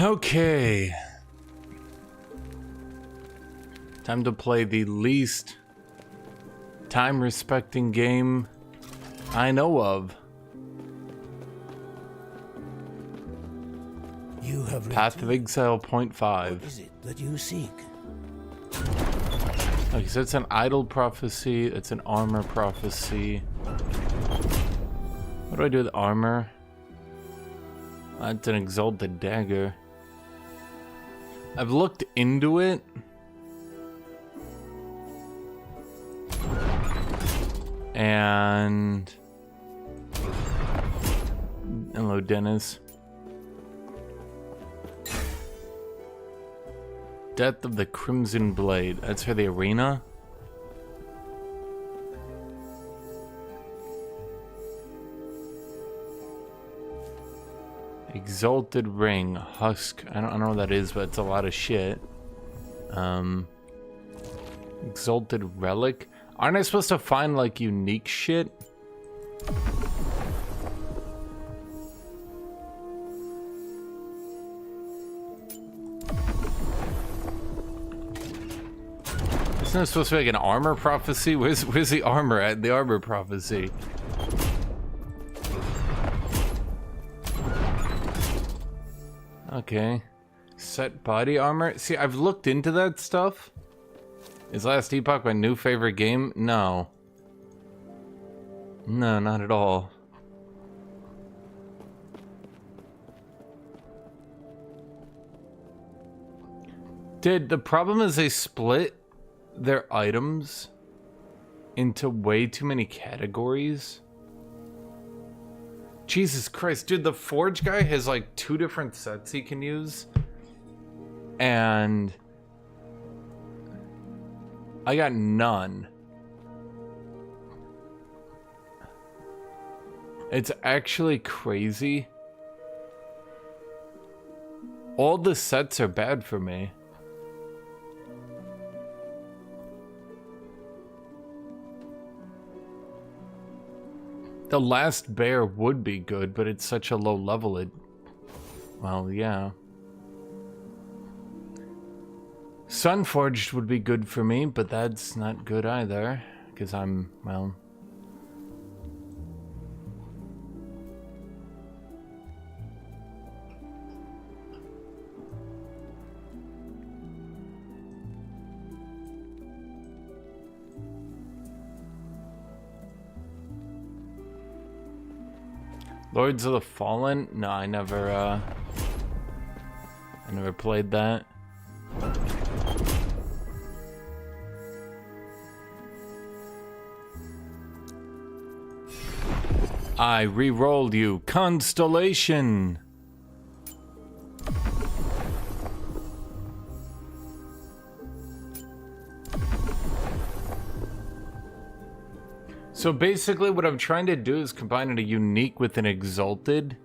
Okay. Time to play the least time-respecting game I know of. You have Path of Exile 0.5. What is it that you seek? Okay, so it's an idle prophecy, it's an armor prophecy. What do I do with armor? That's an exalted dagger. I've looked into it. And hello, Dennis. Death of the Crimson Blade. That's for the arena. Exalted Ring. Husk. I don't know what that is, but it's a lot of shit. Exalted Relic. Aren't I supposed to find, like, unique shit? Isn't it supposed to be like an armor prophecy? Where's the armor at? The armor prophecy. Okay. Set body armor. See, I've looked into that stuff. Is Last Epoch my new favorite game? No. No, not at all. Dude, the problem is they split their items into way too many categories. Jesus Christ, dude, the Forge guy has like 2 different sets he can use. And I got none. It's actually crazy. All the sets are bad for me. The Last Bear would be good, but it's such a low level it... Well, yeah. Sunforged would be good for me, but that's not good either. Because I'm, well... Lords of the Fallen? No, I never played that. I re-rolled you. Constellation! So basically what I'm trying to do is combine a unique with an exalted.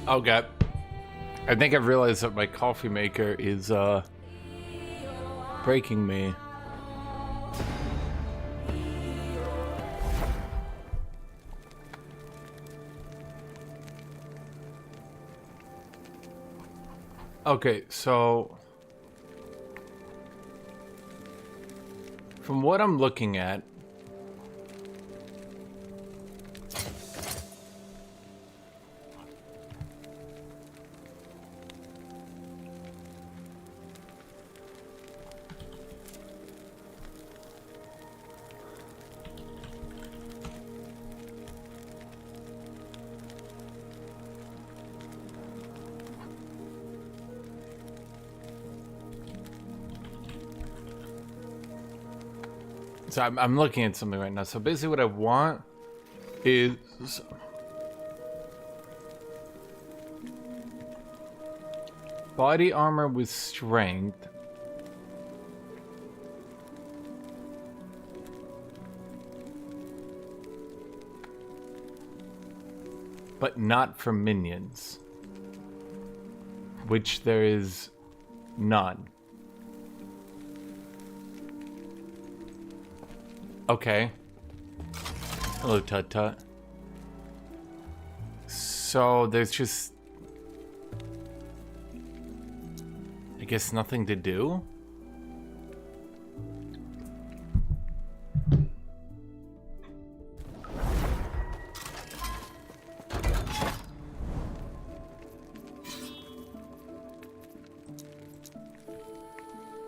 Okay. I think I've realized that my coffee maker is breaking me. Okay, so from what I'm looking at, So I'm looking at something right now. So basically what I want is body armor with strength. But not for minions. Which there is none. Okay. Hello, Tut Tut. So there's just, I guess, nothing to do?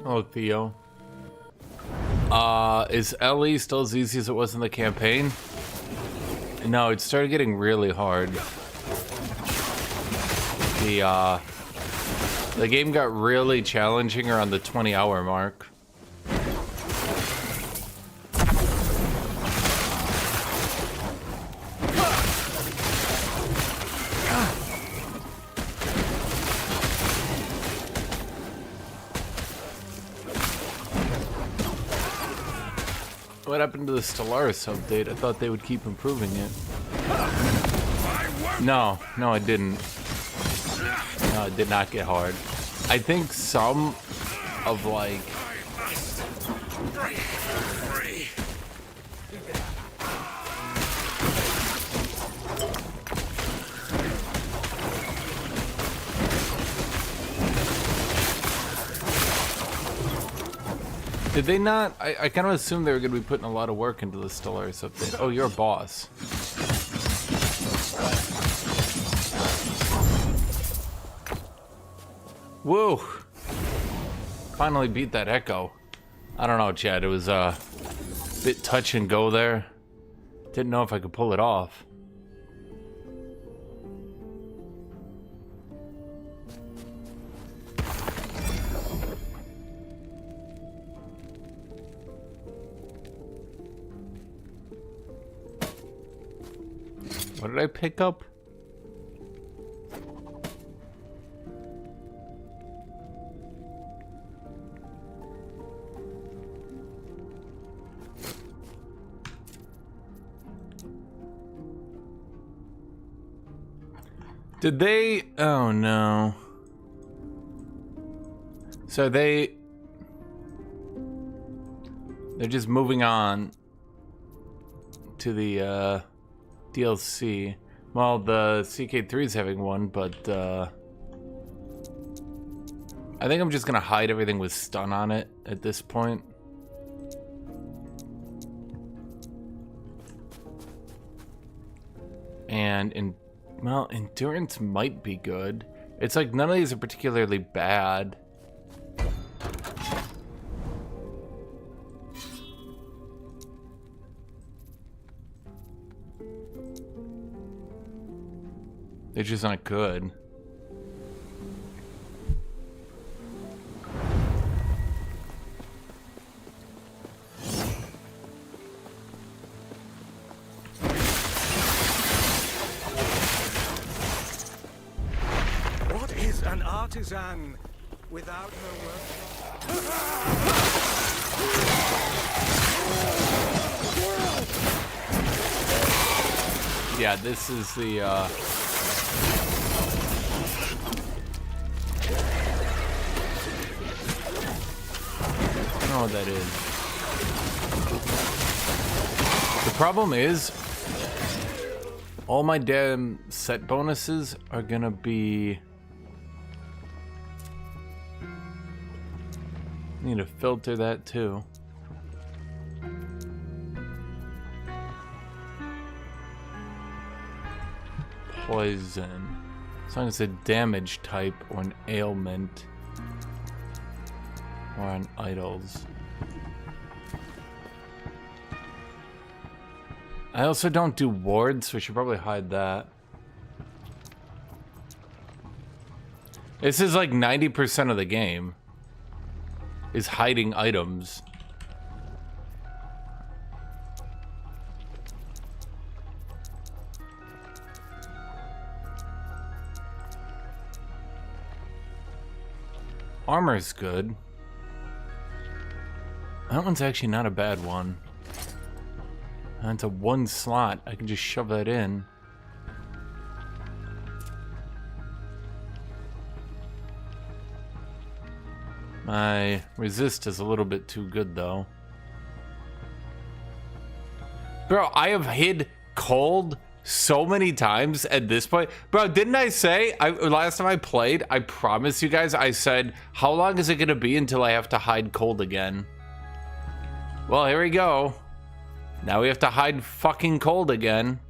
Oh, Theo. Is Ellie still as easy as it was in the campaign? No, it started getting really hard. The game got really challenging around the 20-hour mark. What happened to the Stellaris update? I thought they would keep improving it. No, I didn't. No, it did not get hard. I think some of like... Did they not? I kind of assumed they were going to be putting a lot of work into the Stellaris update. Oh, you're a boss. Woo! Finally beat that Echo. I don't know, Chad. It was a bit touch and go there. Didn't know if I could pull it off. What did I pick up? Did they? Oh no. So they're just moving on to the DLC. Well, the CK3 is having one, but I think I'm just gonna hide everything with stun on it at this point. And well, endurance might be good. It's like none of these are particularly bad. They're just not good. What is an artisan without her work? Yeah, this is the I don't know what that is. The problem is all my damn set bonuses are gonna be... Need to filter that too. Poison. As long as it's a damage type or an ailment. Or on idols. I also don't do wards, so we should probably hide that. This is like 90% of the game. Is hiding items. armor's good. That one's actually not a bad one. That's a 1 slot. I can just shove that in. My resist is a little bit too good, though. Bro, I have hid cold so many times at this point. Bro, didn't I say, last time I played, I promise you guys, I said, how long is it going to be until I have to hide cold again? Well, here we go. Now we have to hide fucking cold again.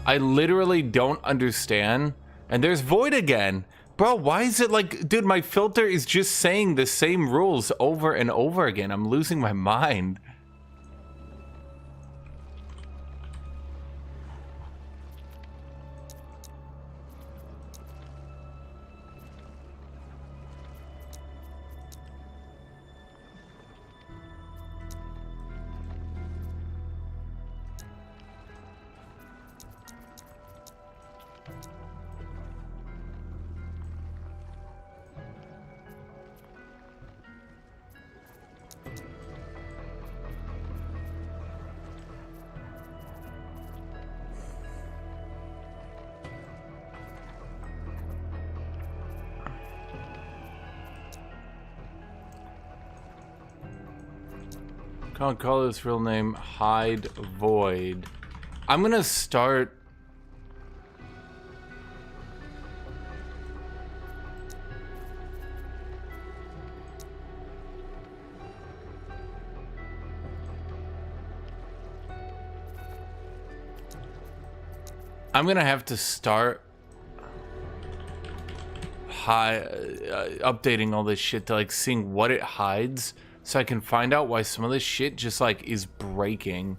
I literally don't understand. And there's void again. Bro, why is it like, dude, my filter is just saying the same rules over and over again. I'm losing my mind. Can't call this real name. Hide Void. I'm gonna start. I'm gonna have to start updating all this shit to like seeing what it hides. So I can find out why some of this shit just like is breaking.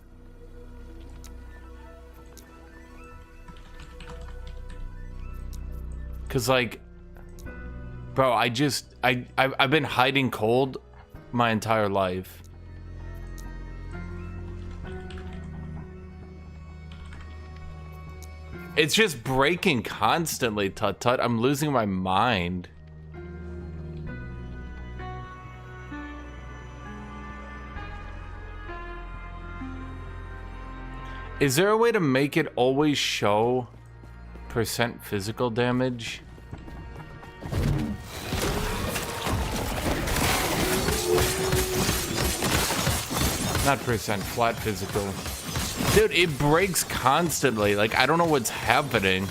Cause like, bro, I've been hiding cold my entire life. It's just breaking constantly, Tut Tut. I'm losing my mind. Is there a way to make it always show percent physical damage? Not percent, flat physical. Dude, it breaks constantly. Like, I don't know what's happening.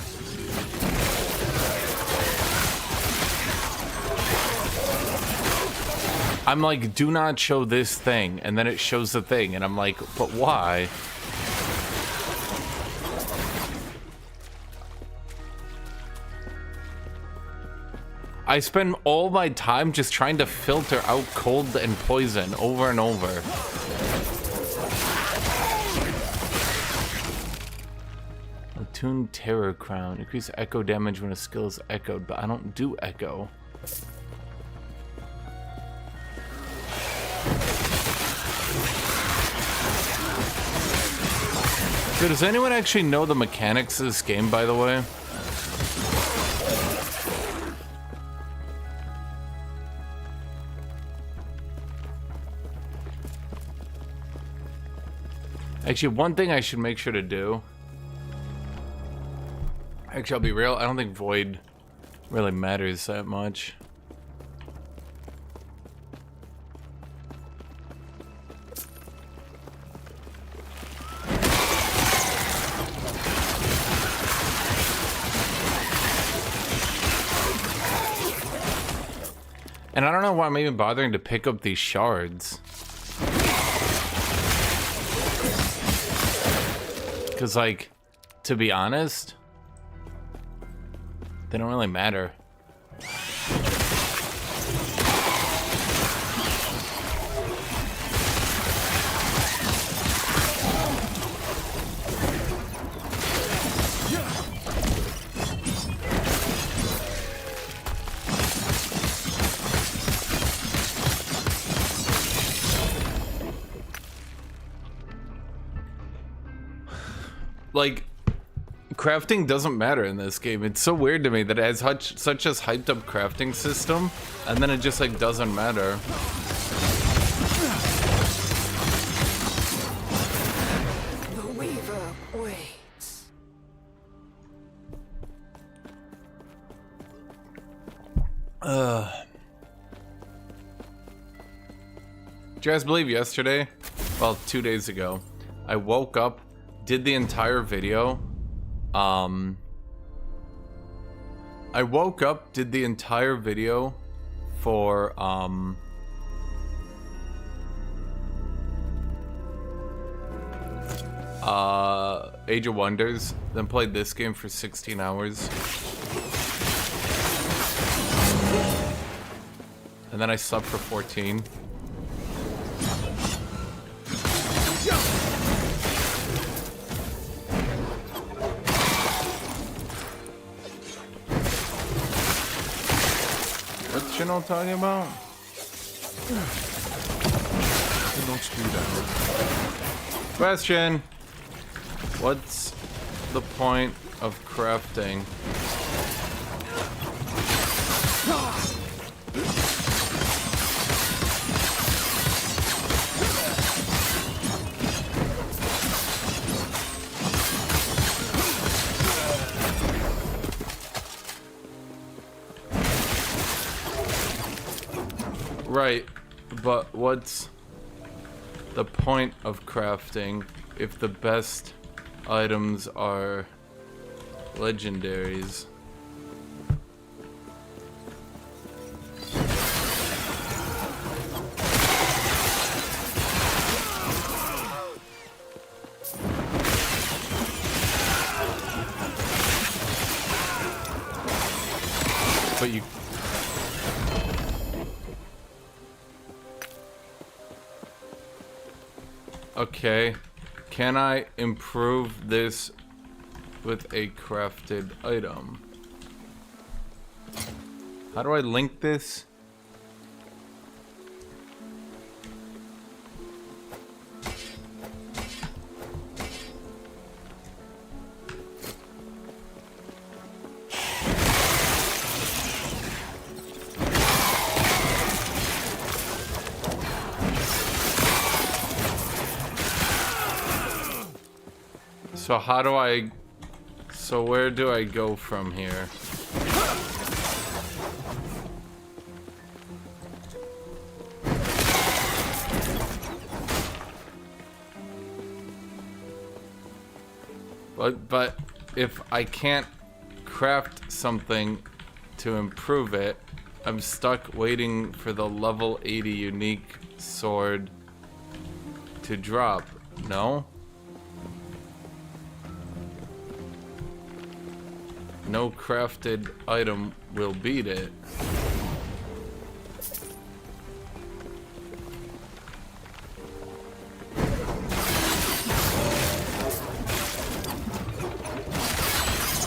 I'm like, do not show this thing. And then it shows the thing. And I'm like, but why? I spend all my time just trying to filter out cold and poison over and over. Attuned Terror Crown. Increase echo damage when a skill is echoed, but I don't do echo. Dude, does anyone actually know the mechanics of this game, by the way? Actually, one thing I should make sure to do. Actually, I'll be real. I don't think Void really matters that much. And I don't know why I'm even bothering to pick up these shards. Because, like, to be honest, they don't really matter. Like, crafting doesn't matter in this game. It's so weird to me that it has such a hyped up crafting system, and then it just like doesn't matter. The Weaver waits. Did you guys believe yesterday? Well, 2 days ago, I woke up, did the entire video. I woke up, did the entire video for Age of Wonders, then played this game for 16 hours. And then I slept for 14. What's Chino talking about? Don't do that. Question. What's the point of crafting? Right, but what's the point of crafting if the best items are legendaries? But you... Okay, can I improve this with a crafted item? How do I link this? So how do I... So where do I go from here? But if I can't craft something to improve it, I'm stuck waiting for the level 80 unique sword to drop. No? No crafted item will beat it.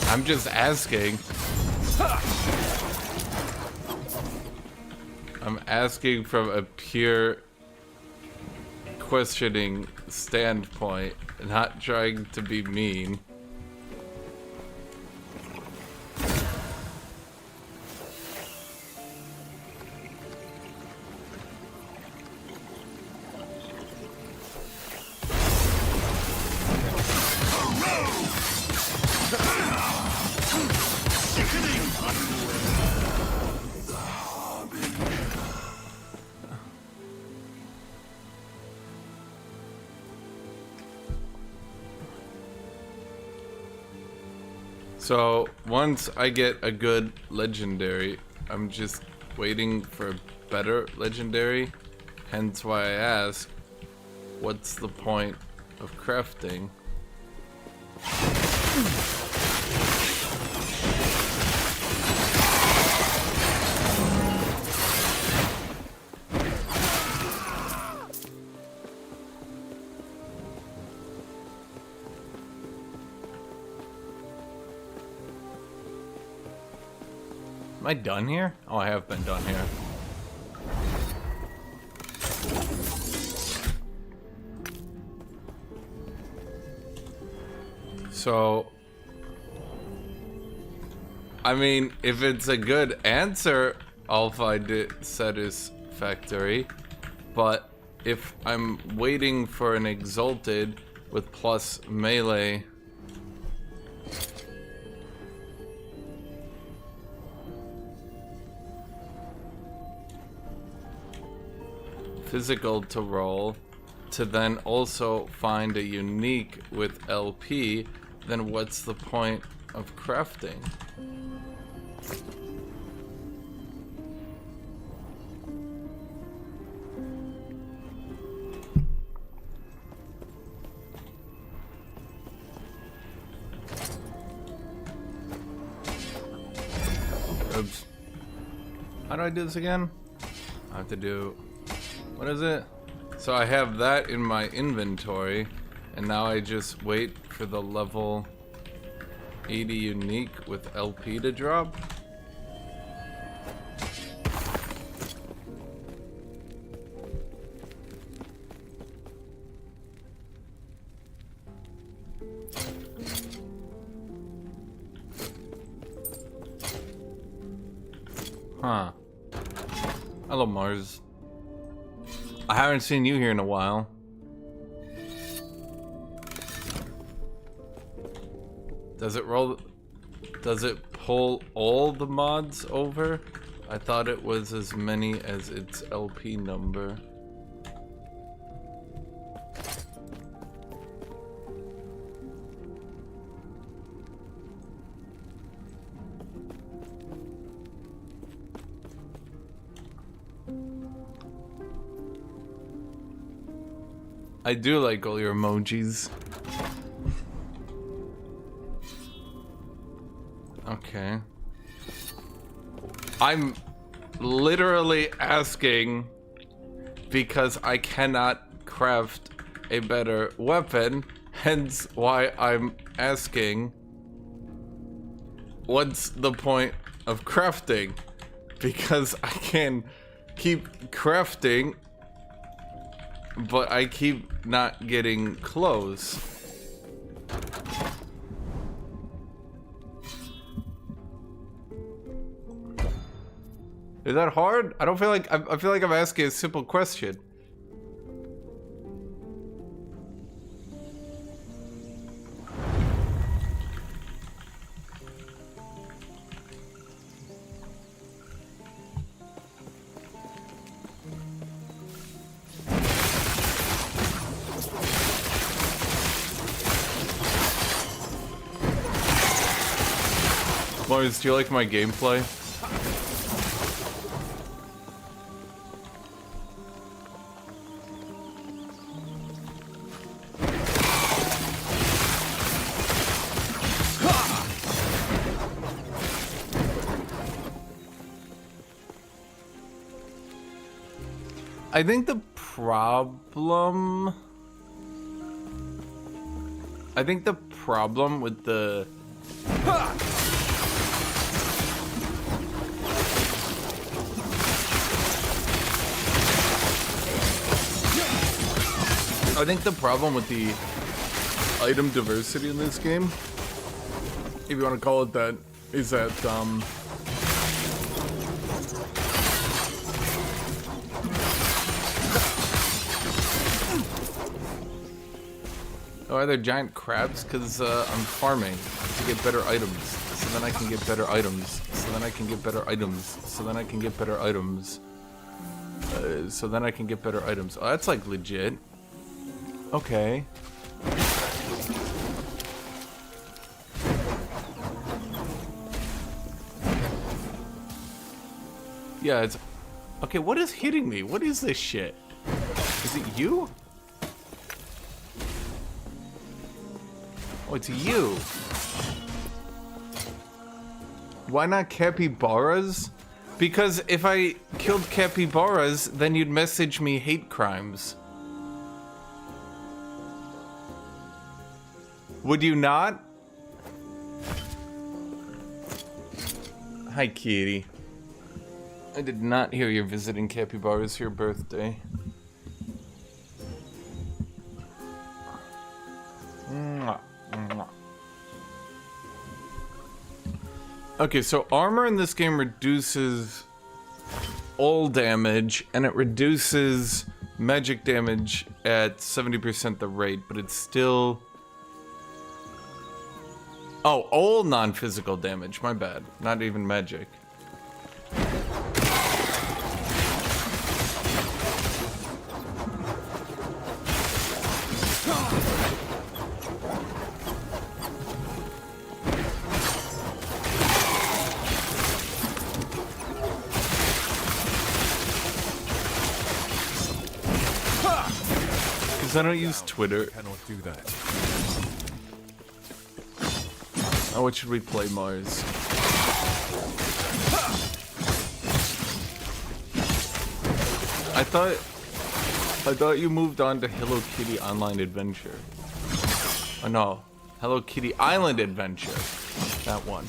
I'm just asking. I'm asking from a pure questioning standpoint, not trying to be mean. So once I get a good legendary, I'm just waiting for a better legendary. Hence why I ask, what's the point of crafting? Am I done here? Oh, I have been done here. So, I mean, if it's a good answer, I'll find it satisfactory. But if I'm waiting for an exalted with plus melee, physical to roll, to then also find a unique with LP, then what's the point of crafting? Oops. How do I do this again? I have to do... What is it? So I have that in my inventory, and now I just wait for the level 80 unique with LP to drop. Huh. Hello, Mars. I haven't seen you here in a while. Does it roll? Does it pull all the mods over? I thought it was as many as its LP number. I do like all your emojis. Okay. I'm literally asking because I cannot craft a better weapon, hence why I'm asking what's the point of crafting? Because I can keep crafting, but I keep not getting close. Is that hard? I don't feel like I feel like I'm asking a simple question. Mars, do you like my gameplay? I think the problem with the item diversity in this game, if you want to call it that, is that oh, are there giant crabs? Because I'm farming to get better items, so then I can get better items, so then I can get better items, so then I can get better items, so then I can get better items. Oh, that's like legit. Okay. Yeah, it's... Okay, what is hitting me? What is this shit? Is it you? Oh, it's you. Why not capybaras? Because if I killed capybaras, then you'd message me hate crimes. Would you not? Hi, kitty. I did not hear you're visiting capybaras for your birthday. Mwah, mwah. Okay, so armor in this game reduces all damage, and it reduces magic damage at 70% the rate, but it's still... Oh, all non-physical damage, my bad. Not even magic. I don't use Twitter. Cannot do that. Oh, what should we play, Mars? I thought you moved on to Hello Kitty Online Adventure. Oh no, Hello Kitty Island Adventure. That one.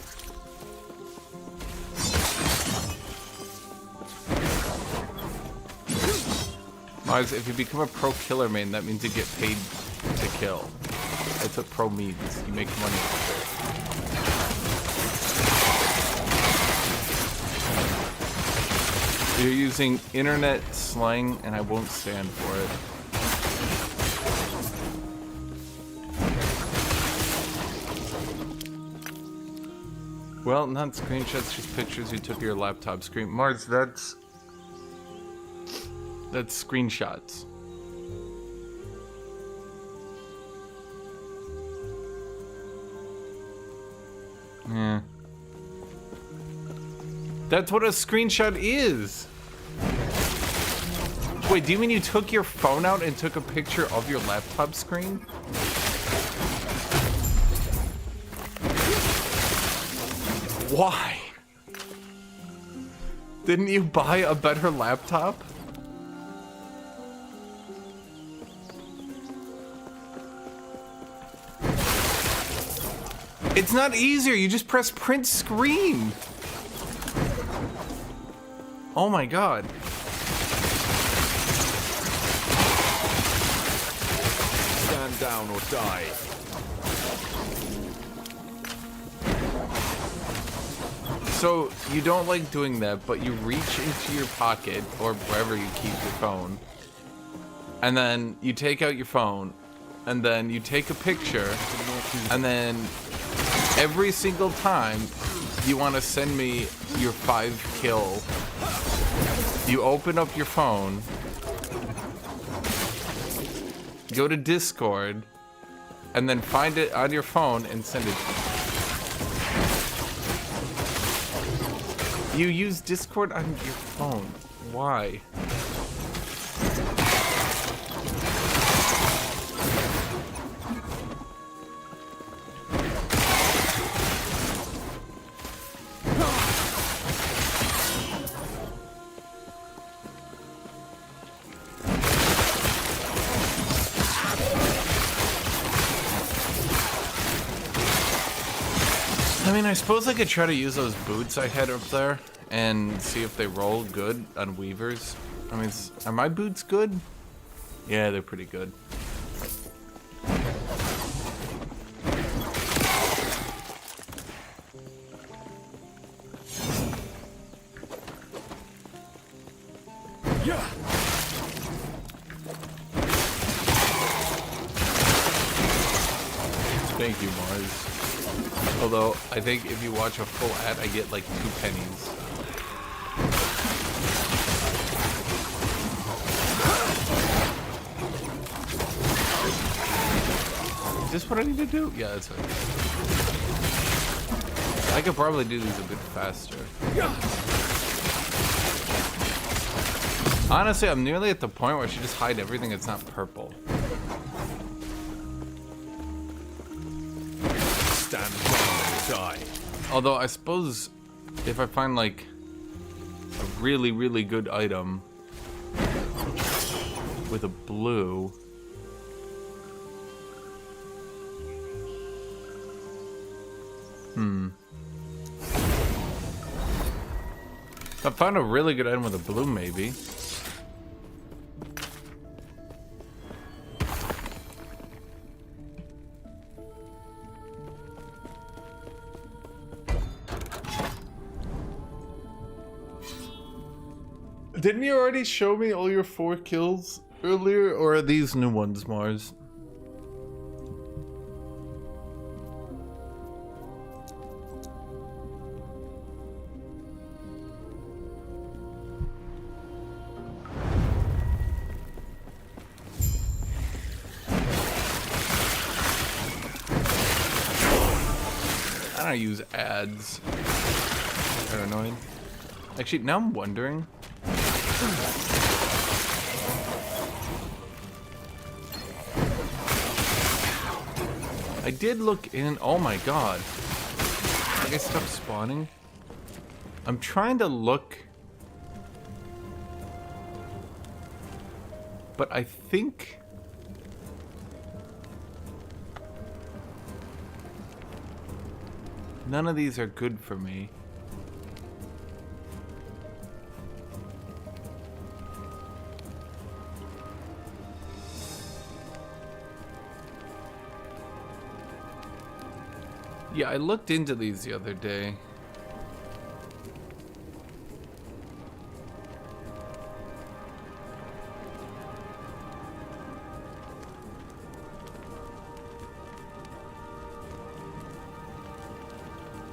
Mars, if you become a pro killer main, that means you get paid to kill. That's what pro means. You make money off it. You're using internet slang, and I won't stand for it. Well, not screenshots, just pictures you took of your laptop screen. Mars, that's screenshots. Yeah. That's what a screenshot is. Wait, do you mean you took your phone out and took a picture of your laptop screen? Why? Didn't you buy a better laptop? It's not easier, you just press print screen. Oh my god. Stand down or die. So, you don't like doing that, but you reach into your pocket, or wherever you keep your phone, and then you take out your phone, and then you take a picture, and then every single time you want to send me your 5 kill, you open up your phone, go to Discord, and then find it on your phone and send it. You use Discord on your phone. Why? I mean, I suppose I could try to use those boots I had up there and see if they roll good on weavers. I mean, are my boots good? Yeah, they're pretty good. Yeah. Thank you, Mars. Although, I think if you watch a full ad, I get like 2 pennies. Is this what I need to do? Yeah, that's it. I could probably do these a bit faster. Honestly, I'm nearly at the point where I should just hide everything that's not purple. Stand down or die. Although, I suppose if I find like a really, really good item with a blue. If I found a really good item with a blue, maybe. Didn't you already show me all your 4 kills earlier, or are these new ones, Mars? I don't use ads. They're annoying. Actually, now I'm wondering. I did look in. Oh my god. I guess stop spawning. I'm trying to look. But I think. None of these are good for me. Yeah, I looked into these the other day.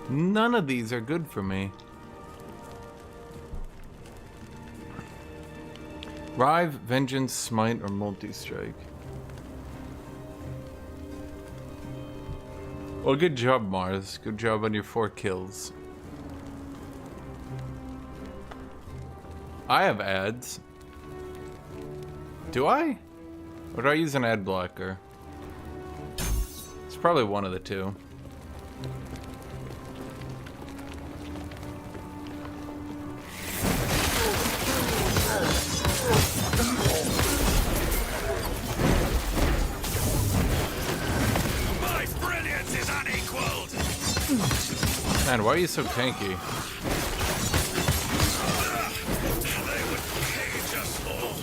None of these are good for me. Rive, Vengeance, Smite, or Multi-Strike. Well, good job, Mars. Good job on your 4 kills. I have ads. Do I? Or do I use an ad blocker? It's probably one of the two. Man, why are you so tanky? They would cage us all.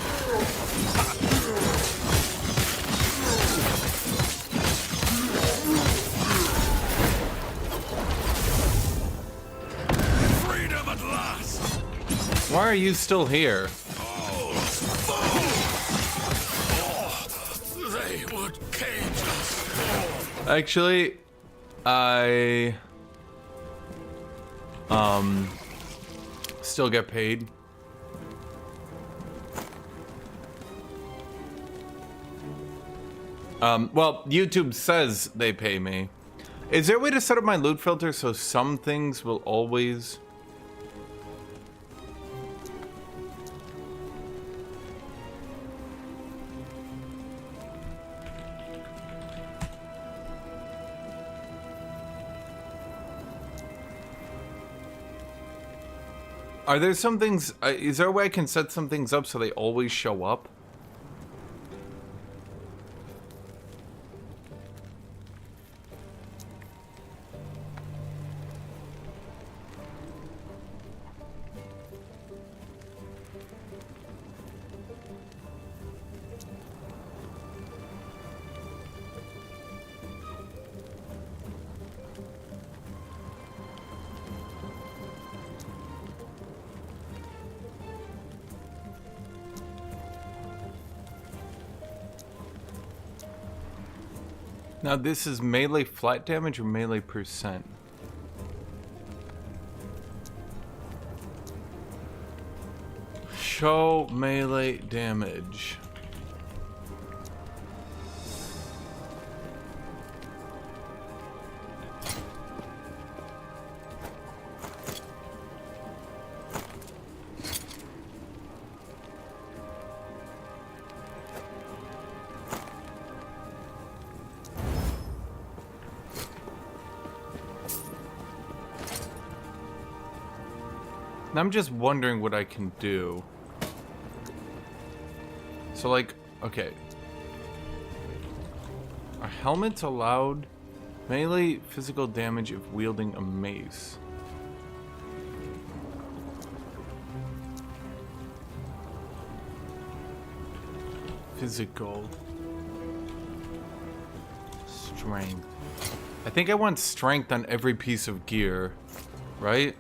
Freedom at last. Why are you still here? They would cage us. Actually, I still get paid. Well, YouTube says they pay me. Is there a way to set up my loot filter so some things will always... Are there some things, is there a way I can set some things up so they always show up? Now this is melee flat damage or melee percent? Show melee damage. I'm just wondering what I can do. So, like, okay. Are helmets allowed? Melee physical damage if wielding a mace. Physical. Strength. I think I want strength on every piece of gear, right?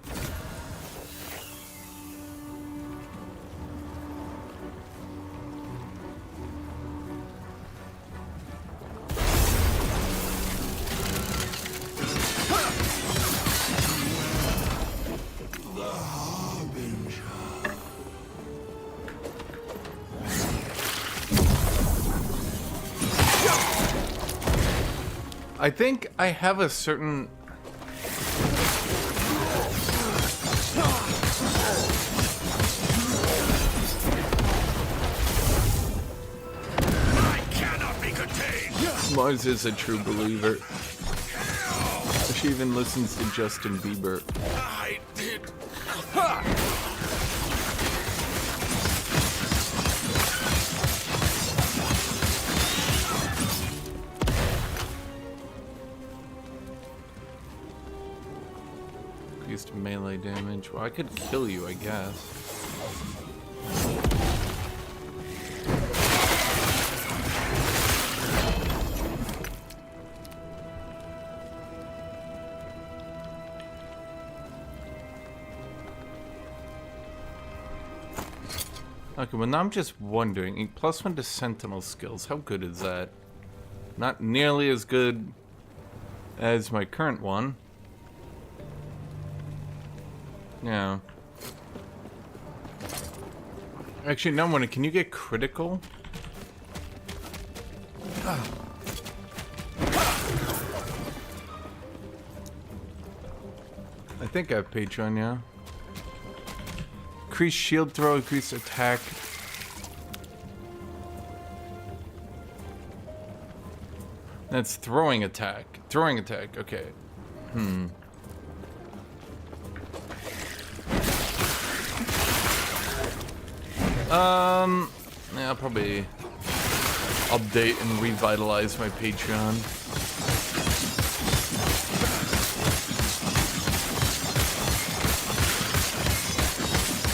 I think I have a certain... I cannot be contained. Mars is a true believer. She even listens to Justin Bieber. I did. Increased melee damage. Well, I could kill you, I guess. Okay, well now I'm just wondering, +1 to Sentinel skills, how good is that? Not nearly as good as my current one. Yeah. Actually, no, one. Can you get critical? I think I have Patreon, yeah. Increase shield throw, increase attack. That's throwing attack. Throwing attack, okay. Yeah, I'll probably update and revitalize my Patreon.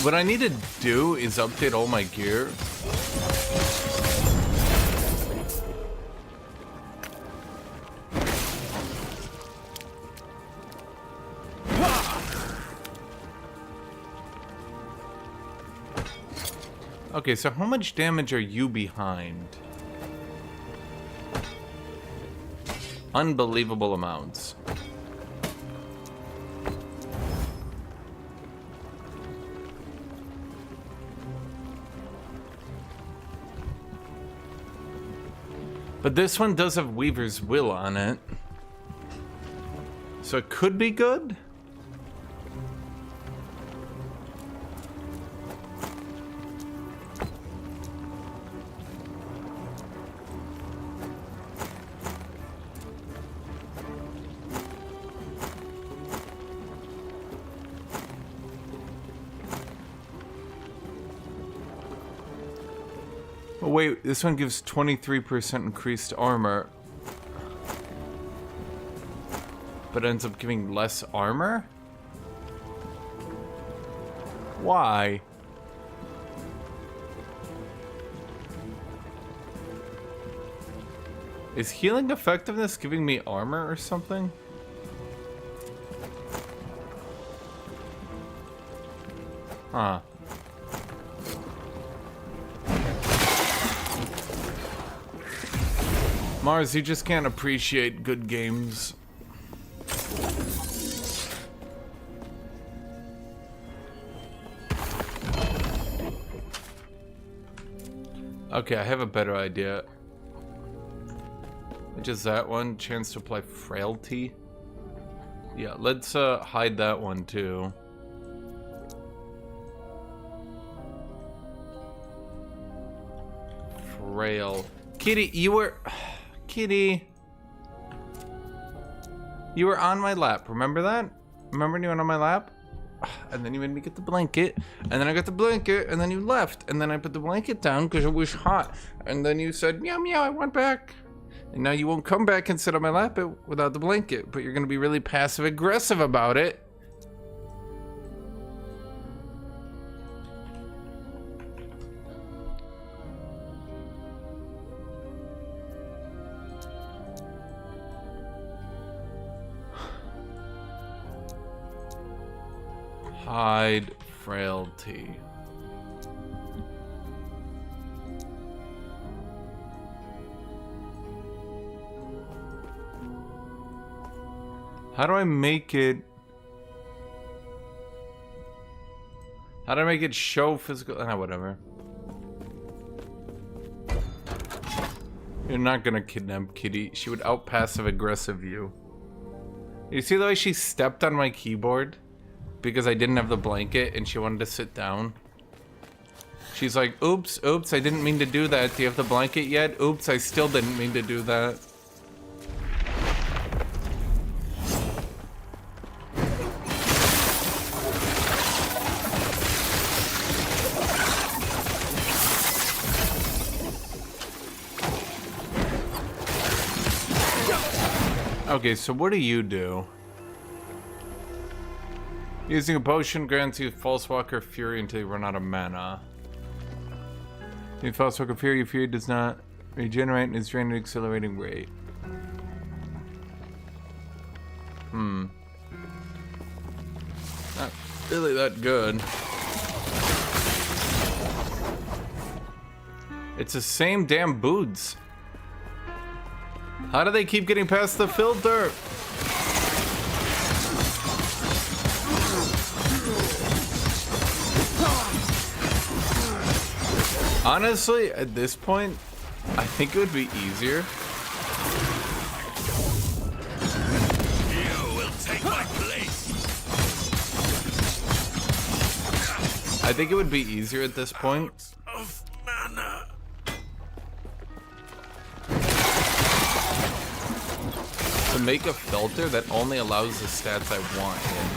What I need to do is update all my gear. Okay, so how much damage are you behind? Unbelievable amounts. But this one does have Weaver's Will on it. So it could be good? Oh wait, this one gives 23% increased armor. But ends up giving less armor? Why? Is healing effectiveness giving me armor or something? Huh. Mars, you just can't appreciate good games. Okay, I have a better idea. Which is that one? Chance to apply frailty? Yeah, let's hide that one too. Frail. Kitty, you were... Kitty. You were on my lap, remember that? Remember when you went on my lap? And then you made me get the blanket, and then I got the blanket, and then you left, and then I put the blanket down because it was hot, and then you said, meow, meow, I went back. And now you won't come back and sit on my lap without the blanket, but you're gonna be really passive-aggressive about it. Hide frailty. How do I make it? How do I make it show physical? Whatever. You're not gonna kidnap Kitty. She would out passive aggressive you. You see the way she stepped on my keyboard? Because I didn't have the blanket and she wanted to sit down. She's like, oops, oops, I didn't mean to do that. Do you have the blanket yet? Oops, I still didn't mean to do that. Okay, so what do you do? Using a potion grants you False Walker Fury until you run out of mana. Using False Walker Fury, your Fury does not regenerate and is drained at an accelerating rate. Not really that good. It's the same damn boots. How do they keep getting past the filter? Honestly, at this point, I think it would be easier. You will take my place. I think it would be easier at this point. Of mana. To make a filter that only allows the stats I want in.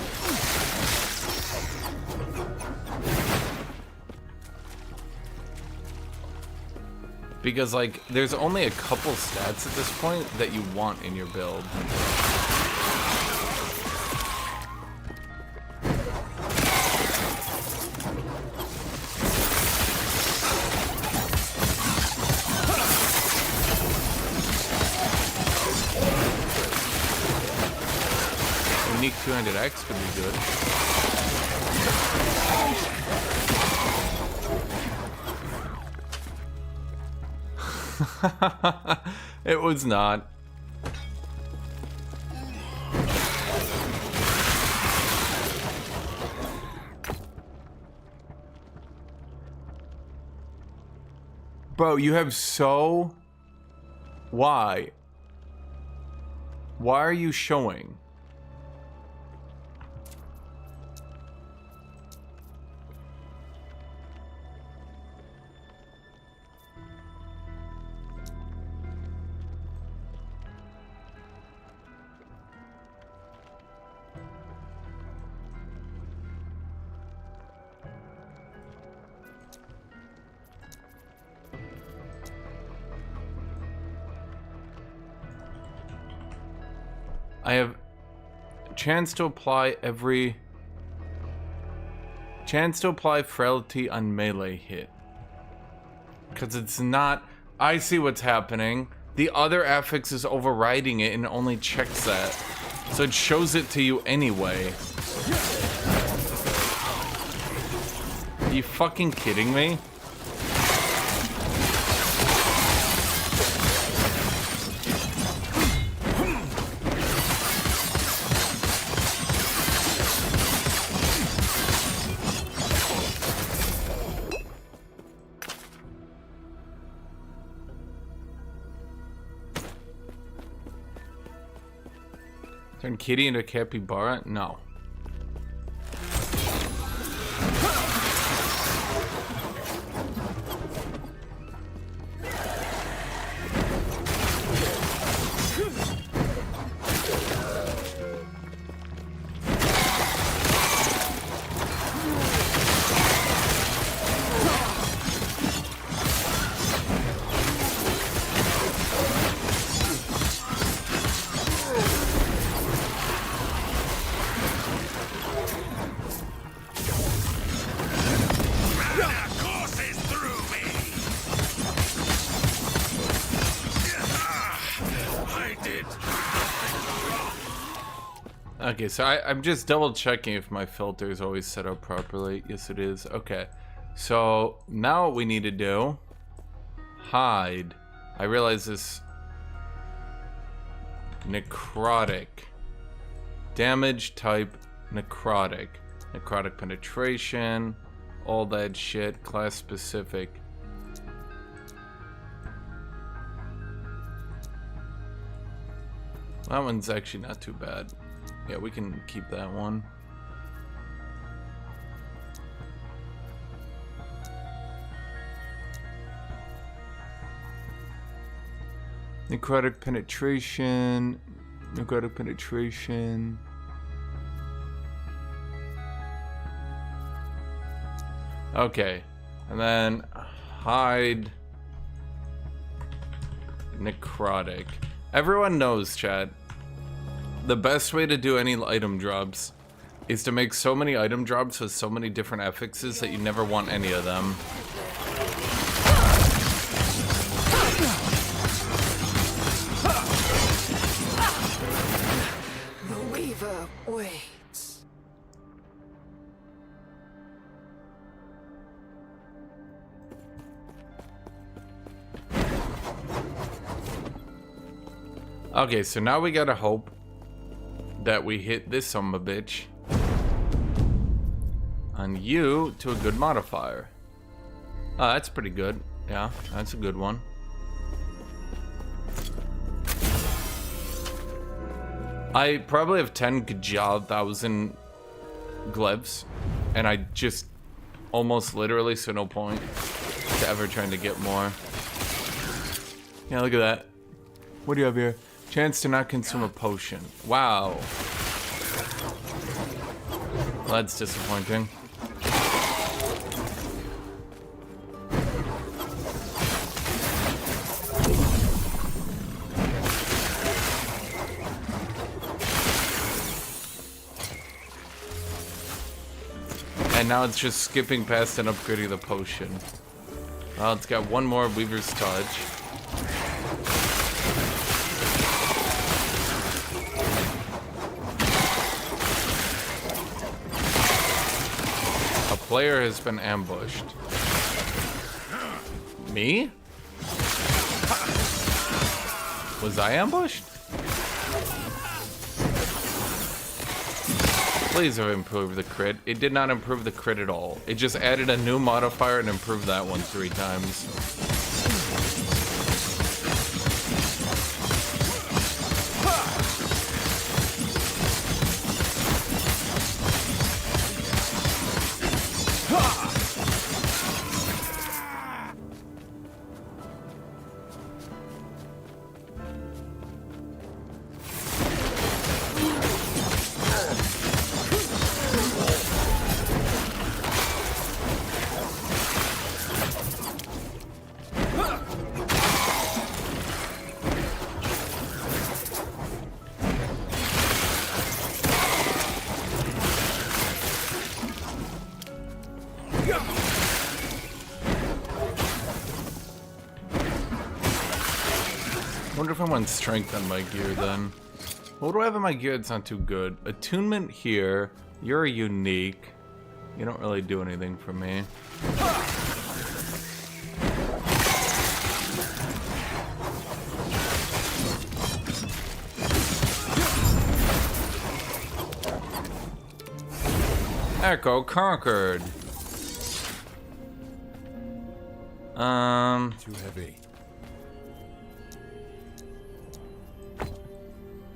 Because, like, there's only a couple stats at this point that you want in your build. Unique 200X could be good. It was not. Bro, you have so... Why? Why are you showing? I have chance to apply frailty on melee hit. Because it's not... I see what's happening. The other affix is overriding it and only checks that. So it shows it to you anyway. Are you fucking kidding me? Turn Kitty into a capybara? No. Okay, so I'm just double checking if my filter is always set up properly. Yes, it is. Okay, so now what we need to do, hide. I realize this. Necrotic. Damage type necrotic. Necrotic penetration. All that shit. Class specific. That one's actually not too bad. Yeah, we can keep that one. Necrotic penetration. Necrotic penetration. Okay. And then hide. Necrotic. Everyone knows, chat. The best way to do any item drops is to make so many item drops with so many different affixes that you never want any of them. The Weaver waits. Okay, so now we gotta hope that we hit this son of a bitch on you to a good modifier. Oh, that's pretty good. Yeah, that's a good one. I probably have 10,000 glyphs, and I just almost literally so no point to ever trying to get more. Yeah, look at that. What do you have here? Chance to not consume a potion. Wow. Well, that's disappointing. And now it's just skipping past and upgrading the potion. Well, it's got one more Weaver's Touch. Player has been ambushed. Me? Was I ambushed? Please have improved the crit. It did not improve the crit at all. It just added a new modifier and improved that one 3 times. Wonder if I want strength on my gear then. What do I have in my gear that's not too good? Attunement here. You're unique. You don't really do anything for me. Echo conquered. Too heavy.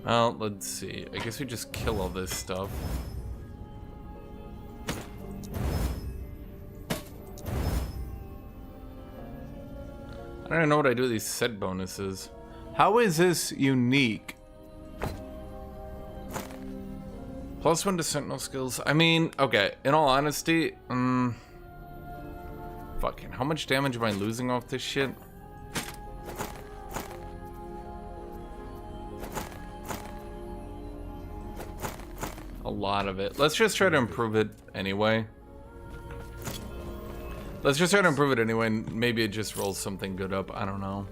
Well, let's see. I guess we just kill all this stuff. I don't even know what I do with these set bonuses. How is this unique? +1 to sentinel skills. I mean, okay, in all honesty, fucking, how much damage am I losing off this shit? A lot of it. Let's just try to improve it anyway. Let's just try to improve it anyway, and maybe it just rolls something good up. I don't know.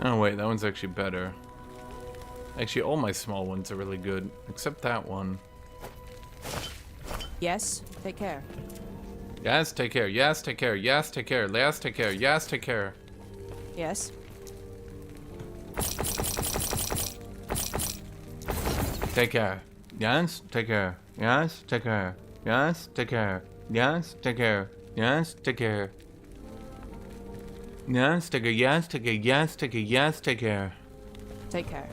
Oh wait, that one's actually better. Actually, all my small ones are really good, except that one. Yes, take care. Yes, take care. Yes, take care. Yes, take care. Yes, take care. Yes, take care. Yes. Take care. Yes, take care. Yes, take care. Yes, take care. Yes, take care. Yes, take care. Yes, take care. Yes, take care. Yes, take care. Yes, take care. Take care.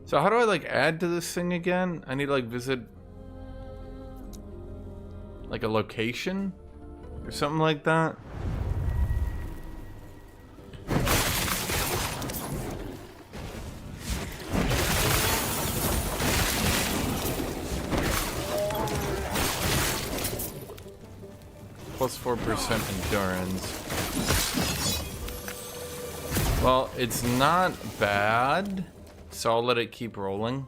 So how do I like add to this thing again? I need to like visit like a location or something like that. Plus 4% endurance. Well, it's not bad. So I'll let it keep rolling.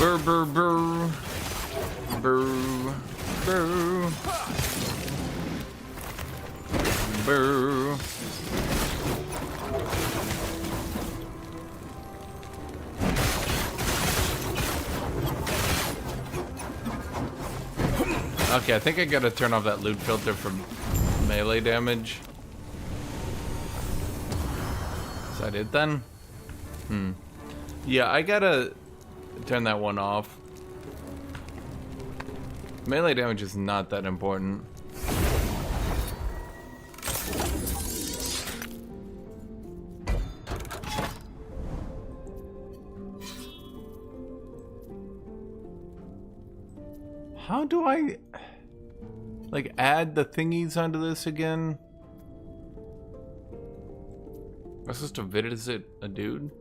Brr, brr, brr. Brr, brr. Brr. Okay, I think I gotta turn off that loot filter for melee damage. Is that it then? Yeah, I gotta turn that one off. Melee damage is not that important. How do I like add the thingies onto this again? Am I supposed to visit a dude?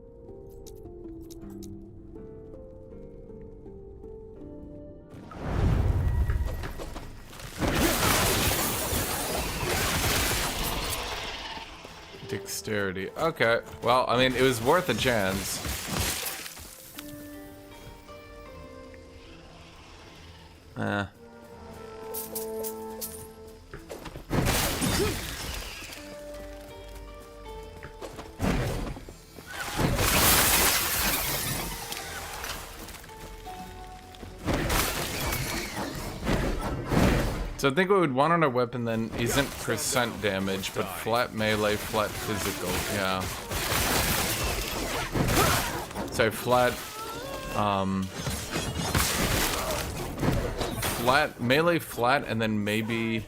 Dexterity. Okay. Well, I mean, it was worth a chance. So I think what we'd want on our weapon then isn't percent damage, but flat melee, flat physical. Yeah. So flat, flat melee, flat, and then maybe.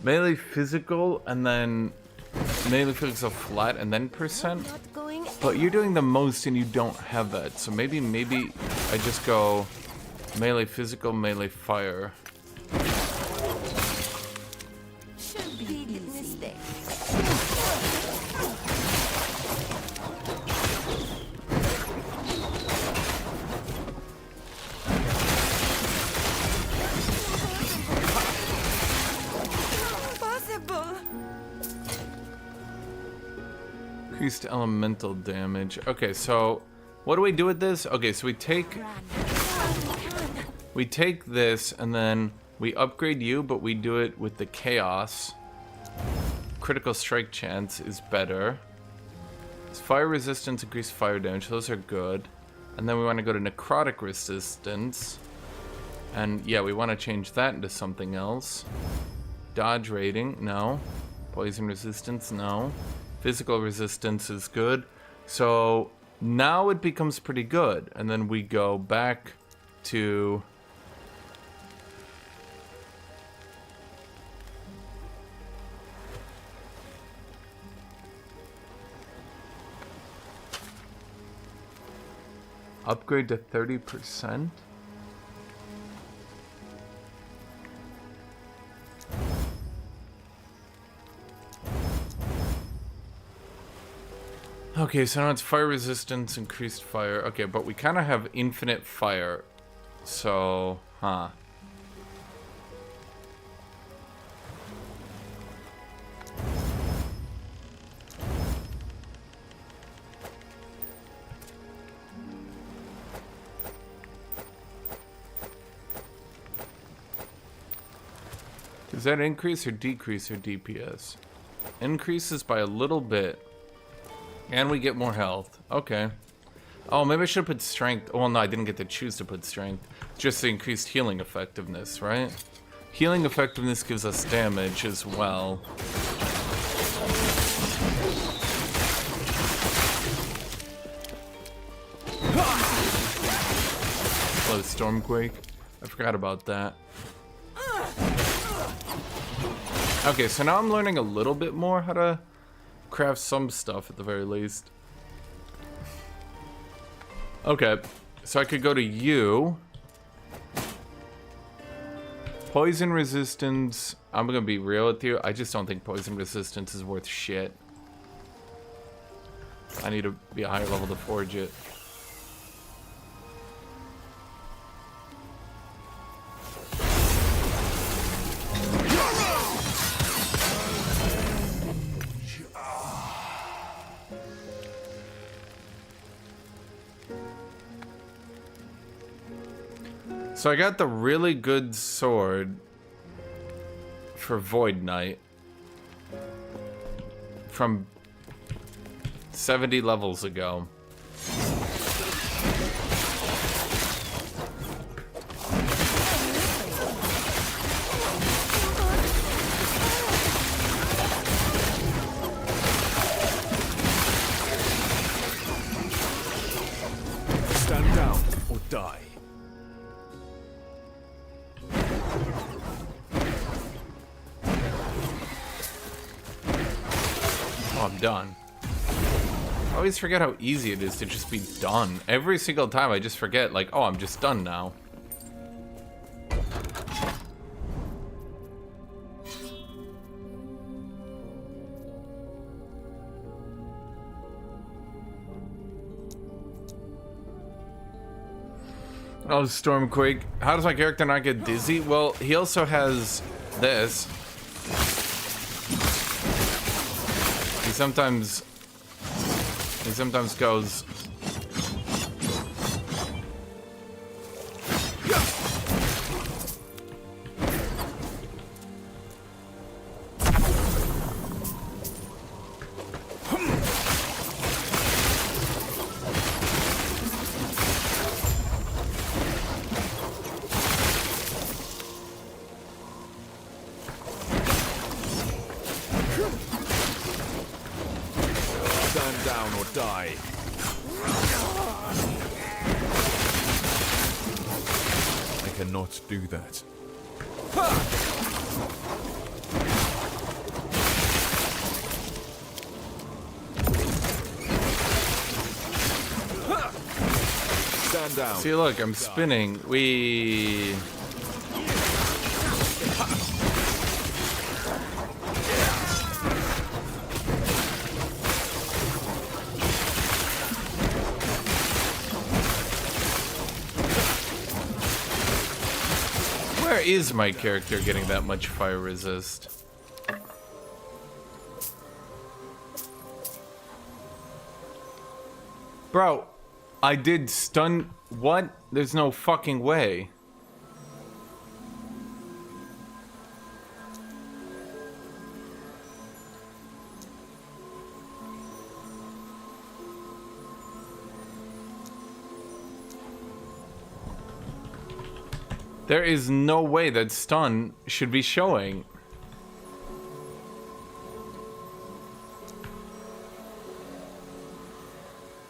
Melee physical and then melee physical flat and then percent. But you're doing the most and you don't have that. So maybe I just go melee physical, melee fire. Increased elemental damage. Okay, so what do we do with this? Okay, so we take this and then we upgrade you, but we do it with the chaos. Critical strike chance is better. It's fire resistance, increased fire damage. Those are good. And then we want to go to necrotic resistance. And yeah, we want to change that into something else. Dodge rating, no. Poison resistance, no. Physical resistance is good. So now it becomes pretty good. And then we go back to... upgrade to 30%? Okay, so now it's fire resistance, increased fire. Okay, but we kind of have infinite fire. So, huh. Does that increase or decrease your DPS? Increases by a little bit. And we get more health. Okay. Oh, maybe I should have put strength. Oh, well, no, I didn't get to choose to put strength. Just the increased healing effectiveness, right? Healing effectiveness gives us damage as well. Oh, Stormquake. I forgot about that. Okay, so now I'm learning a little bit more how to craft some stuff at the very least. Okay, so I could go to you. Poison resistance. I'm gonna be real with you. I just don't think poison resistance is worth shit. I need to be a higher level to forge it. So I got the really good sword for Void Knight from 70 levels ago. Stand down or die. I'm done. I always forget how easy it is to just be done. Every single time I just forget, like, oh, I'm just done now. Oh, Stormquake. How does my character not get dizzy? Well, he also has this. He sometimes goes. Stand down or die. I cannot do that. Stand down. See, look, I'm spinning. We. Where is my character getting that much fire resist? Bro, I did stun. What? There's no fucking way. There is no way that stun should be showing.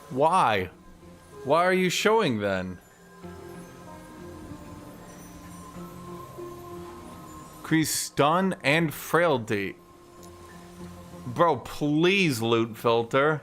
Why? Why are you showing then? Increase stun and frailty. Bro, please loot filter.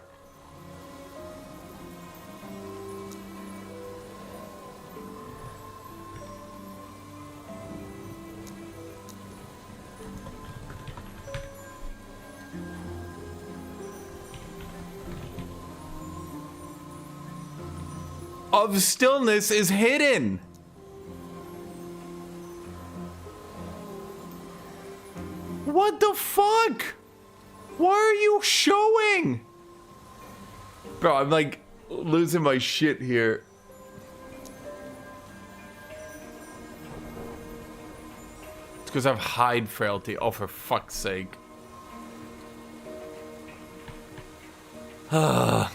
Of stillness is hidden. What the fuck? Why are you showing? Bro, I'm like losing my shit here. It's because I have hide frailty. Oh, for fuck's sake.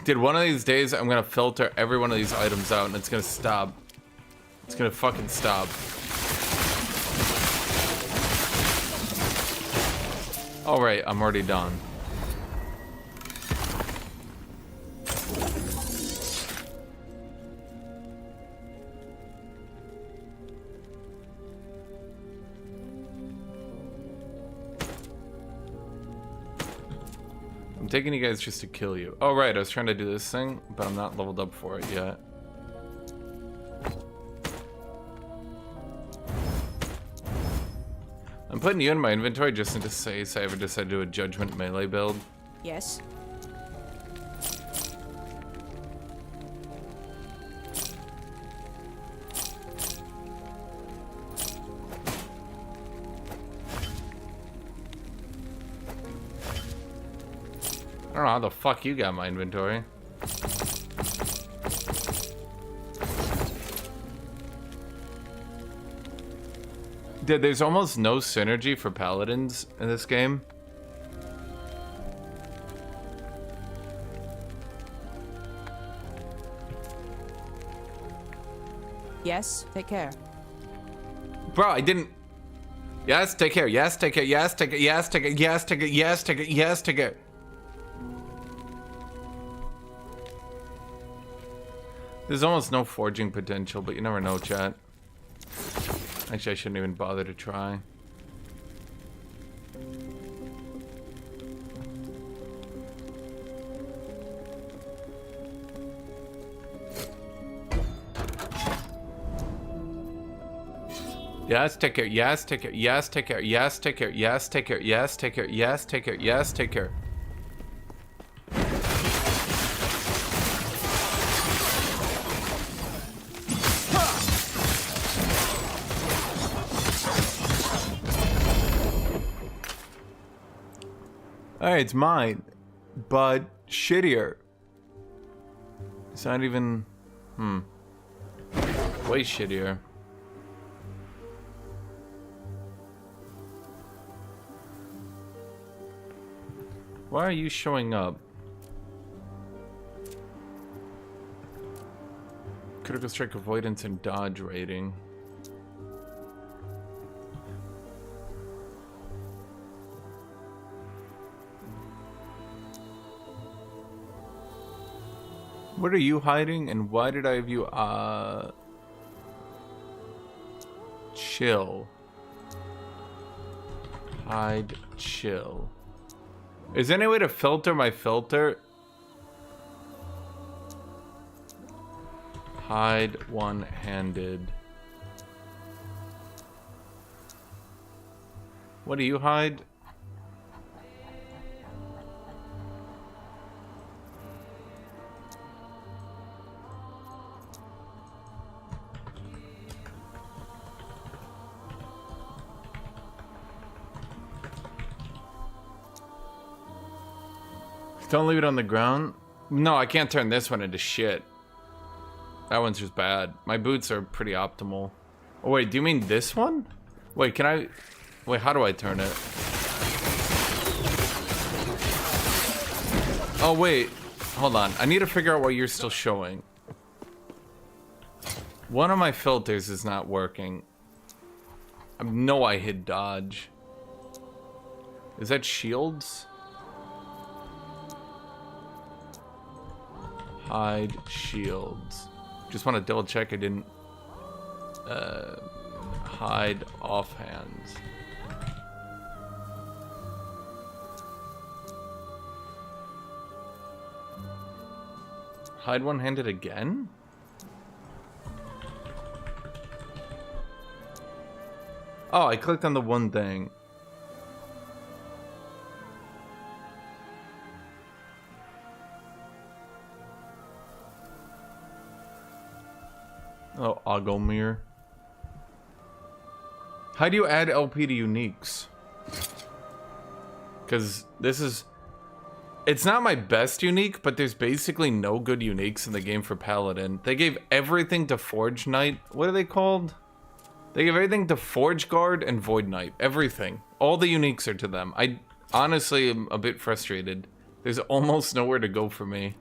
Dude, one of these days I'm gonna filter every one of these items out and it's gonna stop. It's gonna fucking stop. Alright, I'm already done. I'm taking you guys just to kill you. Oh right, I was trying to do this thing, but I'm not leveled up for it yet. I'm putting you in my inventory just in case I ever decide to do a judgment melee build. Yes. I don't know how the fuck you got my inventory. Dude, there's almost no synergy for paladins in this game. Yes, take care. Bro, I didn't. Yes, take care. Yes, take care. Yes, take care. Yes, take care. Yes, take care. Yes, take care. Yes, take care. There's almost no forging potential, but you never know, chat. Actually, I shouldn't even bother to try. Yes, take care. Yes, take care. Yes, take care. Yes, take care. Yes, take care. Yes, take care. Yes, take care. Yes, take care. Alright, it's mine, but shittier. It's not even... way shittier. Why are you showing up? Critical strike avoidance and dodge rating. What are you hiding, and why did I have you, chill? Hide, chill. Is there any way to filter my filter? Hide one-handed. What do you hide? Don't leave it on the ground. No, I can't turn this one into shit. That one's just bad. My boots are pretty optimal. Oh wait, do you mean this one? Wait, can I... Wait, how do I turn it? Oh wait, hold on. I need to figure out what you're still showing. One of my filters is not working. I know I hid dodge. Is that shields? Hide shields. Just want to double check I didn't hide offhands. Hide one-handed again? Oh, I clicked on the one thing. Oh, Ogomir. How do you add LP to uniques? Because this is... It's not my best unique, but there's basically no good uniques in the game for Paladin. They gave everything to Forge Knight. What are they called? They gave everything to Forge Guard and Void Knight. Everything. All the uniques are to them. I honestly am a bit frustrated. There's almost nowhere to go for me.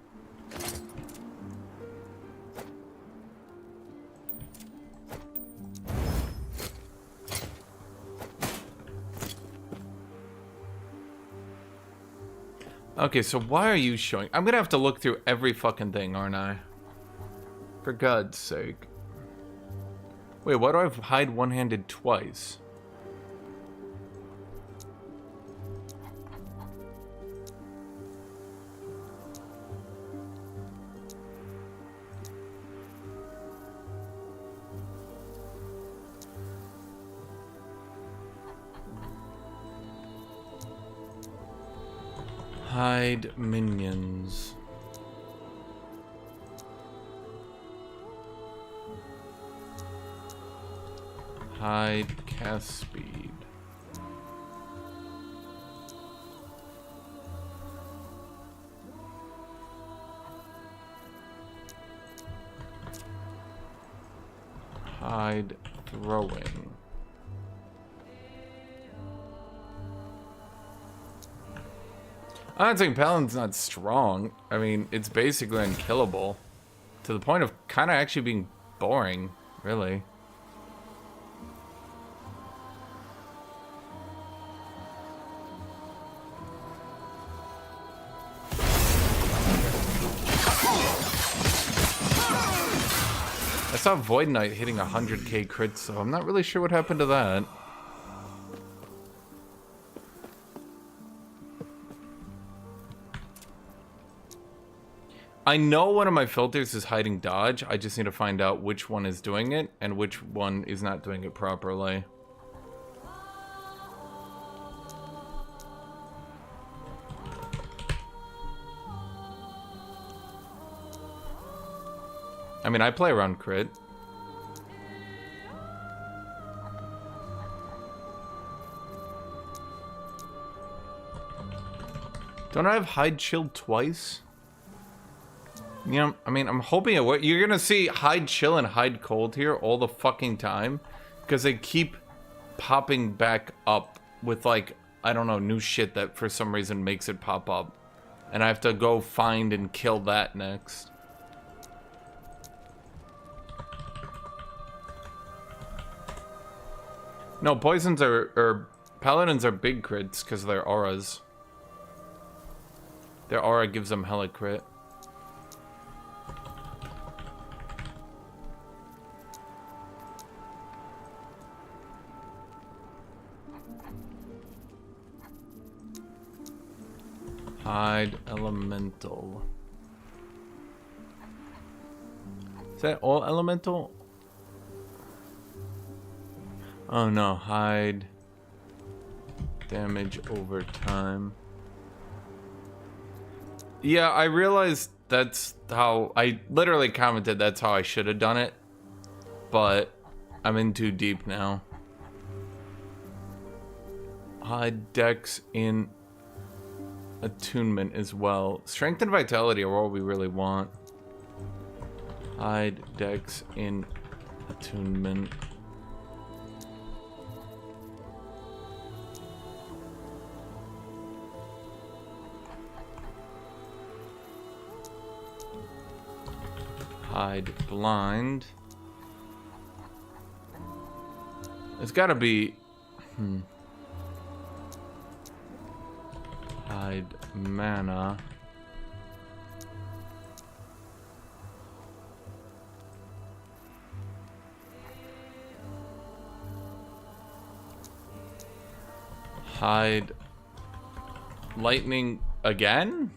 Okay, so why are you showing? I'm gonna have to look through every fucking thing, aren't I? For God's sake. Wait, why do I hide one-handed twice? Hide minions. Hide cast speed. Hide throwing. I'm not saying Paladin's not strong. I mean, it's basically unkillable. To the point of kind of actually being boring, really. I saw Void Knight hitting 100k crits, so I'm not really sure what happened to that. I know one of my filters is hiding dodge. I just need to find out which one is doing it and which one is not doing it properly. I mean, I play around crit. Don't I have hide shield twice? You know, I mean, I'm hoping it works. You're gonna see hide chill and hide cold here all the fucking time, because they keep popping back up with, like, I don't know, new shit that for some reason makes it pop up. And I have to go find and kill that next. No, poisons or paladins are big crits because of their auras. Their aura gives them hella crit. Hide elemental. Is that all elemental? Oh no, hide damage over time. Yeah, I realized that's how I literally commented that's how I should have done it, but I'm in too deep now. Hide dex in attunement as well. Strength and vitality are all we really want. Hide dex in attunement. Hide blind. It's gotta be... Hide mana. Hide lightning again?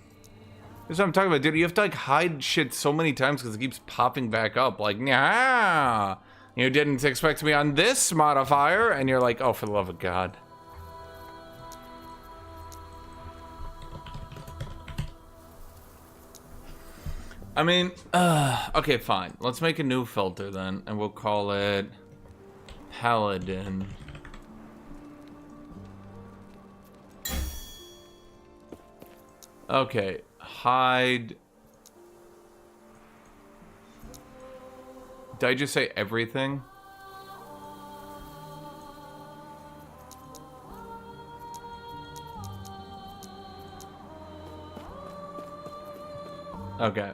That's what I'm talking about, dude. You have to like hide shit so many times because it keeps popping back up. Like, nah, you didn't expect me on this modifier, and you're like, oh, for the love of God. I mean, okay, fine. Let's make a new filter then, and we'll call it Paladin. Okay, hide. Did I just say everything? Okay.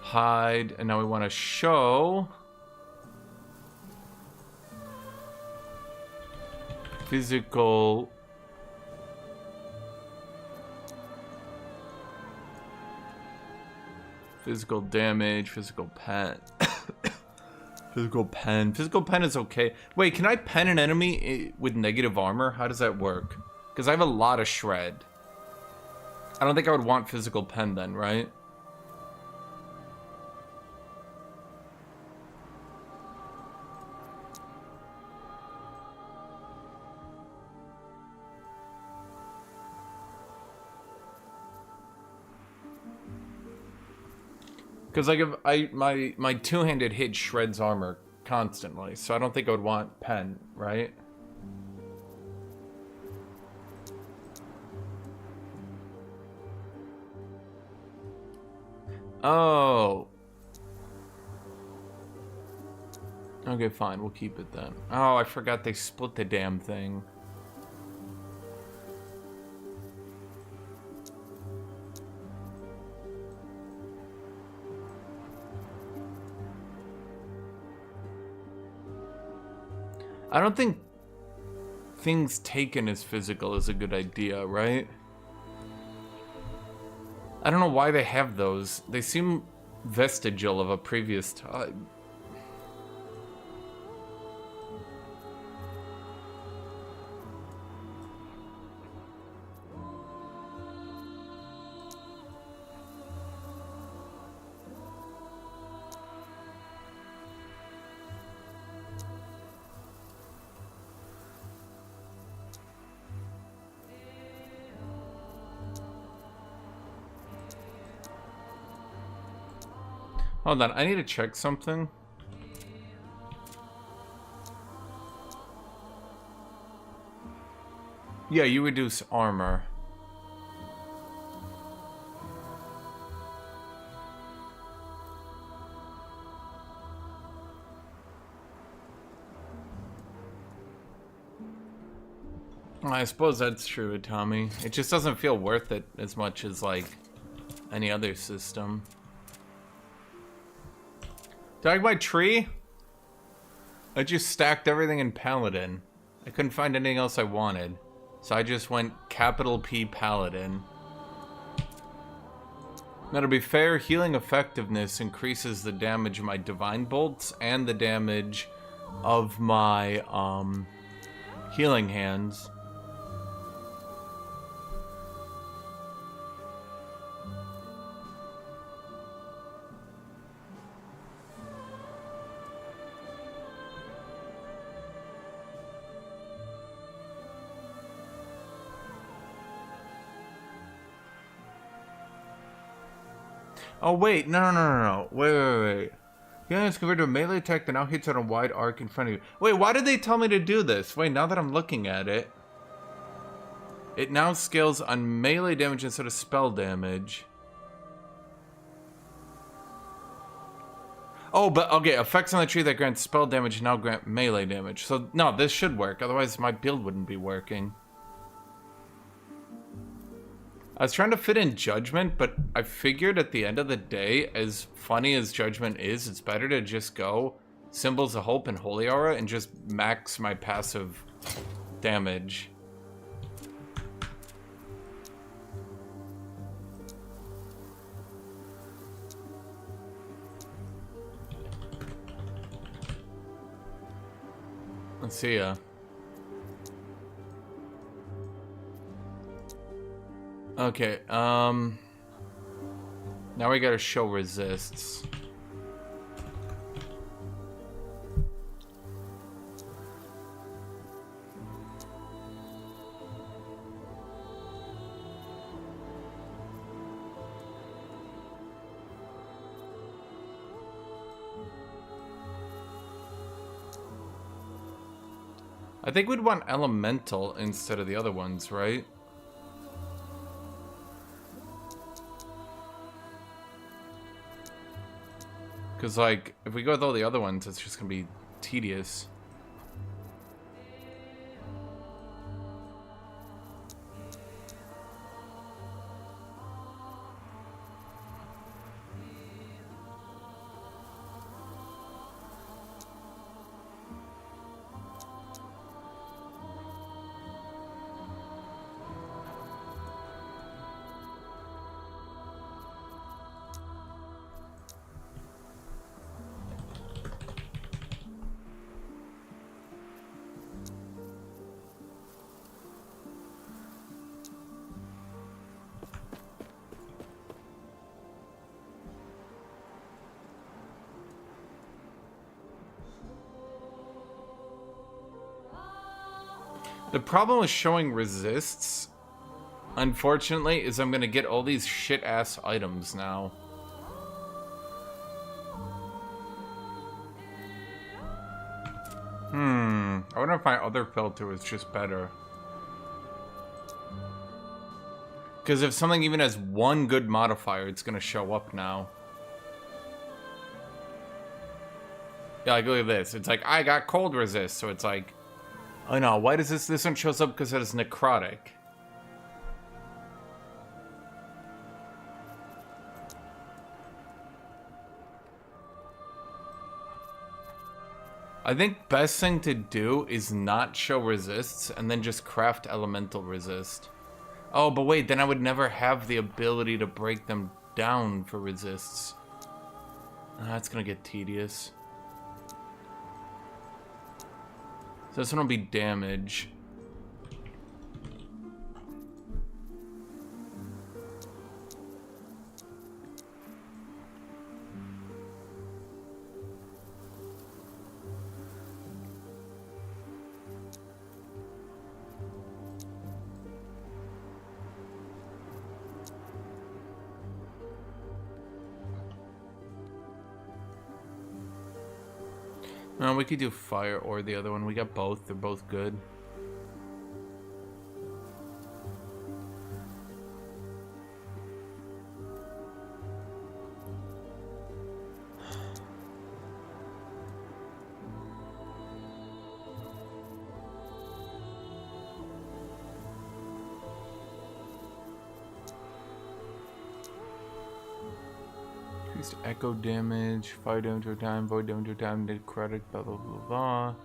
Hide, and now we want to show physical damage, physical pen. Physical pen is okay. Wait, can I pen an enemy with negative armor? How does that work? Because I have a lot of shred. I don't think I would want physical pen then, right? Because like if my two-handed hit shreds armor constantly, so I don't think I would want pen, right? Oh. Okay, fine, we'll keep it then. Oh, I forgot they split the damn thing. I don't think things taken as physical is a good idea, right? I don't know why they have those. They seem vestigial of a previous time. Hold on, I need to check something. Yeah, you reduce armor. I suppose that's true, Tommy. It just doesn't feel worth it as much as, like, any other system. Do I like my tree? I just stacked everything in Paladin. I couldn't find anything else I wanted. So I just went capital P Paladin. Now to be fair, healing effectiveness increases the damage of my divine bolts and the damage of my healing hands. Oh wait, no. Wait. Yeah, it's compared to a melee attack that now hits on a wide arc in front of you. Wait, why did they tell me to do this? Wait, now that I'm looking at it. It now scales on melee damage instead of spell damage. Oh, but okay, effects on the tree that grant spell damage now grant melee damage. So, no, this should work. Otherwise, my build wouldn't be working. I was trying to fit in Judgment, but I figured at the end of the day, as funny as Judgment is, it's better to just go Symbols of Hope and Holy Aura and just max my passive damage. Let's see ya. Okay, now we gotta show resists. I think we'd want Elemental instead of the other ones, right? Because, like, if we go with all the other ones, it's just gonna be tedious. The problem with showing resists, unfortunately, is I'm gonna get all these shit-ass items now. I wonder if my other filter was just better. Because if something even has one good modifier, it's gonna show up now. Yeah, like, look at this. It's like, I got cold resist, so it's like, oh no, why does this one shows up because it is necrotic? I think best thing to do is not show resists and then just craft elemental resist. Oh, but wait, then I would never have the ability to break them down for resists. That's gonna get tedious. So this one will be damage. No, we could do fire or the other one. We got both. They're both good. Increased echo damage, fire damage over time, void damage over time, necrotic, blah blah blah blah.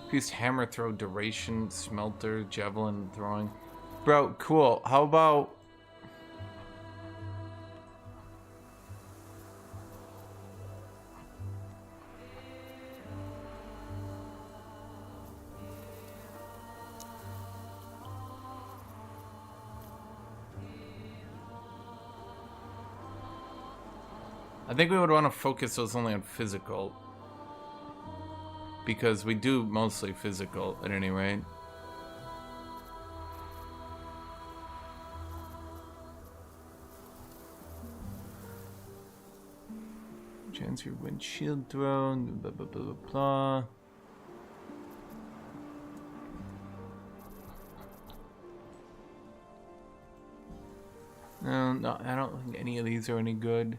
Increased hammer throw duration, smelter, javelin throwing. Bro, cool. How about... I think we would want to focus those only on physical. Because we do mostly physical, at any rate. Chance your windshield throw, blah blah blah blah blah. No, I don't think any of these are any good.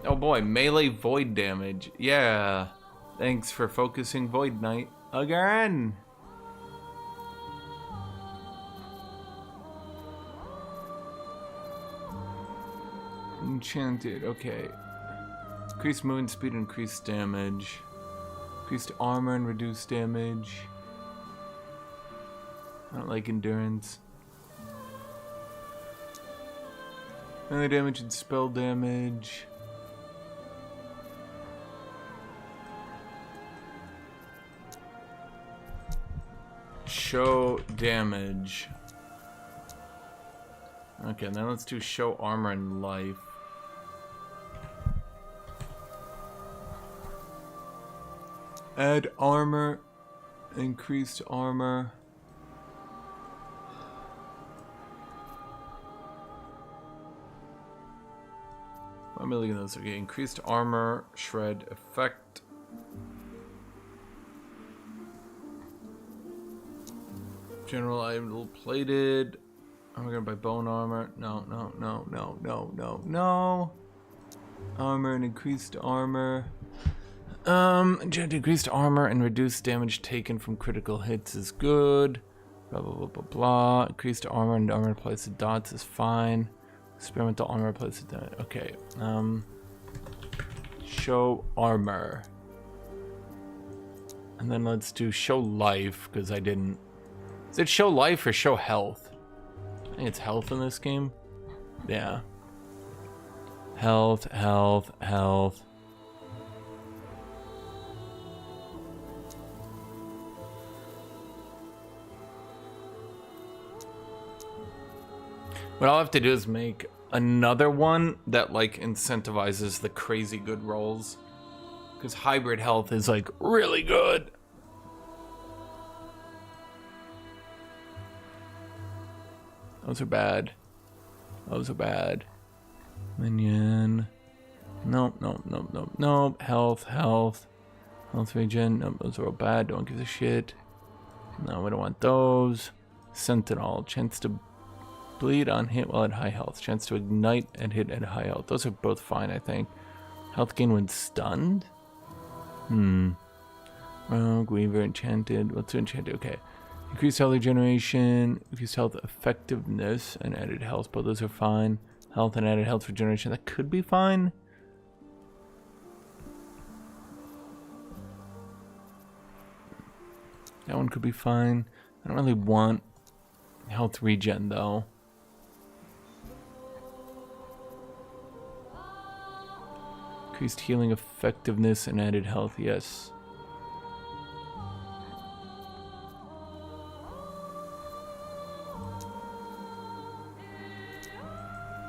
Oh boy, melee void damage. Yeah. Thanks for focusing Void Knight again. Enchanted, okay. Increased movement speed, increased damage. Increased armor and reduced damage. I don't like endurance. Melee damage and spell damage. Show damage. Okay, then let's do show armor and life. Add armor, increased armor. Why am I looking at those? Okay, increased armor, shred, effect. General item plated. Are we gonna buy bone armor? No. Armor and increased armor. Increased armor and reduced damage taken from critical hits is good. Blah blah blah blah blah. Increased armor and armor applies to dots is fine. Experimental armor applies to dots. Okay. Show armor. And then let's do show life, because I didn't. Is it show life or show health? I think it's health in this game. Yeah. Health. What I'll have to do is make another one that like incentivizes the crazy good rolls. Because hybrid health is like really good. Those are bad. Minion. Nope. Health regen. Nope, those are all bad. Don't give a shit. No, we don't want those. Sentinel. Chance to bleed on hit while at high health. Chance to ignite and hit at high health. Those are both fine, I think. Health gain when stunned? Rogue, Weaver, Enchanted. Let's do Enchanted. Okay. Increased health regeneration, increased health effectiveness, and added health. Both those are fine. Health and added health regeneration. That could be fine. That one could be fine. I don't really want health regen though. Increased healing effectiveness and added health, yes.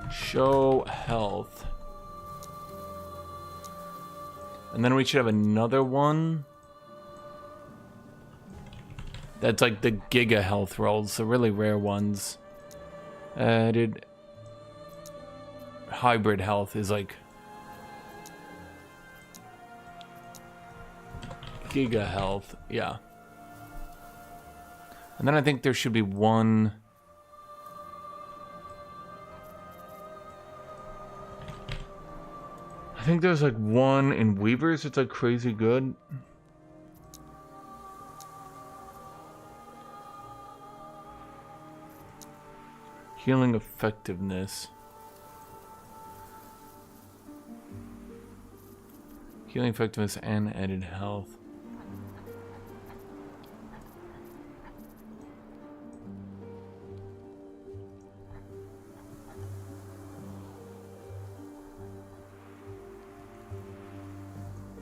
Show health. And then we should have another one. That's like the Giga health rolls, the really rare ones. Added hybrid health is like Giga health, yeah. And then I think there should be one. I think there's like one in Weavers. It's like crazy good. Healing effectiveness. Healing effectiveness and added health.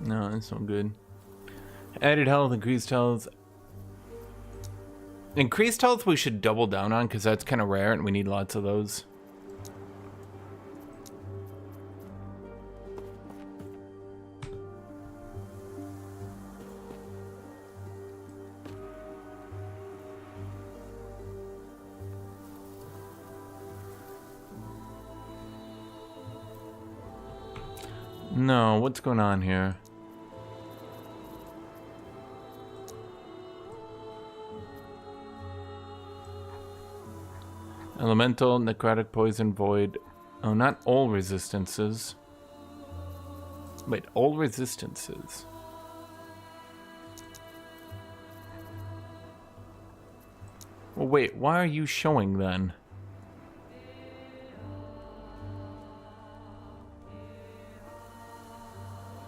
No, that's not good. Added health, increased health. Increased health we should double down on because that's kind of rare and we need lots of those. No, what's going on here? Elemental, necrotic, poison, void. Oh, not all resistances. Wait, all resistances. Well, wait, why are you showing then?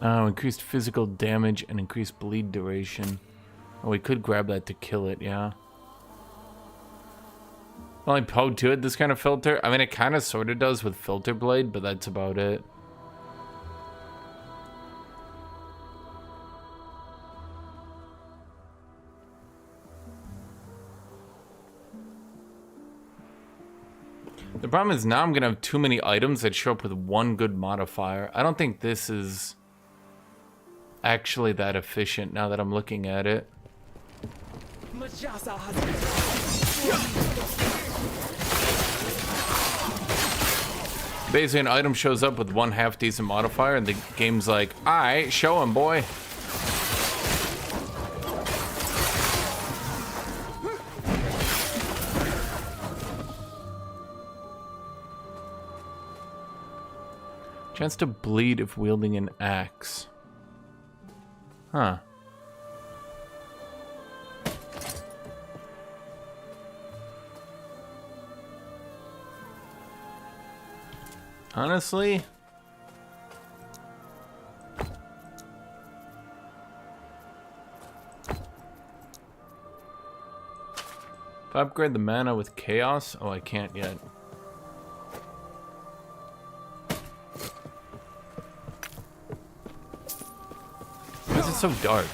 Oh, increased physical damage and increased bleed duration. Oh, we could grab that to kill it, yeah. Only Poe to it, this kind of filter. I mean, it kind of sort of does with Filter Blade, but that's about it. The problem is now I'm going to have too many items that show up with one good modifier. I don't think this is actually that efficient now that I'm looking at it. Basically, an item shows up with one half-decent modifier, and the game's like, alright, show him, boy. Chance to bleed if wielding an axe. Huh. Honestly, if I upgrade the mana with chaos, oh, I can't yet. Why is it so dark?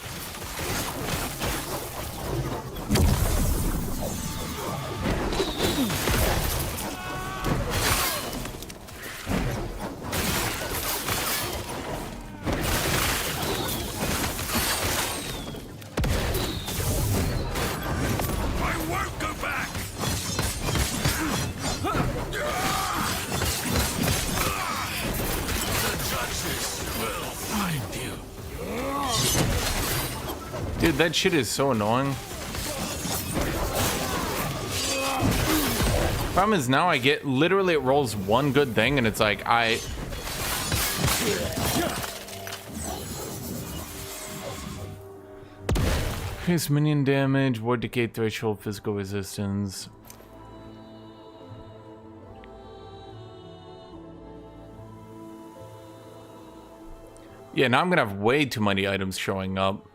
Dude, that shit is so annoying. Problem is now I get, literally it rolls one good thing and it's like, increase minion damage, ward decay threshold, physical resistance. Yeah, now I'm gonna have way too many items showing up.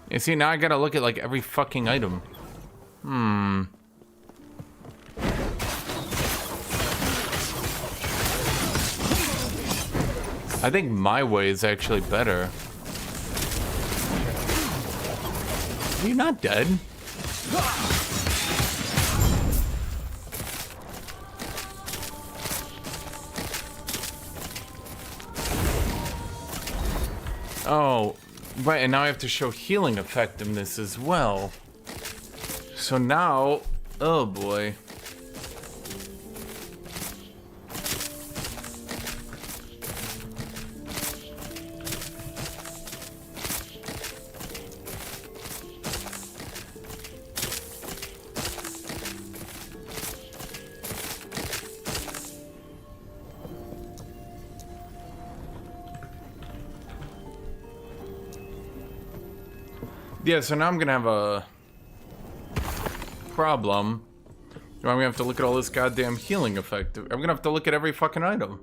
You see, now I gotta look at like every fucking item. I think my way is actually better. Are you not dead? Oh, right, and now I have to show healing effectiveness as well. So now, oh boy. Yeah, so now I'm gonna have a problem. I'm gonna have to look at all this goddamn healing effect. I'm gonna have to look at every fucking item.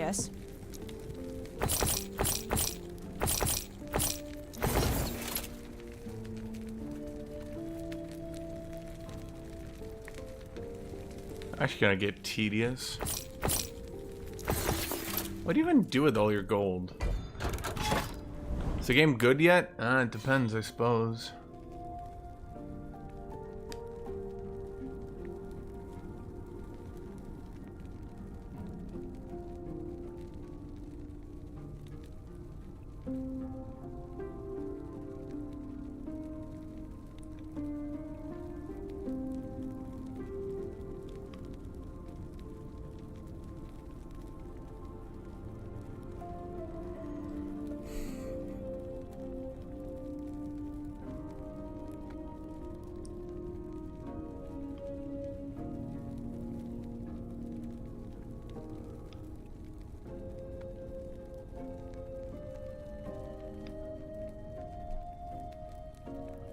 Yes. Actually gonna get tedious. What do you even do with all your gold? Is the game good yet? It depends, I suppose.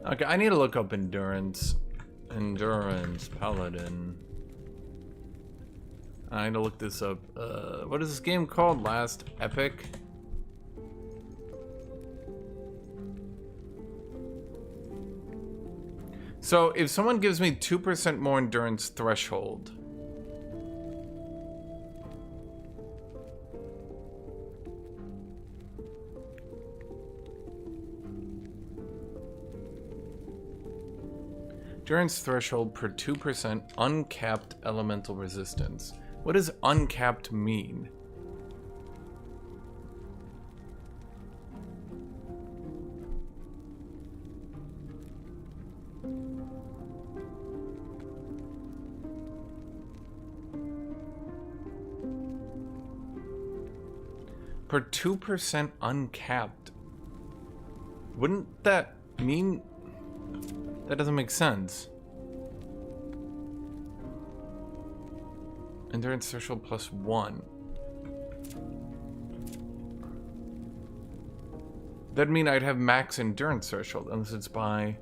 Okay, I need to look up endurance. Endurance, Paladin. I need to look this up. What is this game called? Last Epoch? So, if someone gives me 2% more endurance threshold, endurance threshold per 2% uncapped elemental resistance. What does uncapped mean? Per 2% uncapped. Wouldn't that mean... That doesn't make sense. Endurance threshold plus 1. That'd mean I'd have max endurance threshold, unless it's by...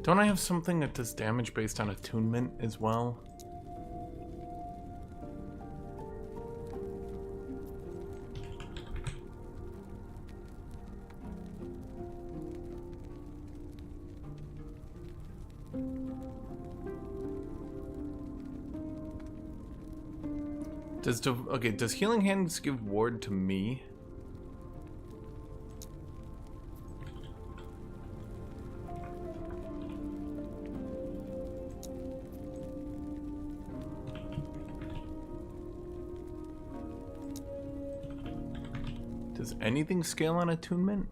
Don't I have something that does damage based on attunement as well? Does Healing Hands give ward to me? Does anything scale on attunement?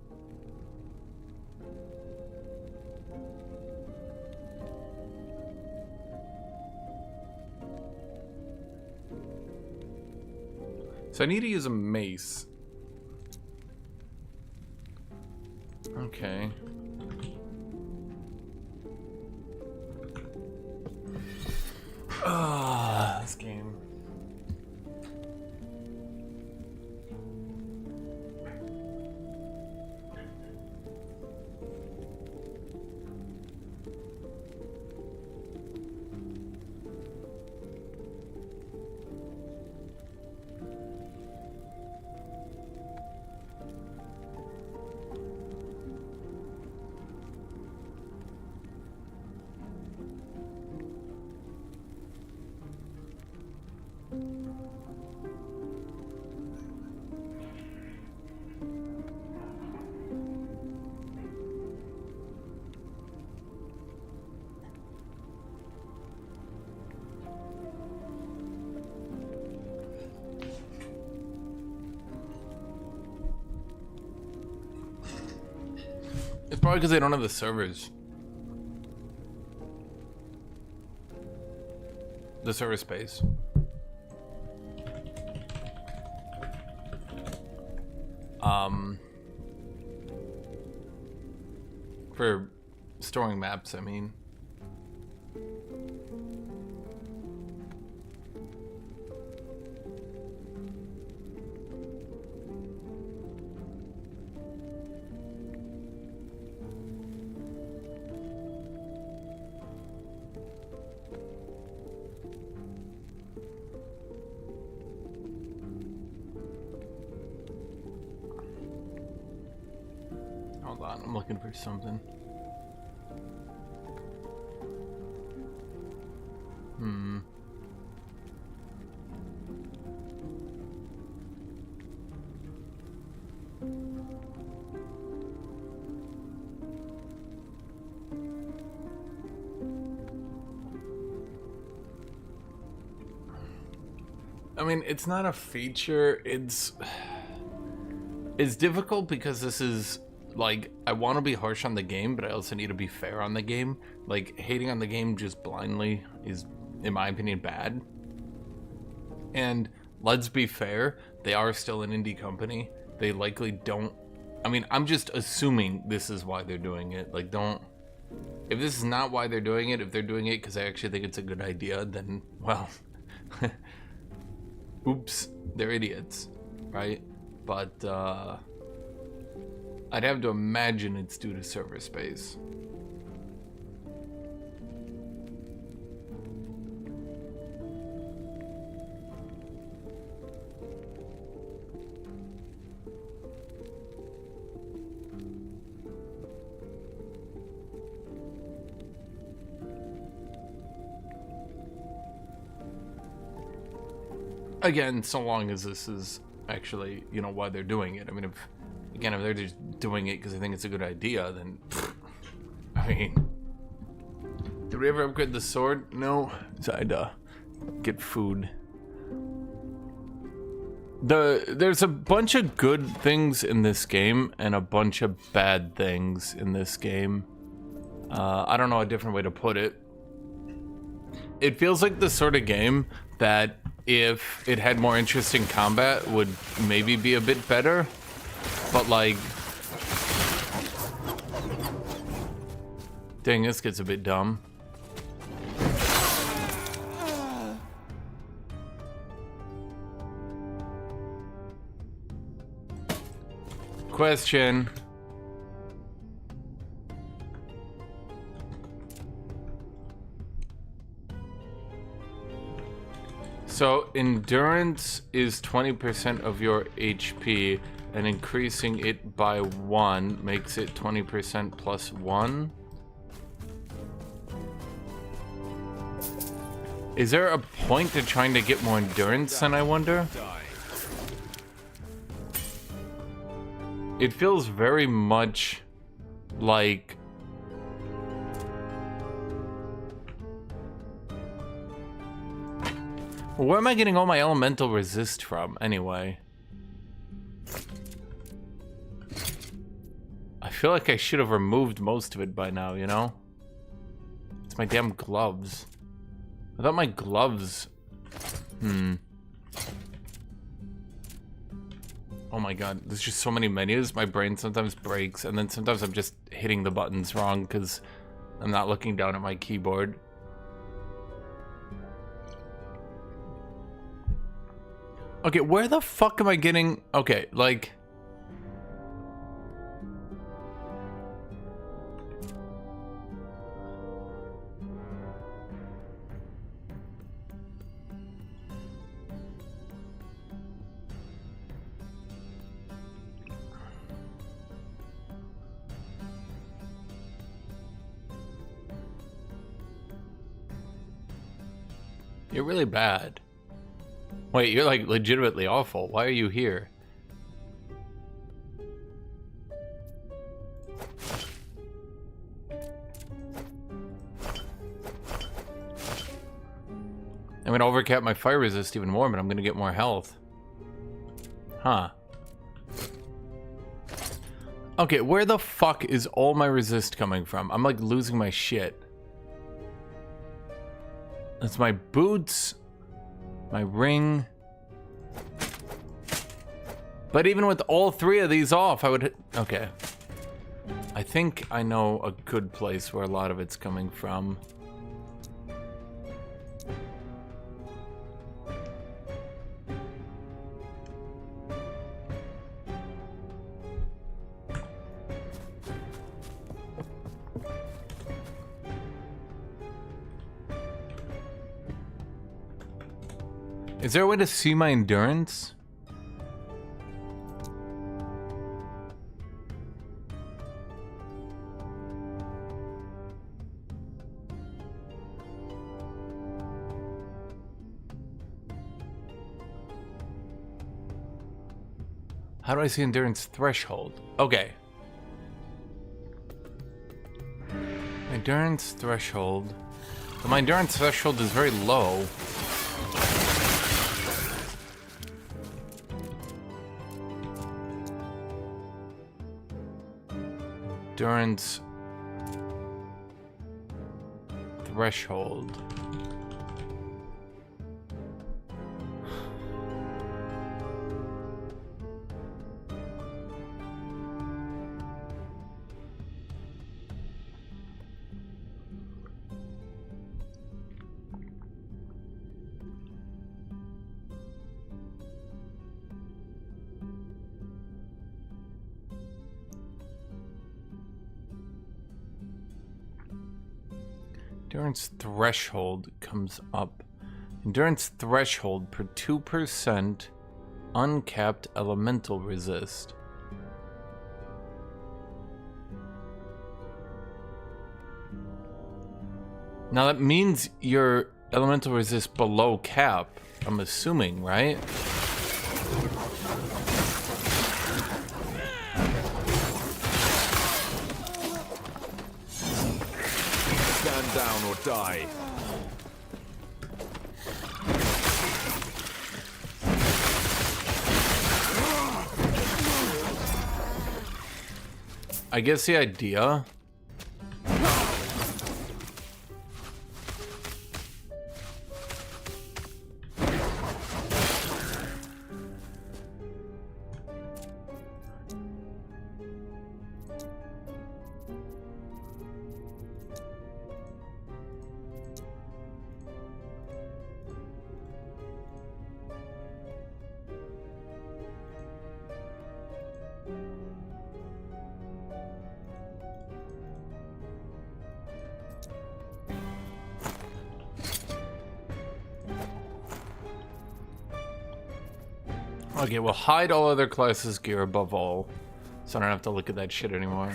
So I need to use a mace. Okay. Ah, this game. It's probably because they don't have the servers. the server space. For storing maps, I mean. Hold on, I'm looking for something. I mean, it's not a feature. It's difficult because this is like, I want to be harsh on the game, but I also need to be fair on the game. Like, hating on the game just blindly is, in my opinion, bad. And let's be fair, they are still an indie company. They likely don't, I mean, I'm just assuming this is why they're doing it. Like, don't, if this is not why they're doing it, if they're doing it because I actually think it's a good idea, then, well, oops, they're idiots, right? But, I'd have to imagine it's due to server space. Again, so long as this is actually, you know, why they're doing it. I mean, if they're just doing it because they think it's a good idea, then, I mean, did we ever upgrade the sword? No, so I'd get food. There's a bunch of good things in this game and a bunch of bad things in this game. I don't know a different way to put it. It feels like the sort of game that if it had more interesting combat would maybe be a bit better, but like, dang, this gets a bit dumb. Question. So endurance is 20% of your HP, and increasing it by 1 makes it 20% plus 1. Is there a point to trying to get more endurance then, I wonder? It feels very much like... Where am I getting all my elemental resist from, anyway? I feel like I should have removed most of it by now, you know? It's my damn gloves. I thought my gloves... Oh my god, there's just so many menus. My brain sometimes breaks, and then sometimes I'm just hitting the buttons wrong because I'm not looking down at my keyboard. Okay, where the fuck am I getting... Okay, like... You're really bad. Wait, you're like legitimately awful. Why are you here? I'm gonna overcap my fire resist even more, but I'm gonna get more health. Huh. Okay, where the fuck is all my resist coming from? I'm like losing my shit. That's my boots, my ring. But even with all three of these off, I would... Okay. I think I know a good place where a lot of it's coming from. Is there a way to see my endurance? How do I see endurance threshold? Okay. Endurance threshold. But my endurance threshold is very low. Endurance threshold. Endurance threshold comes up. Endurance threshold per 2% uncapped elemental resist. Now that means your elemental resist below cap, I'm assuming, right? Stand down or die. I guess the idea. Okay, we'll hide all other classes' gear above all, so I don't have to look at that shit anymore.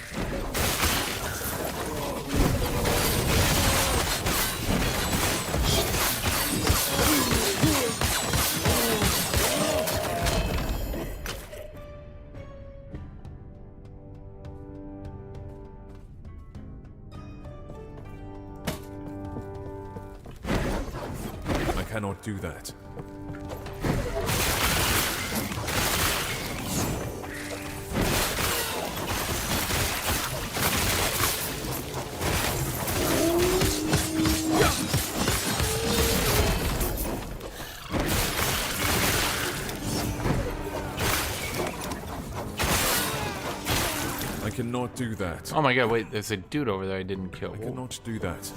I cannot do that. I cannot do that. Oh my god, wait, there's a dude over there I didn't kill. I cannot do that.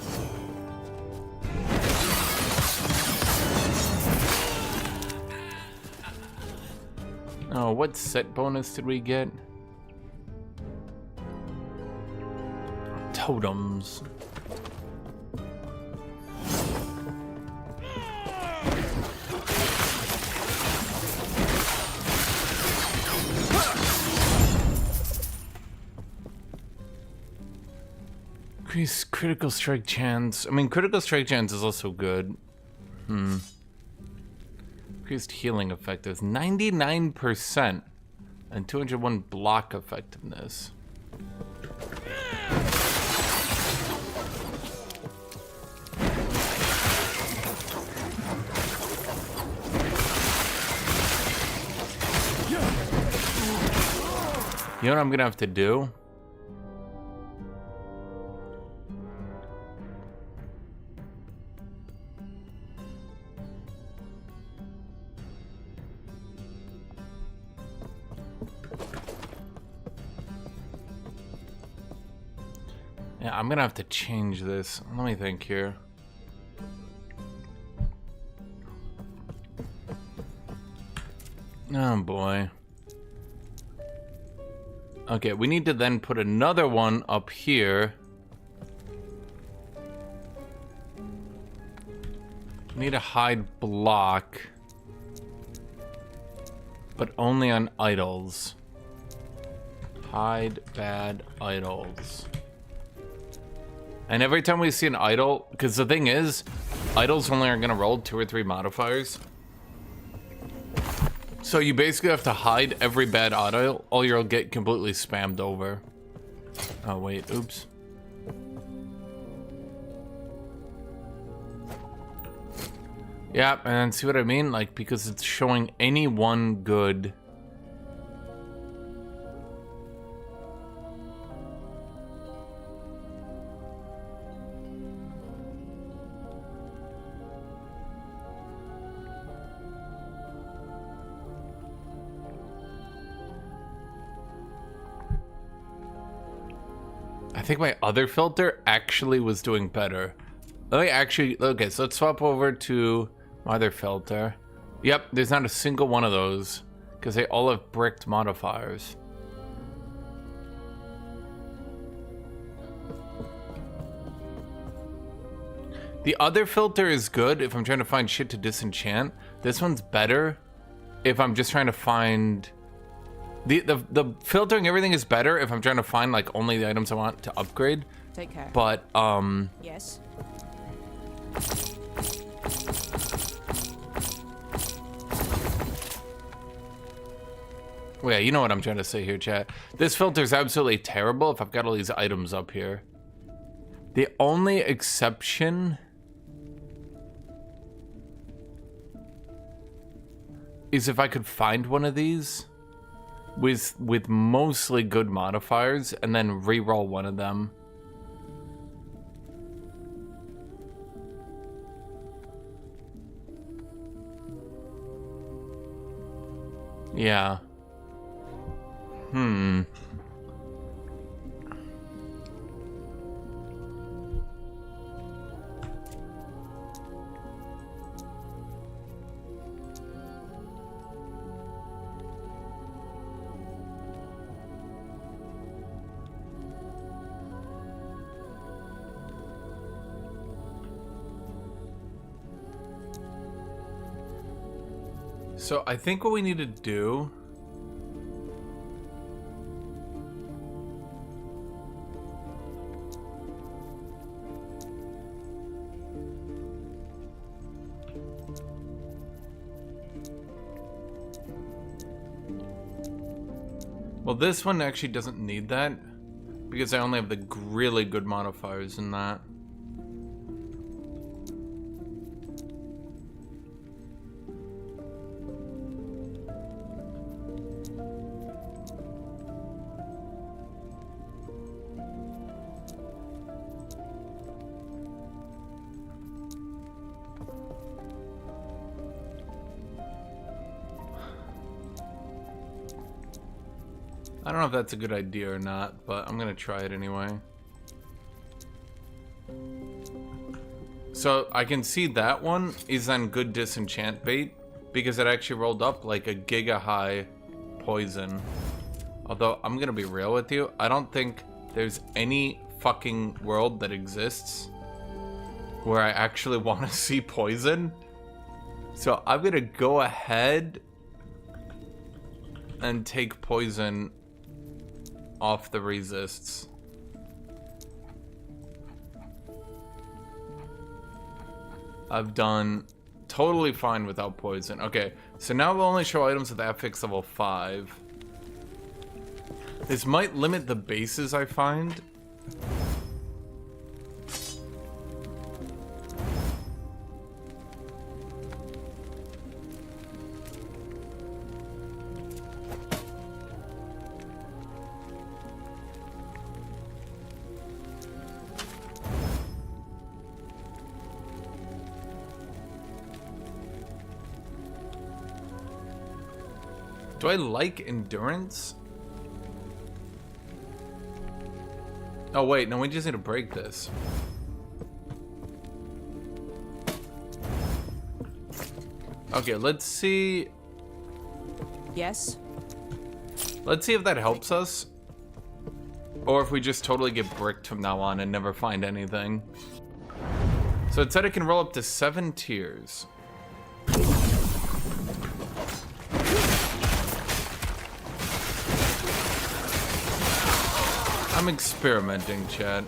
Oh, what set bonus did we get? Totems. Increase critical strike chance. I mean, critical strike chance is also good. Increased healing effectiveness. 99% and 201 block effectiveness. You know what I'm gonna have to do? Yeah, I'm gonna have to change this. Let me think here. Oh boy. Okay, we need to then put another one up here. We need a hide block, but only on idols. Hide bad idols. And every time we see an idol, because the thing is, idols only are gonna roll 2 or 3 modifiers. So you basically have to hide every bad idol, or you'll get completely spammed over. Oh wait, oops. Yeah, and see what I mean? Like, because it's showing any one good. I think my other filter actually was doing better. Let me actually, okay, so let's swap over to my other filter. Yep, there's not a single one of those because they all have bricked modifiers. The other filter is good if I'm trying to find shit to disenchant. This one's better if I'm just trying to find... The filtering everything is better if I'm trying to find like only the items I want to upgrade. Take care. But Yes. well, yeah, you know what I'm trying to say here, chat. This filter is absolutely terrible if I've got all these items up here. The only exception is if I could find one of these with mostly good modifiers and then re-roll one of them. Yeah. So I think what we need to do well, this one actually doesn't need that because I only have the really good modifiers in that. I don't know if that's a good idea or not, but I'm gonna try it anyway. So I can see that one is on good disenchant bait because it actually rolled up like a giga high poison. Although I'm gonna be real with you, I don't think there's any fucking world that exists where I actually want to see poison. So I'm gonna go ahead and take poison off the resists. I've done totally fine without poison. Okay, so now we'll only show items with affix level 5. This might limit the bases I find. Do I like endurance? Oh wait, no, we just need to break this. Okay, let's see. Yes. Let's see if that helps us. Or if we just totally get bricked from now on and never find anything. So it said it can roll up to 7 tiers. I'm experimenting, chat.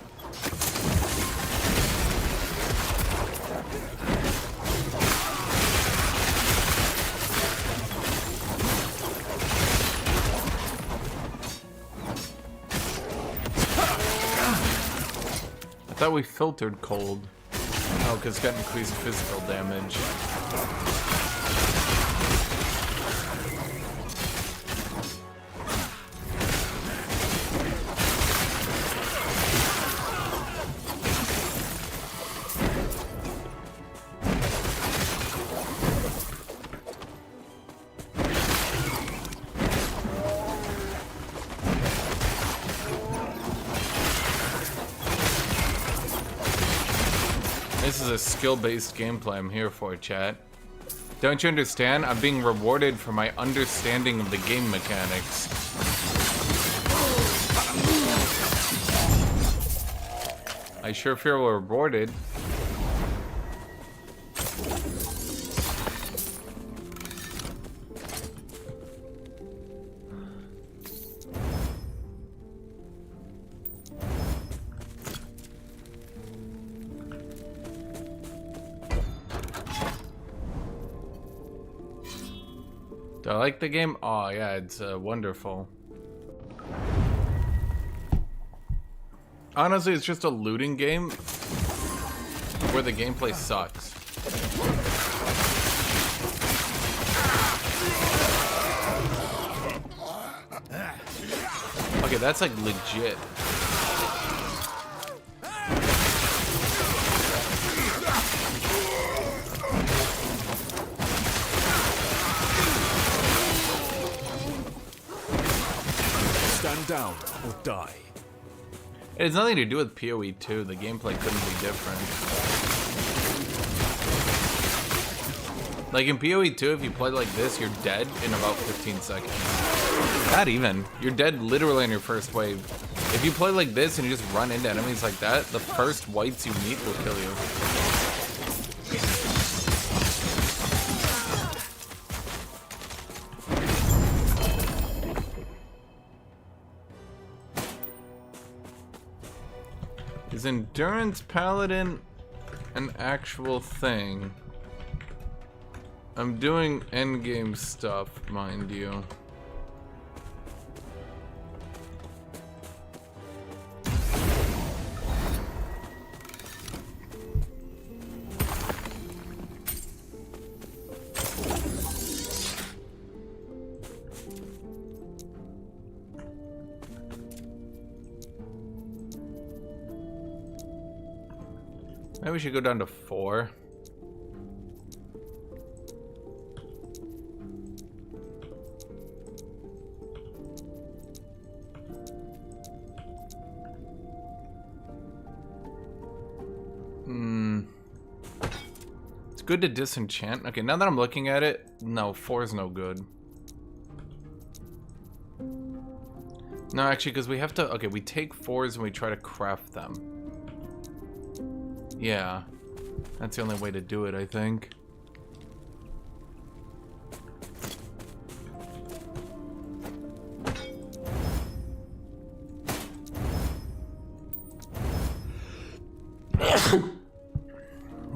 I thought we filtered cold. Oh, because it's got increased physical damage. This is a skill-based gameplay I'm here for, chat. Don't you understand? I'm being rewarded for my understanding of the game mechanics. I sure feel rewarded. Do I like the game? Oh yeah, it's wonderful. Honestly, it's just a looting game where the gameplay sucks. Okay, that's like legit. Stand down or die. It has nothing to do with PoE 2. The gameplay couldn't be different. Like in PoE 2, if you play like this, you're dead in about 15 seconds. Not even. You're dead literally on your first wave. If you play like this and you just run into enemies like that, the first whites you meet will kill you. Is Endurance Paladin an actual thing? I'm doing endgame stuff, mind you. Maybe we should go down to 4. It's good to disenchant. Okay, now that I'm looking at it, no, 4 is no good. No, actually, because we have to... Okay, we take 4s and we try to craft them. Yeah, that's the only way to do it, I think.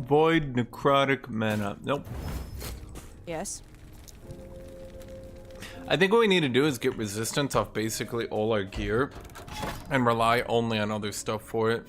Void necrotic mana. Nope. Yes. I think what we need to do is get resistance off basically all our gear and rely only on other stuff for it.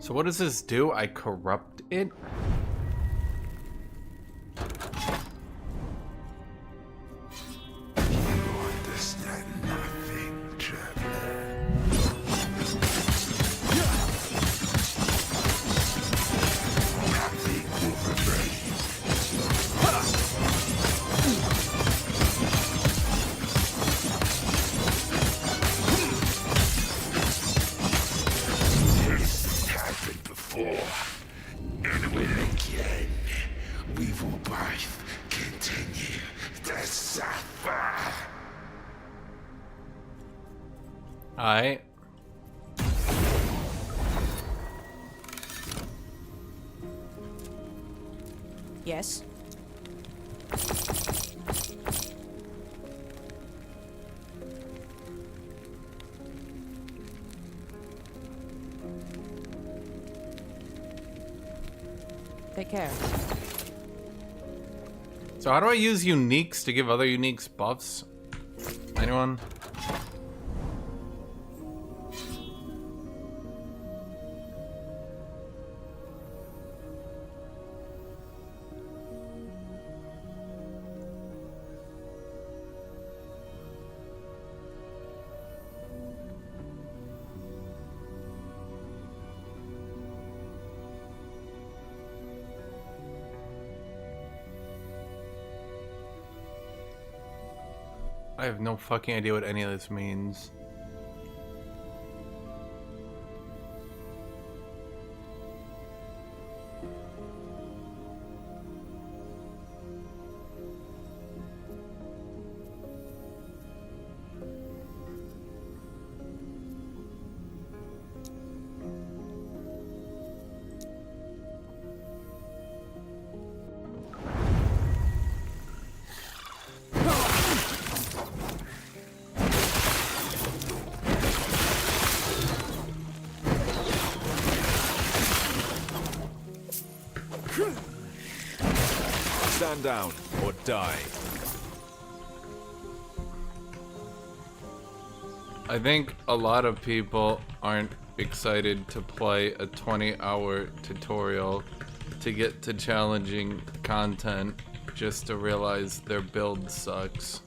So what does this do? I corrupt it? Understand nothing, traveler. Nothing will remain. This happened before, and will again. We will both continue to suffer. Alright. Yes. Take care. So how do I use uniques to give other uniques buffs? Anyone? I have no fucking idea what any of this means. Stand down or die. I think a lot of people aren't excited to play a 20-hour tutorial to get to challenging content just to realize their build sucks.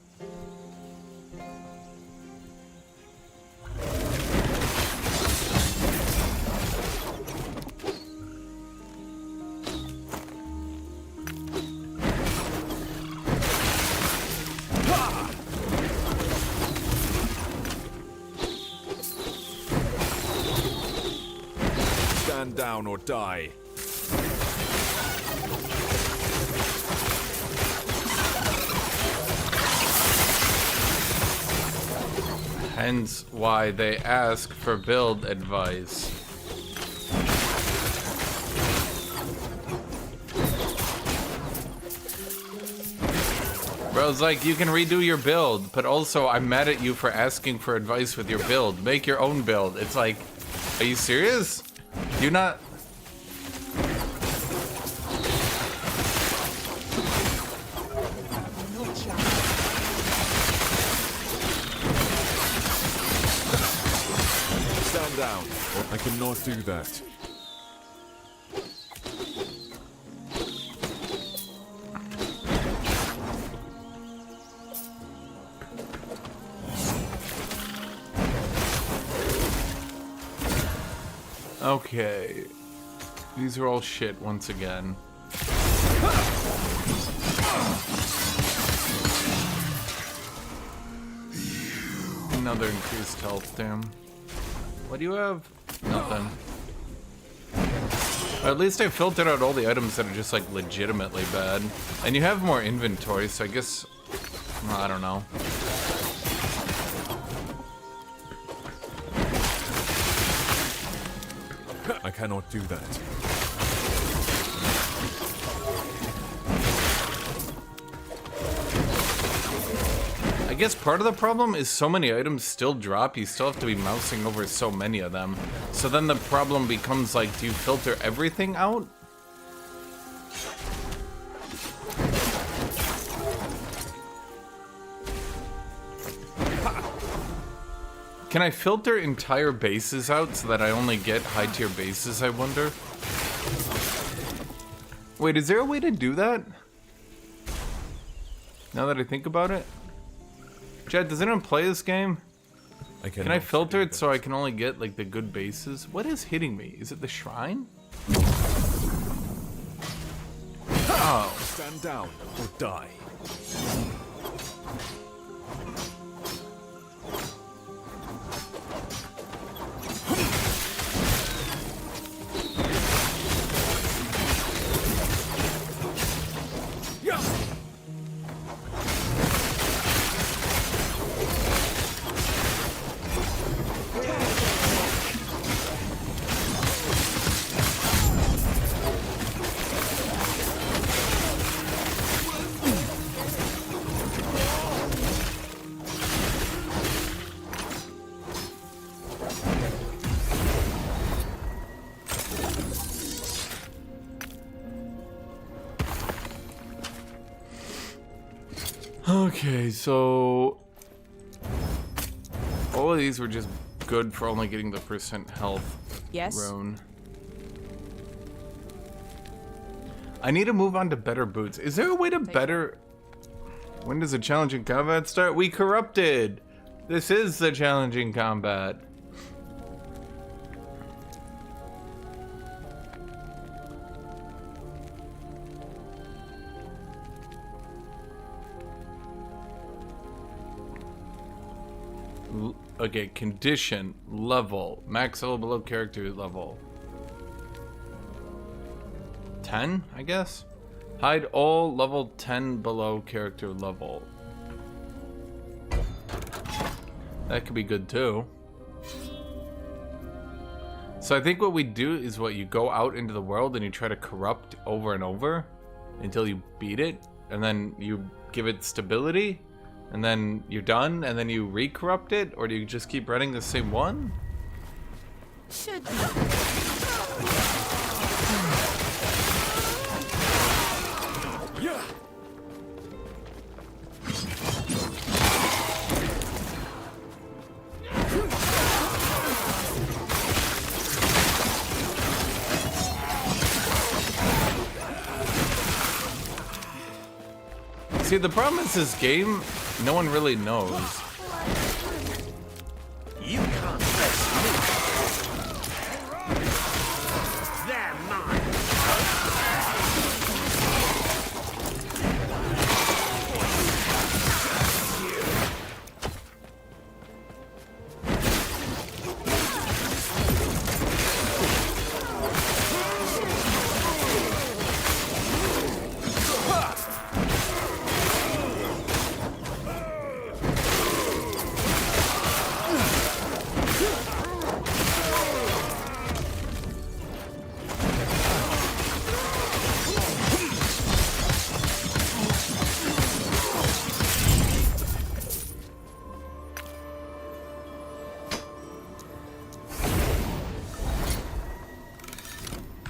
Stand down or die. Hence why they ask for build advice. Bro, it's like, you can redo your build, but also I'm mad at you for asking for advice with your build. Make your own build. It's like, are you serious? Do you not... Stand down. I cannot do that. Okay. These are all shit once again. Another increased health, damn. What do you have? Nothing. At least I filtered out all the items that are just like legitimately bad. And you have more inventory, so I guess... well, I don't know. I cannot do that. I guess part of the problem is so many items still drop, you still have to be mousing over so many of them. So then the problem becomes like, do you filter everything out? Can I filter entire bases out so that I only get high tier bases, I wonder? Wait, is there a way to do that? Now that I think about it? Chad, does anyone play this game? Can I filter it so I can only get like the good bases? What is hitting me? Is it the shrine? Oh. Stand down or die. Okay, so all of these were just good for only getting the % health. Yes. Roan. I need to move on to better boots. Is there a way to better? When does a challenging combat start? We corrupted. This is the challenging combat. Okay, condition, level, max level below character level. 10, I guess? Hide all level 10 below character level. That could be good too. So I think what we do is what you go out into the world and you try to corrupt over and over until you beat it, and then you give it stability. And then you're done, and then you re-corrupt it, or do you just keep running the same one? Should See, the problem is this game, no one really knows. You can't test me. They're mine.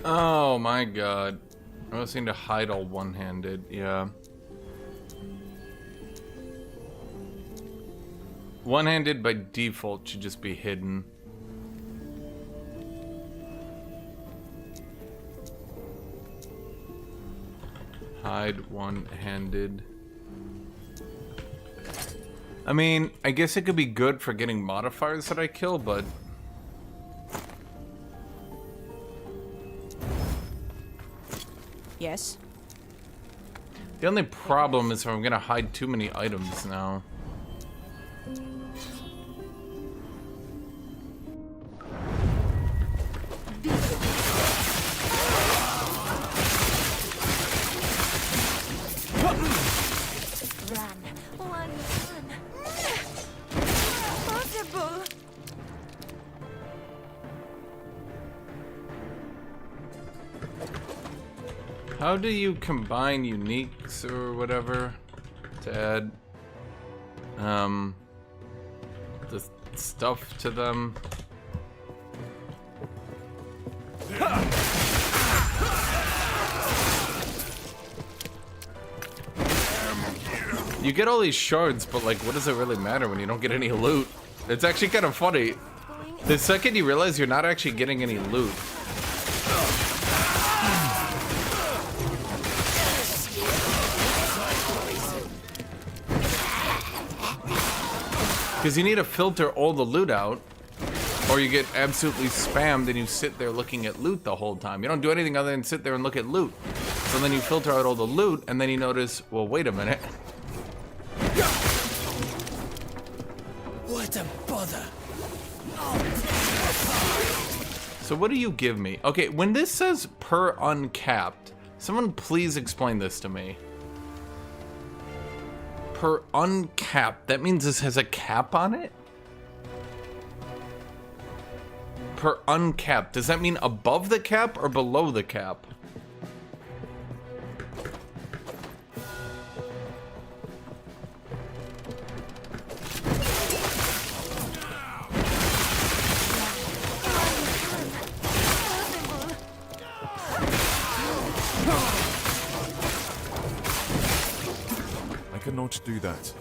Oh my god. I almost need to hide all one-handed, yeah. One-handed by default should just be hidden. Hide one-handed. I mean, I guess it could be good for getting modifiers that I kill, but... Yes. The only problem is if I'm gonna hide too many items now. run. One. Possible. How do you combine uniques or whatever to add the stuff to them? You get all these shards, but like, what does it really matter when you don't get any loot? It's actually kind of funny. The second you realize you're not actually getting any loot. Because you need to filter all the loot out, or you get absolutely spammed and you sit there looking at loot the whole time. You don't do anything other than sit there and look at loot. So then you filter out all the loot, and then you notice, well, wait a minute. What a bother. So what do you give me? Okay, when this says per uncapped, someone please explain this to me. Per uncapped, that means this has a cap on it? Per uncapped, does that mean above the cap or below the cap? I cannot do that.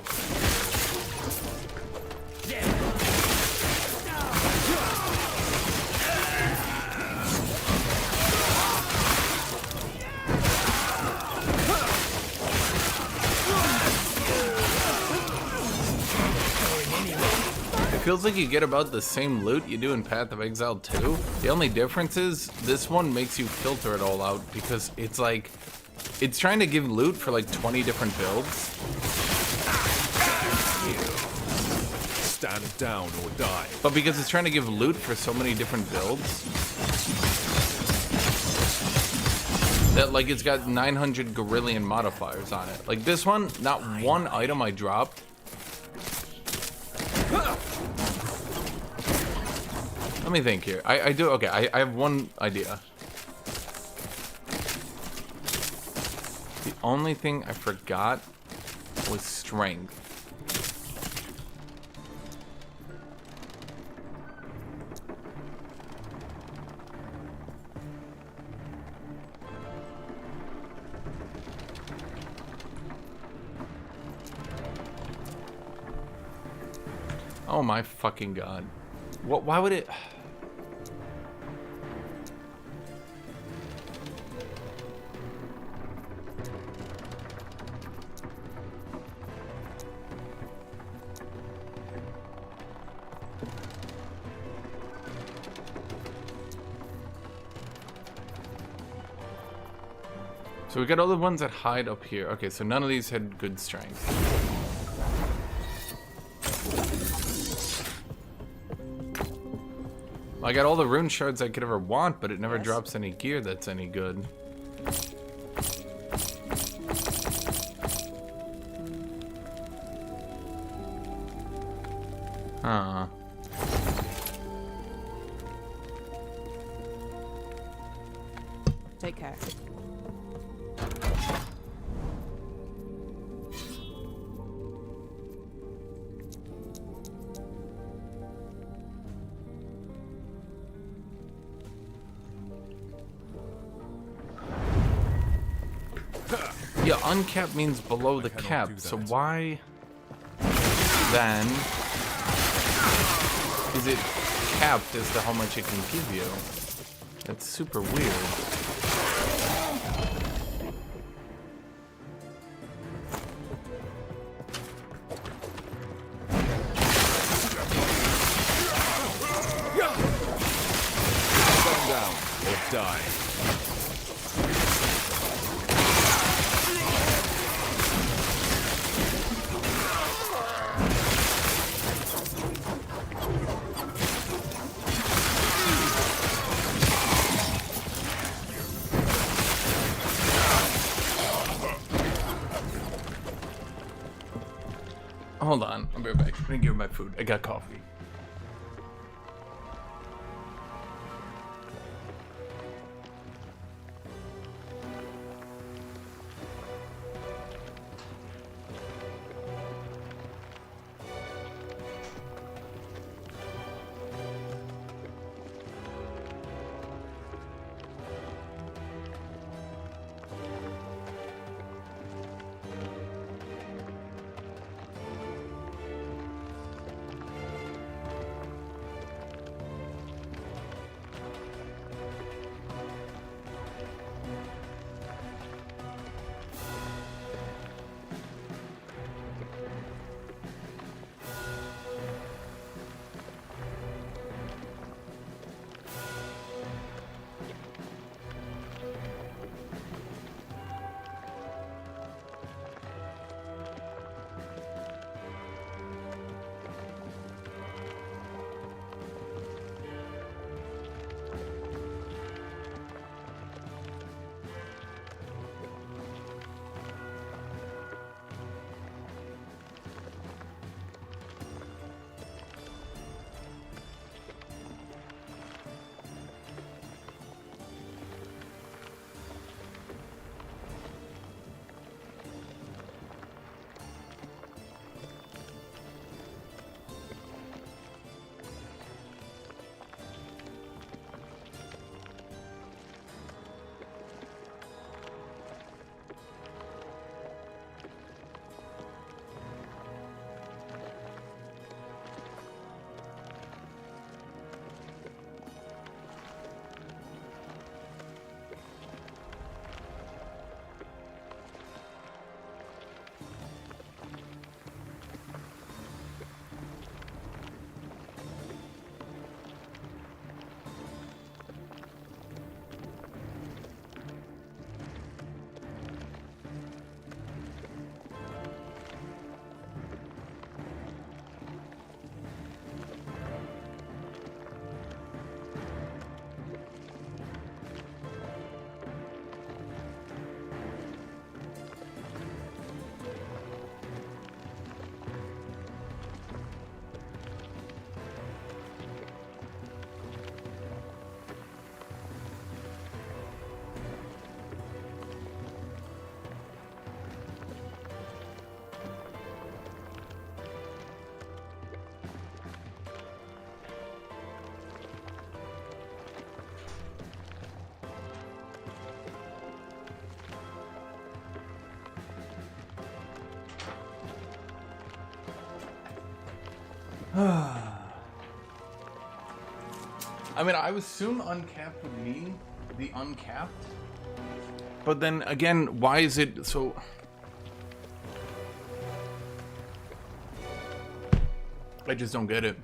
It feels like you get about the same loot you do in Path of Exile 2. The only difference is this one makes you filter it all out because it's like, it's trying to give loot for like 20 different builds. Stand down or die. But because it's trying to give loot for so many different builds, that like it's got 900 Gorillion modifiers on it. Like this one, not one item I dropped. Let me think here. I do, okay, I have one idea. The only thing I forgot was strength. Oh my fucking god. What, why would it... So we got all the ones that hide up here. Okay, so none of these had good strength. I got all the rune shards I could ever want, but it never drops any gear that's any good. Huh. Take care. Yeah, uncapped means below the cap, so why then is it capped as to how much it can give you? That's super weird. Stand down or die. Hold on, I'll be right back. I'm gonna give her my food. I got coffee. I mean, I would assume uncapped would mean the uncapped. But then again, why is it so... I just don't get it.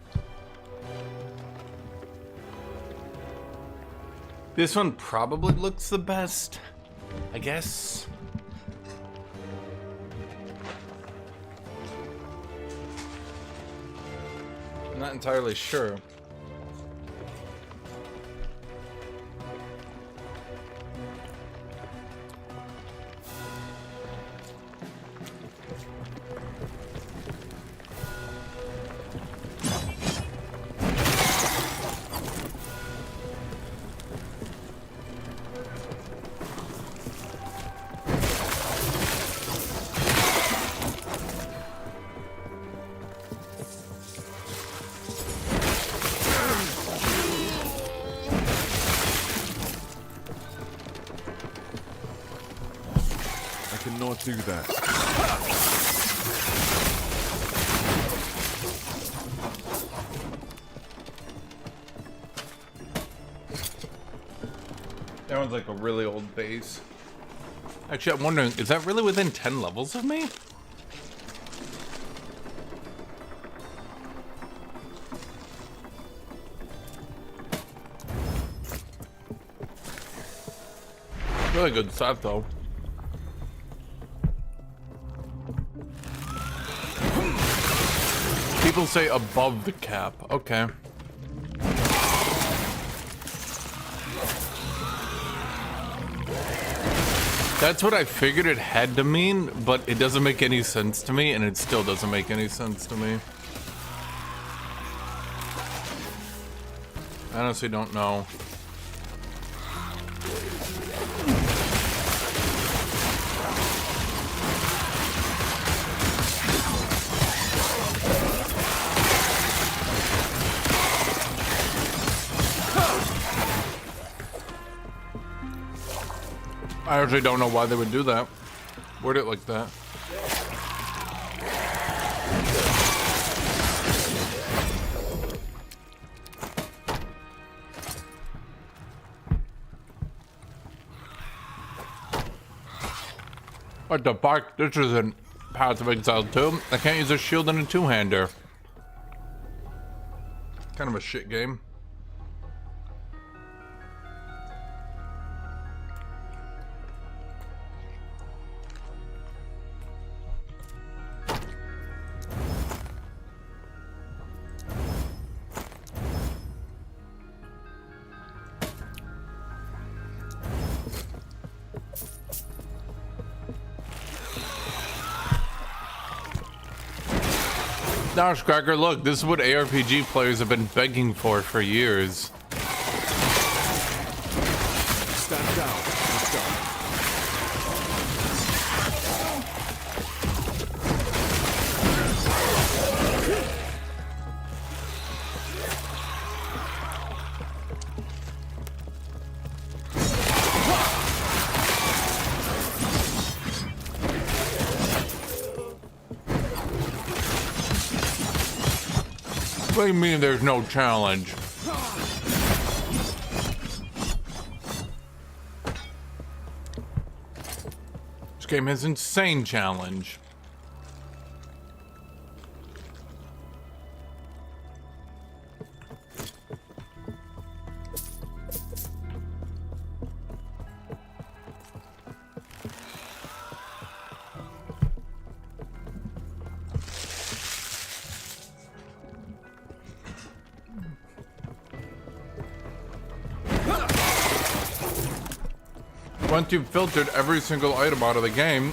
This one probably looks the best, I guess. I'm not entirely sure. Cannot do that. That one's like a really old base. Actually, I'm wondering, is that really within 10 levels of me? Really good stuff, though. People say above the cap. Okay. That's what I figured it had to mean, but it doesn't make any sense to me, and it still doesn't make any sense to me. I honestly don't know. I actually don't know why they would do that. Word it like that. What the fuck? This isn't Path of Exile 2. I can't use a shield and a two-hander. Kind of a shit game. Gosh, Cracker, look, this is what ARPG players have been begging for years. Stand down. Let's go. What do you mean there's no challenge? This game has insane challenge. Once you've filtered every single item out of the game,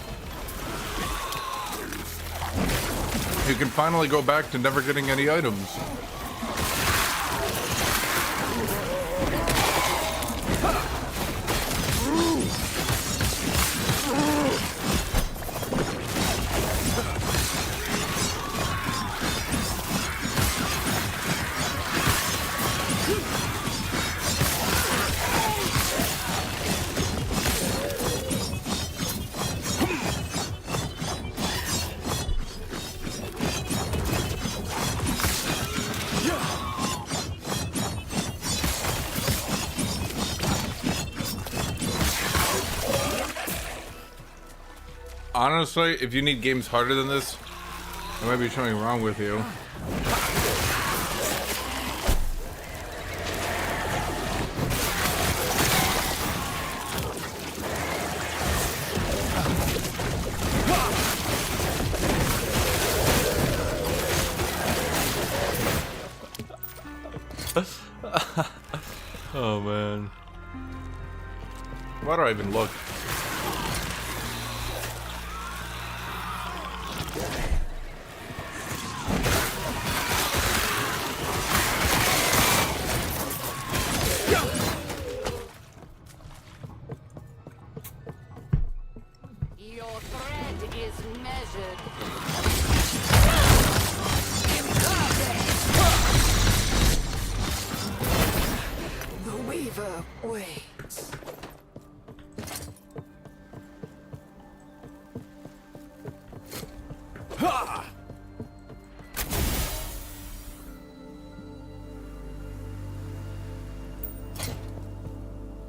you can finally go back to never getting any items. honestly, if you need games harder than this, there might be something wrong with you. Oh man. Why do I even look? Your thread is measured. The Weaver waits.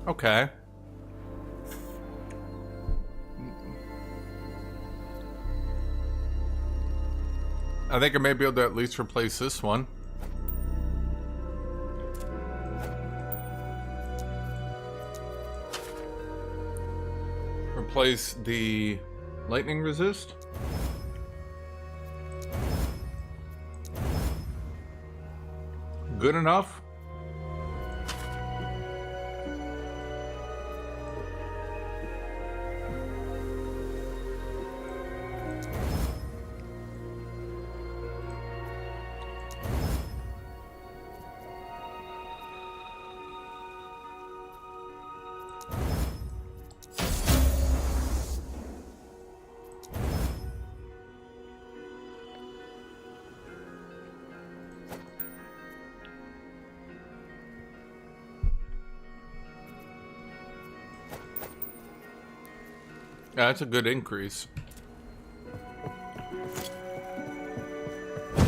Okay. I think I may be able to at least replace this one. Replace the lightning resist. Good enough. Yeah, that's a good increase. I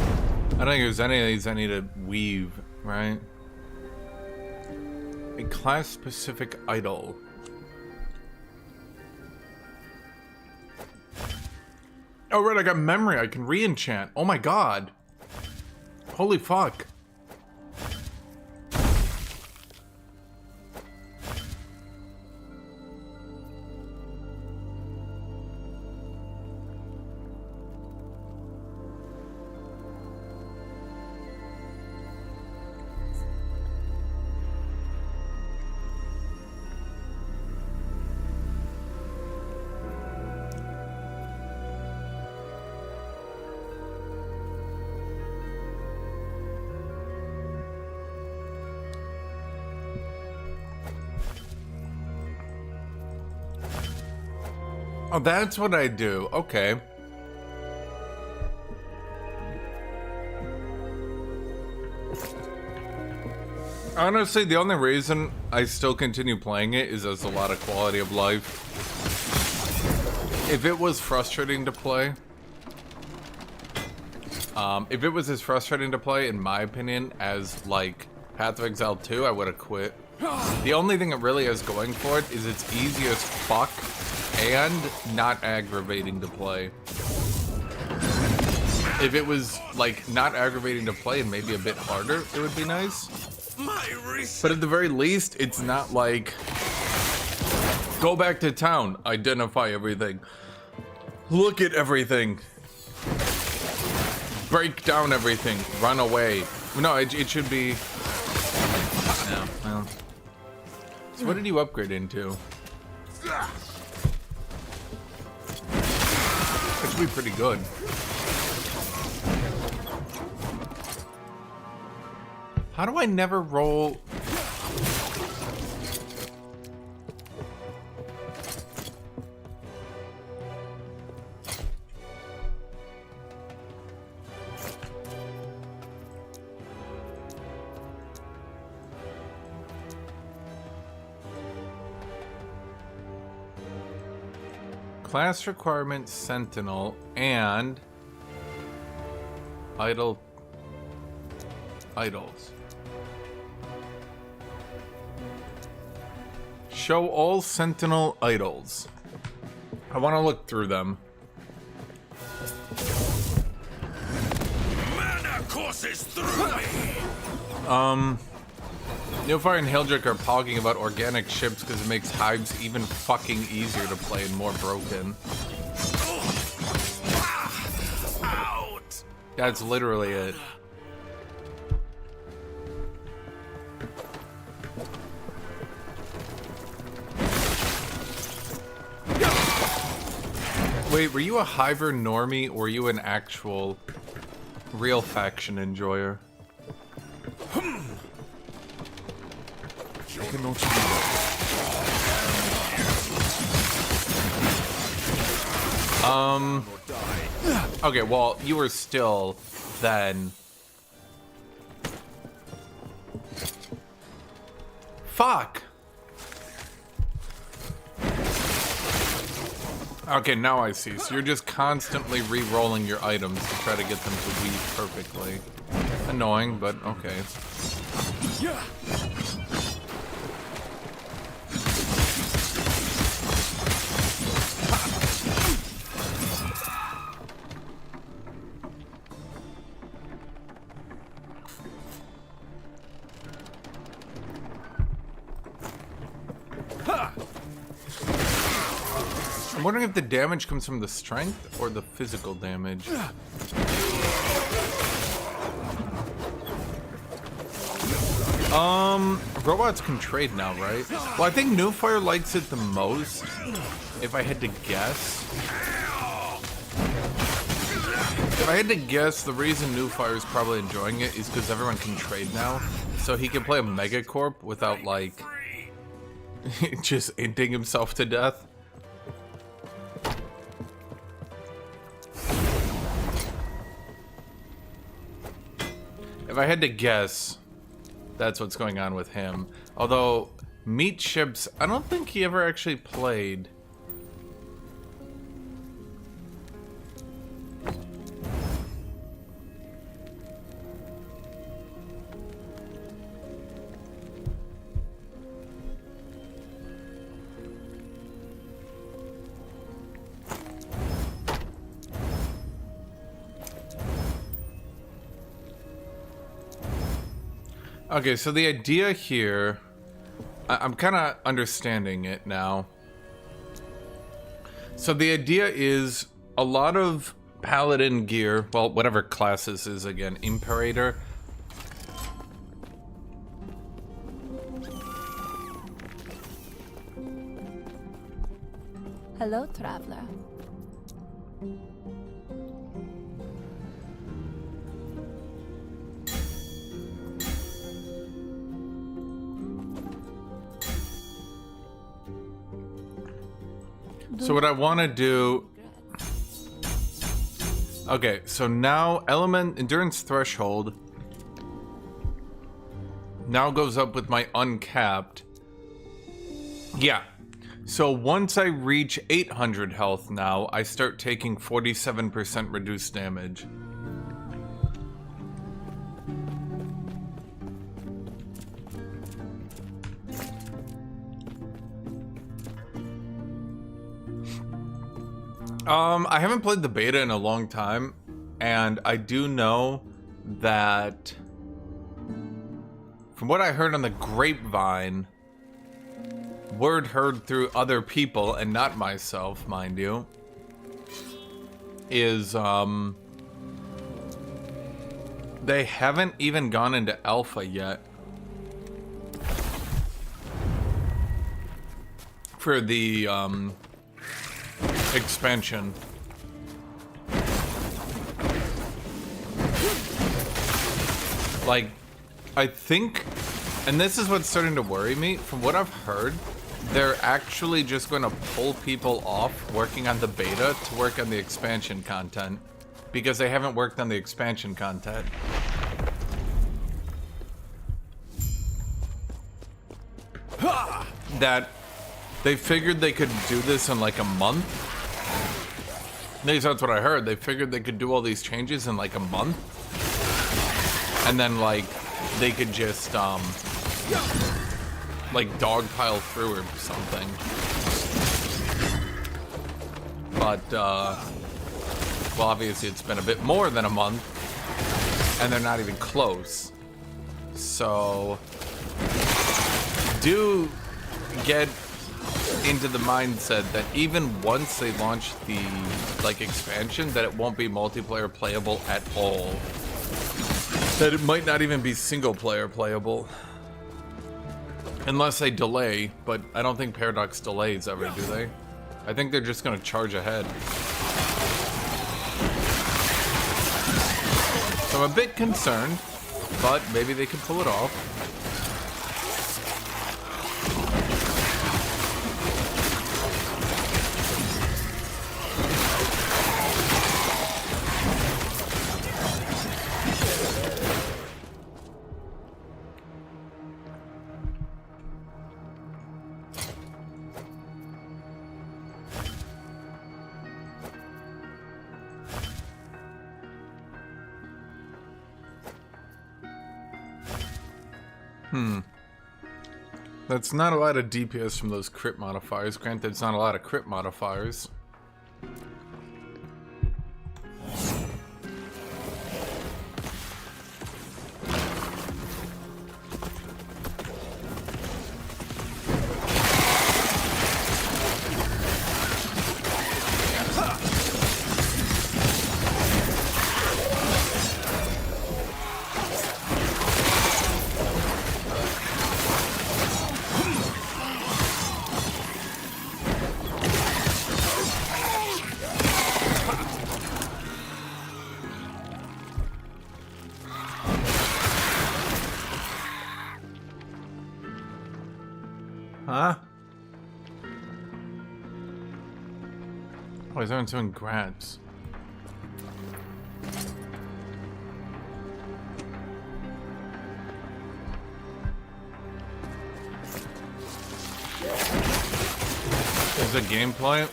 don't think there's any of these I need to weave, right? A class-specific idol. Oh, right, I got memory. I can re-enchant. Oh my god. Holy fuck. Oh, that's what I do. Okay. Honestly, the only reason I still continue playing it is as a lot of quality of life. If it was frustrating to play, if it was as frustrating to play, in my opinion, as like Path of Exile 2, I would have quit. The only thing it really has going for it is it's easy as fuck and not aggravating to play. If it was like not aggravating to play and maybe a bit harder, it would be nice. But at the very least, it's not like go back to town, identify everything, look at everything, break down everything, run away. No, it should be. No, well. So what did you upgrade into? It should be pretty good. How do I never roll? Class requirement Sentinel and idols. Show all Sentinel idols. I want to look through them. passes through me. Neofire and Hildrick are talking about organic ships because it makes hives even fucking easier to play and more broken. Out. That's literally it. Wait, were you a Hiver normie or were you an actual real faction enjoyer? Okay, well, you were still then. Fuck. Okay, now I see. So you're just constantly re-rolling your items to try to get them to weave perfectly. Annoying, but okay. Yeah. I'm wondering if the damage comes from the strength or the physical damage. Robots can trade now, right? Well, I think Neofire likes it the most, if I had to guess. If I had to guess, the reason Neofire is probably enjoying it is because everyone can trade now. So he can play a Megacorp without, like, just inting himself to death. If I had to guess, that's what's going on with him. Although, Meat Ships, I don't think he ever actually played. Okay, so the idea here, I'm kind of understanding it now. So the idea is a lot of Paladin gear, well, whatever class this is again, Imperator. Hello, traveler. So what I want to do... Okay, so now element endurance threshold now goes up with my uncapped. Yeah. So once I reach 800 health now, I start taking 47% reduced damage. I haven't played the beta in a long time, and I do know that from what I heard on the grapevine, word heard through other people and not myself, mind you, is they haven't even gone into alpha yet for the expansion. Like, I think, and this is what's starting to worry me, from what I've heard, they're actually just going to pull people off working on the beta to work on the expansion content, because they haven't worked on the expansion content. That they figured they could do this in like a month. At least that's what I heard. They figured they could do all these changes in like a month. And then like they could just like dogpile through or something. But well, obviously it's been a bit more than a month. and they're not even close. So do get into the mindset that even once they launch the like expansion, that it won't be multiplayer playable at all. That it might not even be single player playable. Unless they delay, but I don't think Paradox delays ever, do they? I think they're just gonna charge ahead. So I'm a bit concerned, but maybe they can pull it off. That's not a lot of DPS from those crit modifiers. Granted, it's not a lot of crit modifiers. Huh? Oh, he's having doing grabs. Is the gameplay?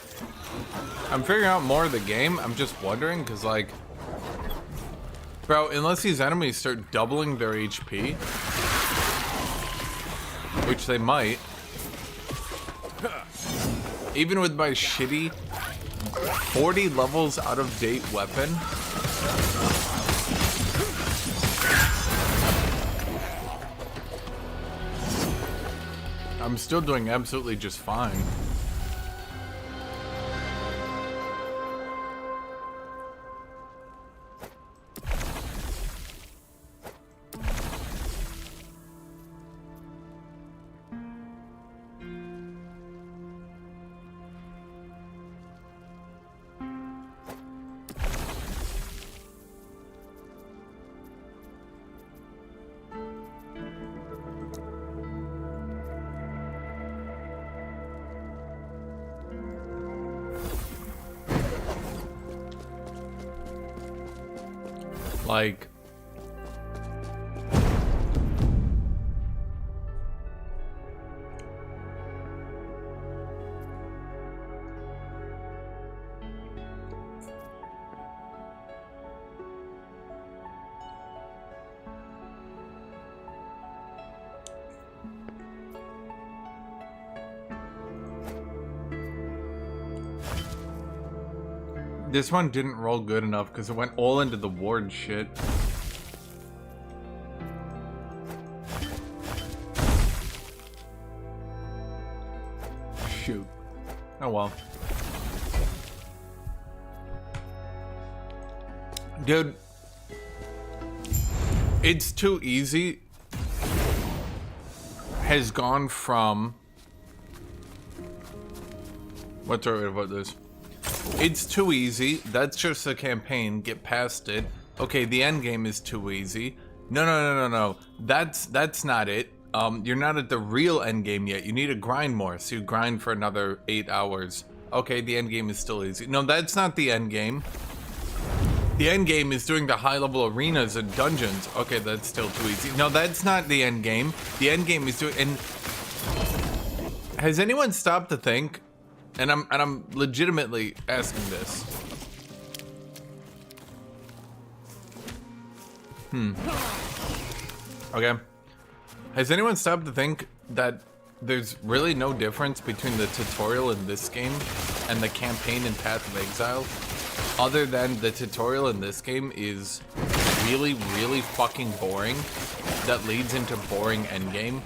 I'm figuring out more of the game. I'm just wondering, because, like, bro, unless these enemies start doubling their HP, which they might, even with my shitty 40 levels out of date weapon, I'm still doing absolutely just fine. Like, this one didn't roll good enough because it went all into the ward shit. Shoot. Oh well. Dude, It's Too Easy has gone from... What's the right way to put this? It's too easy. That's just a campaign. Get past it. Okay, the end game is too easy. No. That's not it. You're not at the real end game yet. You need to grind more. So you grind for another 8 hours. Okay, the end game is still easy. No, that's not the end game. The end game is doing the high level arenas and dungeons. Okay, that's still too easy. No, that's not the end game. The end game is doing... And has anyone stopped to think? And I'm legitimately asking this. Okay. Has anyone stopped to think that there's really no difference between the tutorial in this game and the campaign in Path of Exile? Other than the tutorial in this game is really, really fucking boring that leads into boring endgame,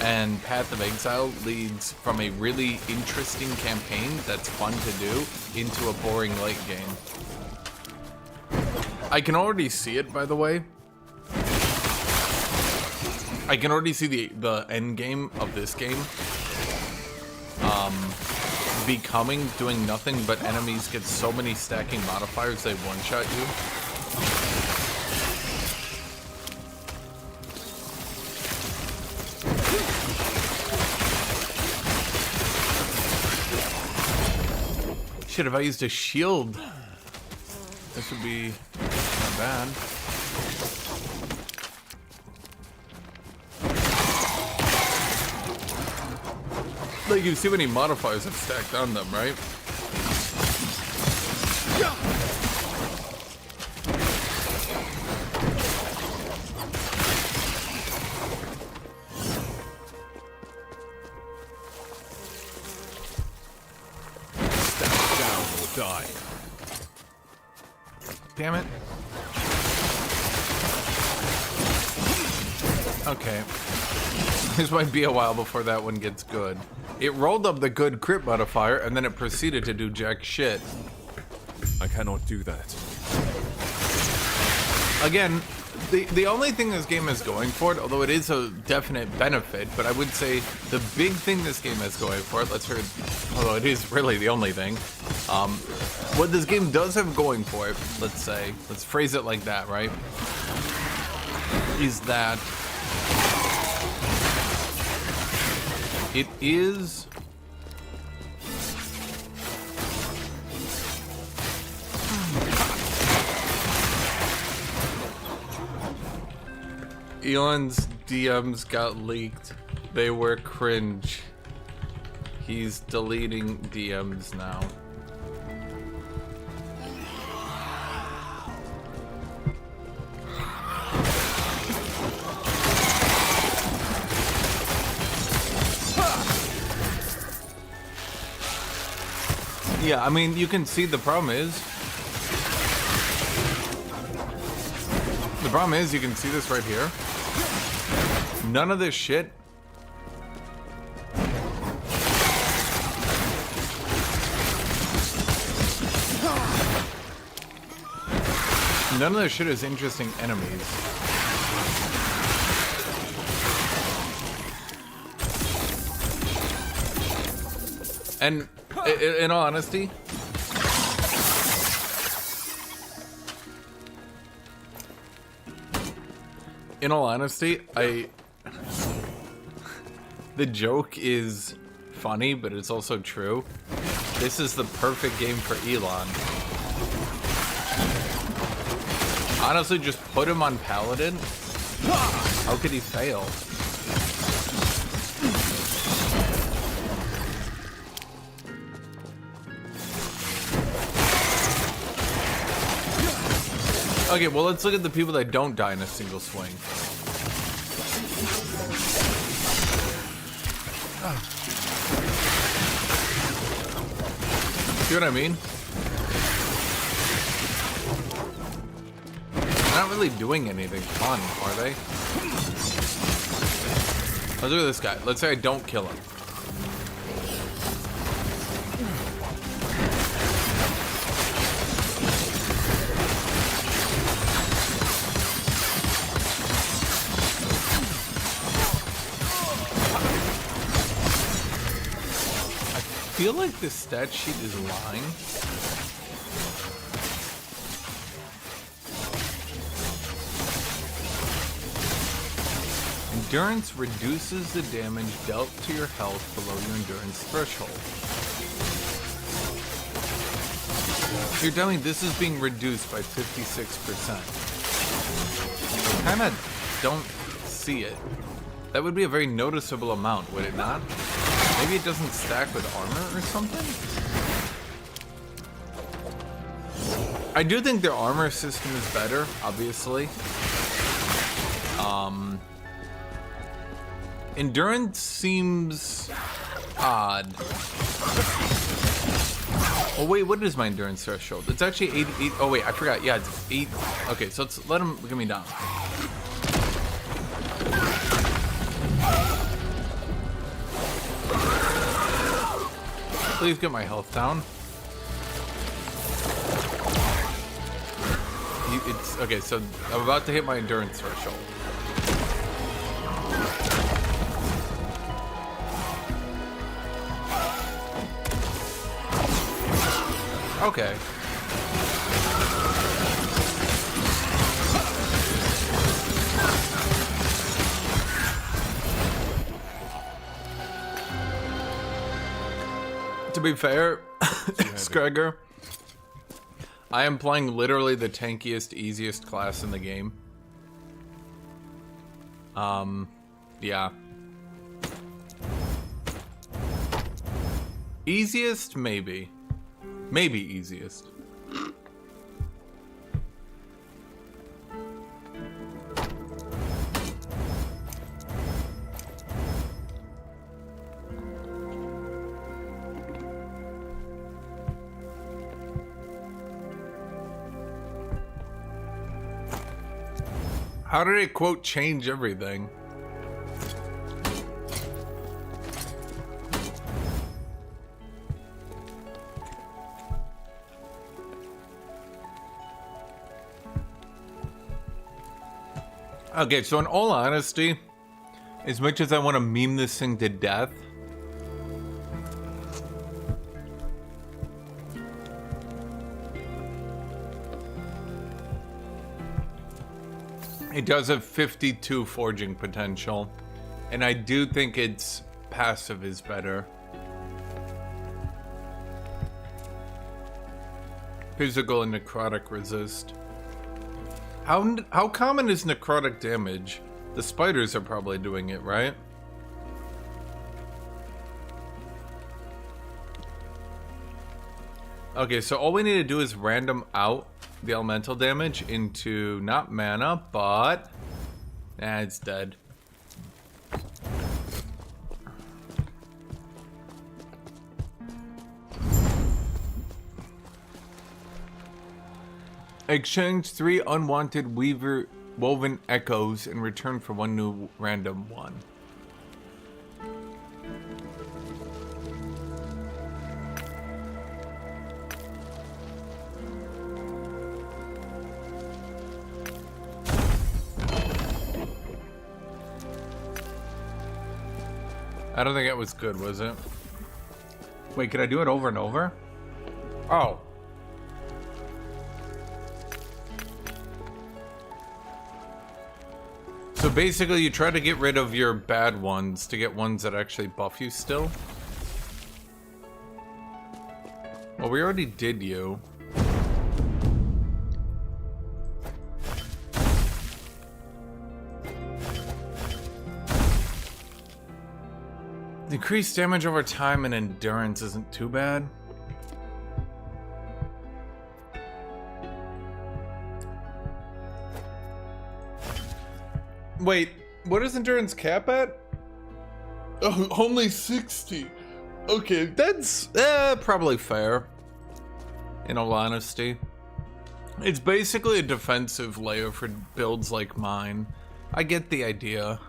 and Path of Exile leads from a really interesting campaign that's fun to do into a boring late game. I can already see it, by the way. I can already see the end game of this game becoming doing nothing but enemies get so many stacking modifiers they one-shot you. Shit, if I used a shield, this would be not bad. Like, you see how many modifiers I've stacked on them, right? Stand down or die. Damn it. Okay. This might be a while before that one gets good. It rolled up the good crit modifier, and then it proceeded to do jack shit. I cannot do that. Again, the only thing this game has going for it, although it is a definite benefit, but I would say the big thing this game has going for it, although it is really the only thing, what this game does have going for it, let's phrase it like that, right? Is that it is Elon's DMs got leaked. They were cringe. He's deleting DMs now. Yeah, I mean, you can see the problem is you can see this right here. None of this shit is interesting enemies. And in all honesty, the joke is funny, but it's also true. This is the perfect game for Elon. Honestly, just put him on Paladin. How could he fail? Okay, well, let's look at the people that don't die in a single swing. See what I mean? They're not really doing anything fun, are they? Let's look at this guy. Let's say I don't kill him. I feel like this stat sheet is lying. Endurance reduces the damage dealt to your health below your endurance threshold. You're telling me this is being reduced by 56%. I kind of don't see it. That would be a very noticeable amount, would it not? Maybe it doesn't stack with armor or something? I do think their armor system is better, obviously. Endurance seems odd. Oh wait, what is my endurance threshold? It's actually 88. Oh wait, I forgot. Yeah, it's 8. Okay, so let's let him get me down. Please get my health down. It's okay, so I'm about to hit my endurance threshold. Okay. To be fair, Scragger, I am playing literally the tankiest, easiest class in the game. Yeah. Easiest, maybe. Maybe easiest. How did it, quote, change everything? Okay, so in all honesty, as much as I want to meme this thing to death, it does have 52 forging potential, and I do think its passive is better. Physical and necrotic resist. How common is necrotic damage? The spiders are probably doing it, right? Okay, so all we need to do is random out the elemental damage into not mana, but it's dead. Exchange 3 unwanted woven echoes in return for 1 new random one. I don't think it was good, was it? Wait, can I do it over and over? Oh. So basically you try to get rid of your bad ones to get ones that actually buff you still. Well, we already did you. Increased damage over time and endurance isn't too bad. Wait, what is endurance cap at? Oh, only 60. Okay, that's probably fair. In all honesty. It's basically a defensive layer for builds like mine. I get the idea.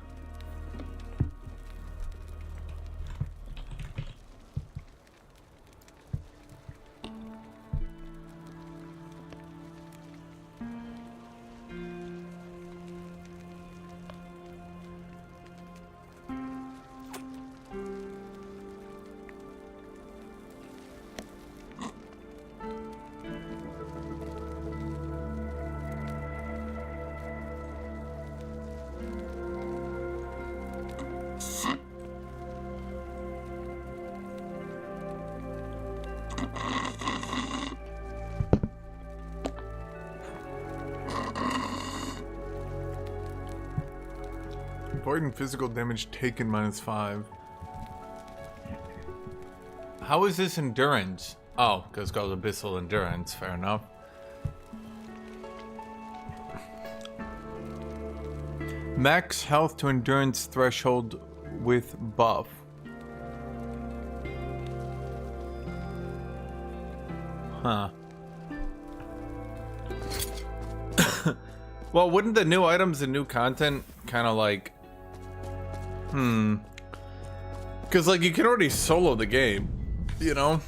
Important physical damage taken -5. How is this endurance? Oh, because it's called abyssal endurance. Fair enough. Max health to endurance threshold with buff. Huh. Well, wouldn't the new items and new content kind of like... Because, like, you can already solo the game, you know?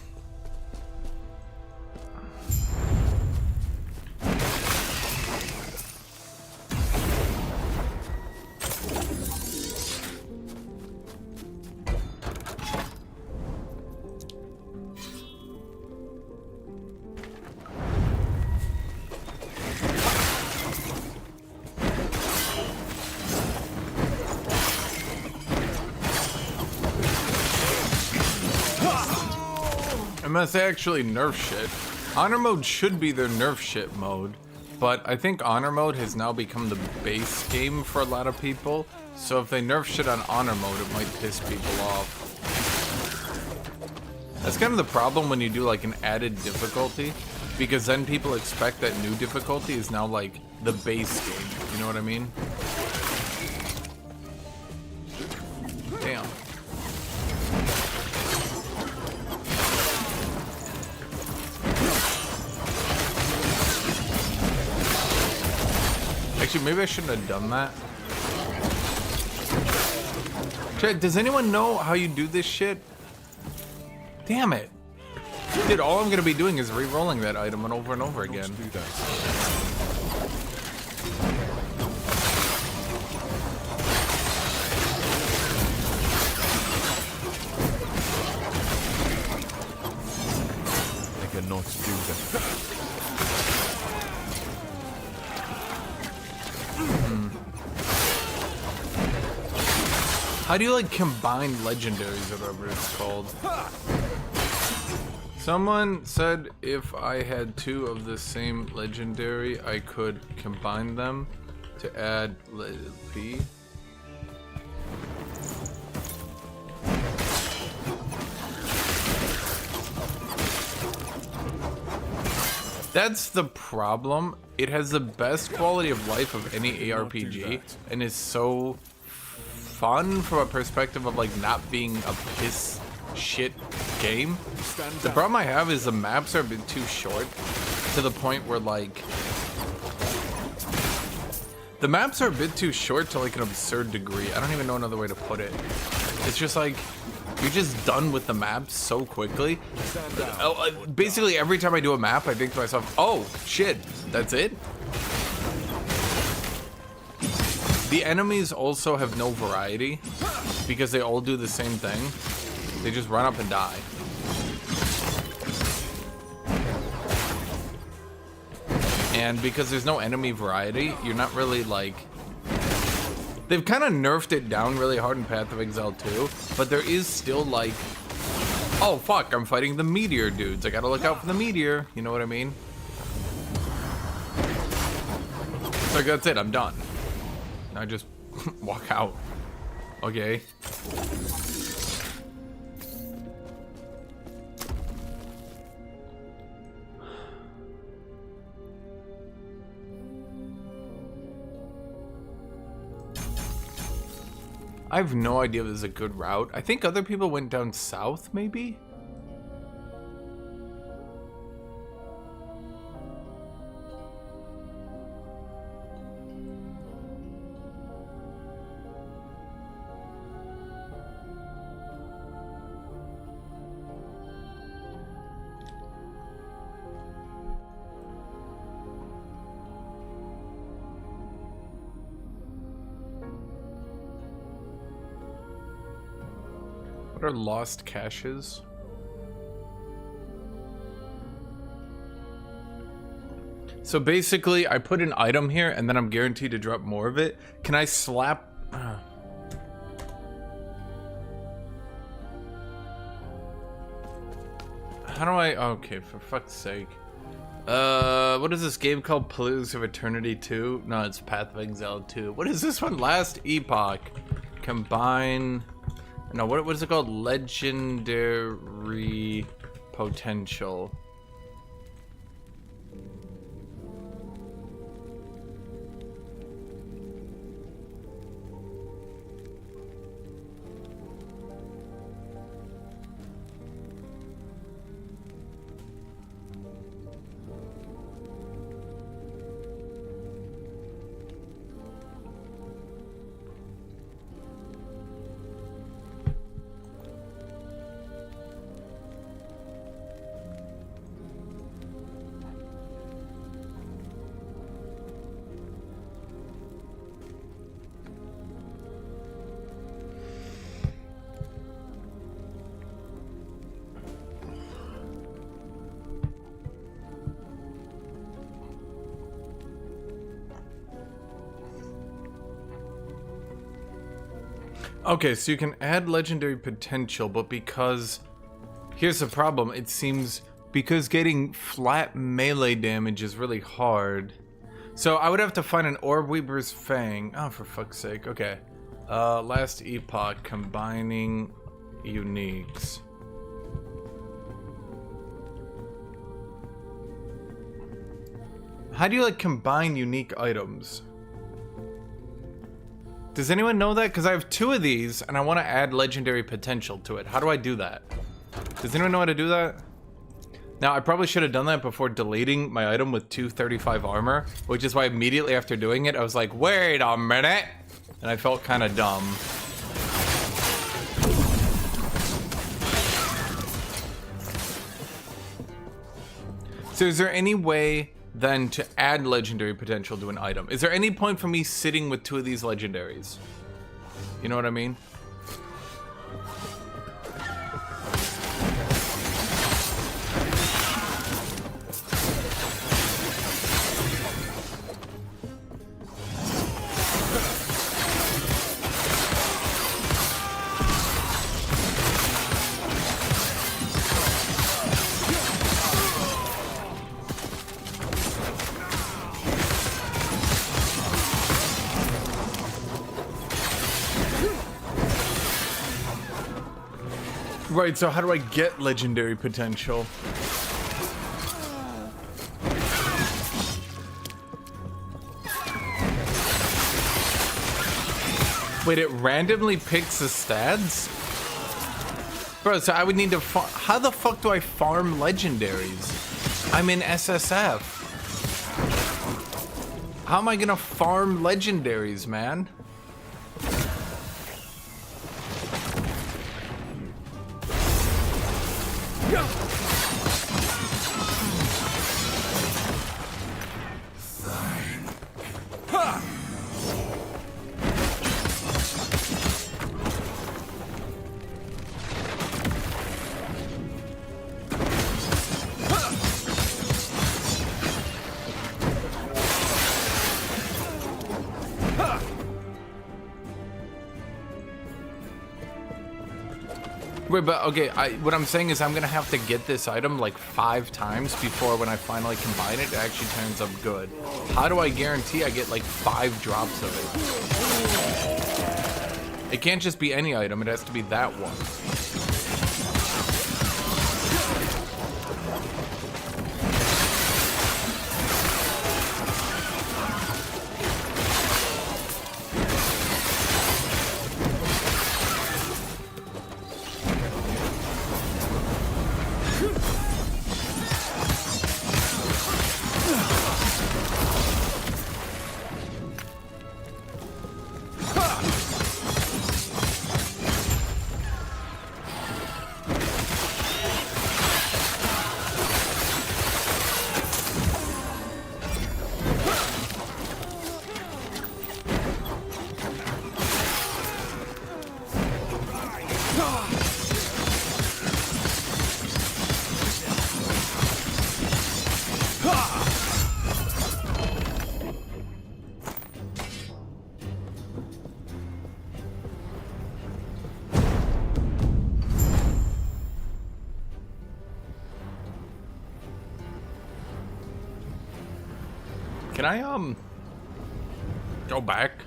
Unless they actually nerf shit. Honor mode should be their nerf shit mode, but I think honor mode has now become the base game for a lot of people, so if they nerf shit on honor mode, it might piss people off. That's kind of the problem when you do like an added difficulty, because then people expect that new difficulty is now like the base game, you know what I mean? Damn. Actually, maybe I shouldn't have done that. Chat, does anyone know how you do this shit? Damn it. Dude, all I'm gonna be doing is re-rolling that item over and over again. Do that. I cannot do that. How do you like combine legendaries or whatever it's called? Someone said if I had two of the same legendary, I could combine them to add P. That's the problem. It has the best quality of life of any ARPG and is so fun from a perspective of like not being a piss shit game. The problem I have is the maps are a bit too short to the point where like the maps are a bit too short to like an absurd degree. I don't even know another way to put it. It's just like you're just done with the maps so quickly. Basically every time I do a map I think to myself, oh shit, that's it? The enemies also have no variety because they all do the same thing. They just run up and die. And because there's no enemy variety, you're not really like... They've kind of nerfed it down really hard in Path of Exile 2, but there is still like... Oh fuck, I'm fighting the meteor dudes. I gotta look out for the meteor. You know what I mean? So that's it, I'm done. I just walk out. Okay. I have no idea if this is a good route. I think other people went down south, maybe? What are lost caches? So basically, I put an item here and then I'm guaranteed to drop more of it. Can I slap... How do I... Okay, for fuck's sake. What is this game called? Pillars of Eternity 2? No, it's Path of Exile 2. What is this one? Last Epoch. Combine... No, what is it called? Legendary Potential. Okay, so you can add legendary potential, but because... Here's the problem. It seems because getting flat melee damage is really hard. So I would have to find an Orb Weaver's Fang. Oh, for fuck's sake. Okay. Last Epoch, combining uniques. How do you, like, combine unique items? Does anyone know that? Because I have 2 of these, and I want to add legendary potential to it. How do I do that? Does anyone know how to do that? Now, I probably should have done that before deleting my item with 235 armor, which is why immediately after doing it, I was like, wait a minute! And I felt kind of dumb. So is there any way then to add legendary potential to an item? Is there any point for me sitting with 2 of these legendaries? You know what I mean? Right, so how do I get legendary potential? Wait, it randomly picks the stats? Bro, so I would need to how the fuck do I farm legendaries? I'm in SSF. How am I gonna farm legendaries, man? Wait, but okay, what I'm saying is I'm gonna have to get this item like 5 times before when I finally combine it, it actually turns up good. How do I guarantee I get like 5 drops of it? It can't just be any item, it has to be that one. Can I, go back?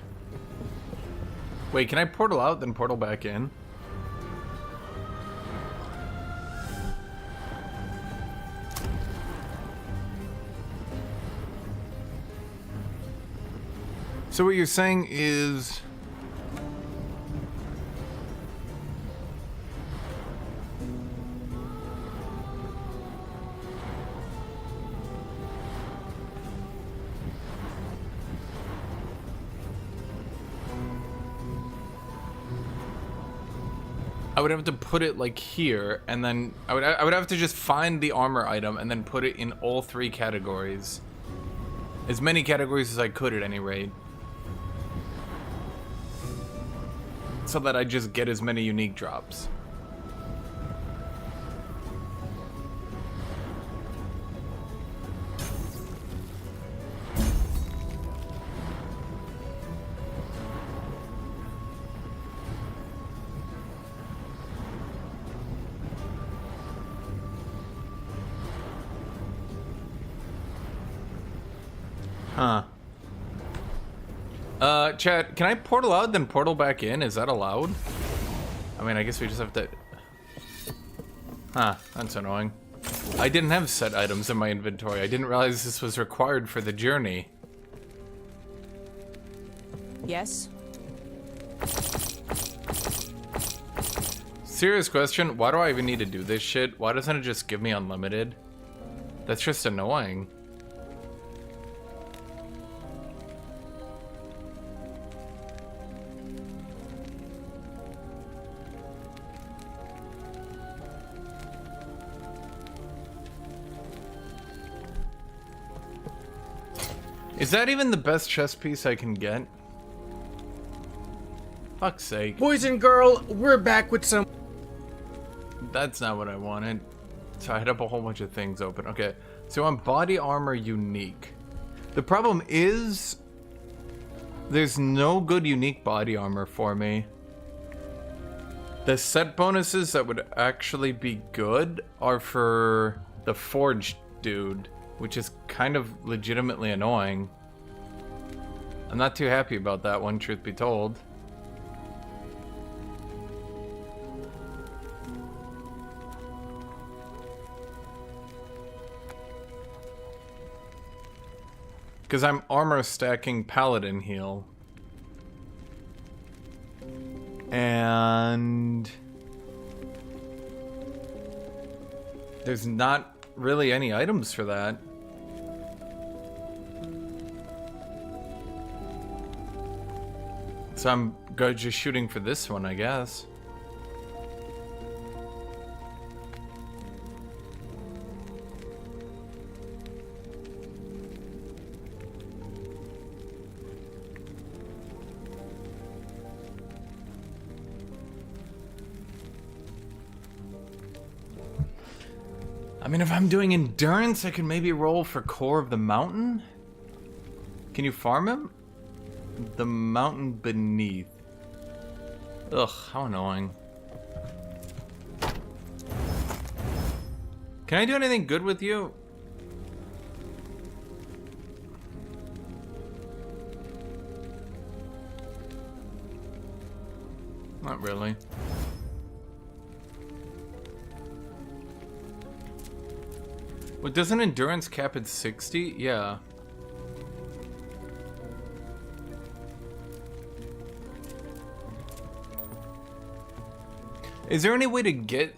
Wait, can I portal out, then portal back in? So what you're saying is... I would have to put it like here, and then I would have to just find the armor item and then put it in all 3 categories. As many categories as I could at any rate. So that I just get as many unique drops. Huh. Chat, can I portal out then portal back in? Is that allowed? I mean, I guess we just have to... Huh, that's annoying. I didn't have set items in my inventory. I didn't realize this was required for the journey. Yes? Serious question, why do I even need to do this shit? Why doesn't it just give me unlimited? That's just annoying. Is that even the best chess piece I can get? Fuck's sake. Boys and girl, we're back with some... That's not what I wanted. So I had up a whole bunch of things open. Okay, so I'm body armor unique. The problem is there's no good unique body armor for me. The set bonuses that would actually be good are for the forged dude, which is kind of legitimately annoying. I'm not too happy about that one, truth be told. Because I'm armor stacking Paladin heal. And there's not really any items for that. So I'm just shooting for this one, I guess. I mean, if I'm doing endurance, I can maybe roll for Core of the Mountain. Can you farm him? The mountain beneath. Ugh, how annoying. Can I do anything good with you? Not really. Well, doesn't endurance cap at 60? Yeah. Is there any way to get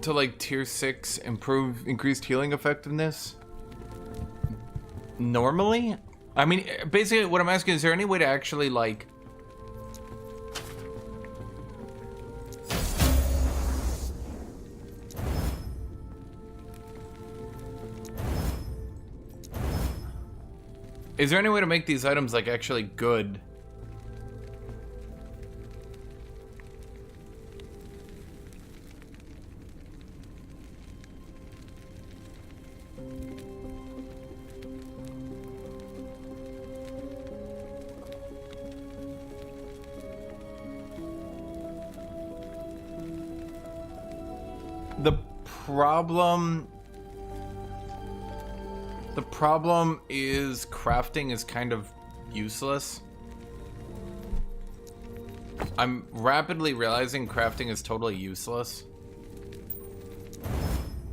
to like tier 6 increased healing effectiveness? Normally? I mean, basically what I'm asking is there any way to actually like is there any way to make these items like actually good? The problem is crafting is kind of useless. I'm rapidly realizing crafting is totally useless.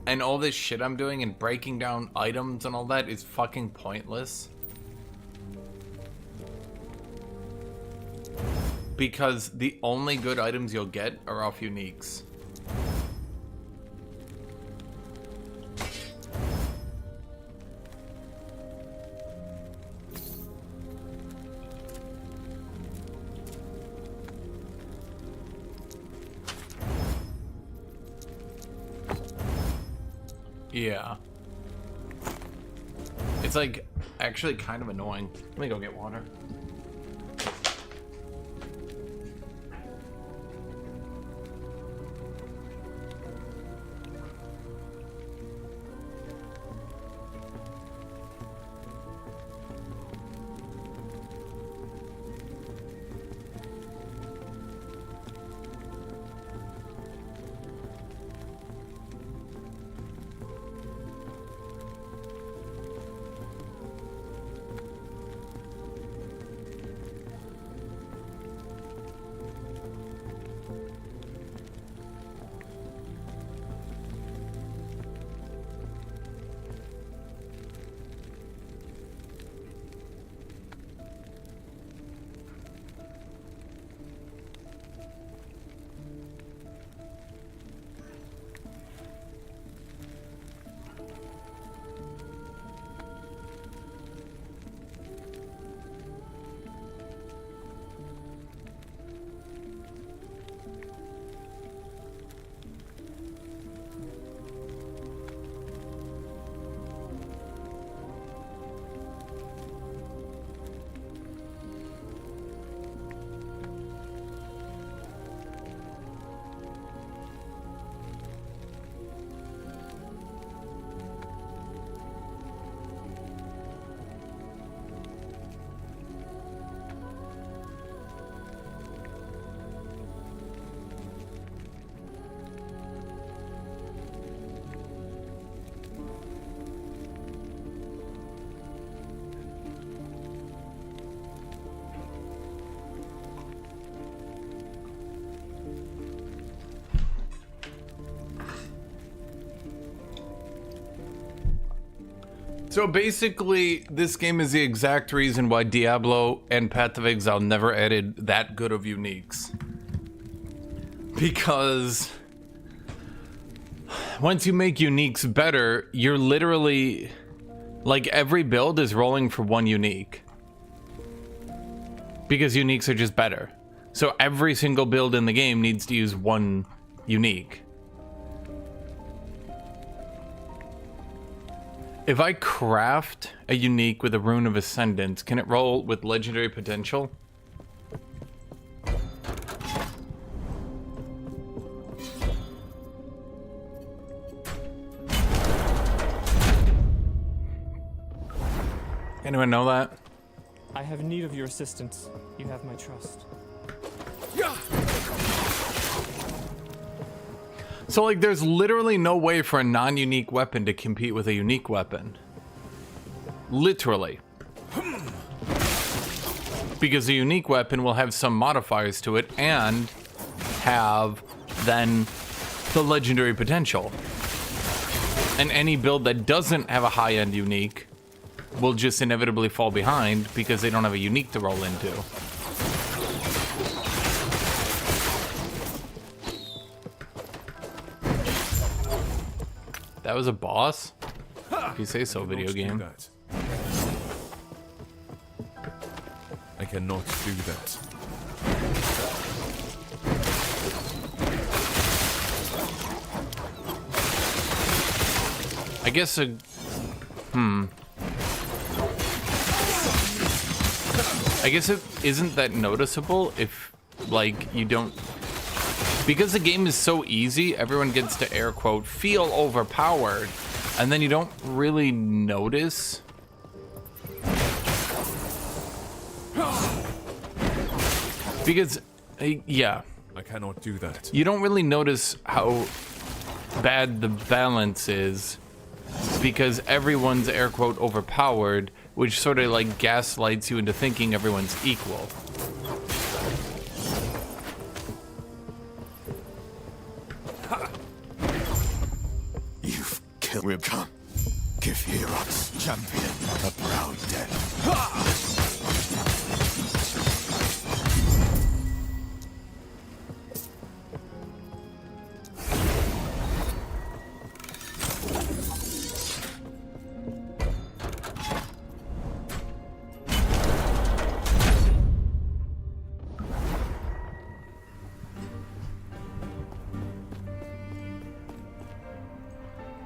And all this shit I'm doing and breaking down items and all that is fucking pointless. Because the only good items you'll get are off uniques. Yeah. It's like actually kind of annoying. Let me go get water. So basically, this game is the exact reason why Diablo and Path of Exile never added that good of uniques. Because once you make uniques better, you're literally, like, every build is rolling for one unique. Because uniques are just better. So every single build in the game needs to use one unique. If I craft a unique with a Rune of Ascendance, can it roll with legendary potential? Anyone know that? I have need of your assistance. You have my trust. So, like, there's literally no way for a non-unique weapon to compete with a unique weapon. Literally. Because a unique weapon will have some modifiers to it and have then the legendary potential. And any build that doesn't have a high-end unique will just inevitably fall behind because they don't have a unique to roll into. That was a boss? If you say so, video game. I cannot do that. I guess a... I guess it isn't that noticeable if, like, you don't... Because the game is so easy, everyone gets to, air quote, feel overpowered, and then you don't really notice. Because, yeah. I cannot do that. You don't really notice how bad the balance is because everyone's, air quote, overpowered, which sort of like gaslights you into thinking everyone's equal. You've killed him. Come. Give Herox, champion, a proud death.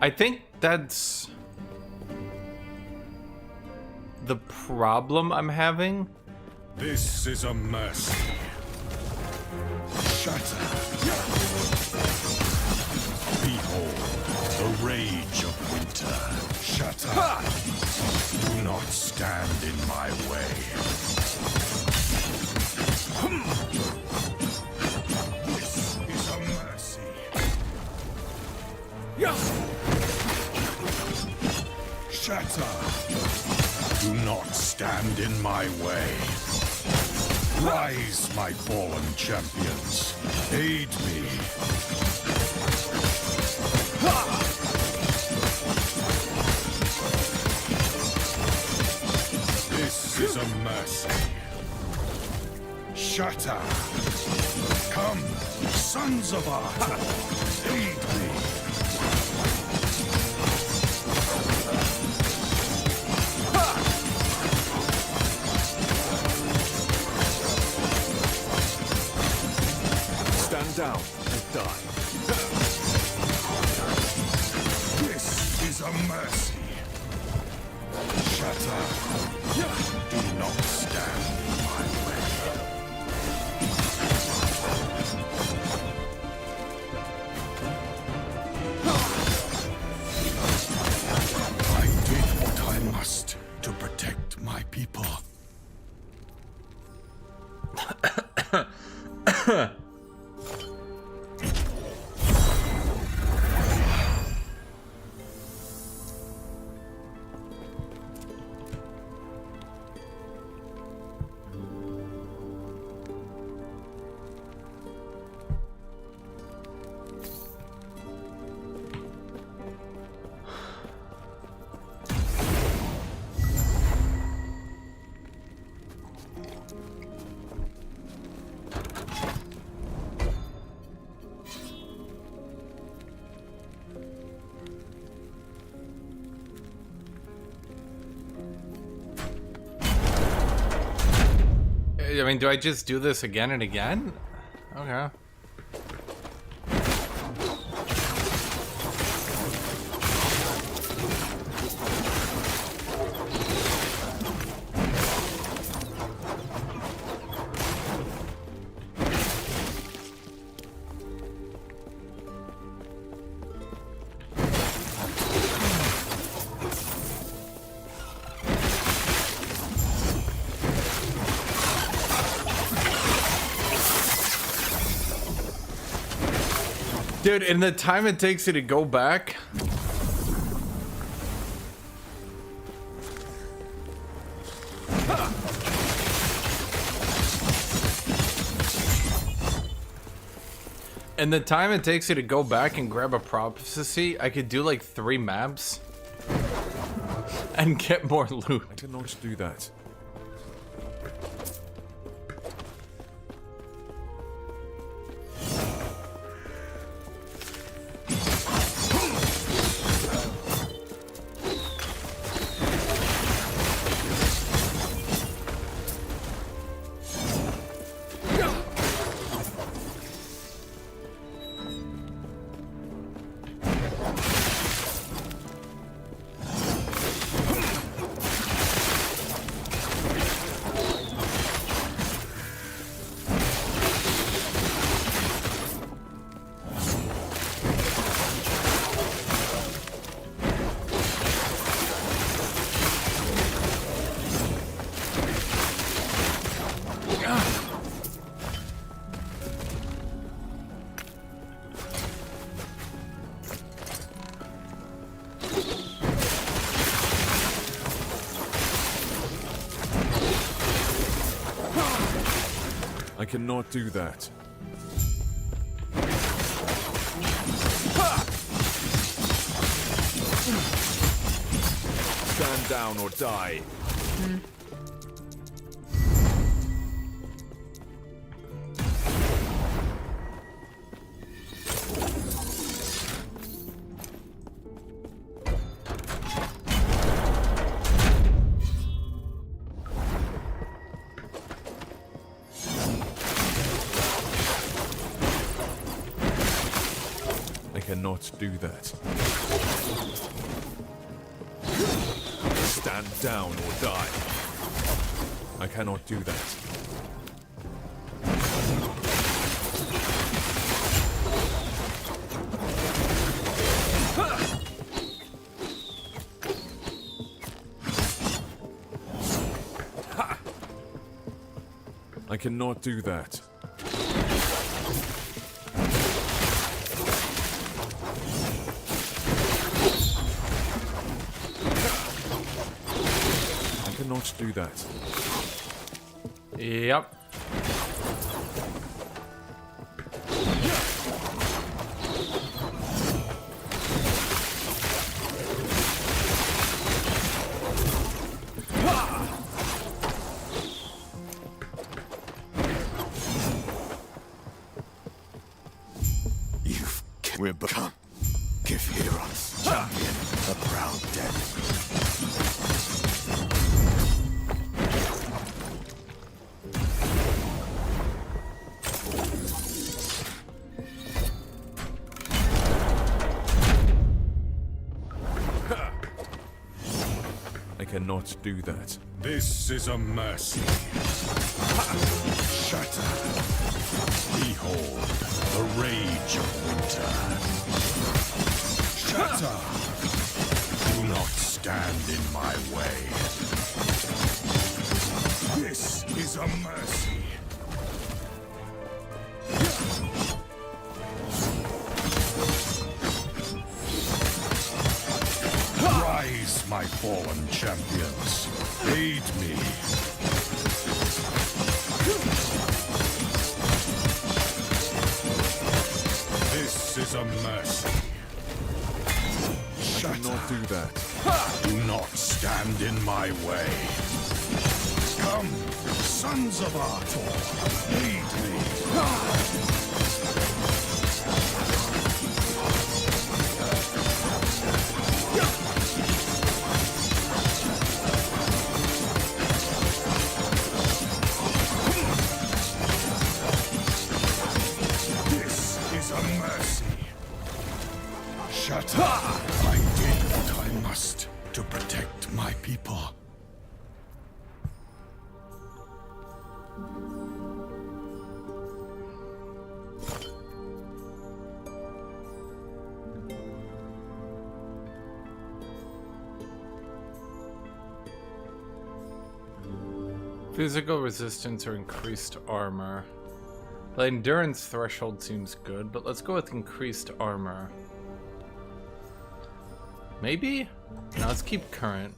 I think that's the problem I'm having. This is a mercy. Shatter. Behold, the rage of winter. Shatter. Do not stand in my way. This is a mercy. Shatter. Do not stand in my way. Rise, my fallen champions. Aid me. This is a mercy. Shatter. Come, sons of Art. Aid me. Down and die. This is a mercy. Shatter. Do not stand in my way. I did what I must to protect my people. I mean, do I just do this again and again? Okay. Dude, and the time it takes you to go back. And the time it takes you to go back and grab a prophecy, I could do like 3 maps and get more loot. I cannot do that. I cannot do that. Stand down or die. I cannot do that. Stand down or die. I cannot do that. I cannot do that. I cannot do that. Yep. We've become. Give heroes, champion, a proud death. I cannot do that. This is a mercy. Shatter. Behold the rage of winter. Shatter. Do not stand in my way. This is a mercy. Rise, my fallen champions. Aid me. This is a mercy. I cannot do that. Do not stand in my way. Come, sons of Artor, aid me. Shut up! I did what I must to protect my people. Physical resistance or increased armor. The endurance threshold seems good, but let's go with increased armor. Maybe? No, let's keep current.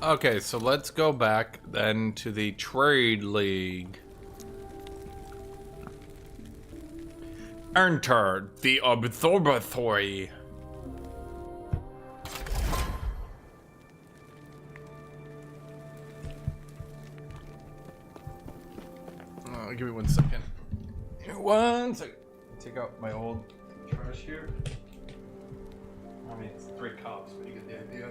Okay, so let's go back then to the Trade League. Enter the Observatory. Give me 1 second. 1 second. Take out my old trash here. I mean, it's 3 cups, but you get the idea.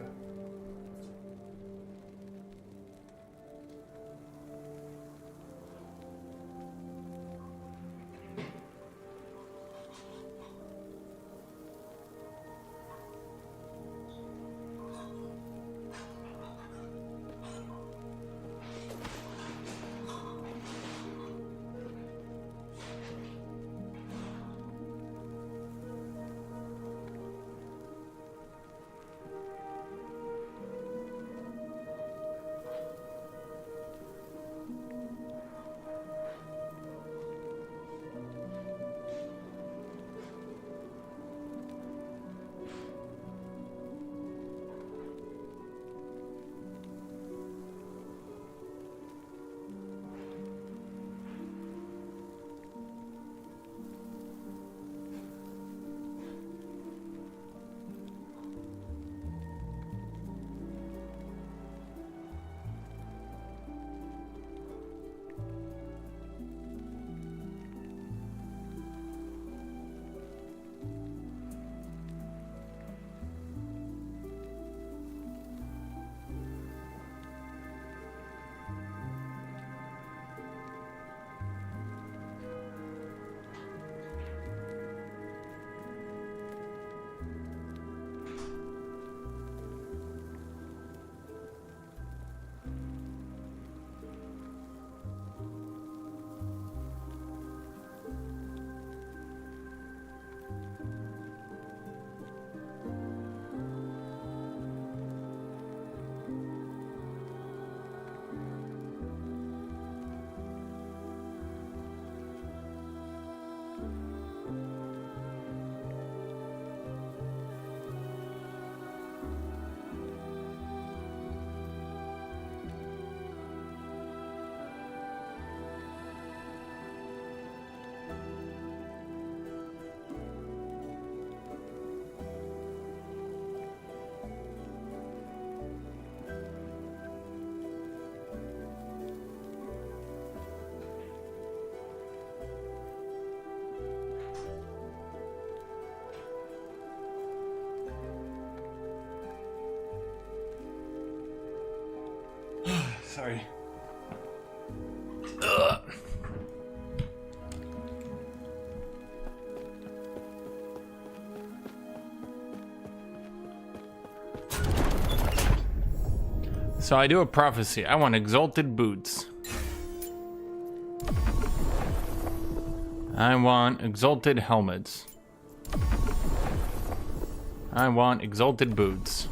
Sorry. Ugh. So I do a prophecy. I want exalted boots. I want exalted helmets. I want exalted boots.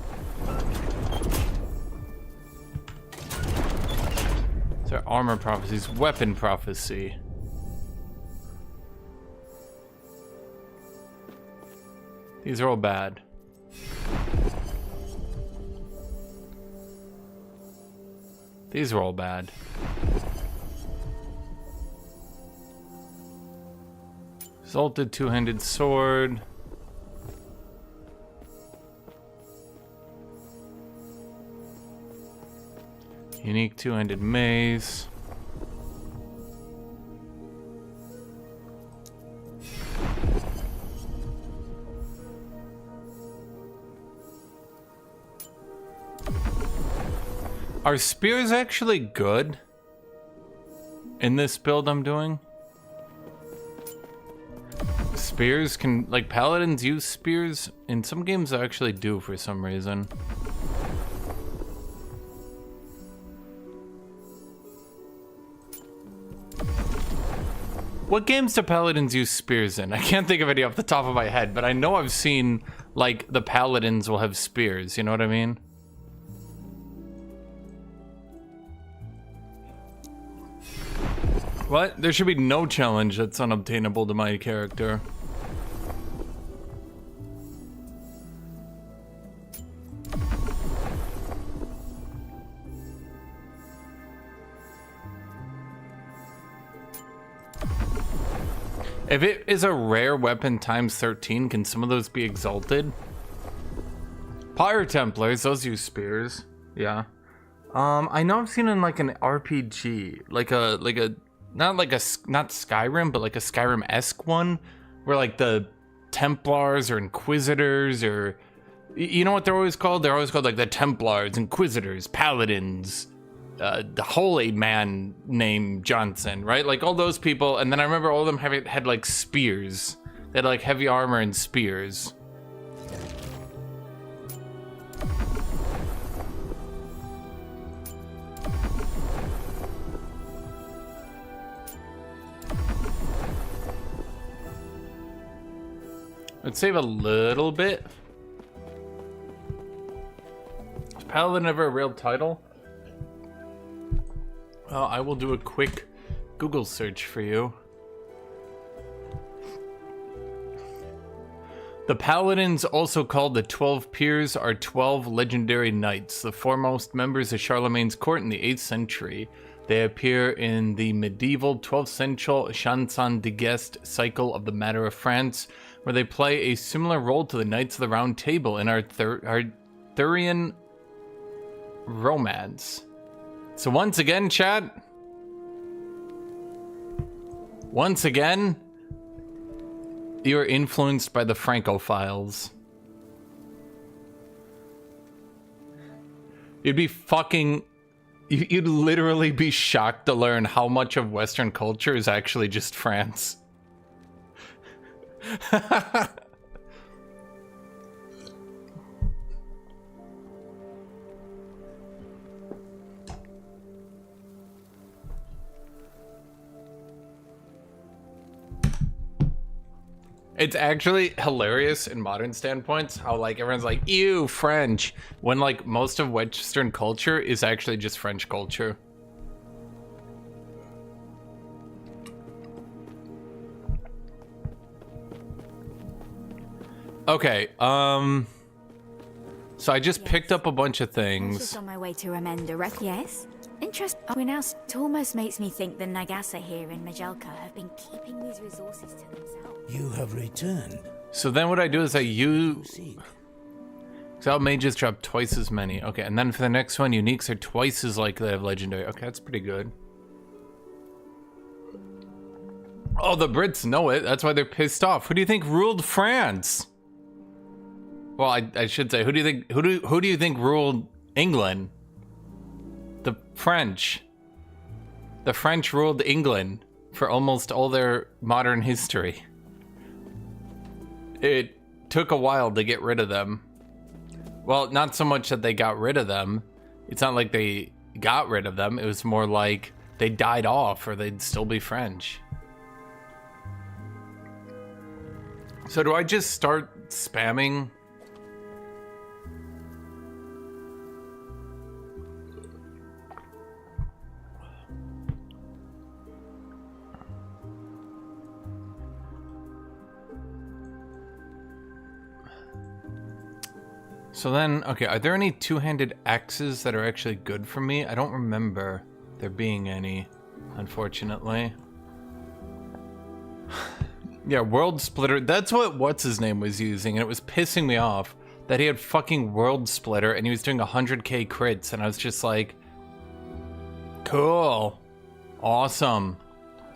So armor prophecies, weapon prophecy. These are all bad. These are all bad. Exalted two-handed sword. Unique two-handed mace. Are spears actually good in this build I'm doing? Spears can, like, paladins use spears? In some games I actually do for some reason. What games do paladins use spears in? I can't think of any off the top of my head, but I know I've seen, like, the paladins will have spears, you know what I mean? What? There should be no challenge that's unobtainable to my character. If it is a rare weapon times 13, can some of those be exalted? Pyre Templars, those use spears. Yeah. I know I've seen in like an RPG, like a not Skyrim, but like a Skyrim-esque one, where like the Templars or Inquisitors, or you know what they're always called? They're always called like the Templars, Inquisitors, Paladins, the holy man named Johnson, right? Like all those people, and then I remember all of them had like spears. They had like heavy armor and spears. Let's save a little bit. Is Paladin ever a real title? Well, I will do a quick Google search for you. The Paladins, also called the 12 Peers, are 12 legendary knights, the foremost members of Charlemagne's court in the 8th century. They appear in the medieval 12th century chanson de geste cycle of the Matter of France, where they play a similar role to the Knights of the Round Table in Arthurian romance. So once again, chat, once again, you are influenced by the Francophiles. You'd literally be shocked to learn how much of Western culture is actually just France. It's actually hilarious in modern standpoints how like everyone's like, ew, French, when like most of Western culture is actually just French culture. Okay, so I just picked up a bunch of I was things. just on my way to amend a ref. Yes. Interest. It almost makes me think the Nagasa here in Majelka have been keeping these resources to themselves. You have returned. So then what I do is I use... Seek. So mages drop twice as many. Okay, and then for the next one, uniques are twice as likely to have legendary. Okay, that's pretty good. Oh, the Brits know it. That's why they're pissed off. Who do you think ruled France? Well, I should say, who do you think ruled England? The French. The French ruled England for almost all their modern history. It took a while to get rid of them. Well, not so much that they got rid of them. It's not like they got rid of them. It was more like they died off or they'd still be French. So do I just start spamming? So then, okay, are there any two-handed axes that are actually good for me? I don't remember there being any, unfortunately. Yeah, World Splitter, that's what what's-his-name was using, and it was pissing me off that he had fucking World Splitter and he was doing 100k crits, and I was just like, Cool. Awesome.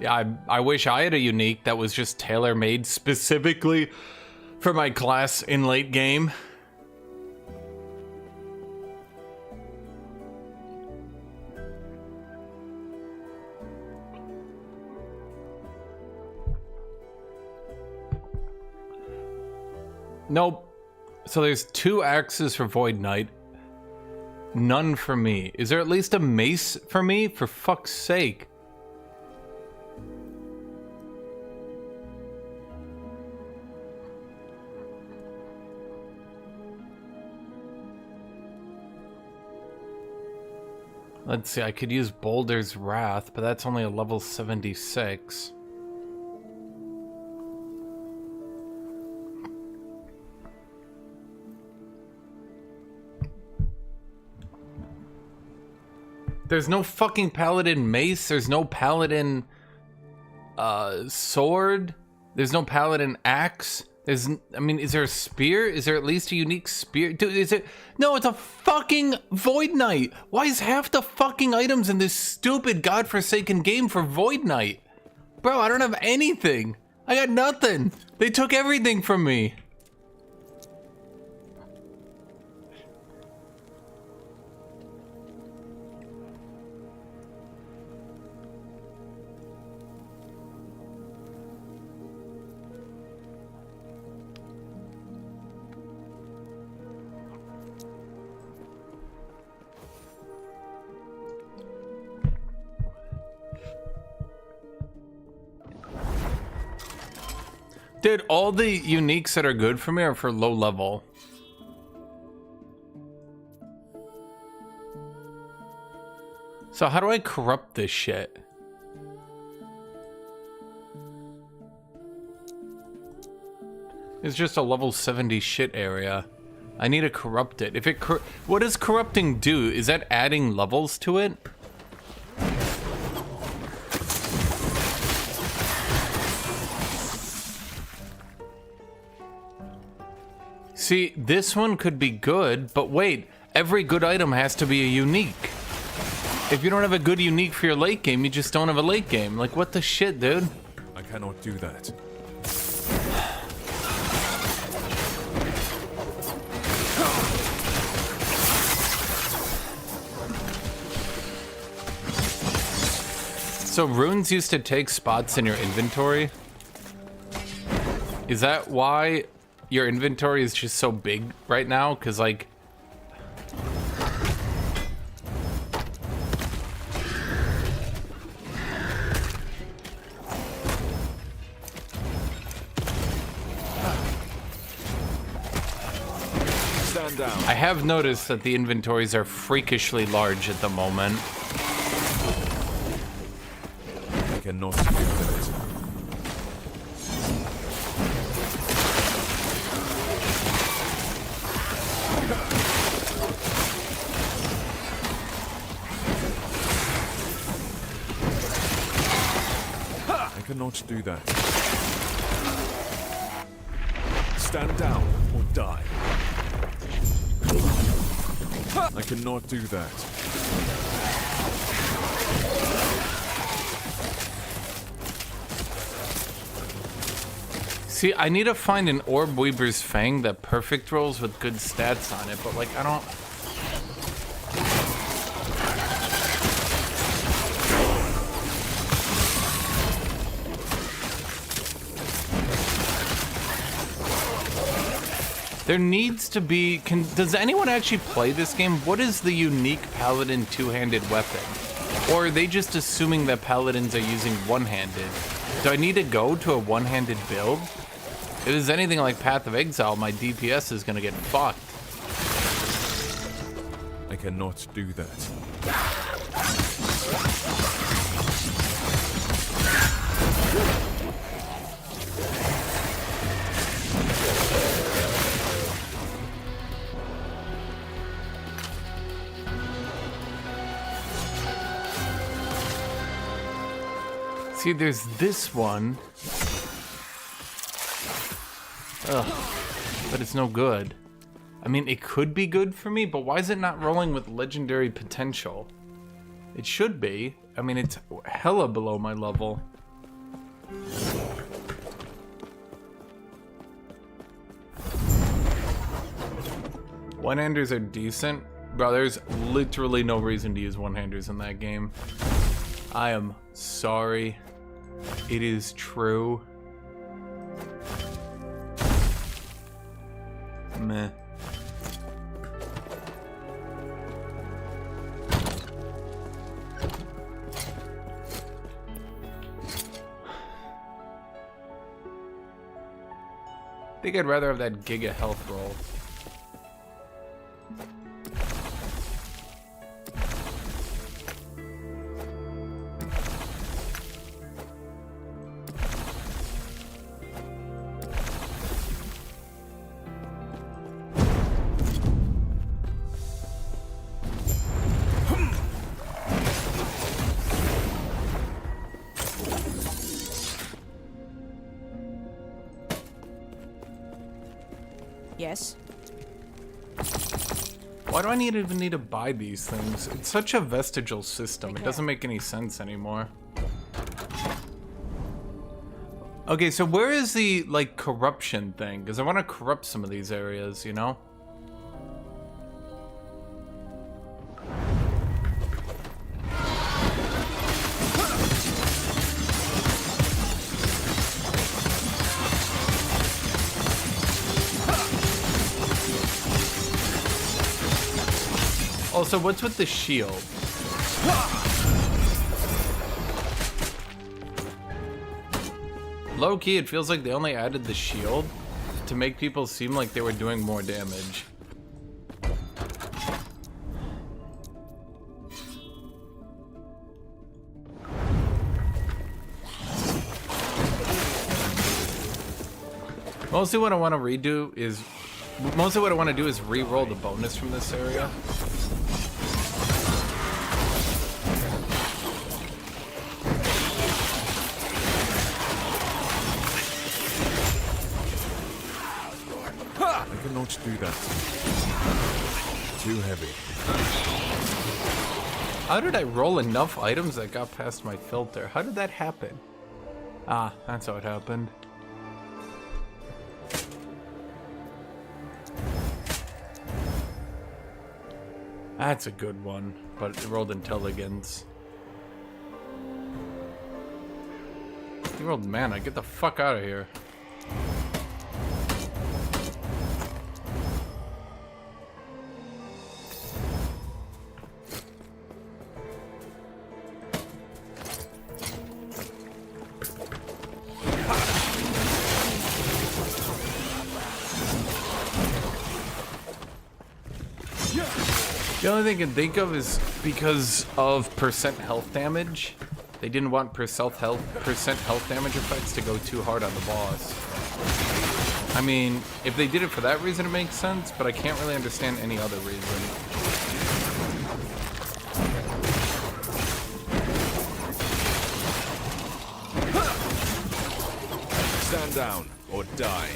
Yeah, I wish I had a unique that was just tailor-made specifically for my class in late game. Nope. So there's 2 axes for Void Knight. None for me. Is there at least a mace for me? For fuck's sake. Let's see, I could use Boulder's Wrath, but that's only a level 76. There's no fucking Paladin mace. There's no Paladin sword. There's no Paladin axe. I mean, is there a spear? Is there at least a unique spear? Dude, is it? No, it's a fucking Void Knight. Why is half the fucking items in this stupid godforsaken game for Void Knight? Bro, I don't have anything. I got nothing. They took everything from me. Dude, all the uniques that are good for me are for low level. So how do I corrupt this shit? It's just a level 70 shit area. I need to corrupt it. If it what does corrupting do? Is that adding levels to it? See, this one could be good, but wait, every good item has to be a unique. If you don't have a good unique for your late game, you just don't have a late game. Like, what the shit, dude? I cannot do that. So runes used to take spots in your inventory? Is that why your inventory is just so big right now? Because, like... Stand down. I have noticed that the inventories are freakishly large at the moment. I cannot do that. I cannot do that. Stand down or die. I cannot do that. See, I need to find an Orb Weaver's Fang that perfect rolls with good stats on it, but, like, I don't... There needs to be... Does anyone actually play this game? What is the unique Paladin two-handed weapon? Or are they just assuming that Paladins are using one-handed? Do I need to go to a one-handed build? If it's anything like Path of Exile, my DPS is gonna get fucked. I cannot do that. See, there's this one. Ugh, but it's no good. I mean, it could be good for me, but why is it not rolling with legendary potential? It should be. I mean, it's hella below my level. One-handers are decent. Bro, there's literally no reason to use one-handers in that game. I am sorry. It is true. Meh. I think I'd rather have that Giga health roll. Yes. Why do I even need to buy these things? It's such a vestigial system. It doesn't make any sense anymore. Okay, so where is the, like, corruption thing? Because I want to corrupt some of these areas, you know? Also, what's with the shield? Low-key, it feels like they only added the shield to make people seem like they were doing more damage. Mostly what I want to redo is... Mostly what I want to do is re-roll the bonus from this area. I cannot do that. Too heavy. How did I roll enough items that got past my filter? How did that happen? Ah, that's how it happened. That's a good one, but it rolled intelligence. You rolled mana. Get the fuck out of here. The only thing I can think of is because of percent health damage. They didn't want percent health damage effects to go too hard on the boss. I mean, if they did it for that reason, it makes sense, but I can't really understand any other reason. Stand down or die.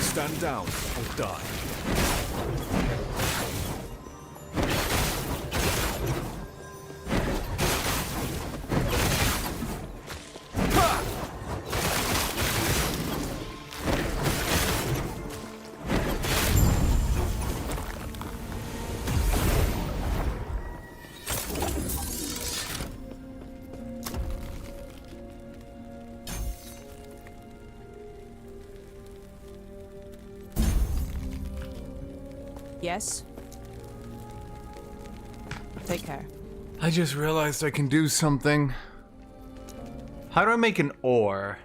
Stand down or die. Yes. Take care. I just realized I can do something. How do I make an ore?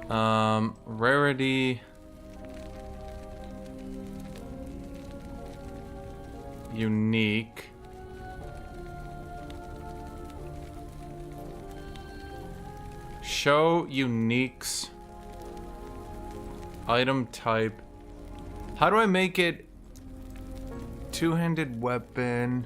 Rarity. Unique. Show uniques. Item type. How do I make it two-handed weapon?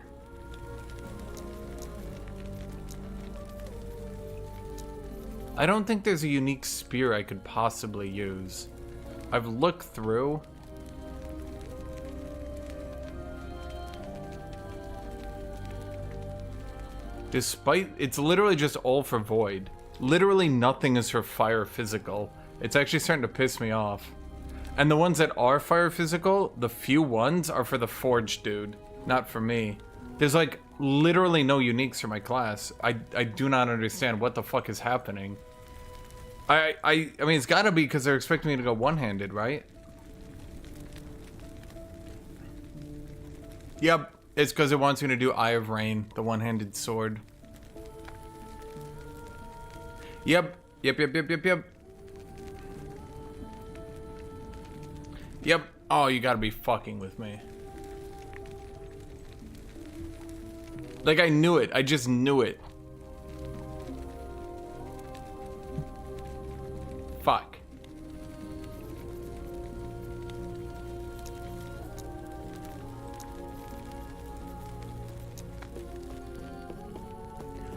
I don't think there's a unique spear I could possibly use. I've looked through. Despite, it's literally just all for void. Literally nothing is for fire physical. It's actually starting to piss me off. And the ones that are fire physical, the few ones are for the forged dude, not for me. There's like literally no uniques for my class. I do not understand what the fuck is happening. I mean, it's gotta be because they're expecting me to go one-handed, right? Yep, it's because it wants me to do Eye of Rain, the one-handed sword. Yep. Yep. Oh, you gotta be fucking with me. Like, I knew it. I just knew it. Fuck.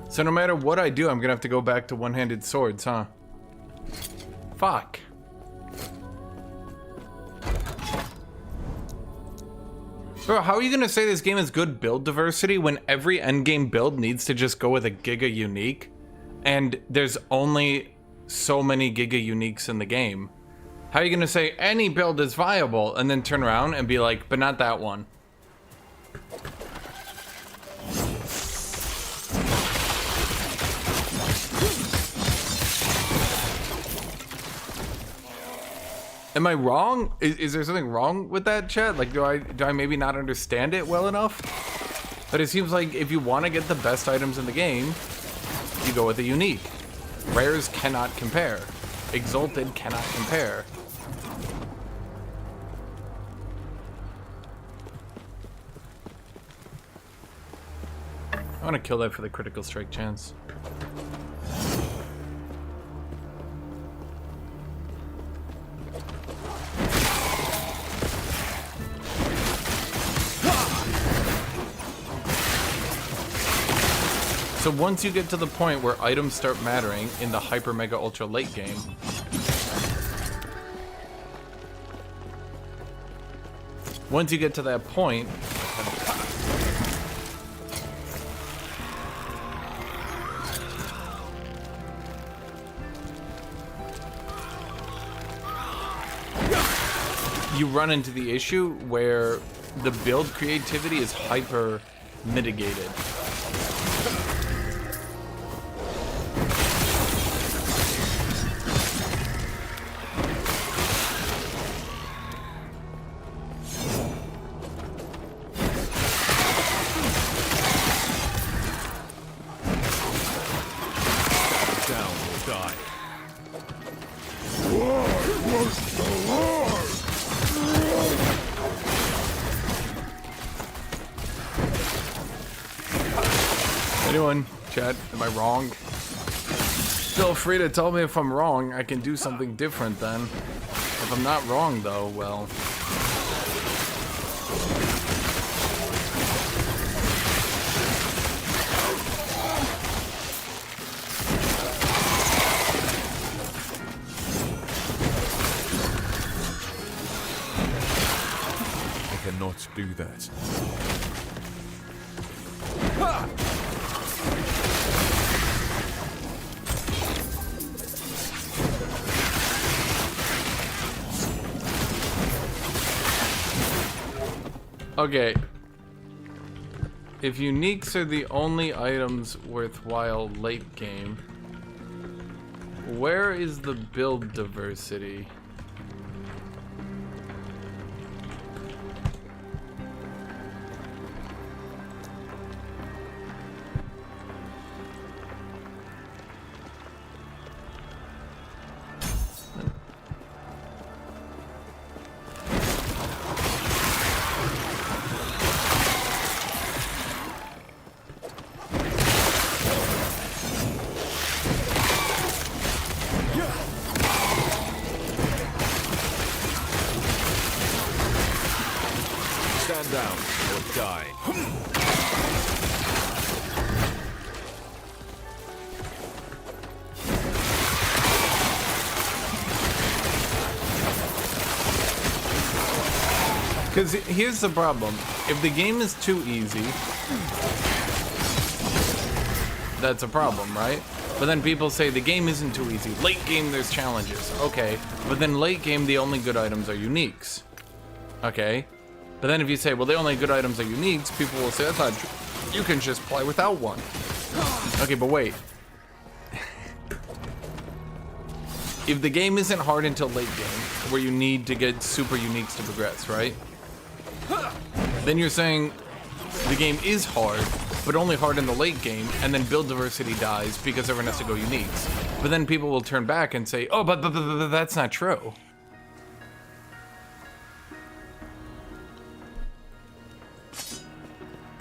So no matter what I do, I'm gonna have to go back to one-handed swords, huh? Fuck. Bro, how are you gonna say this game is good build diversity when every endgame build needs to just go with a Giga unique? And there's only so many Giga uniques in the game. How are you gonna say any build is viable and then turn around and be like, but not that one? Am I wrong? Is there something wrong with that, chat? Like, do I maybe not understand it well enough? But it seems like if you want to get the best items in the game, you go with a unique. Rares cannot compare. Exalted cannot compare. I want to kill that for the critical strike chance. So once you get to the point where items start mattering in the hyper mega ultra late game, once you get to that point, you run into the issue where the build creativity is hyper mitigated. Anyone, chat, am I wrong? Feel free to tell me if I'm wrong. I can do something different then. If I'm not wrong though, well. I cannot do that. Okay. If uniques are the only items worthwhile late game, where is the build diversity? Stand down or die. Because here's the problem. If the game is too easy, that's a problem, right? But then people say the game isn't too easy. Late game, there's challenges. Okay. But then late game, the only good items are uniques. Okay. But then if you say, well, the only good items are uniques, people will say, that's not true. You can just play without one. Okay, but wait. If the game isn't hard until late game, where you need to get super uniques to progress, right? Then you're saying the game is hard, but only hard in the late game, and then build diversity dies because everyone has to go uniques. But then people will turn back and say, oh, but that's not true.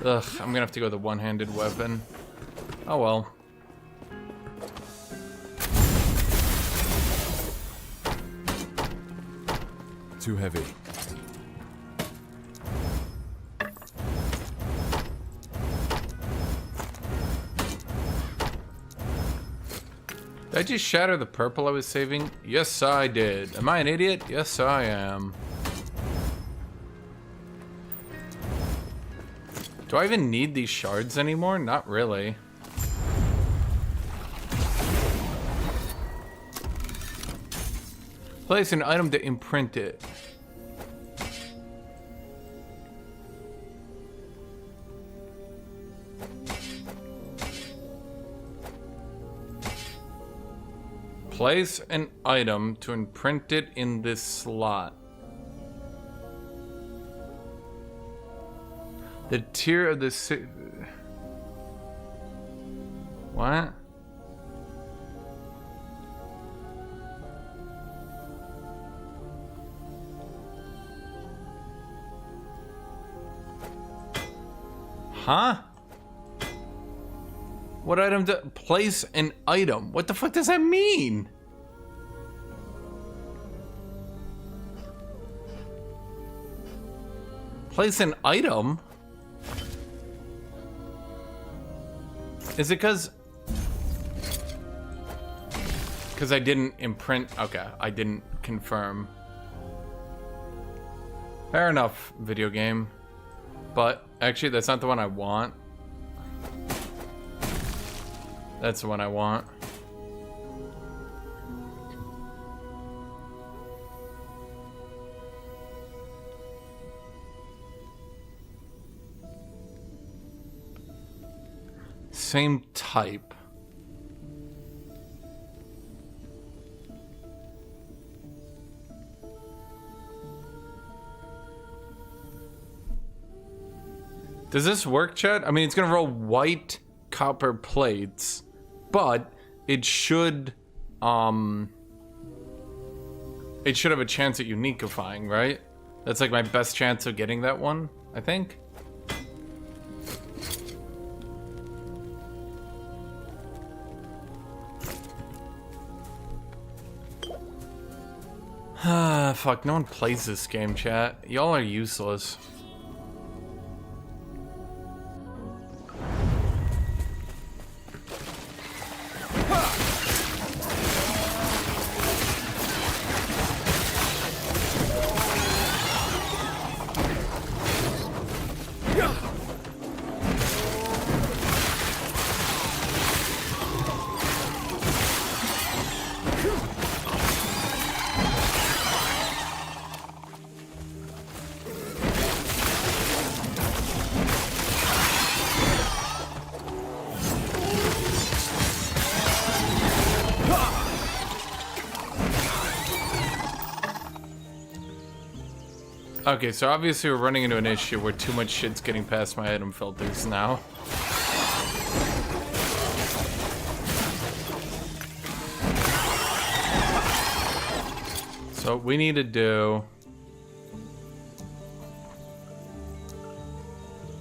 Ugh, I'm gonna have to go with a one-handed weapon. Oh well. Too heavy. Did I just shatter the purple I was saving? Yes, I did. Am I an idiot? Yes, I am. Do I even need these shards anymore? Not really. Place an item to imprint it. Place an item to imprint it in this slot. The tier of the what? Huh? What item to place an item? What the fuck does that mean? Place an item? Is it because I didn't imprint? Okay, I didn't confirm. Fair enough, video game. But actually, that's not the one I want. That's the one I want. Same type. Does this work, chat? I mean, it's gonna roll white copper plates, but it should have a chance at uniquifying, right? That's like my best chance of getting that one, I think. Ah, fuck, no one plays this game, chat. Y'all are useless. Okay, so obviously we're running into an issue where too much shit's getting past my item filters now. So what we need to do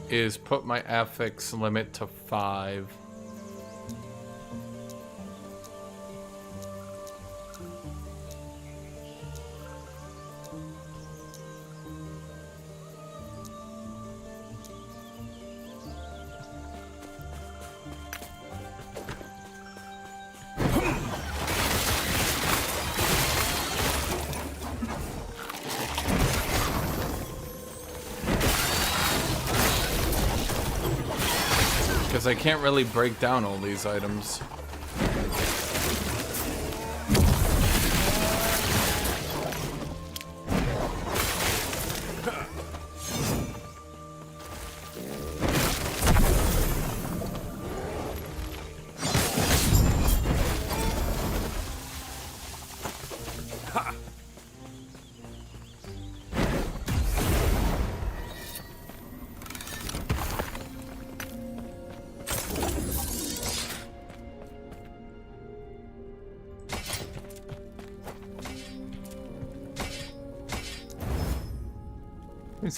is put my affix limit to 5. Because I can't really break down all these items.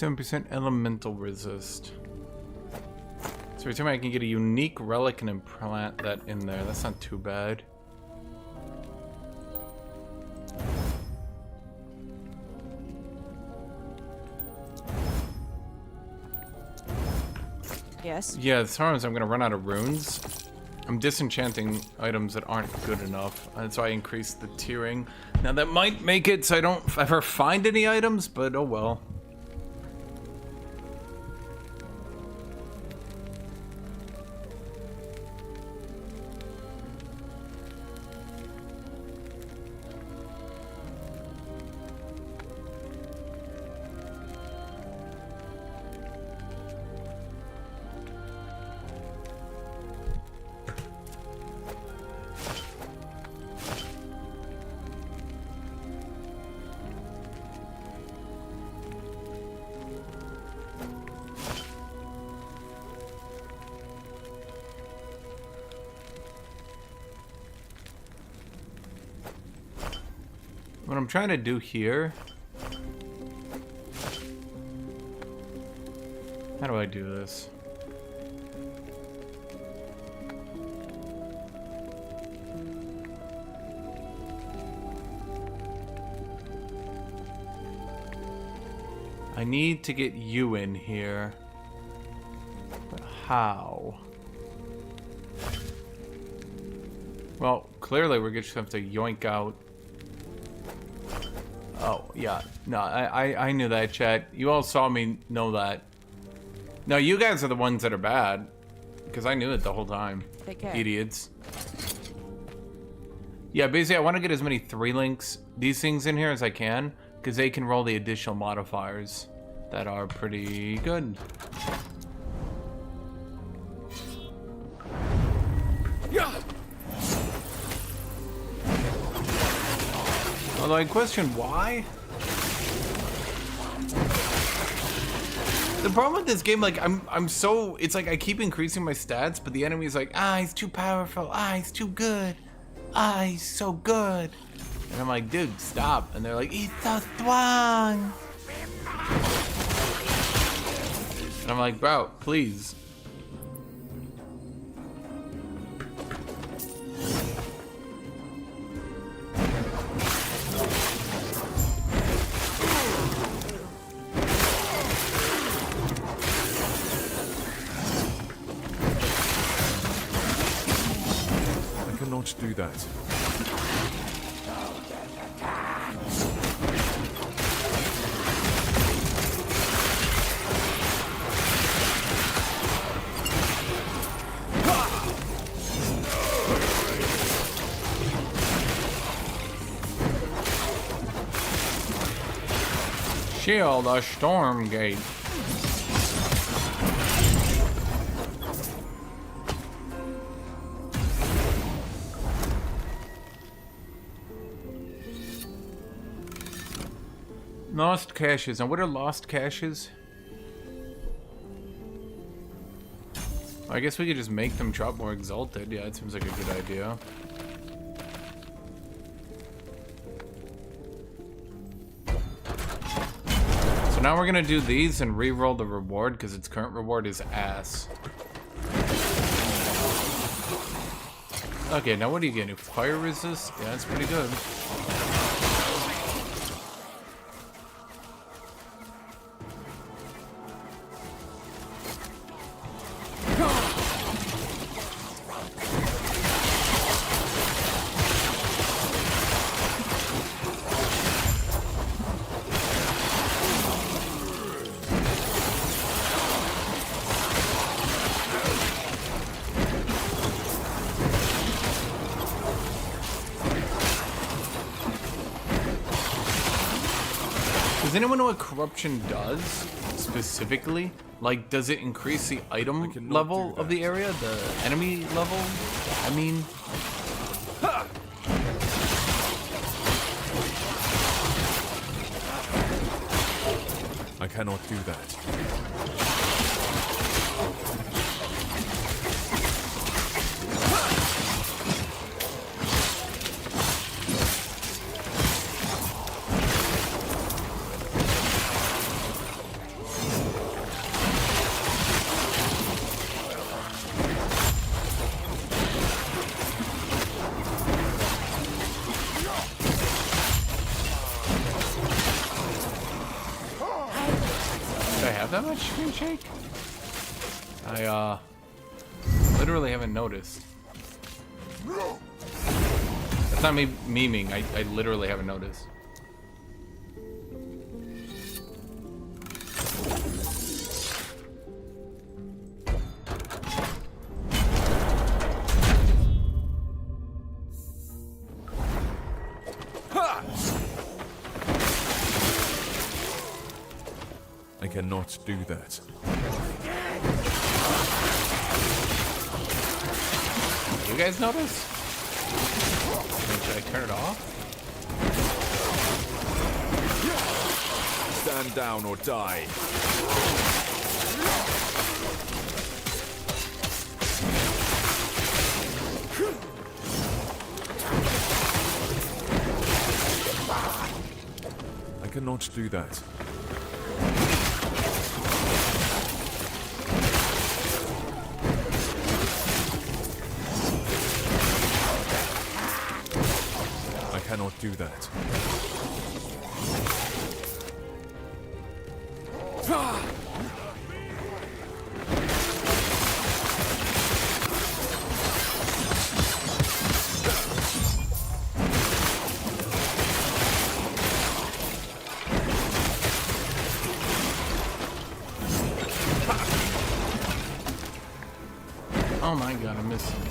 %, elemental resist. So every time I can get a unique relic and implant that in there. That's not too bad. Yes. Yeah, the problem is I'm gonna run out of runes. I'm disenchanting items that aren't good enough. That's why I increased the tiering. Now that might make it so I don't ever find any items, but oh well. What I'm trying to do here... How do I do this? I need to get you in here. But how? Well, clearly we're just gonna have to yoink out. Oh, yeah. No, I knew that, chat. You all saw me know that. No, you guys are the ones that are bad. Because I knew it the whole time. Take care. Idiots. Yeah, basically I want to get as many 3 links, these things in here as I can. Because they can roll the additional modifiers that are pretty good. Although I question why. The problem with this game, like, I'm so, it's like I keep increasing my stats, but the enemy's like, he's too powerful, he's too good, he's so good. And I'm like, dude, stop. And they're like, he's so strong. And I'm like, bro, please. Not do that. Shield a storm gate. Lost caches. And what are lost caches? I guess we could just make them drop more exalted. Yeah, it seems like a good idea. So now we're gonna do these and re-roll the reward because its current reward is ass. Okay, now what do you get? Fire resist? Yeah, that's pretty good. Does anyone know what corruption does specifically? Like, does it increase the item level of the area? The enemy level? I mean... I cannot do that. Do I have that much screen shake? I literally haven't noticed. That's not me memeing. I literally haven't noticed. I cannot do that. You guys notice? Should I turn it off? Stand down or die. I cannot do that. I cannot do that. Oh my god, I missed something.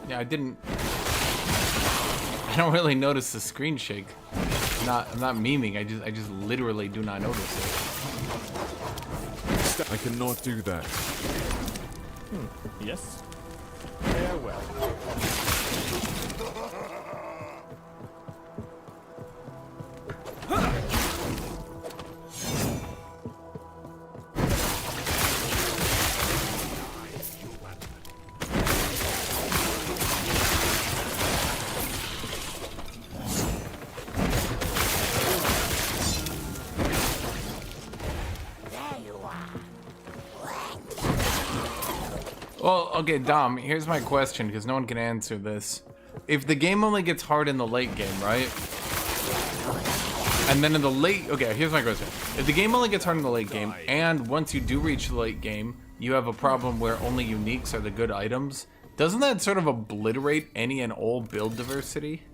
Yeah, I didn't. I don't really notice the screen shake. I'm not memeing. I just literally do not notice it. I cannot do that. Yes? Farewell. Well, okay, Dom, here's my question, because no one can answer this. If the game only gets hard in the late game, right? And then in the late... Okay, here's my question. If the game only gets hard in the late game, and once you do reach the late game, you have a problem where only uniques are the good items, doesn't that sort of obliterate any and all build diversity?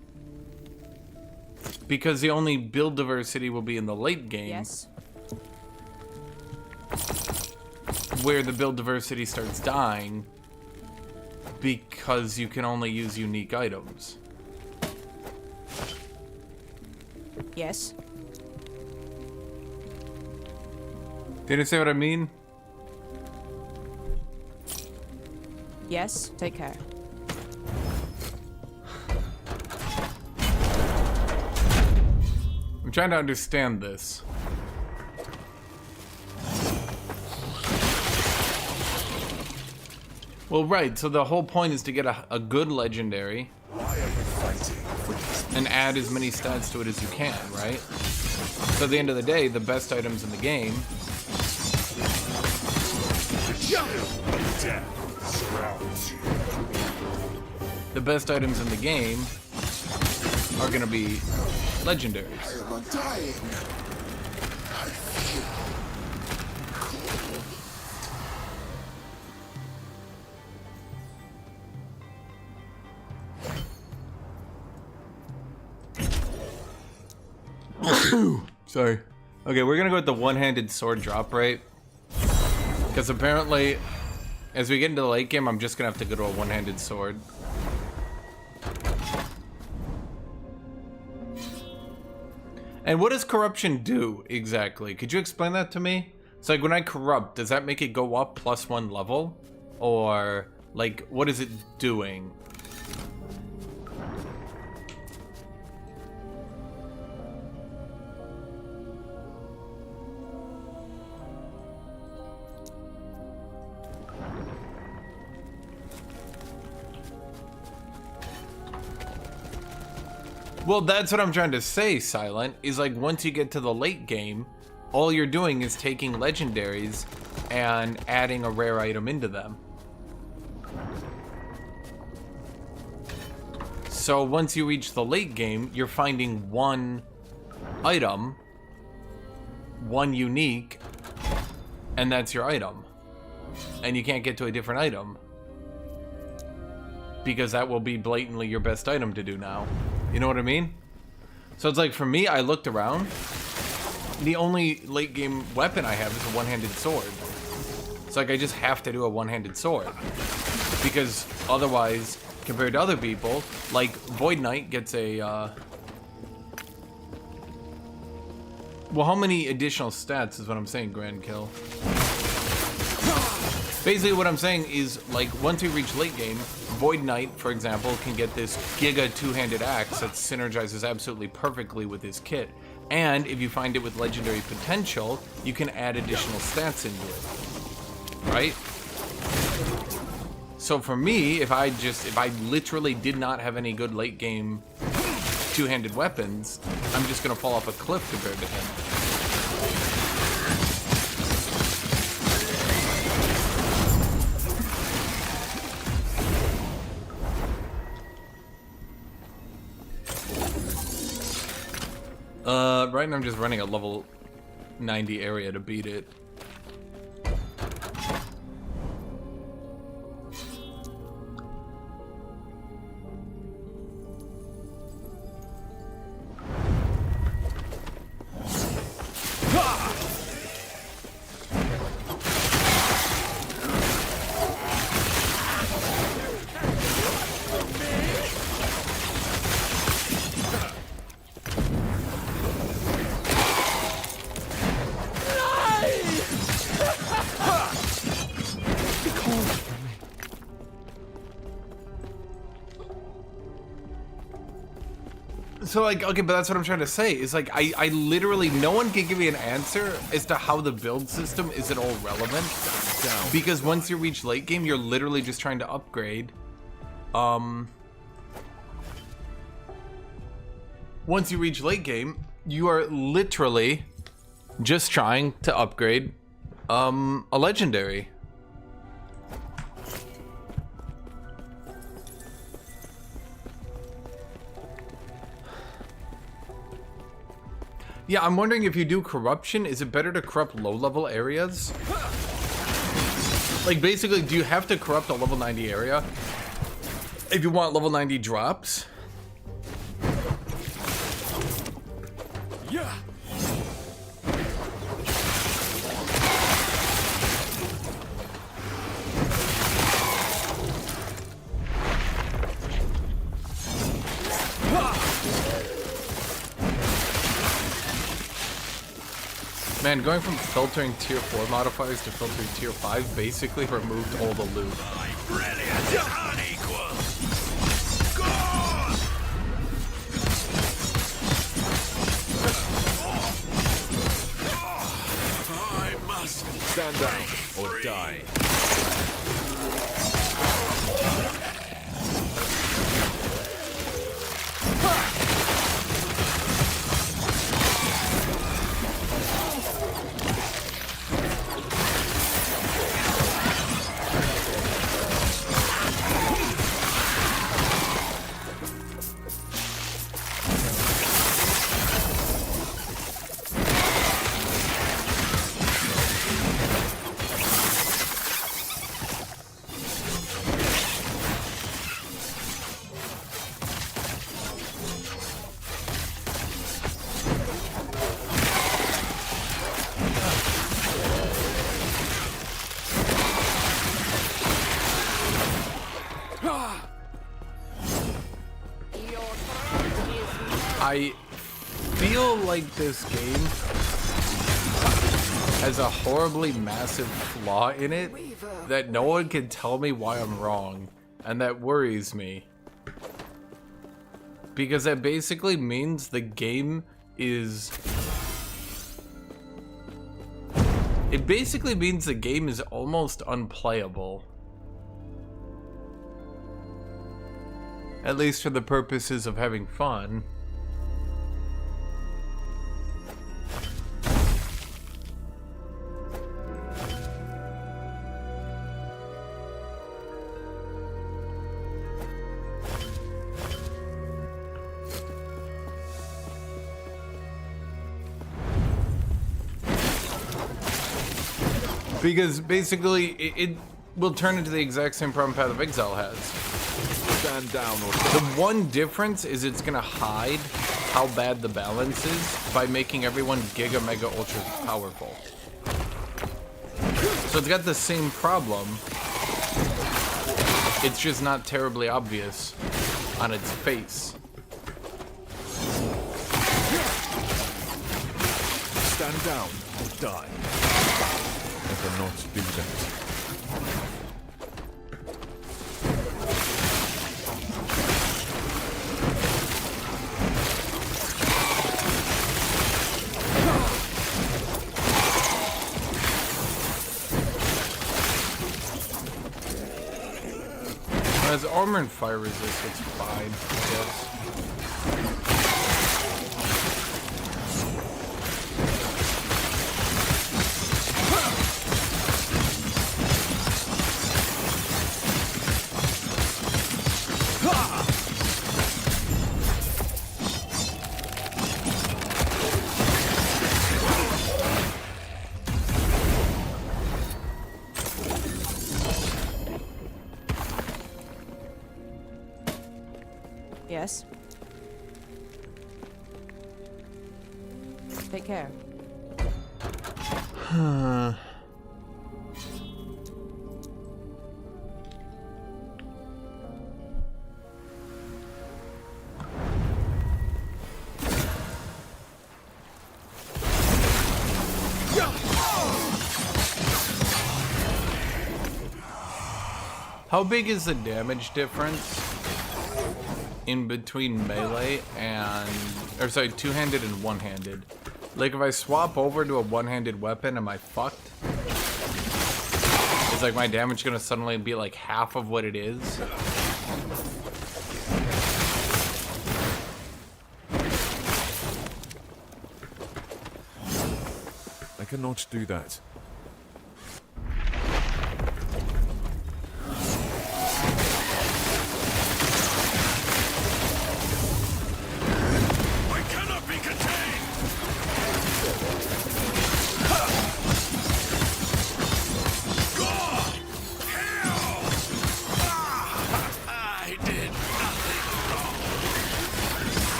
Because the only build diversity will be in the late game. Yes. Where the build diversity starts dying because you can only use unique items. Yes. Did I say what I mean? Yes. Take care. I'm trying to understand this. Well, right, so the whole point is to get a good legendary and add as many stats to it as you can, right? So at the end of the day, the best items in the game are gonna be legendaries. Sorry. Okay, we're gonna go with the one-handed sword drop rate. Because apparently As we get into the late game, I'm just gonna have to go to a one-handed sword. And what does corruption do exactly? Could you explain that to me? It's like when I corrupt, does that make it go up +1 level? Or like, what is it doing? Well, that's what I'm trying to say, Silent, is like once you get to the late game, all you're doing is taking legendaries and adding a rare item into them. So once you reach the late game, you're finding one item, one unique, and that's your item. And you can't get to a different item, because that will be blatantly your best item to do now. You know what I mean? So it's like, for me, I looked around. The only late game weapon I have is a one-handed sword. It's like I just have to do a one-handed sword. Because otherwise, compared to other people, like Void Knight gets a... Well, how many additional stats is what I'm saying, Grand Kill? Basically what I'm saying is, like, once we reach late game, Void Knight, for example, can get this Giga two-handed axe that synergizes absolutely perfectly with his kit. And if you find it with legendary potential, you can add additional stats into it. Right? So for me, if I literally did not have any good late game two-handed weapons, I'm just gonna fall off a cliff compared to him. Right now I'm just running a level 90 area to beat it. So, like, okay, but that's what I'm trying to say, is like, I literally, no one can give me an answer as to how the build system is at all relevant. Because once you reach late game, you're literally just trying to upgrade. Once you reach late game, you are literally just trying to upgrade a legendary. Yeah, I'm wondering if you do corruption, is it better to corrupt low-level areas? Like, basically, do you have to corrupt a level 90 area if you want level 90 drops? Yeah. Man, going from filtering tier 4 modifiers to filtering tier 5 basically removed all the loot. Brilliant is unequal. I must Stand down or die. I feel like this game has a horribly massive flaw in it that no one can tell me why I'm wrong, and that worries me. Because that basically means the game is... It basically means the game is almost unplayable. At least for the purposes of having fun. Because basically, it will turn into the exact same problem Path of Exile has. Stand down or The one difference is it's gonna hide how bad the balance is by making everyone giga mega ultra powerful. So it's got the same problem. It's just not terribly obvious on its face. stand down or die. Better not do that. As armor and fire resist, it's fine, I guess. Yes. Take care. How big is the damage difference in between melee and, or sorry, two-handed and one-handed? Like if I swap over to a one-handed weapon, am I fucked? Is like my damage gonna suddenly be like half of what it is? I cannot do that.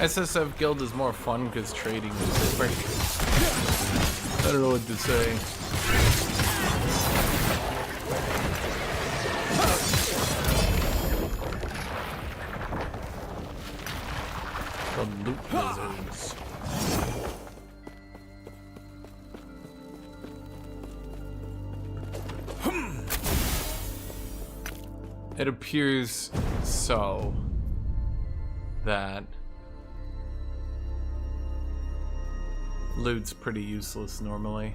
SSF Guild is more fun because trading is different. I don't know what to say. The loot wizards. It appears so that loot's pretty useless normally.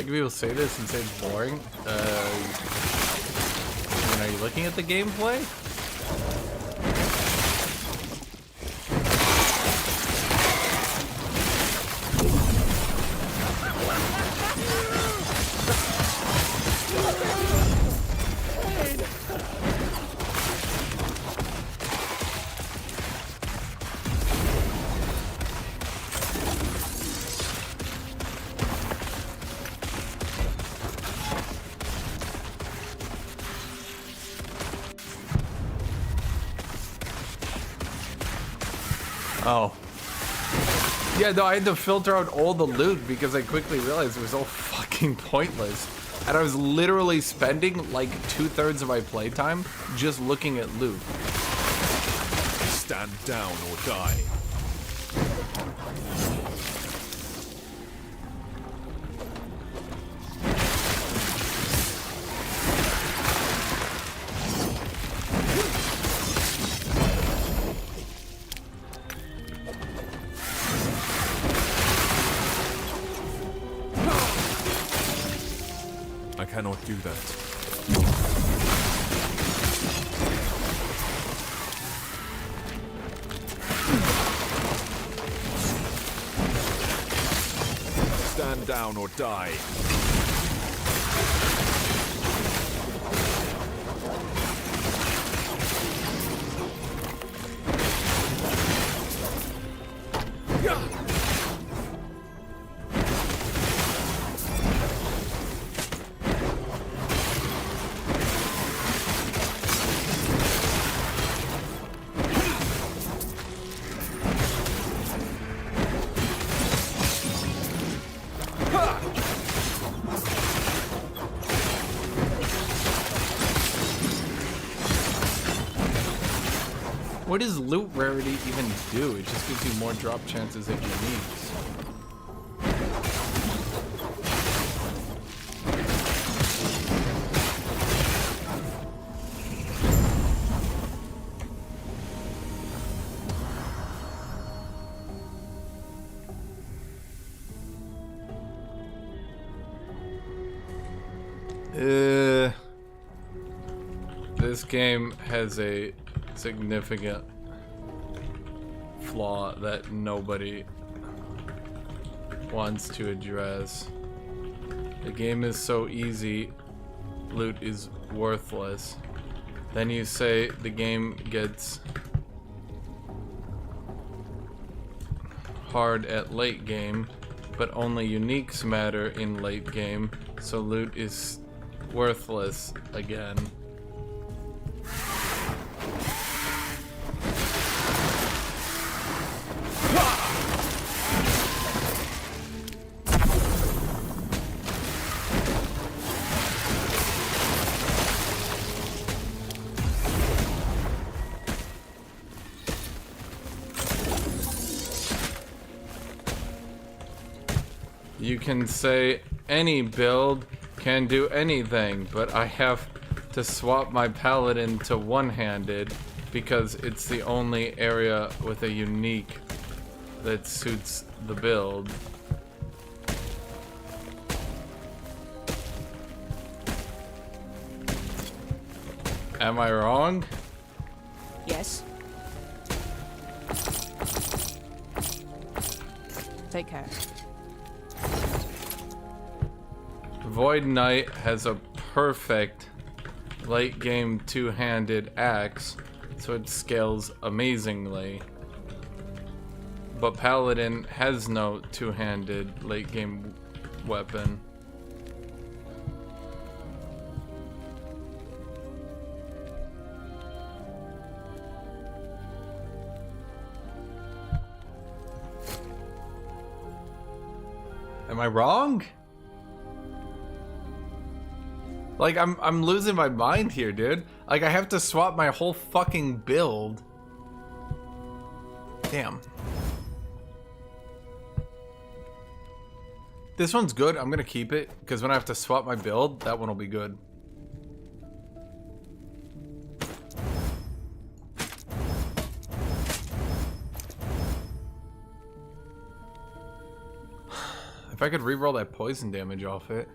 think people say this and say it's boring. I mean, are you looking at the gameplay? Oh. Yeah, no, I had to filter out all the loot because I quickly realized it was all fucking pointless. And I was literally spending like 2/3 of my playtime just looking at loot. Stand down or die. I cannot do that. Stand down or die. What does loot rarity even do? It just gives you more drop chances at uniques. This game has a significant flaw that nobody wants to address. The game is so easy, loot is worthless. Then you say the game gets hard at late game, but only uniques matter in late game, so loot is worthless again. You can say any build can do anything, but I have to swap my Paladin to one-handed because it's the only area with a unique that suits the build. Am I wrong? Yes. Take care. Void Knight has a perfect late game two-handed axe, so it scales amazingly. But Paladin has no two-handed late game weapon. Am I wrong? Like, I'm losing my mind here, dude. Like, I have to swap my whole fucking build. Damn. This one's good. I'm gonna keep it, because when I have to swap my build, that one will be good. If I could re-roll that poison damage off it.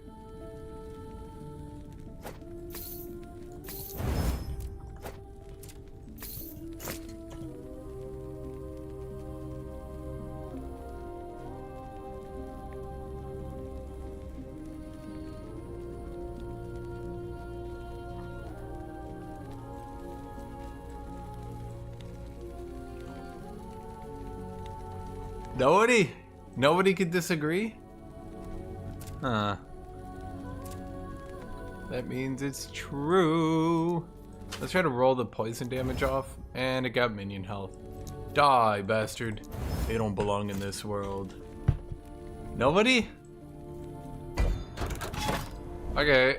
Nobody could disagree? Huh. That means it's true. Let's try to roll the poison damage off, and it got minion health. Die, bastard. They don't belong in this world. Nobody? Okay.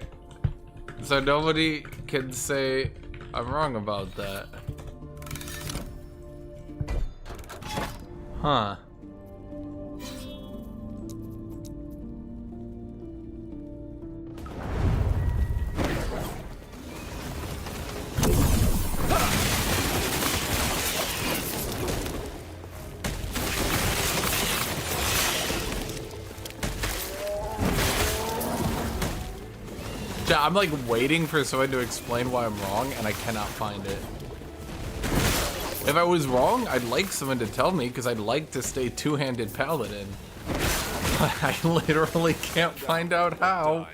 So nobody can say I'm wrong about that. Huh. I'm like waiting for someone to explain why I'm wrong, and I cannot find it. If I was wrong, I'd like someone to tell me, because I'd like to stay two-handed Paladin. But I literally can't find out how.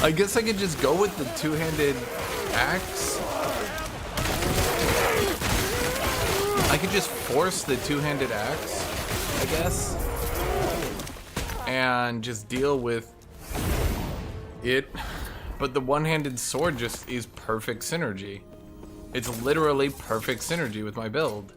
I guess I could just go with the two-handed axe. I could just force the two-handed axe, I guess. And just deal with it, but the one-handed sword just is perfect synergy. It's literally perfect synergy with my build.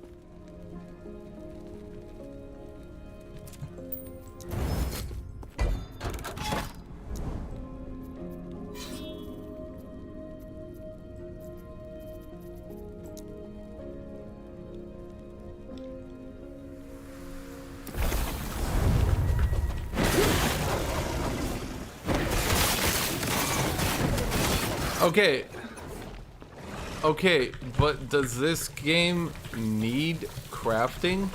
Okay, but does this game need crafting?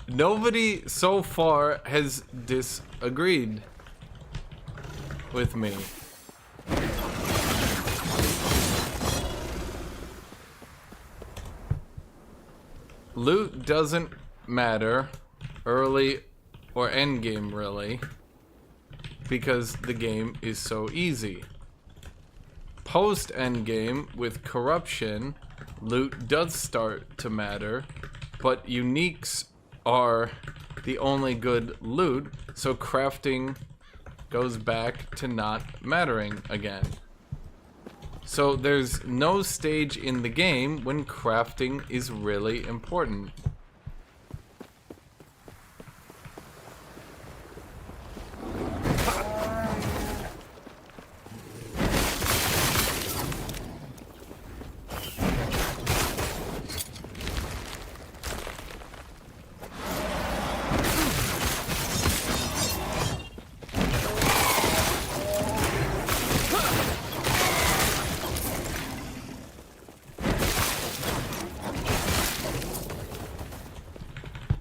Nobody so far has disagreed with me. Loot doesn't matter early or end game really, because the game is so easy. Post end game with corruption, loot does start to matter, but uniques are the only good loot, so crafting goes back to not mattering again. So there's no stage in the game when crafting is really important.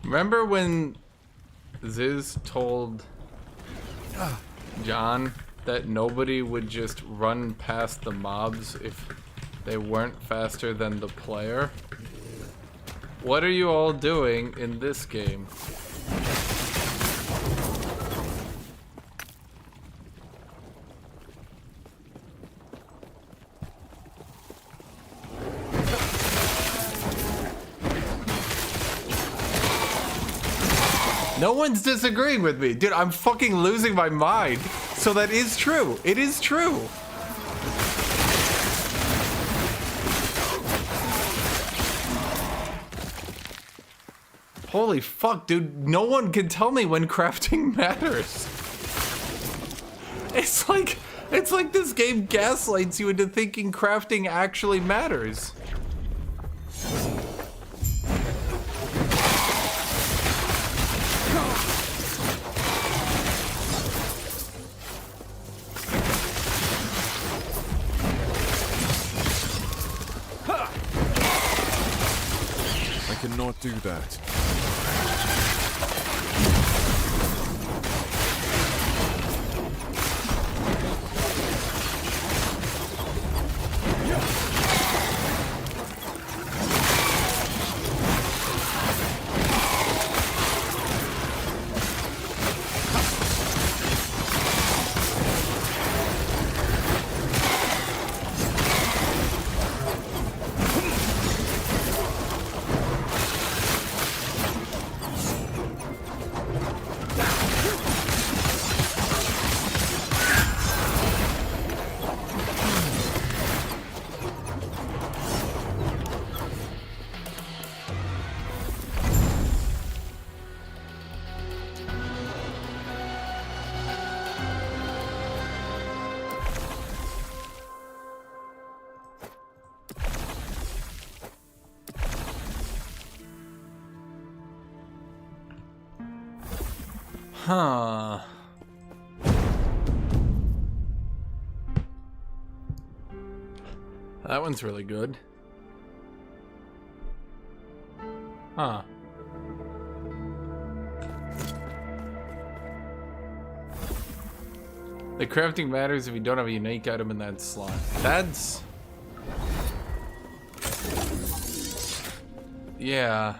Remember when Ziz told John that nobody would just run past the mobs if they weren't faster than the player? What are you all doing in this game? No one's disagreeing with me. Dude, I'm fucking losing my mind. So that is true. It is true. Holy fuck, dude. No one can tell me when crafting matters. It's like this game gaslights you into thinking crafting actually matters. not do that. Huh. That one's really good. Huh. The crafting matters if you don't have a unique item in that slot. That's... yeah.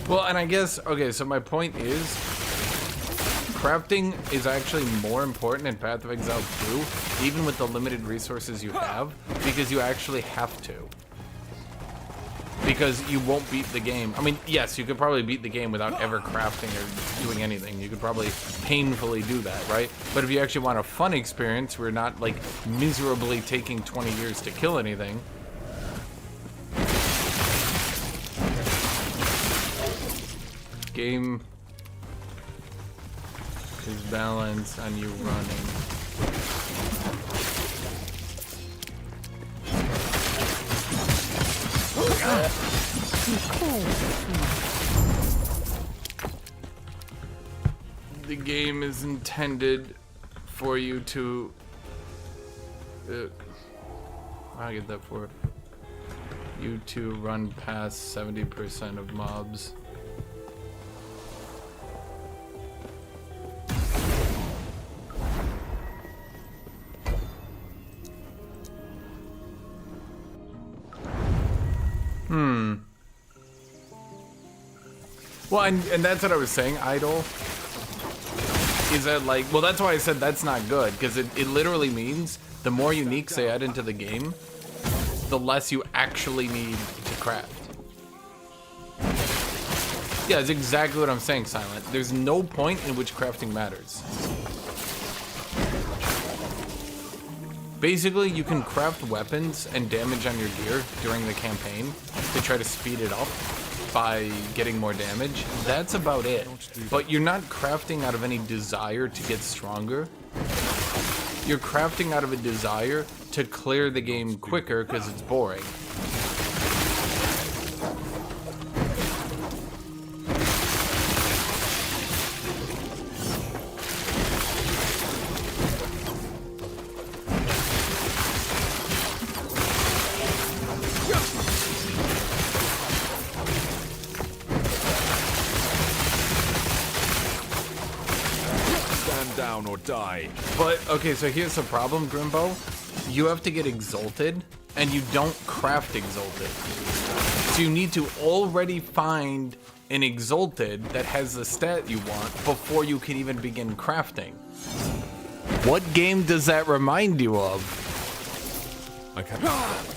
Well, and I guess, okay, so my point is, crafting is actually more important in Path of Exile 2, even with the limited resources you have, because you actually have to. Because you won't beat the game. I mean, yes, you could probably beat the game without ever crafting or doing anything. You could probably painfully do that, right? But if you actually want a fun experience, where you're not, like, miserably taking 20 years to kill anything, game is balanced on you running. The game is intended for you to I get that for you to run past 70% of mobs. Well, and that's what I was saying, idle. Is that like, well, that's why I said that's not good, because it literally means the more uniques they add into the game, the less you actually need to craft. Yeah, it's exactly what I'm saying, Silent. There's no point in which crafting matters. Basically, you can craft weapons and damage on your gear during the campaign to try to speed it up by getting more damage. That's about it. But you're not crafting out of any desire to get stronger. You're crafting out of a desire to clear the game quicker because it's boring. Down or die. But, okay, so here's the problem, Grimbo. You have to get Exalted, and you don't craft Exalted. So you need to already find an Exalted that has the stat you want before you can even begin crafting. What game does that remind you of? I can't.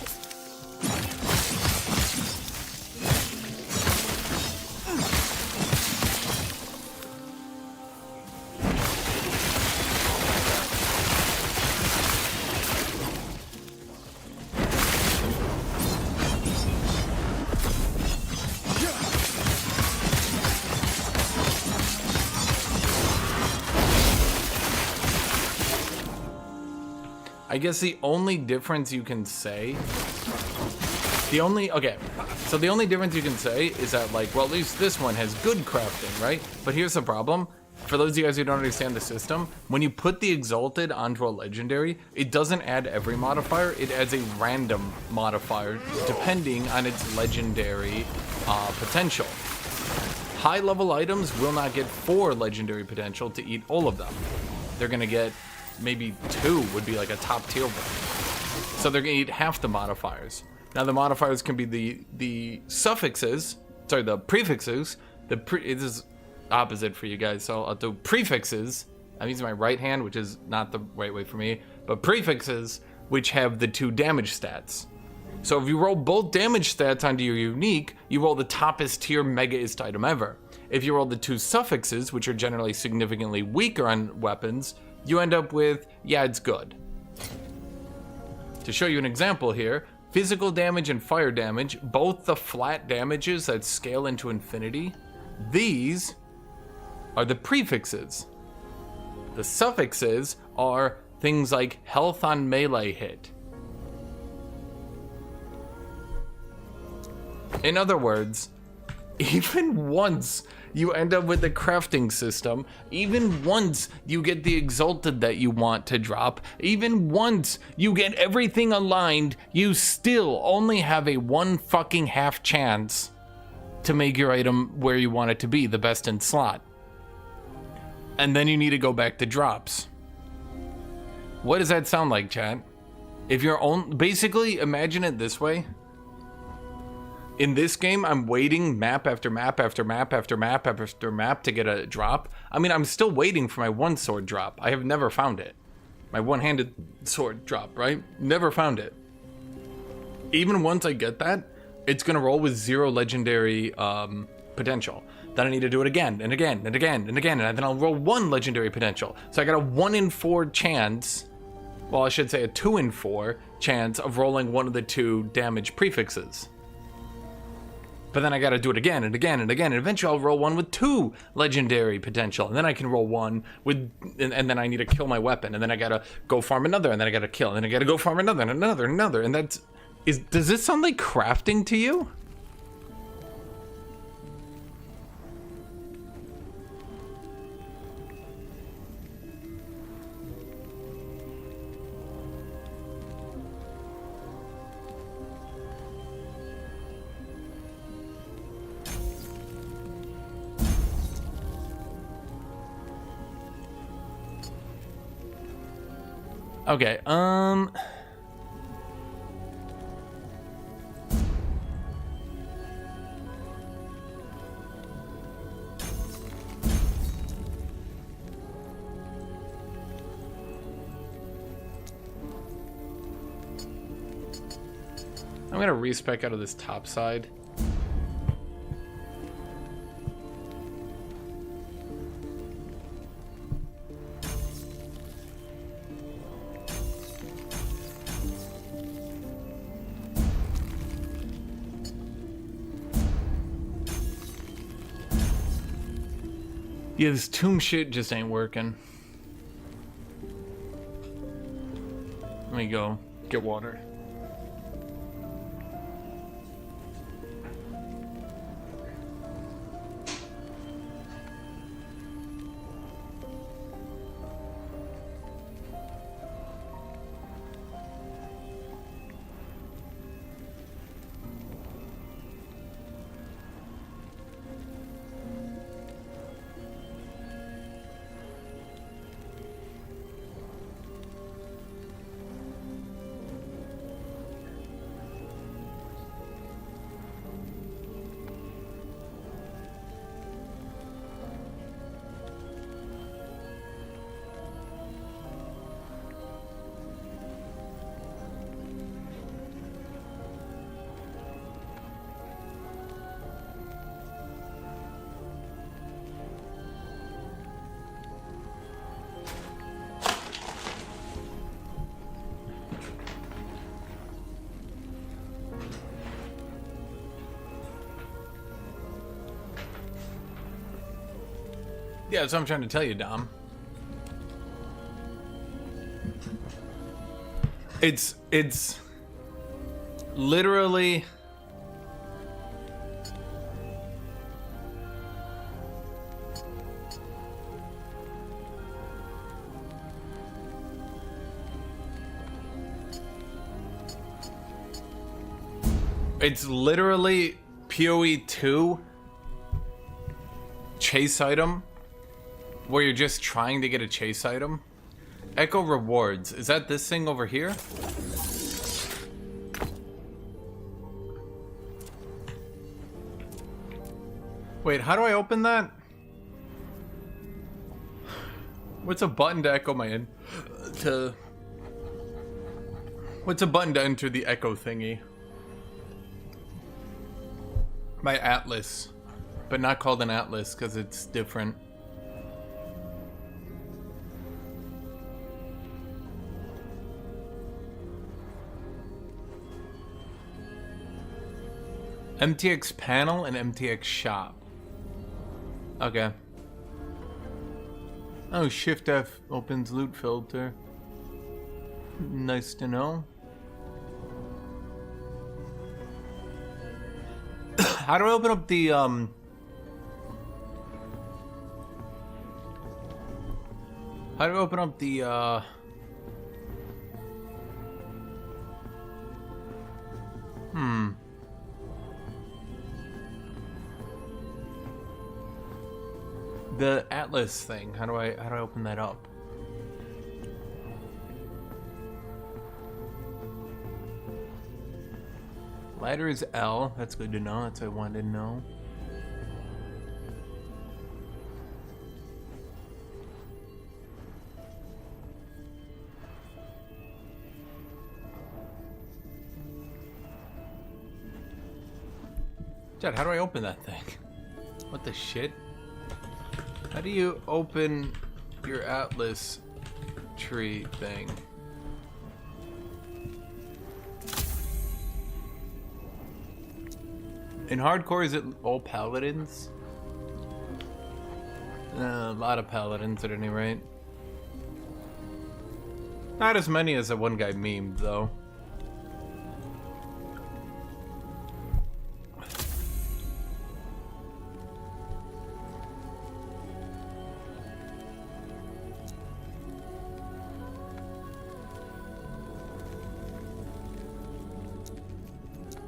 I guess the only difference you can say, the only difference you can say is that, like, well, at least this one has good crafting, right? But here's the problem. For those of you guys who don't understand the system, when you put the Exalted onto a legendary, it doesn't add every modifier, it adds a random modifier depending on its legendary potential. High level items will not get 4 legendary potential to eat all of them. They're gonna get maybe 2 would be like a top tier one. So they're gonna eat half the modifiers. Now the modifiers can be the suffixes, sorry, the prefixes. It is opposite for you guys, so I'll do prefixes. I'm using my right hand, which is not the right way for me, but prefixes, which have the 2 damage stats. So if you roll both damage stats onto your unique, you roll the toppest tier megaist item ever. If you roll the 2 suffixes, which are generally significantly weaker on weapons, you end up with, yeah, it's good. To show you an example here, physical damage and fire damage, both the flat damages that scale into infinity, these are the prefixes. The suffixes are things like health on melee hit. In other words, even once you end up with a crafting system, even once you get the Exalted that you want to drop, even once you get everything aligned, you still only have a 1 fucking half chance to make your item where you want it to be, the best in slot. And then you need to go back to drops. What does that sound like, chat? If you're basically imagine it this way. In this game, I'm waiting map after map after map after map after map to get a drop. I mean, I'm still waiting for my 1 sword drop. I have never found it. My one-handed sword drop, right? Never found it. Even once I get that, it's gonna roll with 0 legendary potential. Then I need to do it again and again and again and again, and then I'll roll 1 legendary potential. So I got a 1 in 4 chance, well, I should say a 2 in 4 chance of rolling one of the 2 damage prefixes. But then I gotta do it again and again and again, and eventually I'll roll 1 with 2 legendary potential, and then I can roll 1 with, and then I need to kill my weapon, and then I gotta go farm another, and then I gotta kill, and then I gotta go farm another, and another, and that's, does this sound like crafting to you? Okay, I'm gonna respec out of this top side. Yeah, this tomb shit just ain't working. Let me go get water. Yeah, that's what I'm trying to tell you, Dom. It's literally PoE 2 chase item where you're just trying to get a chase item. Echo rewards. Is that this thing over here? Wait, how do I open that? What's a button to echo my in? What's a button to enter the echo thingy? My atlas, but not called an atlas because it's different. MTX panel and MTX shop. Okay. Oh, Shift F opens loot filter. Nice to know. How do I open up the How do I open up the the Atlas thing? How do I open that up? Ladder is L. That's good to know. That's what I wanted to know. Chad, how do I open that thing? What the shit? How do you open your Atlas tree thing? In hardcore, is it all paladins? A lot of paladins at any rate. Not as many as that one guy memed, though.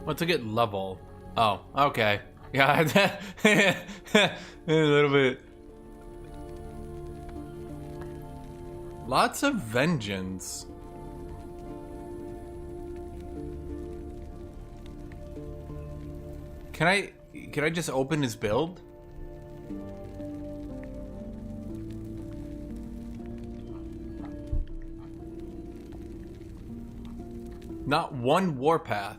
What's a good level? Oh, okay. Yeah, a little bit. Lots of vengeance. Can I just open his build? Not one warpath.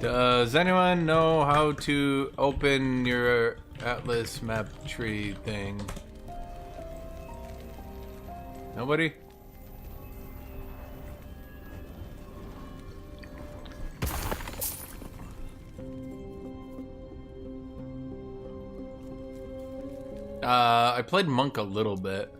Does anyone know how to open your Atlas map tree thing? Nobody? I played Monk a little bit.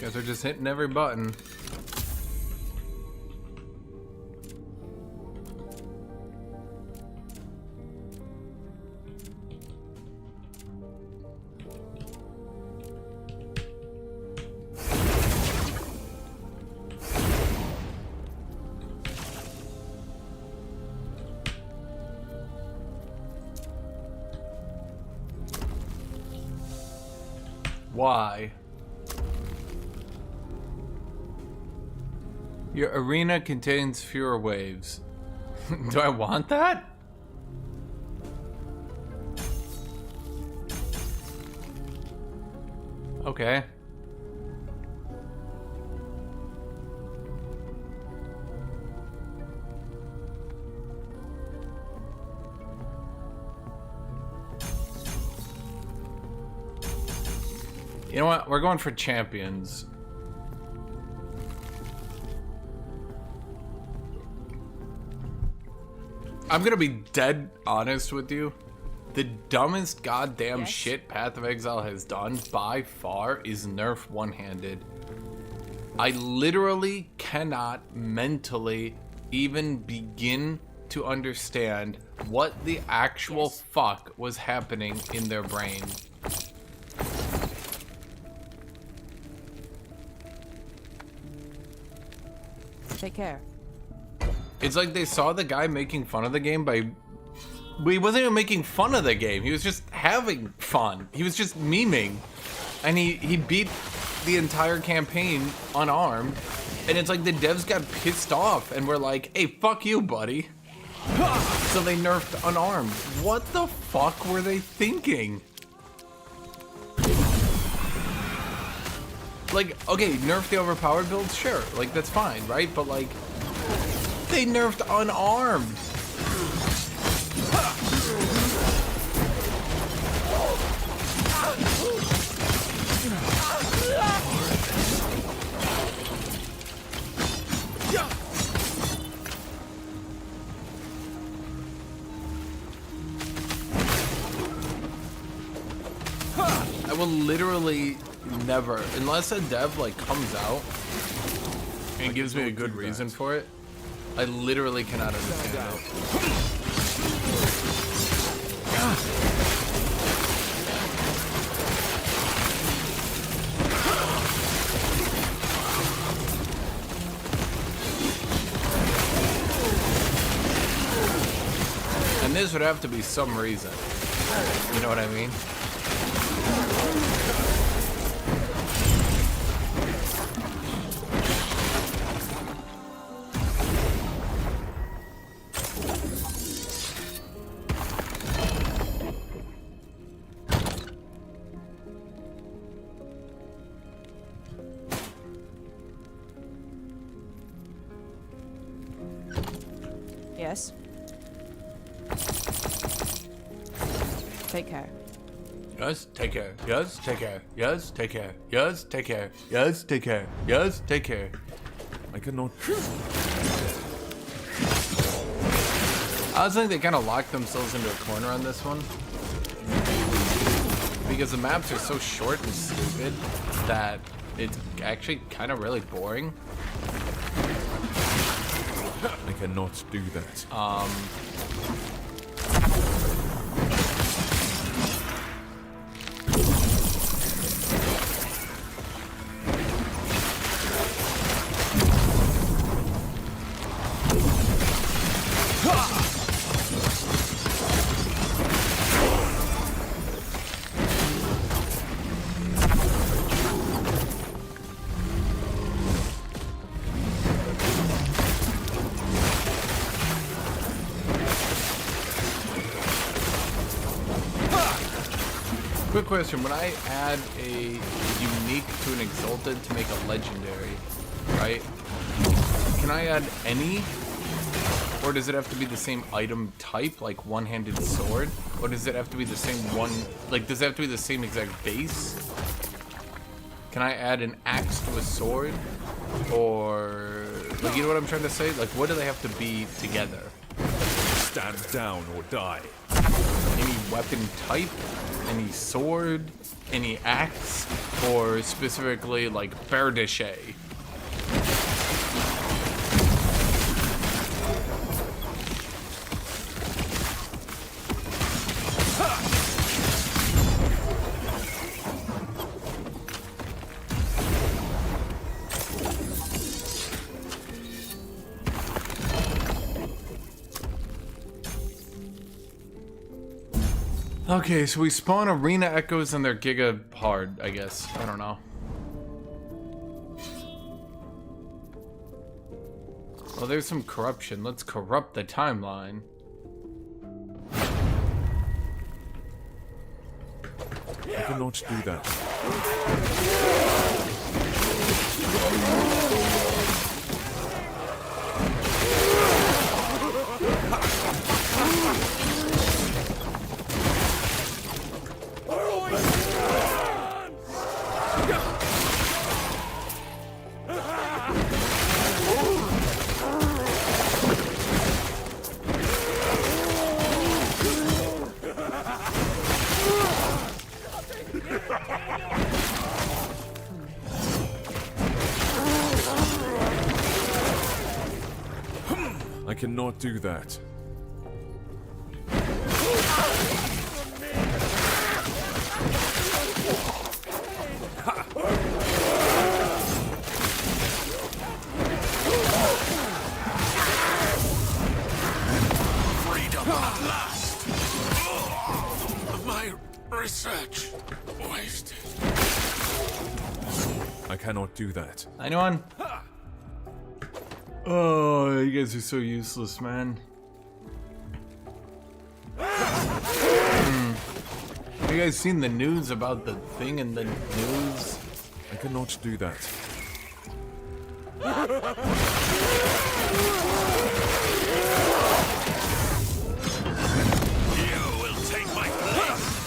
Guys are just hitting every button. Why? Your arena contains fewer waves. Do I want that? Okay. You know what? We're going for champions. I'm gonna be dead honest with you. The dumbest goddamn shit Path of Exile has done by far is nerf one-handed. I literally cannot mentally even begin to understand what the actual fuck was happening in their brain. Take care. It's like they saw the guy making fun of the game by... He wasn't even making fun of the game. He was just having fun. He was just memeing. And he beat the entire campaign unarmed. And it's like the devs got pissed off and were like, hey, fuck you, buddy. So they nerfed unarmed. What the fuck were they thinking? Like, okay, nerf the overpowered builds, sure. Like, that's fine, right? But like, they nerfed unarmed. I will literally never, unless a dev like comes out and gives me a good reason for it, I literally cannot understand it. And this would have to be some reason. You know what I mean? Yes. Take care. Yes, take care. Yes, take care. Yes, take care. Yes, take care. Yes, take care. Yes, take care. I cannot. I was thinking they kind of locked themselves into a corner on this one. Because the maps are so short and stupid that it's actually kind of really boring. I cannot do that. Quick question, when I add a unique to an exalted to make a legendary, right? Can I add any? Or does it have to be the same item type, like one-handed sword? Or does it have to be the same one, like does it have to be the same exact base? Can I add an axe to a sword? Or, like, you know what I'm trying to say? Like, what do they have to be together? Stand down or die. Any weapon type? Any sword? Any axe? Or specifically, like, Berdishe? Okay, so we spawn arena echoes and they're giga hard, I guess. I don't know. Well, there's some corruption. Let's corrupt the timeline. I cannot do that. cannot do that. Freedom at last! My research wasted. I cannot do that. Anyone? Oh, you guys are so useless, man. Have you guys seen the news about the thing in the news? I cannot do that. You will take my place!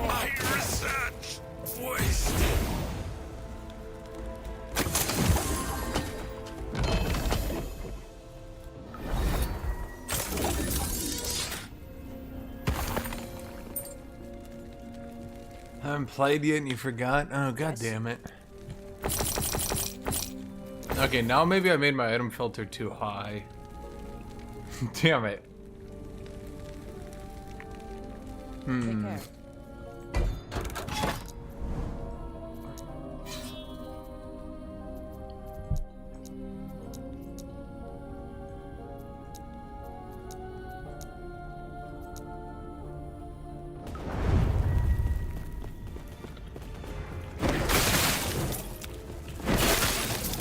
My research wasted. I haven't played yet and you forgot? Oh, god damn it. Okay, now maybe I made my item filter too high. Damn it. Take care.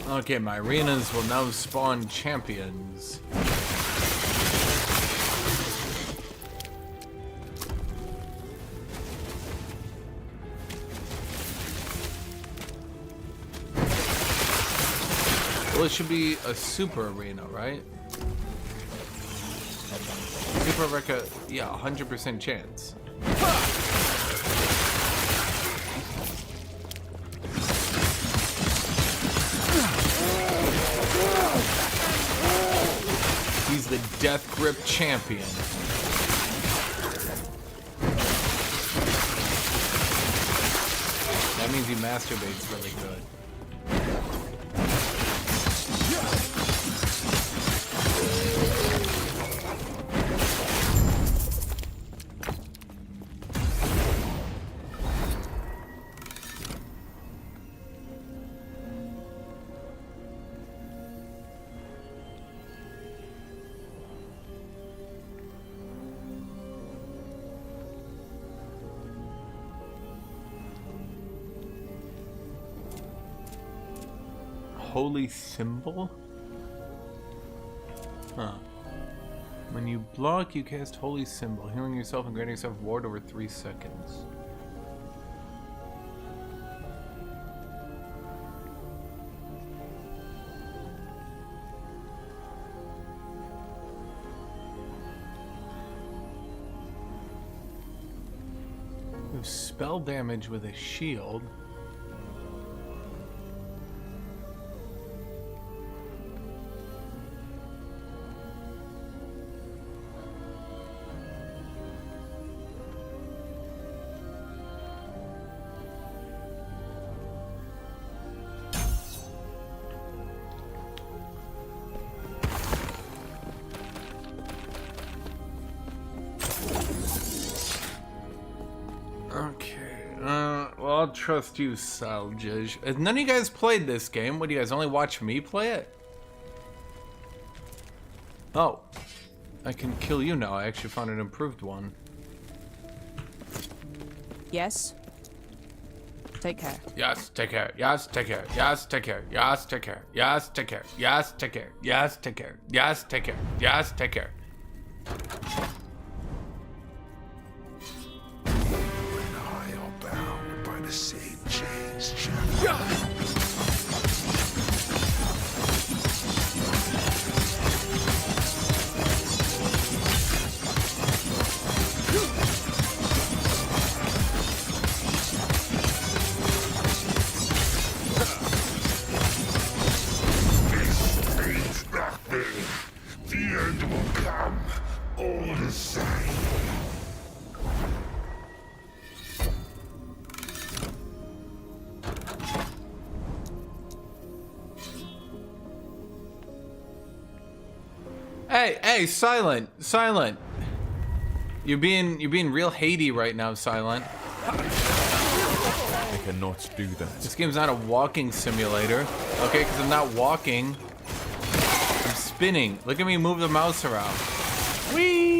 Okay, my arenas will now spawn champions. Well, it should be a super arena, right? Super Rekka, yeah, 100% chance. He's the Death Grip champion. That means he masturbates really good. Holy symbol? Huh. When you block, you cast Holy Symbol, healing yourself and granting yourself ward over 3 seconds. You have spell damage with a shield. Well, I'll trust you, Saljaj. None of you guys played this game. What, do you guys only watch me play it? Oh. I can kill you now. I actually found an improved one. Yes. Take care. Yes, take care. Yes, take care. Yes, take care. Yes, take care. Yes, take care. Yes, take care. Yes, take care. Yes, take care. Yes, take care. The same chains, This means nothing. The end will come, all the same. Hey, Silent. You're being real Haiti right now, Silent. I cannot do that. This game's not a walking simulator. Okay, because I'm not walking. I'm spinning. Look at me move the mouse around. Whee!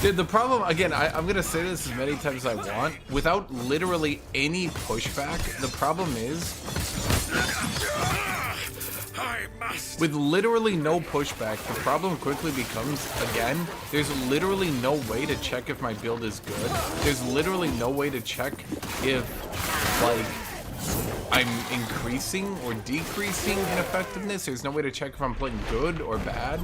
Dude, the problem, again, I'm gonna say this as many times as I want, without literally any pushback, the problem is, with literally no pushback, the problem quickly becomes, again, there's literally no way to check if my build is good. There's literally no way to check if, like, I'm increasing or decreasing in effectiveness. There's no way to check if I'm playing good or bad.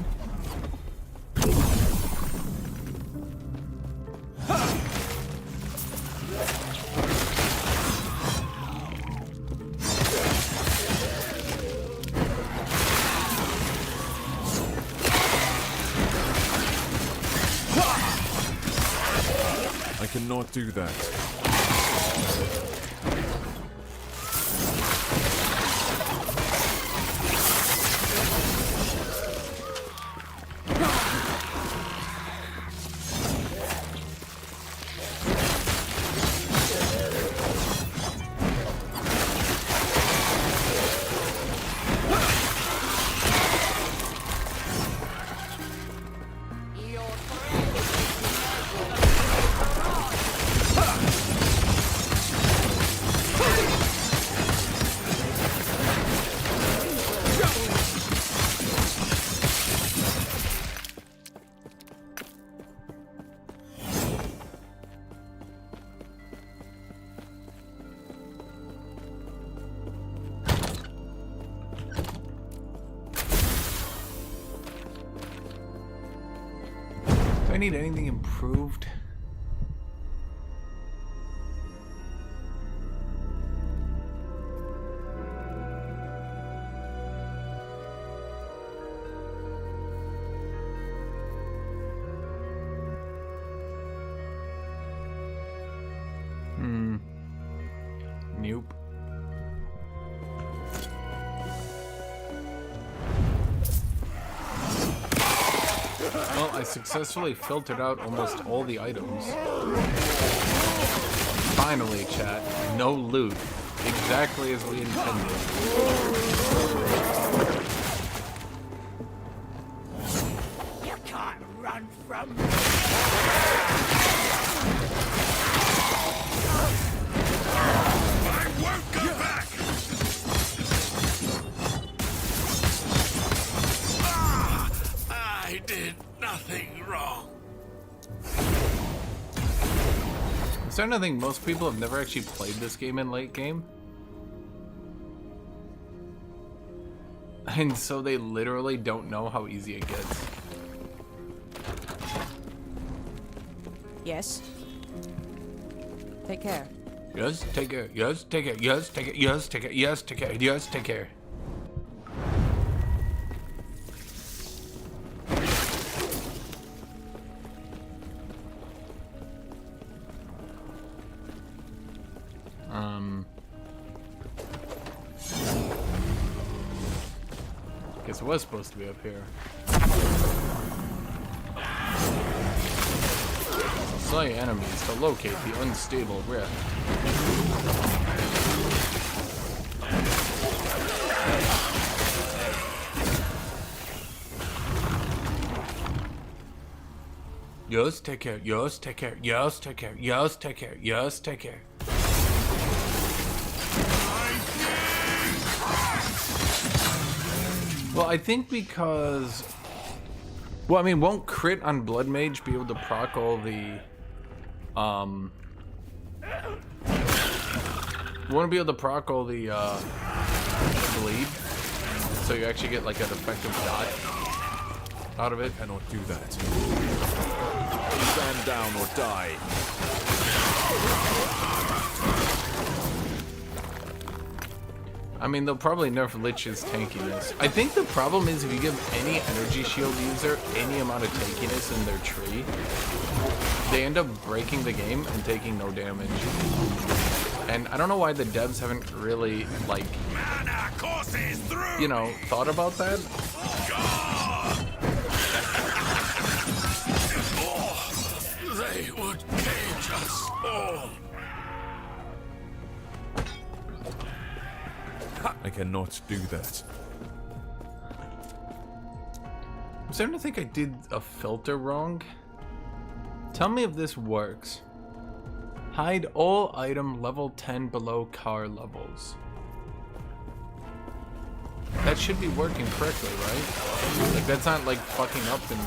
I cannot do that. Do I need anything improved? Nope. Well, I successfully filtered out almost all the items. Finally, chat. No loot. Exactly as we intended. You can't run from me. I won't go back! I did nothing wrong. Is there nothing most people have never actually played this game in late game? And so they literally don't know how easy it gets. Yes. Take care. Yes, take care. Yes, take care. Yes, take care. Yes, take care. Yes, take care. Yes, take care. Guess it was supposed to be up here. Slay enemies to locate the unstable rift. Yes, take care. Yes, take care. Yes, take care. Yes, take care. Yes, take care. Well, I think because... Well, I mean, won't crit on Blood Mage be able to proc all the... Won't be able to proc all the, bleed? So you actually get, like, an effective dot out of it? Cannot do that. Stand down or die. I mean, they'll probably nerf Lich's tankiness. I think the problem is if you give any energy shield user any amount of tankiness in their tree, they end up breaking the game and taking no damage. And I don't know why the devs haven't really, like, you know, thought about that. They would cage us all. I cannot do that. I'm starting to think I did a filter wrong. Tell me if this works. Hide all item level 10 below car levels. That should be working correctly, right? Like, that's not like fucking up and...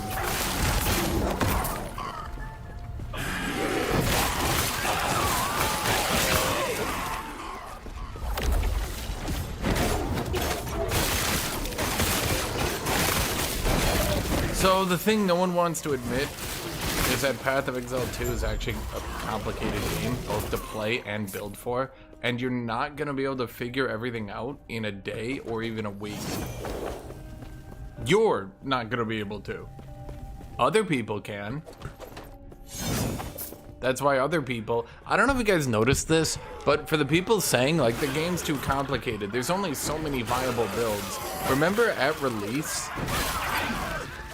So the thing no one wants to admit is that Path of Exile 2 is actually a complicated game, both to play and build for, and you're not going to be able to figure everything out in a day or even a week. You're not going to be able to. Other people can. That's why other people... I don't know if you guys noticed this, but for the people saying, like, the game's too complicated, there's only so many viable builds. Remember at release...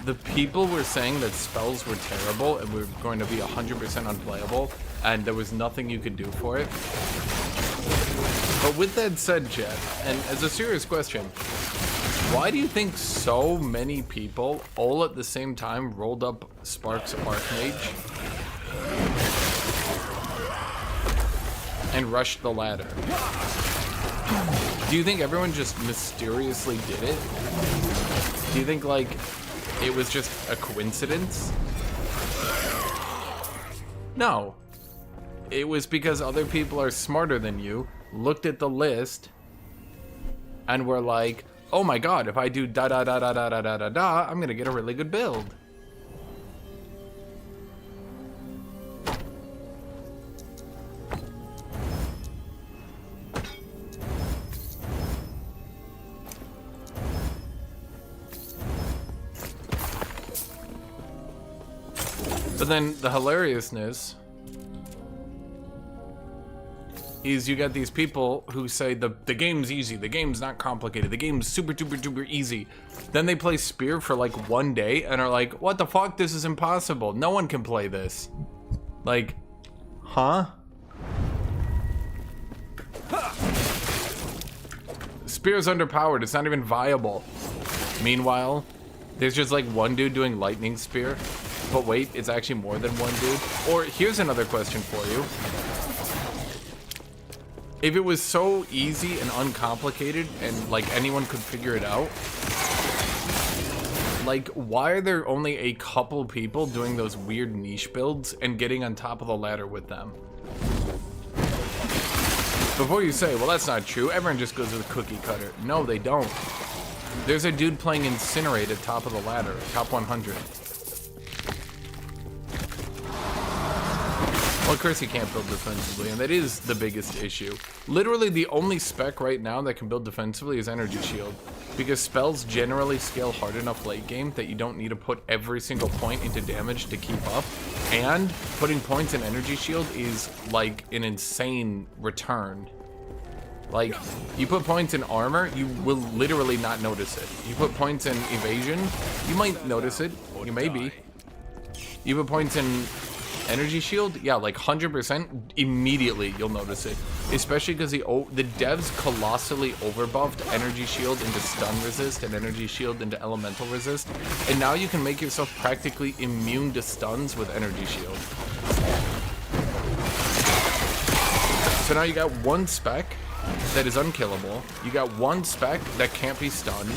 the people were saying that spells were terrible and were going to be 100% unplayable, and there was nothing you could do for it. But with that said, Jet, and as a serious question, why do you think so many people all at the same time rolled up Sparks Archmage and rushed the ladder? Do you think everyone just mysteriously did it? Do you think, like, it was just a coincidence? No. It was because other people are smarter than you, looked at the list, and were like, oh my god, if I do da da da da da da da da da, I'm gonna get a really good build. But then the hilariousness is you got these people who say the game's easy, the game's not complicated, the game's super duper duper easy. Then they play Spear for like 1 day and are like, what the fuck, this is impossible. No one can play this. Like, huh? Spear's underpowered, it's not even viable. Meanwhile, there's just like one dude doing Lightning Spear. But wait, it's actually more than one dude. Or here's another question for you. If it was so easy and uncomplicated and like anyone could figure it out, like why are there only a couple people doing those weird niche builds and getting on top of the ladder with them? Before you say, well, that's not true, everyone just goes with cookie cutter. No, they don't. There's a dude playing Incinerate at top of the ladder, top 100. Well, of course he can't build defensively, and that is the biggest issue. Literally the only spec right now that can build defensively is Energy Shield, because spells generally scale hard enough late game that you don't need to put every single point into damage to keep up, and putting points in Energy Shield is like an insane return. Like, you put points in armor, you will literally not notice it. You put points in evasion, you might notice it, you may be. You put points in Energy Shield, yeah, like 100%, immediately you'll notice it. Especially because the devs colossally overbuffed Energy Shield into stun resist and Energy Shield into elemental resist. And now you can make yourself practically immune to stuns with Energy Shield. So now you got one spec that is unkillable. You got one spec that can't be stunned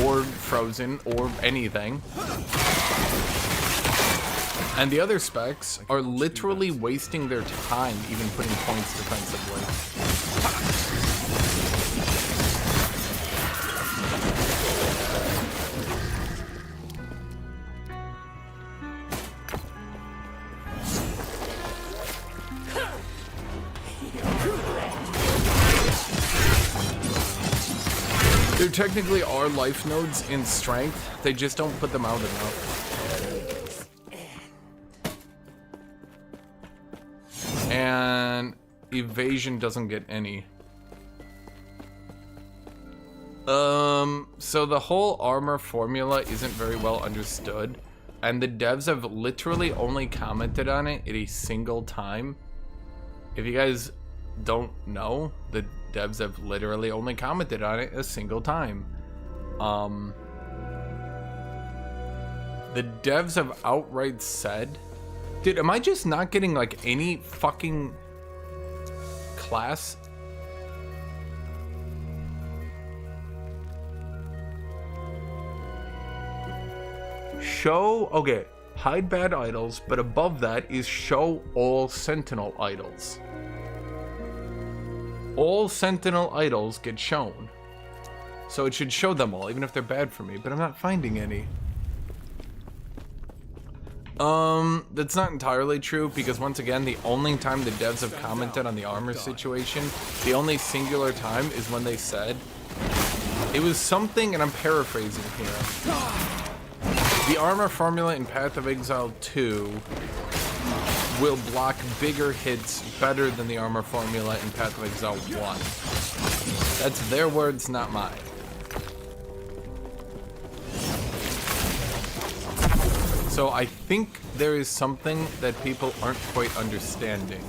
or frozen or anything. And the other specs are literally wasting their time even putting points defensively. There technically are life nodes in strength. They just don't put them out enough. And evasion doesn't get any. So the whole armor formula isn't very well understood, and the devs have literally only commented on it at a single time. If you guys don't know, the devs have literally only commented on it a single time. The devs have outright said, dude, am I just not getting like any fucking class? Show, okay, hide bad idols, but above that is show all sentinel idols. All sentinel idols get shown. So it should show them all, even if they're bad for me, but I'm not finding any. That's not entirely true, because once again, the only time the devs have commented on the armor situation, the only singular time is when they said, it was something, and I'm paraphrasing here. The armor formula in Path of Exile 2 will block bigger hits better than the armor formula in Path of Exile 1. That's their words, not mine. So I think there is something that people aren't quite understanding.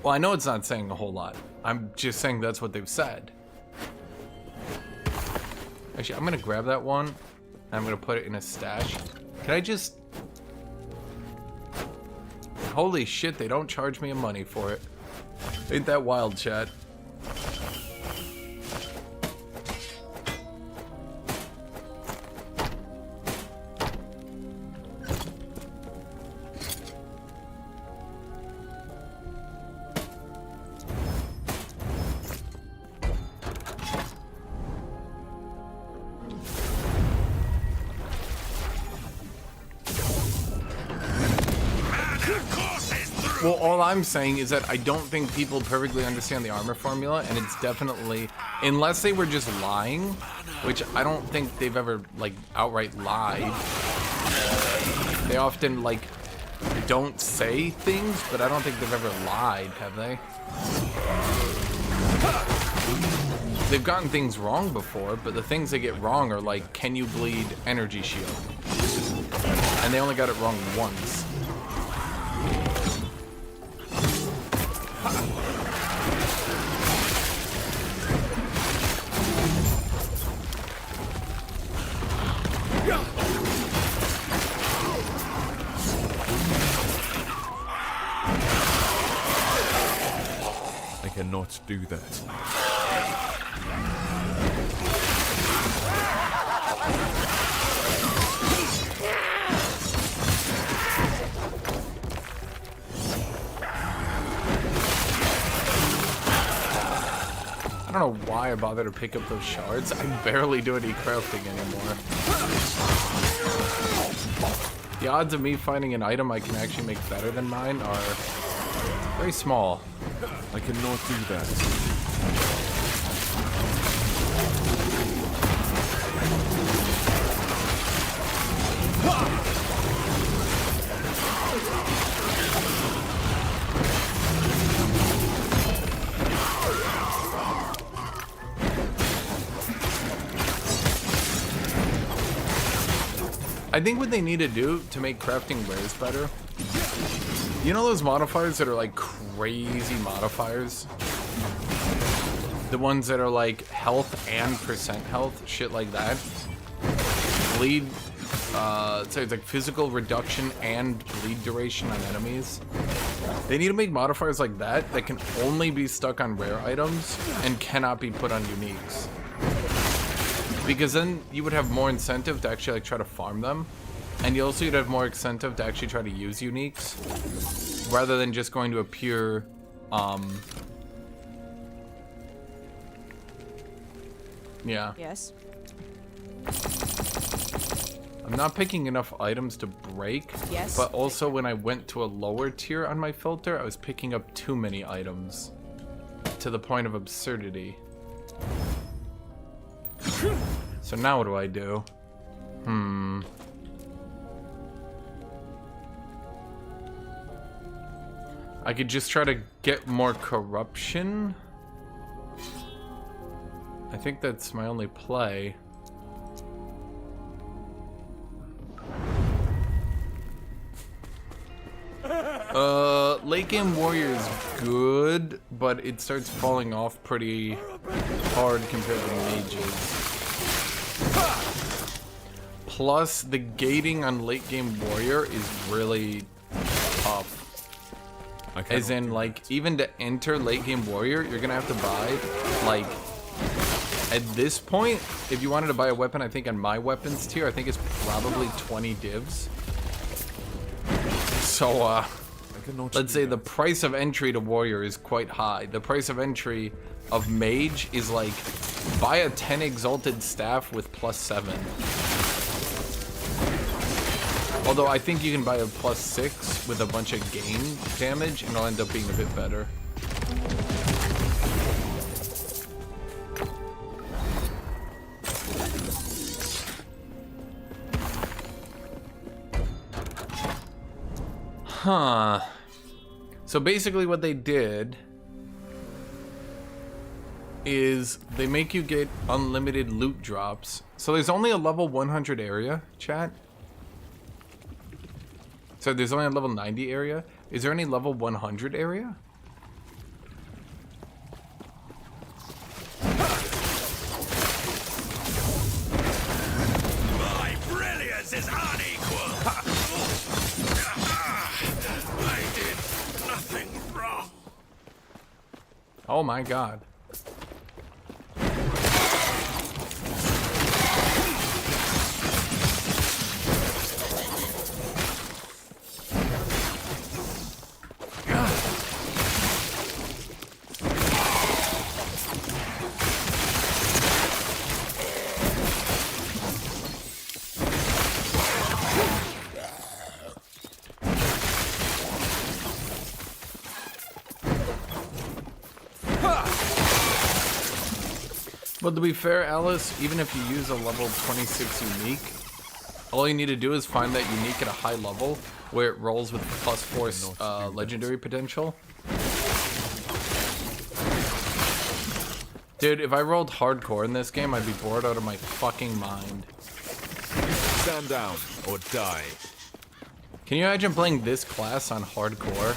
Well, I know it's not saying a whole lot. I'm just saying that's what they've said. Actually, I'm gonna grab that one, and I'm gonna put it in a stash. Can I just... Holy shit, they don't charge me money for it. Ain't that wild, chat? Well, all I'm saying is that I don't think people perfectly understand the armor formula, and it's definitely, unless they were just lying, which I don't think they've ever, like, outright lied. They often, like, don't say things, but I don't think they've ever lied, have they? They've gotten things wrong before, but the things they get wrong are like, can you bleed energy shield? And they only got it wrong once. I cannot do that. I don't know why I bother to pick up those shards. I barely do any crafting anymore. The odds of me finding an item I can actually make better than mine are very small. I cannot do that. I think what they need to do to make crafting wares better, you know those modifiers that are like crazy modifiers? The ones that are like health and percent health, shit like that. Bleed, so it's like physical reduction and bleed duration on enemies. They need to make modifiers like that that can only be stuck on rare items and cannot be put on uniques. Because then you would have more incentive to actually like try to farm them, and you also would have more incentive to actually try to use uniques rather than just going to a pure Yeah. Yes. I'm not picking enough items to break. Yes. But also when I went to a lower tier on my filter, I was picking up too many items. To the point of absurdity. So now what do I do? I could just try to get more corruption. I think that's my only play. Late game warrior is good, but it starts falling off pretty hard compared to mages. Plus, the gating on late game warrior is really tough. As in, like, even to enter late game warrior, you're gonna have to buy, like, at this point, if you wanted to buy a weapon, I think on my weapons tier, I think it's probably 20 divs. So, let's say the price of entry to warrior is quite high. The price of entry of mage is like, buy a 10 exalted staff with +7. Although I think you can buy a +6 with a bunch of gain damage and it'll end up being a bit better. Huh. So basically what they did is they make you get unlimited loot drops. So there's only a level 100 area, chat. So there's only a level 90 area. Is there any level 100 area? My brilliance is unequal. I did nothing wrong. Oh my god. But to be fair, Alice, even if you use a level 26 unique, all you need to do is find that unique at a high level where it rolls with +4 legendary potential. Dude, if I rolled hardcore in this game, I'd be bored out of my fucking mind. Stand down or die. Can you imagine playing this class on hardcore?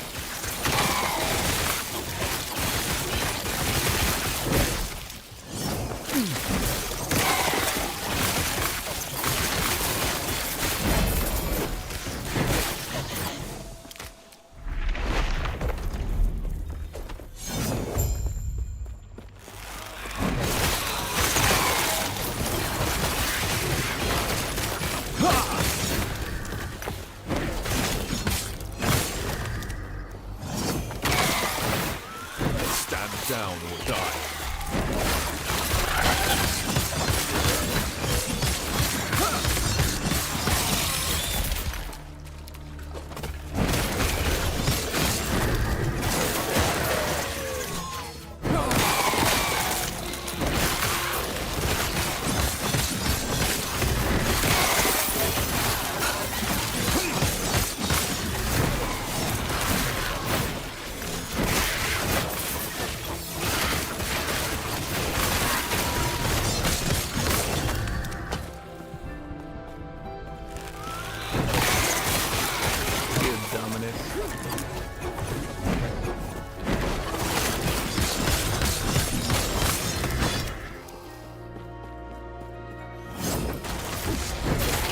Down or die.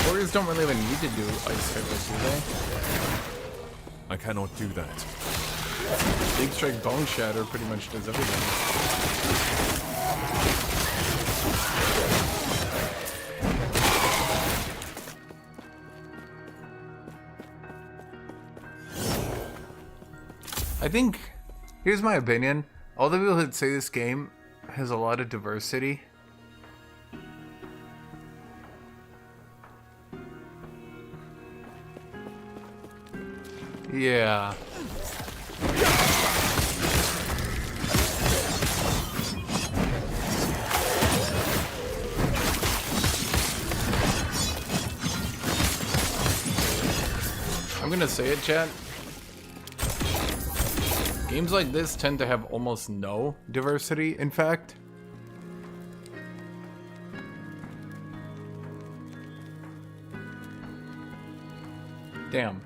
Warriors don't really have a need to do ice circles, do they? I cannot do that. Big Strike Bone Shatter pretty much does everything. I think, here's my opinion. All the people that say this game has a lot of diversity, Yeah. I'm gonna say it, chat. Games like this tend to have almost no diversity, in fact. Damn.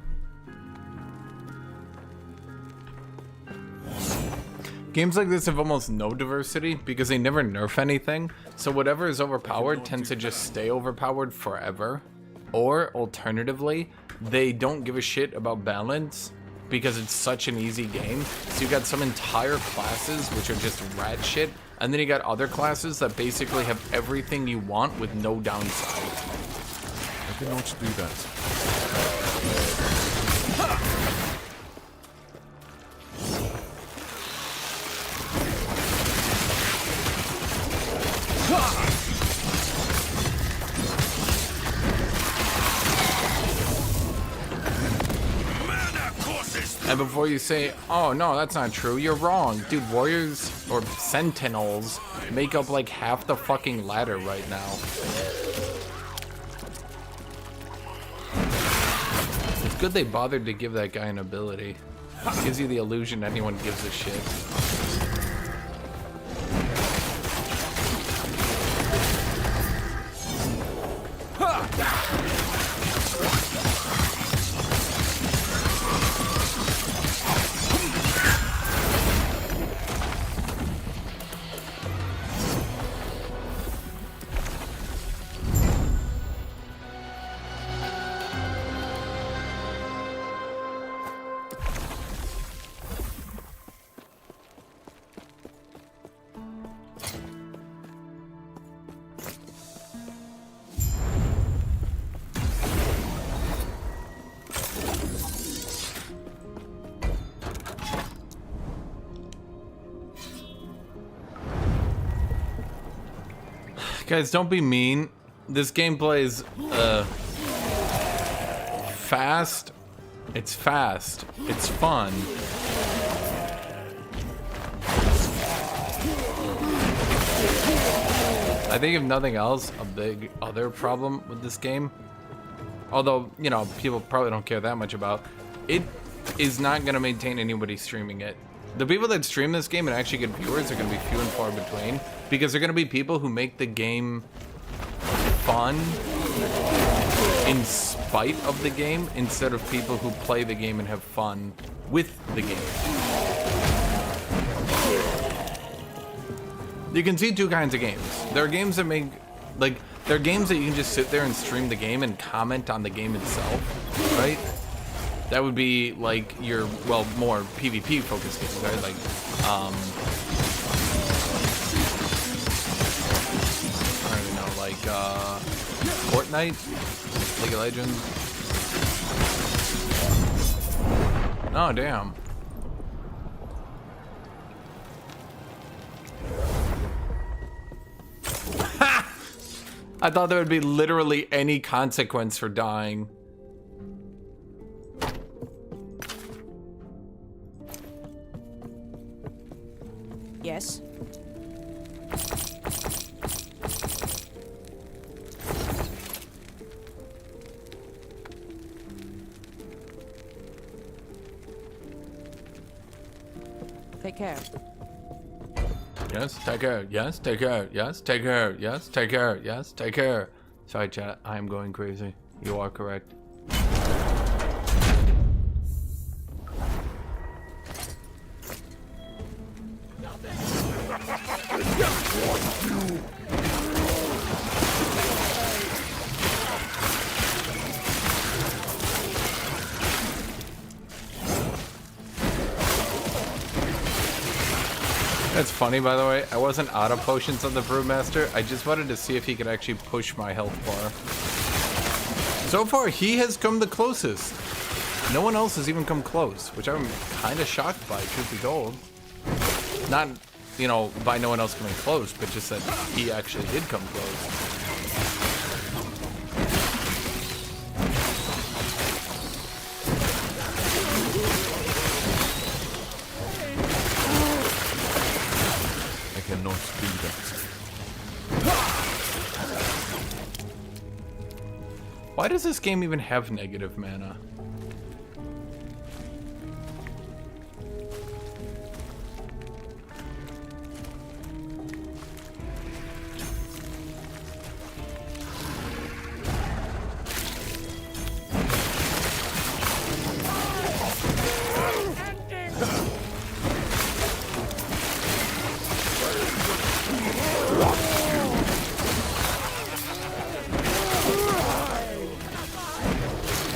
Games like this have almost no diversity because they never nerf anything, so whatever is overpowered tends to just stay overpowered forever. Or, alternatively, they don't give a shit about balance because it's such an easy game. So you got some entire classes which are just rat shit, and then you got other classes that basically have everything you want with no downside. I cannot do that. And before you say, oh no, that's not true, you're wrong. Dude, warriors or sentinels make up like half the fucking ladder right now. It's good they bothered to give that guy an ability. It gives you the illusion anyone gives a shit. Guys, don't be mean. This gameplay is fast. It's fast. It's fun. I think if nothing else, a big other problem with this game, although, you know, people probably don't care that much about, it is not going to maintain anybody streaming it. The people that stream this game and actually get viewers are going to be few and far between, because they're going to be people who make the game fun in spite of the game, instead of people who play the game and have fun with the game. You can see two kinds of games. There are games that make, like, there are games that you can just sit there and stream the game and comment on the game itself, right? That would be like your, well, more PvP focused games, right? Like, I don't know, like, Fortnite, League of Legends. Oh, damn. I thought there would be literally any consequence for dying. Yes. Take care. Yes, take care. Yes, take care. Yes, take care. Yes, take care. Yes, take care. Sorry, chat. I am going crazy. You are correct. That's funny, by the way. I wasn't out of potions on the Brewmaster. I just wanted to see if he could actually push my health bar. So far, he has come the closest. No one else has even come close, which I'm kind of shocked by, truth be told. Not, you know, by no one else coming close, but just that he actually did come close. Why does this game even have negative mana?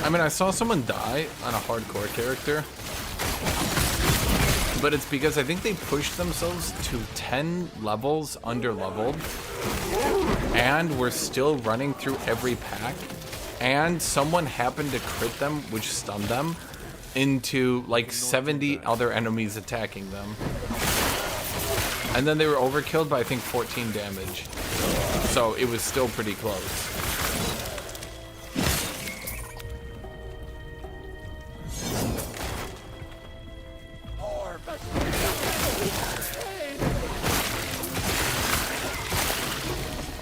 I mean, I saw someone die on a hardcore character, but it's because I think they pushed themselves to 10 levels under leveled, and were still running through every pack, and someone happened to crit them, which stunned them, into like 70 other enemies attacking them. And then they were overkilled by I think 14 damage. So it was still pretty close.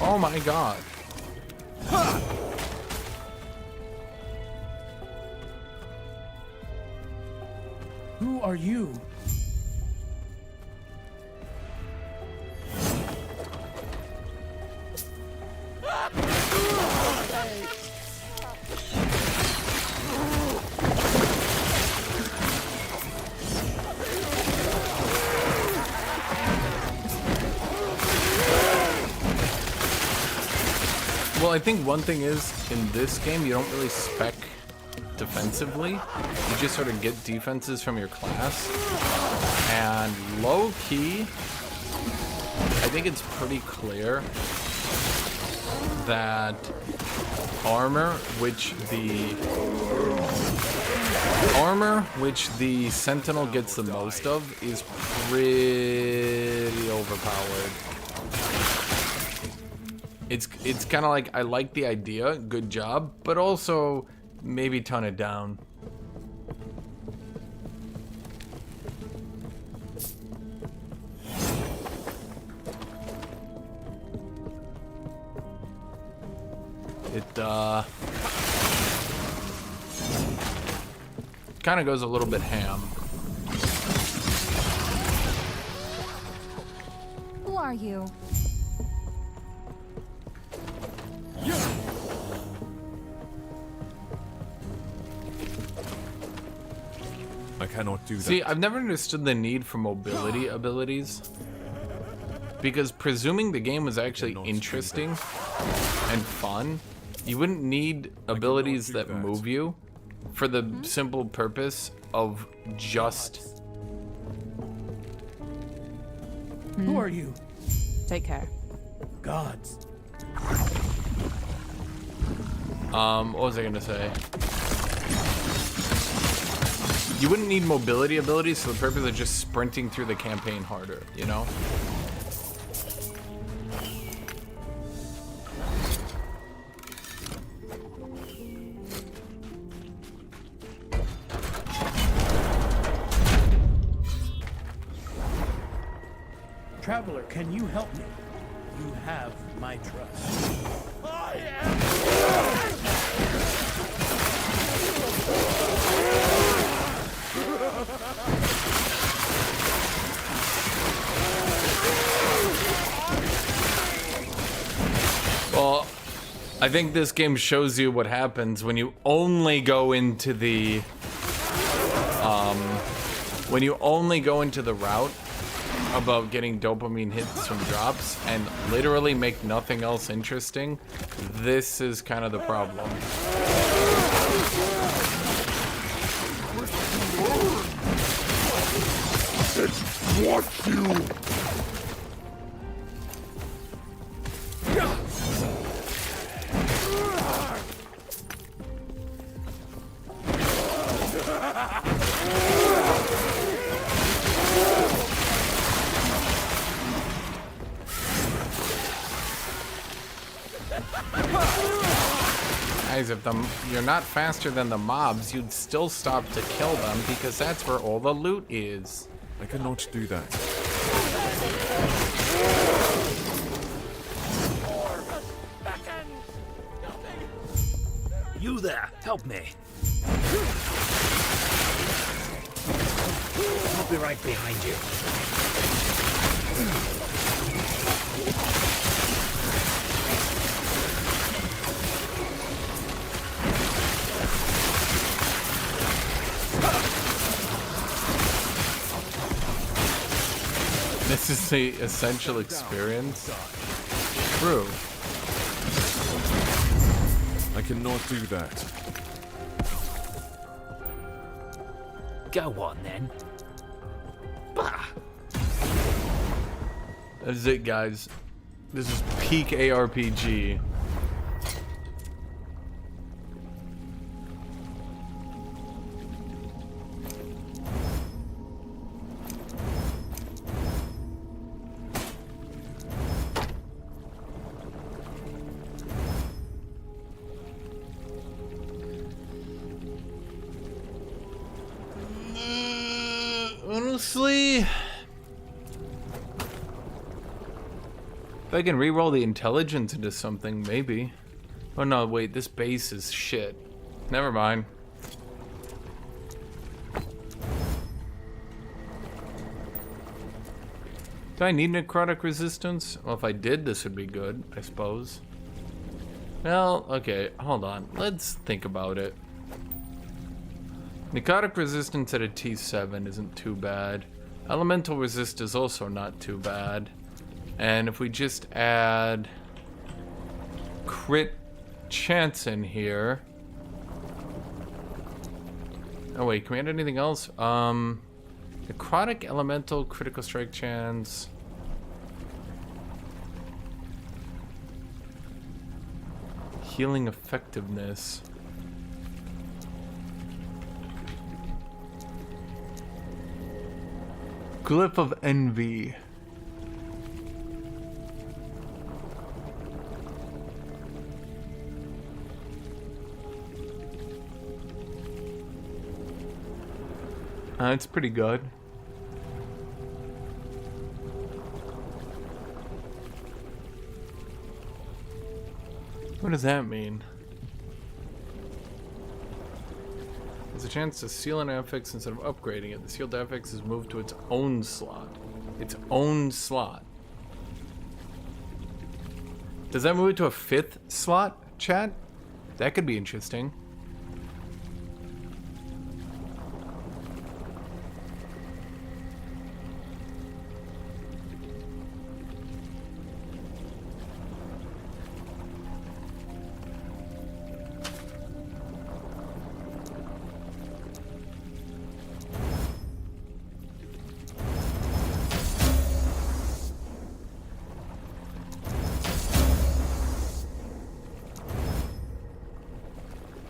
Oh my god. Who are you? Well, I think one thing is, in this game, you don't really spec defensively. You just sort of get defenses from your class. And low-key, I think it's pretty clear that armor, which the Sentinel gets the most of, is pretty overpowered. It's kind of like, I like the idea, good job, but also maybe tone it down. It kind of goes a little bit ham. Who are you? I cannot do that. See, I've never understood the need for mobility abilities. Because presuming the game was actually interesting and fun, you wouldn't need abilities that move you for the simple purpose of just... Who are you? Take care. Gods. What was I gonna say? You wouldn't need mobility abilities for the purpose of just sprinting through the campaign harder, you know? Traveler, can you help me? You have my trust. Well, I think this game shows you what happens when you only go into the route about getting dopamine hits from drops and literally make nothing else interesting. This is kind of the problem. What you? Guys, if you're not faster than the mobs, you'd still stop to kill them because that's where all the loot is. I cannot do that. You there, help me. I'll be right behind you. This is the essential experience. True. I cannot do that. Go on then. Bah! That is it, guys. This is peak ARPG. Honestly, if I can re-roll the intelligence into something, maybe. Oh no, wait, this base is shit. Never mind. Do I need necrotic resistance? Well, if I did, this would be good, I suppose. Well, okay, hold on. Let's think about it. Necrotic resistance at a T7 isn't too bad. Elemental resist is also not too bad. And if we just add crit chance in here. Oh wait, can we add anything else? Necrotic elemental critical strike chance. Healing effectiveness. Glyph of Envy. It's pretty good. What does that mean? There's a chance to seal an affix instead of upgrading it. The sealed affix is moved to its own slot. Its own slot. Does that move it to a 5th slot, chat? That could be interesting.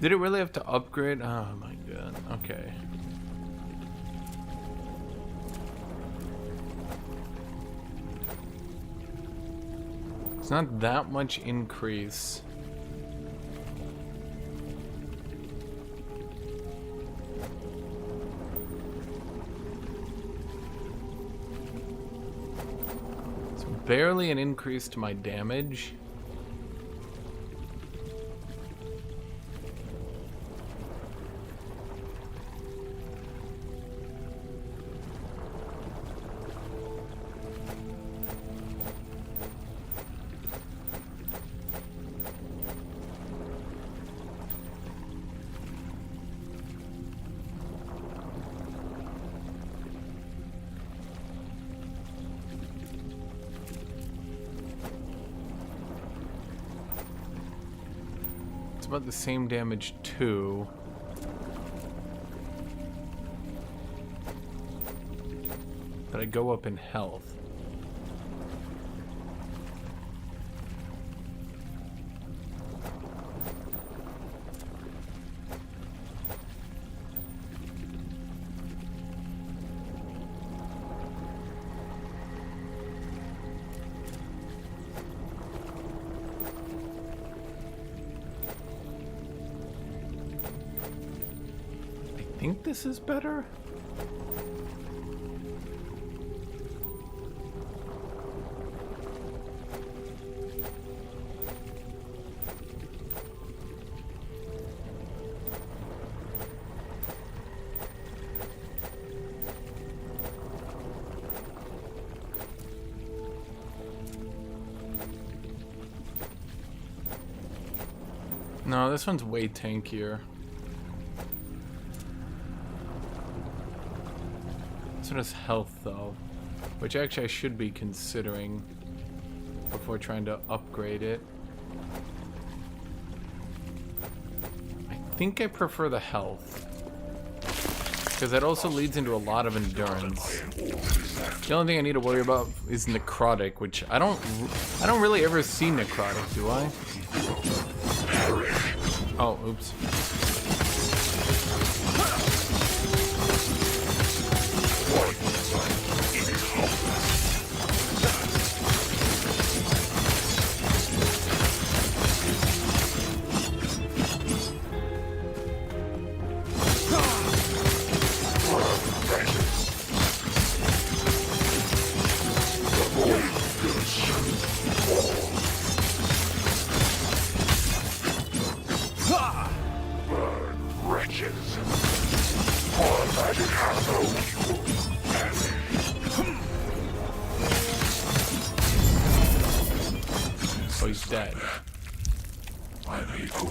Did it really have to upgrade? Oh my god. Okay. It's not that much increase. It's barely an increase to my damage. About the same damage too. But I go up in health. I think this is better. No, this one's way tankier. This one has health, though. Which actually I should be considering before trying to upgrade it. I think I prefer the health. Because that also leads into a lot of endurance. The only thing I need to worry about is necrotic, which I don't really ever see necrotic, do I? Oh, oops. Oh, he's dead. My people.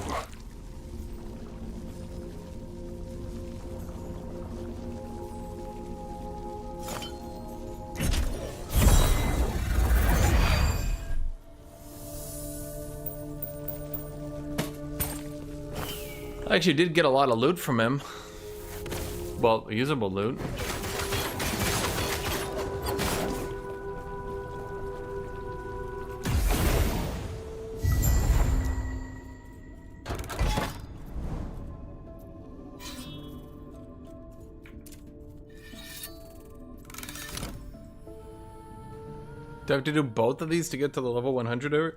I actually did get a lot of loot from him. Well, usable loot. Do I have to do both of these to get to the level 100 area?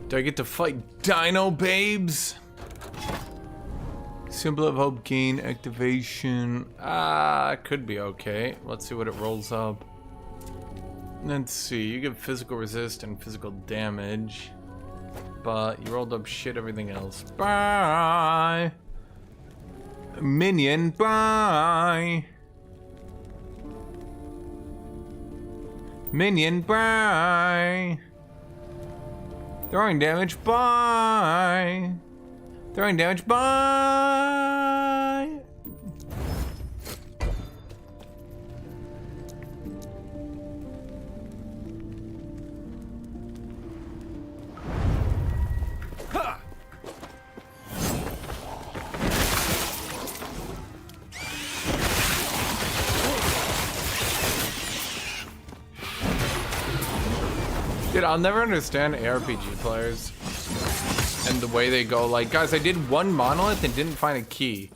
Do I get to fight Dino Babes? Symbol of Hope gain activation. Could be okay. Let's see what it rolls up. Let's see. You get physical resist and physical damage, but you rolled up shit everything else. Bye! Minion, bye! Minion, bye! Throwing damage, bye! Throwing damage, bye! Dude, I'll never understand ARPG players and the way they go. Like, guys, I did one monolith and didn't find a key.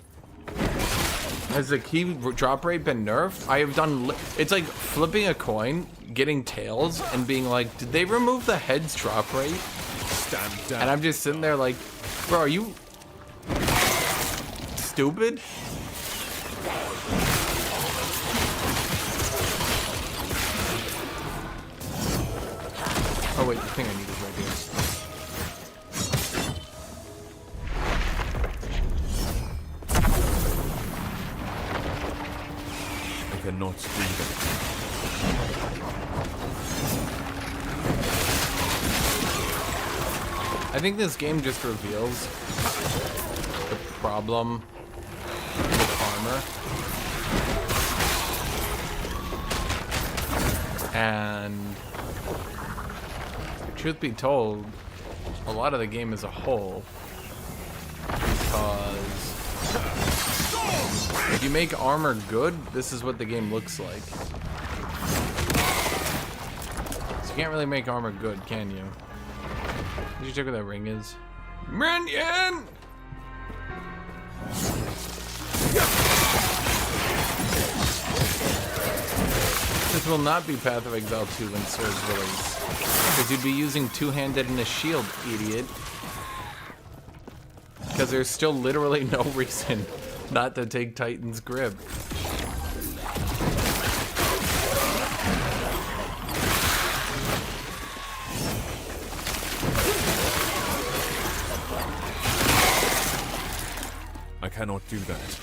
Has the key drop rate been nerfed? I have done. It's like flipping a coin, getting tails, and being like, did they remove the heads drop rate? Stand down. And I'm just sitting there like, bro, are you stupid? Oh wait, the thing I need is right here. I cannot breathe. I think this game just reveals the problem with armor. And truth be told, a lot of the game as a whole, because if you make armor good, this is what the game looks like. So you can't really make armor good, can you? Did you check where that ring is? Minion! This will not be Path of Exile 2 when Swords release. Because you'd be using two-handed and a shield, idiot. Because there's still literally no reason not to take Titan's Grip. I cannot do that.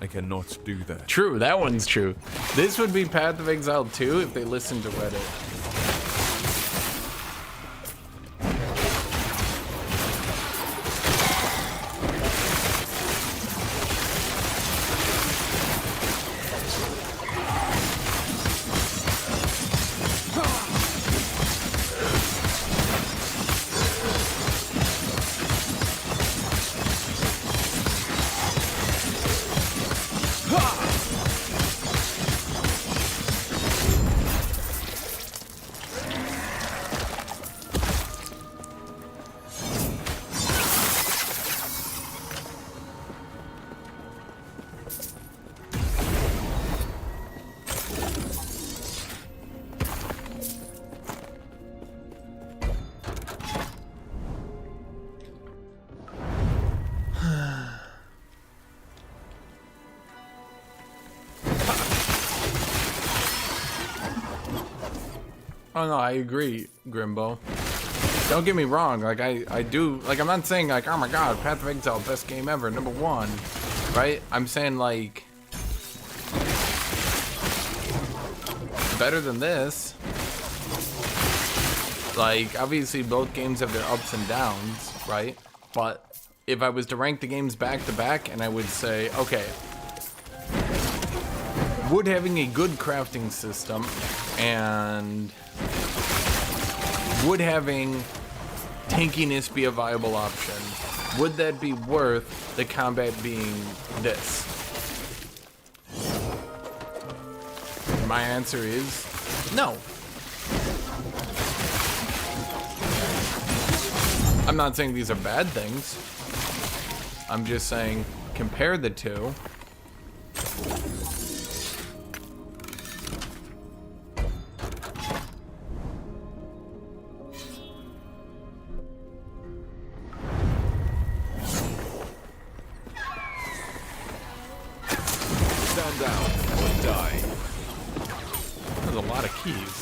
I cannot do that. True, that one's true. This would be Path of Exile 2 if they listened to Reddit. Oh no, I agree, Grimbo. Don't get me wrong, like I do, like I'm not saying like, oh my god, Path of Exile, best game ever, #1, right? I'm saying like, better than this. Like, obviously both games have their ups and downs, right? But if I was to rank the games back to back, and I would say, okay, would having a good crafting system and would having tankiness be a viable option? Would that be worth the combat being this? My answer is no. I'm not saying these are bad things. I'm just saying compare the two. Stand down or die. There's a lot of keys.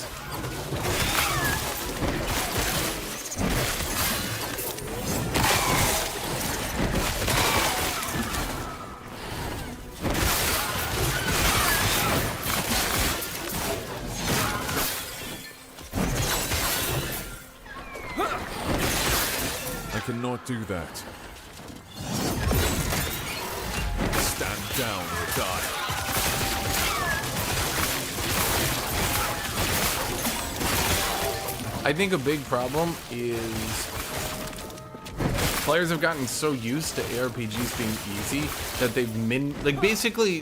I cannot do that. Stand down or die. I think a big problem is players have gotten so used to ARPGs being easy that they've like basically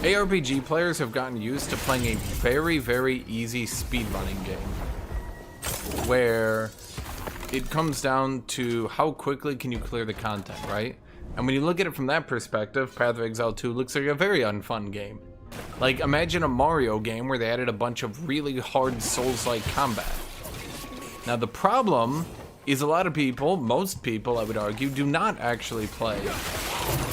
ARPG players have gotten used to playing a very, very easy speedrunning game where it comes down to how quickly can you clear the content, right? And when you look at it from that perspective, Path of Exile 2 looks like a very unfun game. Like, imagine a Mario game where they added a bunch of really hard Souls-like combat. Now, the problem is a lot of people, most people, I would argue, do not actually play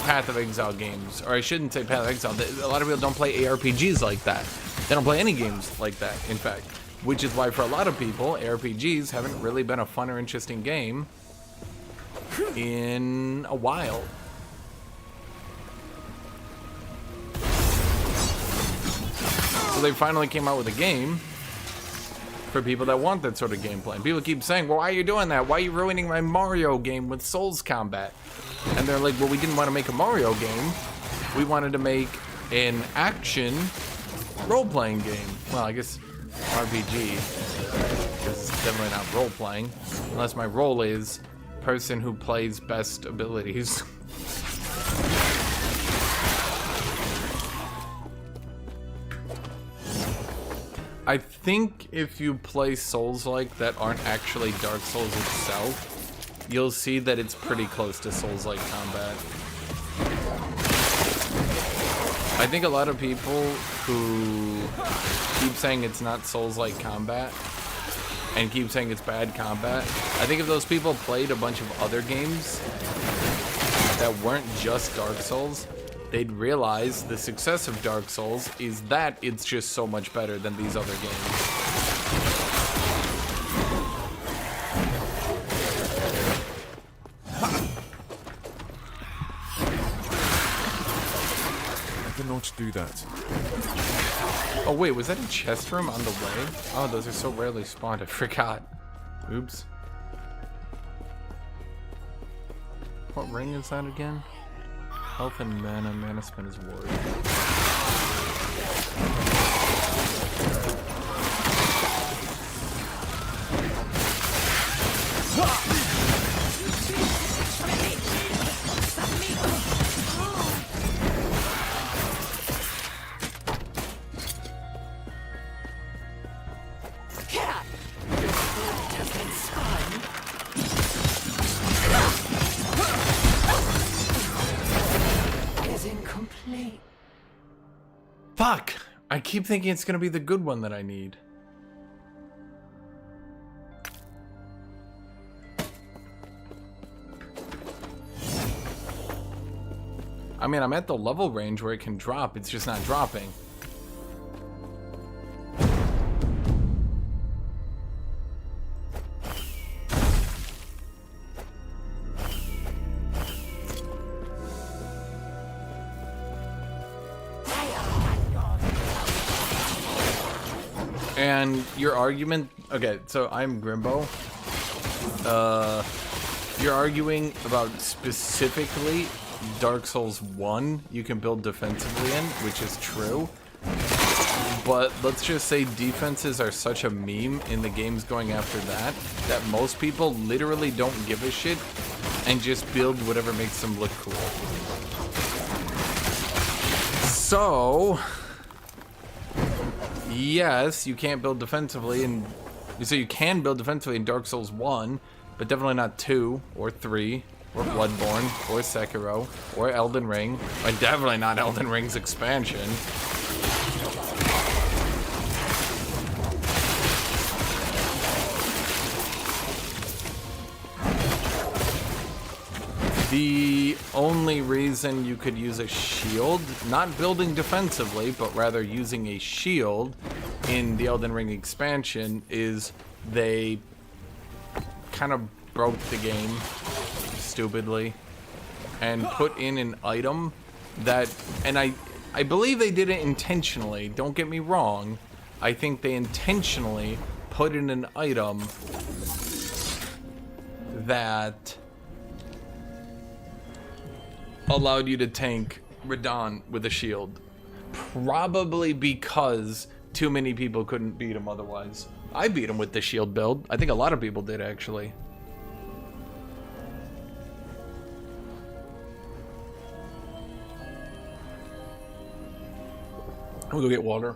Path of Exile games. Or I shouldn't say Path of Exile. A lot of people don't play ARPGs like that. They don't play any games like that, in fact. Which is why, for a lot of people, ARPGs haven't really been a fun or interesting game in a while. So they finally came out with a game for people that want that sort of gameplay. And people keep saying, well, why are you doing that? Why are you ruining my Mario game with Souls combat? And they're like, well, we didn't want to make a Mario game. We wanted to make an action role-playing game. Well, I guess RPG. This is definitely not role playing, unless my role is person who plays best abilities. I think if you play Souls-like that aren't actually Dark Souls itself, you'll see that it's pretty close to Souls-like combat. I think a lot of people who keep saying it's not Souls-like combat and keep saying it's bad combat, I think if those people played a bunch of other games that weren't just Dark Souls, they'd realize the success of Dark Souls is that it's just so much better than these other games. Not do that. Oh wait, was that a chest room on the way? Oh, those are so rarely spawned, I forgot. Oops. What ring is that again? Health and mana. Mana spent is ward. Fuck! I keep thinking it's gonna be the good one that I need. I mean, I'm at the level range where it can drop, it's just not dropping. And your argument, okay, so I'm Grimbo. You're arguing about specifically Dark Souls 1 you can build defensively in, which is true. But let's just say defenses are such a meme in the games going after that, that most people literally don't give a shit and just build whatever makes them look cool. So yes, you can't build defensively, and so you can build defensively in Dark Souls 1, but definitely not 2 or 3 or Bloodborne or Sekiro or Elden Ring, and definitely not Elden Ring's expansion. The only reason you could use a shield, not building defensively, but rather using a shield in the Elden Ring expansion, is they kind of broke the game stupidly and put in an item that, and I believe they did it intentionally, don't get me wrong, I think they intentionally put in an item that allowed you to tank Radahn with a shield. Probably because too many people couldn't beat him otherwise. I beat him with the shield build. I think a lot of people did, actually. We'll go get water.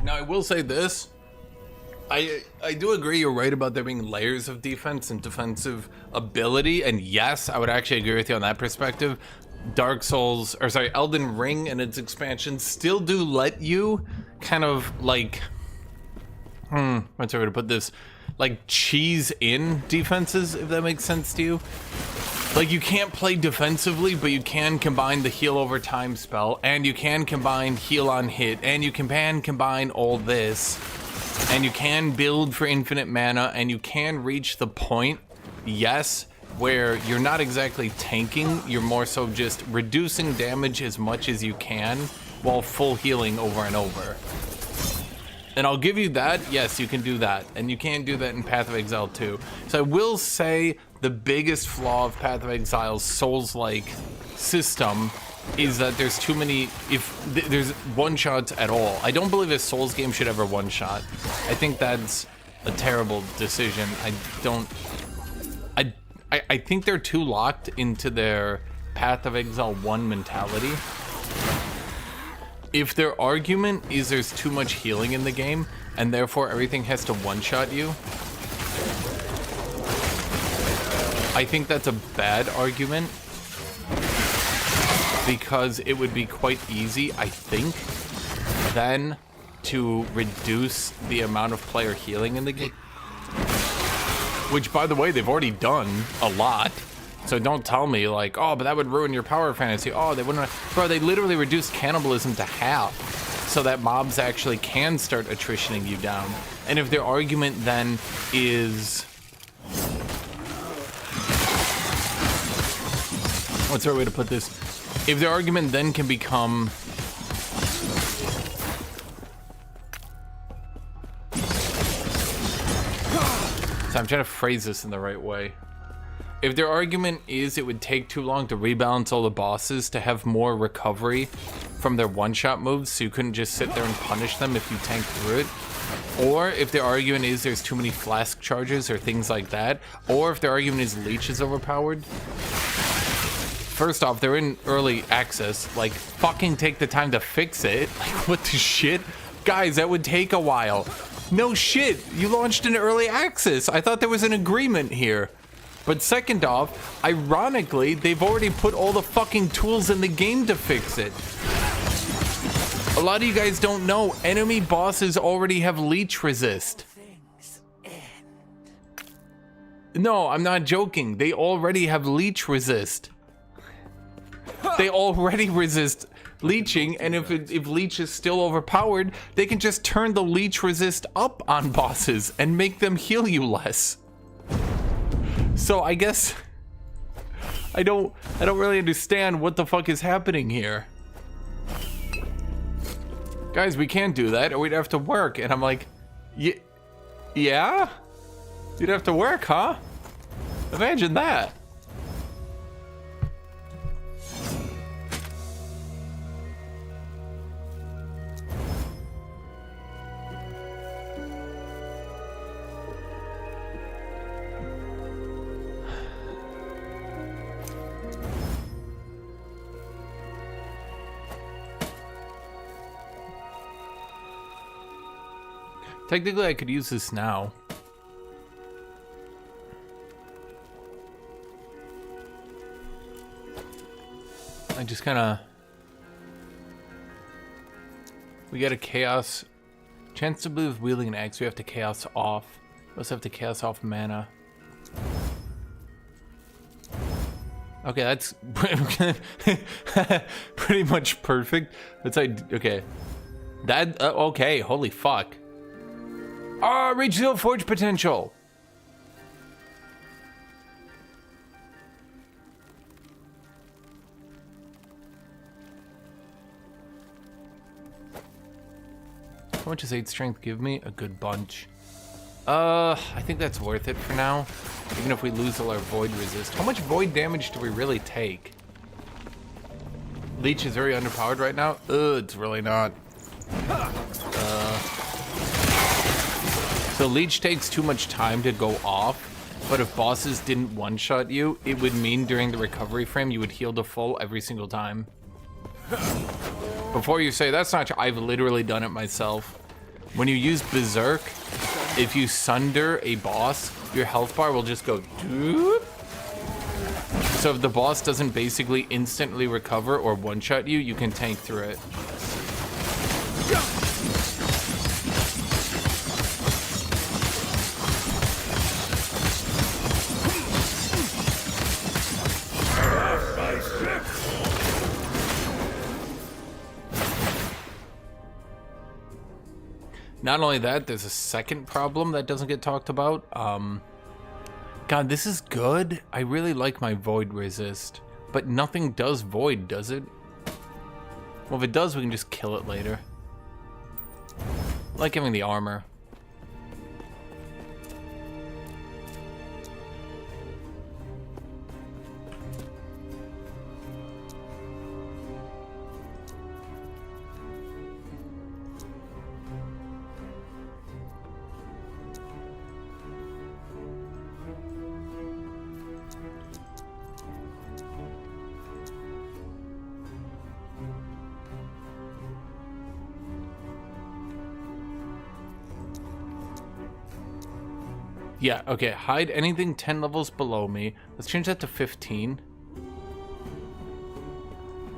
Now, I will say this. I do agree you're right about there being layers of defense and defensive ability, and yes, I would actually agree with you on that perspective. Dark Souls, or sorry, Elden Ring and its expansions still do let you kind of like, what's the way to put this? Like cheese in defenses, if that makes sense to you. Like you can't play defensively, but you can combine the heal over time spell, and you can combine heal on hit, and you can combine all this, and you can build for infinite mana, and you can reach the point, yes, where you're not exactly tanking, you're more so just reducing damage as much as you can while full healing over and over. And I'll give you that, yes, you can do that. And you can do that in Path of Exile too. So I will say the biggest flaw of Path of Exile's Souls-like system is that there's too many, there's one-shots at all. I don't believe a Souls game should ever one-shot. I think that's a terrible decision. I think they're too locked into their Path of Exile 1 mentality. If their argument is there's too much healing in the game, and therefore everything has to one-shot you, I think that's a bad argument, because it would be quite easy, I think, then to reduce the amount of player healing in the game. Which, by the way, they've already done a lot. So don't tell me like, oh, but that would ruin your power fantasy. Oh, they wouldn't. Bro, they literally reduced cannibalism to half so that mobs actually can start attritioning you down. And if their argument then is... What's the right way to put this? If their argument then can become... So I'm trying to phrase this in the right way. If their argument is it would take too long to rebalance all the bosses to have more recovery from their one-shot moves, so you couldn't just sit there and punish them if you tank through it, or if their argument is there's too many flask charges or things like that, or if their argument is Leech is overpowered, first off, they're in early access. Like, fucking take the time to fix it. Like, what the shit? Guys, that would take a while. No shit, you launched in early access. I thought there was an agreement here. But second off, ironically, they've already put all the fucking tools in the game to fix it. A lot of you guys don't know, enemy bosses already have leech resist. No, I'm not joking. They already have leech resist. They already resist leeching, and if leech is still overpowered, they can just turn the leech resist up on bosses and make them heal you less. So I guess I don't really understand what the fuck is happening here. Guys, we can't do that or we'd have to work. And I'm like, yeah? You'd have to work, huh? Imagine that. Technically, I could use this now. I just kind of... We got a chaos. Chance to bleed with wielding an axe. We have to chaos off. We also have to chaos off mana. Okay, that's pretty much perfect. That's okay. That okay. Holy fuck. Ah, reach the forge potential. How much does 8 strength give me? A good bunch. I think that's worth it for now. Even if we lose all our void resist. How much void damage do we really take? Leech is very underpowered right now. It's really not. So Leech takes too much time to go off, but if bosses didn't one-shot you, it would mean during the recovery frame you would heal to full every single time. Before you say, that's not true, I've literally done it myself. When you use Berserk, if you sunder a boss, your health bar will just go doop. So if the boss doesn't basically instantly recover or one-shot you, you can tank through it. Not only that, there's a second problem that doesn't get talked about. God, this is good. I really like my void resist, but nothing does void, does it? Well, if it does, we can just kill it later. I like having the armor. Yeah, okay, hide anything 10 levels below me. Let's change that to 15.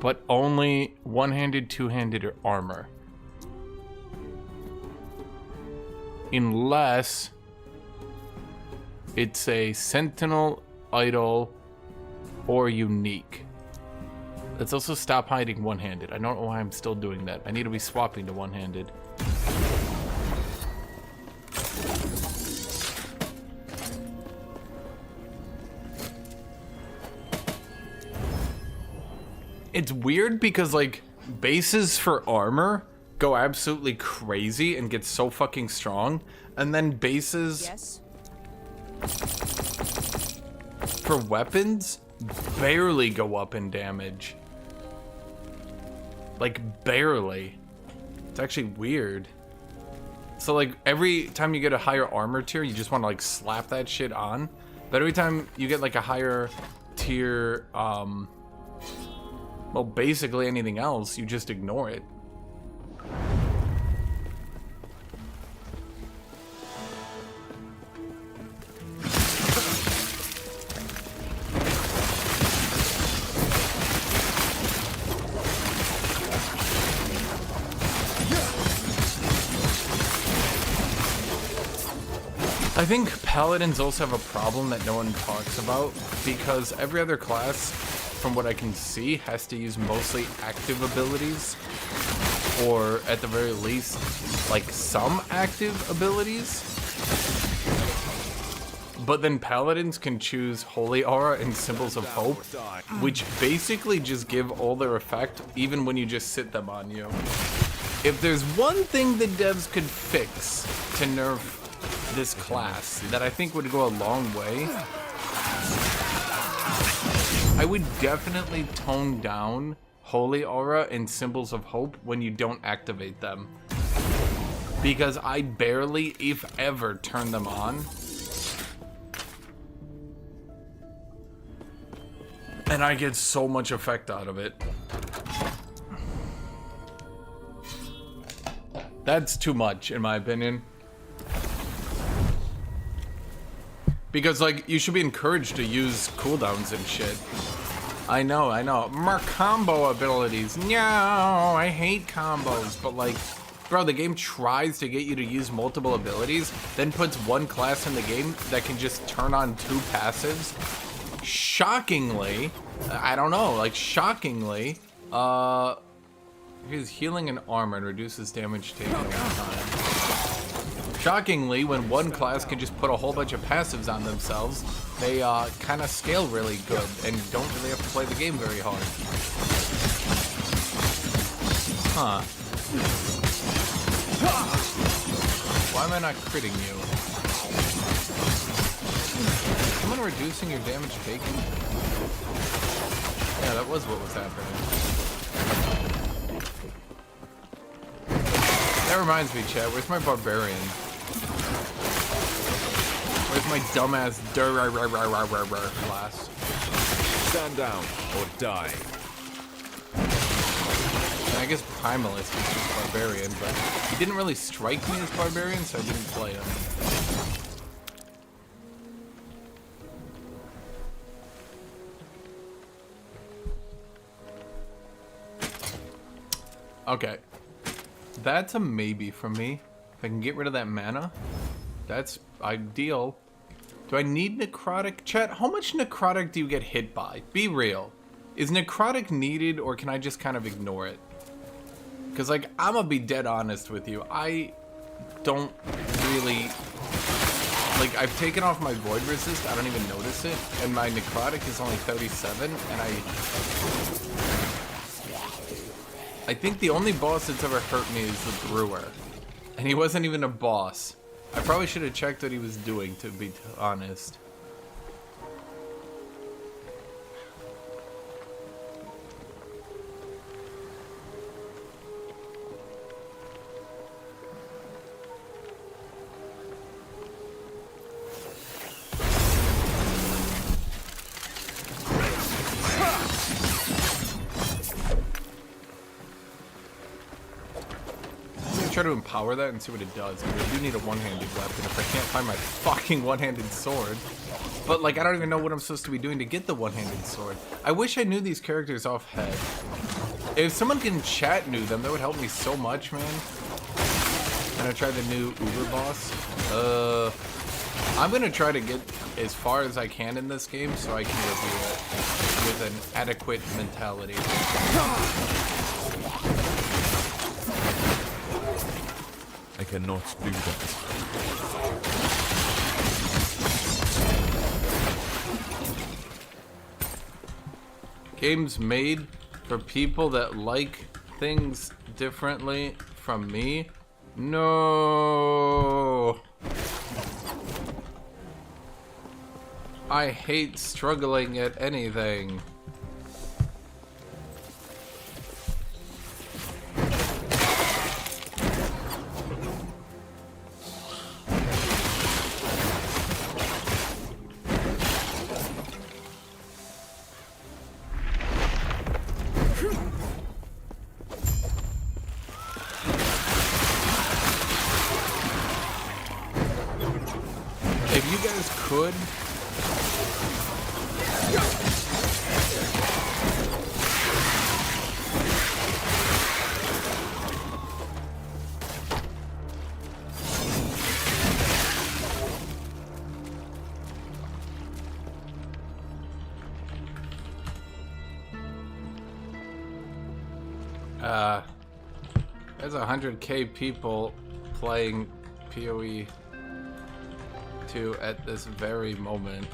But only one-handed, two-handed, or armor. Unless it's a sentinel, idol, or unique. Let's also stop hiding one-handed. I don't know why I'm still doing that. I need to be swapping to one-handed. It's weird because, like, bases for armor go absolutely crazy and get so fucking strong, and then bases for weapons barely go up in damage. Like, barely. It's actually weird. So, like, every time you get a higher armor tier, you just want to, like, slap that shit on. But every time you get, like, a higher tier, well, basically anything else, you just ignore it. I think Paladins also have a problem that no one talks about, because every other class, from what I can see, has to use mostly active abilities, or at the very least, like, some active abilities. But then Paladins can choose Holy Aura and Symbols of Hope, which basically just give all their effect even when you just sit them on you. If there's one thing the devs could fix to nerf this class that I think would go a long way, I would definitely tone down Holy Aura and Symbols of Hope when you don't activate them. Because I barely, if ever, turn them on. And I get so much effect out of it. That's too much, in my opinion. Because, like, you should be encouraged to use cooldowns and shit. I know. More combo abilities. No, I hate combos. But, like, bro, the game tries to get you to use multiple abilities, then puts one class in the game that can just turn on 2 passives. Shockingly, I don't know, like, shockingly, he's healing and armor and reduces damage taken over time. Shockingly, when one class can just put a whole bunch of passives on themselves, they kind of scale really good and don't really have to play the game very hard. Huh. Why am I not critting you? Someone reducing your damage taken? Yeah, that was what was happening. That reminds me, chat, where's my barbarian? Where's my dumbass class? Stand down or die. And I guess Primalist is just barbarian, but he didn't really strike me as barbarian, so I didn't play him. Okay. That's a maybe from me. If I can get rid of that mana, that's ideal. Do I need necrotic? Chat, how much necrotic do you get hit by? Be real. Is necrotic needed, or can I just kind of ignore it? Because, like, I'm gonna be dead honest with you. I don't really... Like, I've taken off my void resist, I don't even notice it, and my necrotic is only 37, and I think the only boss that's ever hurt me is the brewer. And he wasn't even a boss. I probably should have checked what he was doing, to be honest. Try to empower that and see what it does. I do need a one-handed weapon if I can't find my fucking one-handed sword. But, like, I don't even know what I'm supposed to be doing to get the one-handed sword. I wish I knew these characters off head. If someone can chat knew them, that would help me so much, man. And I try the new Uber boss. I'm gonna try to get as far as I can in this game so I can review it with an adequate mentality. I cannot do that. Games made for people that like things differently from me? No. I hate struggling at anything. Could there's 100k people playing PoE 2 at this very moment.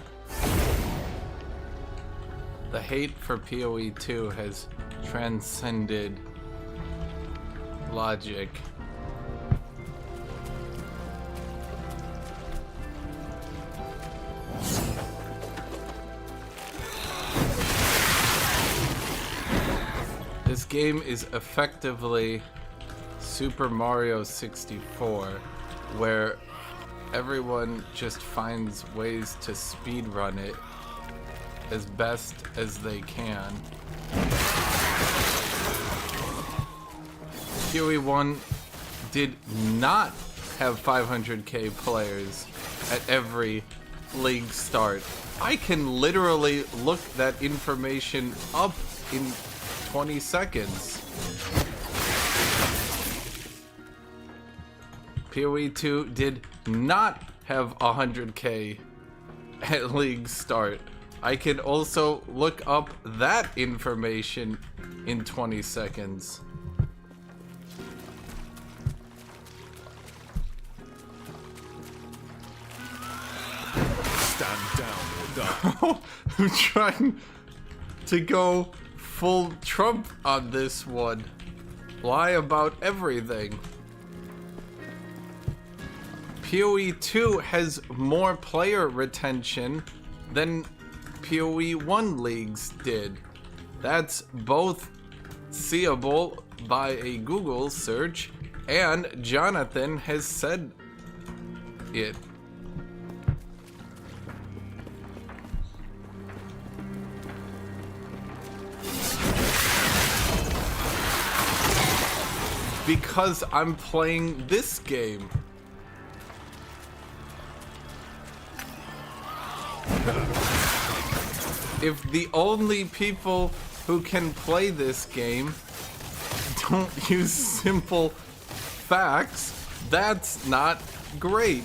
The hate for PoE 2 has transcended logic. This game is effectively Super Mario 64, where everyone just finds ways to speedrun it as best as they can. PoE 1 did not have 500k players at every league start. I can literally look that information up in 20 seconds. PoE 2 did not have 100k at league start. I can also look up that information in 20 seconds. Stand down or die. I'm trying to go full Trump on this one. Lie about everything. PoE 2 has more player retention than PoE 1 leagues did. That's both seeable by a Google search, and Jonathan has said it. Because I'm playing this game. If the only people who can play this game don't use simple facts, that's not great.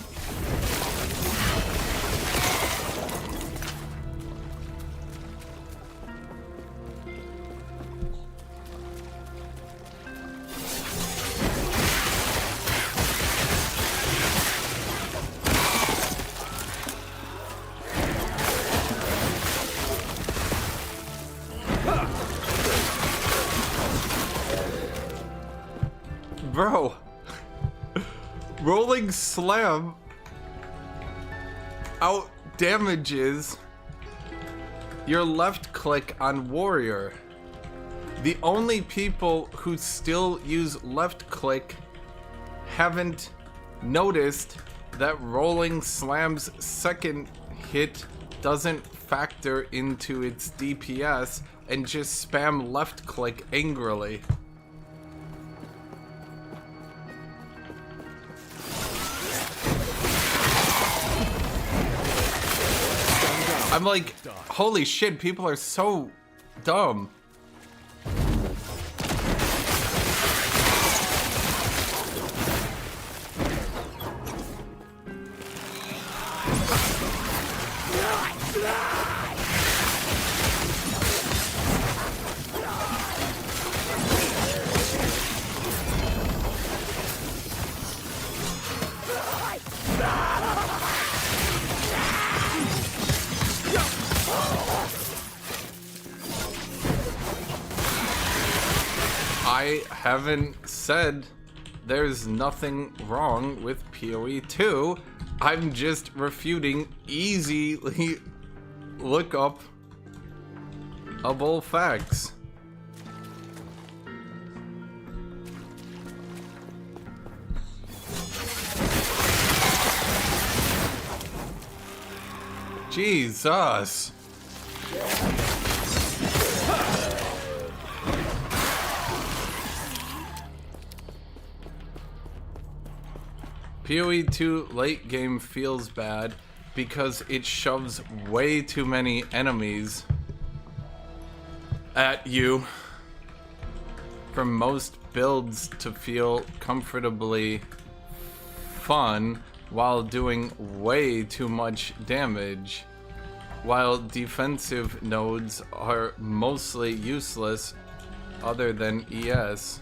Bro, rolling slam out damages your left click on warrior. The only people who still use left click haven't noticed that rolling slam's second hit doesn't factor into its DPS and just spam left click angrily. I'm like, holy shit, people are so dumb. I haven't said there's nothing wrong with PoE 2. I'm just refuting easily lookupable facts. Jesus. PoE 2 late game feels bad because it shoves way too many enemies at you for most builds to feel comfortably fun while doing way too much damage, while defensive nodes are mostly useless other than ES.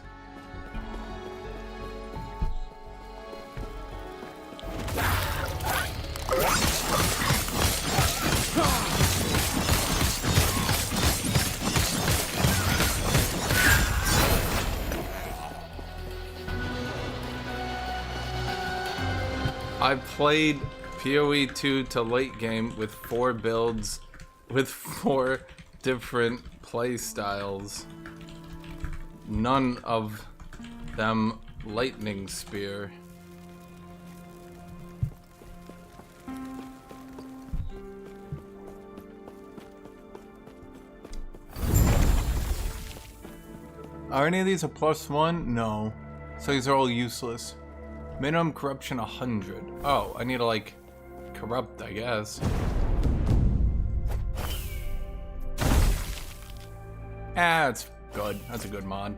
I played PoE 2 to late game with 4 builds with 4 different play styles. None of them lightning spear. Are any of these a +1? No. So these are all useless. Minimum corruption 100. Oh, I need to like corrupt, I guess. Ah, it's good. That's a good mod.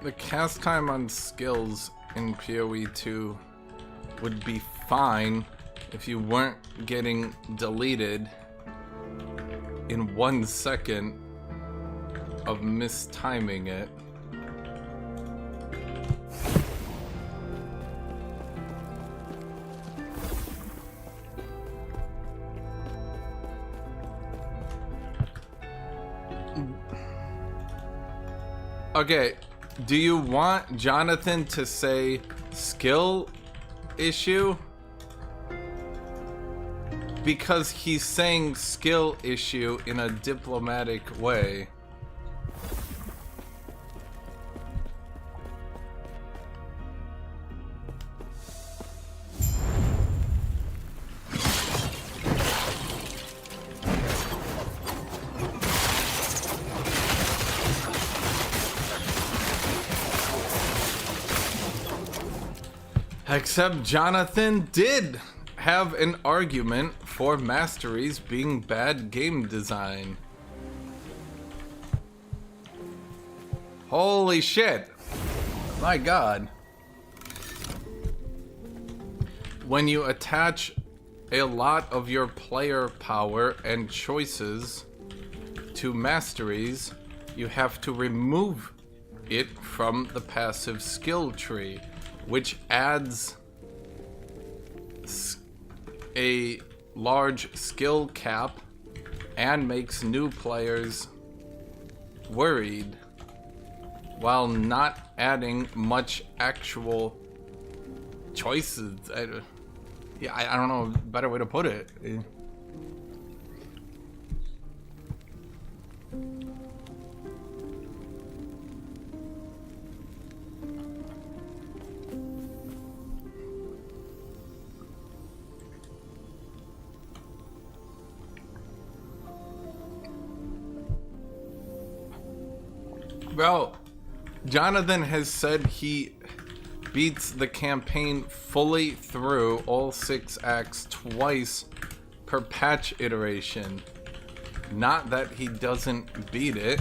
The cast time on skills in PoE 2 would be fine if you weren't getting deleted in 1 second of mistiming it. Okay, do you want Jonathan to say skill issue? Because he's saying skill issue in a diplomatic way. Except Jonathan did have an argument for masteries being bad game design. Holy shit. My god. When you attach a lot of your player power and choices to masteries, you have to remove it from the passive skill tree, which adds a large skill cap and makes new players worried, while not adding much actual choices. I don't know a better way to put it. Bro, Jonathan has said he beats the campaign fully through all 6 acts twice per patch iteration. Not that he doesn't beat it.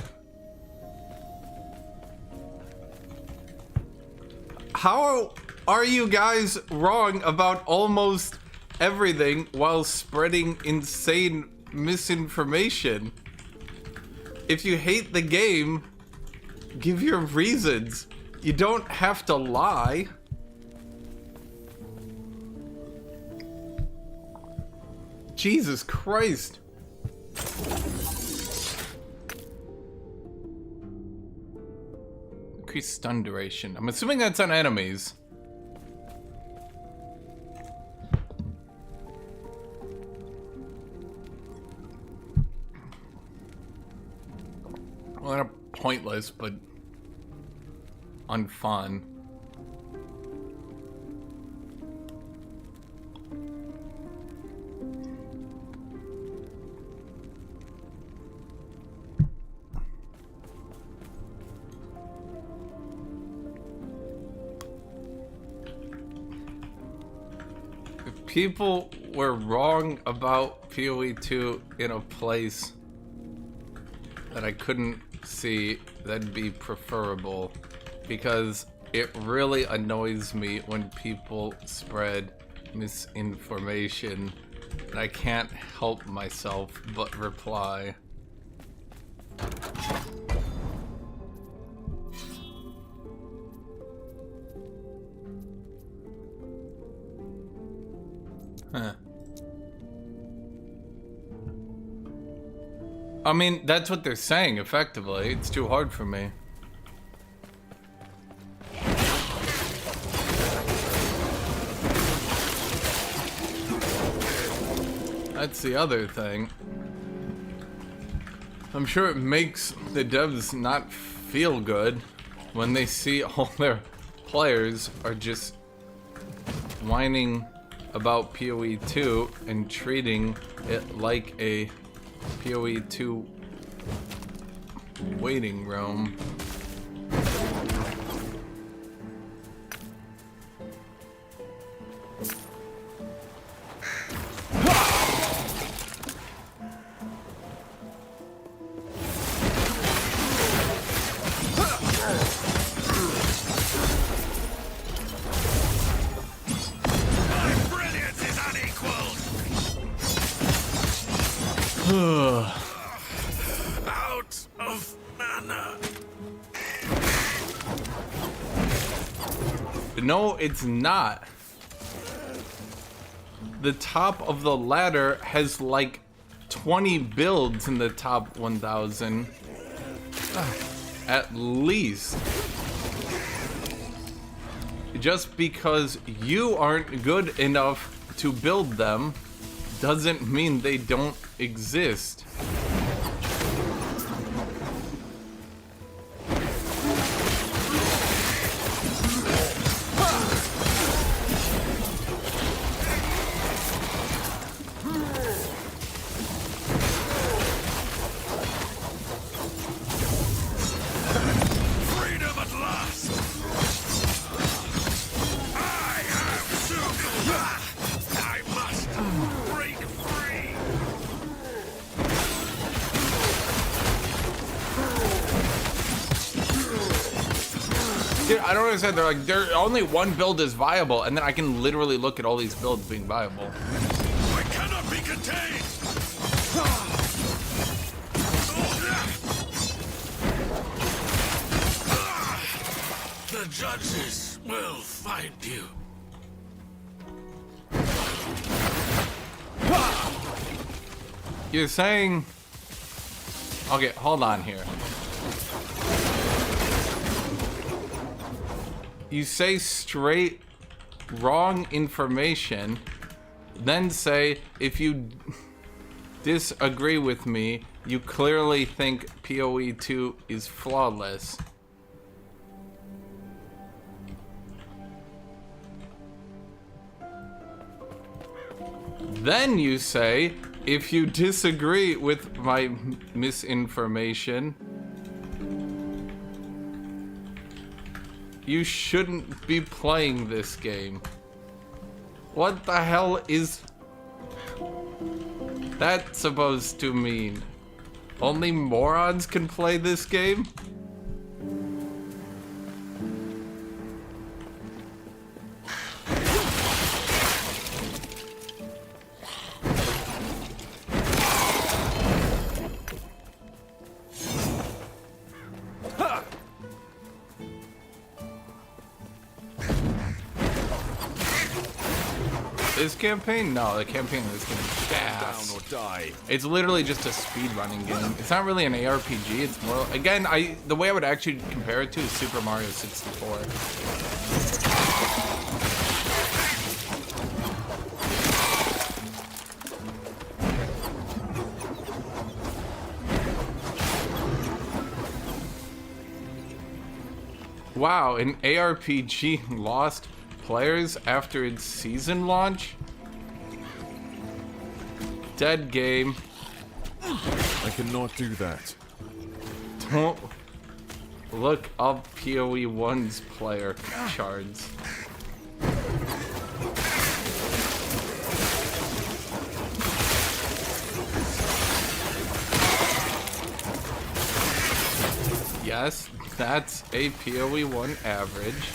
How are you guys wrong about almost everything while spreading insane misinformation? If you hate the game, give your reasons. You don't have to lie. Jesus Christ. Increase stun duration. I'm assuming that's on enemies. Well, they're pointless, but unfun. If people were wrong about PoE 2 in a place that I couldn't see, that'd be preferable. Because it really annoys me when people spread misinformation and I can't help myself but reply. Huh. I mean, that's what they're saying effectively. It's too hard for me. That's the other thing. I'm sure it makes the devs not feel good when they see all their players are just whining about PoE 2 and treating it like a PoE 2 waiting room. Out of mana. No, it's not. The top of the ladder has like 20 builds in the top 1,000. At least. Just because you aren't good enough to build them doesn't mean they don't exist. Freedom at last. I have Zoom. I must Dude, I don't understand. They're like, only one build is viable, and then I can literally look at all these builds being viable. I cannot be contained! The judges will find you. You're saying... Okay, hold on here. You say straight wrong information, then say if you disagree with me, you clearly think PoE 2 is flawless. Then you say, if you disagree with my misinformation, you shouldn't be playing this game. What the hell is that supposed to mean? Only morons can play this game? This campaign? No, the campaign in this game is gas. Down or die. It's literally just a speedrunning game. It's not really an ARPG. It's more, again, the way I would actually compare it to is Super Mario 64. Wow, an ARPG lost players after its season launch? Dead game. I cannot do that. Don't look up PoE 1's player charts. Yes, that's a PoE 1 average.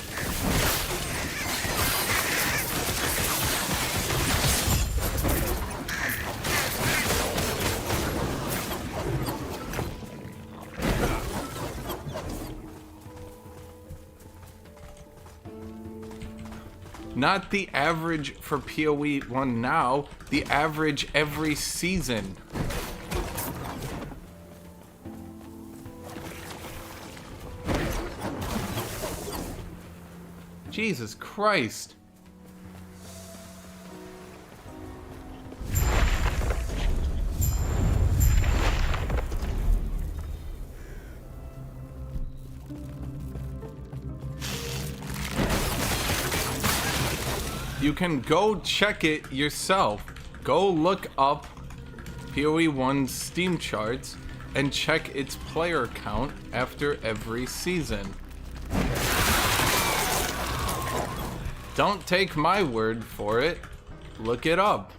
Not the average for PoE 1 now, the average every season. Jesus Christ. You can go check it yourself. Go look up PoE 1's Steam charts and check its player count after every season. Don't take my word for it. Look it up.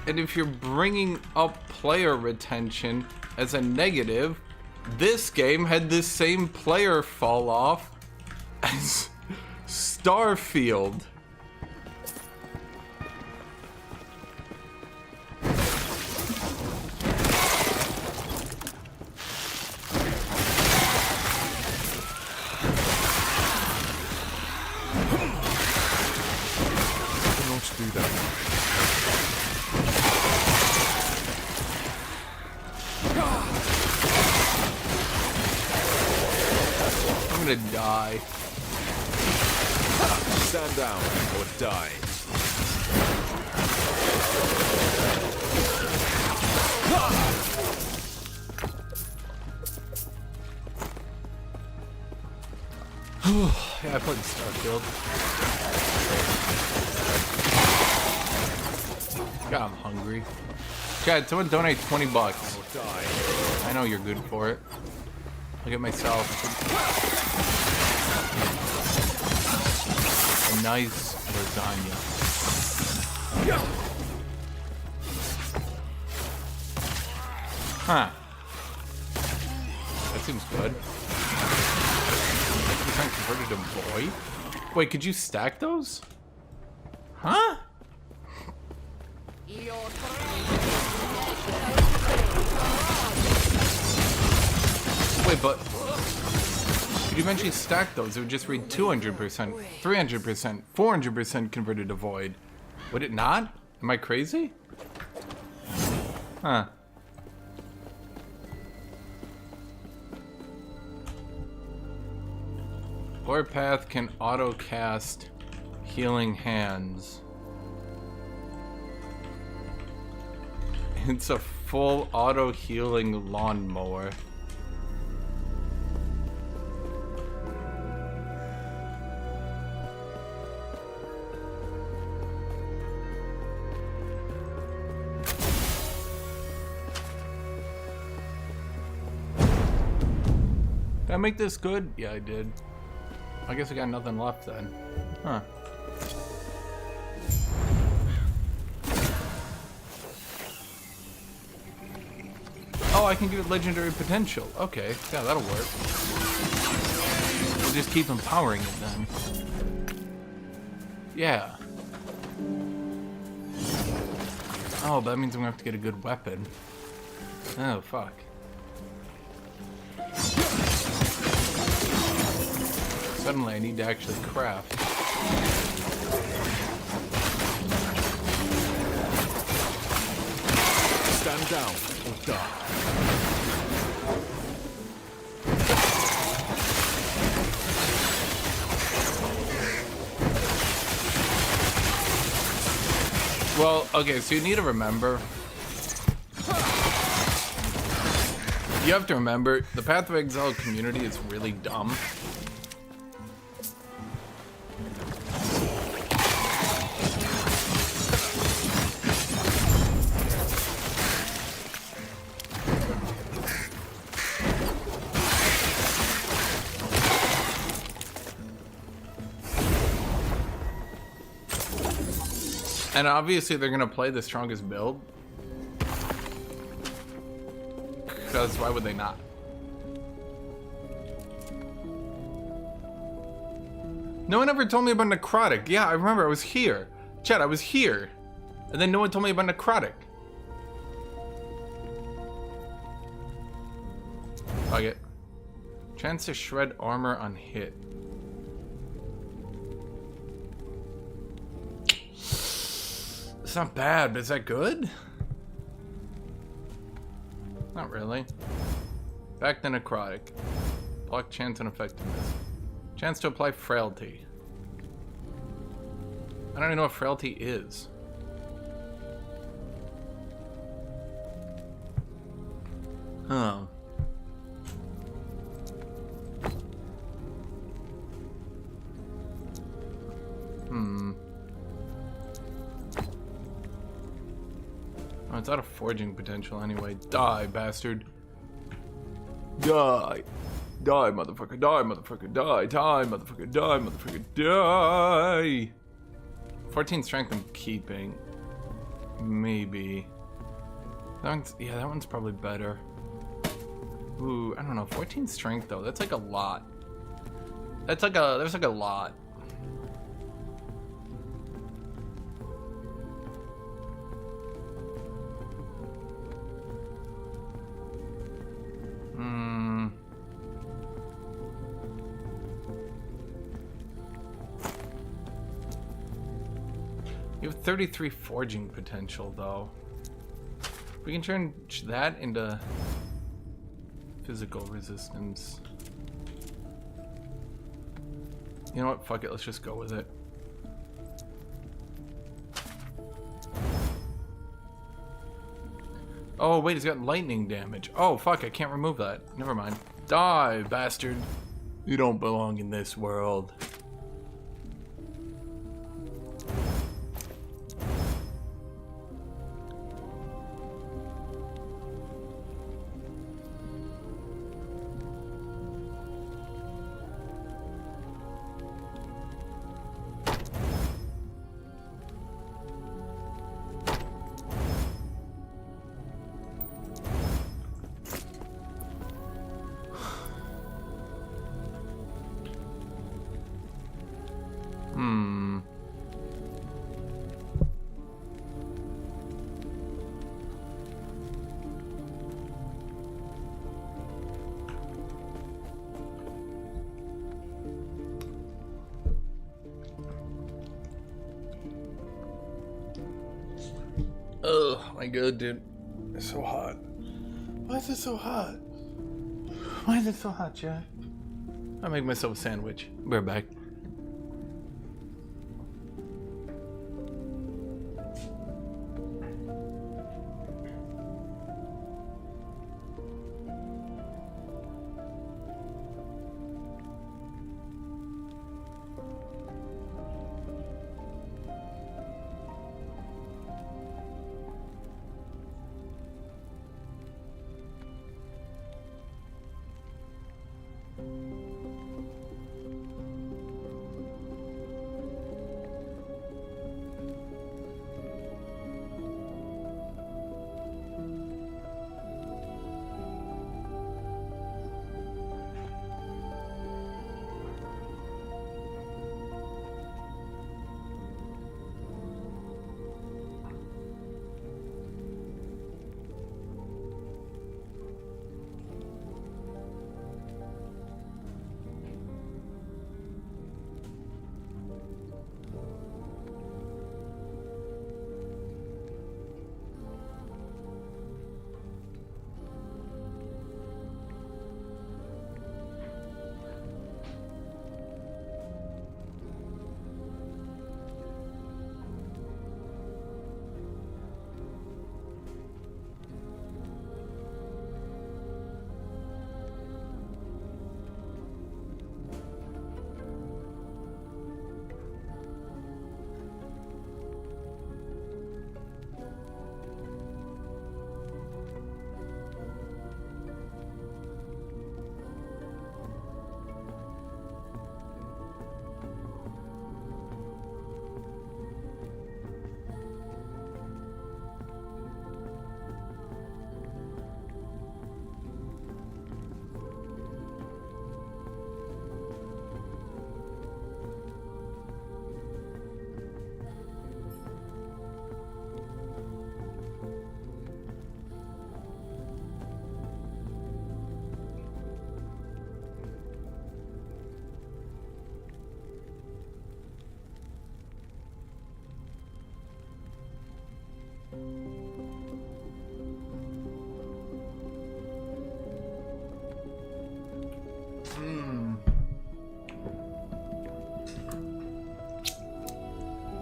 And if you're bringing up player retention as a negative, this game had the same player fall off as Starfield. Cannot do that. I'm gonna die. Stand down or die. Yeah, I played Starfield. God, I'm hungry. Chad, someone donate 20 bucks. I know you're good for it. Look at myself. I'm nice lasagna. Huh. That seems good. 90% converted to void? Wait, could you stack those? Huh? Wait, but could you eventually stack those? It would just read 200%, 300%, 400% converted to void. Would it not? Am I crazy? Huh. Warpath can auto cast healing hands. It's a full auto healing lawnmower. Did I make this good? Yeah, I did. I guess I got nothing left then. Huh. Oh, I can give it legendary potential. Okay, yeah, that'll work. We'll just keep empowering it then. Yeah. Oh, that means I'm gonna have to get a good weapon. Oh, fuck. Suddenly I need to actually craft. Stand down or die. Well, okay, so you need to remember. You have to remember, the Path of Exile community is really dumb. And obviously they're gonna play the strongest build. Because why would they not? No one ever told me about necrotic. Yeah, I remember I was here. Chat, I was here. And then no one told me about necrotic. Fuck it. Chance to shred armor on hit. It's not bad, but is that good? Not really. Back to necrotic. Block chance and effectiveness. Chance to apply frailty. I don't even know what frailty is. Huh. Oh, it's out of forging potential anyway. Die, bastard. Die. Die, motherfucker. Die, motherfucker. Die. Die, motherfucker. Die, motherfucker. Die. 14 strength I'm keeping. Maybe. That one's, yeah, that one's probably better. Ooh, I don't know. 14 strength though. That's like a lot. That's like a, there's like a lot. You have 33 forging potential, though. We can turn that into physical resistance. You know what? Fuck it. Let's just go with it. Oh, wait. He's got lightning damage. Oh, fuck. I can't remove that. Never mind. Die, bastard. You don't belong in this world. my god, dude. It's so hot. Why is it so hot? Why is it so hot, Jack? I make myself a sandwich. We're back.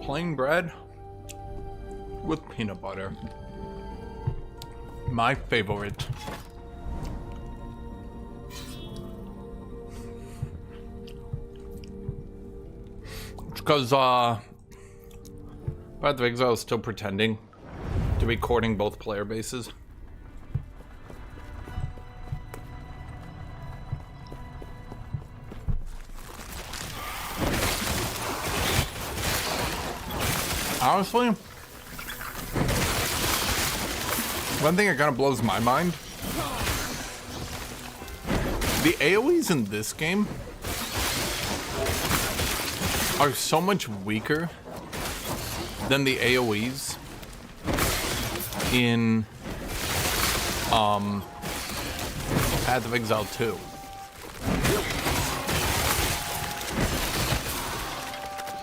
Plain bread with peanut butter. My favorite. Because Path of Exile is still pretending to be courting both player bases. Honestly, one thing that kind of blows my mind, the AoEs in this game are so much weaker than the AoEs in Path of Exile 2.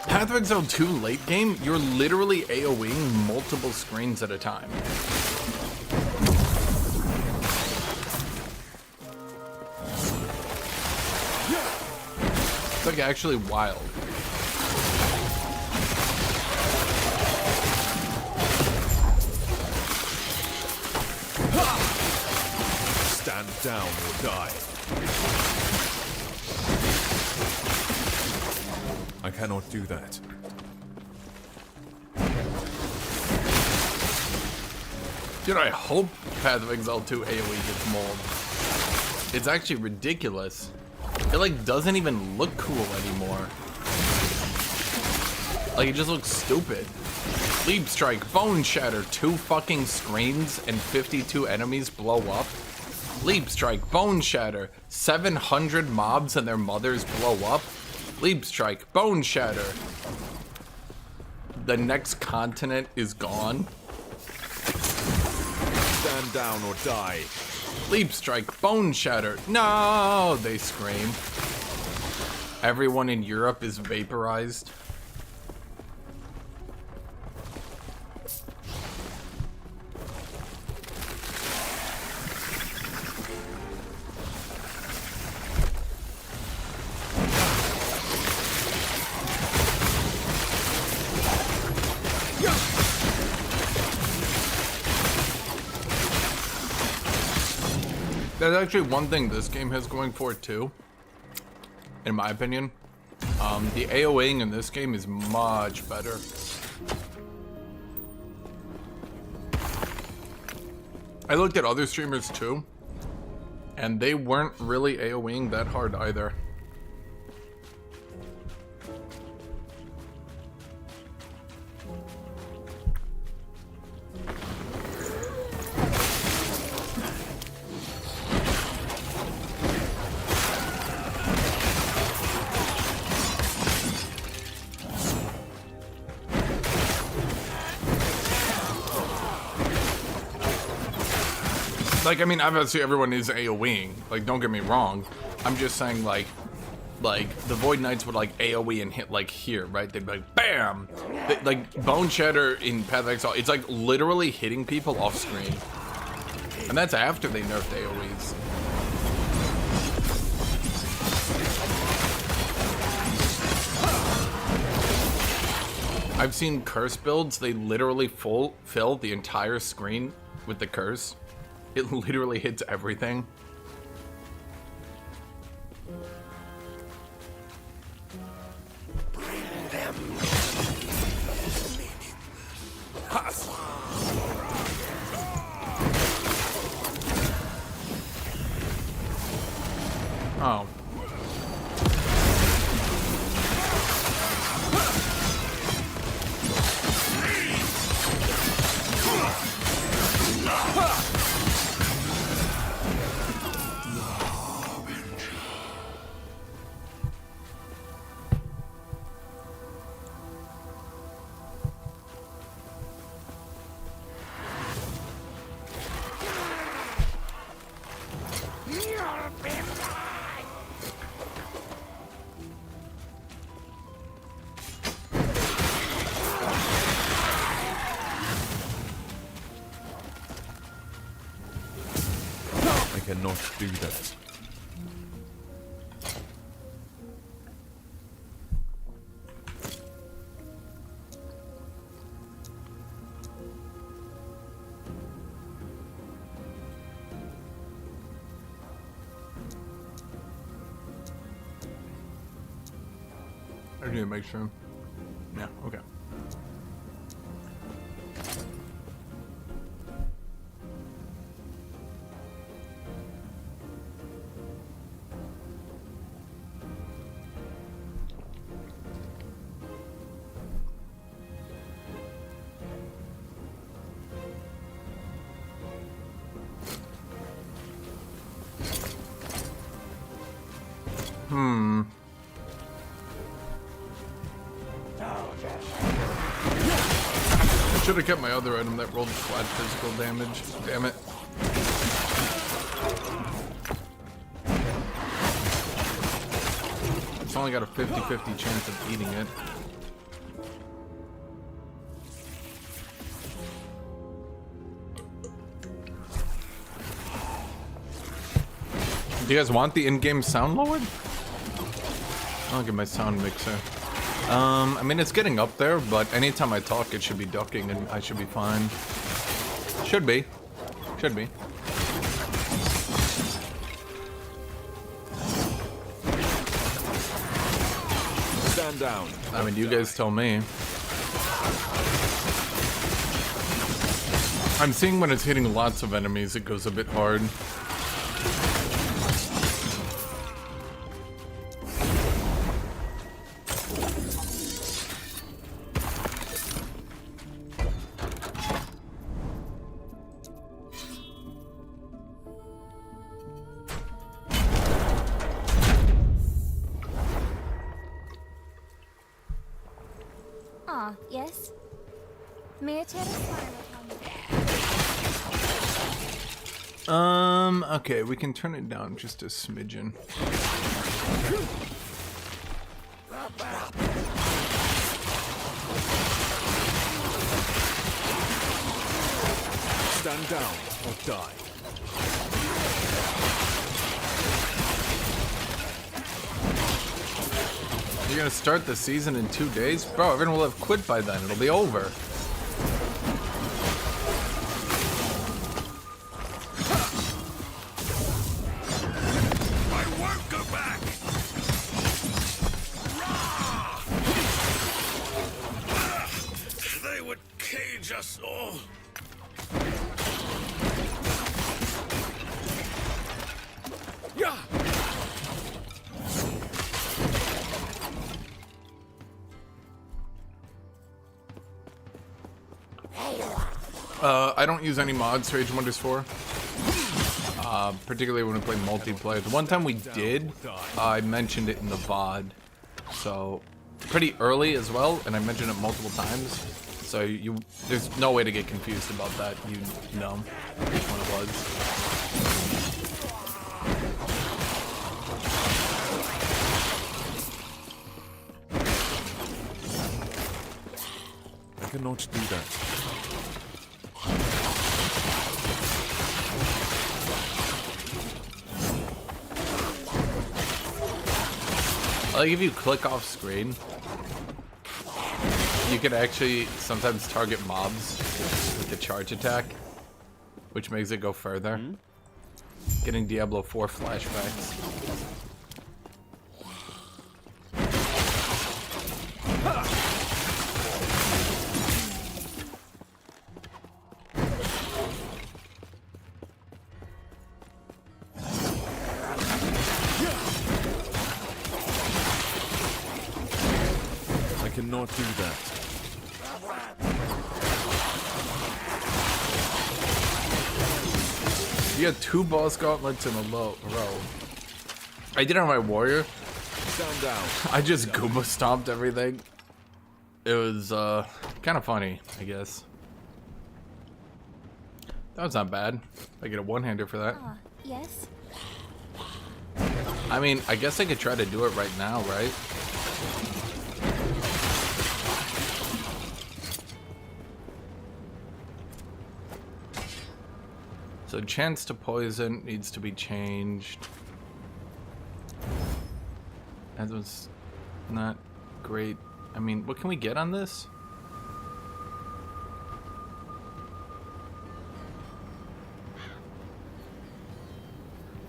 Path of Exile 2 late game, you're literally AoEing multiple screens at a time. It's like actually wild. Stand down or die. I cannot do that. Dude, I hope Path of Exile 2 AoE gets mauled. It's actually ridiculous. It like doesn't even look cool anymore. Like it just looks stupid. Leap Strike, Bone Shatter, 2 fucking screens and 52 enemies blow up. Leap Strike, Bone Shatter, 700 mobs and their mothers blow up. Leap Strike, Bone Shatter. The next continent is gone. Stand down or die. Leap Strike, Bone Shatter. No, they scream. Everyone in Europe is vaporized. There's actually one thing this game has going for it too, in my opinion. The AoEing in this game is much better. I looked at other streamers too, and they weren't really AoEing that hard either. Like, I mean, obviously everyone is AoEing. Like, don't get me wrong. I'm just saying, like the Void Knights would like AoE and hit like here, right? They'd be like, BAM! Like Bone Shatter in Path of Exile, it's like literally hitting people off screen, and that's after they nerfed AoEs. I've seen curse builds. They literally fill the entire screen with the curse. It literally hits everything. Oh. Cannot do that. I need to make sure. Yeah, okay. Should have kept my other item that rolled flat physical damage. Damn it. It's only got a 50-50 chance of eating it. Do you guys want the in-game sound lowered? I'll get my sound mixer. I mean, it's getting up there, but anytime I talk, it should be ducking and I should be fine. Should be. Should be. Stand down. I mean, you guys tell me. I'm seeing when it's hitting lots of enemies, it goes a bit hard. Yes? May I tell a smile upon you? Okay, we can turn it down just a smidgen. Stand down or die. You're gonna start the season in 2 days? Bro, everyone will have quit by then. It'll be over. just saw. Yeah. I don't use any mods for Age of Wonders 4. Particularly when we play multiplayer. The one time we did, I mentioned it in the VOD. So, pretty early as well, and I mentioned it multiple times. So there's no way to get confused about that. You know which one it was. I cannot do that. Like if you click off screen, you can actually sometimes target mobs with the charge attack, which makes it go further. Getting Diablo 4 flashbacks. I cannot do that. You got 2 boss gauntlets in a row. I did it on my warrior. Stand down. I just Goomba stomped everything. It was kind of funny, I guess. That was not bad. I get a one-hander for that. Yes? I mean, I guess I could try to do it right now, right? So chance to poison needs to be changed. That was not great. I mean, what can we get on this?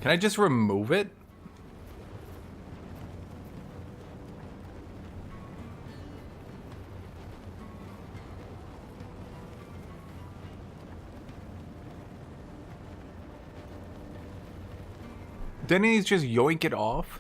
Can I just remove it? Didn't he just yoink it off?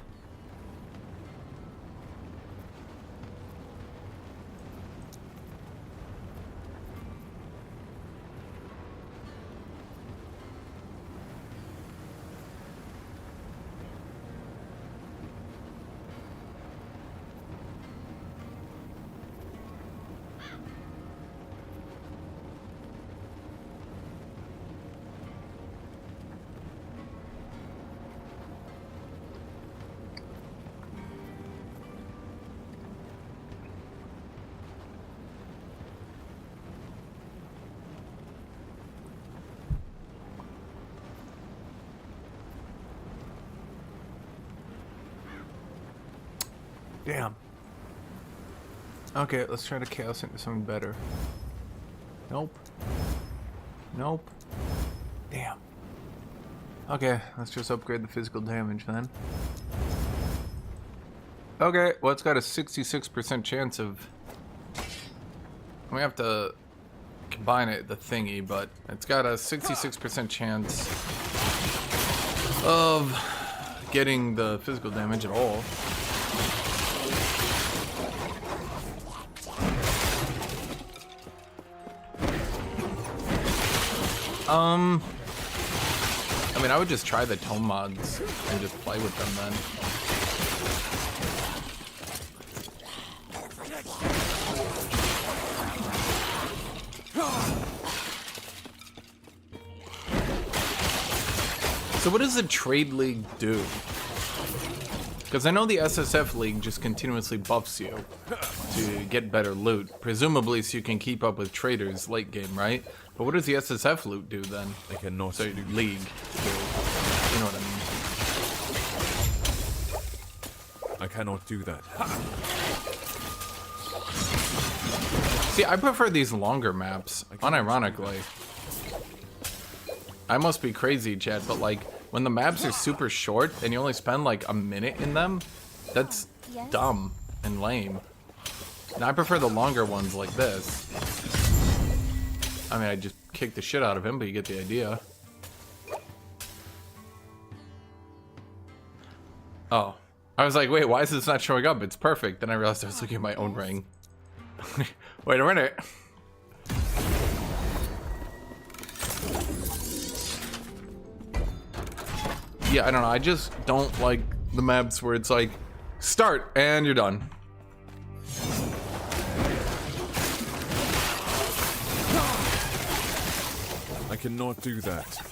Damn. Okay, let's try to chaos into something better. Nope. Nope. Damn. Okay, let's just upgrade the physical damage then. Okay, well it's got a 66% chance of... We have to combine it, the thingy, but it's got a 66% chance of getting the physical damage at all. I mean, I would just try the tome mods and just play with them then. So what does the trade league do? Because I know the SSF league just continuously buffs you to get better loot, presumably so you can keep up with traders late game, right? But what does the SSF loot do then? I cannot So do league do. You know what I mean? I cannot do that. See, I prefer these longer maps, unironically. I must be crazy, Chad, but like, when the maps are super short and you only spend like a minute in them, that's dumb and lame. And I prefer the longer ones like this. I mean, I just kicked the shit out of him, but you get the idea. Oh. I was like, wait, why is this not showing up? It's perfect. Then I realized I was looking at my own ring. Wait a minute. Yeah, I don't know. I just don't like the maps where it's like, start, and you're done. I cannot do that.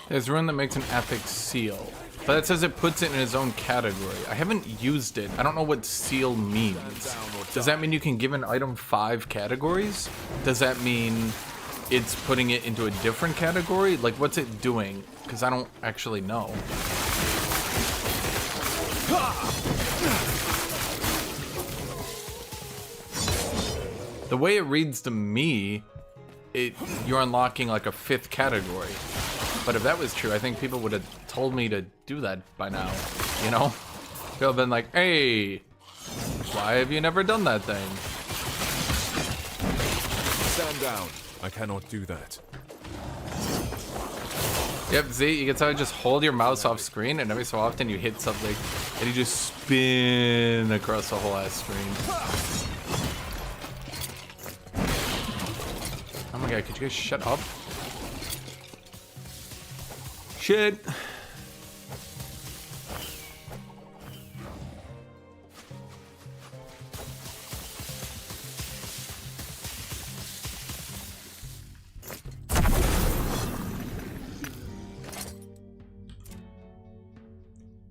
There's a rune that makes an epic seal, but it says it puts it in its own category. I haven't used it. I don't know what seal means. Does that mean you can give an item 5 categories? Does that mean it's putting it into a different category? Like, what's it doing? Because I don't actually know. The way it reads to me, you're unlocking like a 5th category. But if that was true, I think people would have told me to do that by now, you know? They'll have been like, hey, why have you never done that thing? Stand down. I cannot do that. Yep, see, you can sort of just hold your mouse off screen, and every so often you hit something, and you just spin across the whole ass screen. Oh my god, could you guys shut up? Shit.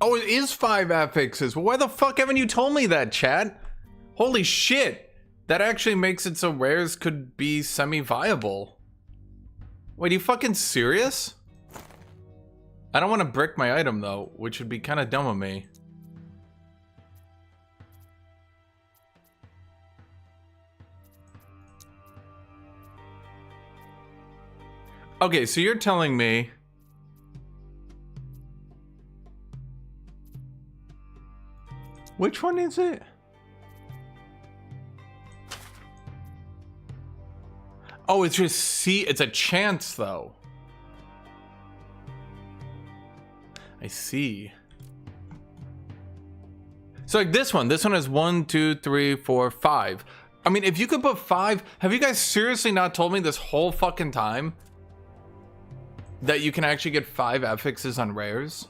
Oh, it is 5 affixes. Well, why the fuck haven't you told me that, chat? Holy shit. That actually makes it so rares could be semi-viable. Wait, are you fucking serious? I don't want to brick my item, though, which would be kind of dumb of me. Okay, so you're telling me... Which one is it? Oh, it's just C. It's a chance, though. I see. So like this one has 1, 2, 3, 4, 5. I mean, if you could put 5, have you guys seriously not told me this whole fucking time that you can actually get 5 affixes on rares?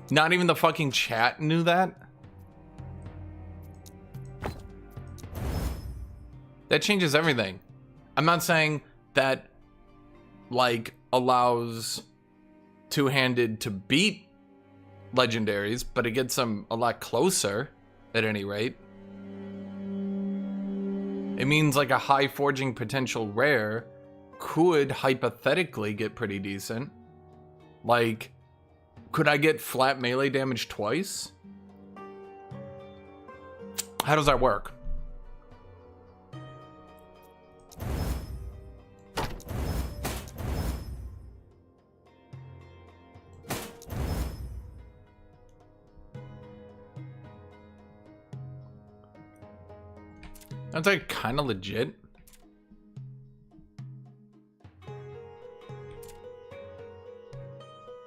Not even the fucking chat knew that? That changes everything. I'm not saying that, like, allows two-handed to beat legendaries, but it gets them a lot closer, at any rate. It means, like, a high forging potential rare could hypothetically get pretty decent. Like, could I get flat melee damage twice? How does that work? That's like kind of legit.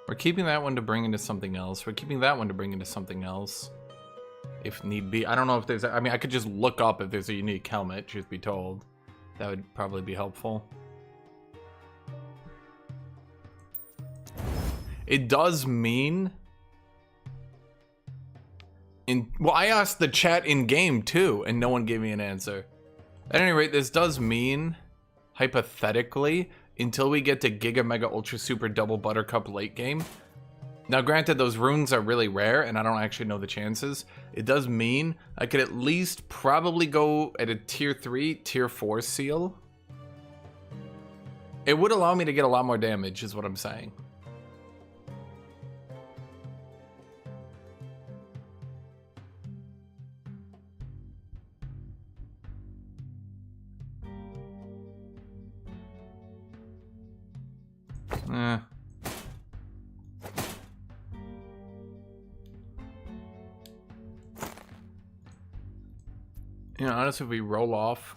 We're keeping that one to bring into something else. We're keeping that one to bring into something else. if need be. I don't know if there's, I mean, I could just look up if there's a unique helmet, truth be told. That would probably be helpful. It does mean... Well, I asked the chat in game too, and no one gave me an answer. At any rate, this does mean, hypothetically, until we get to Giga Mega Ultra Super Double Buttercup late game. Now, granted, those runes are really rare, and I don't actually know the chances. It does mean I could at least probably go at a tier 3, tier 4 seal. It would allow me to get a lot more damage, is what I'm saying. Eh. You know, honestly, if we roll off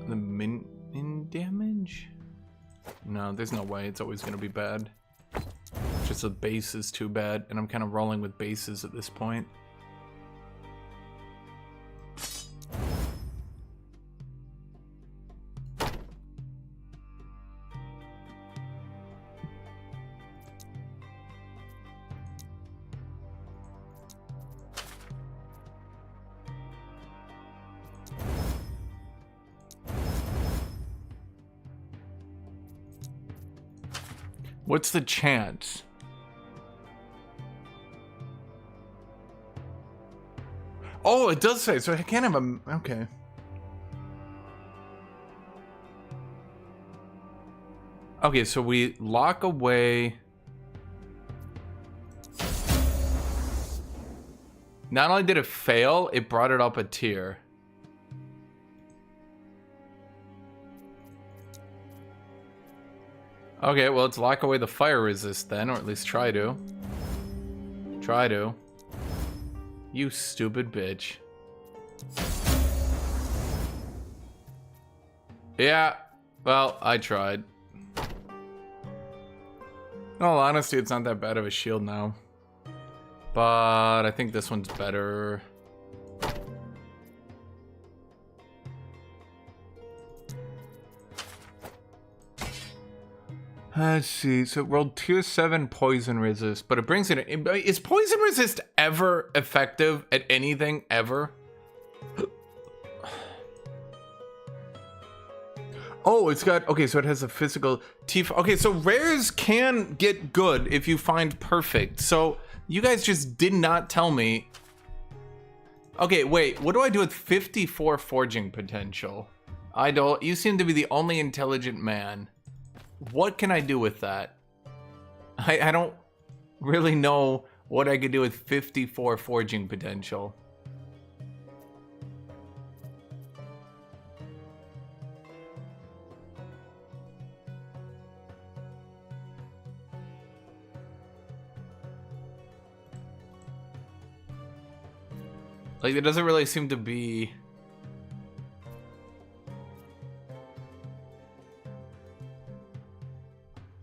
the min damage, no, there's no way. It's always going to be bad. Just the base is too bad, and I'm kind of rolling with bases at this point. What's the chance? Oh, it does say, so I can't have a... Okay. Okay, so we lock away... Not only did it fail, it brought it up a tier. Okay, well, let's lock away the fire resist then, or at least try to. Try to. You stupid bitch. Yeah, well, I tried. In all honesty, it's not that bad of a shield now. But I think this one's better. Let's see. So it rolled tier 7 poison resist, but it brings it in. Is poison resist ever effective at anything ever? Oh, it's got, okay, so it has a physical teeth. Okay, so rares can get good if you find perfect. So you guys just did not tell me. Okay, wait, what do I do with 54 forging potential? Idol, you seem to be the only intelligent man. What can I do with that? I don't really know what I could do with 54 forging potential. Like, there doesn't really seem to be...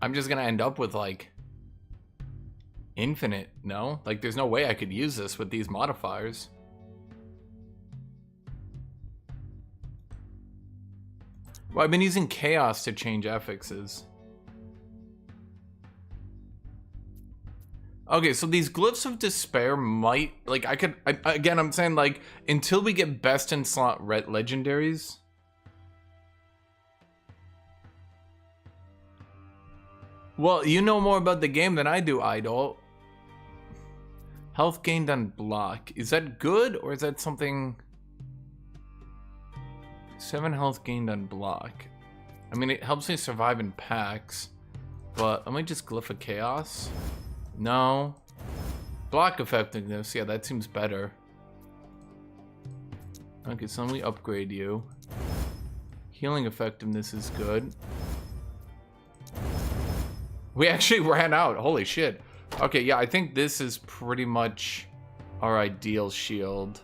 I'm just gonna end up with, like, infinite, no? Like, there's no way I could use this with these modifiers. Well, I've been using chaos to change affixes. Okay, so these glyphs of despair might, like, again, I'm saying, like, until we get best in slot legendaries. Well, you know more about the game than I do, Idol. Health gained on block. Is that good, or is that something... 7 health gained on block. I mean, it helps me survive in packs, but let me just glyph of chaos. No. Block effectiveness, yeah, that seems better. Okay, so let me upgrade you. Healing effectiveness is good. We actually ran out, holy shit. Okay, yeah, I think this is pretty much our ideal shield.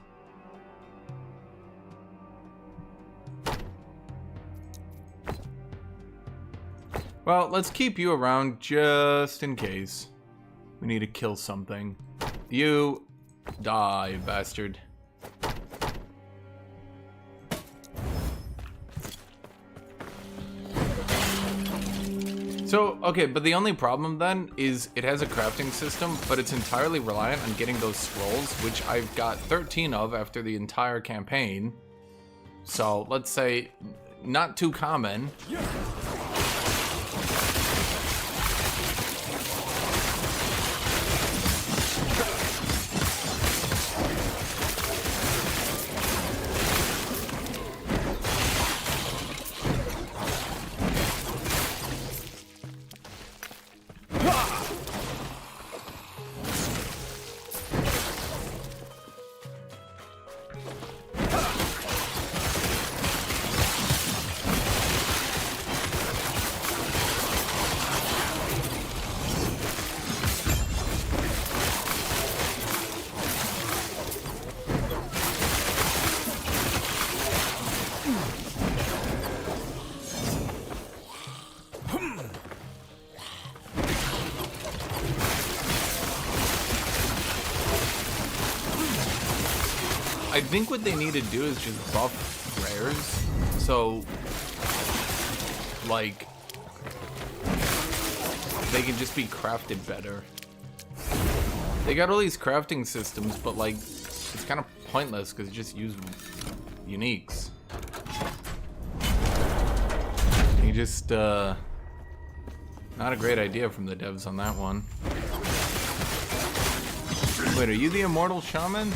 Well, let's keep you around just in case we need to kill something. You die, bastard. So, okay, but the only problem then is it has a crafting system, but it's entirely reliant on getting those scrolls, which I've got 13 of after the entire campaign. So, let's say, not too common. I think what they need to do is just buff rares, so like they can just be crafted better. They got all these crafting systems, but like it's kind of pointless because you just use uniques. You just not a great idea from the devs on that one. Wait, are you the immortal shaman?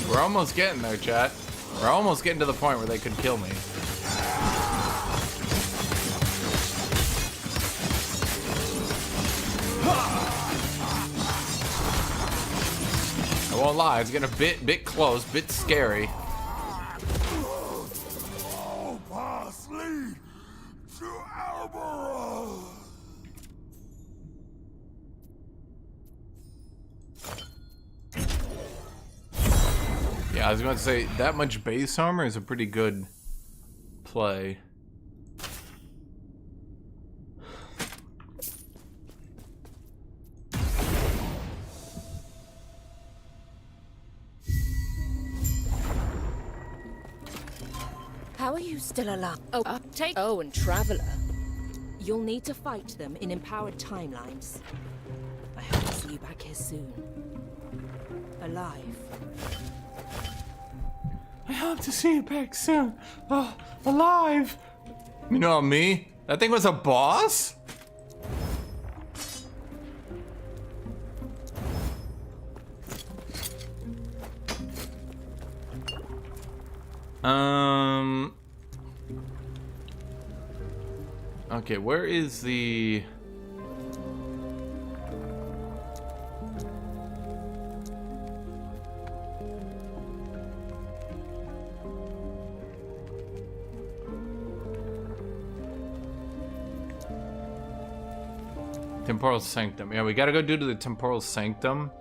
We're almost getting there, chat. We're almost getting to the point where they could kill me. I won't lie, it's getting a bit close, bit scary. All paths lead to Alberus. Yeah, I was going to say, that much base armor is a pretty good play. How are you still alive? Oh, and Traveler. You'll need to fight them in empowered timelines. I hope to see you back here soon. Alive. I hope to see you back soon. Oh, alive. You know me? That thing was a boss? Okay, where is the... Temporal Sanctum. Yeah, we gotta go do to the Temporal Sanctum.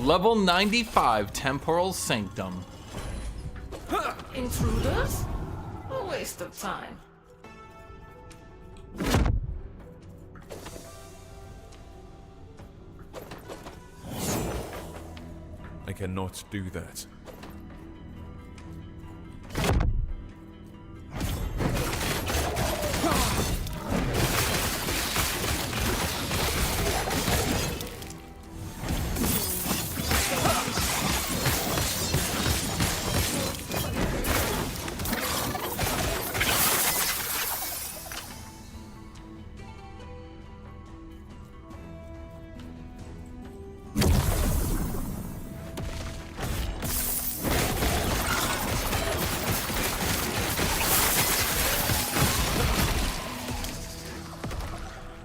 Level 95 Temporal Sanctum. Intruders? Who waste of time. I cannot do that.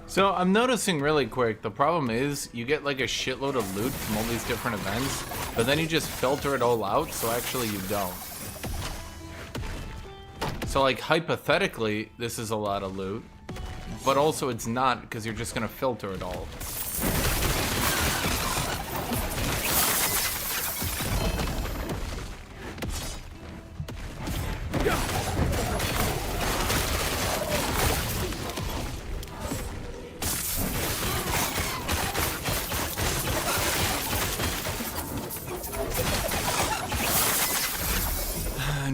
So I'm noticing really quick, the problem is you get like a shitload of loot from all these different events, but then you just filter it all out, so actually you don't. So like hypothetically, this is a lot of loot, but also it's not because you're just gonna filter it all.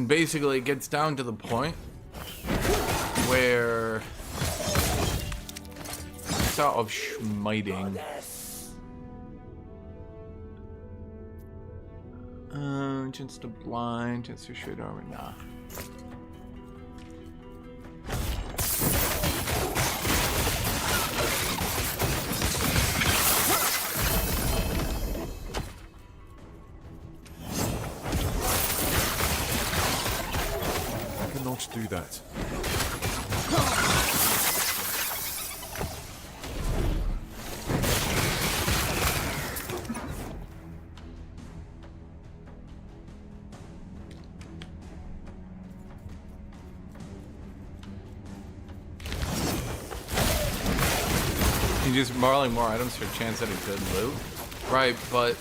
Basically, it gets down to the point where sort of schmiting. Just a blind, just a shit over. Nah. Do that. You just borrowing more items for a chance at a good loot, right? But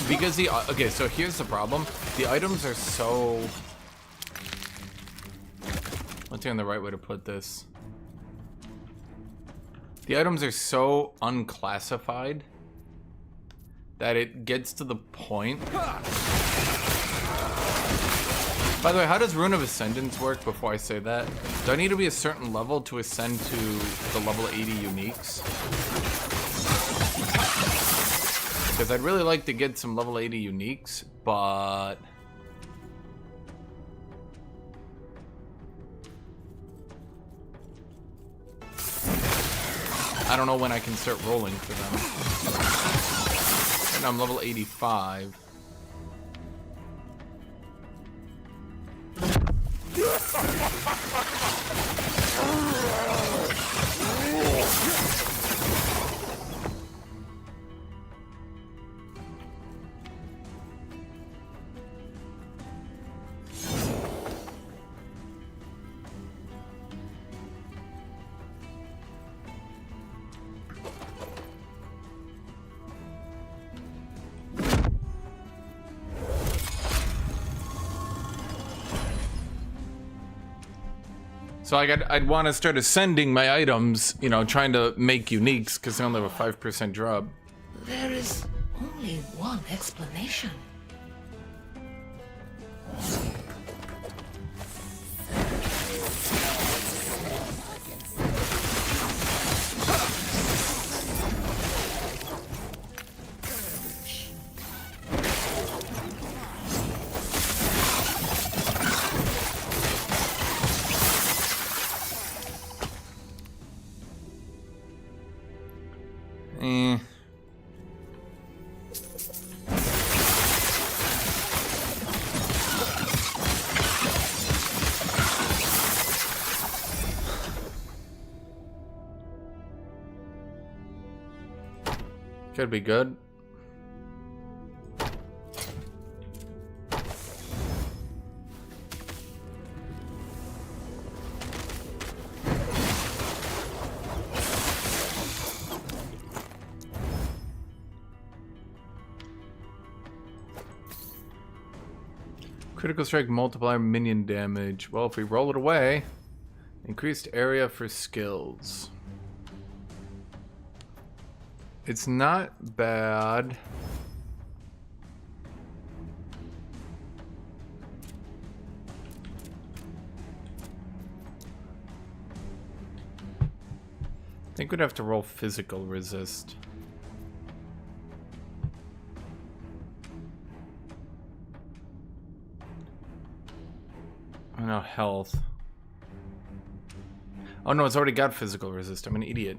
because the okay, so here's the problem: the items are so. Let's see on the right way to put this. The items are so unclassified that it gets to the point. By the way, how does Rune of Ascendance work before I say that? Do I need to be a certain level to ascend to the level 80 uniques? Because I'd really like to get some level 80 uniques, but... I don't know when I can start rolling for them. And I'm level 85. So I'd want to start ascending my items, you know, trying to make uniques, because they only have a 5% drop. There is only one explanation. Could be good. Critical strike multiplier minion damage. Well, if we roll it away, increased area for skills. It's not bad. I think we'd have to roll physical resist. Oh no, health. Oh no, it's already got physical resist. I'm an idiot.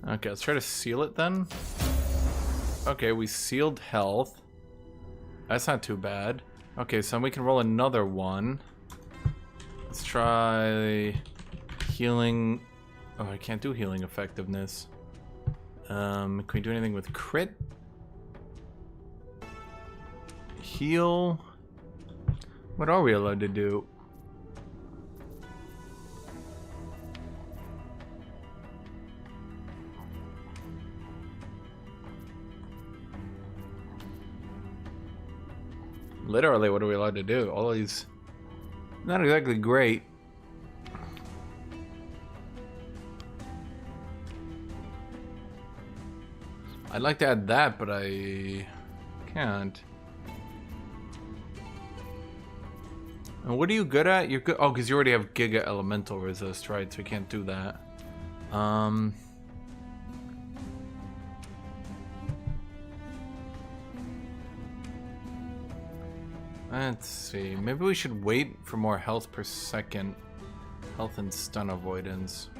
Okay, let's try to seal it then. Okay, we sealed health. That's not too bad. Okay, so we can roll another one. Let's try healing. Oh, I can't do healing effectiveness. Can we do anything with crit? Heal. What are we allowed to do? Literally, what are we allowed to do? All these... Not exactly great. I'd like to add that, but I can't. And what are you good at? You're good. Oh, because you already have Giga Elemental Resist, right? So you can't do that. Let's see. Maybe we should wait for more health per second. Health and stun avoidance.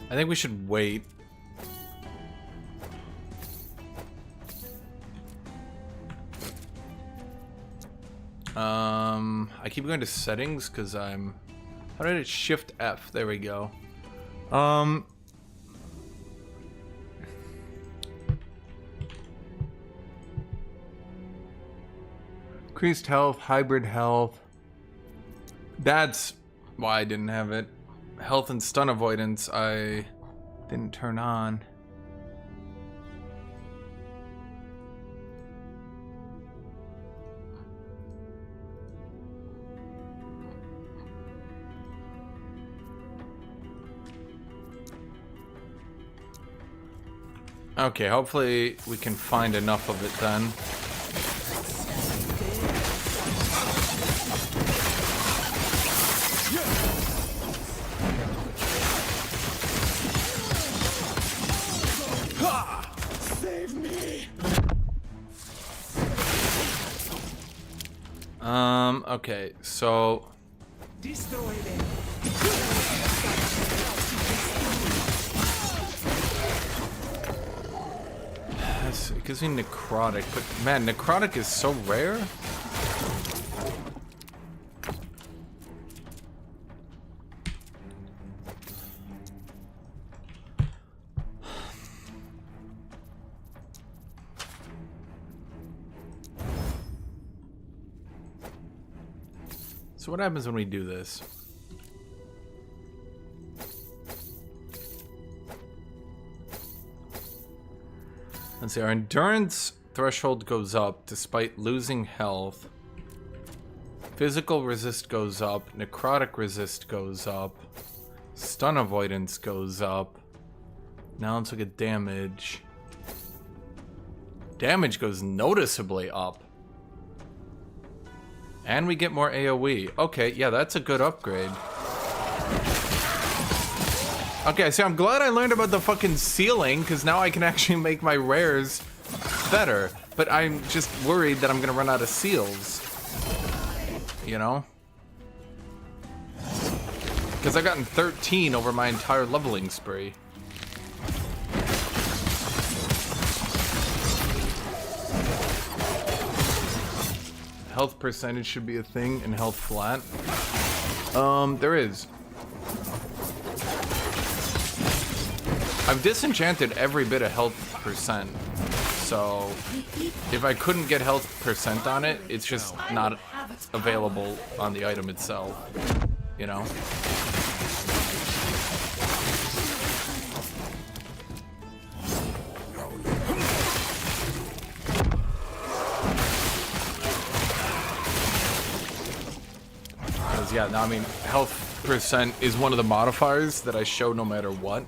I think we should wait. I keep going to settings because I'm... How did it shift F? There we go. Increased health, hybrid health. That's why I didn't have it. Health and stun avoidance I didn't turn on. Okay, hopefully we can find enough of it then. Okay, so Destroy them. it gives me necrotic, but man, necrotic is so rare. So what happens when we do this? Let's see, our endurance threshold goes up despite losing health. Physical resist goes up. Necrotic resist goes up. Stun avoidance goes up. Now let's look at damage. Damage goes noticeably up. And we get more AoE. Okay, yeah, that's a good upgrade. Okay, so I'm glad I learned about the fucking ceiling, because now I can actually make my rares better. But I'm just worried that I'm gonna run out of seals. You know? Because I've gotten 13 over my entire leveling spree. Health percentage should be a thing and health flat. There is. I've disenchanted every bit of health percent. So if I couldn't get health percent on it, it's just not available on the item itself, you know? Because, yeah, no, I mean, health percent is one of the modifiers that I show no matter what.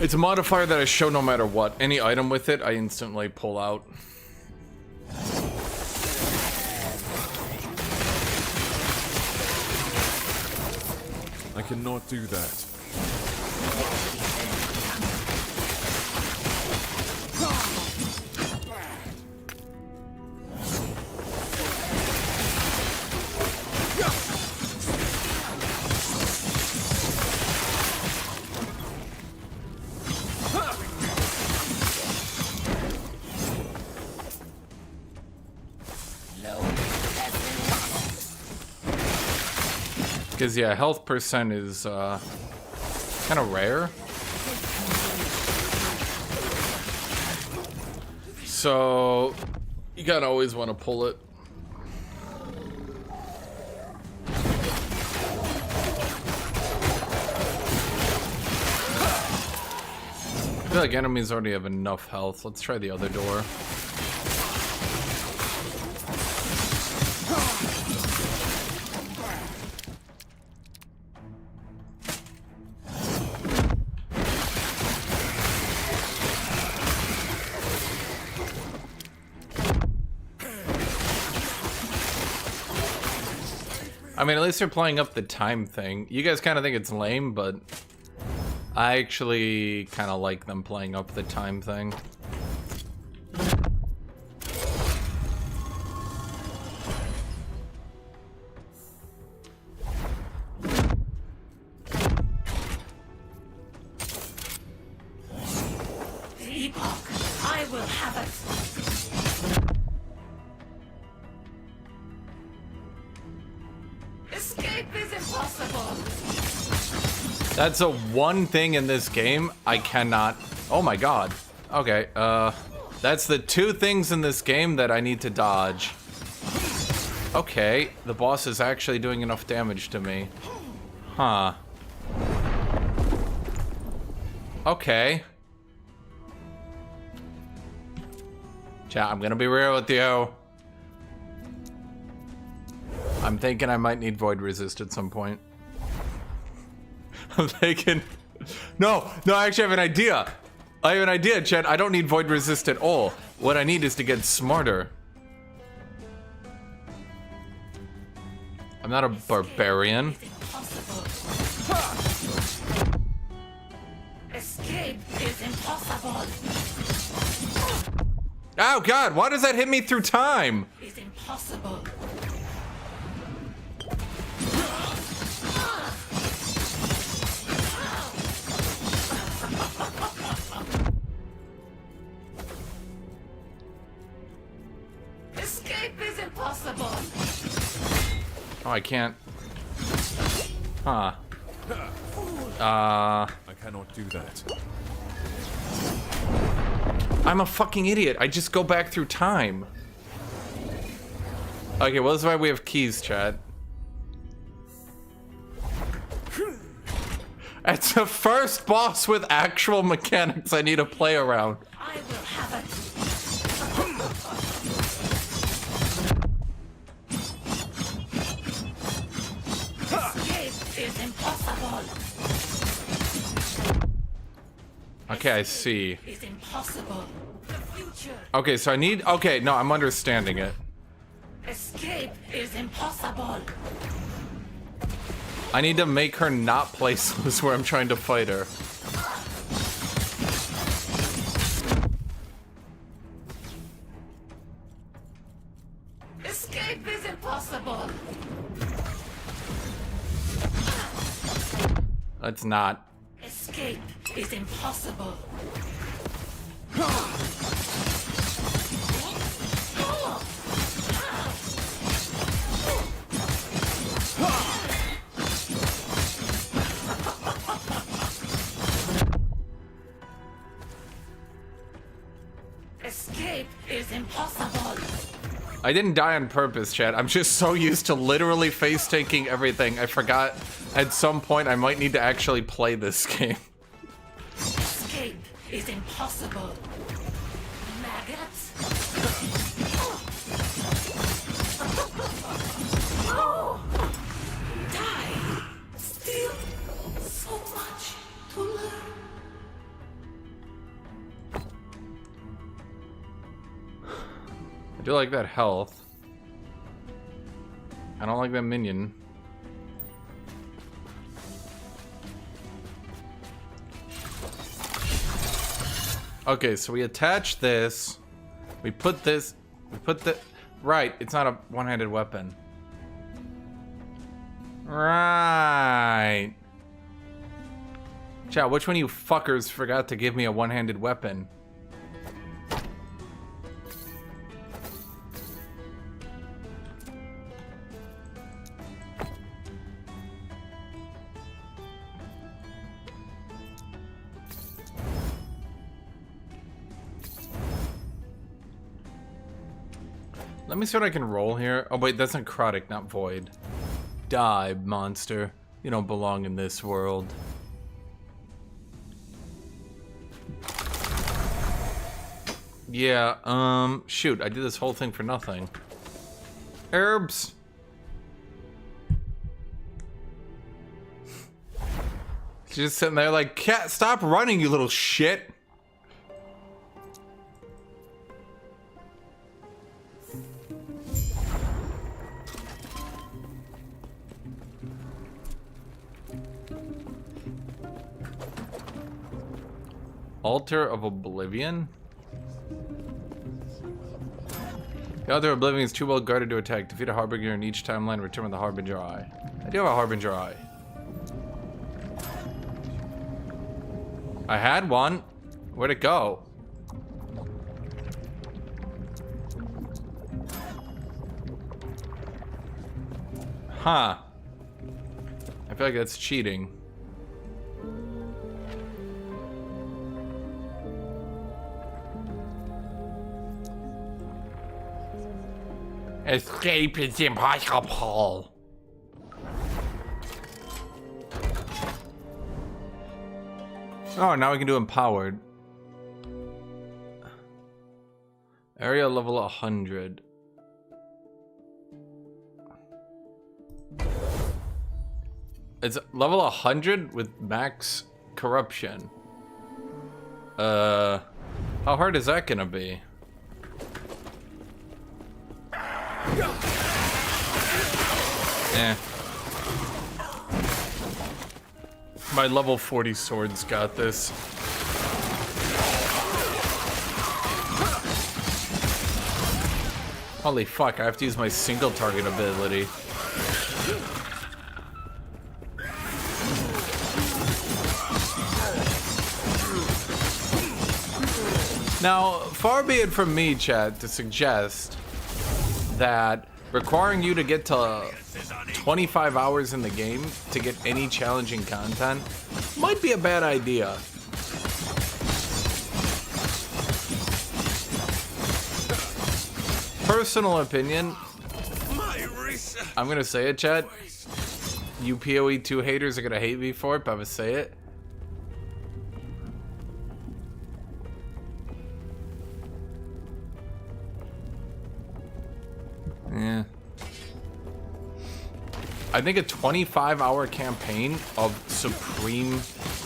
It's a modifier that I show no matter what. Any item with it, I instantly pull out. I cannot do that. Because, yeah, health percent is kind of rare. So, you gotta always want to pull it. I feel like enemies already have enough health. Let's try the other door. I mean, at least they're playing up the time thing. You guys kind of think it's lame, but I actually kind of like them playing up the time thing. The Epoch, I will have it. Escape is impossible. That's the one thing in this game I cannot... Oh my god. Okay, that's the two things in this game that I need to dodge. Okay, the boss is actually doing enough damage to me. Huh. Okay. Chat, I'm gonna be real with you. I'm thinking I might need Void Resist at some point. I'm thinking... No, I actually have an idea. I have an idea, Chet. I don't need Void Resist at all. What I need is to get smarter. I'm not a barbarian. Escape is impossible. Oh god, why does that hit me through time? Is impossible. Escape is impossible. Oh, I can't. Huh. I cannot do that. I'm a fucking idiot. I just go back through time. Okay, well, this is why we have keys, chat. It's the first boss with actual mechanics I need to play around. I will have it. Escape is impossible. Okay, I see. Is impossible. The future. Okay, so I need... Okay, no, I'm understanding it. Escape is impossible. I need to make her not placeless where I'm trying to fight her. Escape is impossible. Let's not. Escape is impossible. impossible. I didn't die on purpose, chat. I'm just so used to literally face tanking everything. I forgot at some point I might need to actually play this game. Escape is impossible. Maggots. Oh, die. Still so much to learn. I do like that health. I don't like that minion. Okay, so we attach this. We put this. We put the. Right, it's not a one-handed weapon. Right. Chat, which one of you fuckers forgot to give me a one-handed weapon? Let me see what I can roll here. Oh wait, that's necrotic, not void. Die, monster. You don't belong in this world. Yeah, shoot, I did this whole thing for nothing. Herbs! She's just sitting there like, cat, stop running, you little shit! Altar of Oblivion? The Altar of Oblivion is too well guarded to attack. Defeat a Harbinger in each timeline, return with the Harbinger Eye. I do have a Harbinger Eye. I had one. Where'd it go? Huh. I feel like that's cheating. Escape is impossible. Oh, now we can do empowered. Area level 100. It's level 100 with max corruption. How hard is that gonna be? Eh. My level 40 swords got this. Holy fuck, I have to use my single target ability. Now, far be it from me, chat, to suggest that requiring you to get to 25 hours in the game to get any challenging content might be a bad idea. Personal opinion, I'm gonna say it, chat. You PoE 2 haters are gonna hate me for it, but I'm gonna say it. Yeah. I think a 25-hour campaign of supreme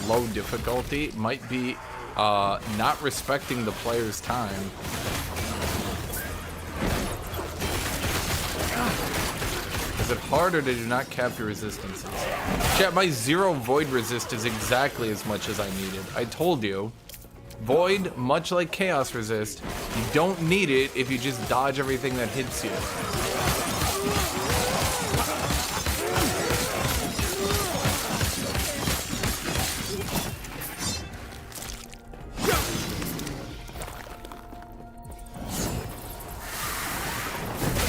low difficulty might be not respecting the player's time. Is it hard or did you not cap your resistances? Chat, my 0 void resist is exactly as much as I needed. I told you. Void, much like chaos resist, you don't need it if you just dodge everything that hits you.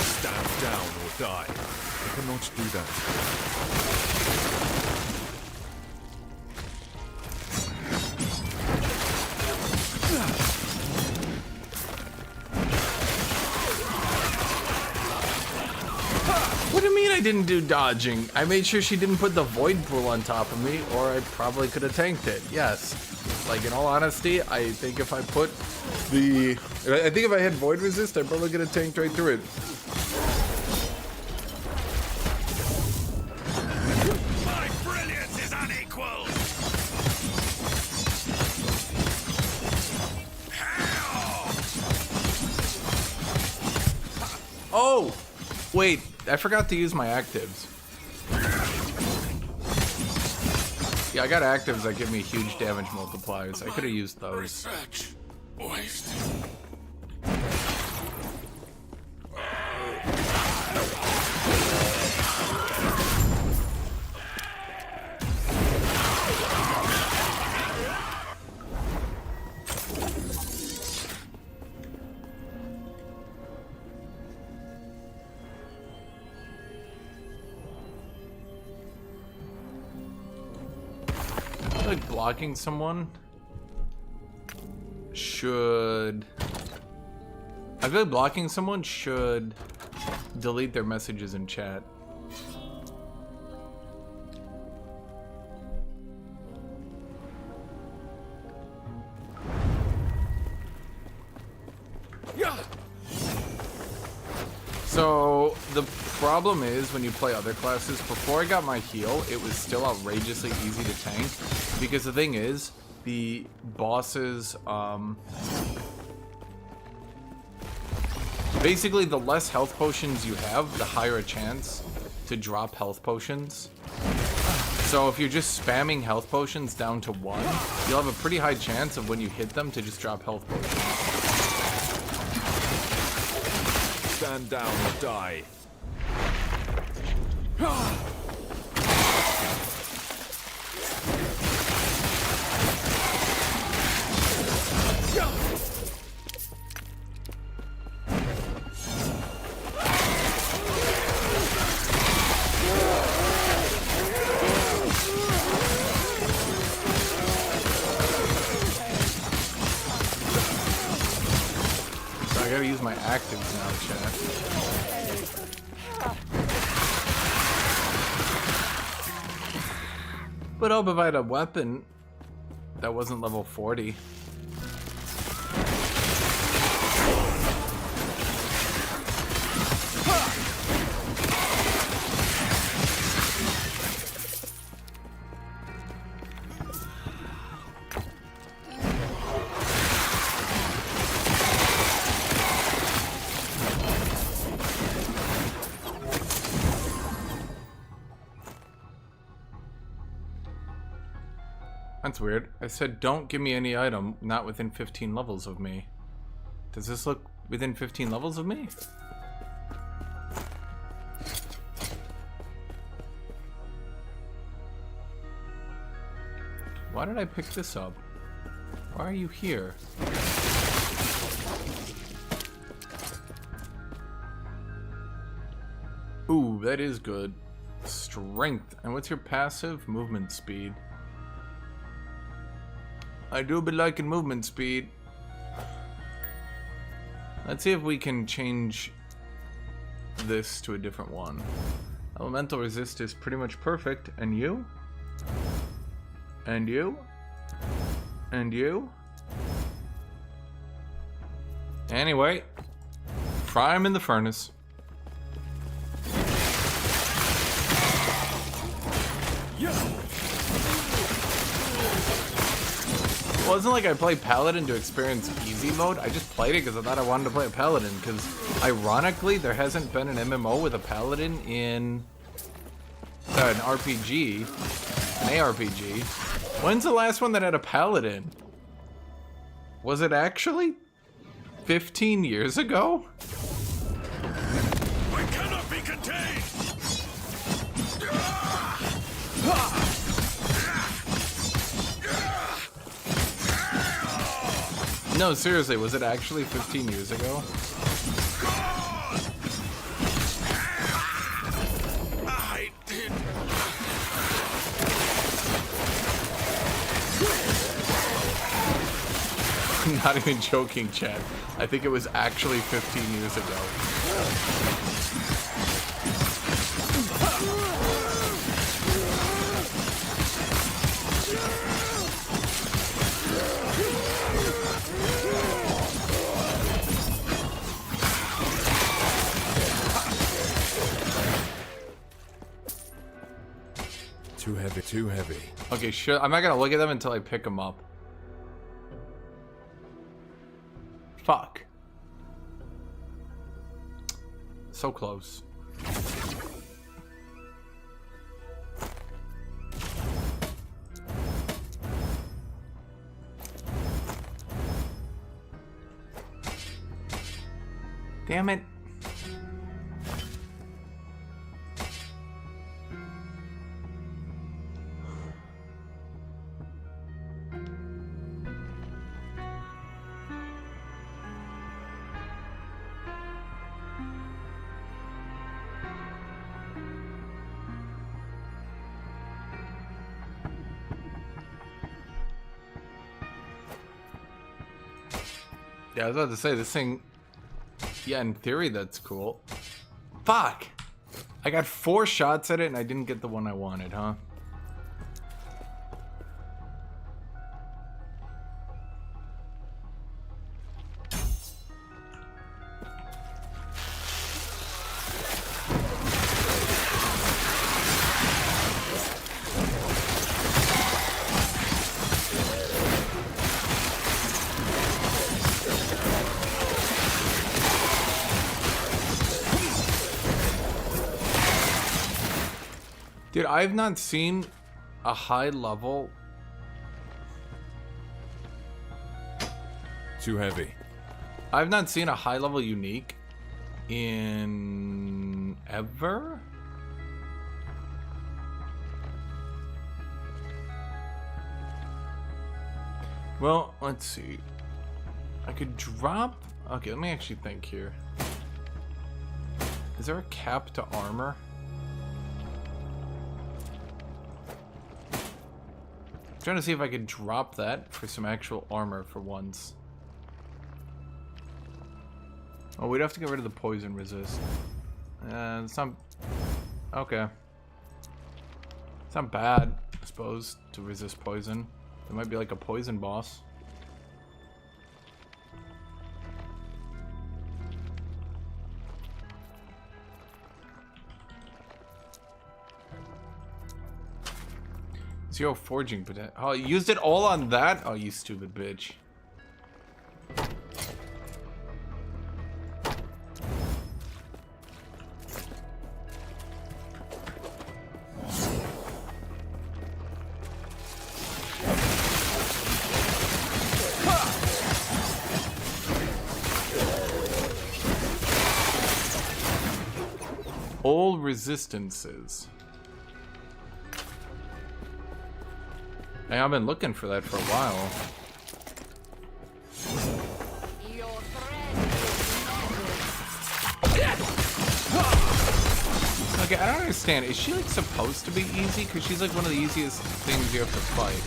Stand down or die. I cannot do that. What do you mean I didn't do dodging? I made sure she didn't put the void pool on top of me, or I probably could have tanked it. Yes. Like, in all honesty, I think if I put the... I think if I had void resist, I probably could have tanked right through it. My brilliance is unequaled. Oh! Wait, I forgot to use my actives. Yeah, I got actives that give me huge damage multipliers. I could have used those. Research wasted. Like blocking someone should... I feel like blocking someone should delete their messages in chat. So the problem is when you play other classes, before I got my heal, it was still outrageously easy to tank. Because the thing is, the bosses, basically the less health potions you have, the higher a chance to drop health potions. So if you're just spamming health potions down to 1, you'll have a pretty high chance of when you hit them to just drop health potions. Stand down or die. I gotta use my actives now, chat. But I'll provide a weapon that wasn't level 40. That's weird. I said don't give me any item not within 15 levels of me. Does this look within 15 levels of me? Why did I pick this up? Why are you here? Ooh, that is good. Strength. And what's your passive? Movement speed. I do be liking movement speed. Let's see if we can change this to a different one. Elemental resist is pretty much perfect. And you? And you? And you? Anyway, fry him in the furnace. Well, it wasn't like I played Paladin to experience easy mode. I just played it because I thought I wanted to play a Paladin. Because, ironically, there hasn't been an MMO with a Paladin in an RPG, an ARPG. When's the last one that had a Paladin? Was it actually 15 years ago? We cannot be contained. No, seriously, was it actually 15 years ago? I did. I'm not even joking, chat. I think it was actually 15 years ago. Too heavy, too heavy. Okay, sure. I'm not gonna look at them until I pick them up. Fuck. So close. Damn it. Yeah, I was about to say, this thing... Yeah, in theory, that's cool. Fuck! I got 4 shots at it and I didn't get the one I wanted, huh? Dude, I've not seen a high level. Too heavy. I've not seen a high level unique in ever. Well, let's see. I could drop. Okay, let me actually think here. Is there a cap to armor? Trying to see if I could drop that for some actual armor for once. Oh, we'd have to get rid of the poison resist. It's not... Okay. It's not bad, I suppose, to resist poison. There might be like a poison boss. Zero forging potential. Oh, you used it all on that? Oh, you stupid bitch. All resistances. Hey, I've been looking for that for a while. Okay, I don't understand. Is she like supposed to be easy? Because she's like one of the easiest things you have to fight.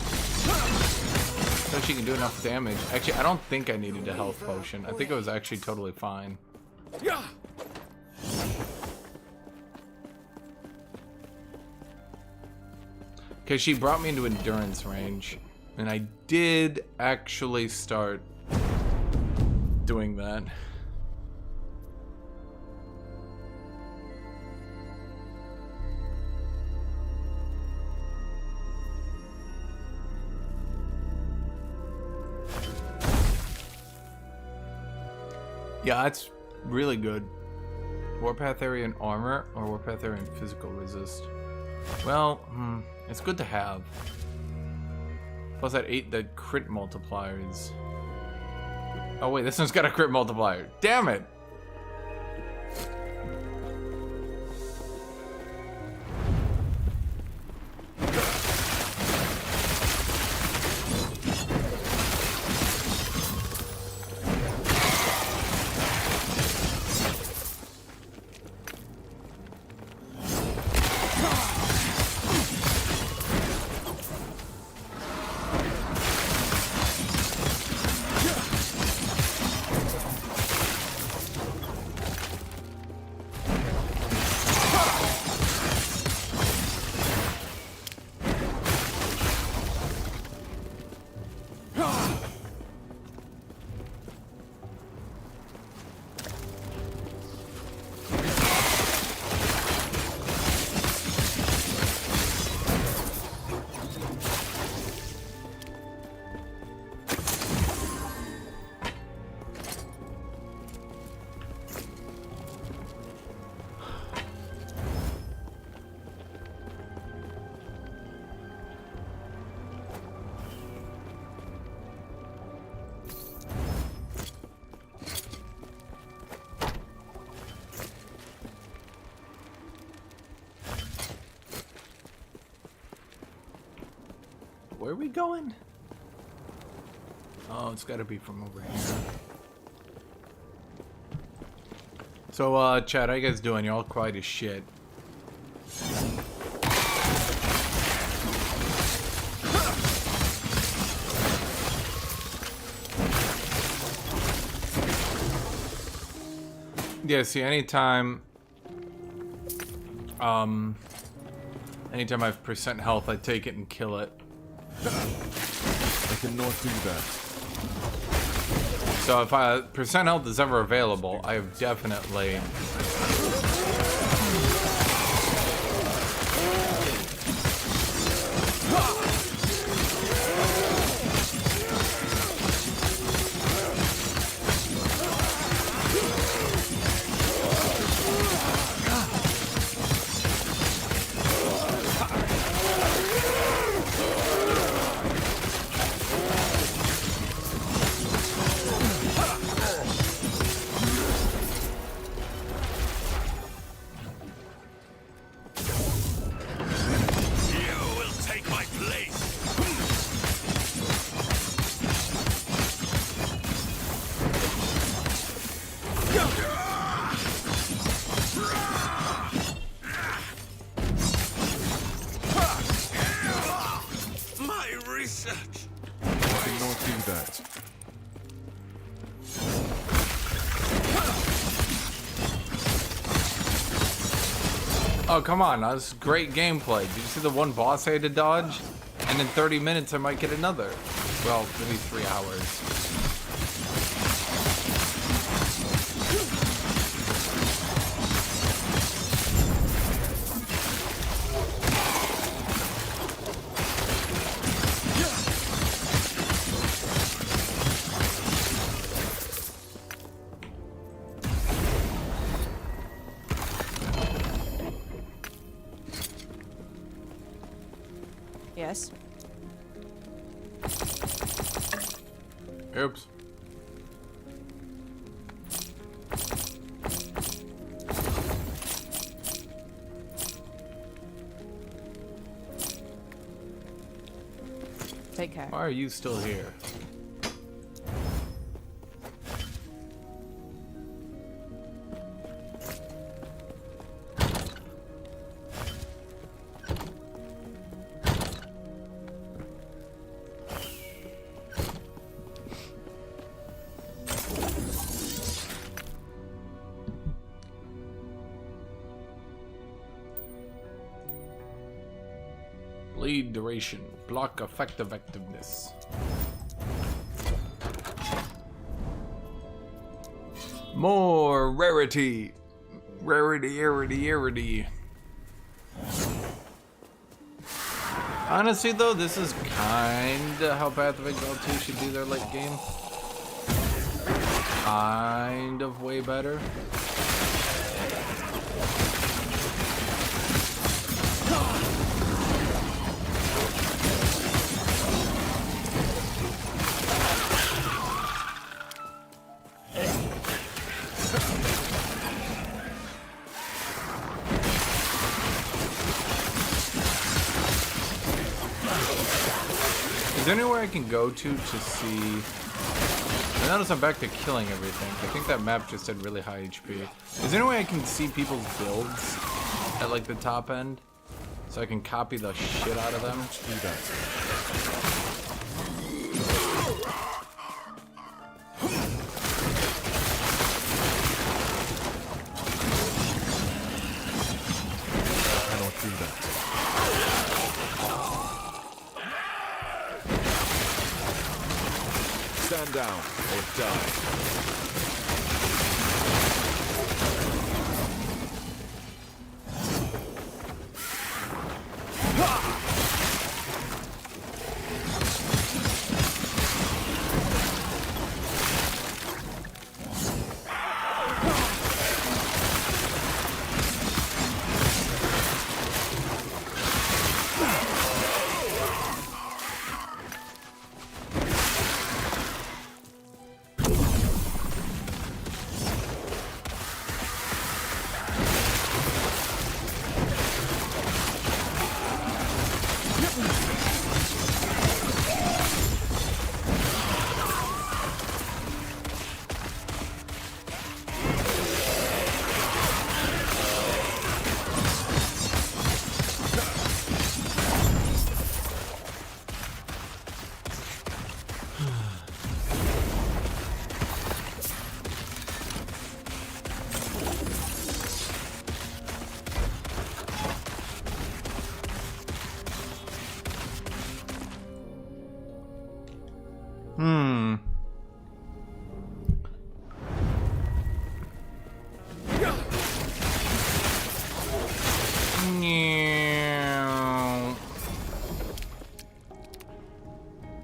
So she can do enough damage. Actually, I don't think I needed a health potion. I think it was actually totally fine. Because she brought me into endurance range, and I did actually start doing that. Yeah, that's really good. Warpath area and armor, or Warpath area and physical resist. Well, it's good to have. Plus that 8, the crit multipliers. Oh wait, this one's got a crit multiplier. Damn it! where are we going? Oh, it's gotta be from over here. So, Chad, how you guys doing? You're all quiet as shit. Yeah, see, anytime I have percent health, I take it and kill it. I cannot do that. So if percent health is ever available, I have definitely... Oh, come on, that was great gameplay. Did you see the one boss I had to dodge? And in 30 minutes, I might get another. Well, maybe 3 hours. Yes? Oops. Take care. Why are you still here? Bleed duration. Block effectiveness. More rarity. Rarity. Honestly though, this is kinda how Path of Exile 2 should do their late game. Kind of way better. Is there anywhere I can go to see? I notice I'm back to killing everything. I think that map just had really high HP. Is there any way I can see people's builds at like the top end? So I can copy the shit out of them? Do that. Stand down or die.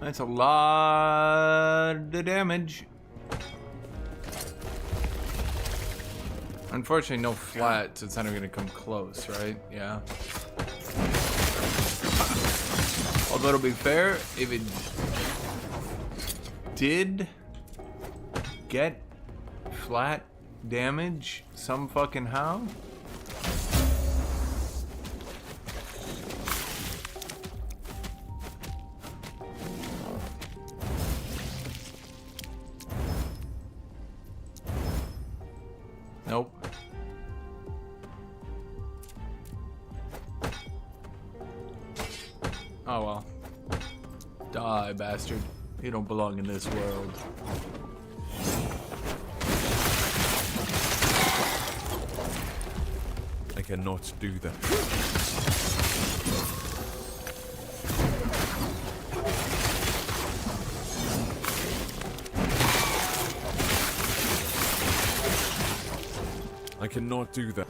That's a lot of damage. Unfortunately, no flats. It's not even gonna come close, right? Yeah. Although to be fair, if it did get flat damage some fucking how, nope. Oh well. Die, bastard. You don't belong in this world. I cannot do that. I cannot do that.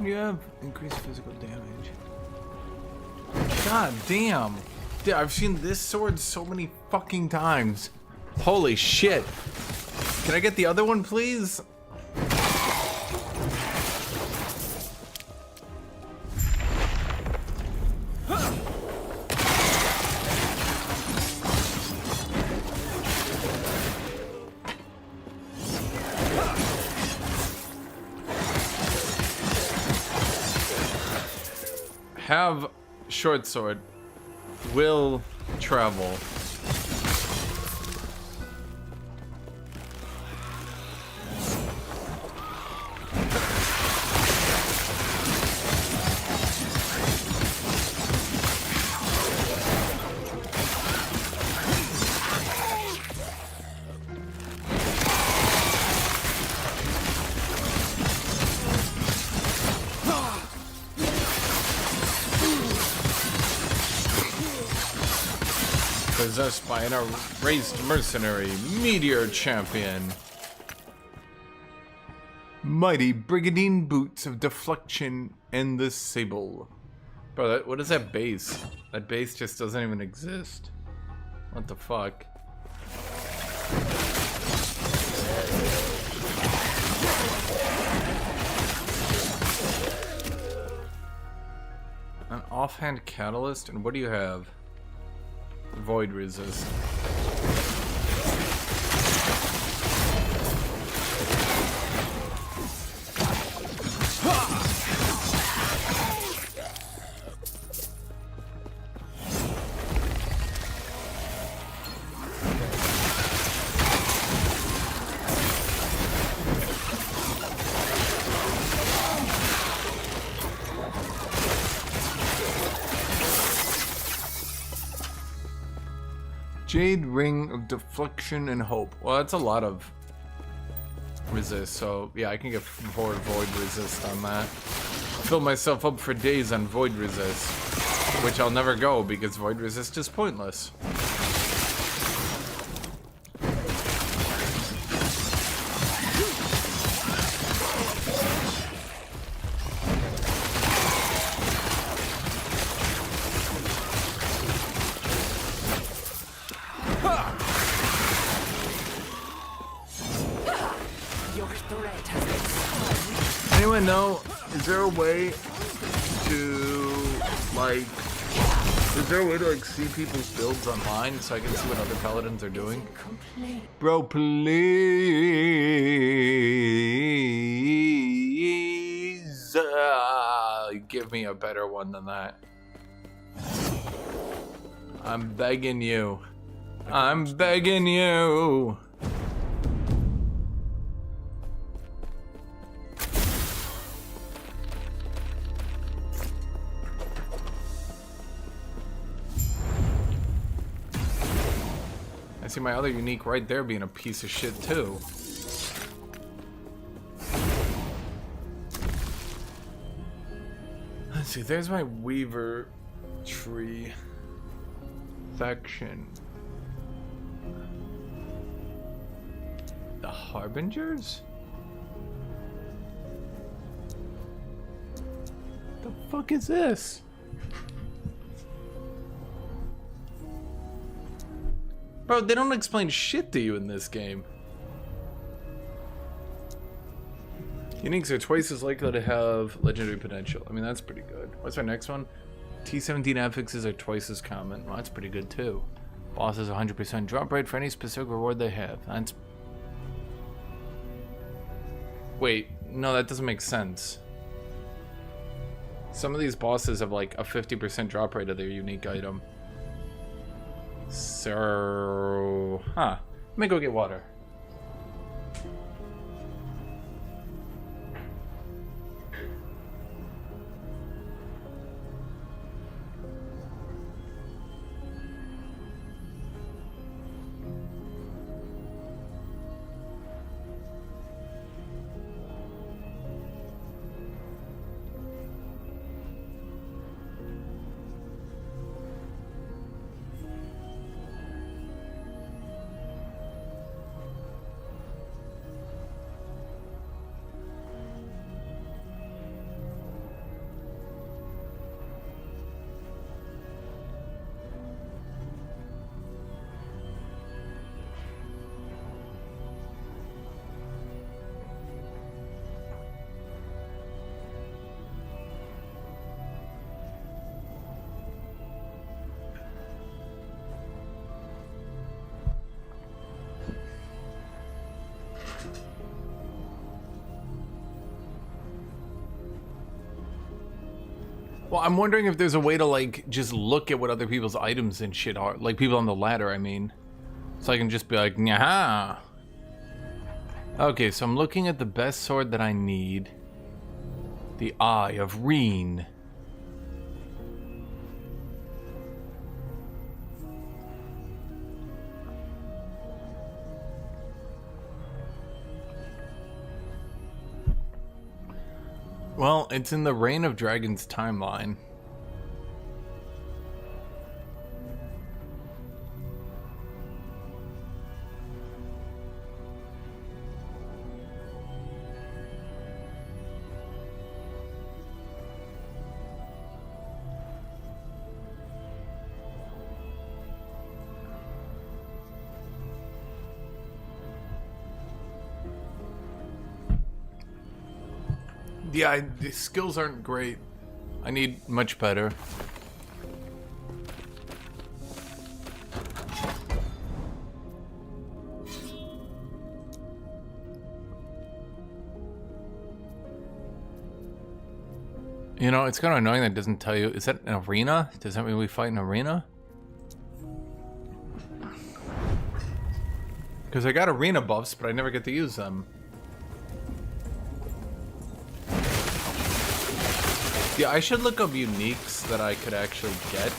You have increased physical damage. God damn. Dude, I've seen this sword so many fucking times. Holy shit. Can I get the other one, please? Have short sword, will travel. Possessed by an erased mercenary, Meteor Champion. Mighty Brigandine Boots of Deflection and the Sable. Bro, what is that base? That base just doesn't even exist. What the fuck? An offhand catalyst? And what do you have? Void resist. Jade Ring of Deflection and Hope. Well, that's a lot of resist, so yeah, I can get 4 Void Resist on that. Fill myself up for days on Void Resist, which I'll never go because Void Resist is pointless. Anyone know, is there a way to, like, see people's builds online so I can see what other paladins are doing? Bro, please give me a better one than that. I'm begging you. I'm begging you. see my other unique right there being a piece of shit too. Let's see, there's my Weaver tree section. The Harbingers? The fuck is this? Bro, they don't explain shit to you in this game. Uniques are twice as likely to have legendary potential. I mean, that's pretty good. What's our next one? T17 affixes are twice as common. Well, that's pretty good too. Bosses 100% drop rate for any specific reward they have. That's... Wait, no, that doesn't make sense. Some of these bosses have like a 50% drop rate of their unique item. So... Huh. Let me go get water. Well, I'm wondering if there's a way to, like, just look at what other people's items and shit are. Like, people on the ladder, I mean. So I can just be like, nyah. Okay, so I'm looking at the best sword that I need. The Eye of Reen. Well, it's in the Reign of Dragons timeline. Yeah, the skills aren't great. I need much better. You know, it's kind of annoying that it doesn't tell you. Is that an arena? Does that mean we fight in arena? Because I got arena buffs, but I never get to use them. Yeah, I should look up uniques that I could actually get.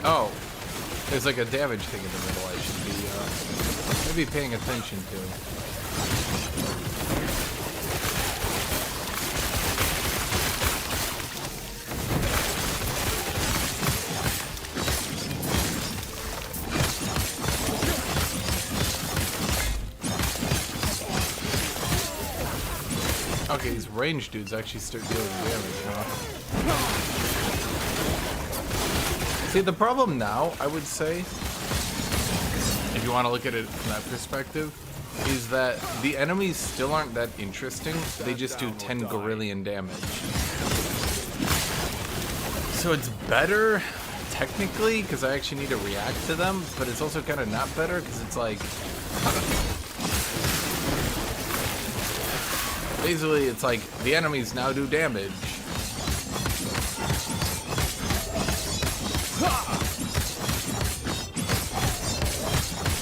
Oh, there's like a damage thing in the middle I should be maybe paying attention to. Okay, these range dudes actually start dealing damage, huh? See, the problem now, I would say, if you want to look at it from that perspective, is that the enemies still aren't that interesting. They just do 10 gorillion damage. So it's better, technically, because I actually need to react to them, but it's also kind of not better, because it's like... Basically, it's like, the enemies now do damage.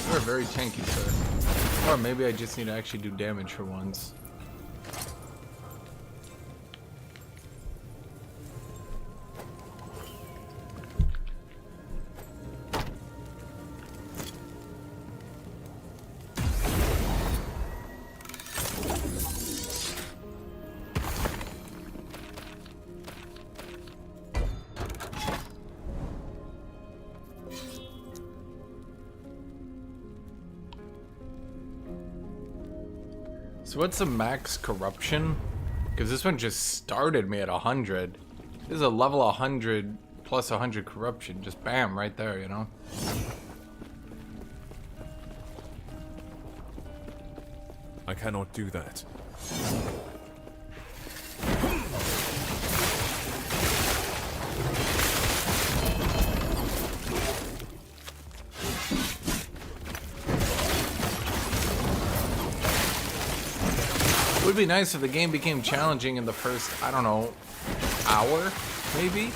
You're very tanky, sir. Or maybe I just need to actually do damage for once. So what's the max corruption? Because this one just started me at 100. This is a level 100 plus 100 corruption. Just bam, right there, you know? I cannot do that. It would be nice if the game became challenging in the first, I don't know, hour, maybe?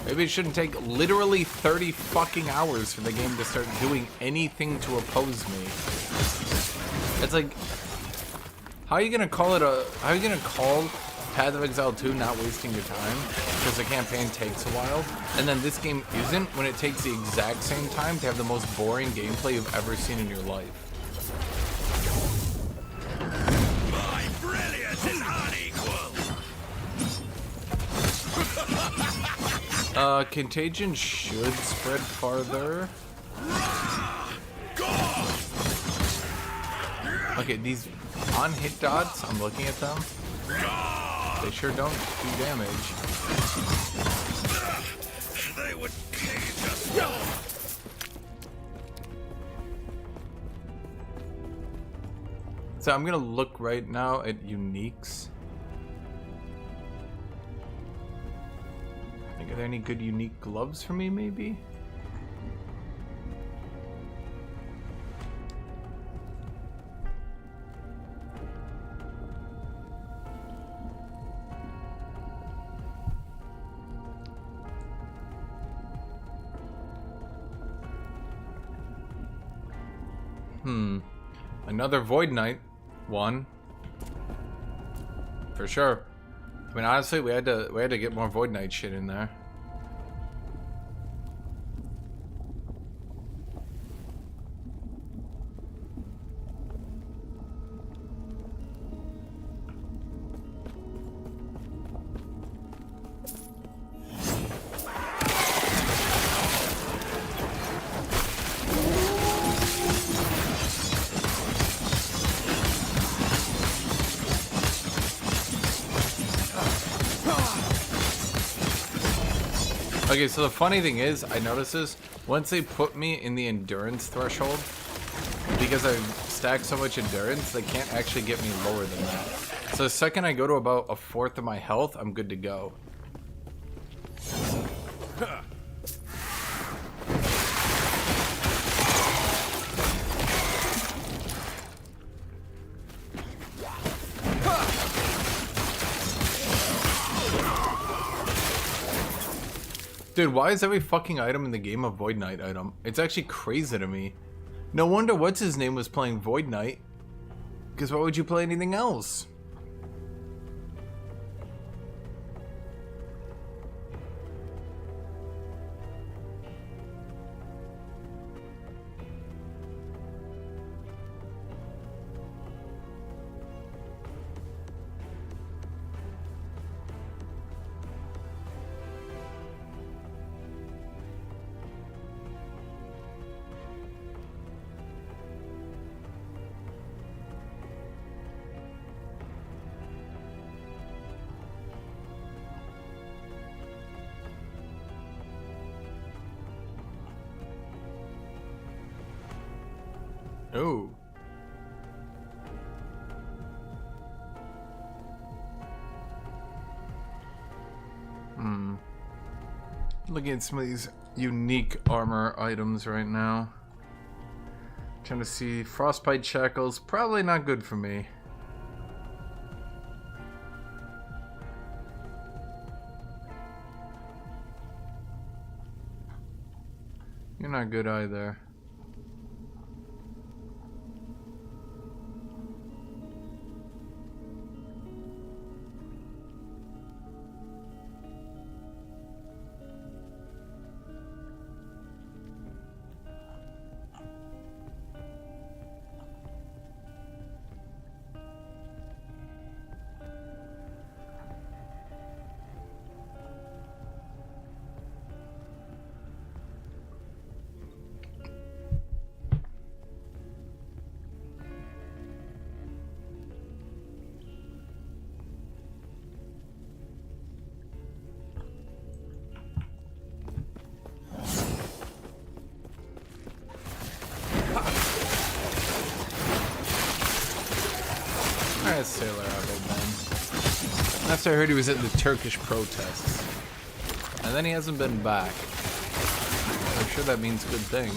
Maybe it shouldn't take literally 30 fucking hours for the game to start doing anything to oppose me. It's like, how are you gonna call Path of Exile 2 not wasting your time? Because the campaign takes a while, and then this game isn't when it takes the exact same time to have the most boring gameplay you've ever seen in your life. Contagion should spread farther. Okay, these on-hit dots, I'm looking at them. They sure don't do damage. They would cage us. So I'm gonna look right now at uniques. Are there any good unique gloves for me, maybe? Another Void Knight one. For sure. I mean, honestly, we had to get more Void Knight shit in there. Okay, so the funny thing is, I noticed this, once they put me in the endurance threshold, because I stack so much endurance, they can't actually get me lower than that. So the second I go to about 1/4 of my health, I'm good to go. Dude, why is every fucking item in the game a Void Knight item? It's actually crazy to me. No wonder what's his name was playing Void Knight. Because why would you play anything else? Oh. Looking at some of these unique armor items right now. Trying to see Frostbite Shackles, probably not good for me. You're not good either. has Sailor Abel been? Last I heard he was at the Turkish protests. And then he hasn't been back. I'm sure that means good things.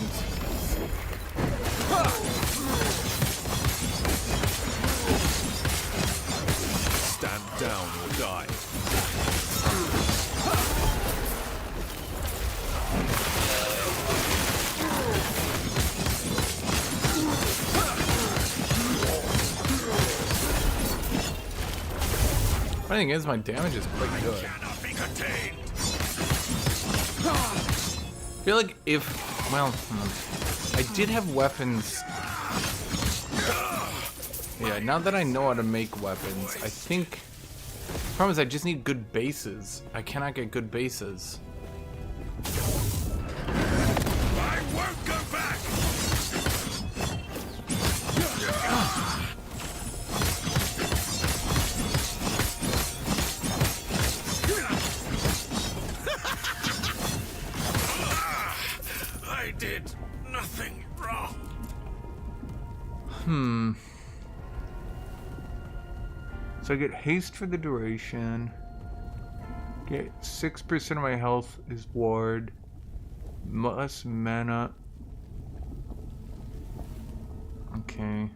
Stand down or die. Funny thing is, my damage is quite good. Cannot be contained. I feel like if, well, I did have weapons. Yeah, now that I know how to make weapons, I think, the problem is I just need good bases. I cannot get good bases. I won't go back. I did nothing wrong. So I get haste for the duration. Get 6% of my health is ward. Less mana. Okay.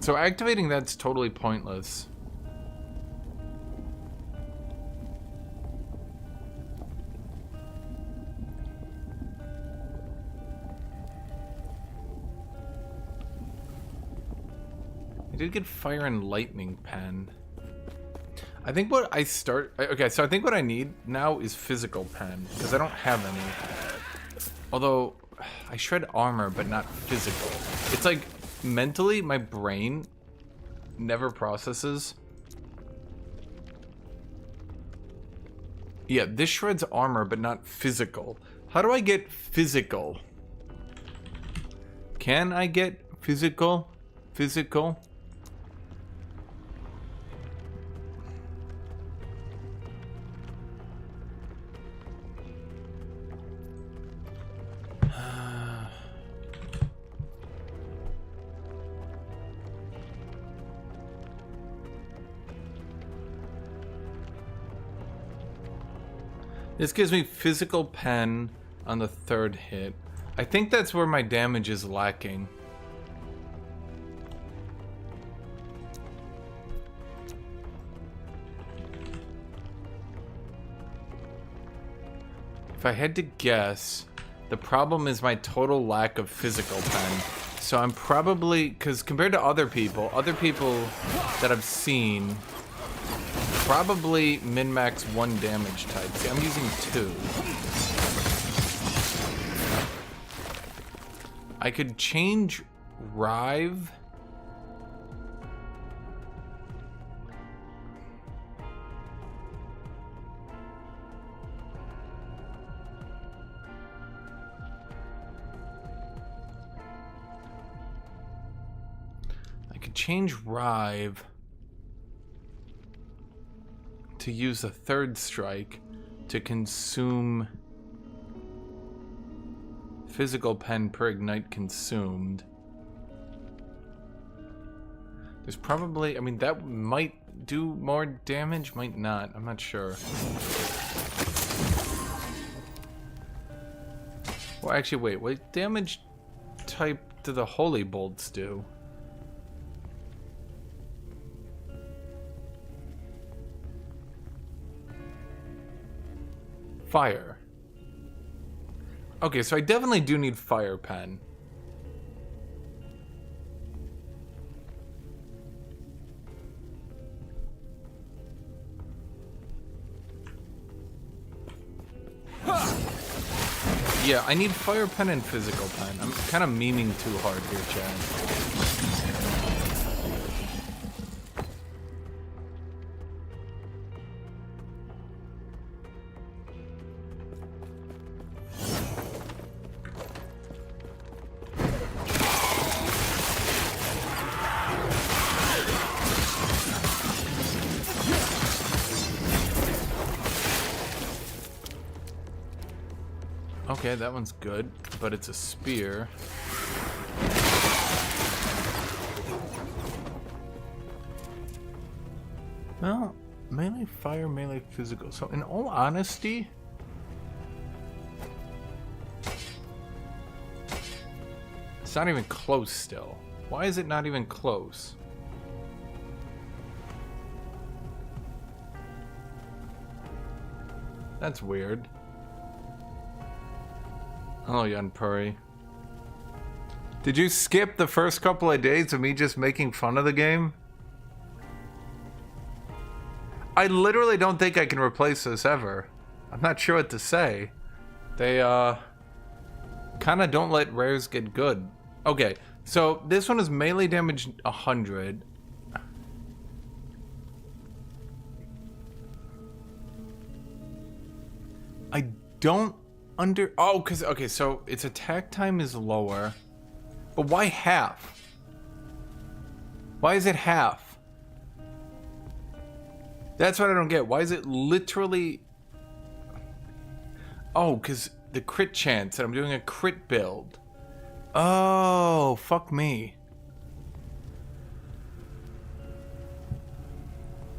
So activating that's totally pointless. I did get Fire and Lightning Pen. I think what I start... Okay, so I think what I need now is Physical Pen, because I don't have any. Although, I shred armor, but not physical. It's like, mentally, my brain never processes. Yeah, this shreds armor, but not physical. How do I get physical? Can I get physical? Physical? This gives me Physical Pen on the 3rd hit. I think that's where my damage is lacking. If I had to guess, the problem is my total lack of Physical Pen. So I'm probably, because compared to other people that I've seen, probably min-max 1 damage type. See, I'm using 2. I could change Rive. I could change Rive to use a 3rd strike to consume Physical Pen per ignite consumed. There's probably, I mean, that might do more damage, might not, I'm not sure. Well, actually, wait, what damage type do the Holy Bolts do? Fire. Okay, so I definitely do need Fire Pen. Yeah, I need Fire Pen and Physical Pen. I'm kind of memeing too hard here, Chad. Okay, that one's good, but it's a spear. Well, melee fire, melee physical. So in all honesty, it's not even close still. Why is it not even close? That's weird. Hello, Yunpuri. Did you skip the first couple of days of me just making fun of the game? I literally don't think I can replace this ever. I'm not sure what to say. They, kind of don't let rares get good. Okay, so this one is melee damage 100. I don't oh, cause okay, so its attack time is lower, but why half? Why is it half? That's what I don't get. Why is it literally? Oh, cause the crit chance, and I'm doing a crit build. Oh, fuck me.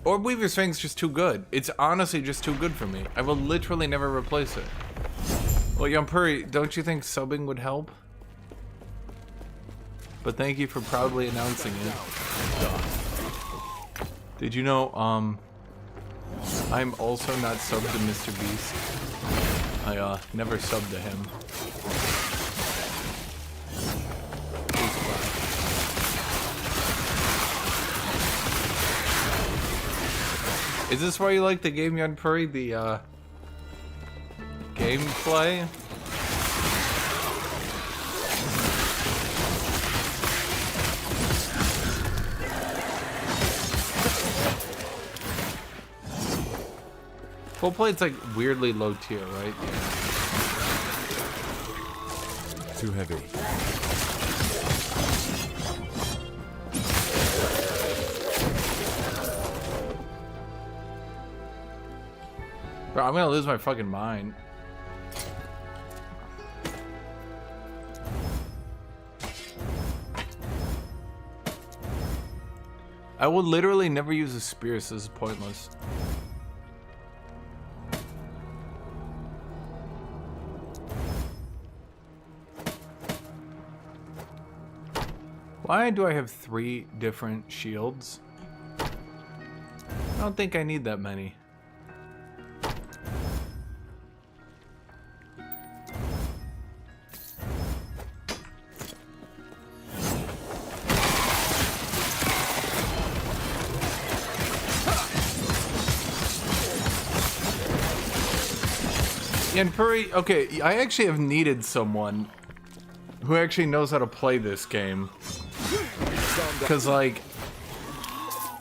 Orb Weaver's Fang's just too good. It's honestly just too good for me. I will literally never replace it. Well, Yunpuri, don't you think subbing would help? But thank you for proudly announcing it. Did you know, I'm also not subbed to Mr. Beast. I, never subbed to him. Is this why you like the game, Yunpuri? The, gameplay? Full plate's like weirdly low tier, right? Yeah. Too heavy. Bro, I'm gonna lose my fucking mind. I will literally never use a spear, so this is pointless. Why do I have 3 different shields? I don't think I need that many. Yunpuri, okay, I actually have needed someone who actually knows how to play this game. Because, like,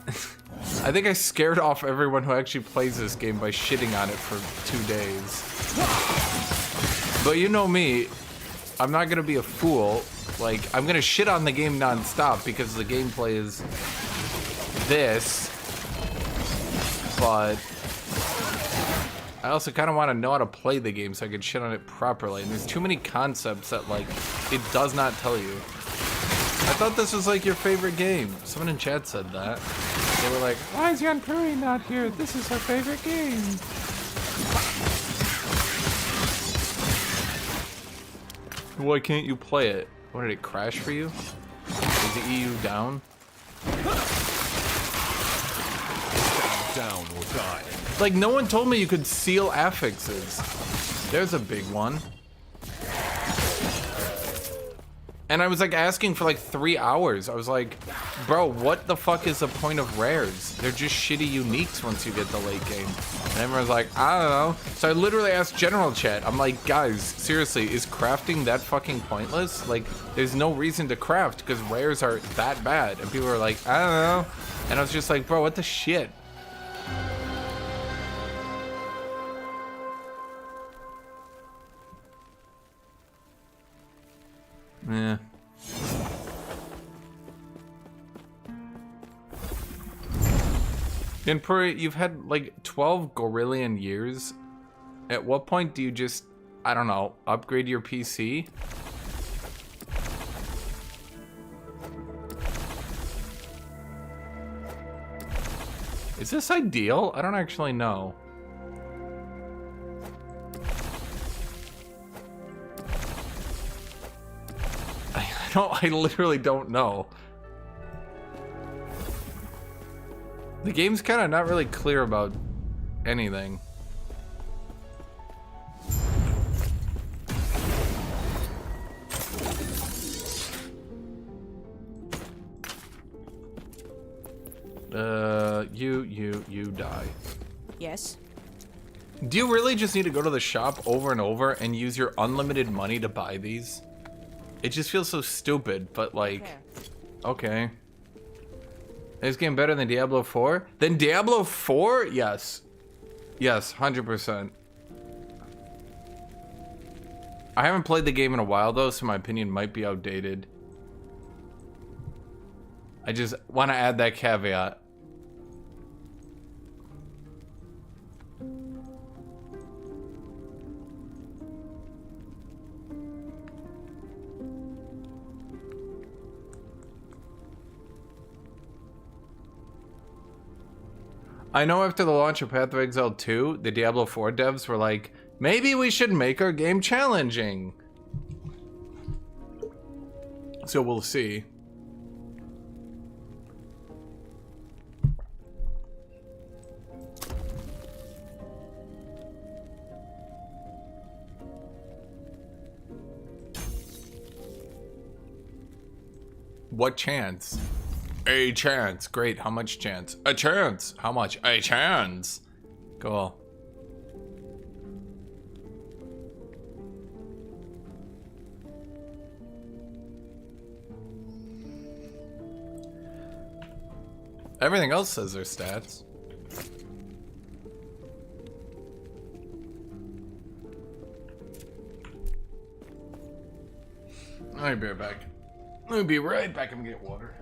I think I scared off everyone who actually plays this game by shitting on it for 2 days. But you know me, I'm not gonna be a fool. Like, I'm gonna shit on the game non-stop because the gameplay is this. But I also kind of want to know how to play the game so I can shit on it properly. And there's too many concepts that, like, it does not tell you. I thought this was, like, your favorite game. Someone in chat said that. They were like, why is Yunpuri not here? This is her favorite game. Why can't you play it? What, did it crash for you? Is the EU down? Down or die. Like, no one told me you could seal affixes. There's a big one. And I was like asking for like 3 hours. I was like, bro, what the fuck is the point of rares? They're just shitty uniques once you get the late game. And everyone's like, I don't know. So I literally asked general chat. I'm like, guys, seriously, is crafting that fucking pointless? Like, there's no reason to craft because rares are that bad. And people were like, I don't know. And I was just like, bro, what the shit? Yeah. Yunpuri, you've had like 12 gorillion years. At what point do you just I don't know, upgrade your PC? Is this ideal? I don't actually know. I literally don't know. The game's kind of not really clear about anything. You die. Yes. Do you really just need to go to the shop over and over and use your unlimited money to buy these? It just feels so stupid, but like, okay. Is this game better than Diablo 4? Than Diablo 4? Yes. Yes, 100%. I haven't played the game in a while though, so my opinion might be outdated. I just want to add that caveat. I know after the launch of Path of Exile 2, the Diablo 4 devs were like, maybe we should make our game challenging. So we'll see. What chance? A chance. Great. How much chance? A chance. How much? A chance. Cool. Everything else says their stats. I'll be right back. Let me be right back and get water.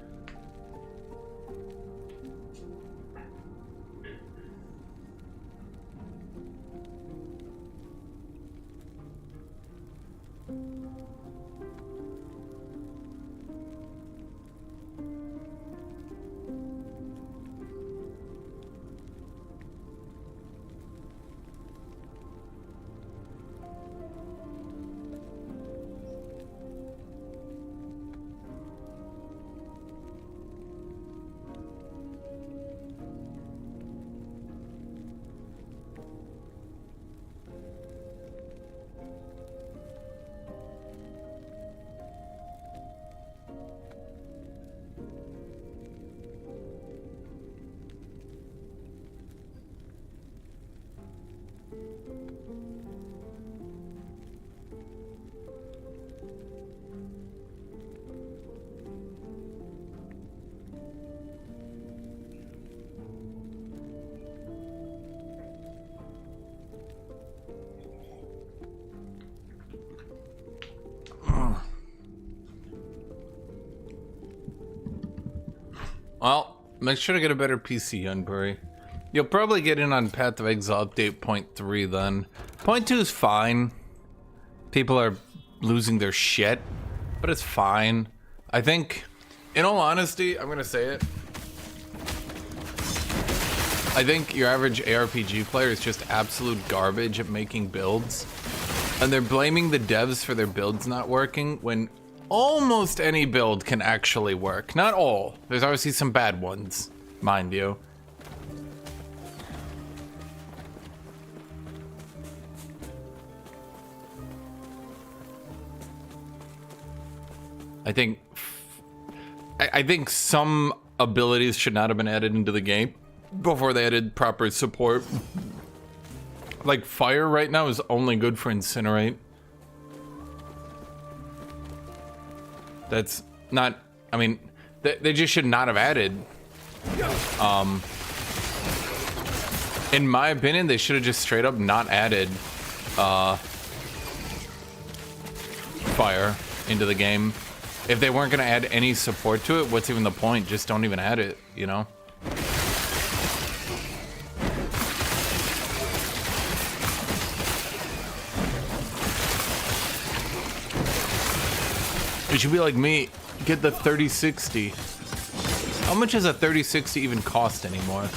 Well, make sure to get a better PC, Unbury. You'll probably get in on Path of Exile update 0.3 then. 0.2 is fine. People are losing their shit, but it's fine. I think, in all honesty, I'm gonna say it. I think your average ARPG player is just absolute garbage at making builds. And they're blaming the devs for their builds not working when almost any build can actually work. Not all. There's obviously some bad ones, mind you. I think some abilities should not have been added into the game before they added proper support. Like fire right now is only good for incinerate. That's not, I mean, they just should not have added. In my opinion, they should have just straight up not added fire into the game. If they weren't gonna add any support to it, what's even the point? Just don't even add it, you know? It should be like me. Get the 3060. How much does a 3060 even cost anymore?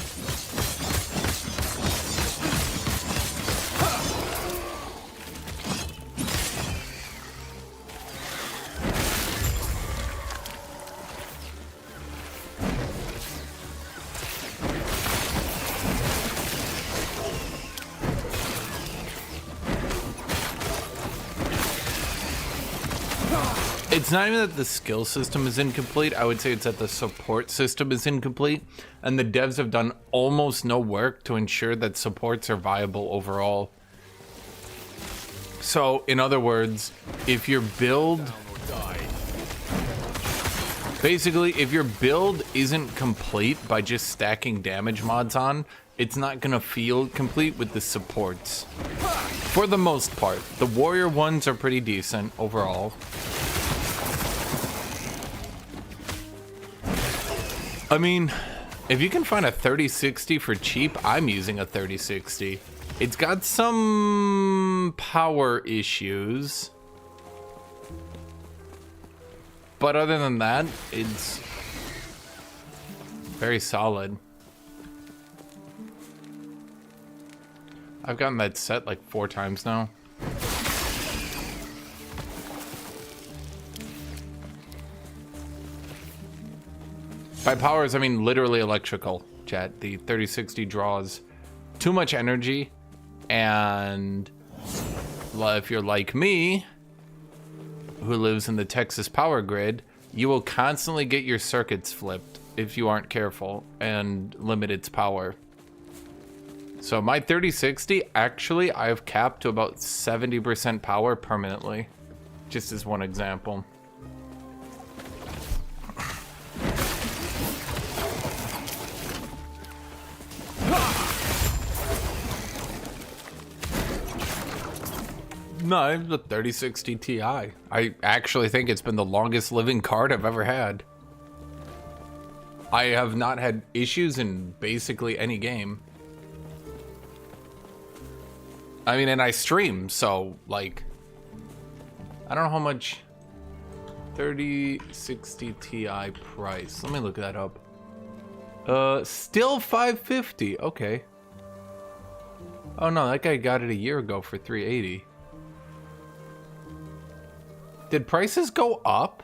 It's not even that the skill system is incomplete. I would say it's that the support system is incomplete, and the devs have done almost no work to ensure that supports are viable overall. So, in other words, if your build... Basically, if your build isn't complete by just stacking damage mods on, it's not gonna feel complete with the supports. For the most part. The warrior ones are pretty decent overall. I mean, if you can find a 3060 for cheap, I'm using a 3060. It's got some power issues. But other than that, it's very solid. I've gotten that set like 4 times now. By powers, I mean literally electrical, chat. The 3060 draws too much energy, and if you're like me, who lives in the Texas power grid, you will constantly get your circuits flipped if you aren't careful and limit its power. So my 3060, actually, I've capped to about 70% power permanently, just as one example. No, the 3060 Ti. I actually think it's been the longest living card I've ever had. I have not had issues in basically any game. I mean, and I stream, so, like, I don't know how much 3060 Ti price. Let me look that up. Still $550. Okay. Oh no, that guy got it a year ago for $380. Did prices go up?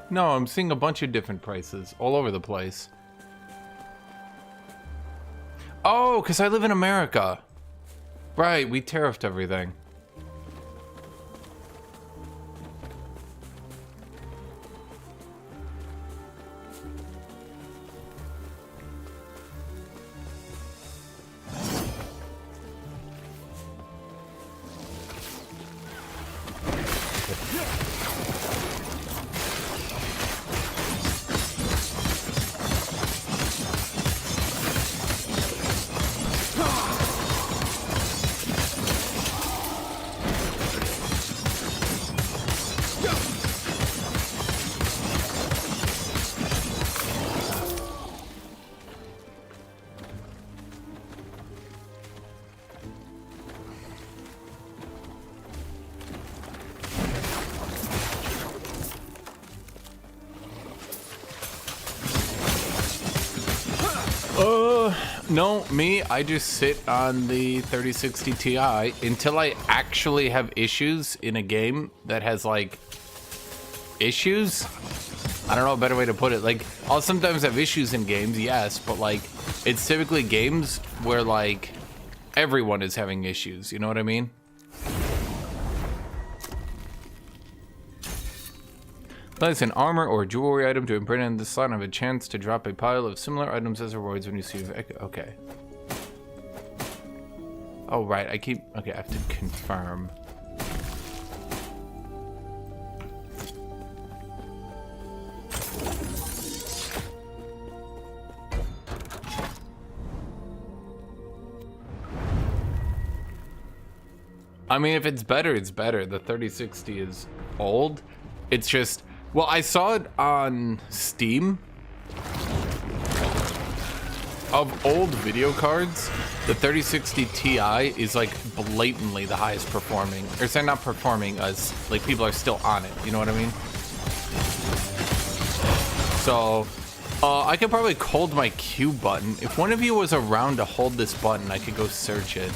No, I'm seeing a bunch of different prices all over the place. Oh, because I live in America. Right, we tariffed everything. No, me, I just sit on the 3060 Ti until I actually have issues in a game that has, like, issues? I don't know a better way to put it. Like, I'll sometimes have issues in games, yes, but, like, it's typically games where, like, everyone is having issues, you know what I mean? Place an armor or jewelry item to imprint in this slot and have a chance to drop a pile of similar items as rewards when you see... Okay. Oh, right. Okay, I have to confirm. I mean, if it's better, it's better. The 3060 is old. It's just... Well, I saw it on Steam. of old video cards, the 3060 Ti is like blatantly the highest performing. Or sorry, not performing, as like people are still on it. You know what I mean? So I could probably hold my Q button. If one of you was around to hold this button, I could go search it.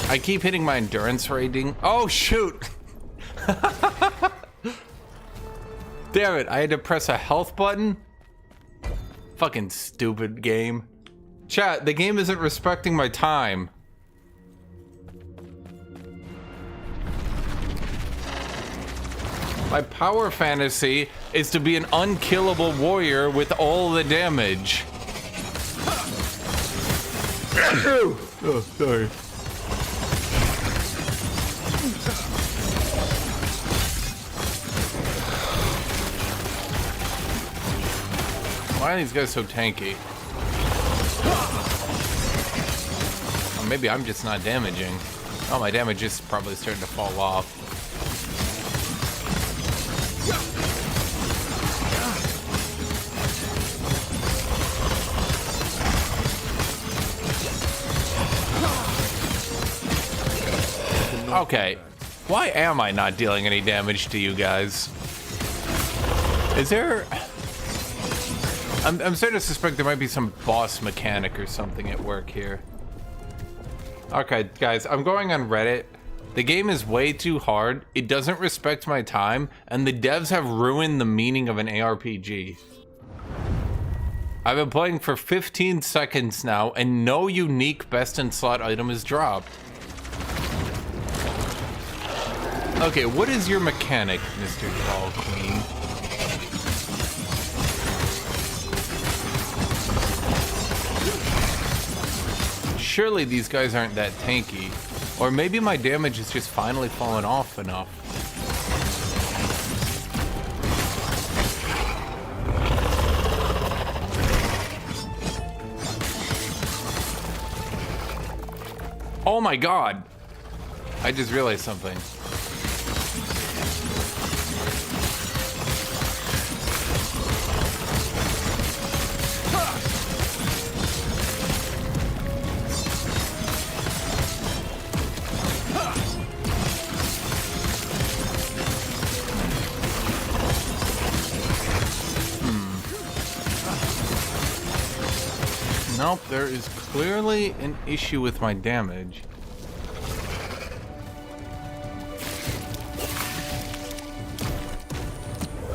I keep hitting my endurance rating. Oh, shoot. Damn it, I had to press a health button? Fucking stupid game. Chat, the game isn't respecting my time. My power fantasy is to be an unkillable warrior with all the damage. Oh, sorry. Why are these guys so tanky? Or maybe I'm just not damaging. Oh, my damage is probably starting to fall off. Okay, why am I not dealing any damage to you guys? Is there... I'm starting to suspect there might be some boss mechanic or something at work here. Okay, guys, I'm going on Reddit. The game is way too hard. It doesn't respect my time, and the devs have ruined the meaning of an ARPG. I've been playing for 15 seconds now, and no unique best in slot item is dropped. Okay, what is your mechanic, Mr. Tall Queen? Surely these guys aren't that tanky. Or maybe my damage is just finally falling off enough. Oh my god! I just realized something. Nope, there is clearly an issue with my damage.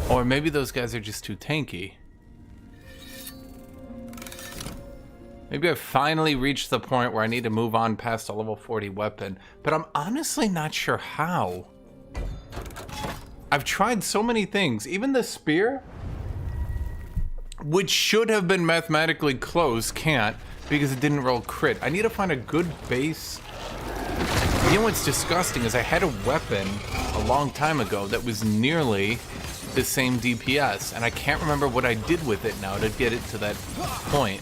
Or maybe those guys are just too tanky. Maybe I've finally reached the point where I need to move on past a level 40 weapon, but I'm honestly not sure how. I've tried so many things, even the spear, which should have been mathematically close, can't, because it didn't roll crit. I need to find a good base. You know what's disgusting is I had a weapon a long time ago that was nearly the same DPS, and I can't remember what I did with it now to get it to that point.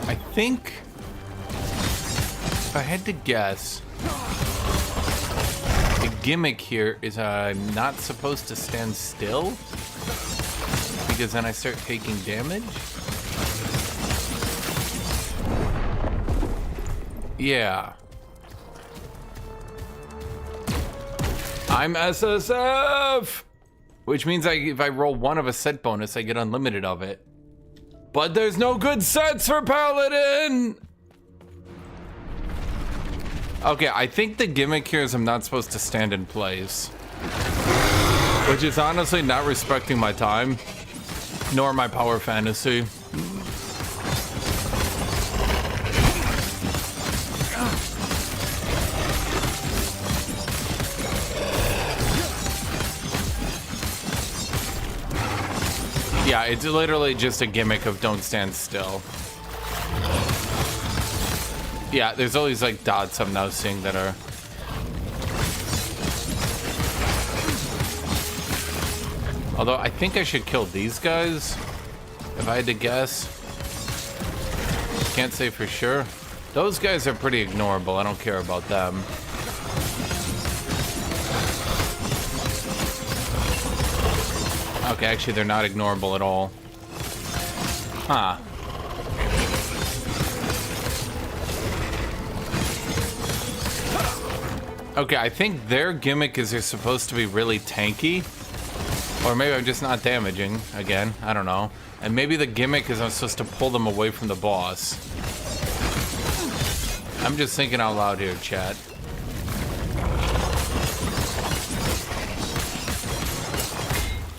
I think, if I had to guess, the gimmick here is I'm not supposed to stand still, because then I start taking damage. Yeah. I'm SSF! Which means if I roll one of a set bonus, I get unlimited of it. But there's no good sets for Paladin! Okay, I think the gimmick here is I'm not supposed to stand in place. Which is honestly not respecting my time, nor my power fantasy. Yeah, it's literally just a gimmick of don't stand still. Yeah, there's all these like dots I'm now seeing that are... Although I think I should kill these guys, if I had to guess. Can't say for sure. Those guys are pretty ignorable. I don't care about them. Okay, actually, they're not ignorable at all. Huh. Okay, I think their gimmick is they're supposed to be really tanky. Or maybe I'm just not damaging, again. I don't know. And maybe the gimmick is I'm supposed to pull them away from the boss. I'm just thinking out loud here, chat.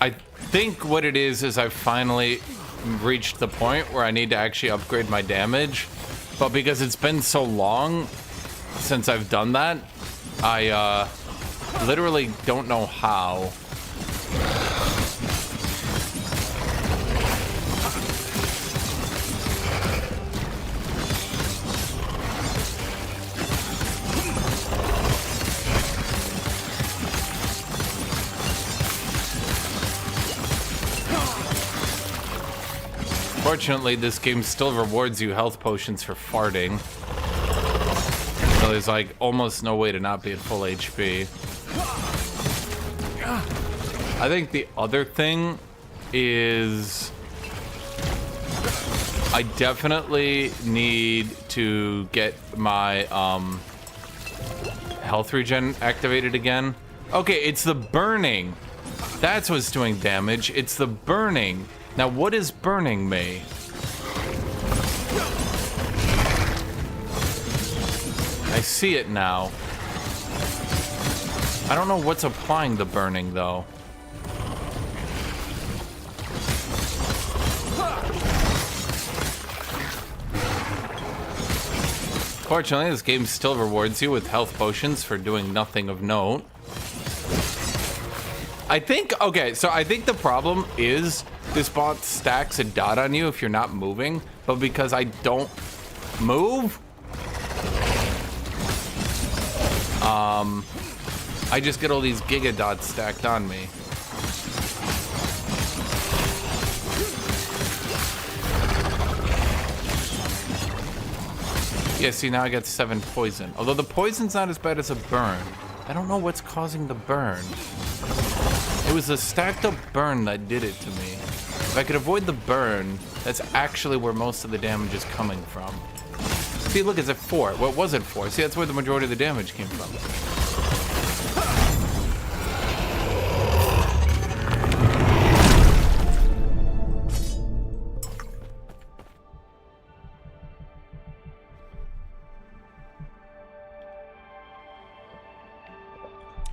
I think what it is I've finally reached the point where I need to actually upgrade my damage. But because it's been so long since I've done that, I literally don't know how. Fortunately, this game still rewards you health potions for farting. So there's like almost no way to not be at full HP. I think the other thing is I definitely need to get my health regen activated again. Okay, it's the burning. That's what's doing damage. It's the burning. Now, what is burning me? I see it now. I don't know what's applying the burning, though. Fortunately, this game still rewards you with health potions for doing nothing of note. I think, okay, so I think the problem is this bot stacks a dot on you if you're not moving, but because I don't move, I just get all these giga dots stacked on me. Yeah, see, now I got 7 poison. Although the poison's not as bad as a burn. I don't know what's causing the burn. It was the stacked up burn that did it to me. If I could avoid the burn, that's actually where most of the damage is coming from. See, look, it's at 4. What was it for? See, that's where the majority of the damage came from.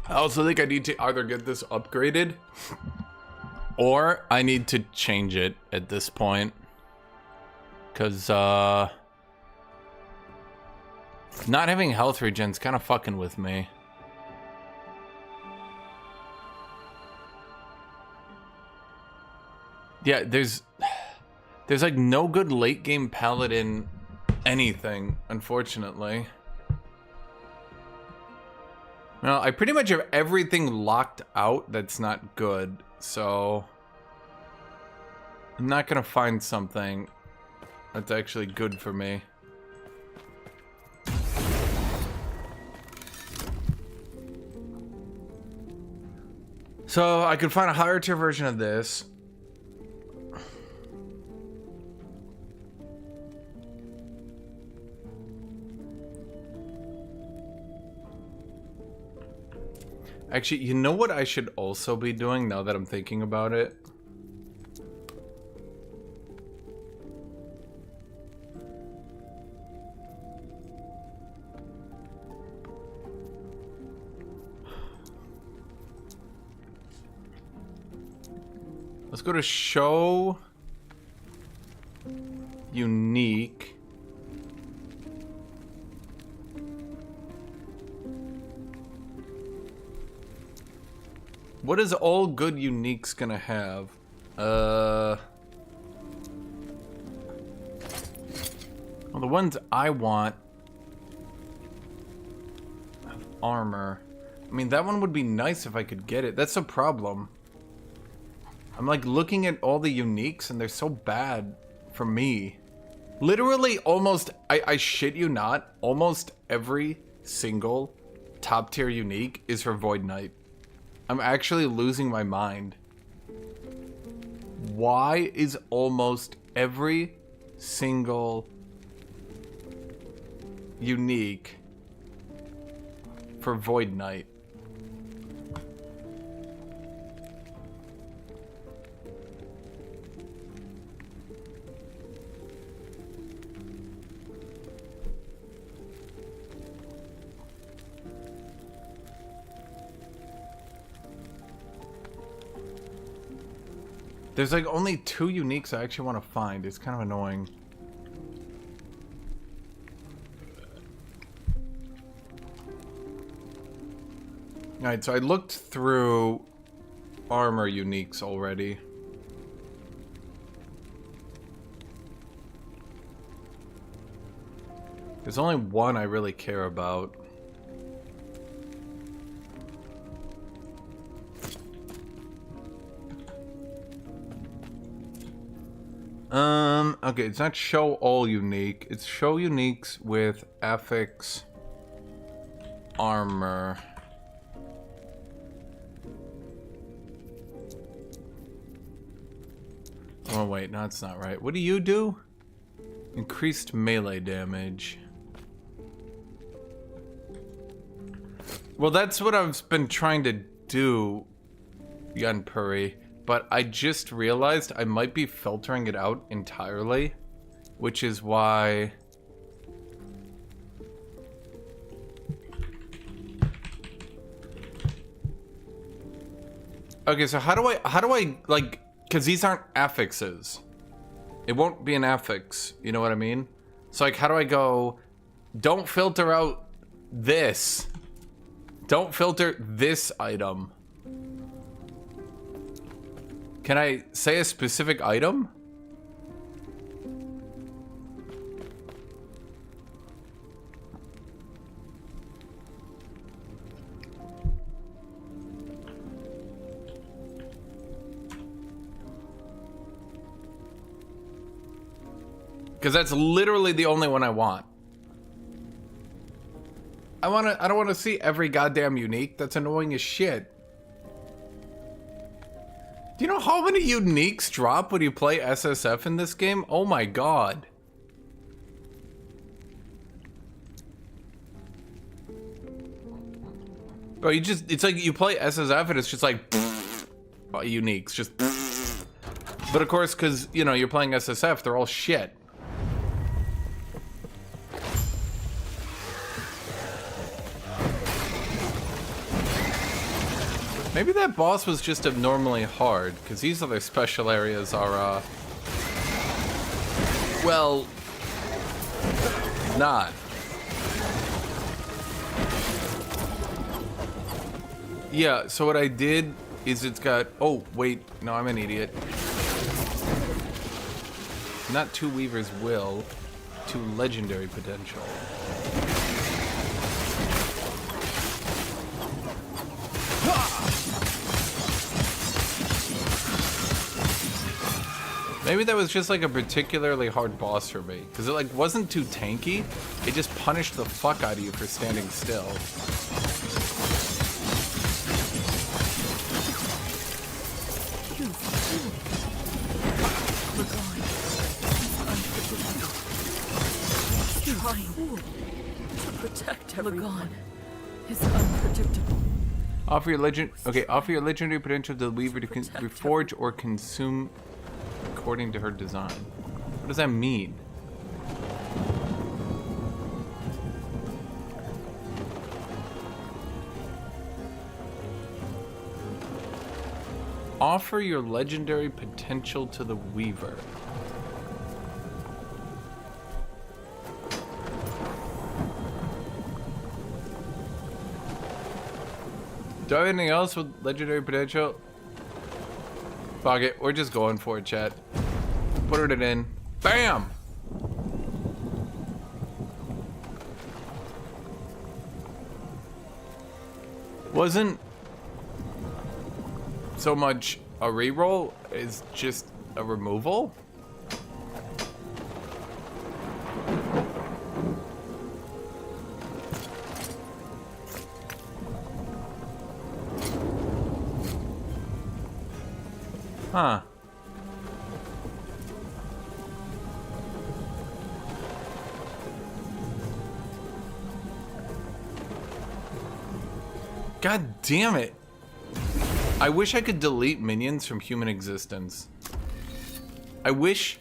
I also think I need to either get this upgraded or I need to change it at this point. Because, not having health regen's kind of fucking with me. Yeah, there's like no good late game Paladin anything, unfortunately. No, I pretty much have everything locked out that's not good, so I'm not gonna find something that's actually good for me. So I could find a higher tier version of this. Actually, you know what I should also be doing now that I'm thinking about it? Let's go to show unique. What is all good uniques gonna have? Well, the ones I want have armor. I mean, that one would be nice if I could get it. That's a problem. I'm like looking at all the uniques and they're so bad for me. Literally almost, I shit you not, almost every single top tier unique is for Void Knight. I'm actually losing my mind. Why is almost every single unique for Void Knight? There's like only 2 uniques I actually want to find. It's kind of annoying. Alright, so I looked through armor uniques already. There's only one I really care about. Okay, it's not show all unique. It's show uniques with affix armor. Oh wait, no, that's not right. What do you do? Increased melee damage. Well, that's what I've been trying to do, Yunpuri. But I just realized I might be filtering it out entirely, which is why okay, so how do I like, because these aren't affixes. It won't be an affix, you know what I mean? So like, how do I go, don't filter out this. Don't filter this item. Can I say a specific item? Because that's literally the only one I want. I don't want to see every goddamn unique. That's annoying as shit. Do you know how many uniques drop when you play SSF in this game? Oh my god. Bro, it's like you play SSF and it's just like uniques, just. But of course, because, you know, you're playing SSF, they're all shit. Maybe that boss was just abnormally hard, because these other special areas are, well, not. Yeah, so what I did is it's got, oh, wait, no, I'm an idiot. Not 2 Weaver's Will, 2 Legendary Potential. Maybe that was just like a particularly hard boss for me, because it like wasn't too tanky. It just punished the fuck out of you for standing still. Protect everyone. It's unpredictable. Offer your legendary potential to the Weaver to reforge or consume according to her design. What does that mean? Offer your legendary potential to the Weaver. Do I have anything else with legendary potential? Fuck it, we're just going for it, chat. Put it in. Bam! Wasn't so much a reroll, it's just a removal? Huh. God damn it. I wish I could delete minions from human existence. I wish...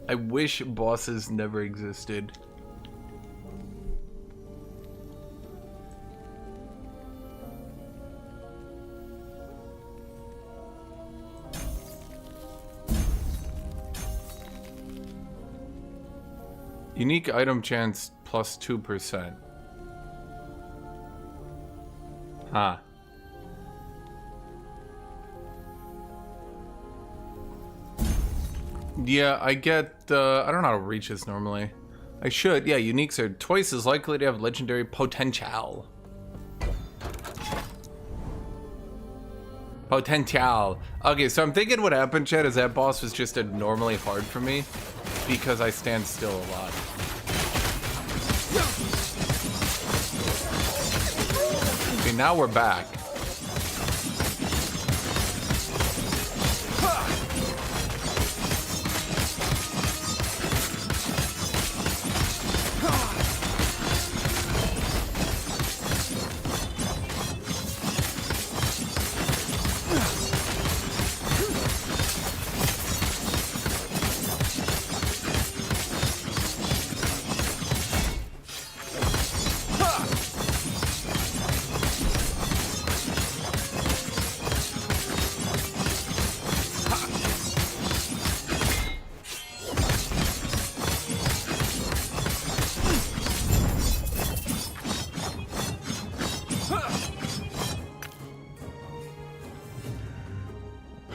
I wish bosses never existed. Unique item chance plus 2%. Huh. Yeah, I get, I don't know how to reach this normally. I should, yeah, uniques are twice as likely to have legendary potential. Potential. Okay, so I'm thinking what happened, Chad, is that boss was just abnormally hard for me because I stand still a lot. Okay, now we're back.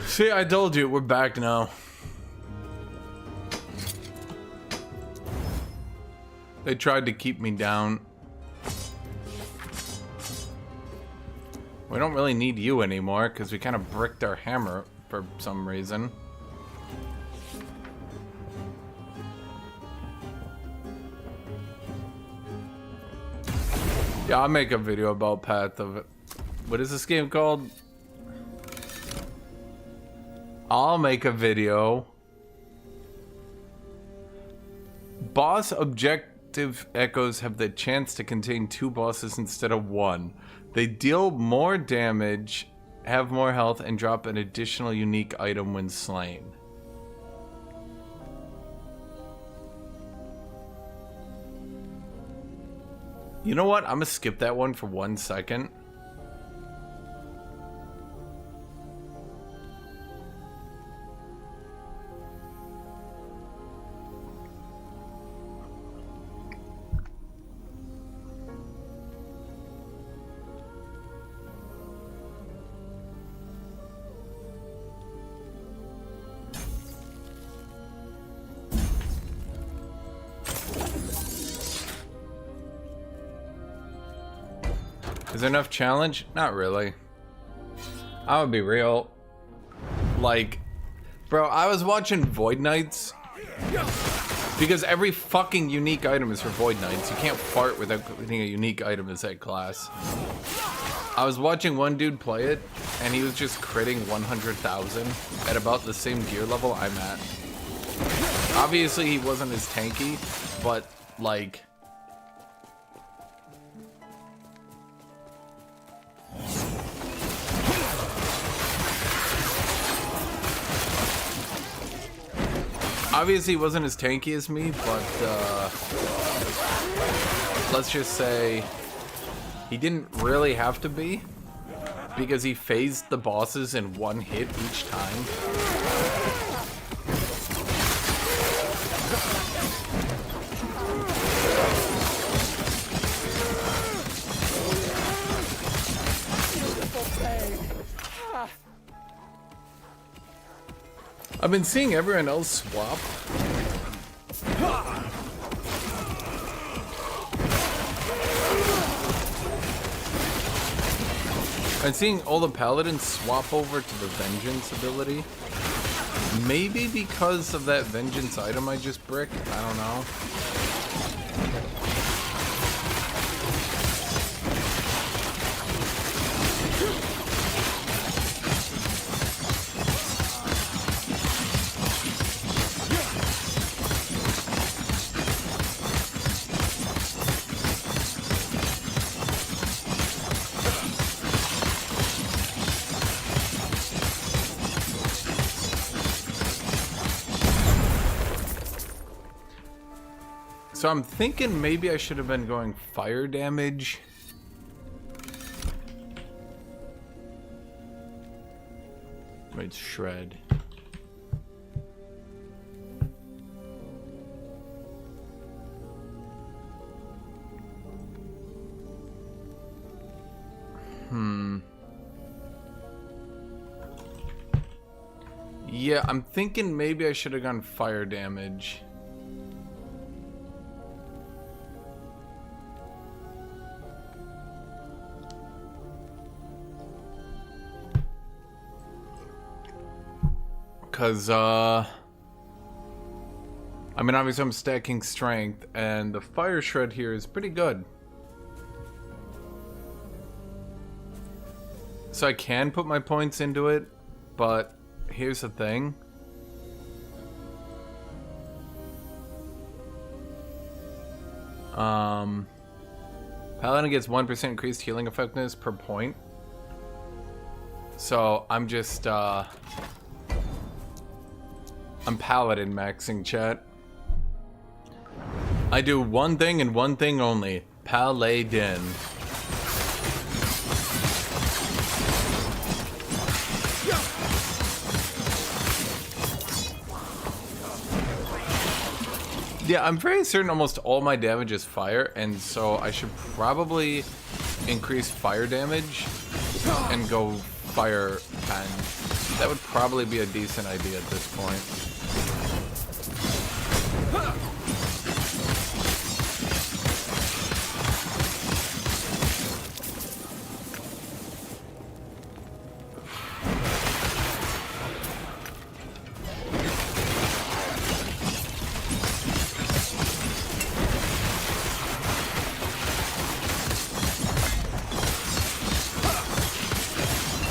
See, I told you, we're back now. They tried to keep me down. We don't really need you anymore, because we kind of bricked our hammer for some reason. Yeah, I'll make a video about Path of... What is this game called? I'll make a video. Boss objective echoes have the chance to contain 2 bosses instead of 1. They deal more damage, have more health, and drop an additional unique item when slain. You know what? I'm gonna skip that one for 1 second. Is there enough challenge? Not really. I would be real. Like, bro, I was watching Void Knights because every fucking unique item is for Void Knights. You can't fart without getting a unique item as that class. I was watching one dude play it, and he was just critting 100,000 at about the same gear level I'm at. Obviously, he wasn't as tanky, but like... Obviously, he wasn't as tanky as me, but let's just say he didn't really have to be because he phased the bosses in 1 hit each time. I've been seeing everyone else swap. I'm seeing all the Paladins swap over to the Vengeance ability. Maybe because of that Vengeance item I just bricked. I don't know. So I'm thinking maybe I should have been going fire damage. Wait, shred. Yeah, I'm thinking maybe I should have gone fire damage. Cause I mean, obviously I'm stacking strength, and the fire shred here is pretty good. So I can put my points into it, but here's the thing. Paladin gets 1% increased healing effectiveness per point. So I'm just I'm Paladin maxing, chat. I do one thing and one thing only. Paladin. Yeah, I'm very certain almost all my damage is fire, and so I should probably increase fire damage and go fire pen. That would probably be a decent idea at this point.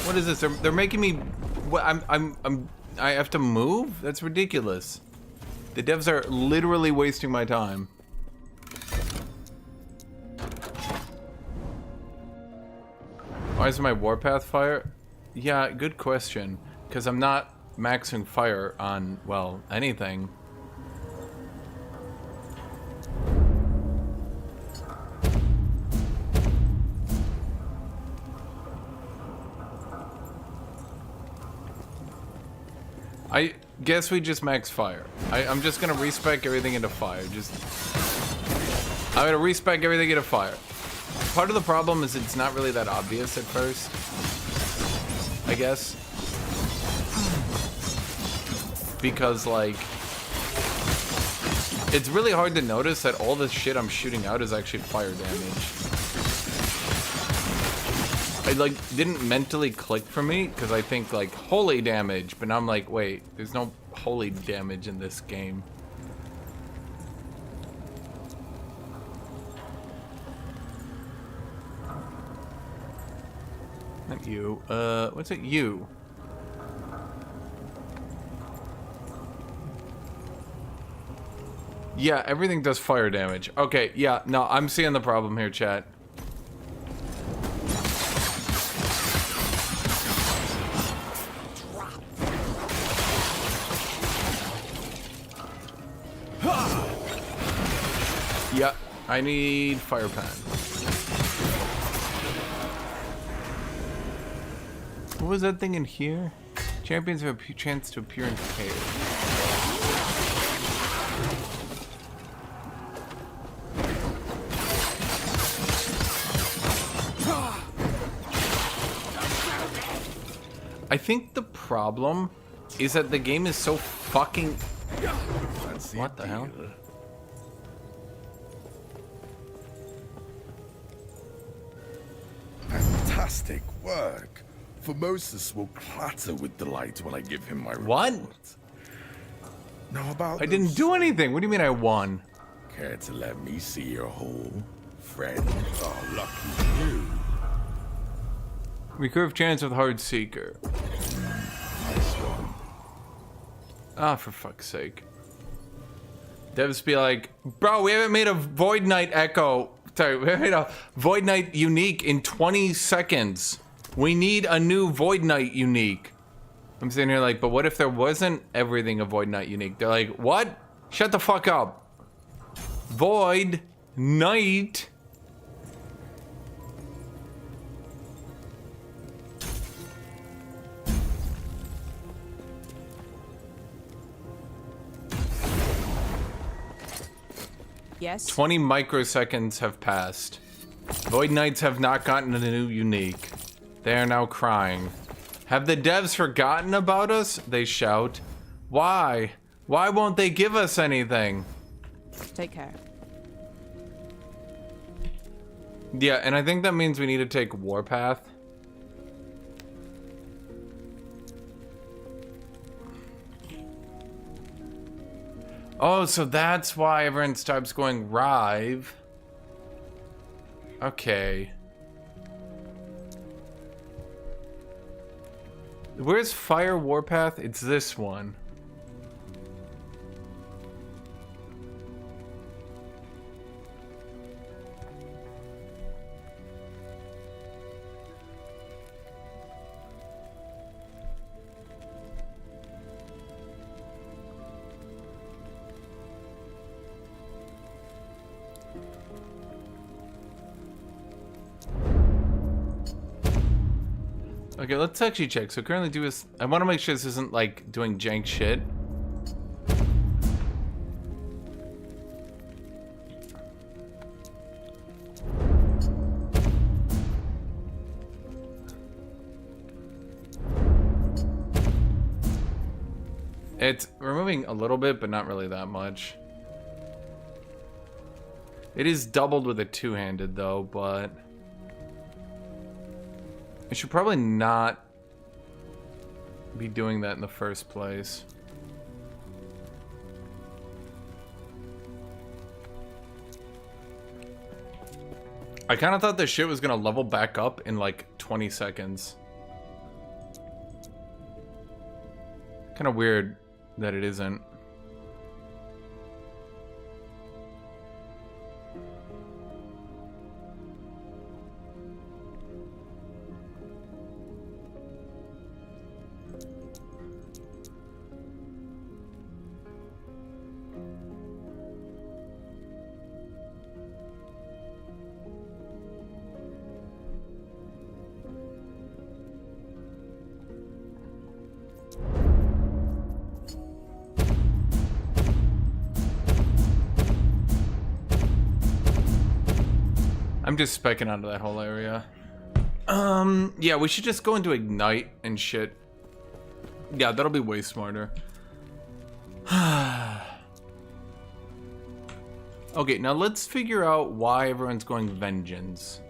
What is this? They're making me. What? I have to move? That's ridiculous. The devs are literally wasting my time. Why is my warpath fire? Yeah, good question. Because I'm not maxing fire on, well, anything. I guess we just max fire. I'm just gonna respec everything into fire. I'm gonna respec everything into fire. Part of the problem is it's not really that obvious at first, I guess. Because, like, it's really hard to notice that all the shit I'm shooting out is actually fire damage. I like didn't mentally click for me because I think like holy damage, but now I'm like, wait, there's no holy damage in this game. Not you. What's it? You. Yeah, everything does fire damage. Okay, yeah, no, I'm seeing the problem here, chat. Yeah, I need fire pan. What was that thing in here? Champions have a chance to appear in pairs. I think the problem is that the game is so fucking... What the hell? Fantastic work. Formosus will clatter with delight when I give him my What? report. Now about I didn't do anything. What do you mean I won? Care to let me see your haul? Friend, oh, lucky you. Recurve chance with hard seeker. Nice one. Ah, for fuck's sake. Devs be like, bro, we haven't made a Void Knight Echo. Sorry, we haven't made a Void Knight unique in 20 seconds. We need a new Void Knight unique. I'm sitting here like, but what if there wasn't everything a Void Knight unique? They're like, what? Shut the fuck up. Void Knight. Yes? 20 microseconds have passed. Void Knights have not gotten a new unique. They are now crying. Have the devs forgotten about us? They shout. Why? Why won't they give us anything? Take care. Yeah, and I think that means we need to take Warpath. Oh, so that's why everyone starts going Rive. Okay. Where's Fire Warpath? It's this one. Okay, let's actually check. So currently do this. I want to make sure this isn't like doing jank shit. It's removing a little bit, but not really that much. It is doubled with a two-handed though, but I should probably not be doing that in the first place. I kind of thought this shit was gonna level back up in like 20 seconds. Kind of weird that it isn't. I'm just specking onto that whole area. Yeah, we should just go into Ignite and shit. Yeah, that'll be way smarter. Okay, now let's figure out why everyone's going Vengeance.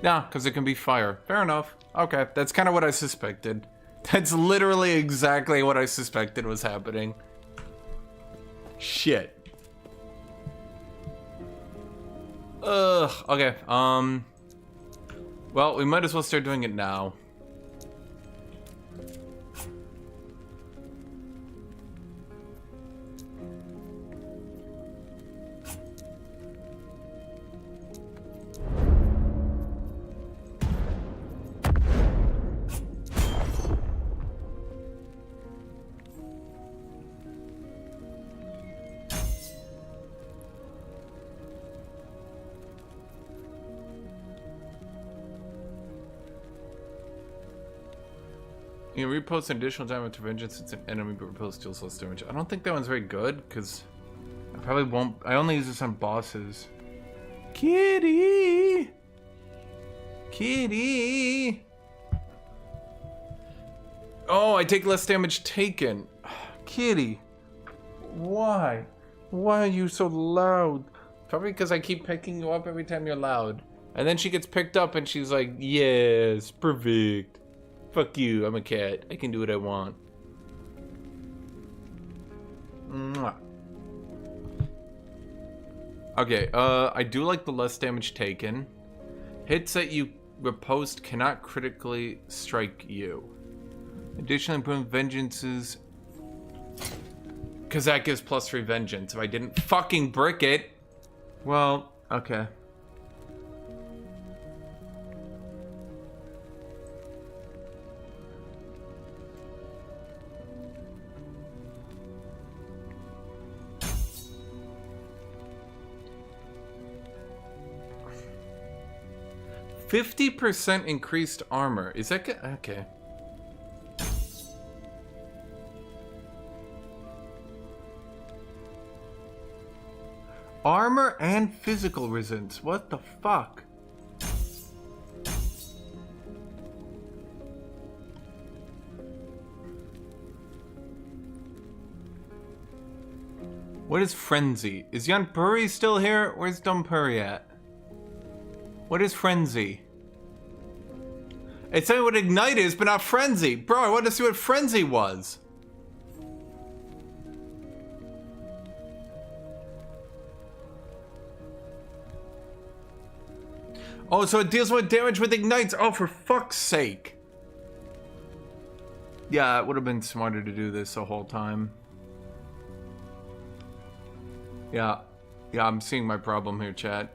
Yeah, because it can be fire. Fair enough. Okay, that's kind of what I suspected. That's literally exactly what I suspected was happening. Shit. Ugh, okay, well, we might as well start doing it now. You know, repost an additional damage to vengeance. It's an enemy, but repost deals less damage. I don't think that one's very good because I probably won't. I only use this on bosses. Kitty, kitty. Oh, I take less damage taken. Kitty, why? Why are you so loud? Probably because I keep picking you up every time you're loud. And then she gets picked up and she's like, yes, perfect. Fuck you, I'm a cat. I can do what I want. Mwah. Okay, I do like the less damage taken. Hits that you riposte cannot critically strike you. Additionally, improved vengeances. Because that gives +3 vengeance. If I didn't fucking brick it. Well, okay. 50% increased armor. Is that good? Okay. Armor and physical resistance. What the fuck? What is Frenzy? Is Yanpuri still here? Where's Dumpuri at? What is Frenzy? It's saying what Ignite is, but not Frenzy. Bro, I wanted to see what Frenzy was. Oh, so it deals with damage with Ignites. Oh, for fuck's sake. Yeah, it would have been smarter to do this the whole time. Yeah, I'm seeing my problem here, chat.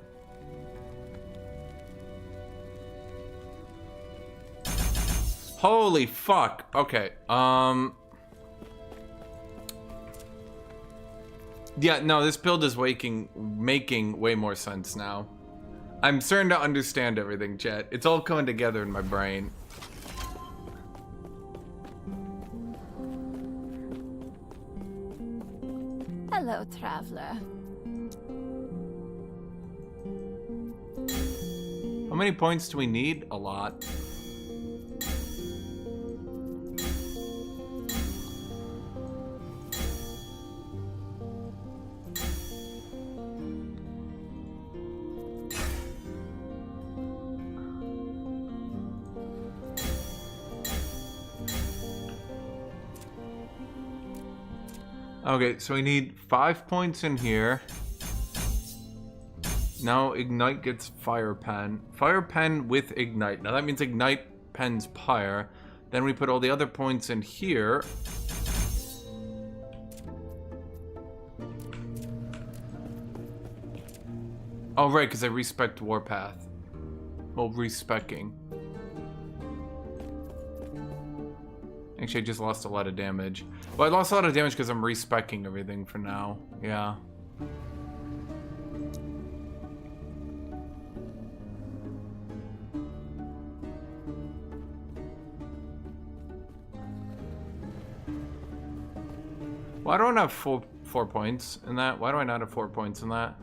Holy fuck. Okay, yeah, no, this build is making way more sense now. I'm starting to understand everything, chat. It's all coming together in my brain. Hello, traveler. How many points do we need? A lot. Okay, so we need 5 points in here. Now Ignite gets Fire Pen. Fire Pen with Ignite. Now that means Ignite Pen's Pyre. Then we put all the other points in here. Oh, right, because I respec Warpath. Well, respecking. Actually, I just lost a lot of damage. Well, I lost a lot of damage because I'm respecking everything for now. Yeah. Why don't I have four points in that? Why do I not have 4 points in that?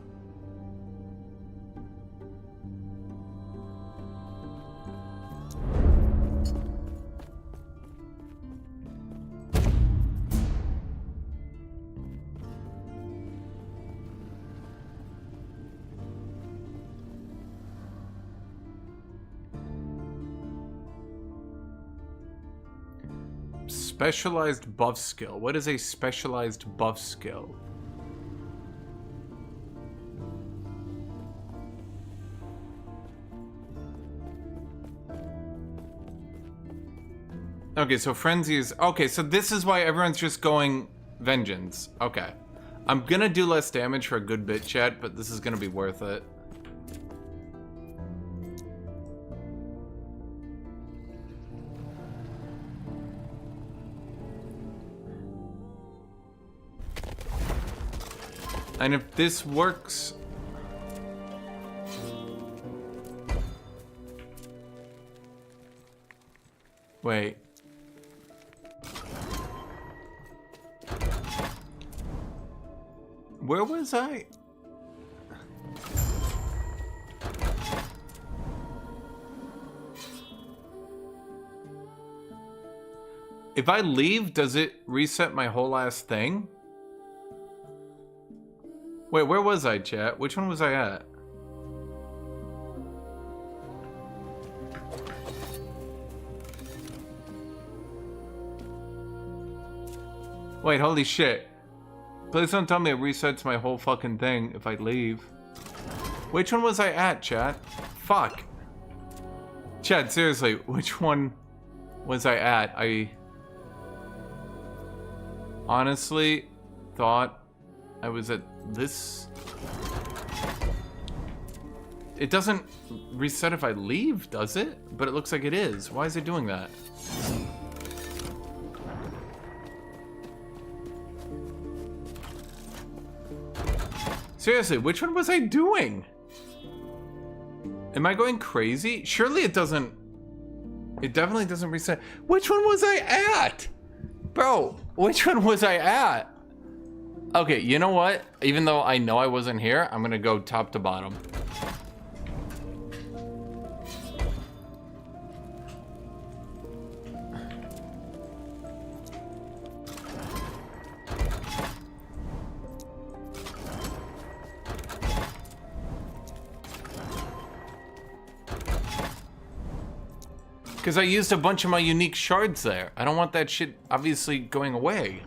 Specialized buff skill. What is a specialized buff skill? Okay, so Frenzy is... Okay, so this is why everyone's just going Vengeance. Okay. I'm gonna do less damage for a good bit, chat, but this is gonna be worth it. And if this works... Wait. Where was I? If I leave, does it reset my whole ass thing? Wait, where was I, chat? Which one was I at? Wait, holy shit. Please don't tell me it resets my whole fucking thing if I leave. Which one was I at, chat? Fuck. Chat, seriously, which one was I at? I honestly thought I was at this. It doesn't reset if I leave, does it? But it looks like it is. Why is it doing that? Seriously, which one was I doing? Am I going crazy? Surely it doesn't. It definitely doesn't reset. Which one was I at? Bro, which one was I at? Okay, you know what? Even though I know I wasn't here, I'm gonna go top to bottom. Because I used a bunch of my unique shards there. I don't want that shit obviously going away.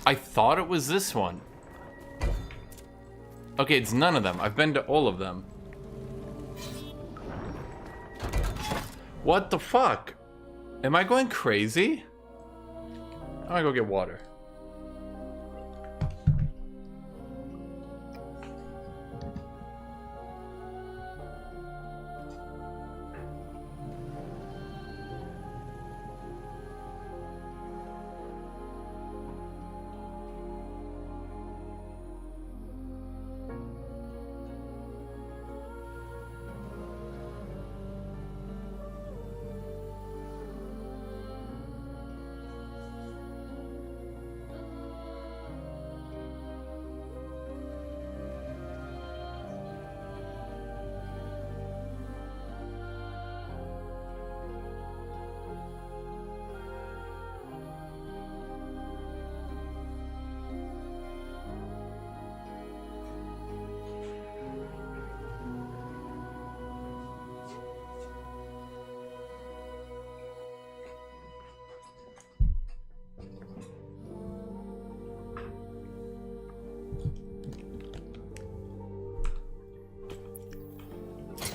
I thought it was this one. Okay, it's none of them. I've been to all of them. What the fuck? Am I going crazy? I'm gonna go get water.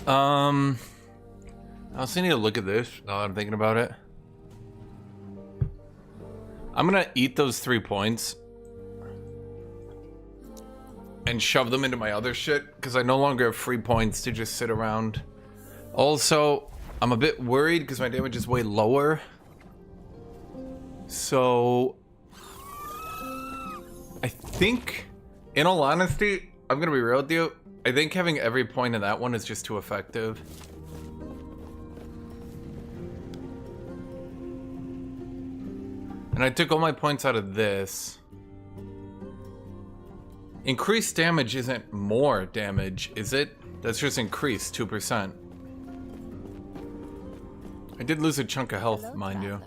I also need to look at this now that I'm thinking about it. I'm gonna eat those 3 points and shove them into my other shit because I no longer have free points to just sit around. Also, I'm a bit worried because my damage is way lower. So I think, in all honesty, I'm gonna be real with you. I think having every point in that one is just too effective. And I took all my points out of this. Increased damage isn't more damage, is it? That's just increased 2%. I did lose a chunk of health, mind you.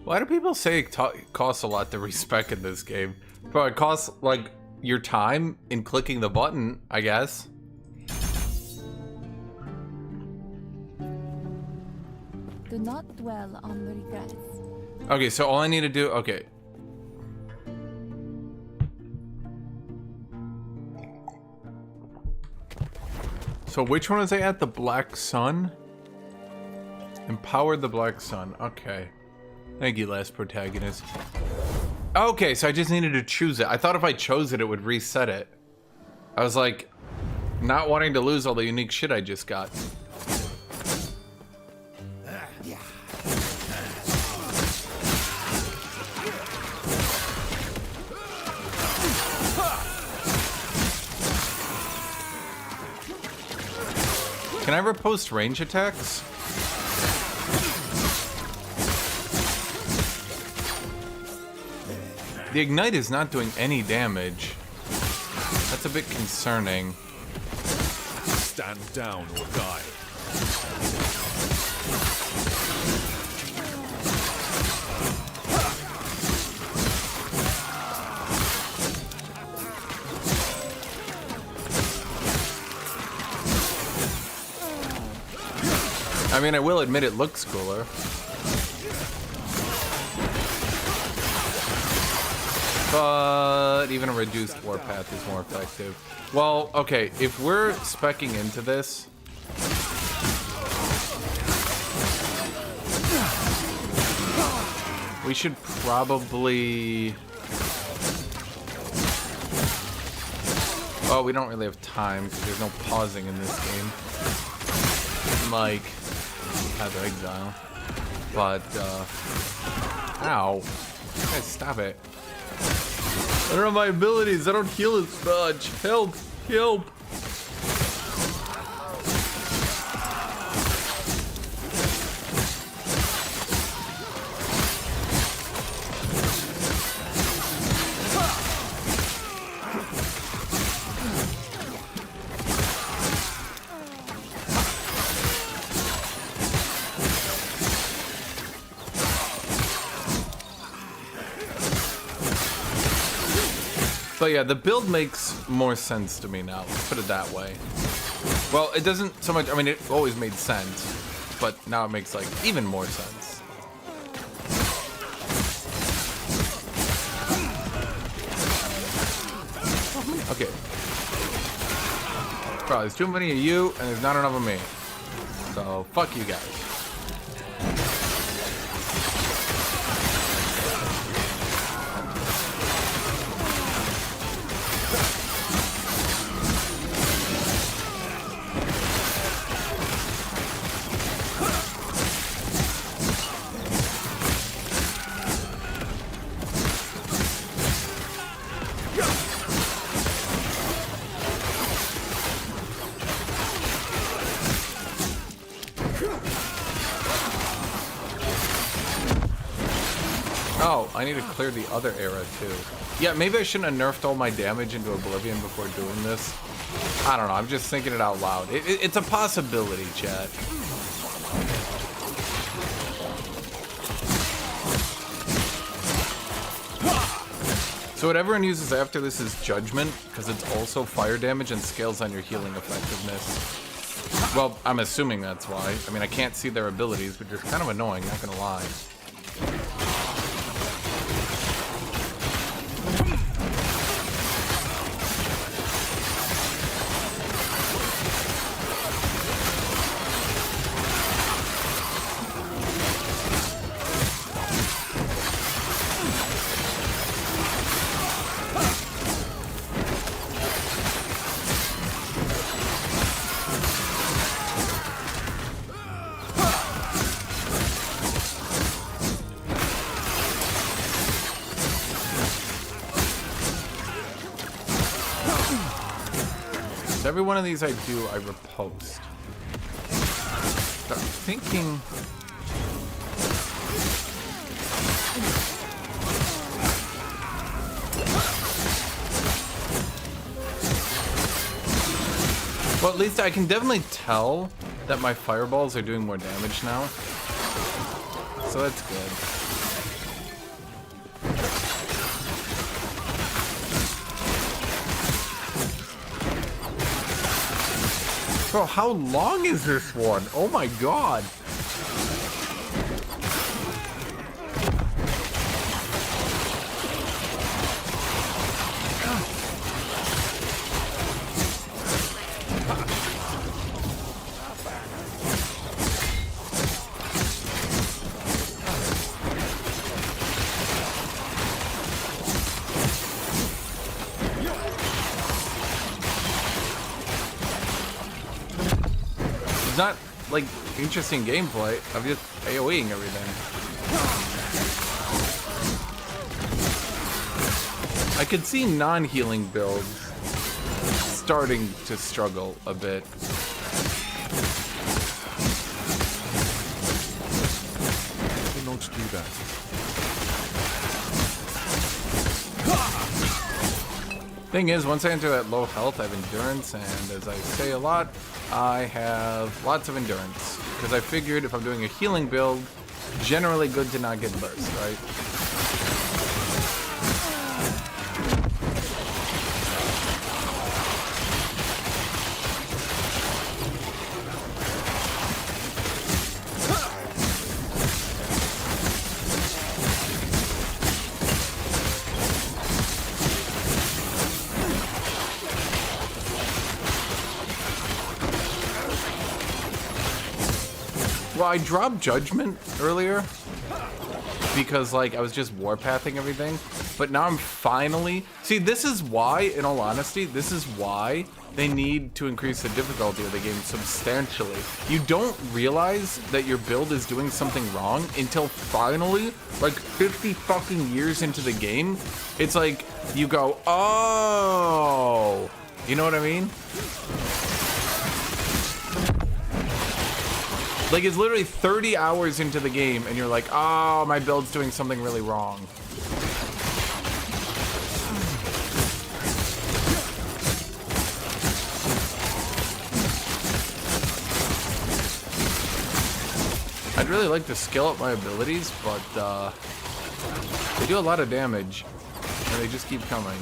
Why do people say it costs a lot to respec in this game? Bro, it costs, like, your time in clicking the button, I guess. Do not dwell on the regrets. Okay, so all I need to do, okay. So which one was I at? The Black Sun? Empowered the Black Sun, okay. Thank you, last protagonist. Okay, so I just needed to choose it. I thought if I chose it, it would reset it. I was like, not wanting to lose all the unique shit I just got. Can I riposte range attacks? The Ignite is not doing any damage. That's a bit concerning. Stand down or die. I mean, I will admit it looks cooler. But even a reduced warpath is more effective. Well, okay, if we're speccing into this, we should probably... Oh, we don't really have time because there's no pausing in this game. Like, Path of Exile. But, ow. Guys, stop it. I don't have my abilities. I don't heal as much. Help. Help. But yeah, the build makes more sense to me now. Let's put it that way. Well, it doesn't so much. I mean, it always made sense, but now it makes like even more sense. Okay. Bro, there's too many of you, and there's not enough of me. So fuck you guys. Oh, I need to clear the other era too. Yeah, maybe I shouldn't have nerfed all my damage into Oblivion before doing this. I don't know, I'm just thinking it out loud. It's a possibility, chat. So what everyone uses after this is Judgment, because it's also fire damage and scales on your healing effectiveness. Well, I'm assuming that's why. I mean, I can't see their abilities, which is kind of annoying, not gonna lie. Every one of these I do, I riposte. Start thinking. Well, at least I can definitely tell that my fireballs are doing more damage now. So that's good. Bro, how long is this one? Oh my god. It's not like interesting gameplay. I'm just AoEing everything. I could see non-healing builds starting to struggle a bit. Do not do that. Thing is, once I enter that low health, I have endurance, and as I say a lot, I have lots of endurance. Because I figured if I'm doing a healing build, generally good to not get burst, right? Well, I dropped Judgment earlier because, like, I was just warpathing everything. But now I'm finally... See, this is why, in all honesty, this is why they need to increase the difficulty of the game substantially. You don't realize that your build is doing something wrong until finally, like 50 fucking years into the game, it's like you go, oh, you know what I mean? Like it's literally 30 hours into the game and you're like, oh, my build's doing something really wrong. I'd really like to scale up my abilities, but they do a lot of damage, and they just keep coming.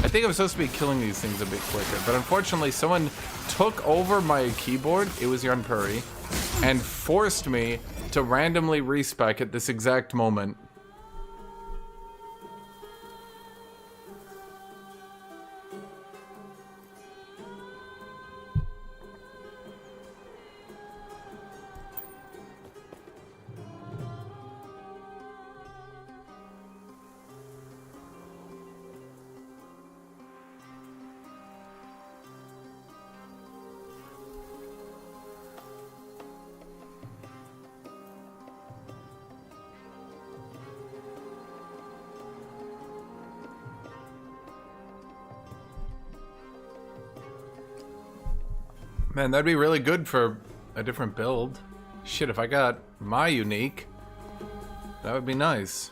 I think I'm supposed to be killing these things a bit quicker, but unfortunately someone took over my keyboard, it was Yarn Puri, and forced me to randomly respec at this exact moment. Man, that'd be really good for a different build. Shit, if I got my unique, that would be nice.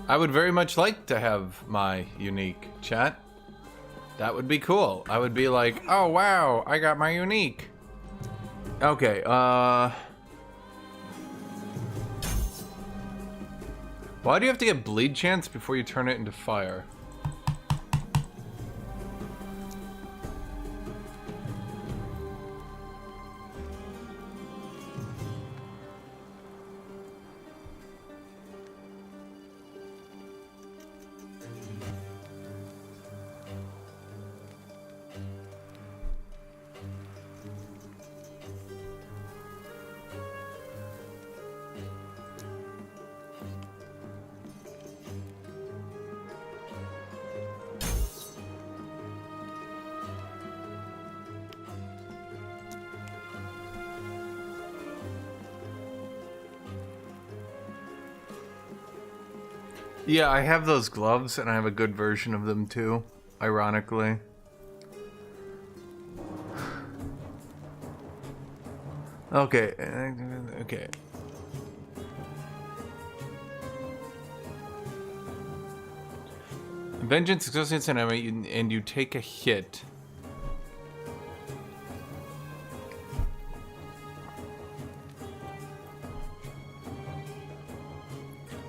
I would very much like to have my unique, chat. That would be cool. I would be like, oh wow, I got my unique. Okay, why do you have to get bleed chance before you turn it into fire? Yeah, I have those gloves, and I have a good version of them too, ironically. Okay, okay. Vengeance associates an enemy, and you take a hit.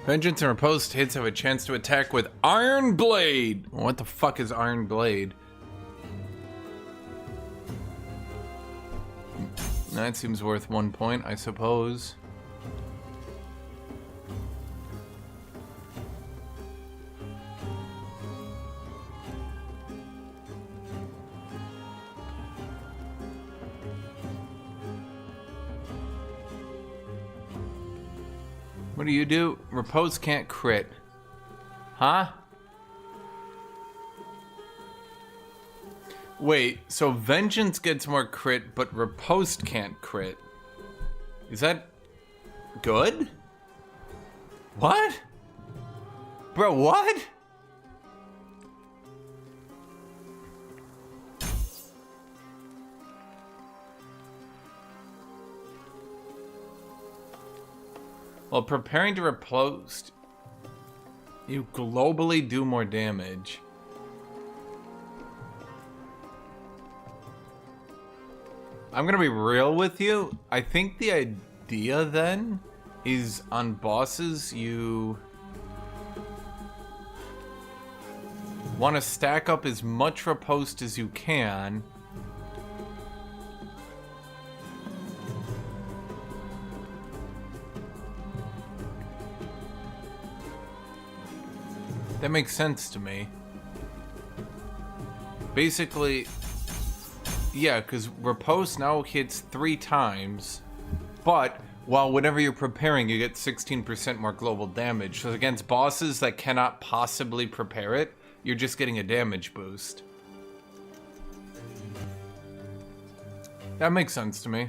Vengeance and riposte hits have a chance to attack with Iron Blade. What the fuck is Iron Blade? That seems worth 1 point, I suppose. What do you do? Repose can't crit. Huh? Wait, so Vengeance gets more crit, but Riposte can't crit. Is that good? What? Bro, what? While preparing to riposte, you globally do more damage. I'm gonna be real with you. I think the idea then is on bosses you want to stack up as much riposte as you can. That makes sense to me. Basically, yeah, because riposte now hits 3 times, but while whenever you're preparing, you get 16% more global damage. So against bosses that cannot possibly prepare it, you're just getting a damage boost. That makes sense to me.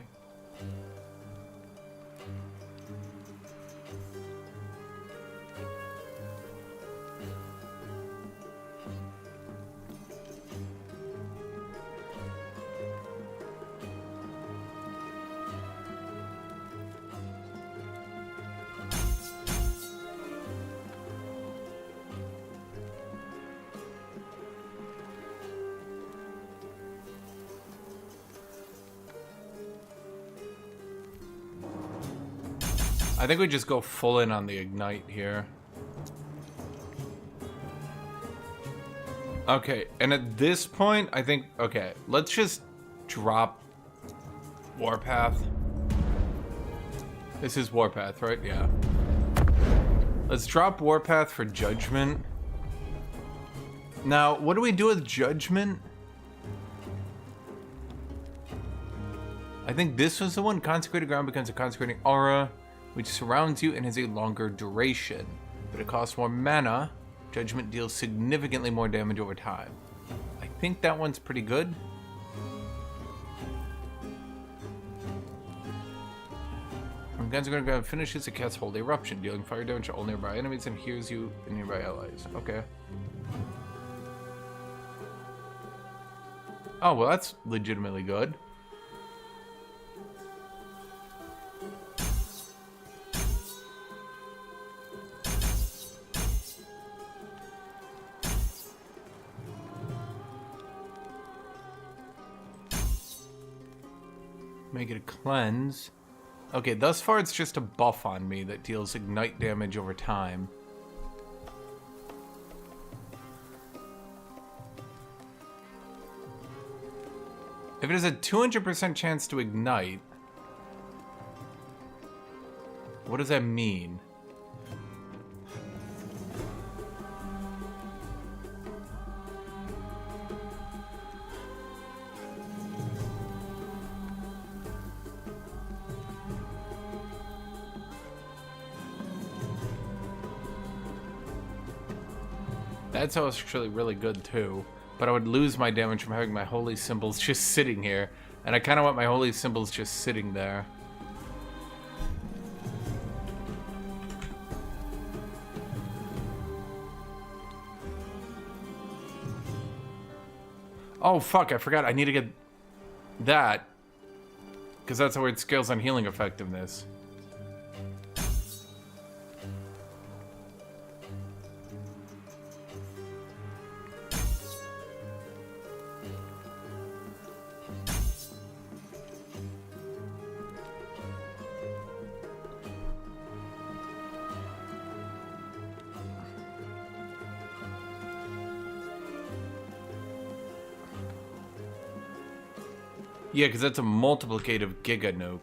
I think we just go full in on the ignite here. Okay, and at this point, I think, okay, let's just drop Warpath. This is Warpath, right? Yeah. Let's drop Warpath for Judgment. Now, what do we do with Judgment? I think this was the one. Consecrated ground becomes a consecrating aura, which surrounds you and has a longer duration, but it costs more mana. Judgment deals significantly more damage over time. I think that one's pretty good. When Consecrated Ground finishes, it casts Holy Eruption, dealing fire damage to all nearby enemies and heals you and nearby allies. Okay. Oh, well, that's legitimately good. Make it a cleanse. Okay, thus far it's just a buff on me that deals ignite damage over time. If it has a 200% chance to ignite, what does that mean? That's actually really good too, but I would lose my damage from having my holy symbols just sitting here, and I kind of want my holy symbols just sitting there. Oh fuck, I forgot I need to get that, because that's where it scales on healing effectiveness. Yeah, because that's a multiplicative Giga Nuke.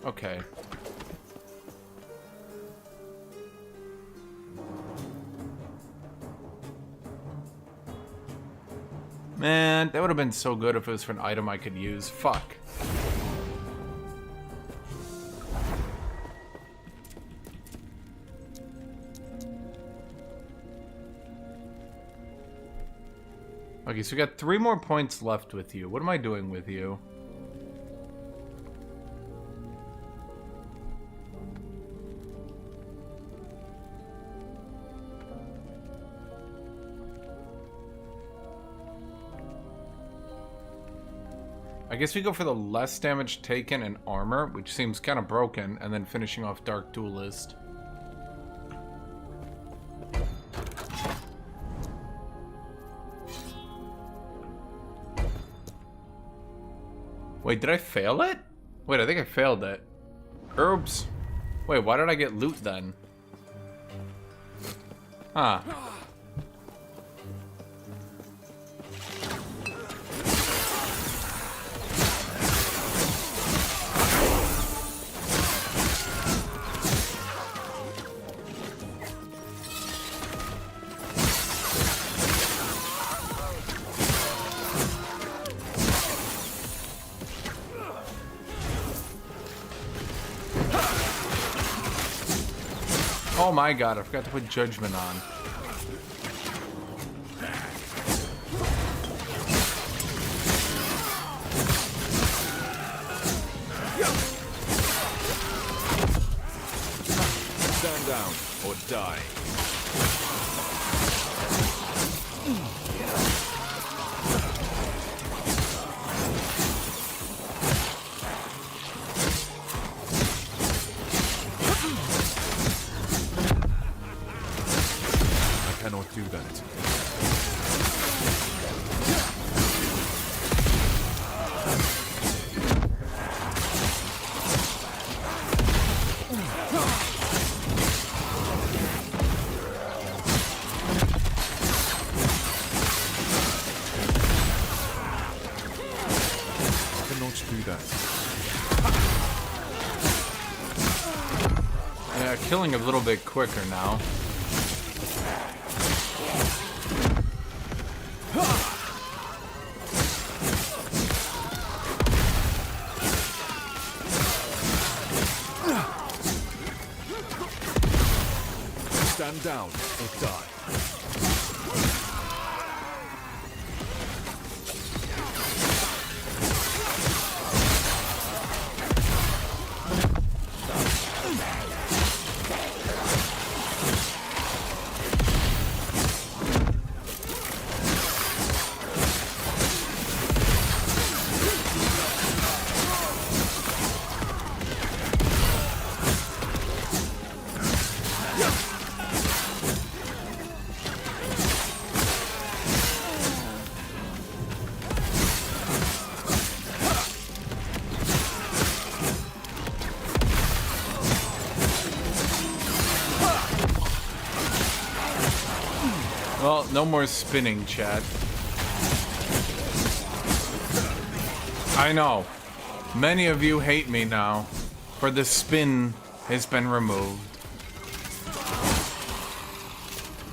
Okay. Man, that would have been so good if it was for an item I could use. Fuck. Okay, so we got 3 more points left with you. What am I doing with you? I guess we go for the less damage taken and armor, which seems kind of broken, and then finishing off Dark Duelist. Wait, did I fail it? Wait, I think I failed it. Herbs. Wait, why did I get loot then? Huh. Oh my god, I forgot to put Judgment on. Stand down or die. I cannot do that. Yeah, killing a little bit quicker now. Stand down or die. Well, no more spinning, chat. I know. Many of you hate me now, for the spin has been removed.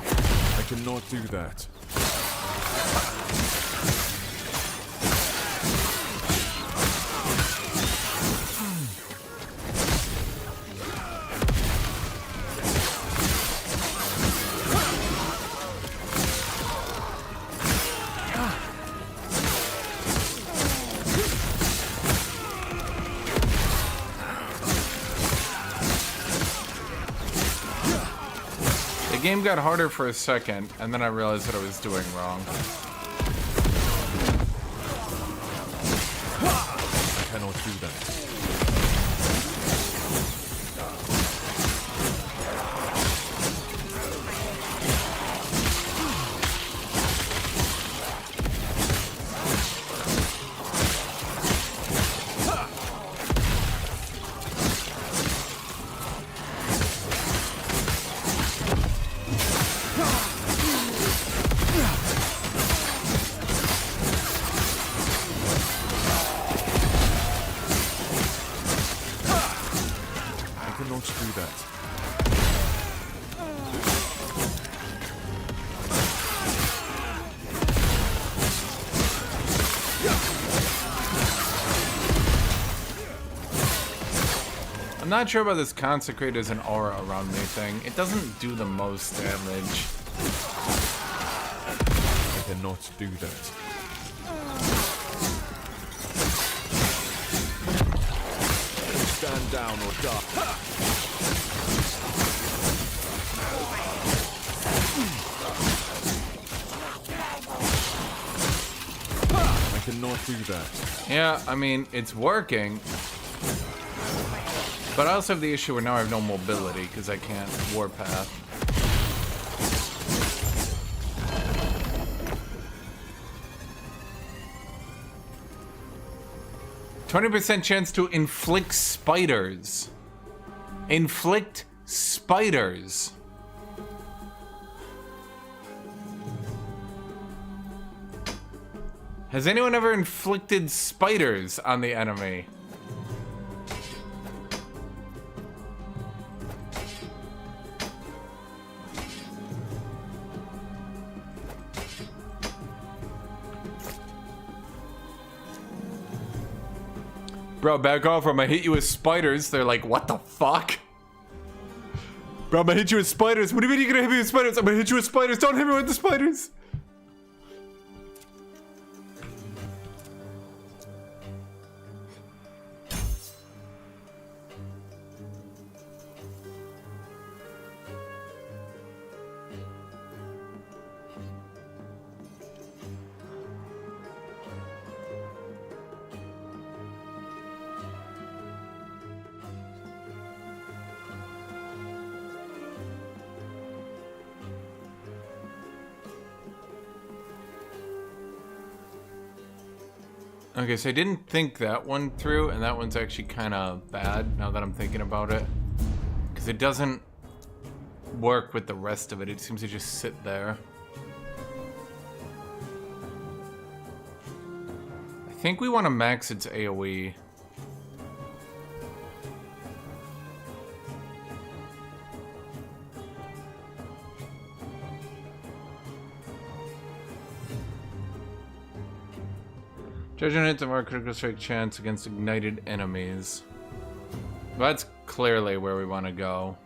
I cannot do that. The game got harder for a second, and then I realized what I was doing wrong. I cannot do that. I'm not sure about this consecrators and aura around me thing. It doesn't do the most damage. I cannot do that. Stand down or die. I cannot do that. Yeah, I mean, it's working. But I also have the issue where now I have no mobility because I can't warpath. %20 chance to inflict spiders. Inflict spiders. Has anyone ever inflicted spiders on the enemy? Bro, back off or I'm gonna hit you with spiders. They're like, what the fuck? Bro, I'm gonna hit you with spiders. What do you mean you're gonna hit me with spiders? I'm gonna hit you with spiders. Don't hit me with the spiders. Okay, so I didn't think that one through, and that one's actually kind of bad now that I'm thinking about it. Because it doesn't work with the rest of it. It seems to just sit there. I think we want to max its AoE. Judging hits a more critical strike chance against ignited enemies. Well, that's clearly where we want to go.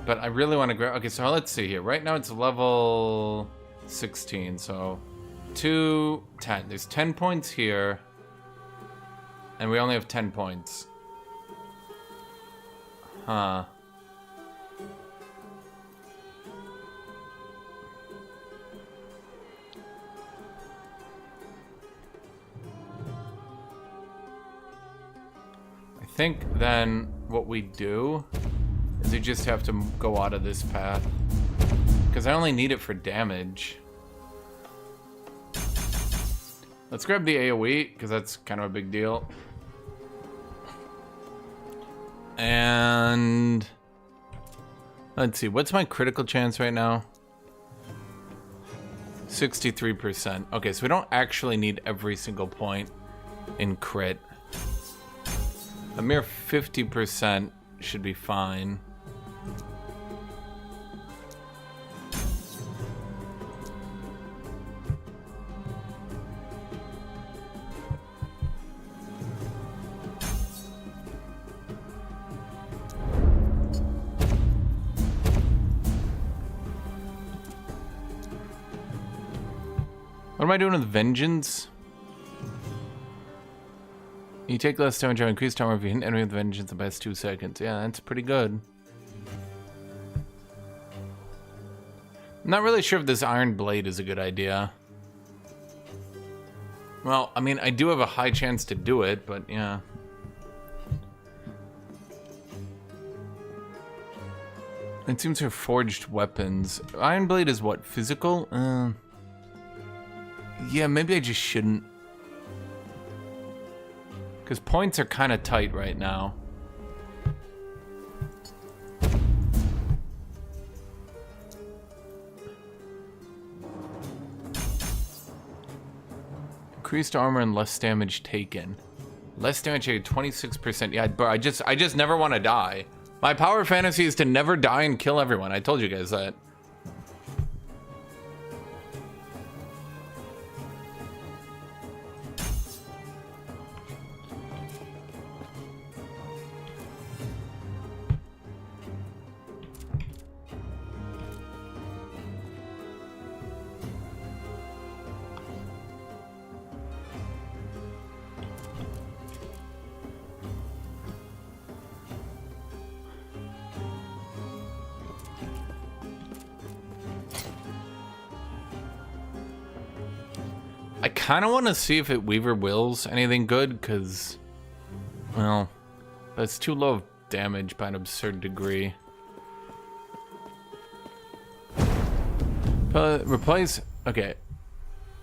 But I really want to grab... Okay, so let's see here. Right now it's level 16, so 2, 10. There's 10 points here. And we only have 10 points. Huh. I think then what we do is we just have to go out of this path. Because I only need it for damage. Let's grab the AoE, because that's kind of a big deal. And let's see, what's my critical chance right now? 63%. Okay, so we don't actually need every single point in crit. A mere 50% should be fine. What am I doing with Vengeance? You take less damage or increased time if you hit an enemy with Vengeance in the past 2 seconds. Yeah, that's pretty good. I'm not really sure if this Iron Blade is a good idea. Well, I mean, I do have a high chance to do it, but yeah. It seems to have forged weapons. Iron Blade is what? Physical? Yeah, maybe I just shouldn't. Because points are kind of tight right now. Increased armor and less damage taken. Less damage taken, 26%. Yeah, bro, I just never want to die. My power fantasy is to never die and kill everyone. I told you guys that. I kind of want to see if it Weaver Wills anything good, because, well, that's too low of damage by an absurd degree. Replace, okay.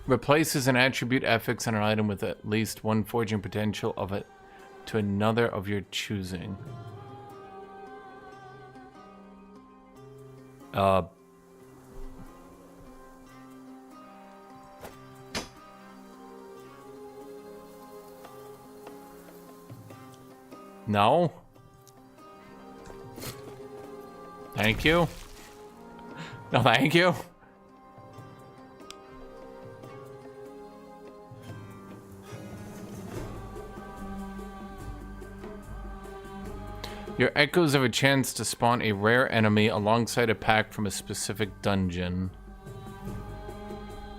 Replaces an attribute affix on an item with at least one forging potential of it to another of your choosing. No. Thank you. No, thank you. Your echoes have a chance to spawn a rare enemy alongside a pack from a specific dungeon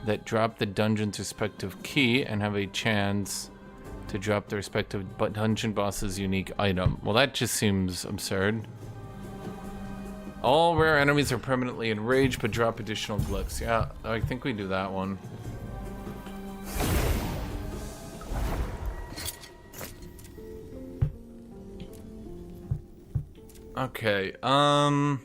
that drop the dungeon's respective key and have a chance to drop the respective dungeon boss's unique item. Well, that just seems absurd. All rare enemies are permanently enraged, but drop additional glyphs. Yeah, I think we do that one. Okay, I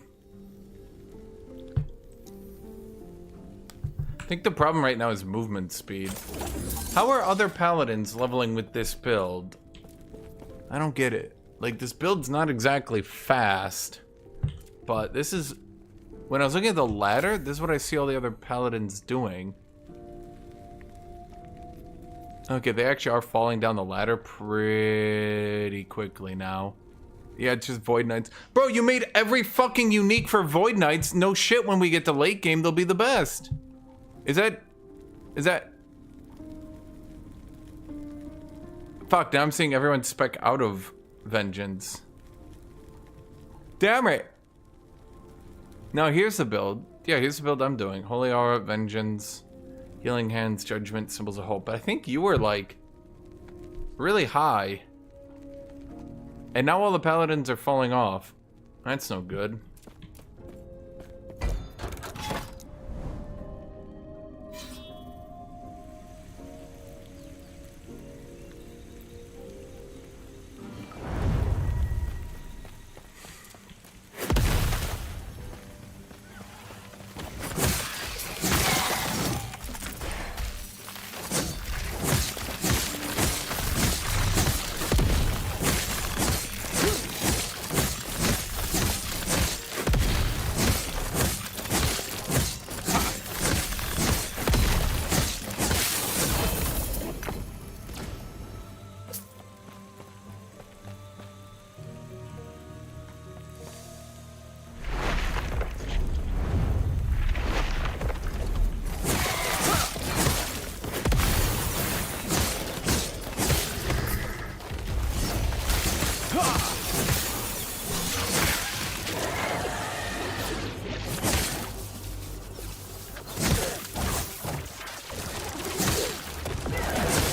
think the problem right now is movement speed. How are other paladins leveling with this build? I don't get it. Like, this build's not exactly fast, but this is... When I was looking at the ladder, this is what I see all the other paladins doing. Okay, they actually are falling down the ladder pretty quickly now. Yeah, it's just Void Knights. Bro, you made every fucking unique for Void Knights. No shit, when we get to late game, they'll be the best. Is that... Fuck, now I'm seeing everyone spec out of Vengeance. Damn it! Now here's the build. Yeah, here's the build I'm doing. Holy Aura, Vengeance, Healing Hands, Judgment, Symbols of Hope. But I think you were, like, really high. And now all the paladins are falling off. That's no good.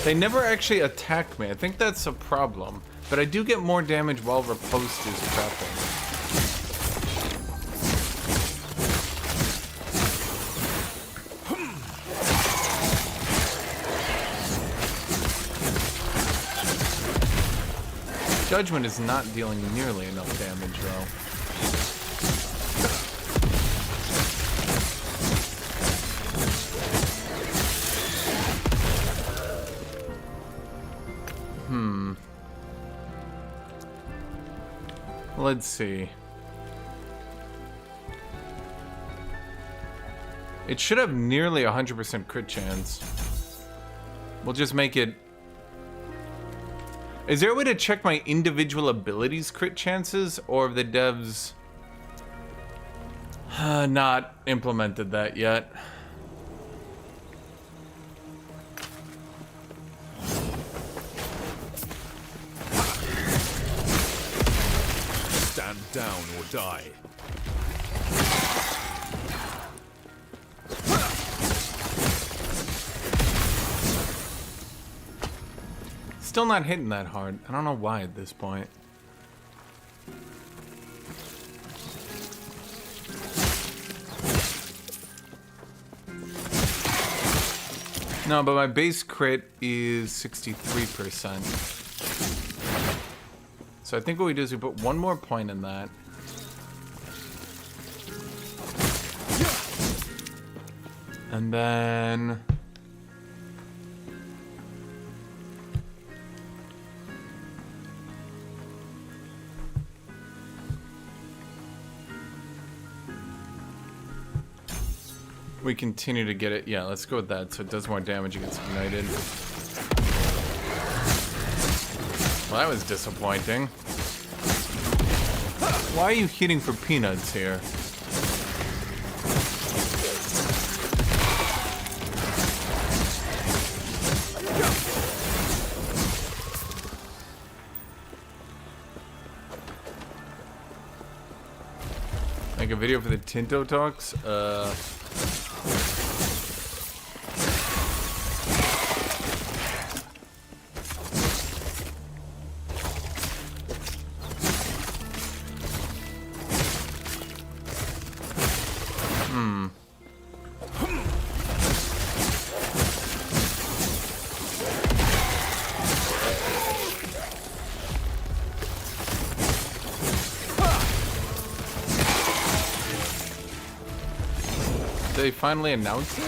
They never actually attack me. I think that's a problem. But I do get more damage while Riposte is trapping. Judgment is not dealing nearly enough damage, though. Let's see. It should have nearly 100% crit chance. We'll just make it... Is there a way to check my individual abilities crit chances? Or have the devs not implemented that yet? Stand down or die. Still not hitting that hard. I don't know why at this point. No, but my base crit is 63%. So I think what we do is we put one more point in that. And then... we continue to get it. Yeah, let's go with that. So it does more damage, it gets ignited. Well, that was disappointing. Why are you hitting for peanuts here? Make a video for the Tinto Talks? they finally announce it?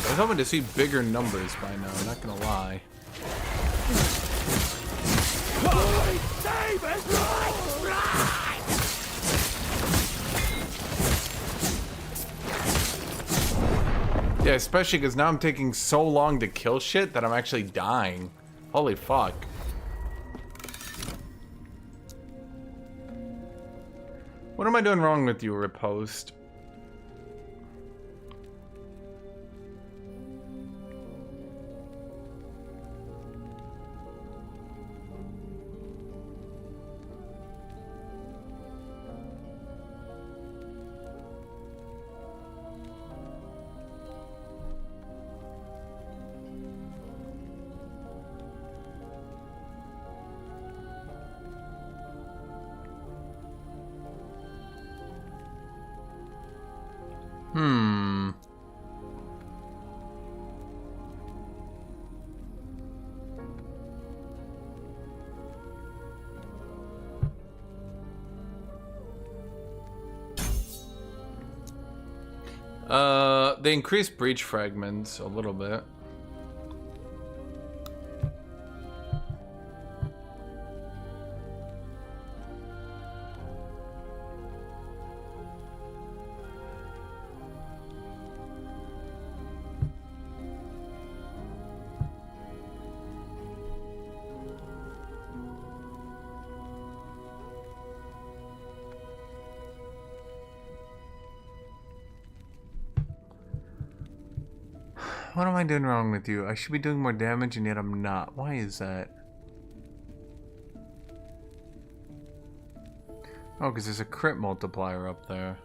I was hoping to see bigger numbers by now, I'm not gonna lie. Yeah, especially because now I'm taking so long to kill shit that I'm actually dying. Holy fuck. What am I doing wrong with you, Riposte? They increased breach fragments a little bit. What am I doing wrong with you? I should be doing more damage and yet I'm not. Why is that? Oh, because there's a crit multiplier up there.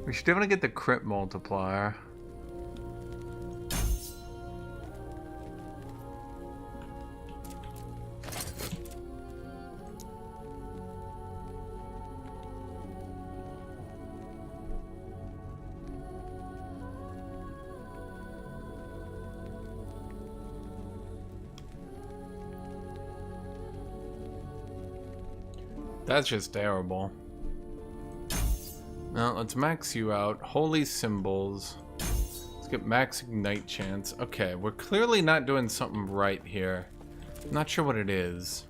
We should definitely get the crit multiplier. That's just terrible. Now, let's max you out. Holy symbols. Let's get max ignite chance. Okay, we're clearly not doing something right here. I'm not sure what it is.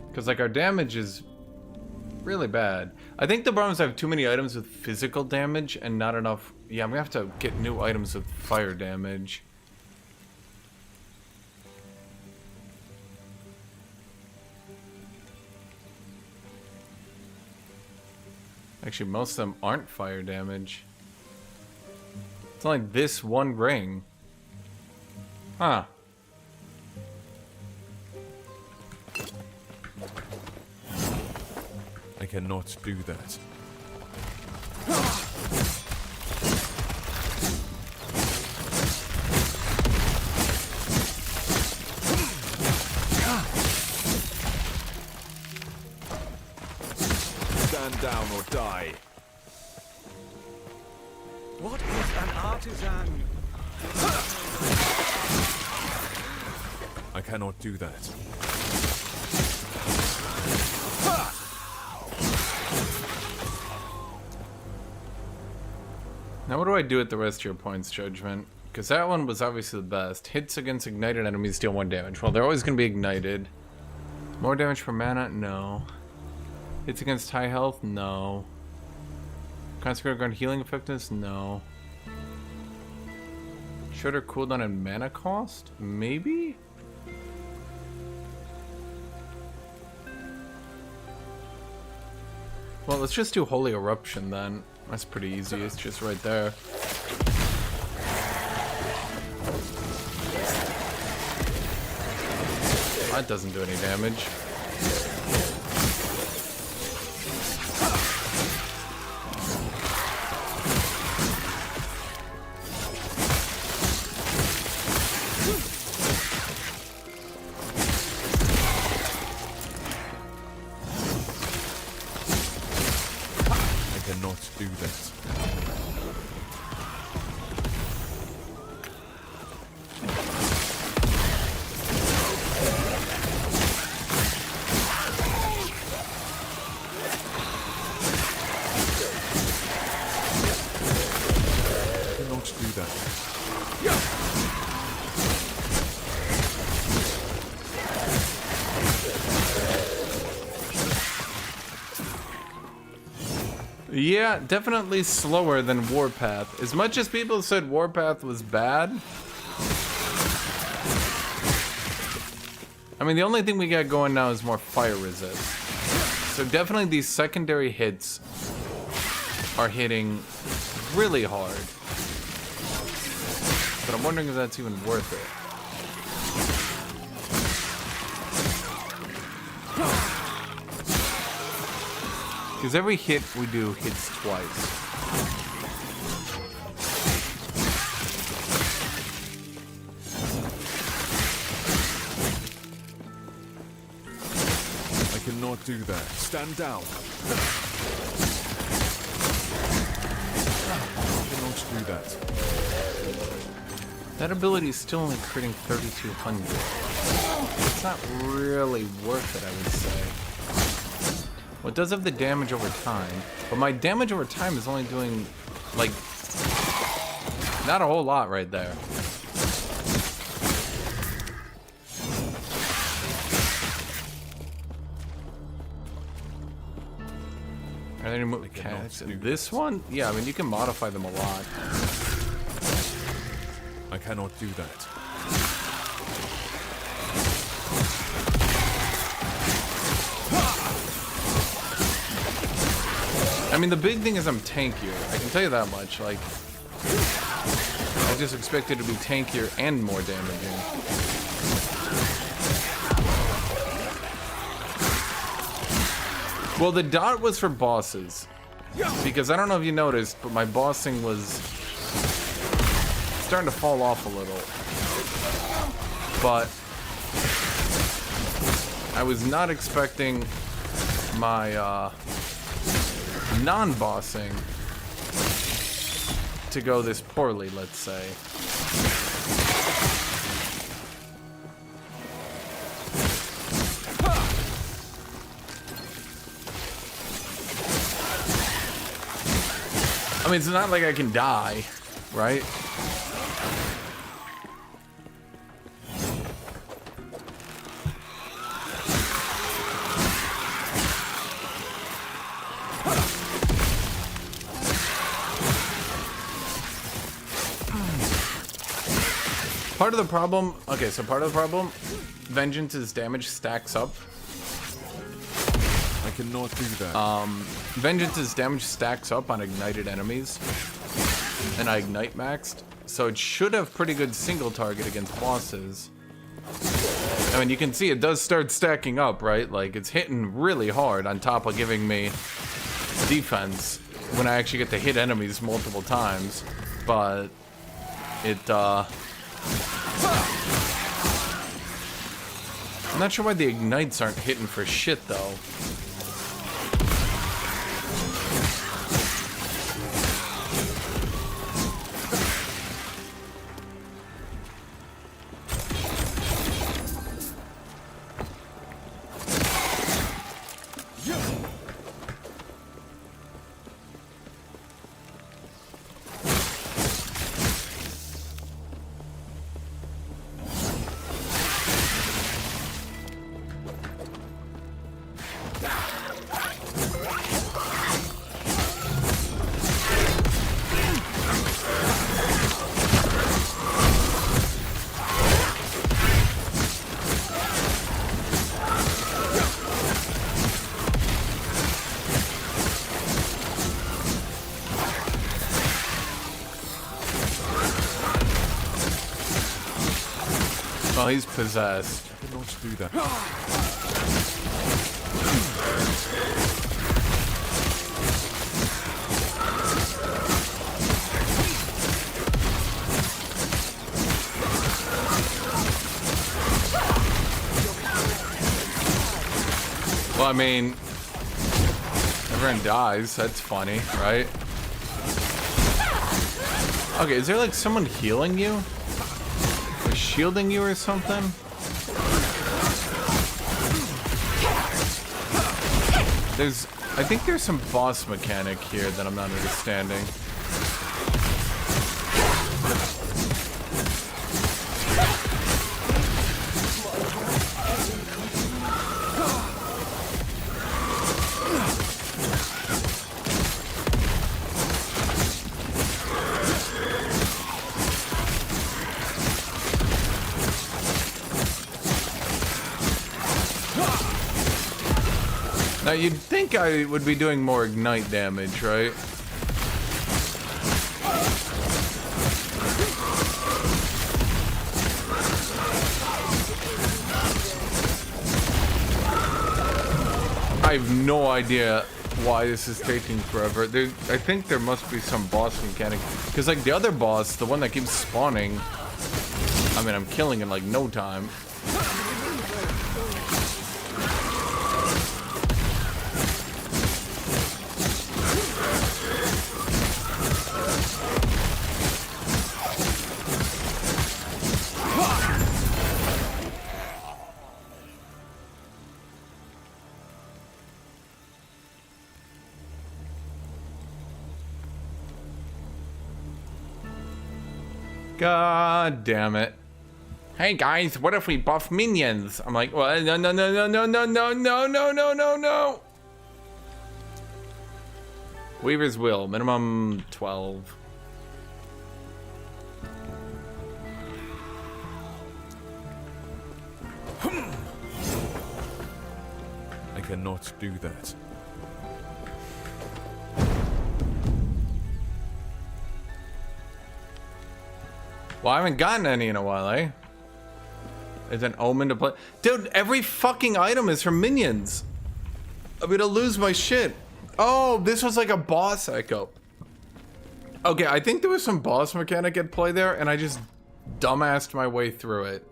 Because, like, our damage is really bad. I think the problem is I have too many items with physical damage and not enough... Yeah, I'm gonna have to get new items with fire damage. Actually, most of them aren't fire damage. It's only this one ring. Huh. I cannot do that. Stand down or die. What is an artisan? I cannot do that. Now what do I do with the rest of your points, Judgment? Because that one was obviously the best. Hits against ignited enemies deal 1 damage. Well, they're always going to be ignited. More damage per mana? No. Hits against high health? No. Consecrated Guard healing effectiveness? No. Shorter cooldown and mana cost? Maybe? Well, let's just do Holy Eruption then. That's pretty easy. It's just right there. That doesn't do any damage. Yeah, definitely slower than Warpath. As much as people said Warpath was bad, I mean, the only thing we got going now is more fire resist. So definitely these secondary hits are hitting really hard. But I'm wondering if that's even worth it. Because every hit we do hits twice. I cannot do that. Stand down. I cannot do that. That ability is still only critting 3,200. It's not really worth it, I would say. Well, it does have the damage over time, but my damage over time is only doing, like, not a whole lot right there. Are there any mechanics in this one? Yeah, I mean, you can modify them a lot. I cannot do that. I mean, the big thing is I'm tankier. I can tell you that much. Like, I just expected to be tankier and more damaging. Well, the dot was for bosses. Because I don't know if you noticed, but my bossing was starting to fall off a little. But I was not expecting my non-bossing to go this poorly, let's say. I mean, it's not like I can die, right? Part of the problem, okay, so part of the problem, Vengeance's damage stacks up. I cannot do that. Vengeance's damage stacks up on ignited enemies, and I ignite maxed, so it should have pretty good single target against bosses. I mean, you can see it does start stacking up, right? Like, it's hitting really hard on top of giving me defense when I actually get to hit enemies multiple times, but it, I'm not sure why the ignites aren't hitting for shit, though. Oh, he's possessed. I cannot do that. Well, I mean, everyone dies. That's funny, right? Okay, is there like someone healing you? Or shielding you or something? I think there's some boss mechanic here that I'm not understanding. Now you'd think I would be doing more ignite damage, right? I have no idea why this is taking forever. I think there must be some boss mechanic. Because like the other boss, the one that keeps spawning, I mean, I'm killing in like no time. God damn it. Hey guys, what if we buff minions? I'm like, well, no, no, no, no, no, no, no, no, no, no, no, no. Weaver's Will, minimum 12. I cannot do that. Well, I haven't gotten any in a while, eh? Is an omen to play? Dude, every fucking item is for minions. I'm gonna lose my shit. Oh, this was like a boss echo. Okay, I think there was some boss mechanic at play there, and I just dumbassed my way through it.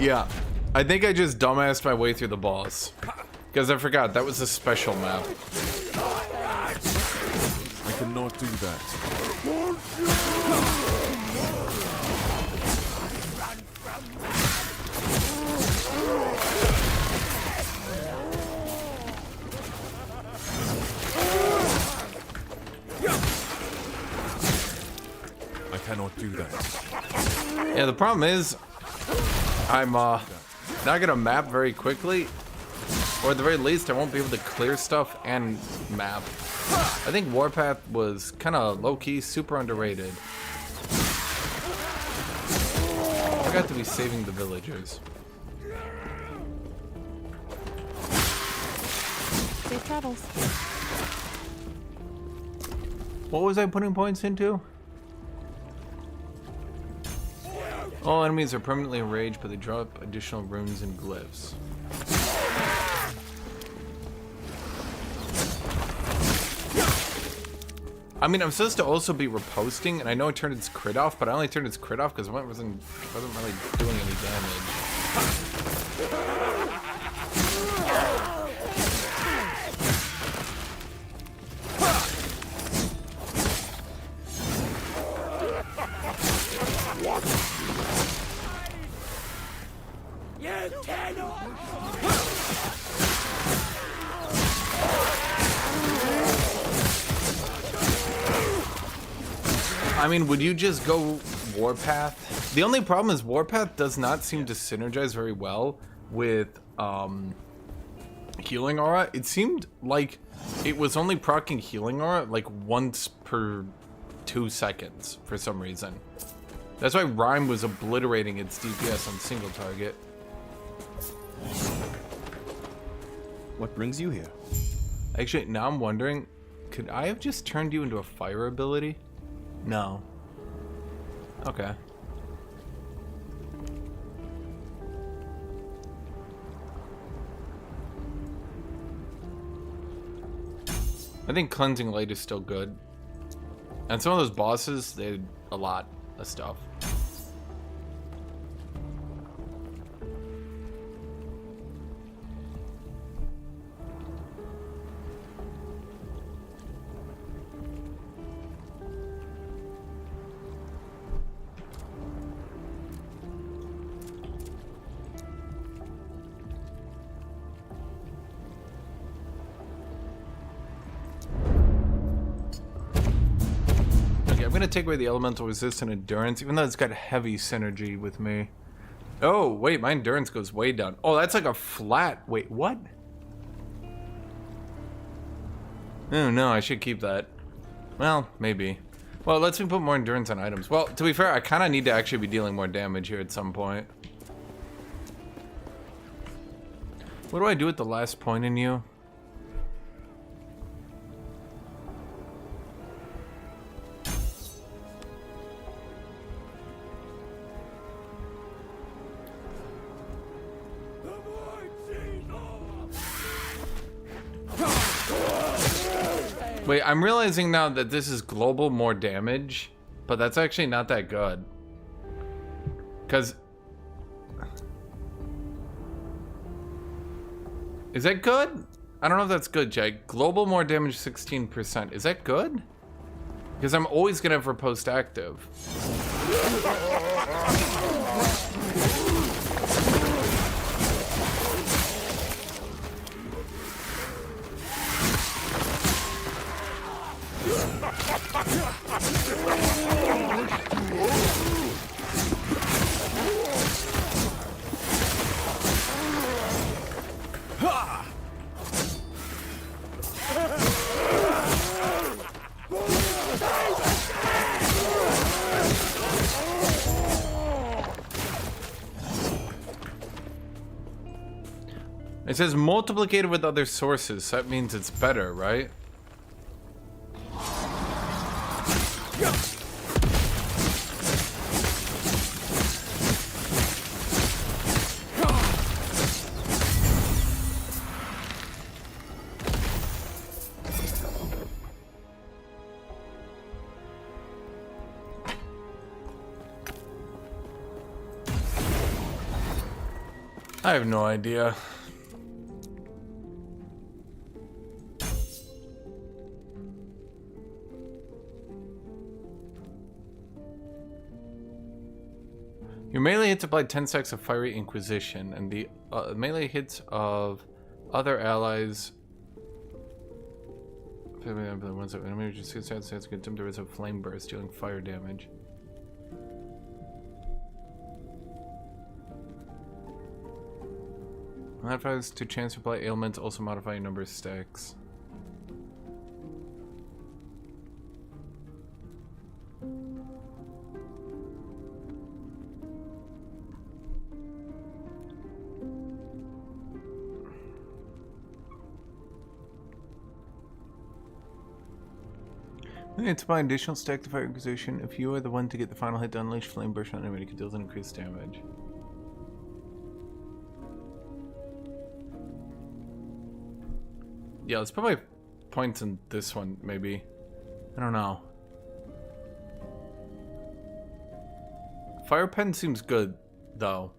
Yeah. I think I just dumbassed my way through the boss. Because I forgot, that was a special map. I cannot do that. I cannot do that. Yeah, the problem is, I'm not gonna map very quickly, or at the very least I won't be able to clear stuff and map. I think Warpath was kind of low-key super underrated. I forgot to be saving the villagers. Safe travels. What was I putting points into? All enemies are permanently enraged, but they drop additional runes and glyphs. I mean, I'm supposed to also be riposting, and I know I turned its crit off, but I only turned its crit off because it wasn't really doing any damage. I mean, would you just go Warpath? The only problem is Warpath does not seem to synergize very well with Healing Aura. It seemed like it was only proccing Healing Aura like once per 2 seconds for some reason. That's why Rhyme was obliterating its DPS on single target. What brings you here? Actually, now I'm wondering, could I have just turned you into a fire ability? No. Okay. I think Cleansing Light is still good. And some of those bosses, they did a lot of stuff. I'm gonna take away the elemental resist and endurance, even though it's got heavy synergy with me. Oh, wait, my endurance goes way down. Oh, that's like a flat. Wait, what? Oh no, I should keep that. Well, maybe. Well, it lets me put more endurance on items. Well, to be fair, I kind of need to actually be dealing more damage here at some point. What do I do with the last point in you? Wait, I'm realizing now that this is global more damage, but that's actually not that good. Because... Is that good? I don't know if that's good, Jake. Global more damage 16%. Is that good? Because I'm always going to have riposte active. It says multiplicated with other sources, so that means it's better, right? I have no idea. Your melee hits apply 10 stacks of Fiery Inquisition, and the melee hits of other allies. The ones that enemy just stats get them to a flame burst, dealing fire damage. Modifiers to chance to apply ailments, also modify your number of stacks. It's by additional stack to Fire Inquisition. If you are the one to get the final hit to unleash Flame Burst on enemy, it deals increased damage. Yeah, let's put my points in this one, maybe. I don't know. Fire Pen seems good, though.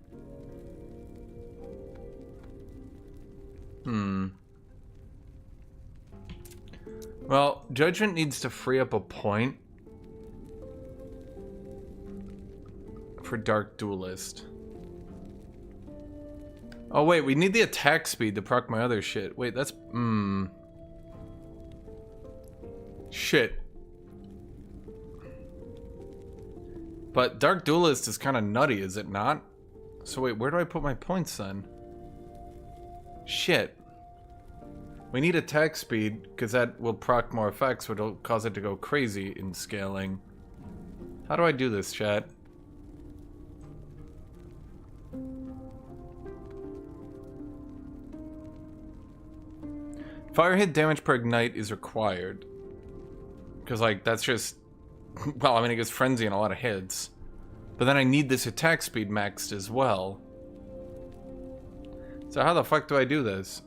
Well, Judgment needs to free up a point for Dark Duelist. Oh wait, we need the attack speed to proc my other shit. Wait, that's... Shit. But Dark Duelist is kind of nutty, is it not? So wait, where do I put my points then? Shit. We need attack speed, because that will proc more effects, which will cause it to go crazy in scaling. How do I do this, chat? Fire hit damage per ignite is required. Because, like, that's just... Well, I mean, it gets Frenzy and a lot of hits. But then I need this attack speed maxed as well. So how the fuck do I do this?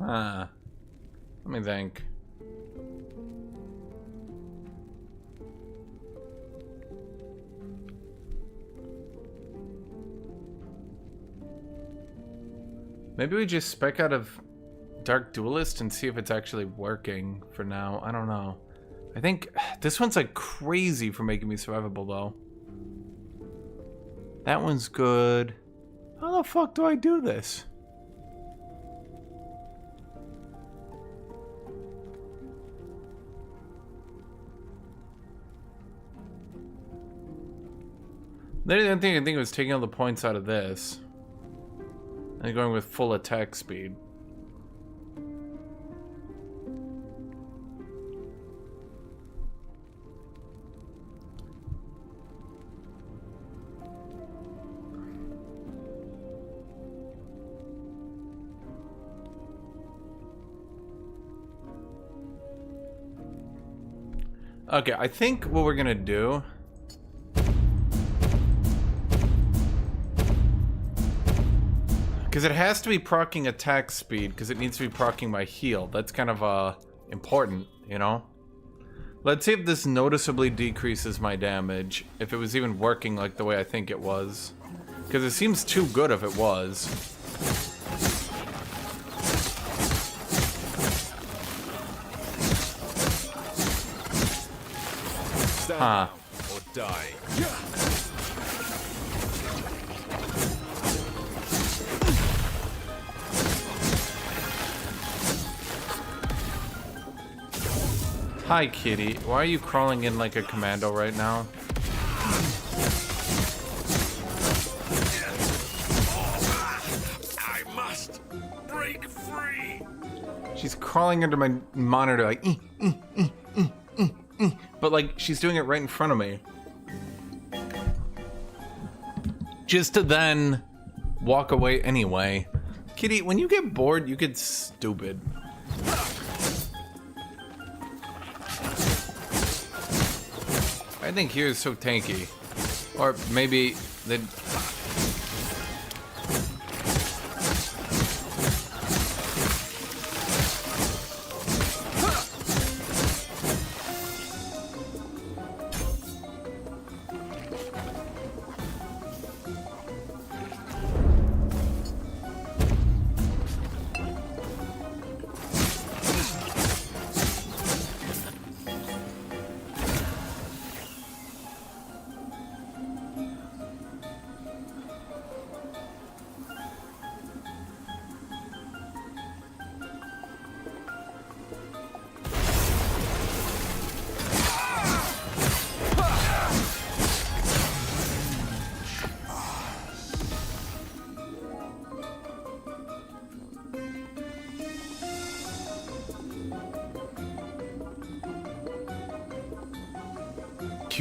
Huh. Let me think. Maybe we just spec out of Dark Duelist and see if it's actually working for now. I don't know. I think this one's like crazy for making me survivable though. That one's good. How the fuck do I do this? The only thing I think was taking all the points out of this and going with full attack speed. Okay, I think what we're gonna do because it has to be proccing attack speed because it needs to be proccing my heal. That's kind of important, you know? Let's see if this noticeably decreases my damage, if it was even working like the way I think it was. Because it seems too good if it was. Huh. Or die. Hi, kitty. Why are you crawling in like a commando right now? I must break free. She's crawling under my monitor like, but like she's doing it right in front of me. Just to then walk away anyway. Kitty, when you get bored, you get stupid. I think here is so tanky. Or maybe they...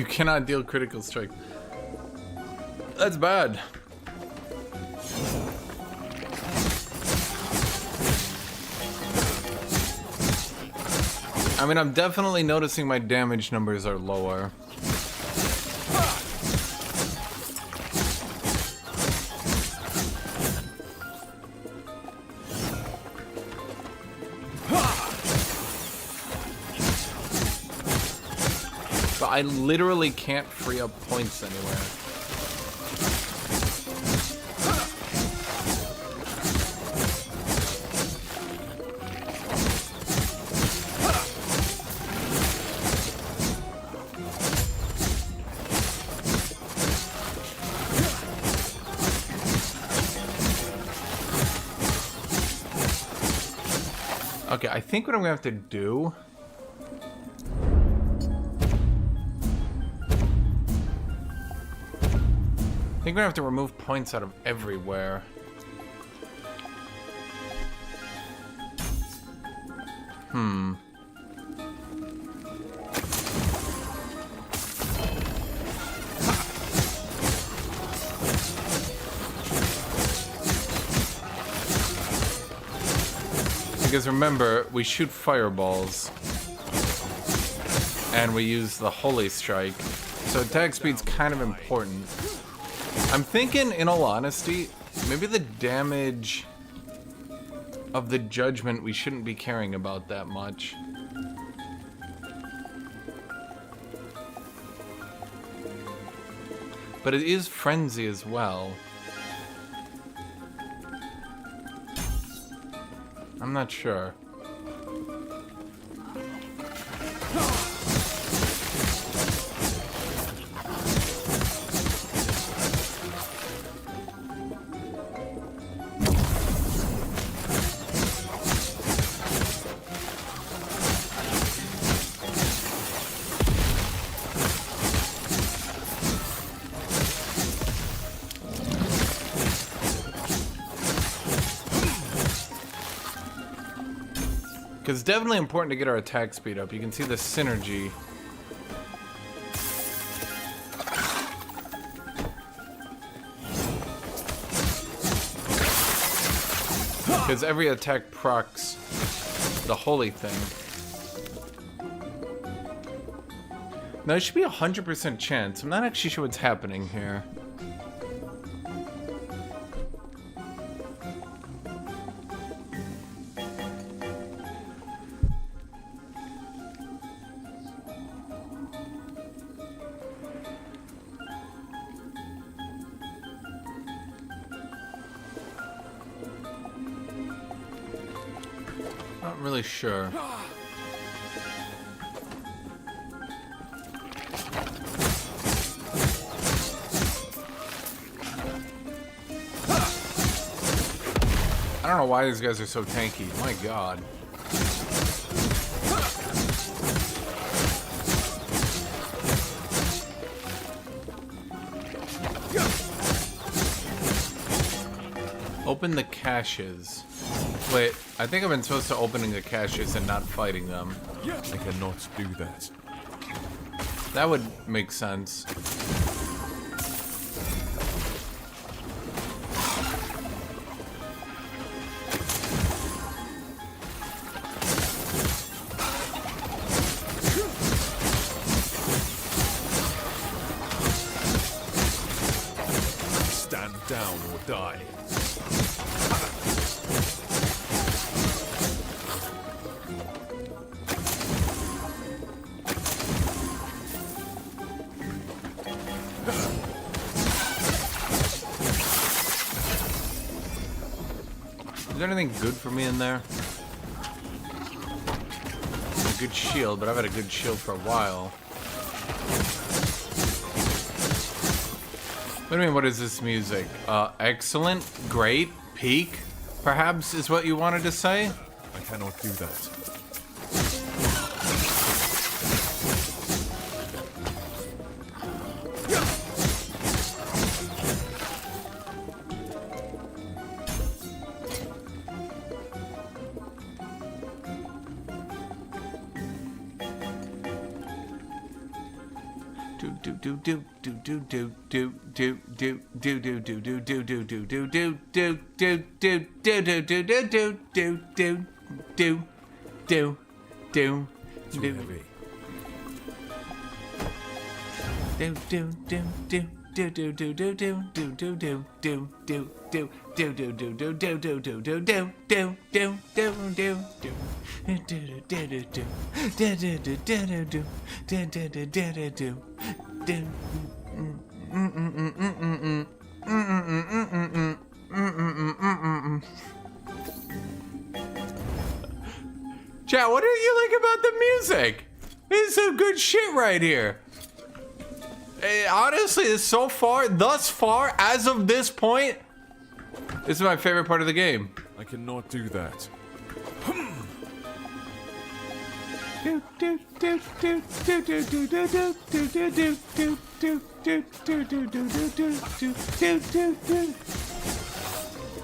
You cannot deal critical strike. That's bad. I mean, I'm definitely noticing my damage numbers are lower. I literally can't free up points anywhere. Okay, I think what I'm gonna have to do I think we're gonna have to remove points out of everywhere. Because remember, we shoot fireballs. And we use the Holy Strike. So attack speed's kind of important. I'm thinking, in all honesty, maybe the damage of the judgment we shouldn't be caring about that much. But it is frenzy as well. I'm not sure. Because it's definitely important to get our attack speed up. You can see the synergy. Because every attack procs the holy thing. Now, it should be 100% chance. I'm not actually sure what's happening here. Not really sure. I don't know why these guys are so tanky. My god. Open the caches. Wait, I think I've been supposed to opening the caches and not fighting them. I cannot do that. That would make sense. Stand down or die. Is there anything good for me in there? A good shield, but I've had a good shield for a while. What do you mean, what is this music? Excellent, great, peak, perhaps is what you wanted to say? I cannot do that. Chat, what do you like about the music? This is some good shit right here. Honestly, so far, thus far, as of this point, this is my favorite part of the game. I cannot do that.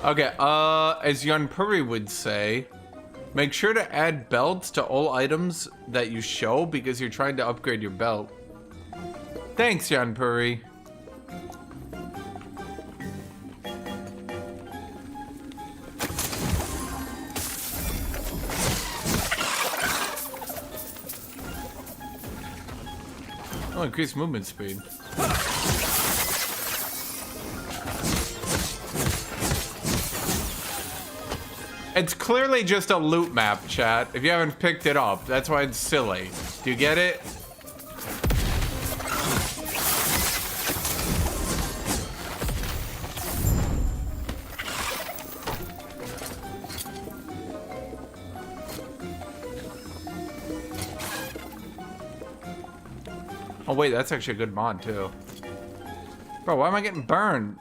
Okay, as Yunpuri would say, make sure to add belts to all items that you show because you're trying to upgrade your belt. Thanks, Yunpuri. Oh, increased movement speed. It's clearly just a loot map, chat. If you haven't picked it up, that's why it's silly. Do you get it? Oh wait, that's actually a good mod too. Bro, why am I getting burned?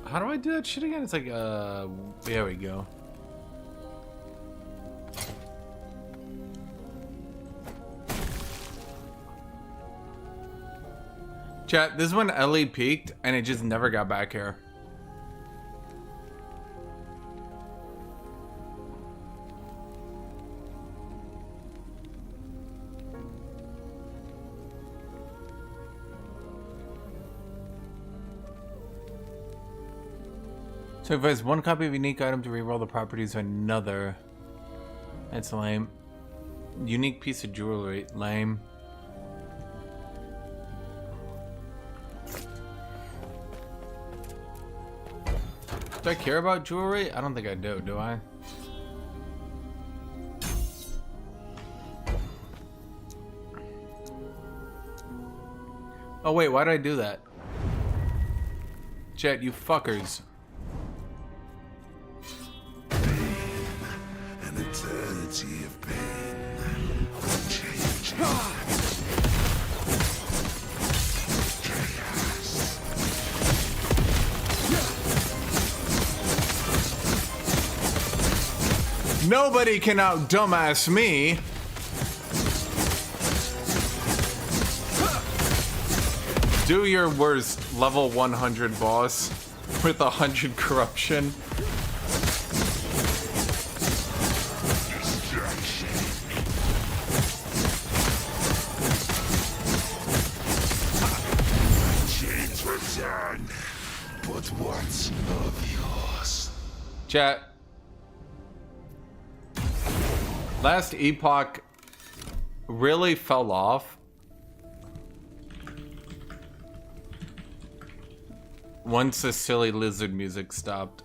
How do I do that shit again? It's like, there we go. Chat, this is when Ellie peaked and it just never got back here. So if there's one copy of a unique item to reroll the properties of another. That's lame. Unique piece of jewelry. Lame. Do I care about jewelry? I don't think I do I? Oh wait, why did I do that? Chat, you fuckers. An eternity of pain. Change. Nobody can out dumbass me. Do your worst, level 100 boss with 100 corruption. Chains return, but what's of yours? Chat. Last Epoch really fell off once the silly lizard music stopped.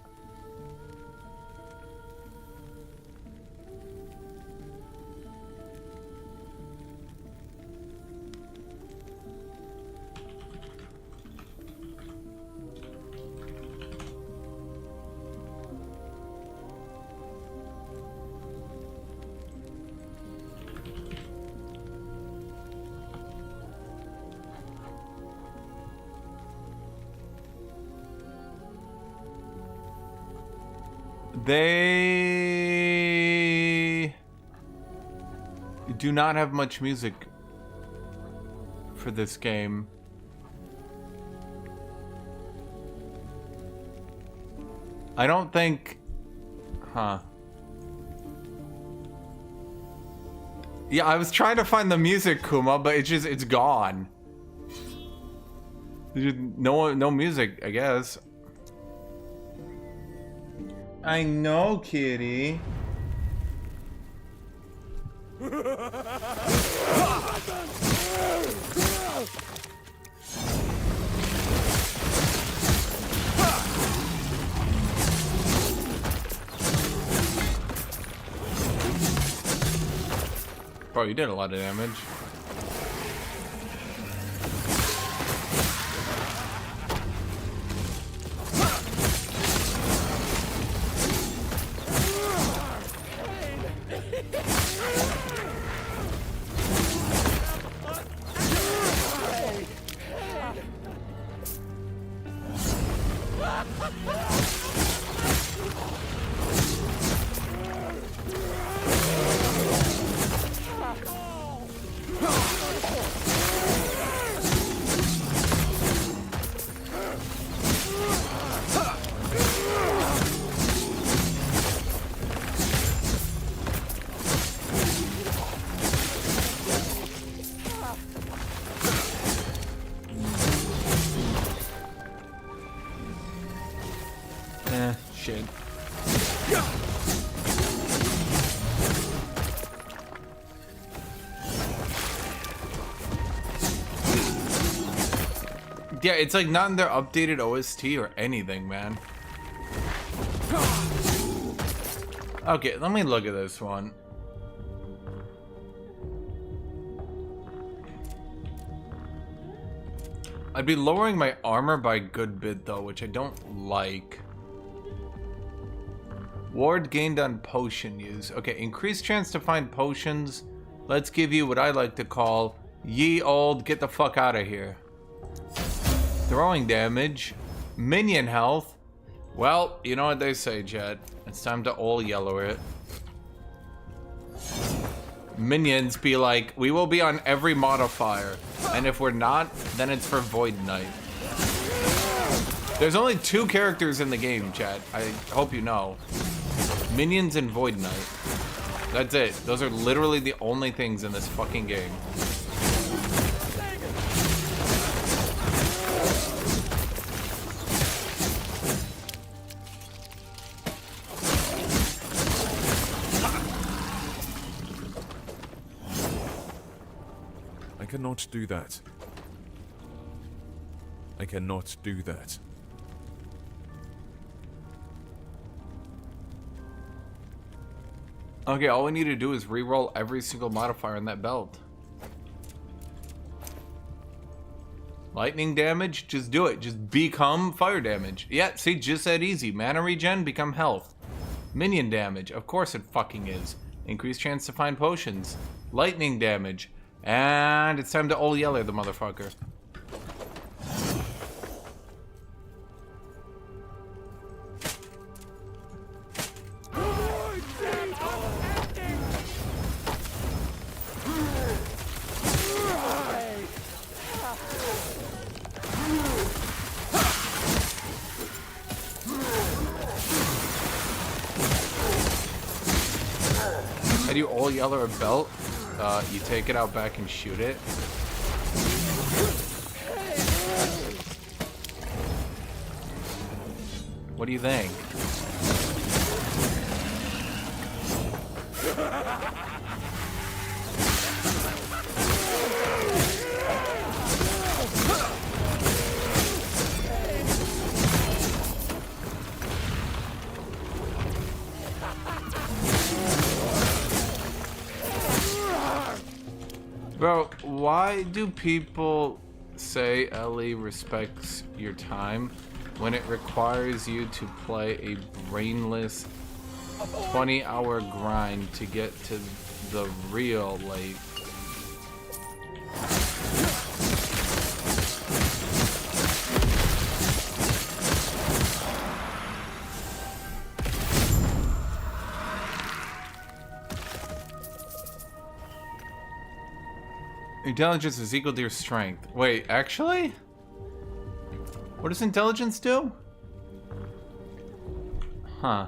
They do not have much music for this game. I don't think... Huh. Yeah, I was trying to find the music, Kuma, but it's gone. No music, I guess. I know, kitty. Bro, you did a lot of damage. Shit. Yeah, it's like not in their updated OST or anything, man. Okay, let me look at this one. I'd be lowering my armor by a good bit though, which I don't like. Ward gained on potion use. Okay, increased chance to find potions. Let's give you what I like to call ye old get the fuck out of here. Throwing damage, minion health, Well, you know what they say, Jet. It's time to all yellow it. Minions be like, we will be on every modifier. And if we're not, then it's for Void Knight. There's only 2 characters in the game, Chat. I hope you know. Minions and Void Knight. That's it. Those are literally the only things in this fucking game. I cannot do that. I cannot do that. Okay, all we need to do is re-roll every single modifier in that belt. Lightning damage, just do it. Just become fire damage. Yeah, see, just that easy. Mana regen, become health. Minion damage, of course it fucking is. Increased chance to find potions. Lightning damage. And it's time to all yellow the motherfucker. How do you all yellow a belt? You take it out back and shoot it. What do you think? Bro, why do people say Ellie respects your time when it requires you to play a brainless 20-hour grind to get to the real lake? Intelligence is equal to your strength. Wait, actually? What does intelligence do? Huh.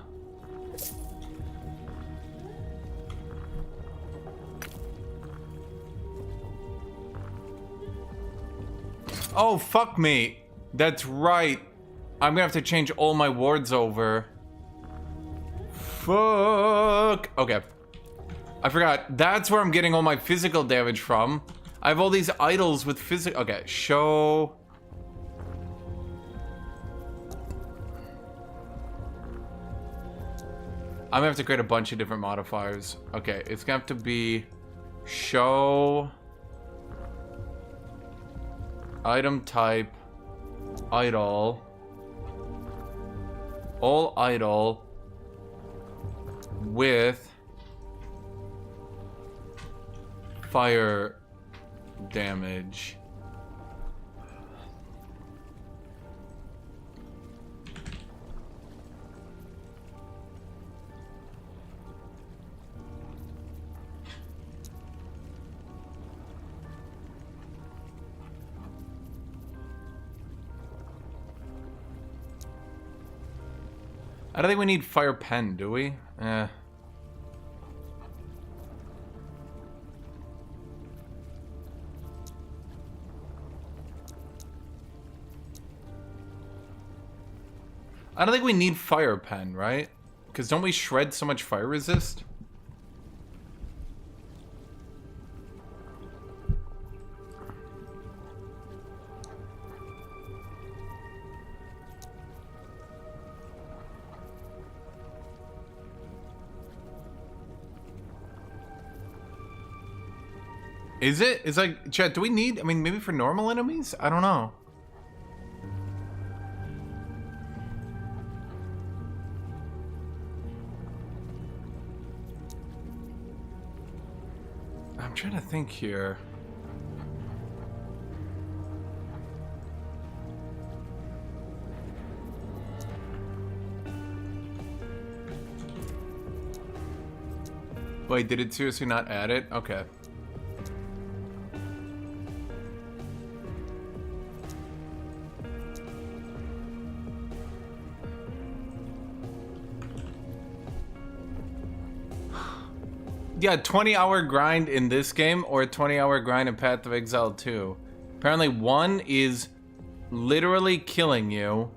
Oh, fuck me. That's right. I'm gonna have to change all my wards over. Fuck. Okay. I forgot. That's where I'm getting all my physical damage from. I have all these idols with physical. Okay, show. I'm gonna have to create a bunch of different modifiers. Okay, it's gonna have to be show item type idol, all idol with fire damage. I don't think we need fire pen, do we? Eh. I don't think we need fire pen, right? Because don't we shred so much fire resist? Is it? It's like, chat, do we need, I mean, maybe for normal enemies? I don't know. I'm trying to think here. Wait, did it seriously not add it? Okay. Yeah, 20-hour grind in this game or a 20-hour grind in Path of Exile 2. Apparently one is literally killing you.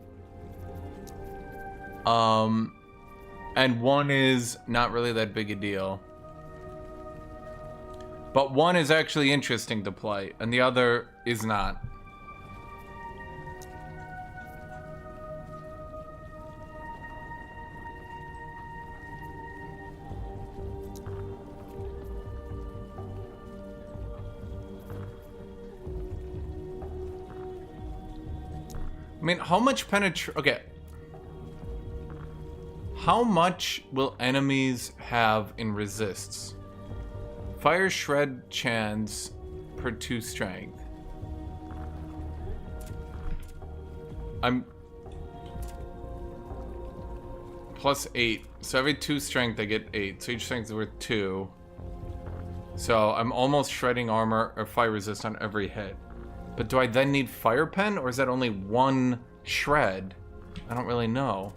And one is not really that big a deal. But one is actually interesting to play, and the other is not. I mean, how much okay. How much will enemies have in resists? Fire shred chance per 2 strength. I'm plus 8. So every 2 strength I get 8. So each strength is worth 2. So I'm almost shredding armor or fire resist on every hit. But do I then need fire pen, or is that only 1 shred? I don't really know.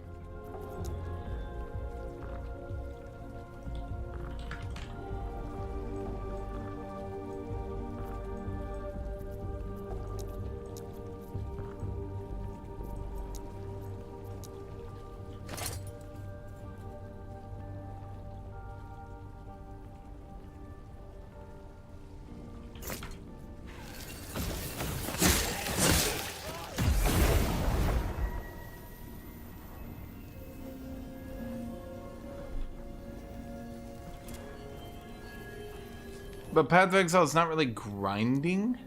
But Path of Exile is not really grinding.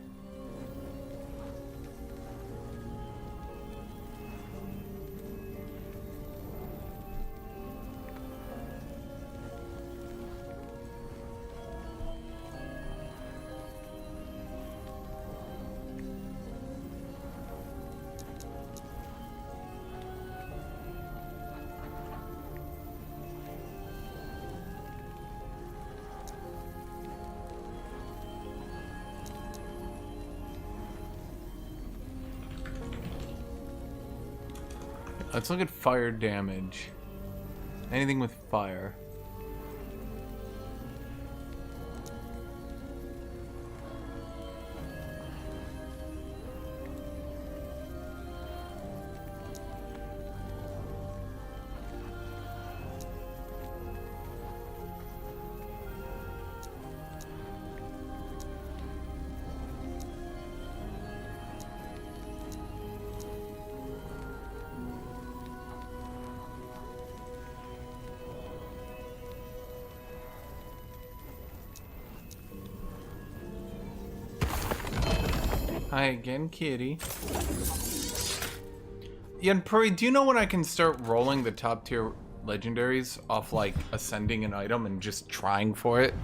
Let's look at fire damage. Anything with fire. Hi again, kitty. Yeah, and Puri, do you know when I can start rolling the top tier legendaries off like ascending an item and just trying for it?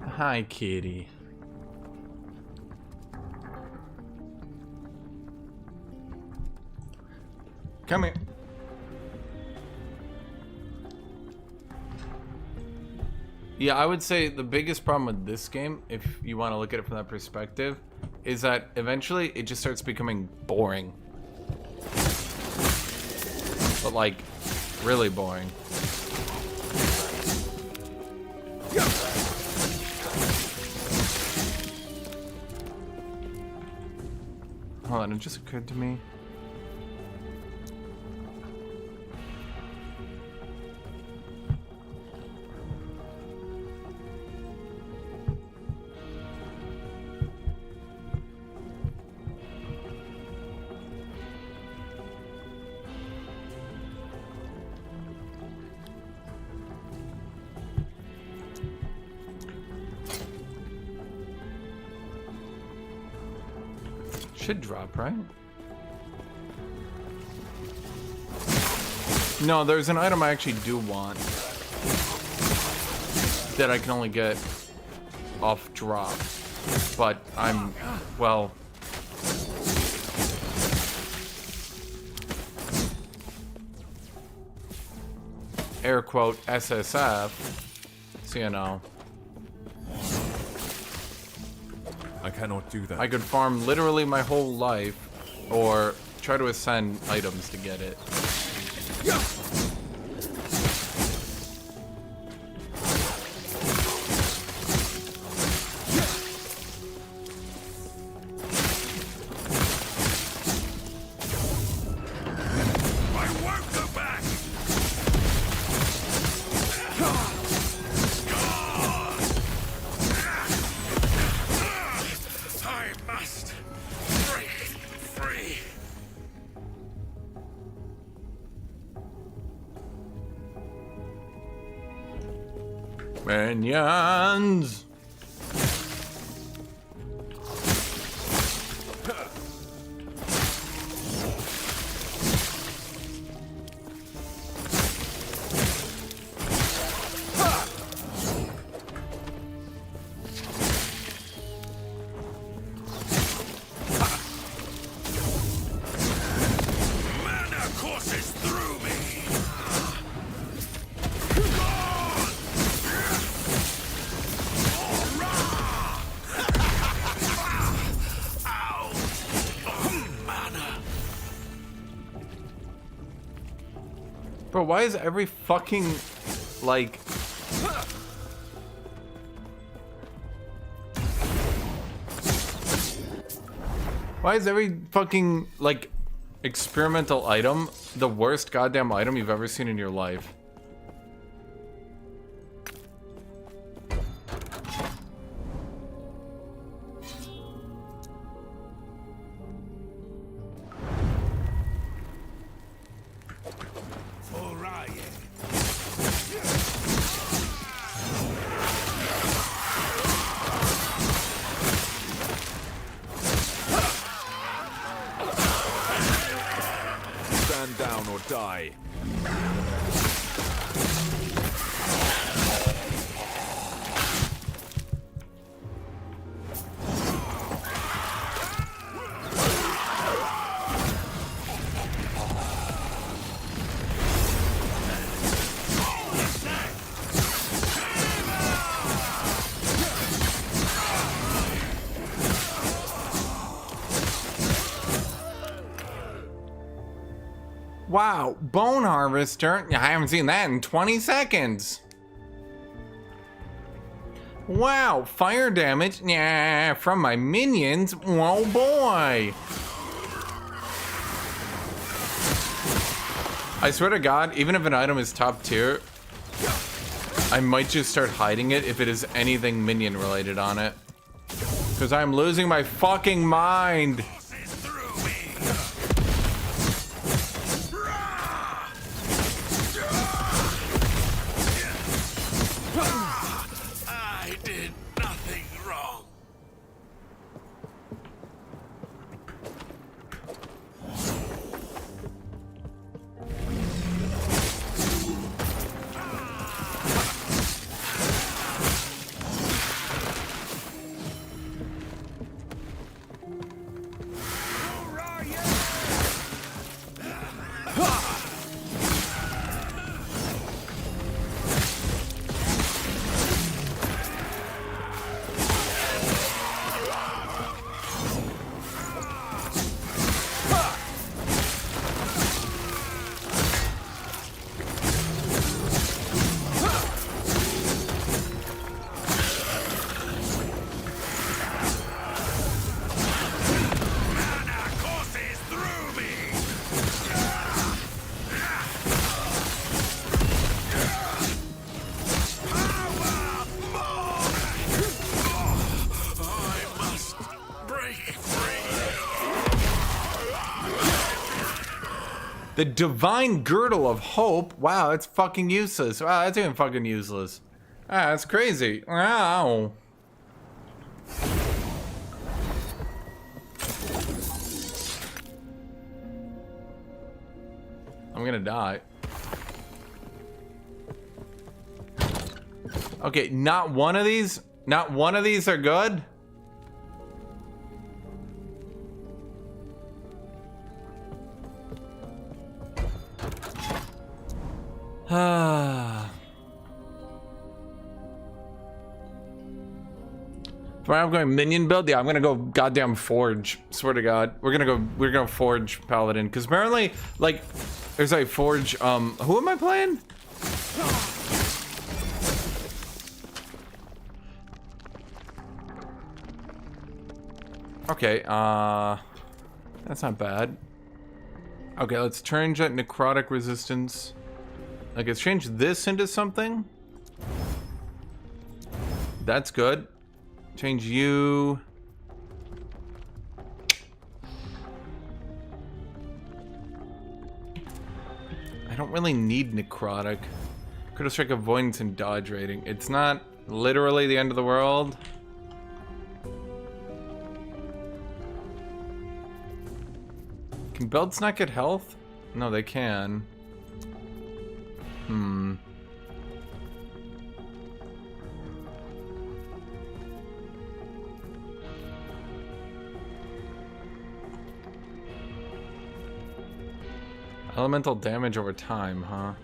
Hi, kitty. Come here. Yeah, I would say the biggest problem with this game, if you want to look at it from that perspective, is that eventually it just starts becoming boring. But like, really boring. Hold on, it just occurred to me. Should drop, right? No, there's an item I actually do want that I can only get off drop, but I'm, well, air quote SSF. So, you know. I cannot do that. I could farm literally my whole life, or try to ascend items to get it. Minions! Mana courses through me. Bro, why is every fucking, like... Why is every fucking, like, experimental item the worst goddamn item you've ever seen in your life? Stand down or die. Wow, Bone Harvester. I haven't seen that in 20 seconds. Wow, fire damage. Yeah, from my minions. Whoa, boy. I swear to God, even if an item is top tier, I might just start hiding it if it is anything minion related on it. Because I'm losing my fucking mind. I did nothing wrong. The Divine Girdle of Hope. Wow, that's fucking useless. Wow, that's even fucking useless. Ah, that's crazy. Wow. I'm gonna die. Okay, not one of these are good. I'm going minion build. Yeah, I'm gonna go goddamn forge. Swear to God, we're gonna forge paladin because apparently, like, there's a forge. Who am I playing? Okay, that's not bad. Okay, let's change that necrotic resistance. Like, let's change this into something. That's good. Change you. I don't really need necrotic. Could have strike avoidance and dodge rating. It's not literally the end of the world. Can belts not get health? No, they can. Elemental damage over time, huh?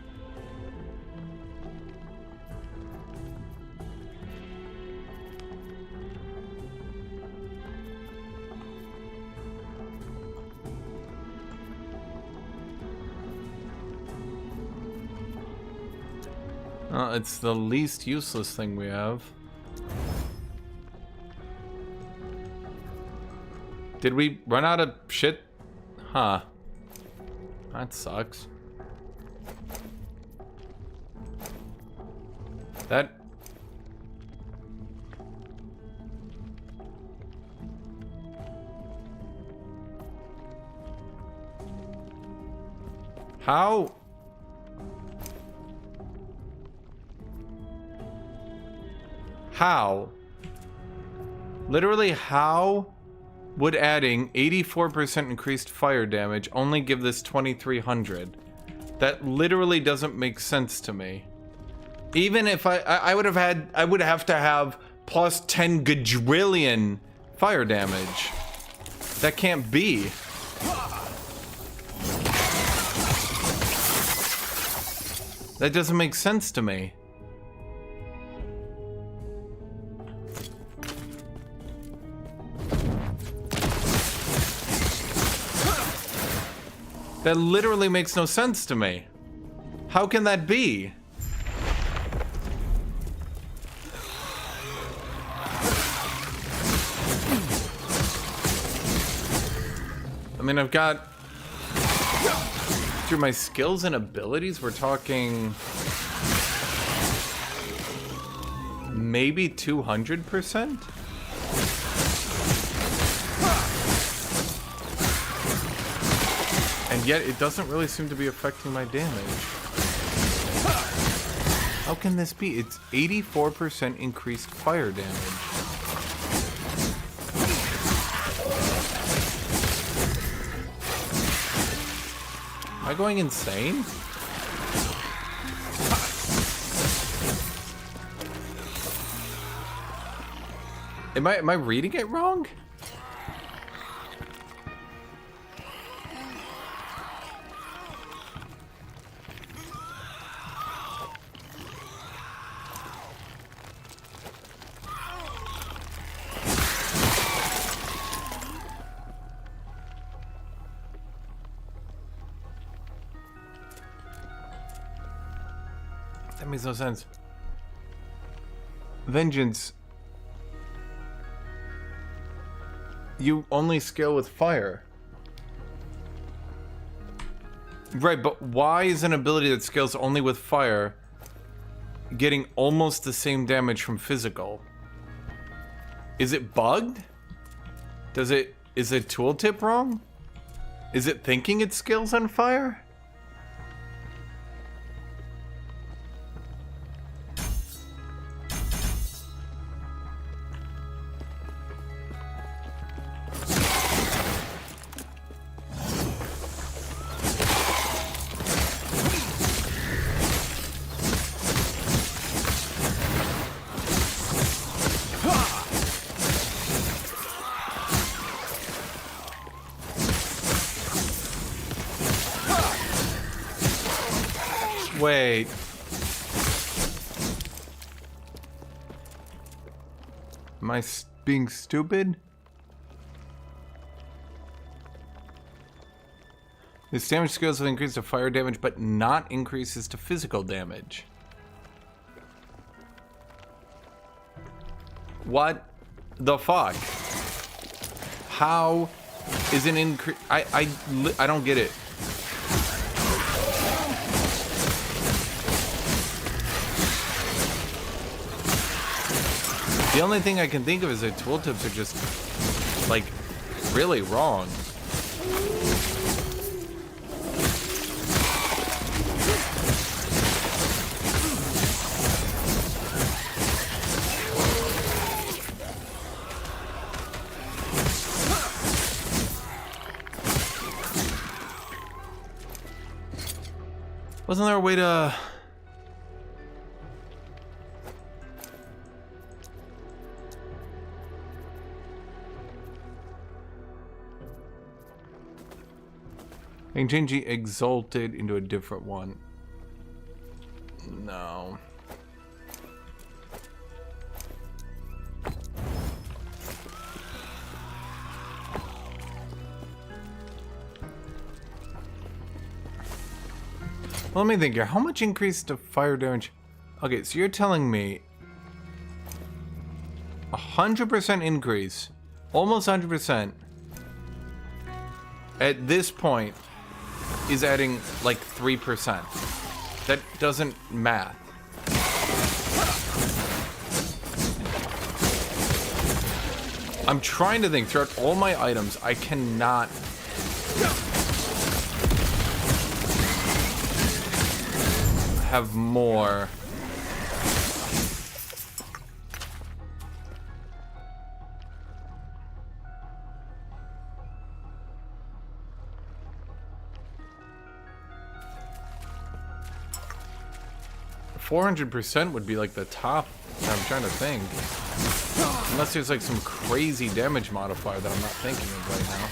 It's the least useless thing we have. Did we run out of shit? Huh. That sucks. That... How? How? Literally, how would adding 84% increased fire damage only give this 2300? That literally doesn't make sense to me. Even if I would have to have plus 10 gajillion fire damage. That can't be. That doesn't make sense to me. That literally makes no sense to me. How can that be? I mean, I've got... Through my skills and abilities, we're talking... Maybe 200%? And yet, it doesn't really seem to be affecting my damage. How can this be? It's 84% increased fire damage. Am I going insane? Am I reading it wrong? That makes no sense. Vengeance. You only scale with fire. Right, but why is an ability that scales only with fire getting almost the same damage from physical? Is it bugged? Is the tooltip wrong? Is it thinking it scales on fire? Wait. Am I being stupid? This damage scales will increase to fire damage, but not increases to physical damage. What the fuck? How is an increase? I don't get it. The only thing I can think of is that tooltips are just, like, really wrong. Wasn't there a way to... I can change the exalted into a different one. No. Let me think here. How much increase to fire damage? Okay, so you're telling me 100% increase, almost 100%. At this point, is adding like 3%. That doesn't math. I'm trying to think throughout all my items. I cannot. Have more. $400% would be like the top. I'm trying to think. Unless there's like some crazy damage modifier that I'm not thinking of right now.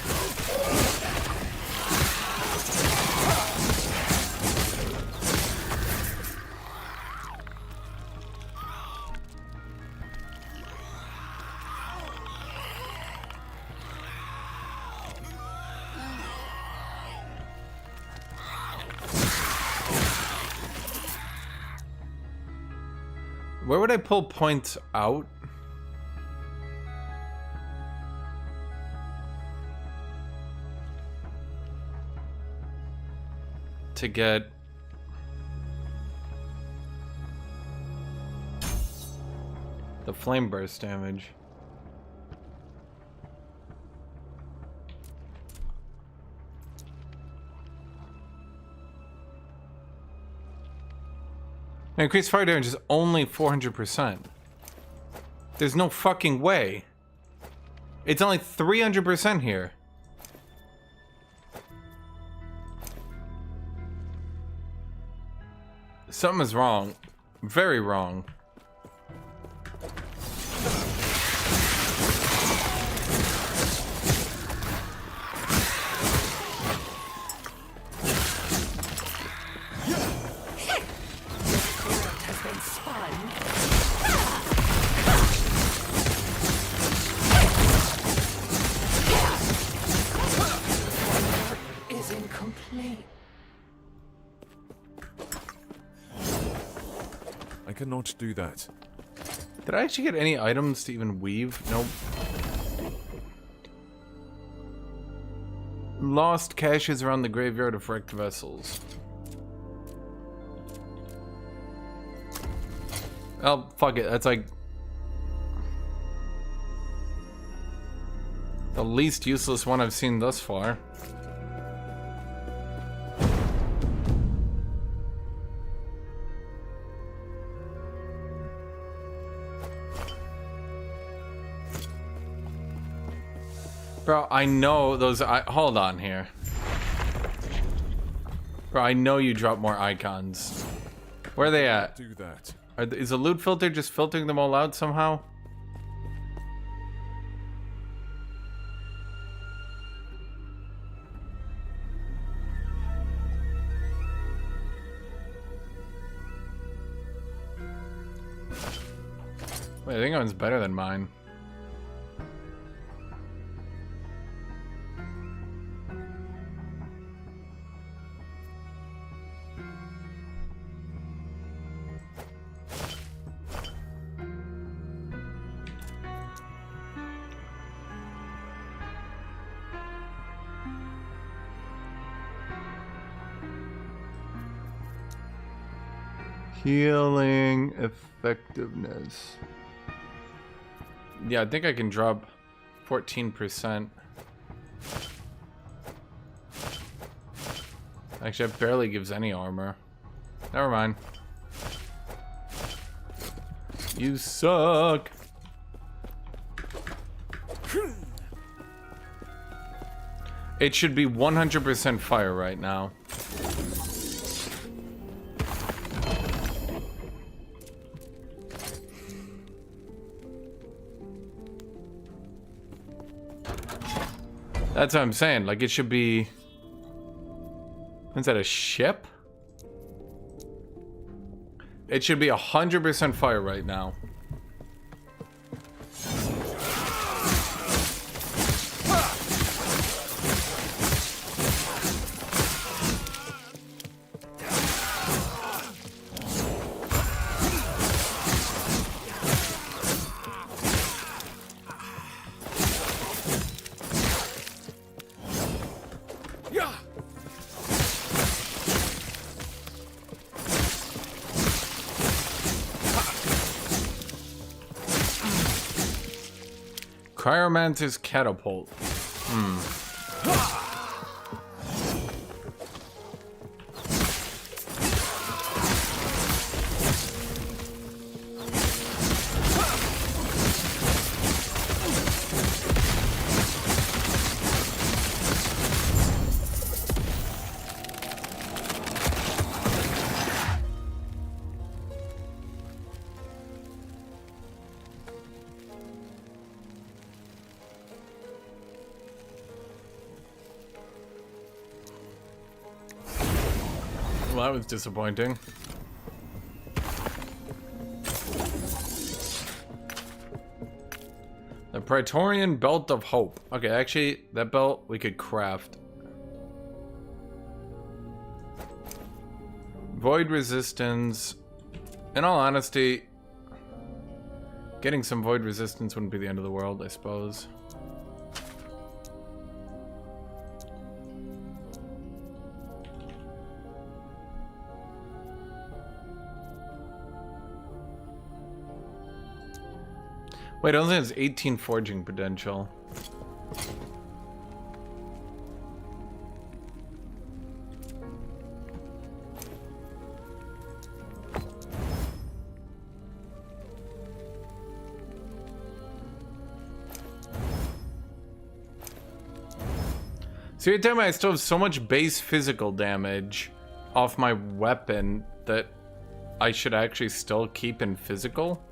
Where would I pull points out? To get the flame burst damage. Now, increased fire damage is only 400%. There's no fucking way. It's only 300% here. Something is wrong. Very wrong. I cannot do that. Did I actually get any items to even weave? Nope. Lost caches around the graveyard of wrecked vessels. Oh, fuck it. That's like the least useless one I've seen thus far. Bro, I know those. Hold on here. Bro, I know you drop more icons. Where are they at? Do that. Is the loot filter just filtering them all out somehow? Wait, I think that one's better than mine. Healing effectiveness. Yeah, I think I can drop 14%. Actually, that barely gives any armor. Never mind. You suck. It should be 100% fire right now. That's what I'm saying. Like, it should be... Is that a ship? It should be 100% fire right now. Cryomancer's catapult. Well, that was disappointing. The Praetorian Belt of Hope. Okay, actually, that belt we could craft. Void resistance. In all honesty, getting some void resistance wouldn't be the end of the world, I suppose. Wait, it only has 18 forging potential. So you're telling me I still have so much base physical damage off my weapon that I should actually still keep in physical?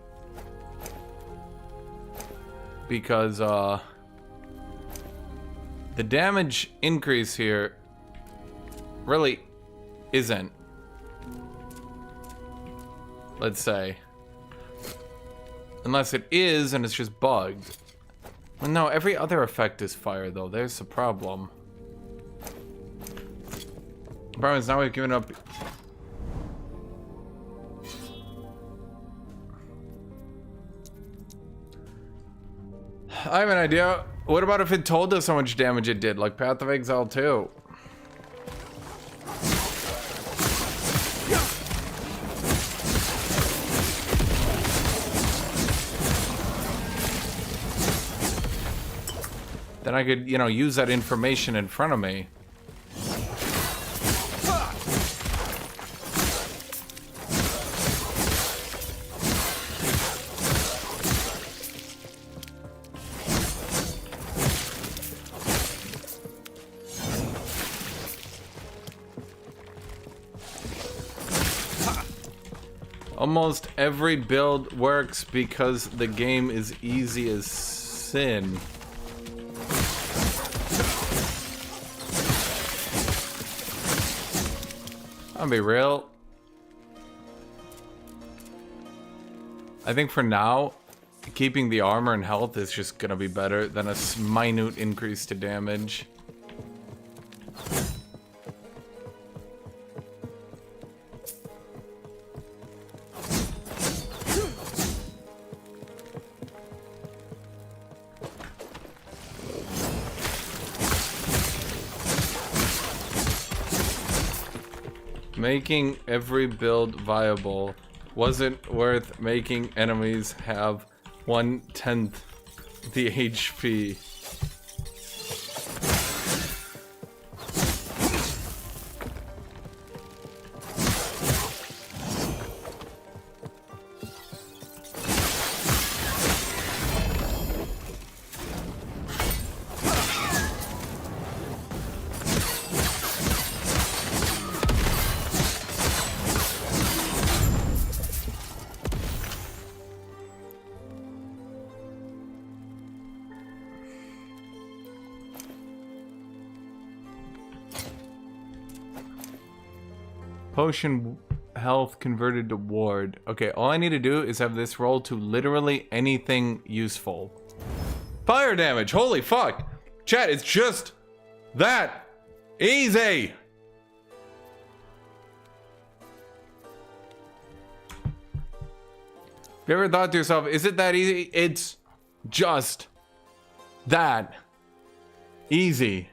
Because the damage increase here really isn't, let's say, unless it is and it's just bugged. Well, no, every other effect is fire though. There's the problem. The problem is now we've given up. I have an idea. What about if it told us how much damage it did, like Path of Exile 2? Then I could, you know, use that information in front of me. Almost every build works because the game is easy as sin. I'll be real. I think for now, keeping the armor and health is just gonna be better than a minute increase to damage. Making every build viable wasn't worth making enemies have 1/10 the HP. Potion health converted to ward. Okay, all I need to do is have this roll to literally anything useful. Fire damage, holy fuck! Chat, it's just that easy! Have you ever thought to yourself, is it that easy? It's just that easy.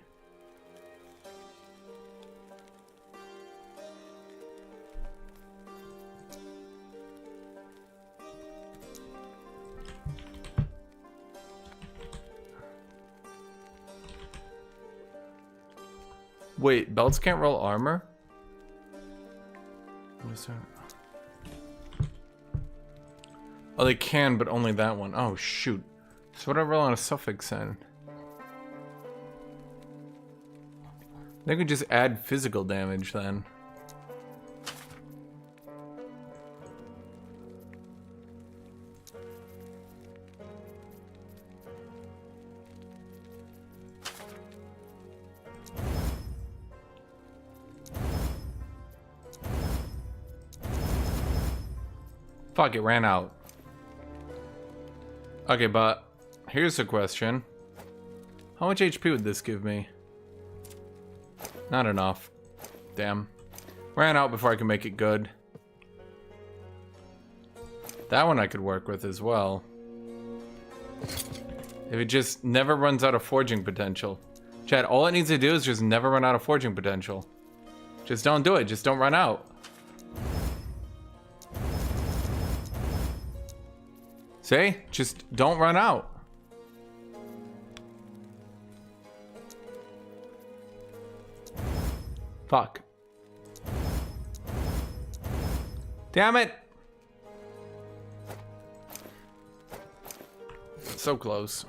Wait, belts can't roll armor? What is that? Oh, they can, but only that one. Oh, shoot. So what do I roll on a suffix then? They could just add physical damage then. Fuck, it ran out. Okay, but here's the question. How much HP would this give me? Not enough. Damn. Ran out before I could make it good. That one I could work with as well. If it just never runs out of forging potential. Chad, all it needs to do is just never run out of forging potential. Just don't do it. Just don't run out. See? Just don't run out. Fuck. Damn it! So close.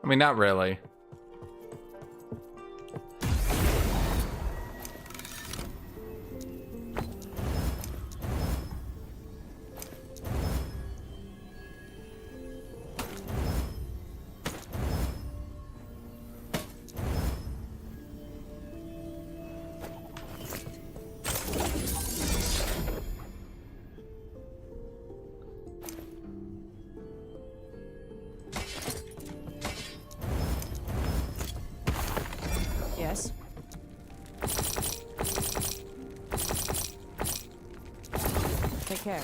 I mean, not really. Yes. Take care.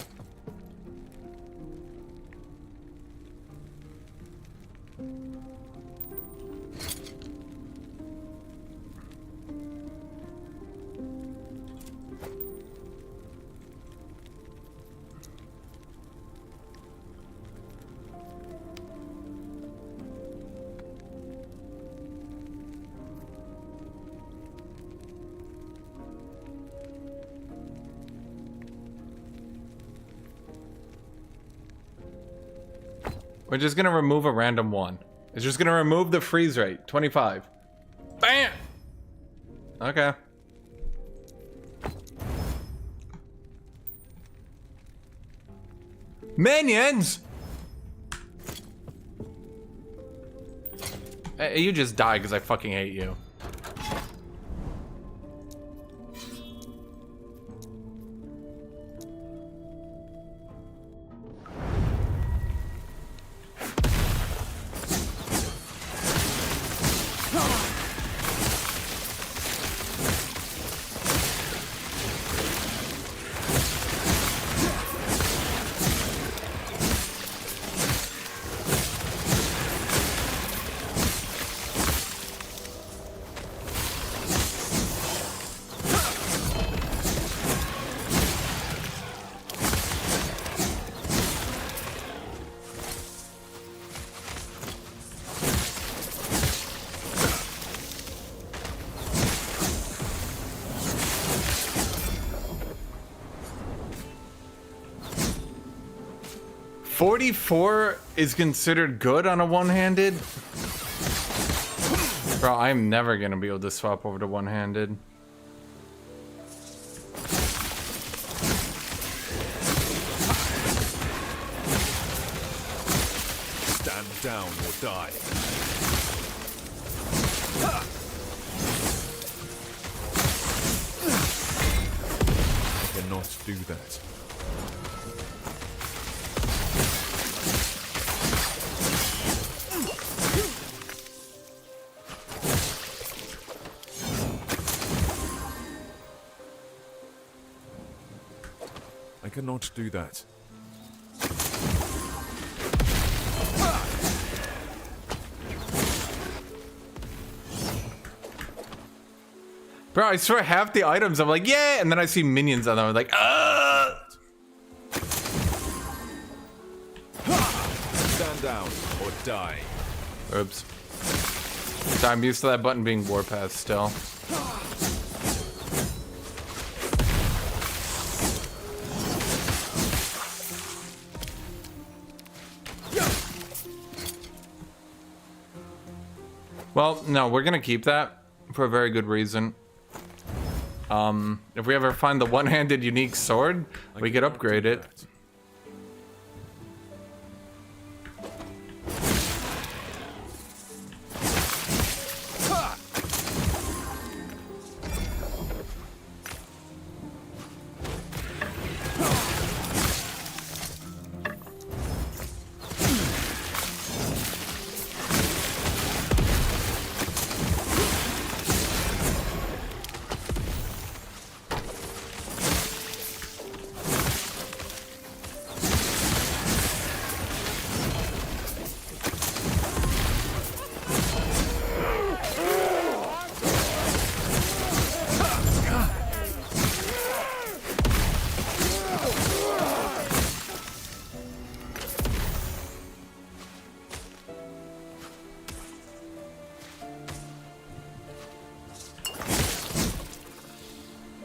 We're just gonna remove a random one. It's just gonna remove the freeze rate. 25. Bam! Okay. Minions! Hey, you just die because I fucking hate you. 44 is considered good on a one-handed? Bro, I'm never gonna be able to swap over to one-handed. Stand down or die. I cannot do that. I cannot do that. Bro, I swear half the items I'm like, yeah, and then I see minions on them. I'm like, Stand down or die. Oops. So I'm used to that button being warpath still. Well, no, we're gonna keep that for a very good reason. If we ever find the one-handed unique sword, we could upgrade it.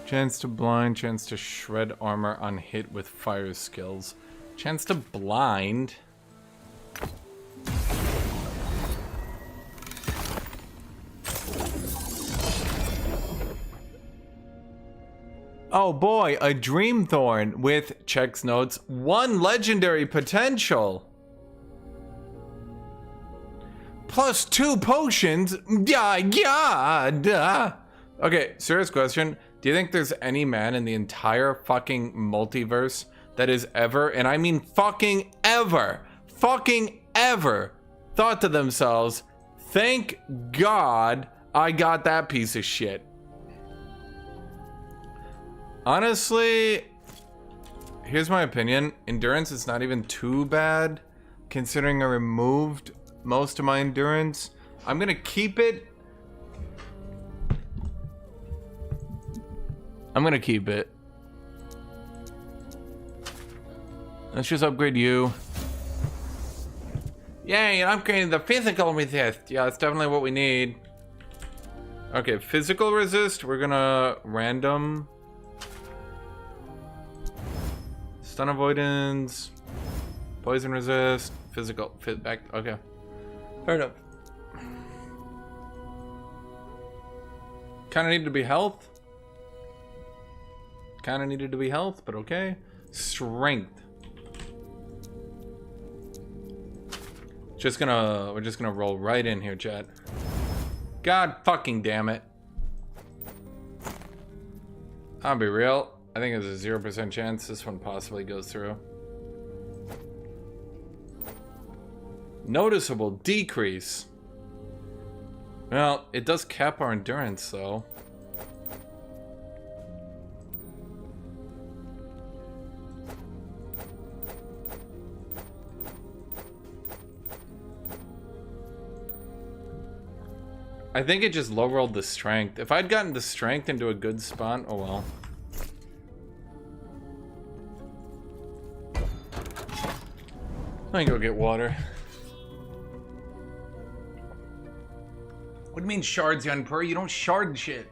Chance to blind, chance to shred armor on hit with fire skills. Chance to blind. Oh boy, a Dream Thorn with, checks notes, 1 legendary potential. Plus 2 potions. Okay, serious question. Do you think there's any man in the entire fucking multiverse that is ever, and I mean fucking ever, thought to themselves, thank God I got that piece of shit? Honestly, here's my opinion. Endurance is not even too bad, considering I removed most of my endurance. I'm gonna keep it. Let's just upgrade you. Yay, and upgrading the physical resist. Yeah, that's definitely what we need. Okay, physical resist, we're gonna random. Stun avoidance. Poison resist. Physical. Back. Okay. Fair enough. Kinda needed to be health. Kinda needed to be health, but okay. Strength. We're just gonna roll right in here, chat. God fucking damn it. I'll be real. I think there's a 0% chance this one possibly goes through. Noticeable decrease. Well, it does cap our endurance though. I think it just low rolled the strength. If I'd gotten the strength into a good spot, oh well. Let me go get water. What do you mean shards, Young Per? You don't shard shit.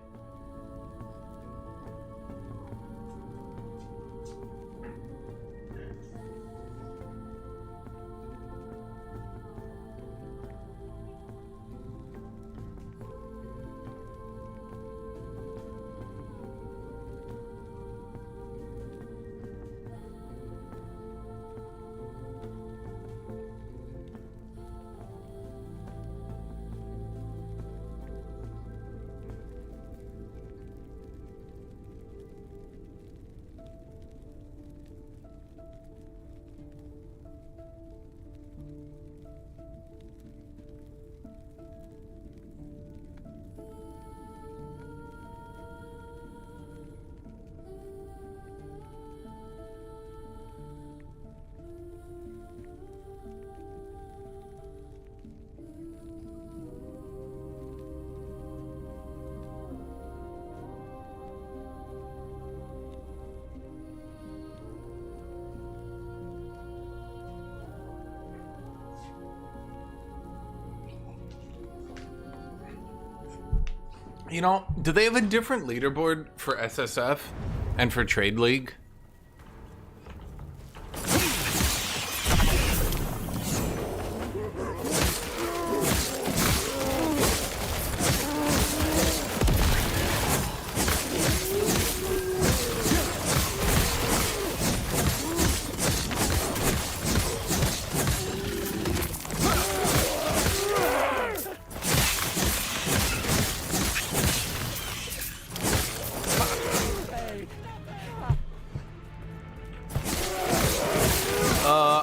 You know, do they have a different leaderboard for SSF and for Trade League?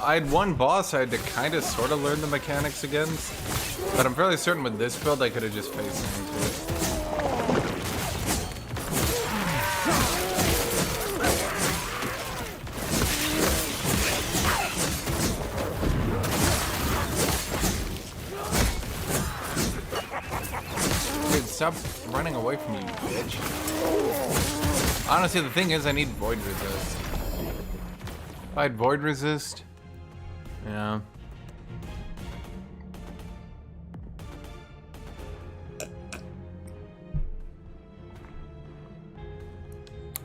I had one boss I had to kind of sort of learn the mechanics against, but I'm fairly certain with this build I could have just faced into it. Dude, stop running away from me, you bitch. Honestly, the thing is I need void resist. If I had void resist, yeah.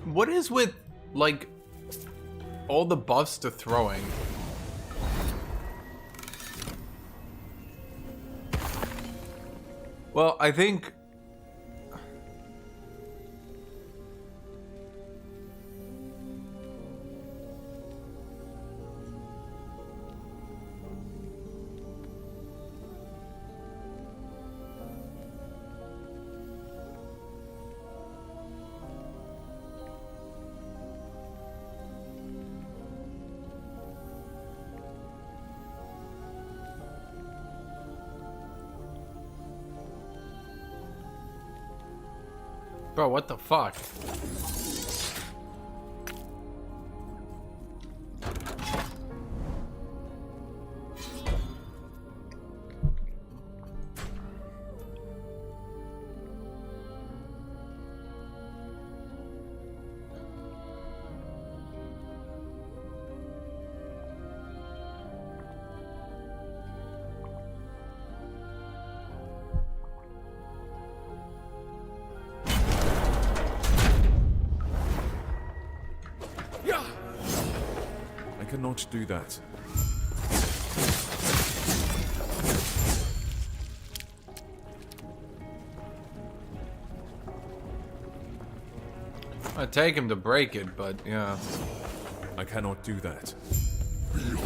What is with, like, all the buffs to throwing? Well, I think... Bro, what the fuck? I cannot do that. I'd take him to break it, but yeah. I cannot do that. Behold,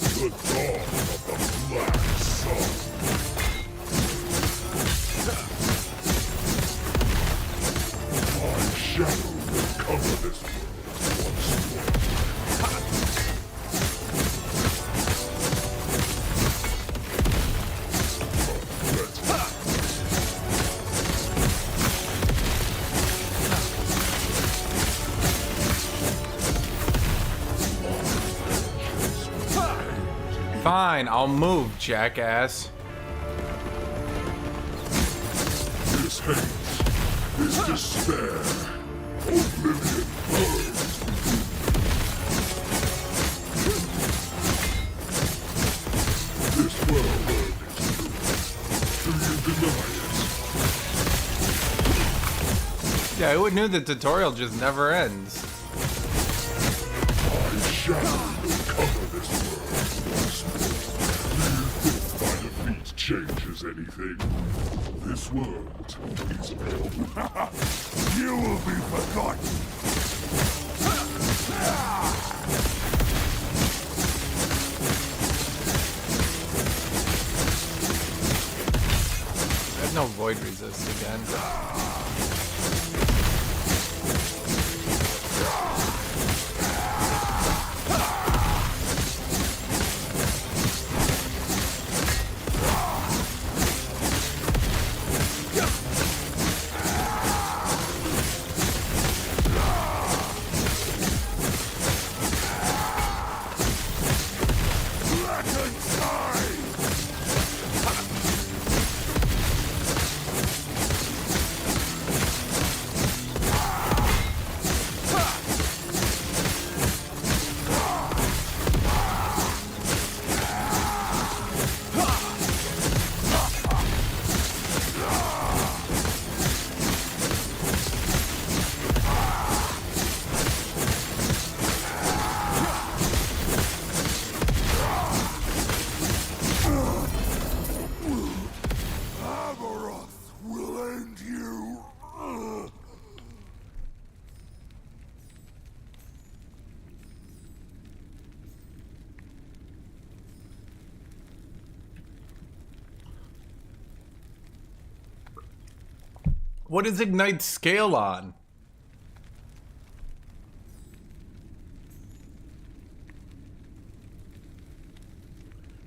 the dawn of the Black Sun. My shadow will cover this world once more. Fine, I'll move, jackass. This hate, this despair, oblivion burns. This world is true. Do you deny it? Yeah, who knew the tutorial just never ends? My shadow will cover this world. Changes anything. This world is you will be forgotten. There's no void resist again. What does Ignite scale on?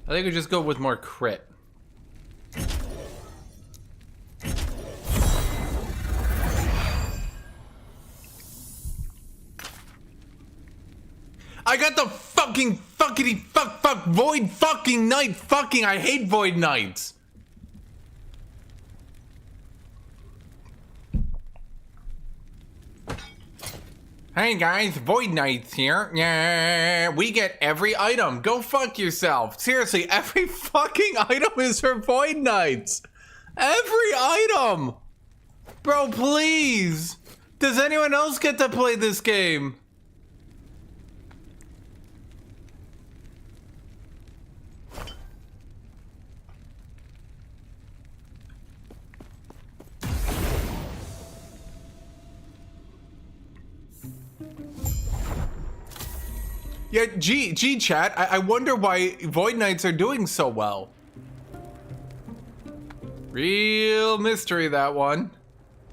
I think I just go with more crit. I got the fucking fuck Void fucking Knight fucking I hate Void Knights. Hey guys, Void Knights here. Yeah, we get every item. Go fuck yourself. Seriously, every fucking item is for Void Knights. Every item. Bro, please. Does anyone else get to play this game? Yeah, G chat, I wonder why Void Knights are doing so well. Real mystery, that one.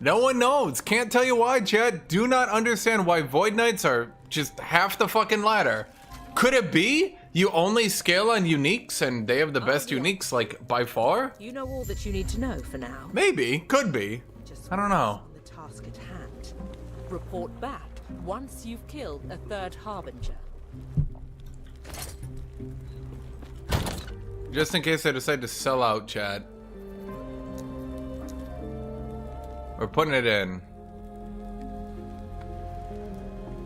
No one knows. Can't tell you why, chat. Do not understand why Void Knights are just half the fucking ladder. Could it be you only scale on uniques and they have the best uniques, like, by far? You know all that you need to know for now. Maybe. Could be. I don't know. The task at hand. Report back once you've killed a third Harbinger. Just in case I decide to sell out, chat. We're putting it in.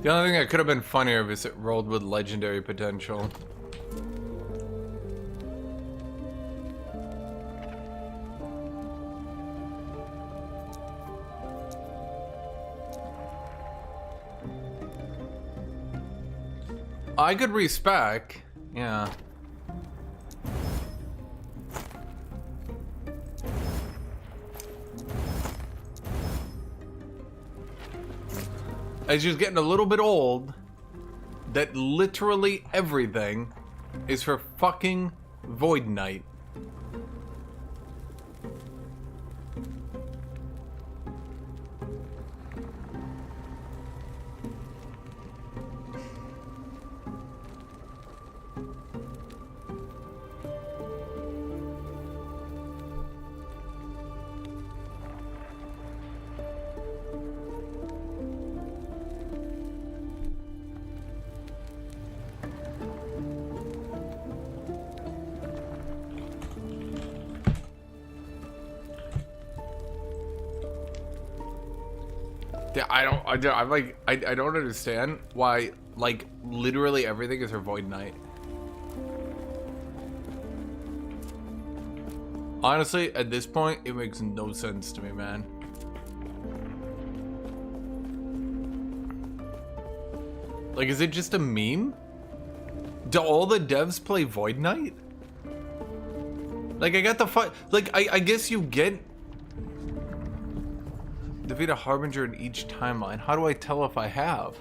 The only thing that could have been funnier is it rolled with legendary potential. I could respec, yeah. As she's getting a little bit old, that literally everything is for fucking Void Knight. I don't understand why, like, literally everything is her Void Knight. Honestly, at this point, it makes no sense to me, man. Like, is it just a meme? Do all the devs play Void Knight? Like, I got the like, I guess you get... Defeat a Harbinger in each timeline. How do I tell if I have?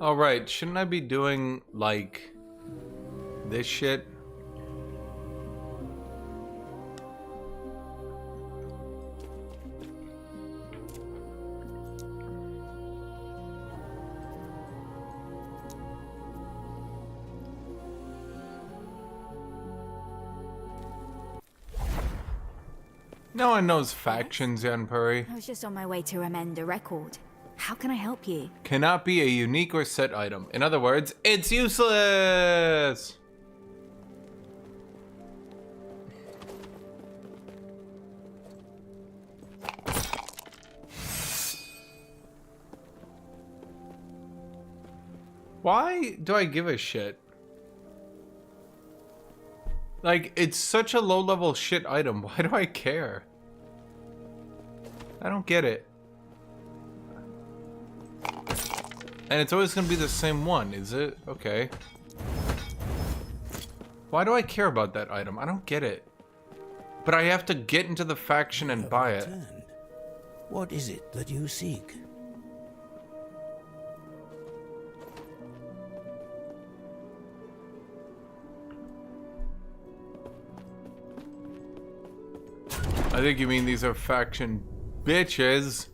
All right, shouldn't I be doing, like, this shit? No one knows factions, Yanpuri. I was just on my way to amend a record. How can I help you? Cannot be a unique or set item. In other words, it's useless! Why do I give a shit? Like, it's such a low-level shit item. Why do I care? I don't get it. And it's always gonna be the same one, is it? Okay. Why do I care about that item? I don't get it. But I have to get into the faction and buy it. What is it that you seek? I think you mean these are faction bitches.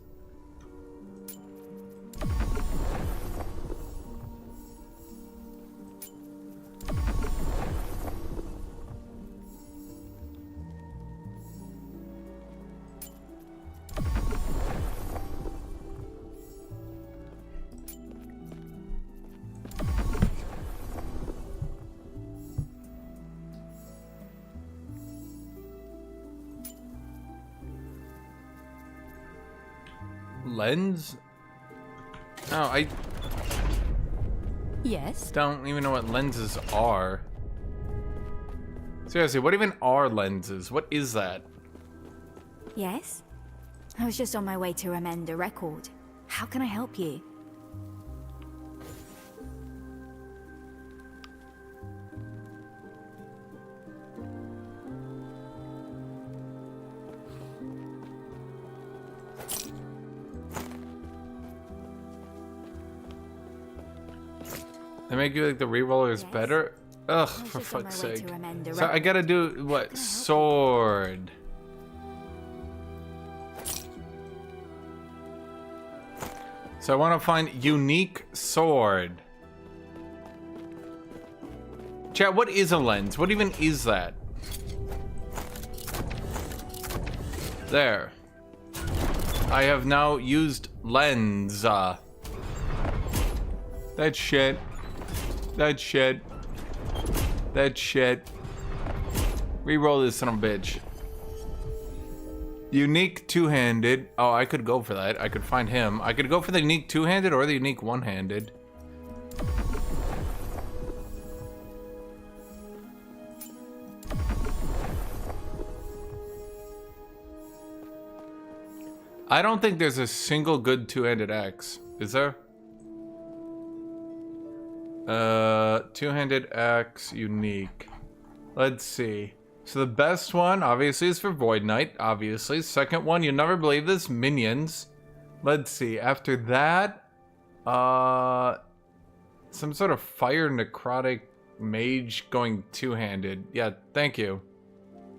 Lens? No, I Yes? don't even know what lenses are. Seriously, what even are lenses? What is that? Yes? I was just on my way to amend a record. How can I help you? They make you like the reroller is better? Ugh, for fuck's sake. So I gotta do what? Sword. So I want to find unique sword. Chat, what is a lens? What even is that? There. I have now used lens. That shit. That shit. That shit. Reroll this son of a bitch. Unique two-handed. Oh, I could go for that. I could find him. I could go for the unique two-handed or the unique one-handed. I don't think there's a single good two-handed axe. Is there? Two-handed axe, unique. Let's see. So the best one, obviously, is for Void Knight, obviously. Second one, you'll never believe this, minions. Let's see. After that, some sort of fire necrotic mage going two-handed. Yeah, thank you.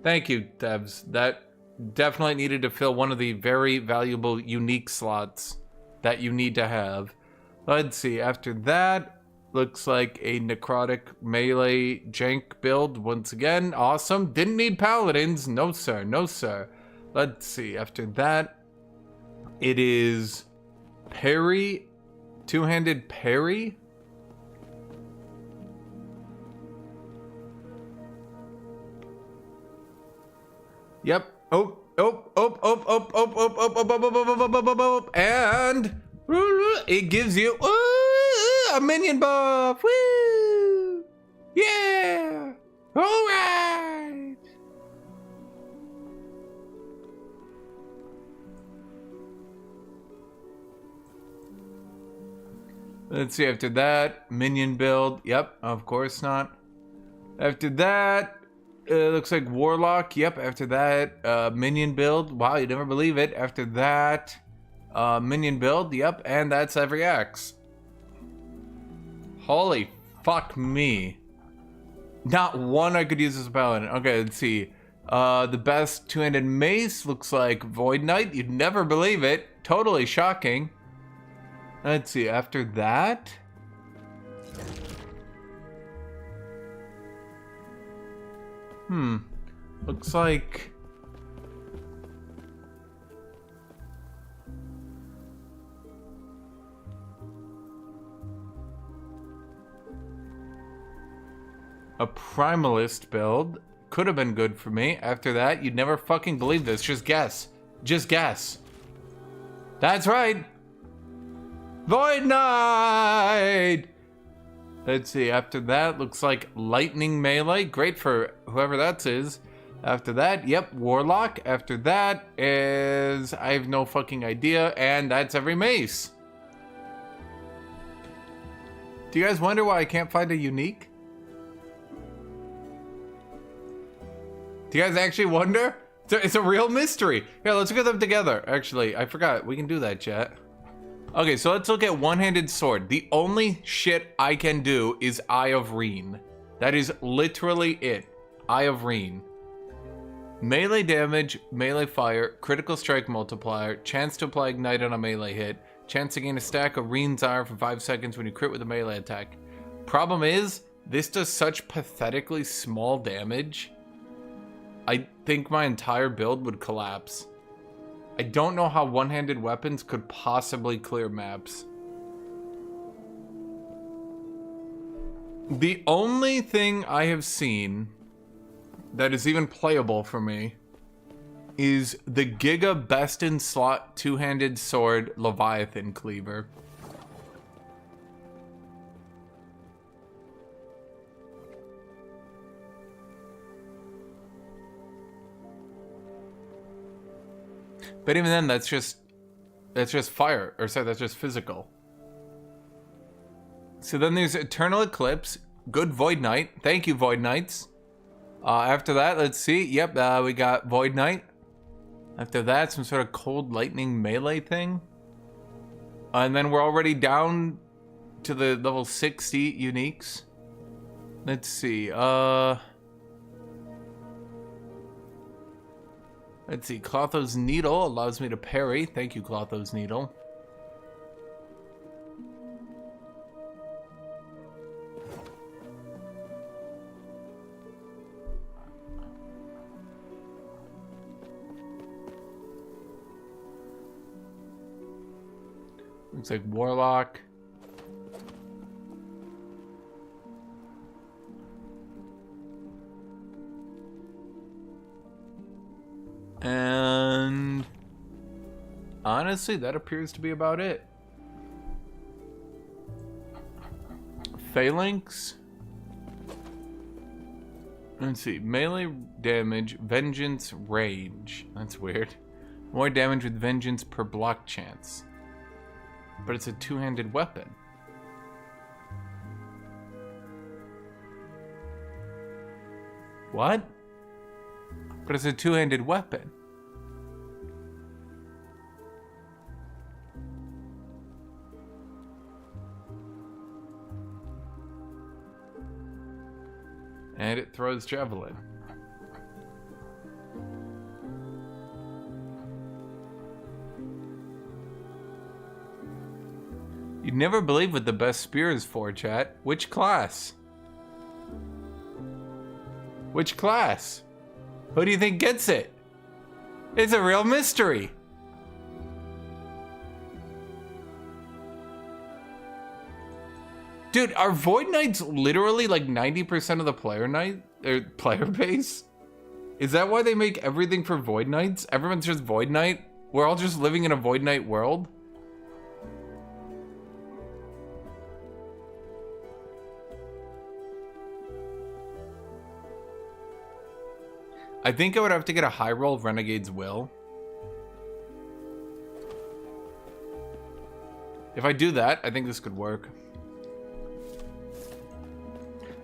Thank you, devs. That definitely needed to fill one of the very valuable unique slots that you need to have. Let's see. After that, looks like a necrotic melee jank build once again. Awesome. Didn't need paladins. No, sir. No, sir. Let's see. After that, it is parry. Two-handed parry. Yep. And it gives you a minion buff. Woo! Yeah! Alright! Let's see, after that, minion build. Yep, of course not. After that, looks like warlock. Yep, after that, minion build. Wow, you never believe it. After that, minion build. Yep, and that's every axe. Holy fuck me. Not one I could use as a paladin. Okay, let's see. The best two-handed mace looks like Void Knight. You'd never believe it. Totally shocking. Let's see, after that... Looks like... A Primalist build. Could have been good for me. After that, you'd never fucking believe this. Just guess. Just guess. That's right. Void Knight! Let's see. After that, looks like Lightning Melee. Great for whoever that is. After that, yep, Warlock. After that is... I have no fucking idea. And that's every mace. Do you guys wonder why I can't find a unique? Do you guys actually wonder? It's a real mystery. Here, let's look at them together. Actually, I forgot. We can do that, chat. Okay, so let's look at one-handed sword. The only shit I can do is Eye of Reen. That is literally it. Eye of Reen. Melee damage, melee fire, critical strike multiplier, chance to apply ignite on a melee hit, chance to gain a stack of Reen's Ire for 5 seconds when you crit with a melee attack. Problem is, this does such pathetically small damage. I think my entire build would collapse. I don't know how one-handed weapons could possibly clear maps. The only thing I have seen that is even playable for me is the Giga Best in Slot two-handed sword Leviathan Cleaver. But even then, that's just fire, or sorry, that's just physical. So then there's Eternal Eclipse, good Void Knight. Thank you, Void Knights. After that, let's see. Yep, we got Void Knight. After that, some sort of cold lightning melee thing. And then we're already down to the level 60 uniques. Let's see. Let's see, Clotho's Needle allows me to parry. Thank you, Clotho's Needle. Looks like Warlock. And honestly, that appears to be about it. Phalanx. Let's see. Melee damage, vengeance, range. That's weird. More damage with vengeance per block chance. But it's a two-handed weapon. What? But it's a two-handed weapon. And it throws javelin. You'd never believe what the best spear is for, chat. Which class? Which class? Who do you think gets it? It's a real mystery. Dude, are Void Knights literally like 90% of the player base? Is that why they make everything for Void Knights? Everyone's just Void Knight? We're all just living in a Void Knight world? I think I would have to get a high roll of Renegade's Will. If I do that, I think this could work.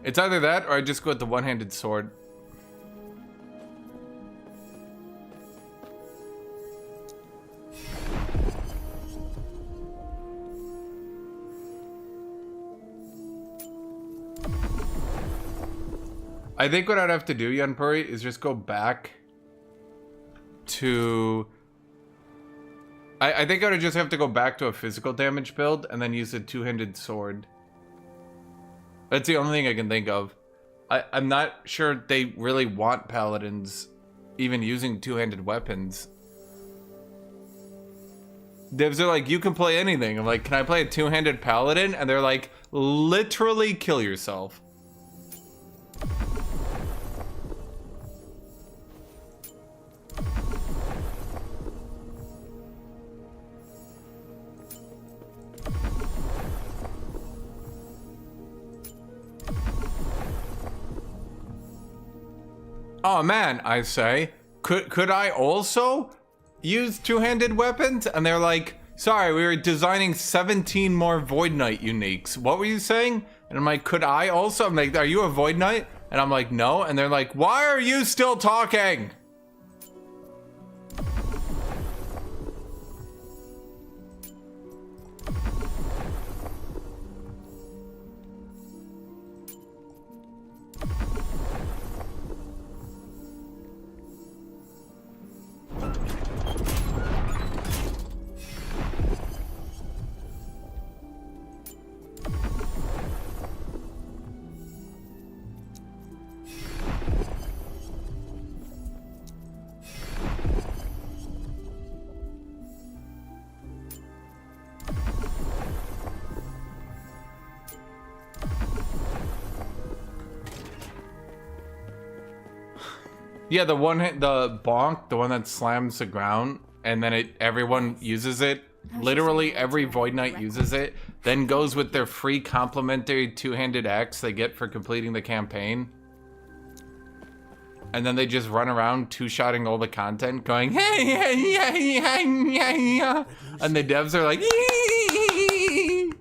It's either that or I just go with the one-handed sword. I think what I'd have to do, Yanpuri, is just go back to... I think I would just have to go back to a physical damage build and then use a two-handed sword. That's the only thing I can think of. I'm not sure they really want paladins even using two-handed weapons. Devs are like, you can play anything. I'm like, can I play a two-handed paladin? And they're like, literally kill yourself. oh man, I say, could I also use two-handed weapons? And they're like, sorry, we were designing 17 more Void Knight uniques. What were you saying? And I'm like, could I also? I'm like, are you a Void Knight? And I'm like, no. And they're like, why are you still talking? Yeah, the bonk, the one that slams the ground, and then everyone uses it. Literally every Void Knight uses it, then goes with their free complimentary two-handed axe they get for completing the campaign. And then they just run around two-shotting all the content, going, hey, hey, hey, hey, hey, hey. And the devs are like, ee.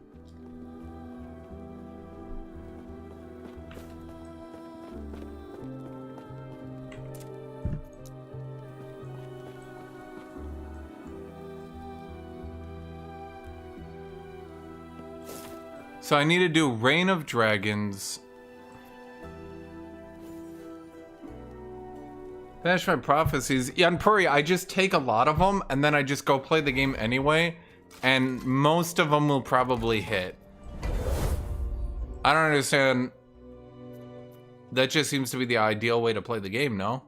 So I need to do Reign of Dragons. Finish my prophecies. Yanpuri, I just take a lot of them and then I just go play the game anyway. And most of them will probably hit. I don't understand. That just seems to be the ideal way to play the game, no?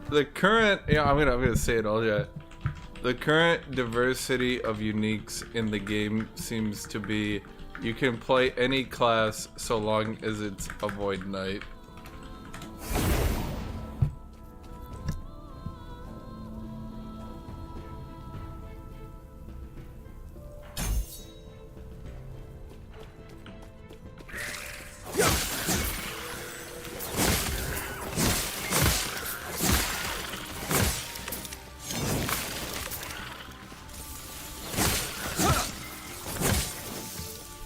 The current, I'm gonna say it all yet. The current diversity of uniques in the game seems to be you can play any class so long as it's a Void Knight.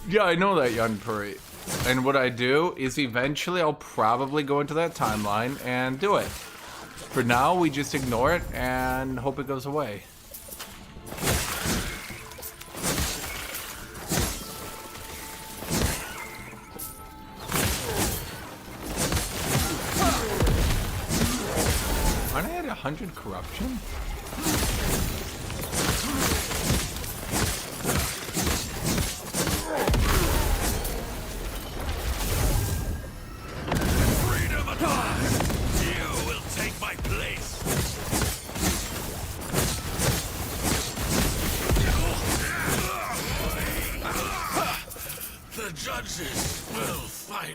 Yeah, I know that, Yanpuri. And what I do is eventually I'll probably go into that timeline and do it. For now, we just ignore it and hope it goes away. Aren't I at 100 corruption?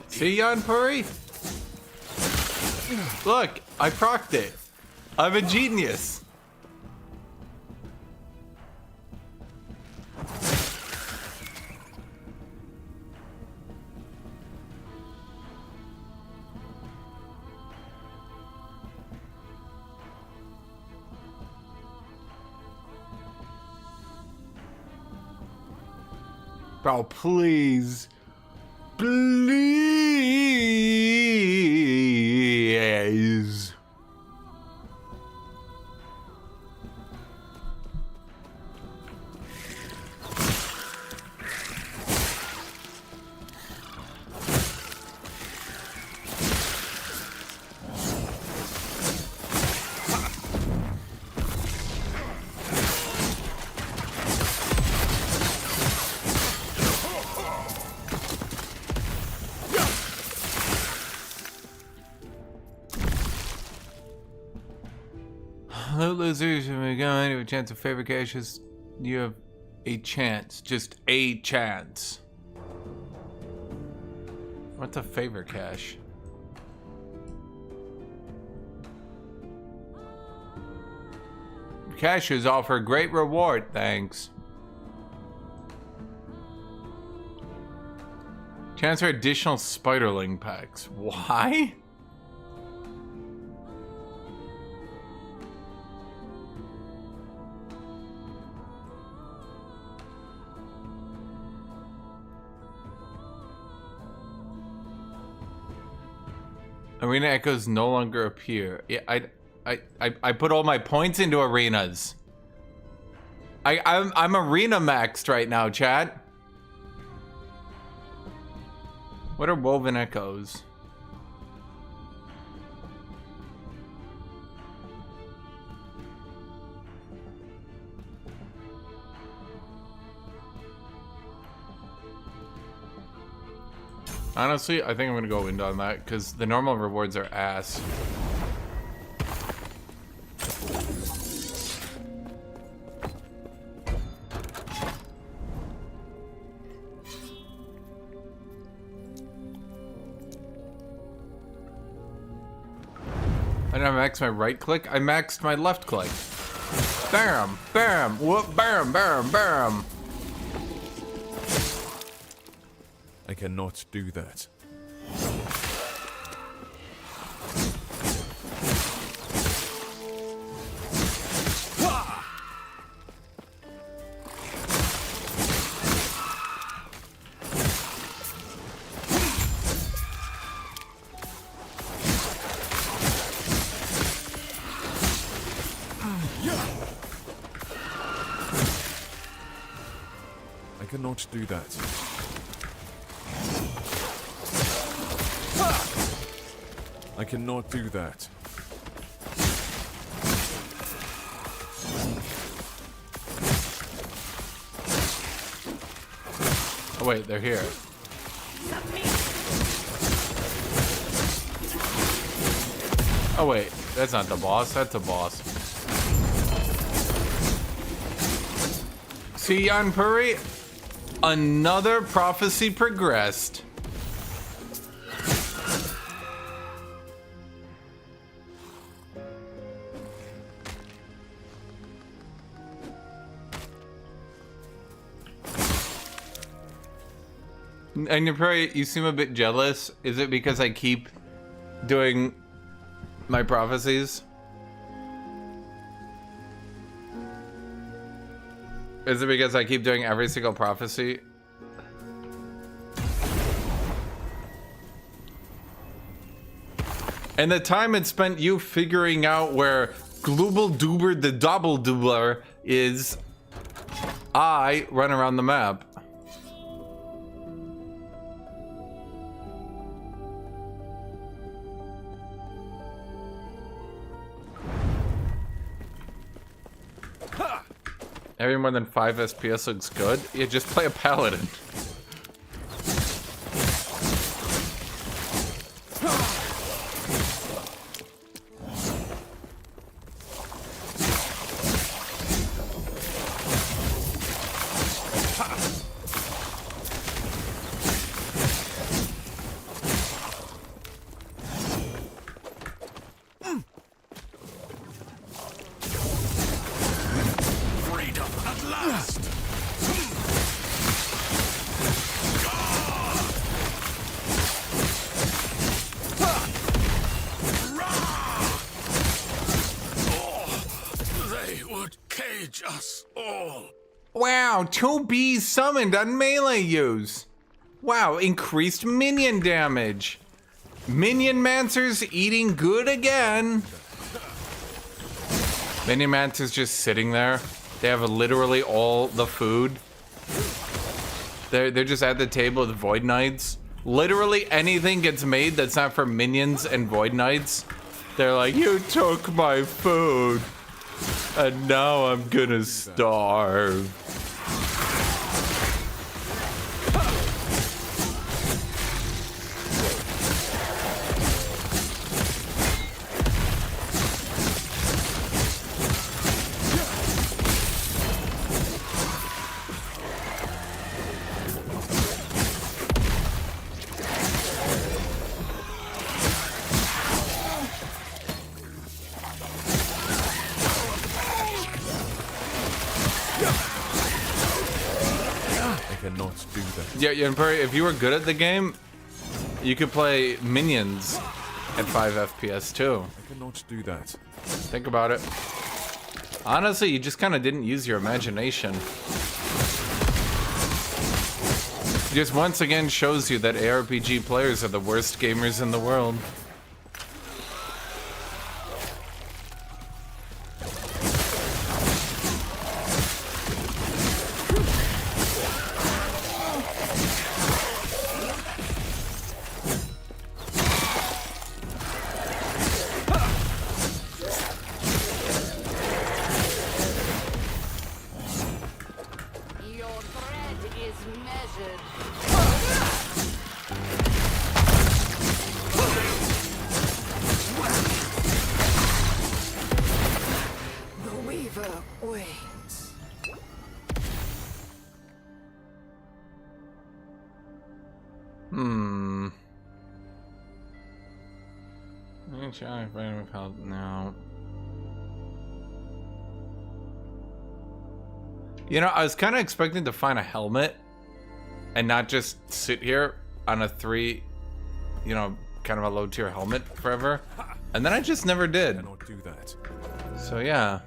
See, Yanpuri? Look, I procced it. I'm a genius. Bro, please. Please. Hello, losers. We're going to a chance of favorite caches. You have A chance. Just a chance. What's a favor cache? Caches offer great reward, thanks. Chance for additional spiderling packs. Why? Arena echoes no longer appear. Yeah, I put all my points into arenas. I'm arena maxed right now, chat. What are woven echoes? Honestly, I think I'm gonna go wind on that because the normal rewards are ass. I didn't max my right click, I maxed my left click. Bam, bam, whoop, bam, bam, bam. I cannot do that. I cannot do that. I cannot do that. Oh wait, they're here. Oh wait, that's not the boss, that's a boss. See, Yan Puri? Another prophecy progressed. And you're probably, you seem a bit jealous. Is it because I keep doing my prophecies? Is it because I keep doing every single prophecy? And the time it spent you figuring out where Global Doober the Double Doubler is, I run around the map. Every more than 5 SPS looks good. Yeah, just play a Paladin. Wow, 2 bees summoned on melee use. Wow, increased minion damage. Minion Mancer's eating good again. Minion Mancer's just sitting there. They have literally all the food. They're just at the table with Void Knights. Literally anything gets made that's not for minions and Void Knights. They're like, you took my food. And now I'm gonna starve. cannot do that. Yeah, Yunperi, if you were good at the game, you could play minions at 5 FPS too. I cannot do that. Think about it. Honestly, you just kind of didn't use your imagination. Just once again shows you that ARPG players are the worst gamers in the world. No. You know, I was kind of expecting to find a helmet and not just sit here on a 3, you know, kind of a low tier helmet forever. And then I just never did. I cannot do that. So yeah.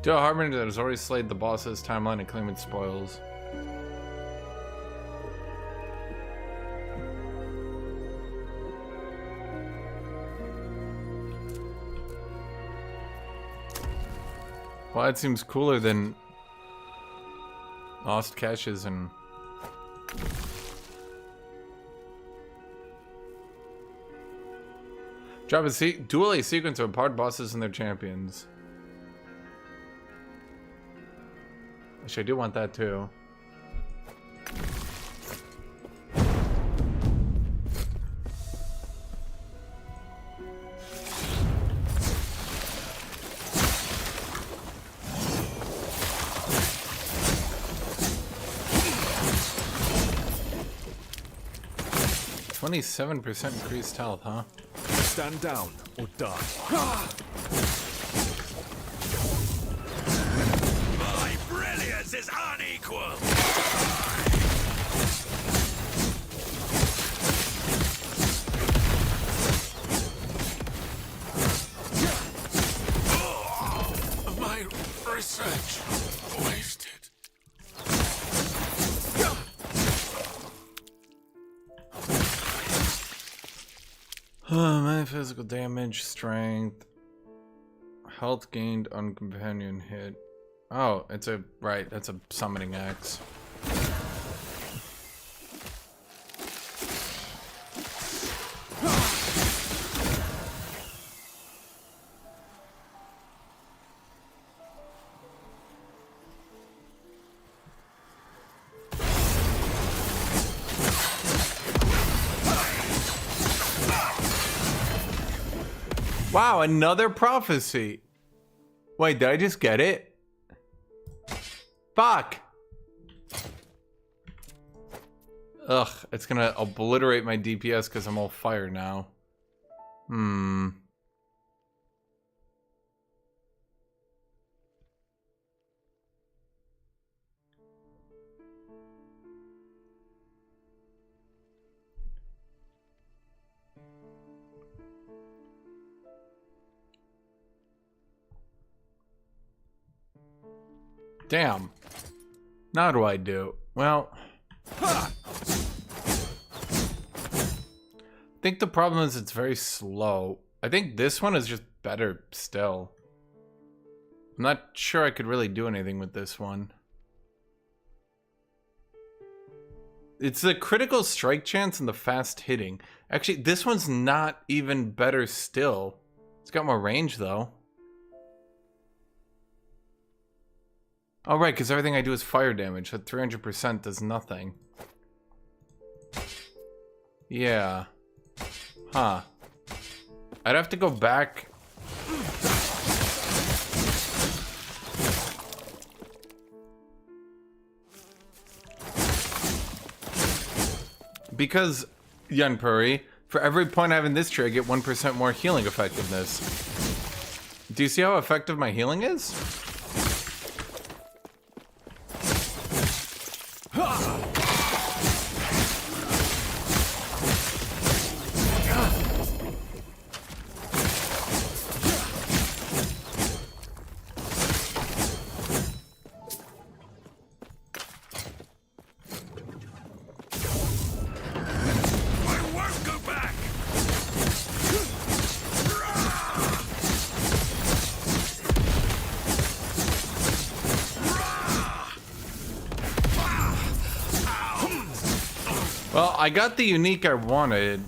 Do a harbinger that has already slayed the boss's timeline and claim its spoils. Well, that seems cooler than Lost Caches and... Drop a duel a sequence of apart bosses and their champions. Actually, I do want that too. %27 increased health, huh? Stand down or die. My brilliance is unequal. My research wasted. My physical damage, strength, health gained on companion hit. Oh, it's a right. That's a summoning axe. Wow, another prophecy. Wait, did I just get it? Fuck. Ugh, it's gonna obliterate my DPS because I'm all fire now. Damn. Now what do I do? Well, I think the problem is it's very slow. I think this one is just better still. I'm not sure I could really do anything with this one. It's the critical strike chance and the fast hitting. Actually, this one's not even better still. It's got more range though. Oh, right, because everything I do is fire damage, so 300% does nothing. Yeah. Huh. I'd have to go back. Because Yunpuri. For every point I have in this tree, I get 1% more healing effectiveness. Do you see how effective my healing is? Well, I got the unique I wanted.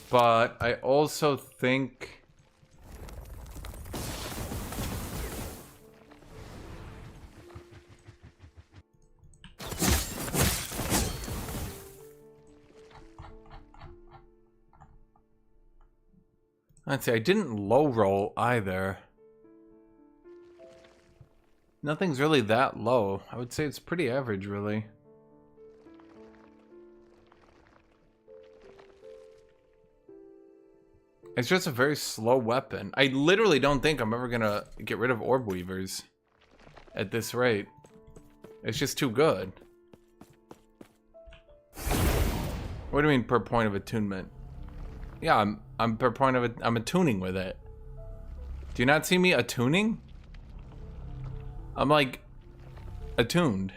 But I also think... Let's see, I didn't low roll either. Nothing's really that low. I would say it's pretty average, really. It's just a very slow weapon. I literally don't think I'm ever gonna get rid of orb weavers at this rate. It's just too good. What do you mean per point of attunement? Yeah, I'm per point of it. I'm attuning with it. Do you not see me attuning? I'm like attuned.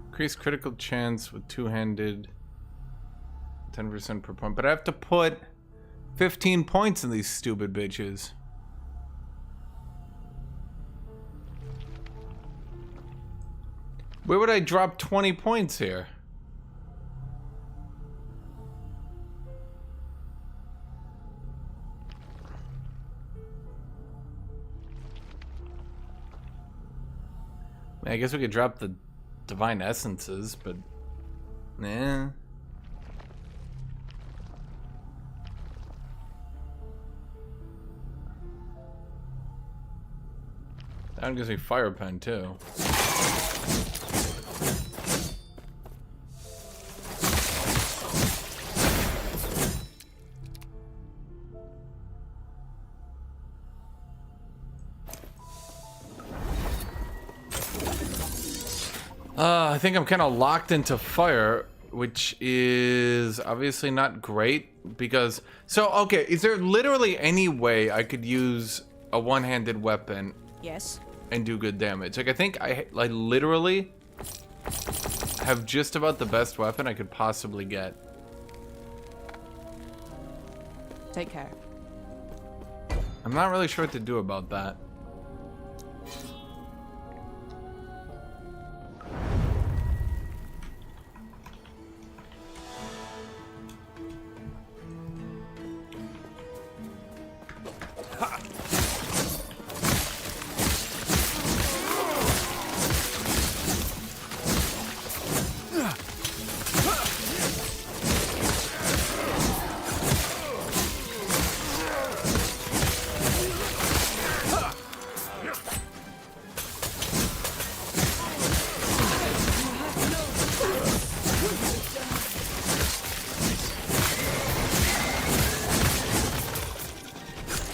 Increase critical chance with two-handed. 10% per point, but I have to put 15 points in these stupid bitches. Where would I drop 20 points here? I guess we could drop the divine essences, but nah. That one gives me fire pen too. I think I'm kind of locked into fire, which is obviously not great because... So, okay, is there literally any way I could use a one-handed weapon? Yes. And do good damage? Like, I think I literally have just about the best weapon I could possibly get. Take care. I'm not really sure what to do about that.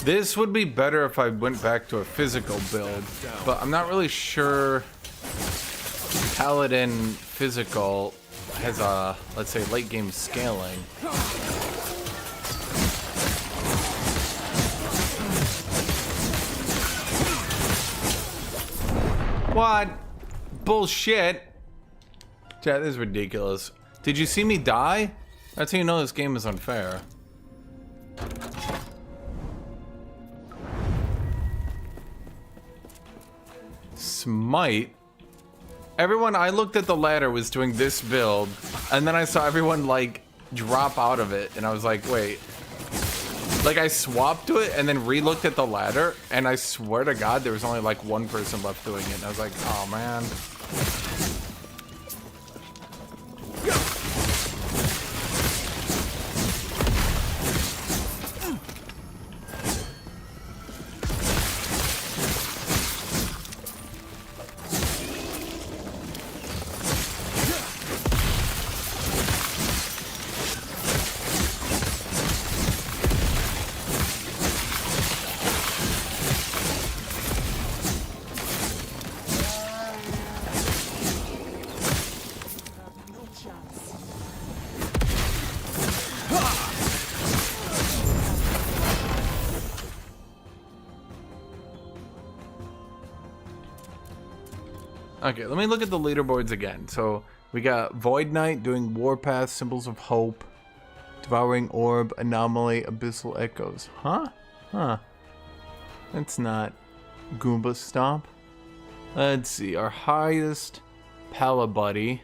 This would be better if I went back to a physical build, but I'm not really sure Paladin physical has a, let's say, late game scaling. What? Bullshit. Chat, this is ridiculous. Did you see me die? That's how you know this game is unfair. Smite. Everyone, I looked at the ladder was doing this build, and then I saw everyone like drop out of it, and I was like, wait. Like, I swapped to it and then re-looked at the ladder, and I swear to God, there was only like one person left doing it. And I was like, oh man. Okay, let me look at the leaderboards again. So we got Void Knight doing Warpath, Symbols of Hope, Devouring Orb, Anomaly, Abyssal Echoes. Huh? Huh. That's not Goomba Stomp. Let's see. Our highest Palabuddy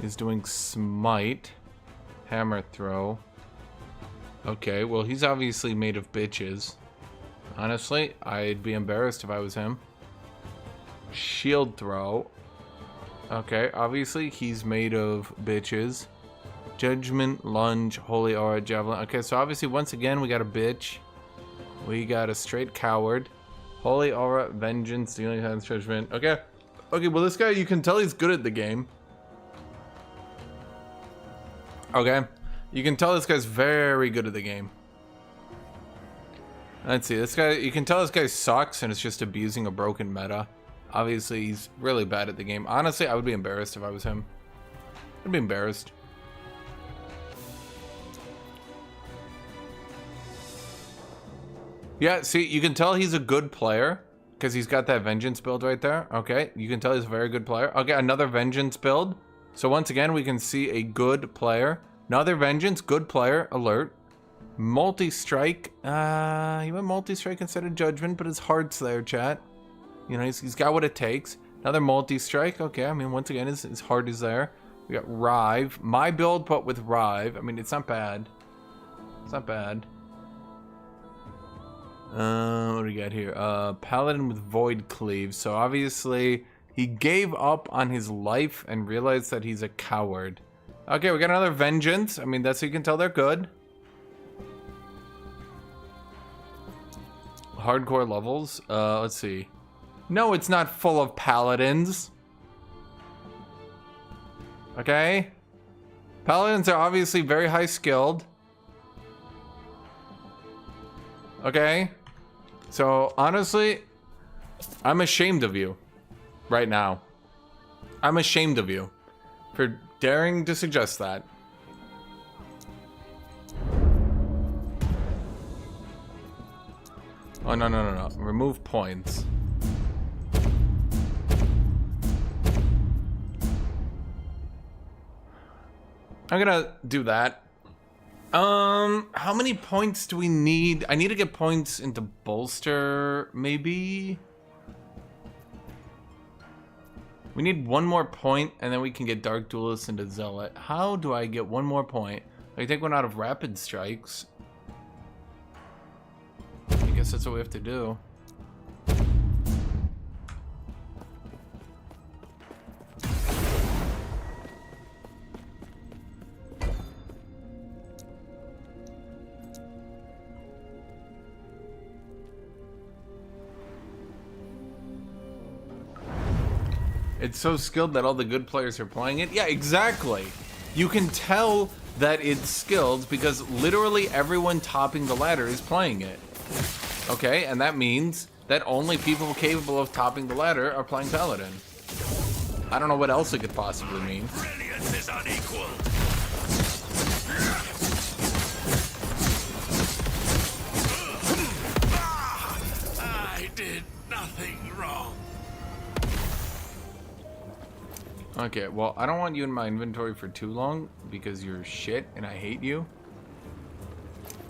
is doing Smite, Hammer Throw. Okay, well, he's obviously made of bitches. Honestly, I'd be embarrassed if I was him. Shield Throw. Okay, obviously he's made of bitches. Judgment, Lunge, Holy Aura, Javelin. Okay, so obviously once again we got a bitch. We got a straight coward. Holy Aura, Vengeance, Dealing Hands, Judgment. Okay. Okay, well this guy, you can tell he's good at the game. Okay. You can tell this guy's very good at the game. Let's see, this guy, you can tell this guy sucks and it's just abusing a broken meta. Obviously, he's really bad at the game. Honestly, I would be embarrassed if I was him. I'd be embarrassed. Yeah, see, you can tell he's a good player because he's got that Vengeance build right there. Okay, you can tell he's a very good player. Okay, another Vengeance build. So once again, we can see a good player. Another Vengeance, good player, alert. Multi-strike. He went multi-strike instead of Judgment, but his heart's there, chat. You know, he's got what it takes. Another multi-strike. Okay, I mean, once again, his heart is there. We got Rive. My build, but with Rive. I mean, it's not bad. It's not bad. What do we got here? Paladin with Void Cleave. So obviously, he gave up on his life and realized that he's a coward. Okay, we got another Vengeance. I mean, that's how you can tell they're good. Hardcore levels. Let's see. No, it's not full of paladins. Okay? Paladins are obviously very high skilled. Okay? So, honestly, I'm ashamed of you right now. I'm ashamed of you for daring to suggest that. Oh, no, no, no, no. Remove points. I'm gonna do that. How many points do we need? I need to get points into bolster, maybe? We need one more point, and then we can get Dark Duelist into Zealot. How do I get one more point? I take one out of Rapid Strikes. I guess that's what we have to do. It's so skilled that all the good players are playing it. Yeah, exactly. You can tell that it's skilled because literally everyone topping the ladder is playing it. Okay, and that means that only people capable of topping the ladder are playing Paladin. I don't know what else it could possibly mean. Brilliance is unequal. I did nothing wrong. Okay, well, I don't want you in my inventory for too long because you're shit and I hate you.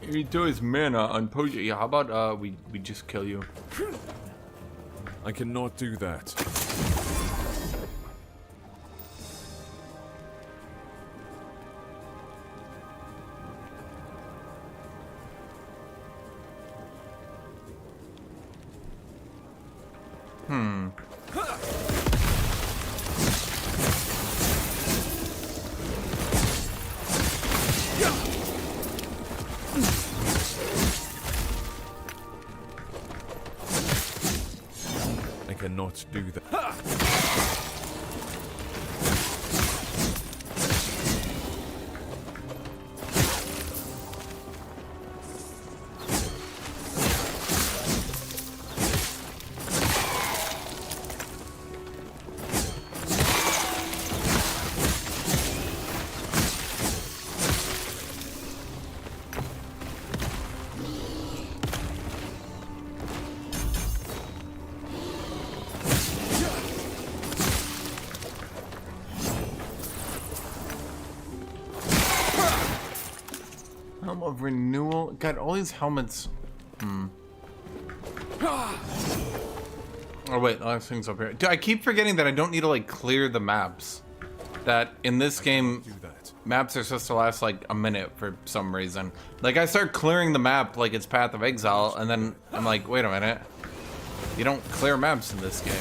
He does mana on potion. Yeah, how about we just kill you? I cannot do that. cannot do that. Helm of Renewal. God, all these helmets. Oh wait, last thing's up here. Dude, I keep forgetting that I don't need to like clear the maps. That in this game, maps are supposed to last like a minute for some reason. Like I start clearing the map like it's Path of Exile, and then I'm like, wait a minute. You don't clear maps in this game.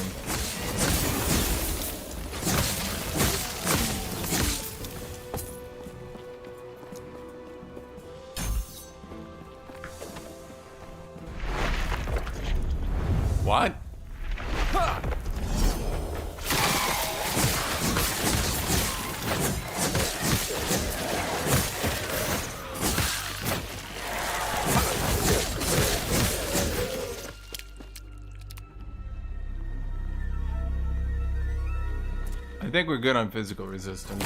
What? I think we're good on physical resistance.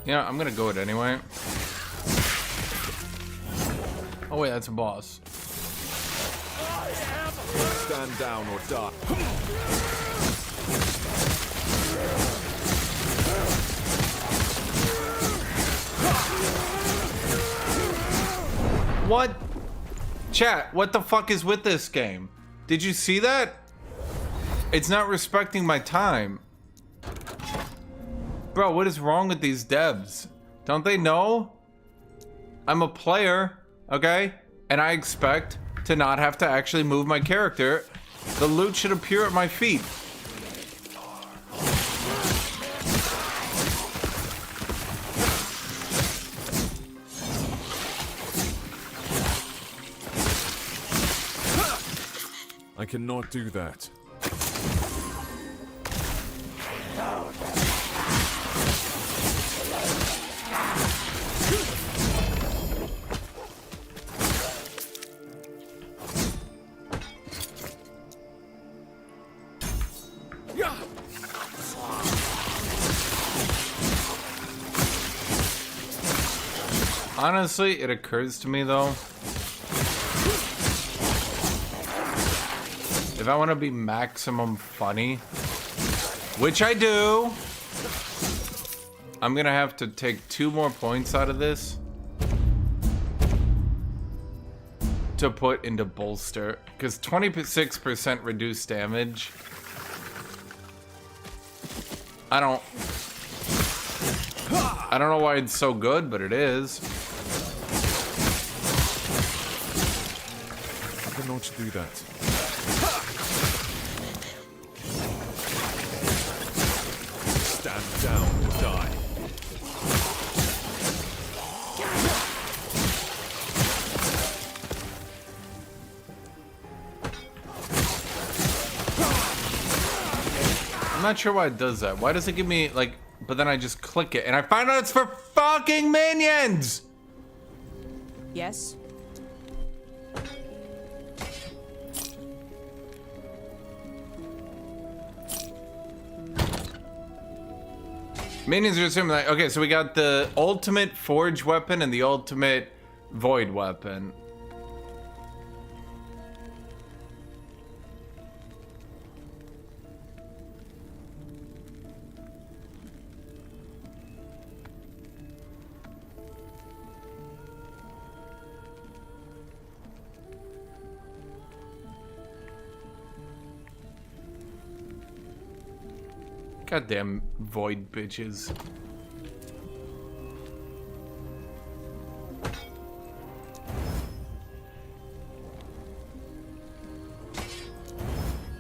Yeah, I'm gonna go it anyway. Oh wait, that's a boss. Stand down or die. What? Chat, what the fuck is with this game? Did you see that? It's not respecting my time. Bro, what is wrong with these devs? Don't they know? I'm a player, okay? And I expect to not have to actually move my character. The loot should appear at my feet. I cannot do that. Honestly, it occurs to me though, if I want to be maximum funny, which I do, I'm gonna have to take 2 more points out of this to put into bolster, because 26% reduced damage. I don't know why it's so good, but it is. I cannot do that. Stand down or die. I'm not sure why it does that. Why does it give me, like, but then I just click it and I find out it's for fucking minions! Yes? Minions are assuming that, okay, so we got the ultimate forge weapon and the ultimate void weapon. Goddamn void bitches.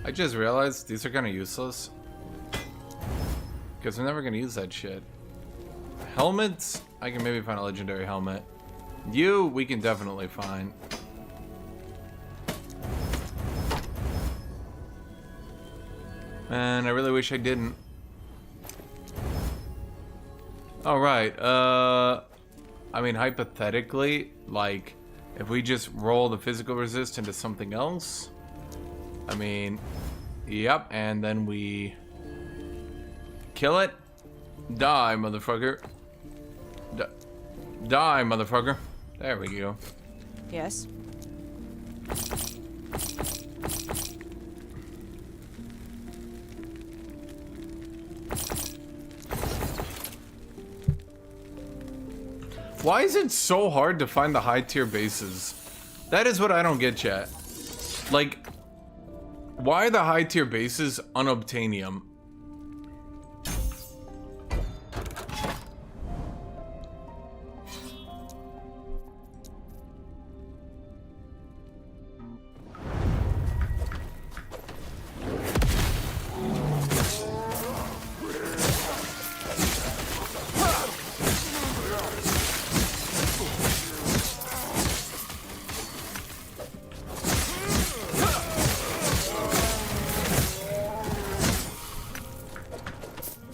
I just realized these are kind of useless, because I'm never gonna use that shit. Helmets, I can maybe find a legendary helmet. You, we can definitely find. Man, I really wish I didn't. Alright, I mean, hypothetically, like, if we just roll the physical resist into something else, I mean, yep, and then we kill it. Die, motherfucker. Die, motherfucker. There we go. Yes. Why is it so hard to find the high tier bases? That is what I don't get, chat. Like, why are the high tier bases unobtainium?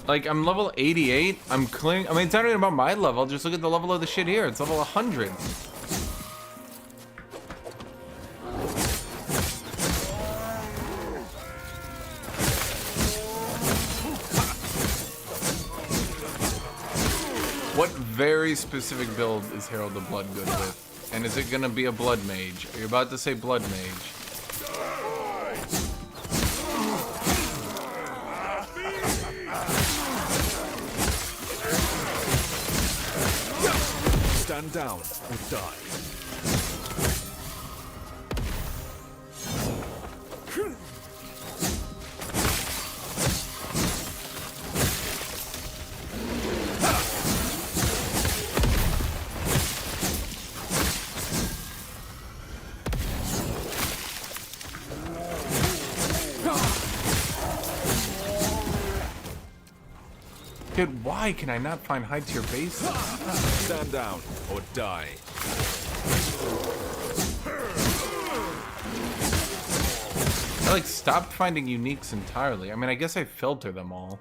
Like, I'm level 88. I'm clearing. I mean, it's not even about my level. Just look at the level of the shit here. It's level 100. What very specific build is Herald of Blood good with? And is it gonna be a Blood Mage? Are you about to say Blood Mage? Stand down or die. Dude, why can I not find high tier base? Stand down or die. I like stopped finding uniques entirely. I mean, I guess I filter them all.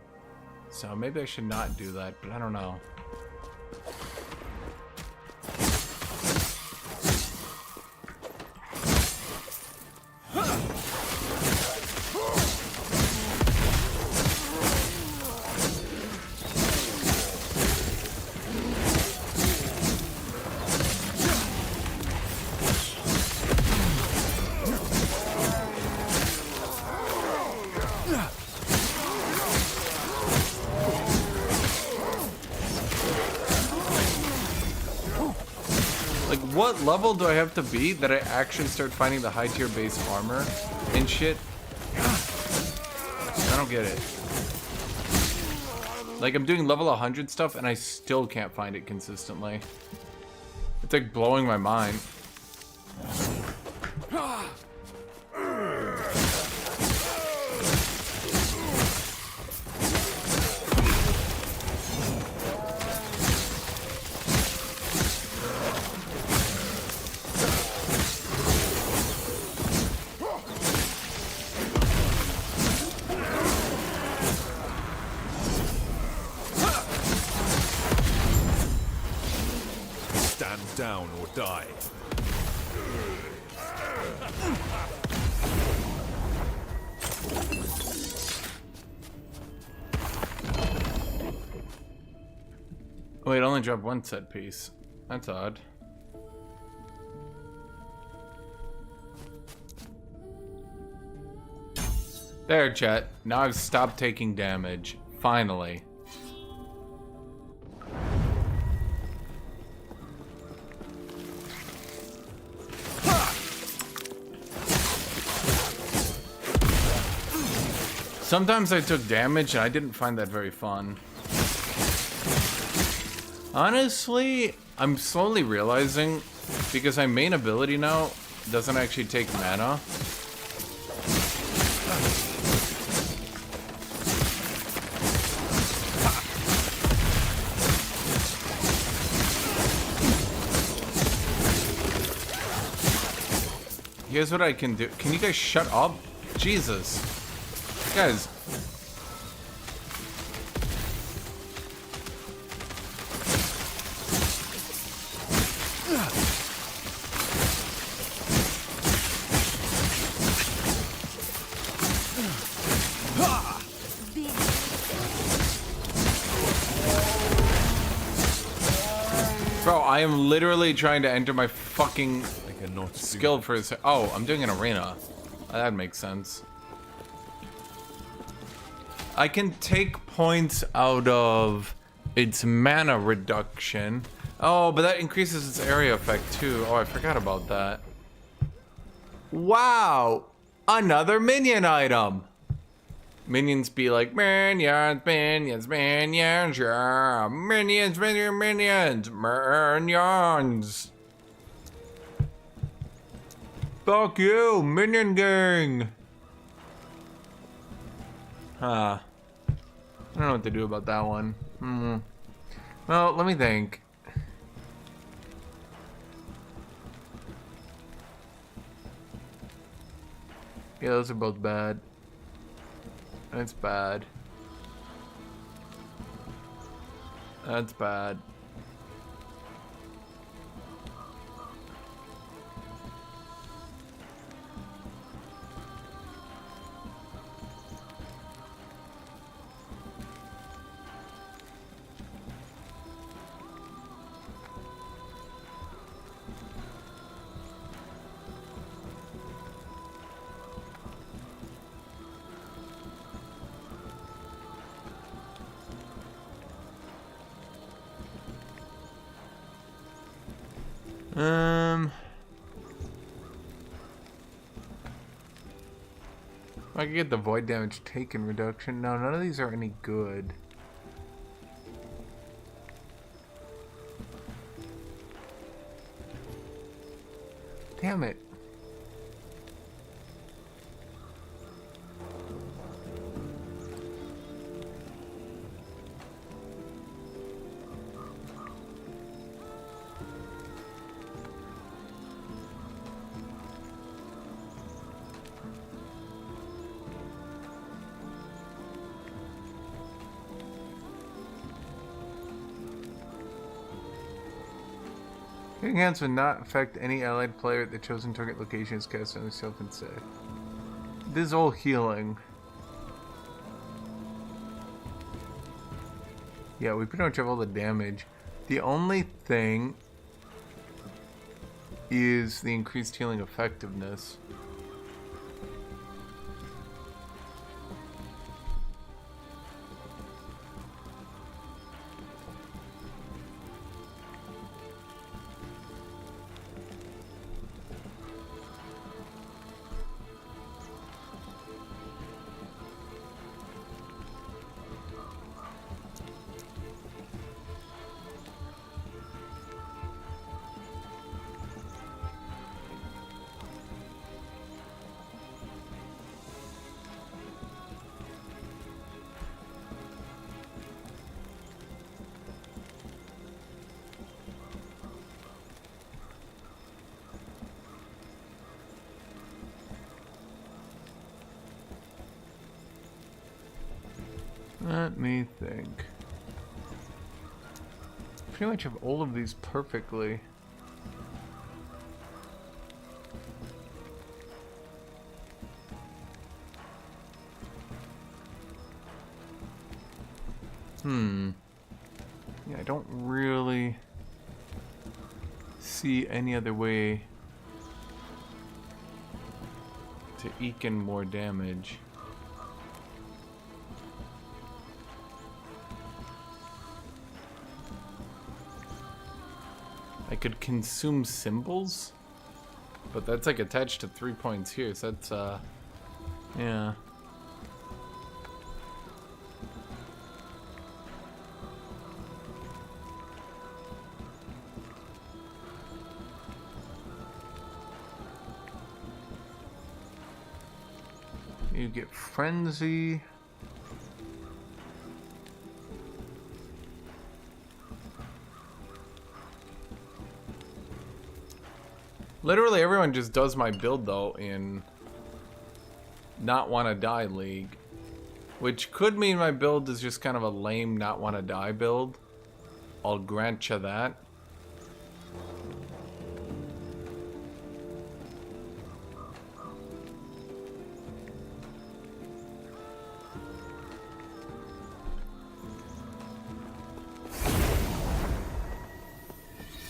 So maybe I should not do that, but I don't know. What level do I have to be that I actually start finding the high tier base armor and shit? I don't get it. Like, I'm doing level 100 stuff and I still can't find it consistently. It's like blowing my mind. Down or die. Wait, it only dropped one set piece. That's odd. There, chat. Now I've stopped taking damage. Finally. Sometimes I took damage and I didn't find that very fun. Honestly, I'm slowly realizing, because my main ability now doesn't actually take mana. Here's what I can do. Can you guys shut up? Jesus. Guys. Bro, I am literally trying to enter my fucking skill for this. Oh, I'm doing an arena. That makes sense. I can take points out of its mana reduction. Oh, but that increases its area effect too. Oh, I forgot about that. Wow! Another minion item! Minions be like, minions, minions, minions, yeah. Minions, minions, minions, minions. Fuck you, minion gang! Huh. I don't know what to do about that one. Well, let me think. Yeah, those are both bad. That's bad. That's bad. I can get the void damage taken reduction. No, none of these are any good. Damn it. Hitting hands would not affect any allied player at the chosen target location is cast on yourself and say. This is all healing. Yeah, we pretty much have all the damage. The only thing is the increased healing effectiveness. Let me think. Pretty much have all of these perfectly. Yeah, I don't really see any other way to eke in more damage. I could consume symbols, but that's like attached to 3 points here, so that's yeah. You get frenzy. Literally everyone just does my build though in Not Wanna Die League. Which could mean my build is just kind of a lame not want to die build. I'll grant you that.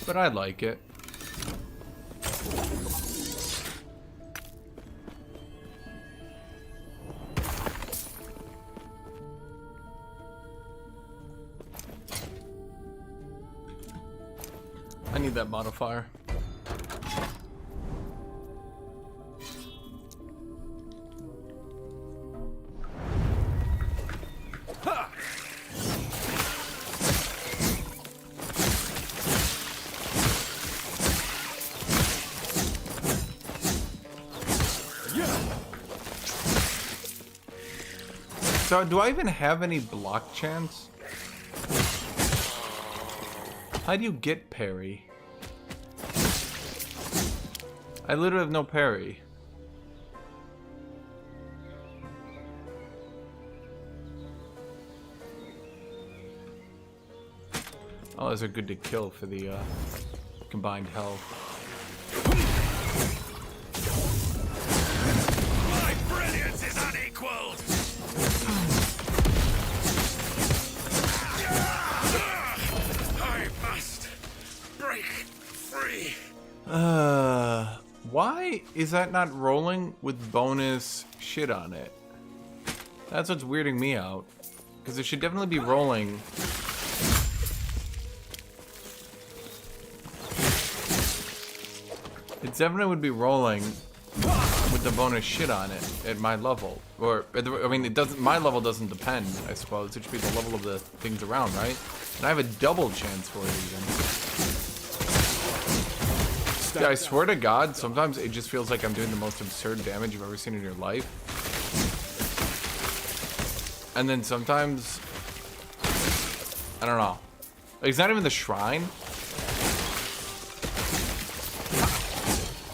But I like it. I need that modifier. So, do I even have any block chance? How do you get parry? I literally have no parry. Oh, those are good to kill for the combined health. My brilliance is unequaled! I must break free. Why is that not rolling with bonus shit on it? That's what's weirding me out. Because it should definitely be rolling. It definitely would be rolling with the bonus shit on it at my level. Or, I mean, it doesn't. My level doesn't depend, I suppose. It should be the level of the things around, right? And I have a double chance for it even. Yeah, I swear to God, sometimes it just feels like I'm doing the most absurd damage you've ever seen in your life. And then sometimes, I don't know. Like, it's not even the shrine.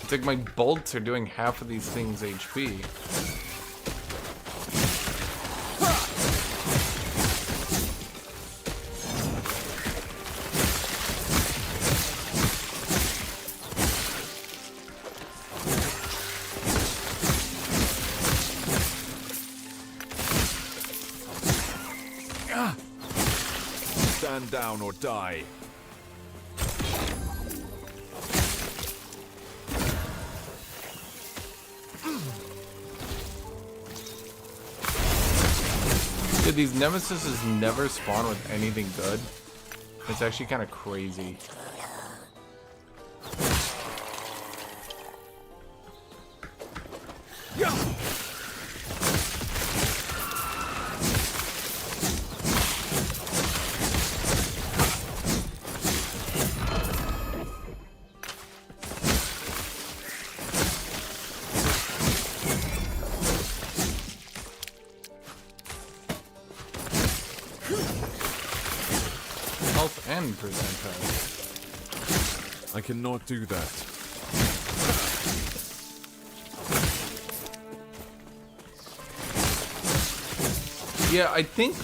It's like my bolts are doing half of these things HP. Stand down or die. Dude, these nemesises never spawn with anything good. It's actually kind of crazy. Health and percentile. I cannot do that. Yeah, I think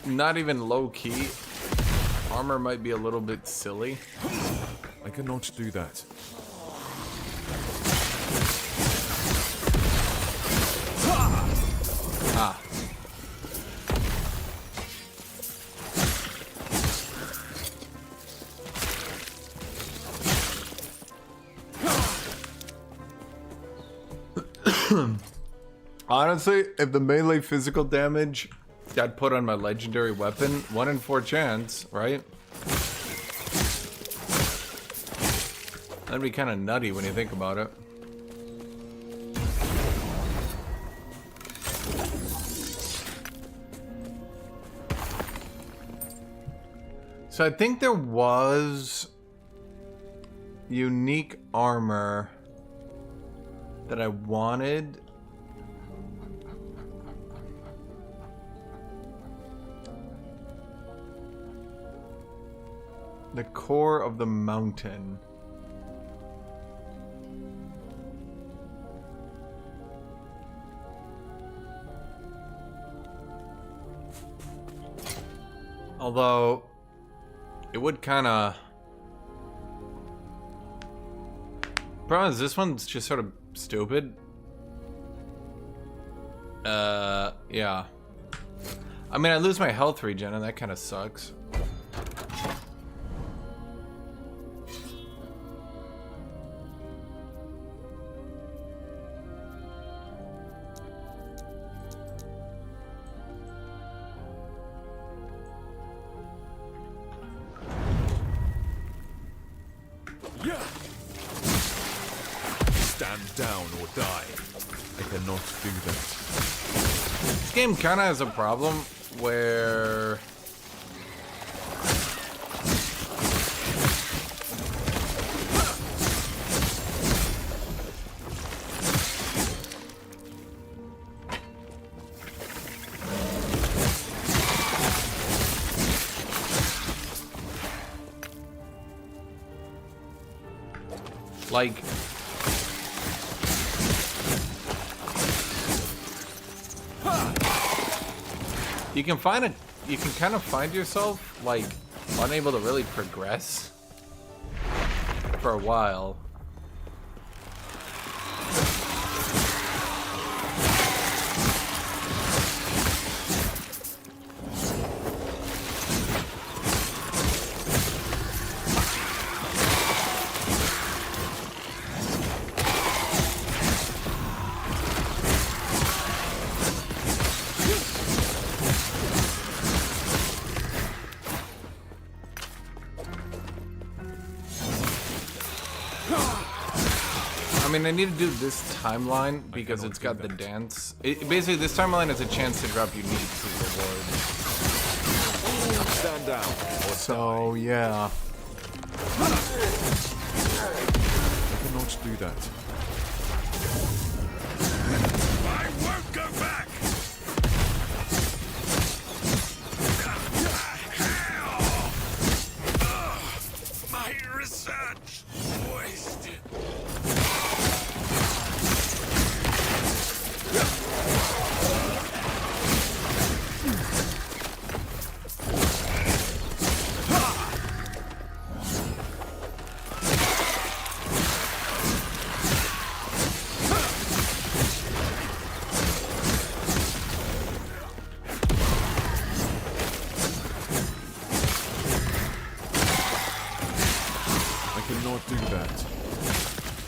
not even low key. Armor might be a little bit silly. I cannot do that. Ah. Honestly, if the melee physical damage got put on my legendary weapon, 1 in 4 chance, right? That'd be kind of nutty when you think about it. So I think there was unique armor that I wanted. The core of the mountain. Although, it would kind of... Problem is, this one's just sort of stupid. Yeah. I mean, I lose my health regen, and that kind of sucks. Stand down or die. I cannot do that. This game kind of has a problem where... like... You can kind of find yourself like unable to really progress for a while. I mean, I need to do this timeline because it's got the dance. Basically, this timeline has a chance to drop unique rewards. Stand down. So, yeah. I cannot do that. I won't go back. My research wasted.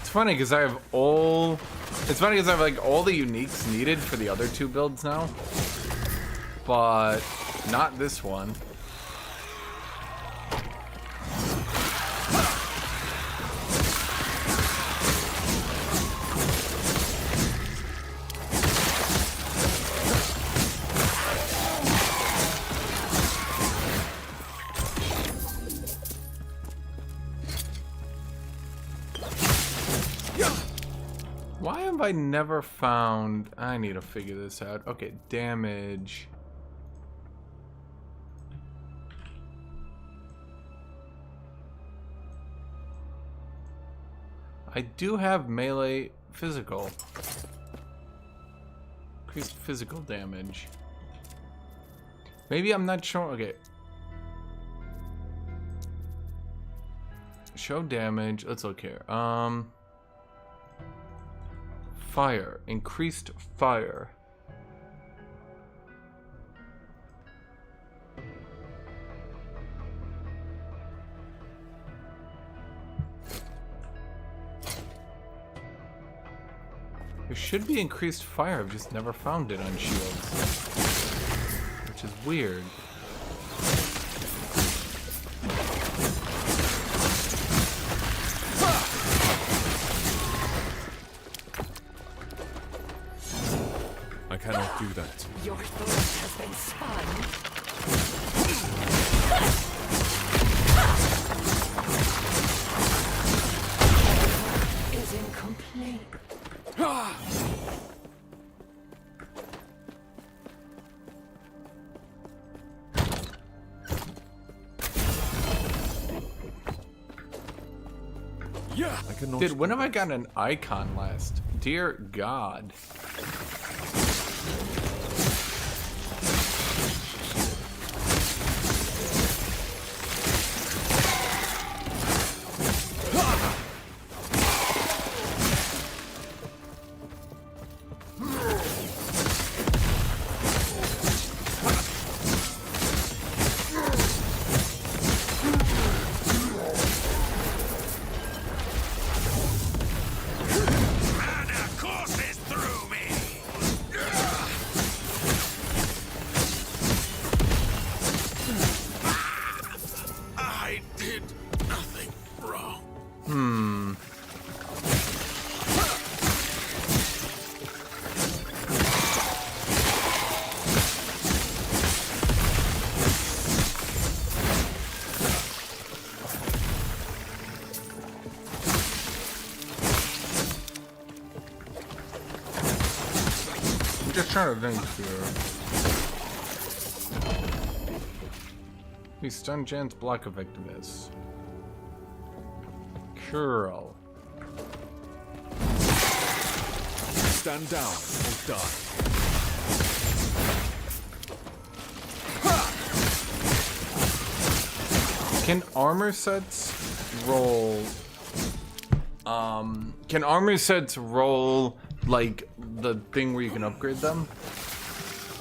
It's funny because I have all... It's funny because I have like all the uniques needed for the other two builds now. But not this one. Why have I never found... I need to figure this out. Okay, damage. I do have melee physical. Increased physical damage. Maybe I'm not sure. Okay. Show damage. Let's look here. Fire. Increased fire. There should be increased fire. I've just never found it on shields. Which is weird. I cannot do that. Your thought has been spun. Is incomplete. Yeah, I cannot. Dude, when have I gotten an icon last? Dear God. did nothing wrong. I'm just trying to think here. We stun Jan's block effectiveness. Curl. Stand down or die. Can armor sets roll? Can armor sets roll like the thing where you can upgrade them,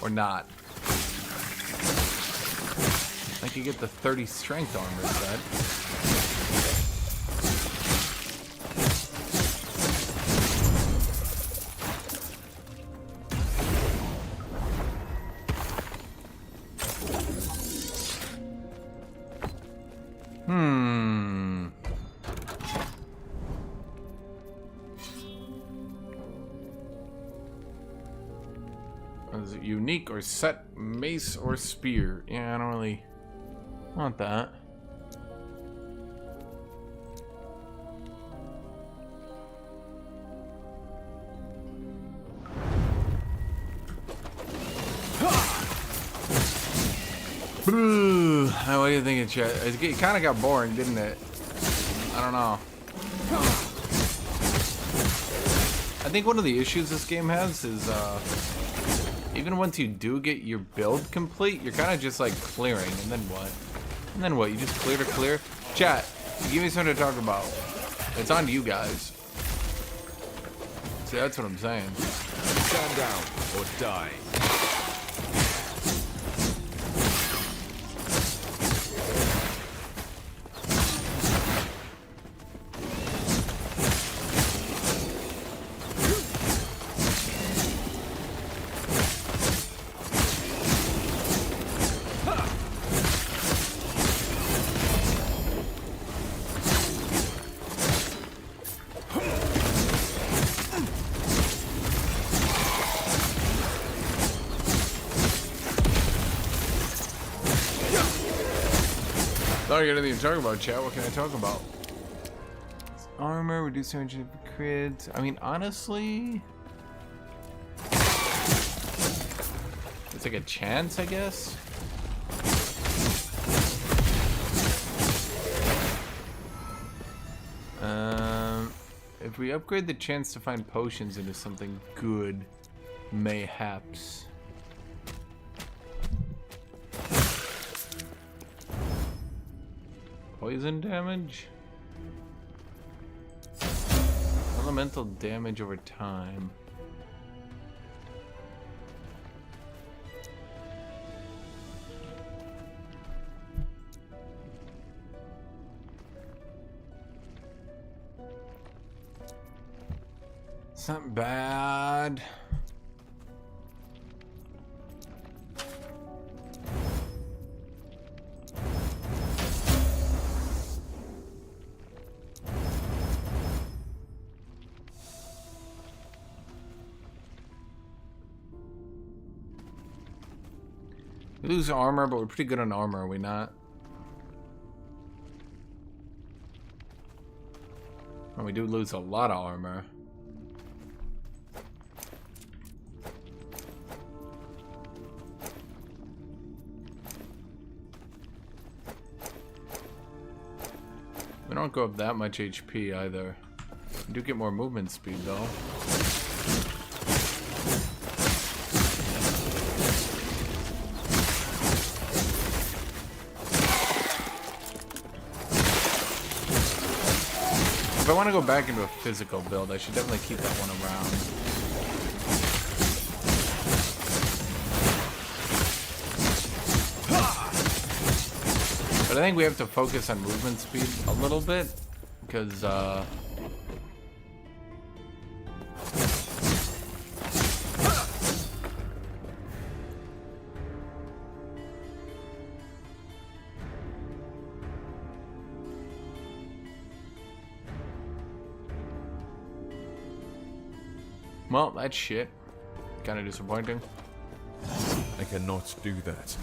or not? Like you get the 30 strength armor set. Is it unique or set mace or spear? Yeah, I don't really want that. What do you think of chat? It kind of got boring, didn't it? I don't know. I think one of the issues this game has is even once you do get your build complete, you're kind of just like clearing, and then what? And then what? You just clear to clear? Chat, give me something to talk about. It's on you guys. See, that's what I'm saying. Stand down or die. I don't get anything to talk about, chat. What can I talk about? Armor, reduce damage of crits. I mean, honestly, it's like a chance, I guess. If we upgrade the chance to find potions into something good, mayhaps. Poison damage? Elemental damage over time. It's not bad. We lose armor, but we're pretty good on armor, are we not? And we do lose a lot of armor. We don't go up that much HP either. We do get more movement speed though. If I want to go back into a physical build, I should definitely keep that one around. But I think we have to focus on movement speed a little bit, because Well, that's shit. Kind of disappointing. I cannot do that.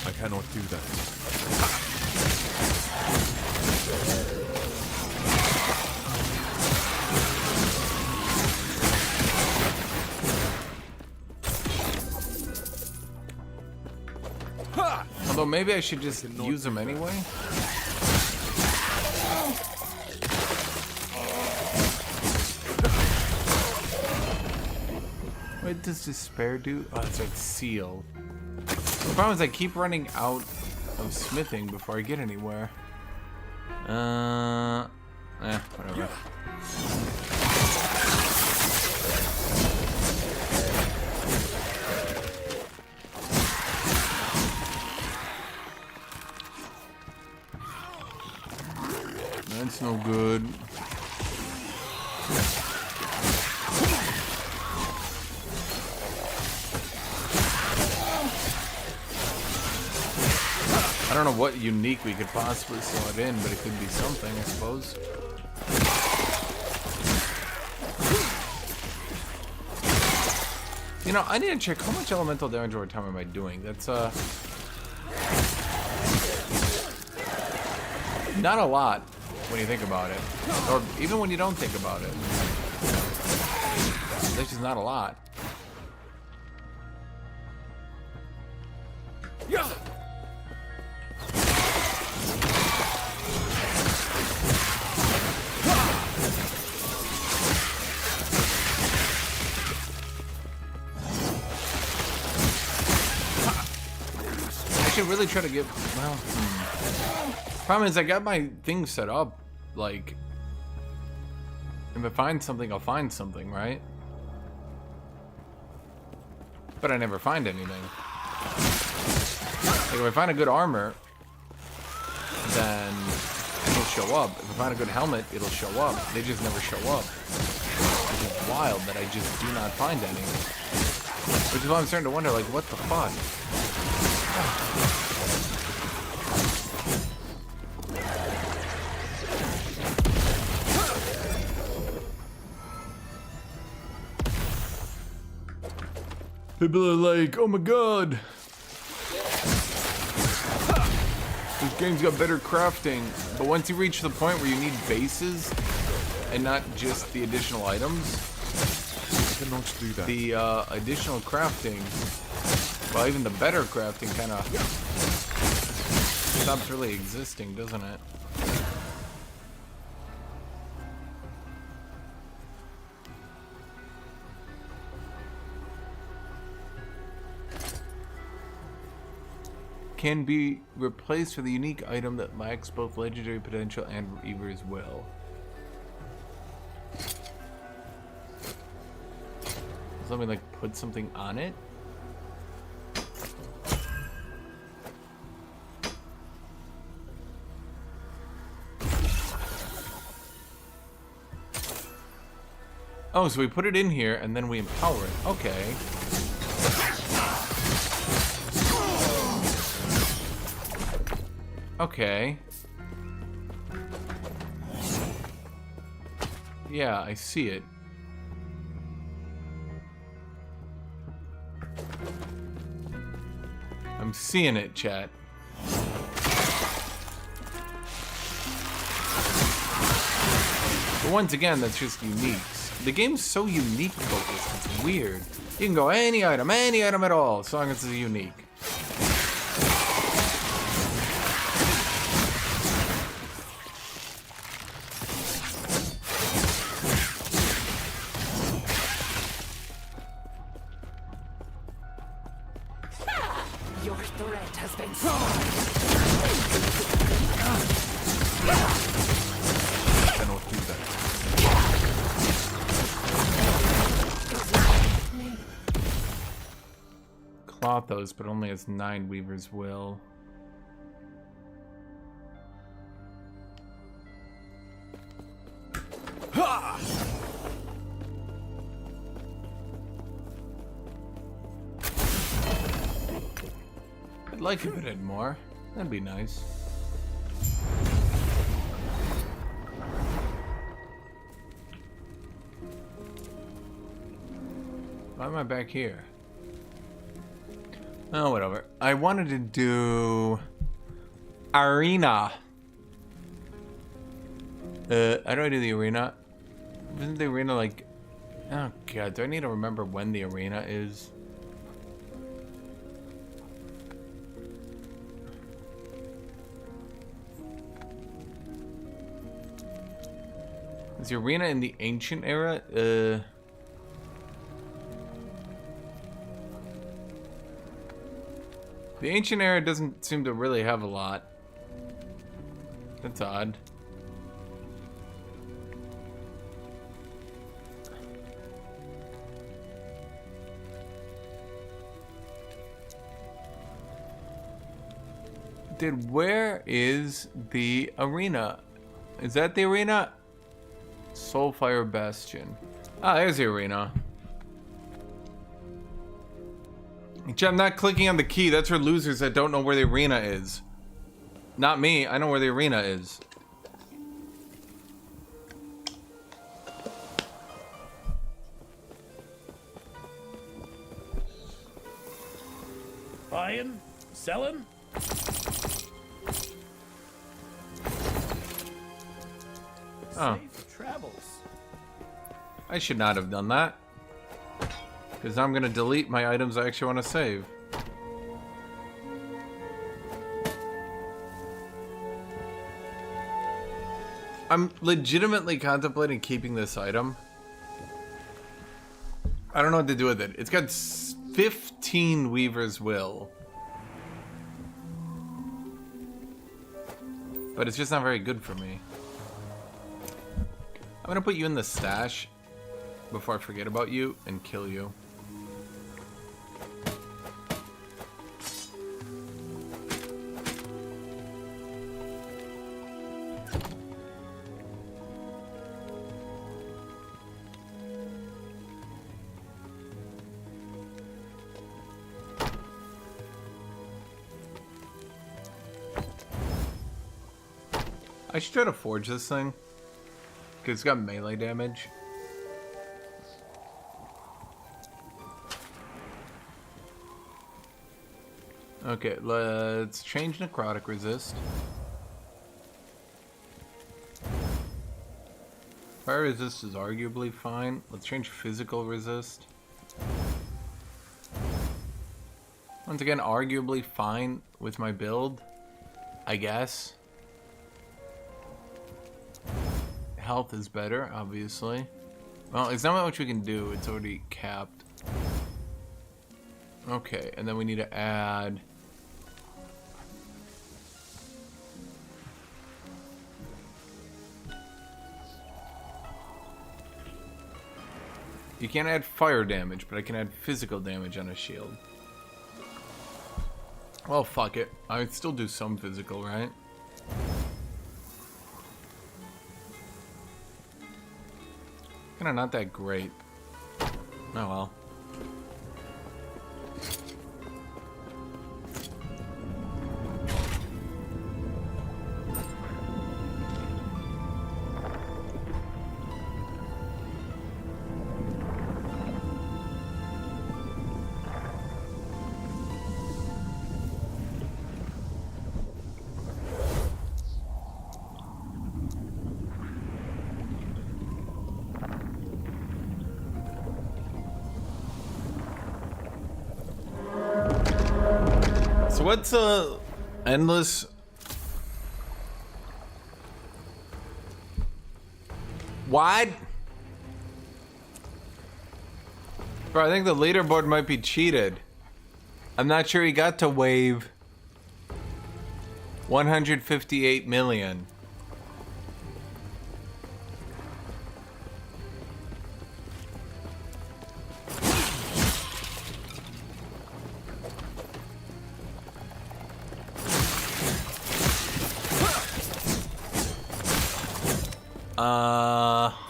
I cannot do that. Although maybe I should just use them anyway. What does despair do? Oh, it's like seal. The problem is I keep running out of smithing before I get anywhere. Whatever. That's no good. I don't know what unique we could possibly slot in, but it could be something, I suppose. You know, I need to check how much elemental damage over time am I doing. That's not a lot when you think about it, or even when you don't think about it. That's just not a lot. Yeah. I should really try to get, well, problem is I got my thing set up, like, if I find something, I'll find something, right? But I never find anything. Like, if I find a good armor, then it'll show up. If I find a good helmet, it'll show up. They just never show up. Which is wild that I just do not find any. Which is why I'm starting to wonder, like, what the fuck? People are like, oh my god, this game's got better crafting. But once you reach the point where you need bases and not just the additional items, I cannot do that. The additional crafting, well, even the better crafting kind of stops really existing, doesn't it? Can be replaced with a unique item that lacks both legendary potential and Reaver's will. Something like put something on it? Oh, so we put it in here and then we empower it. Okay. Okay. Yeah, I see it. I'm seeing it, chat. But once again, that's just unique. The game's so unique focused, it's weird. You can go any item at all, as long as it's unique. Your threat has been I cannot do that. Clothos, but only has 9 Weaver's Will. I'd like if it had more. That'd be nice. Why am I back here? Oh, whatever. I wanted to do arena. How do I do the arena? Isn't the arena like... Oh god, do I need to remember when the arena is? Is the arena in the ancient era? The ancient era doesn't seem to really have a lot. That's odd. Dude, where is the arena? Is that the arena? Soulfire Bastion. Ah, there's the arena. I'm not clicking on the key. That's for losers that don't know where the arena is. Not me. I know where the arena is. Buying? Selling? Oh. Safe travels. I should not have done that. Because I'm going to delete my items I actually want to save. I'm legitimately contemplating keeping this item. I don't know what to do with it. It's got 15 Weaver's Will. But it's just not very good for me. I'm gonna put you in the stash before I forget about you and kill you. I should try to forge this thing. Because it's got melee damage. Okay, let's change necrotic resist. Fire resist is arguably fine. Let's change physical resist. Once again, arguably fine with my build, I guess. Health is better, obviously. Well, it's not much we can do. It's already capped. Okay, and then we need to add... You can't add fire damage, but I can add physical damage on a shield. Well, fuck it. I would still do some physical, right? Kinda not that great. Oh well. So what's endless? What? Bro, I think the leaderboard might be cheated. I'm not sure he got to wave 158 million.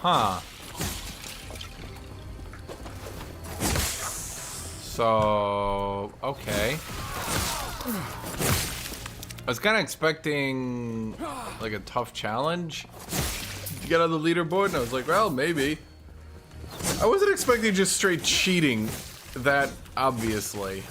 Huh. So, okay. I was kind of expecting like a tough challenge to get on the leaderboard, and I was like, well, maybe. I wasn't expecting just straight cheating that obviously.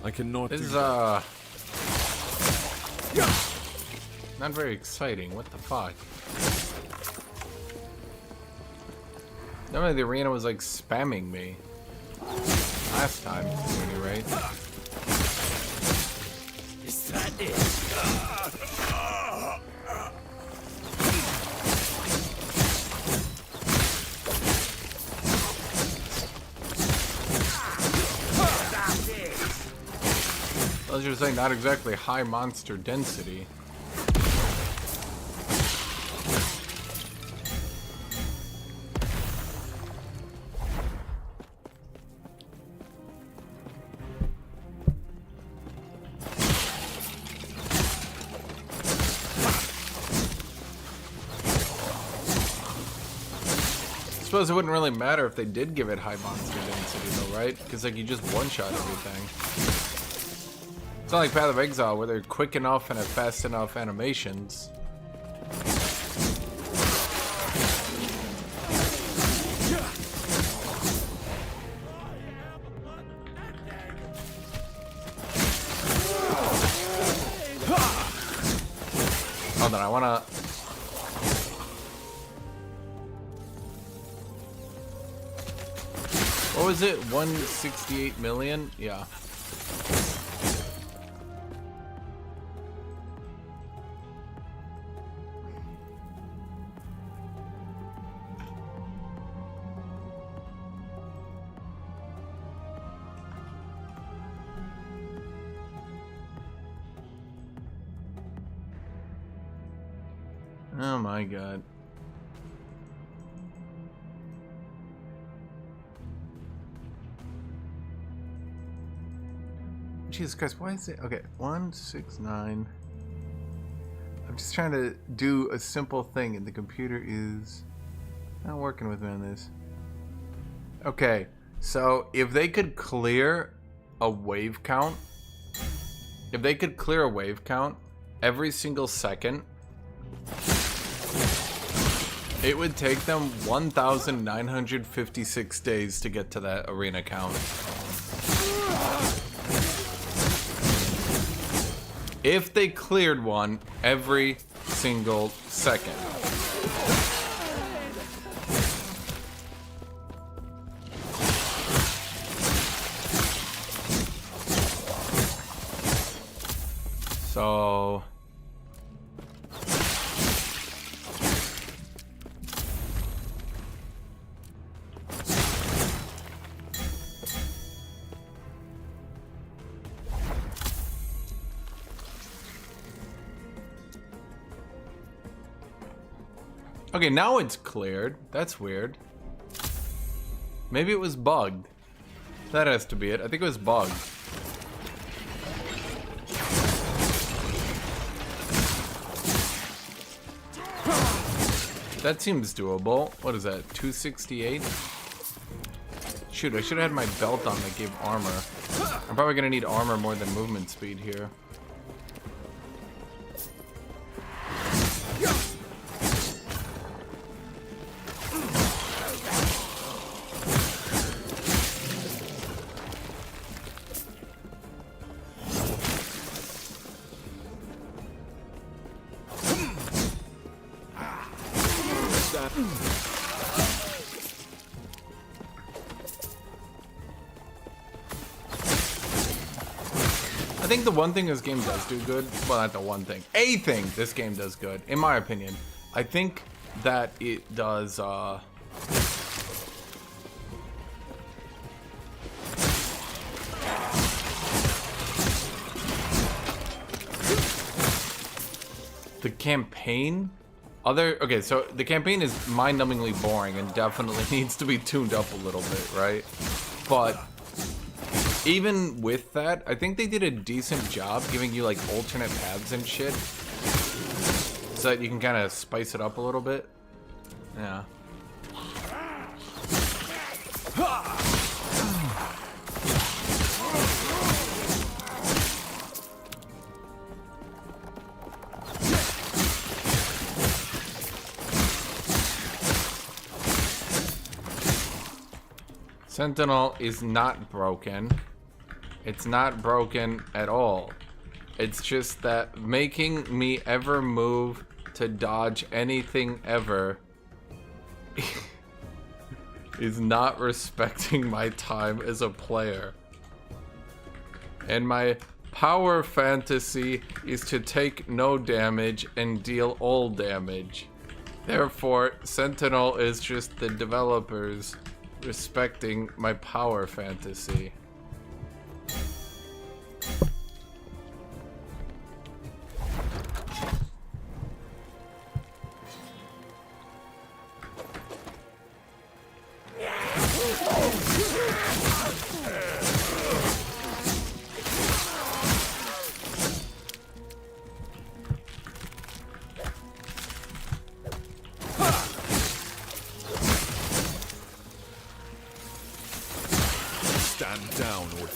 I cannot. This is not very exciting. What the fuck? Normally the arena was like spamming me. Last time, at any rate. Is that it? As you're saying, not exactly high monster density. I suppose it wouldn't really matter if they did give it high monster density though, right? Because like you just one-shot everything. It's not like Path of Exile where they're quick enough and have fast enough animations. Hold on, I wanna... What was it? 168 million? Yeah. Oh my god. Jesus Christ, why is it? Okay, 169. I'm just trying to do a simple thing and the computer is not working with me on this. Okay, so if they could clear a wave count, every single second, it would take them 1,956 days to get to that arena count. If they cleared one every single second. So... Okay, now it's cleared. That's weird. Maybe it was bugged. That has to be it. I think it was bugged. That seems doable. What is that? 268? Shoot, I should have had my belt on that gave armor. I'm probably gonna need armor more than movement speed here. I think the one thing this game does do good, well, not the one thing, a thing this game does good, in my opinion, I think that it does, the campaign, okay, so the campaign is mind-numbingly boring and definitely needs to be tuned up a little bit, right? But even with that, I think they did a decent job giving you like alternate paths and shit, so that you can kind of spice it up a little bit. Yeah. Sentinel is not broken. It's not broken at all. It's just that making me ever move to dodge anything ever is not respecting my time as a player. And my power fantasy is to take no damage and deal all damage. Therefore, Sentinel is just the developers respecting my power fantasy. Stand down or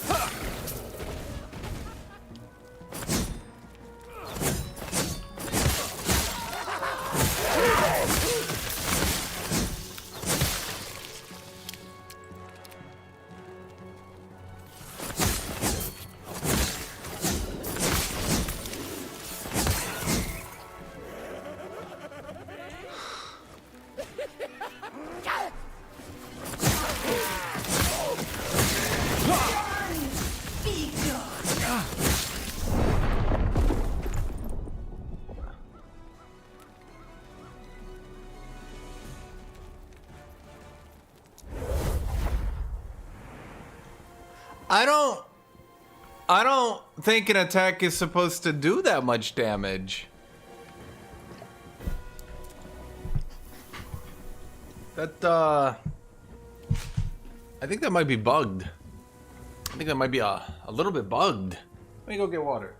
I don't think an attack is supposed to do that much damage. That, I think that might be bugged. I think that might be a little bit bugged. Let me go get water.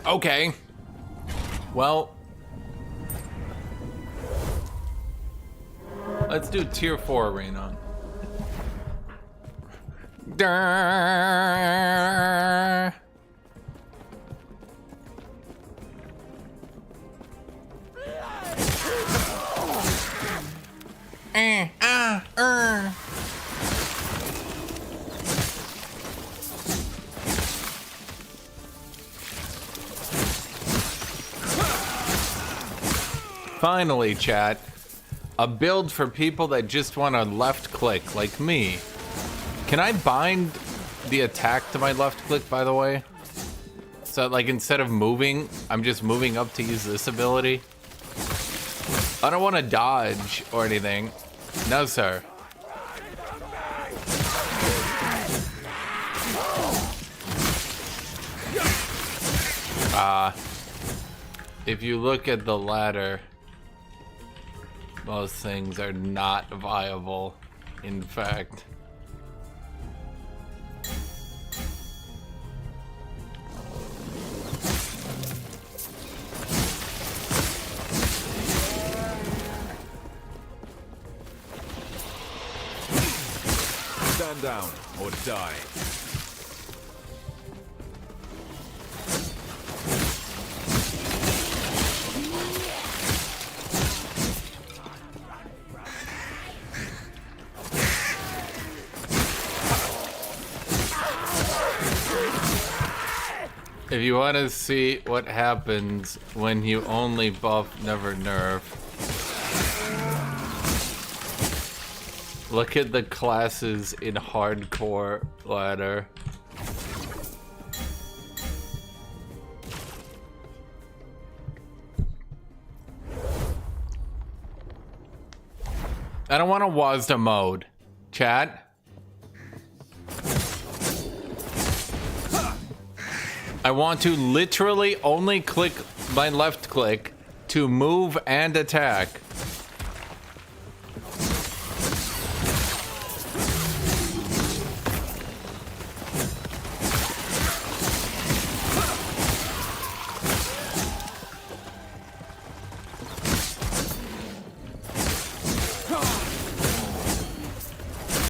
Okay. Well, let's do tier 4 arena. Durr. Finally, chat. A build for people that just want to left click, like me. Can I bind the attack to my left click, by the way? So, like, instead of moving, I'm just moving up to use this ability? I don't want to dodge or anything. No, sir. If you look at the ladder, most things are not viable, in fact. Stand down or die. If you want to see what happens when you only buff, never nerf, look at the classes in hardcore ladder. I don't want a WASDA mode, chat. I want to literally only click my left click to move and attack.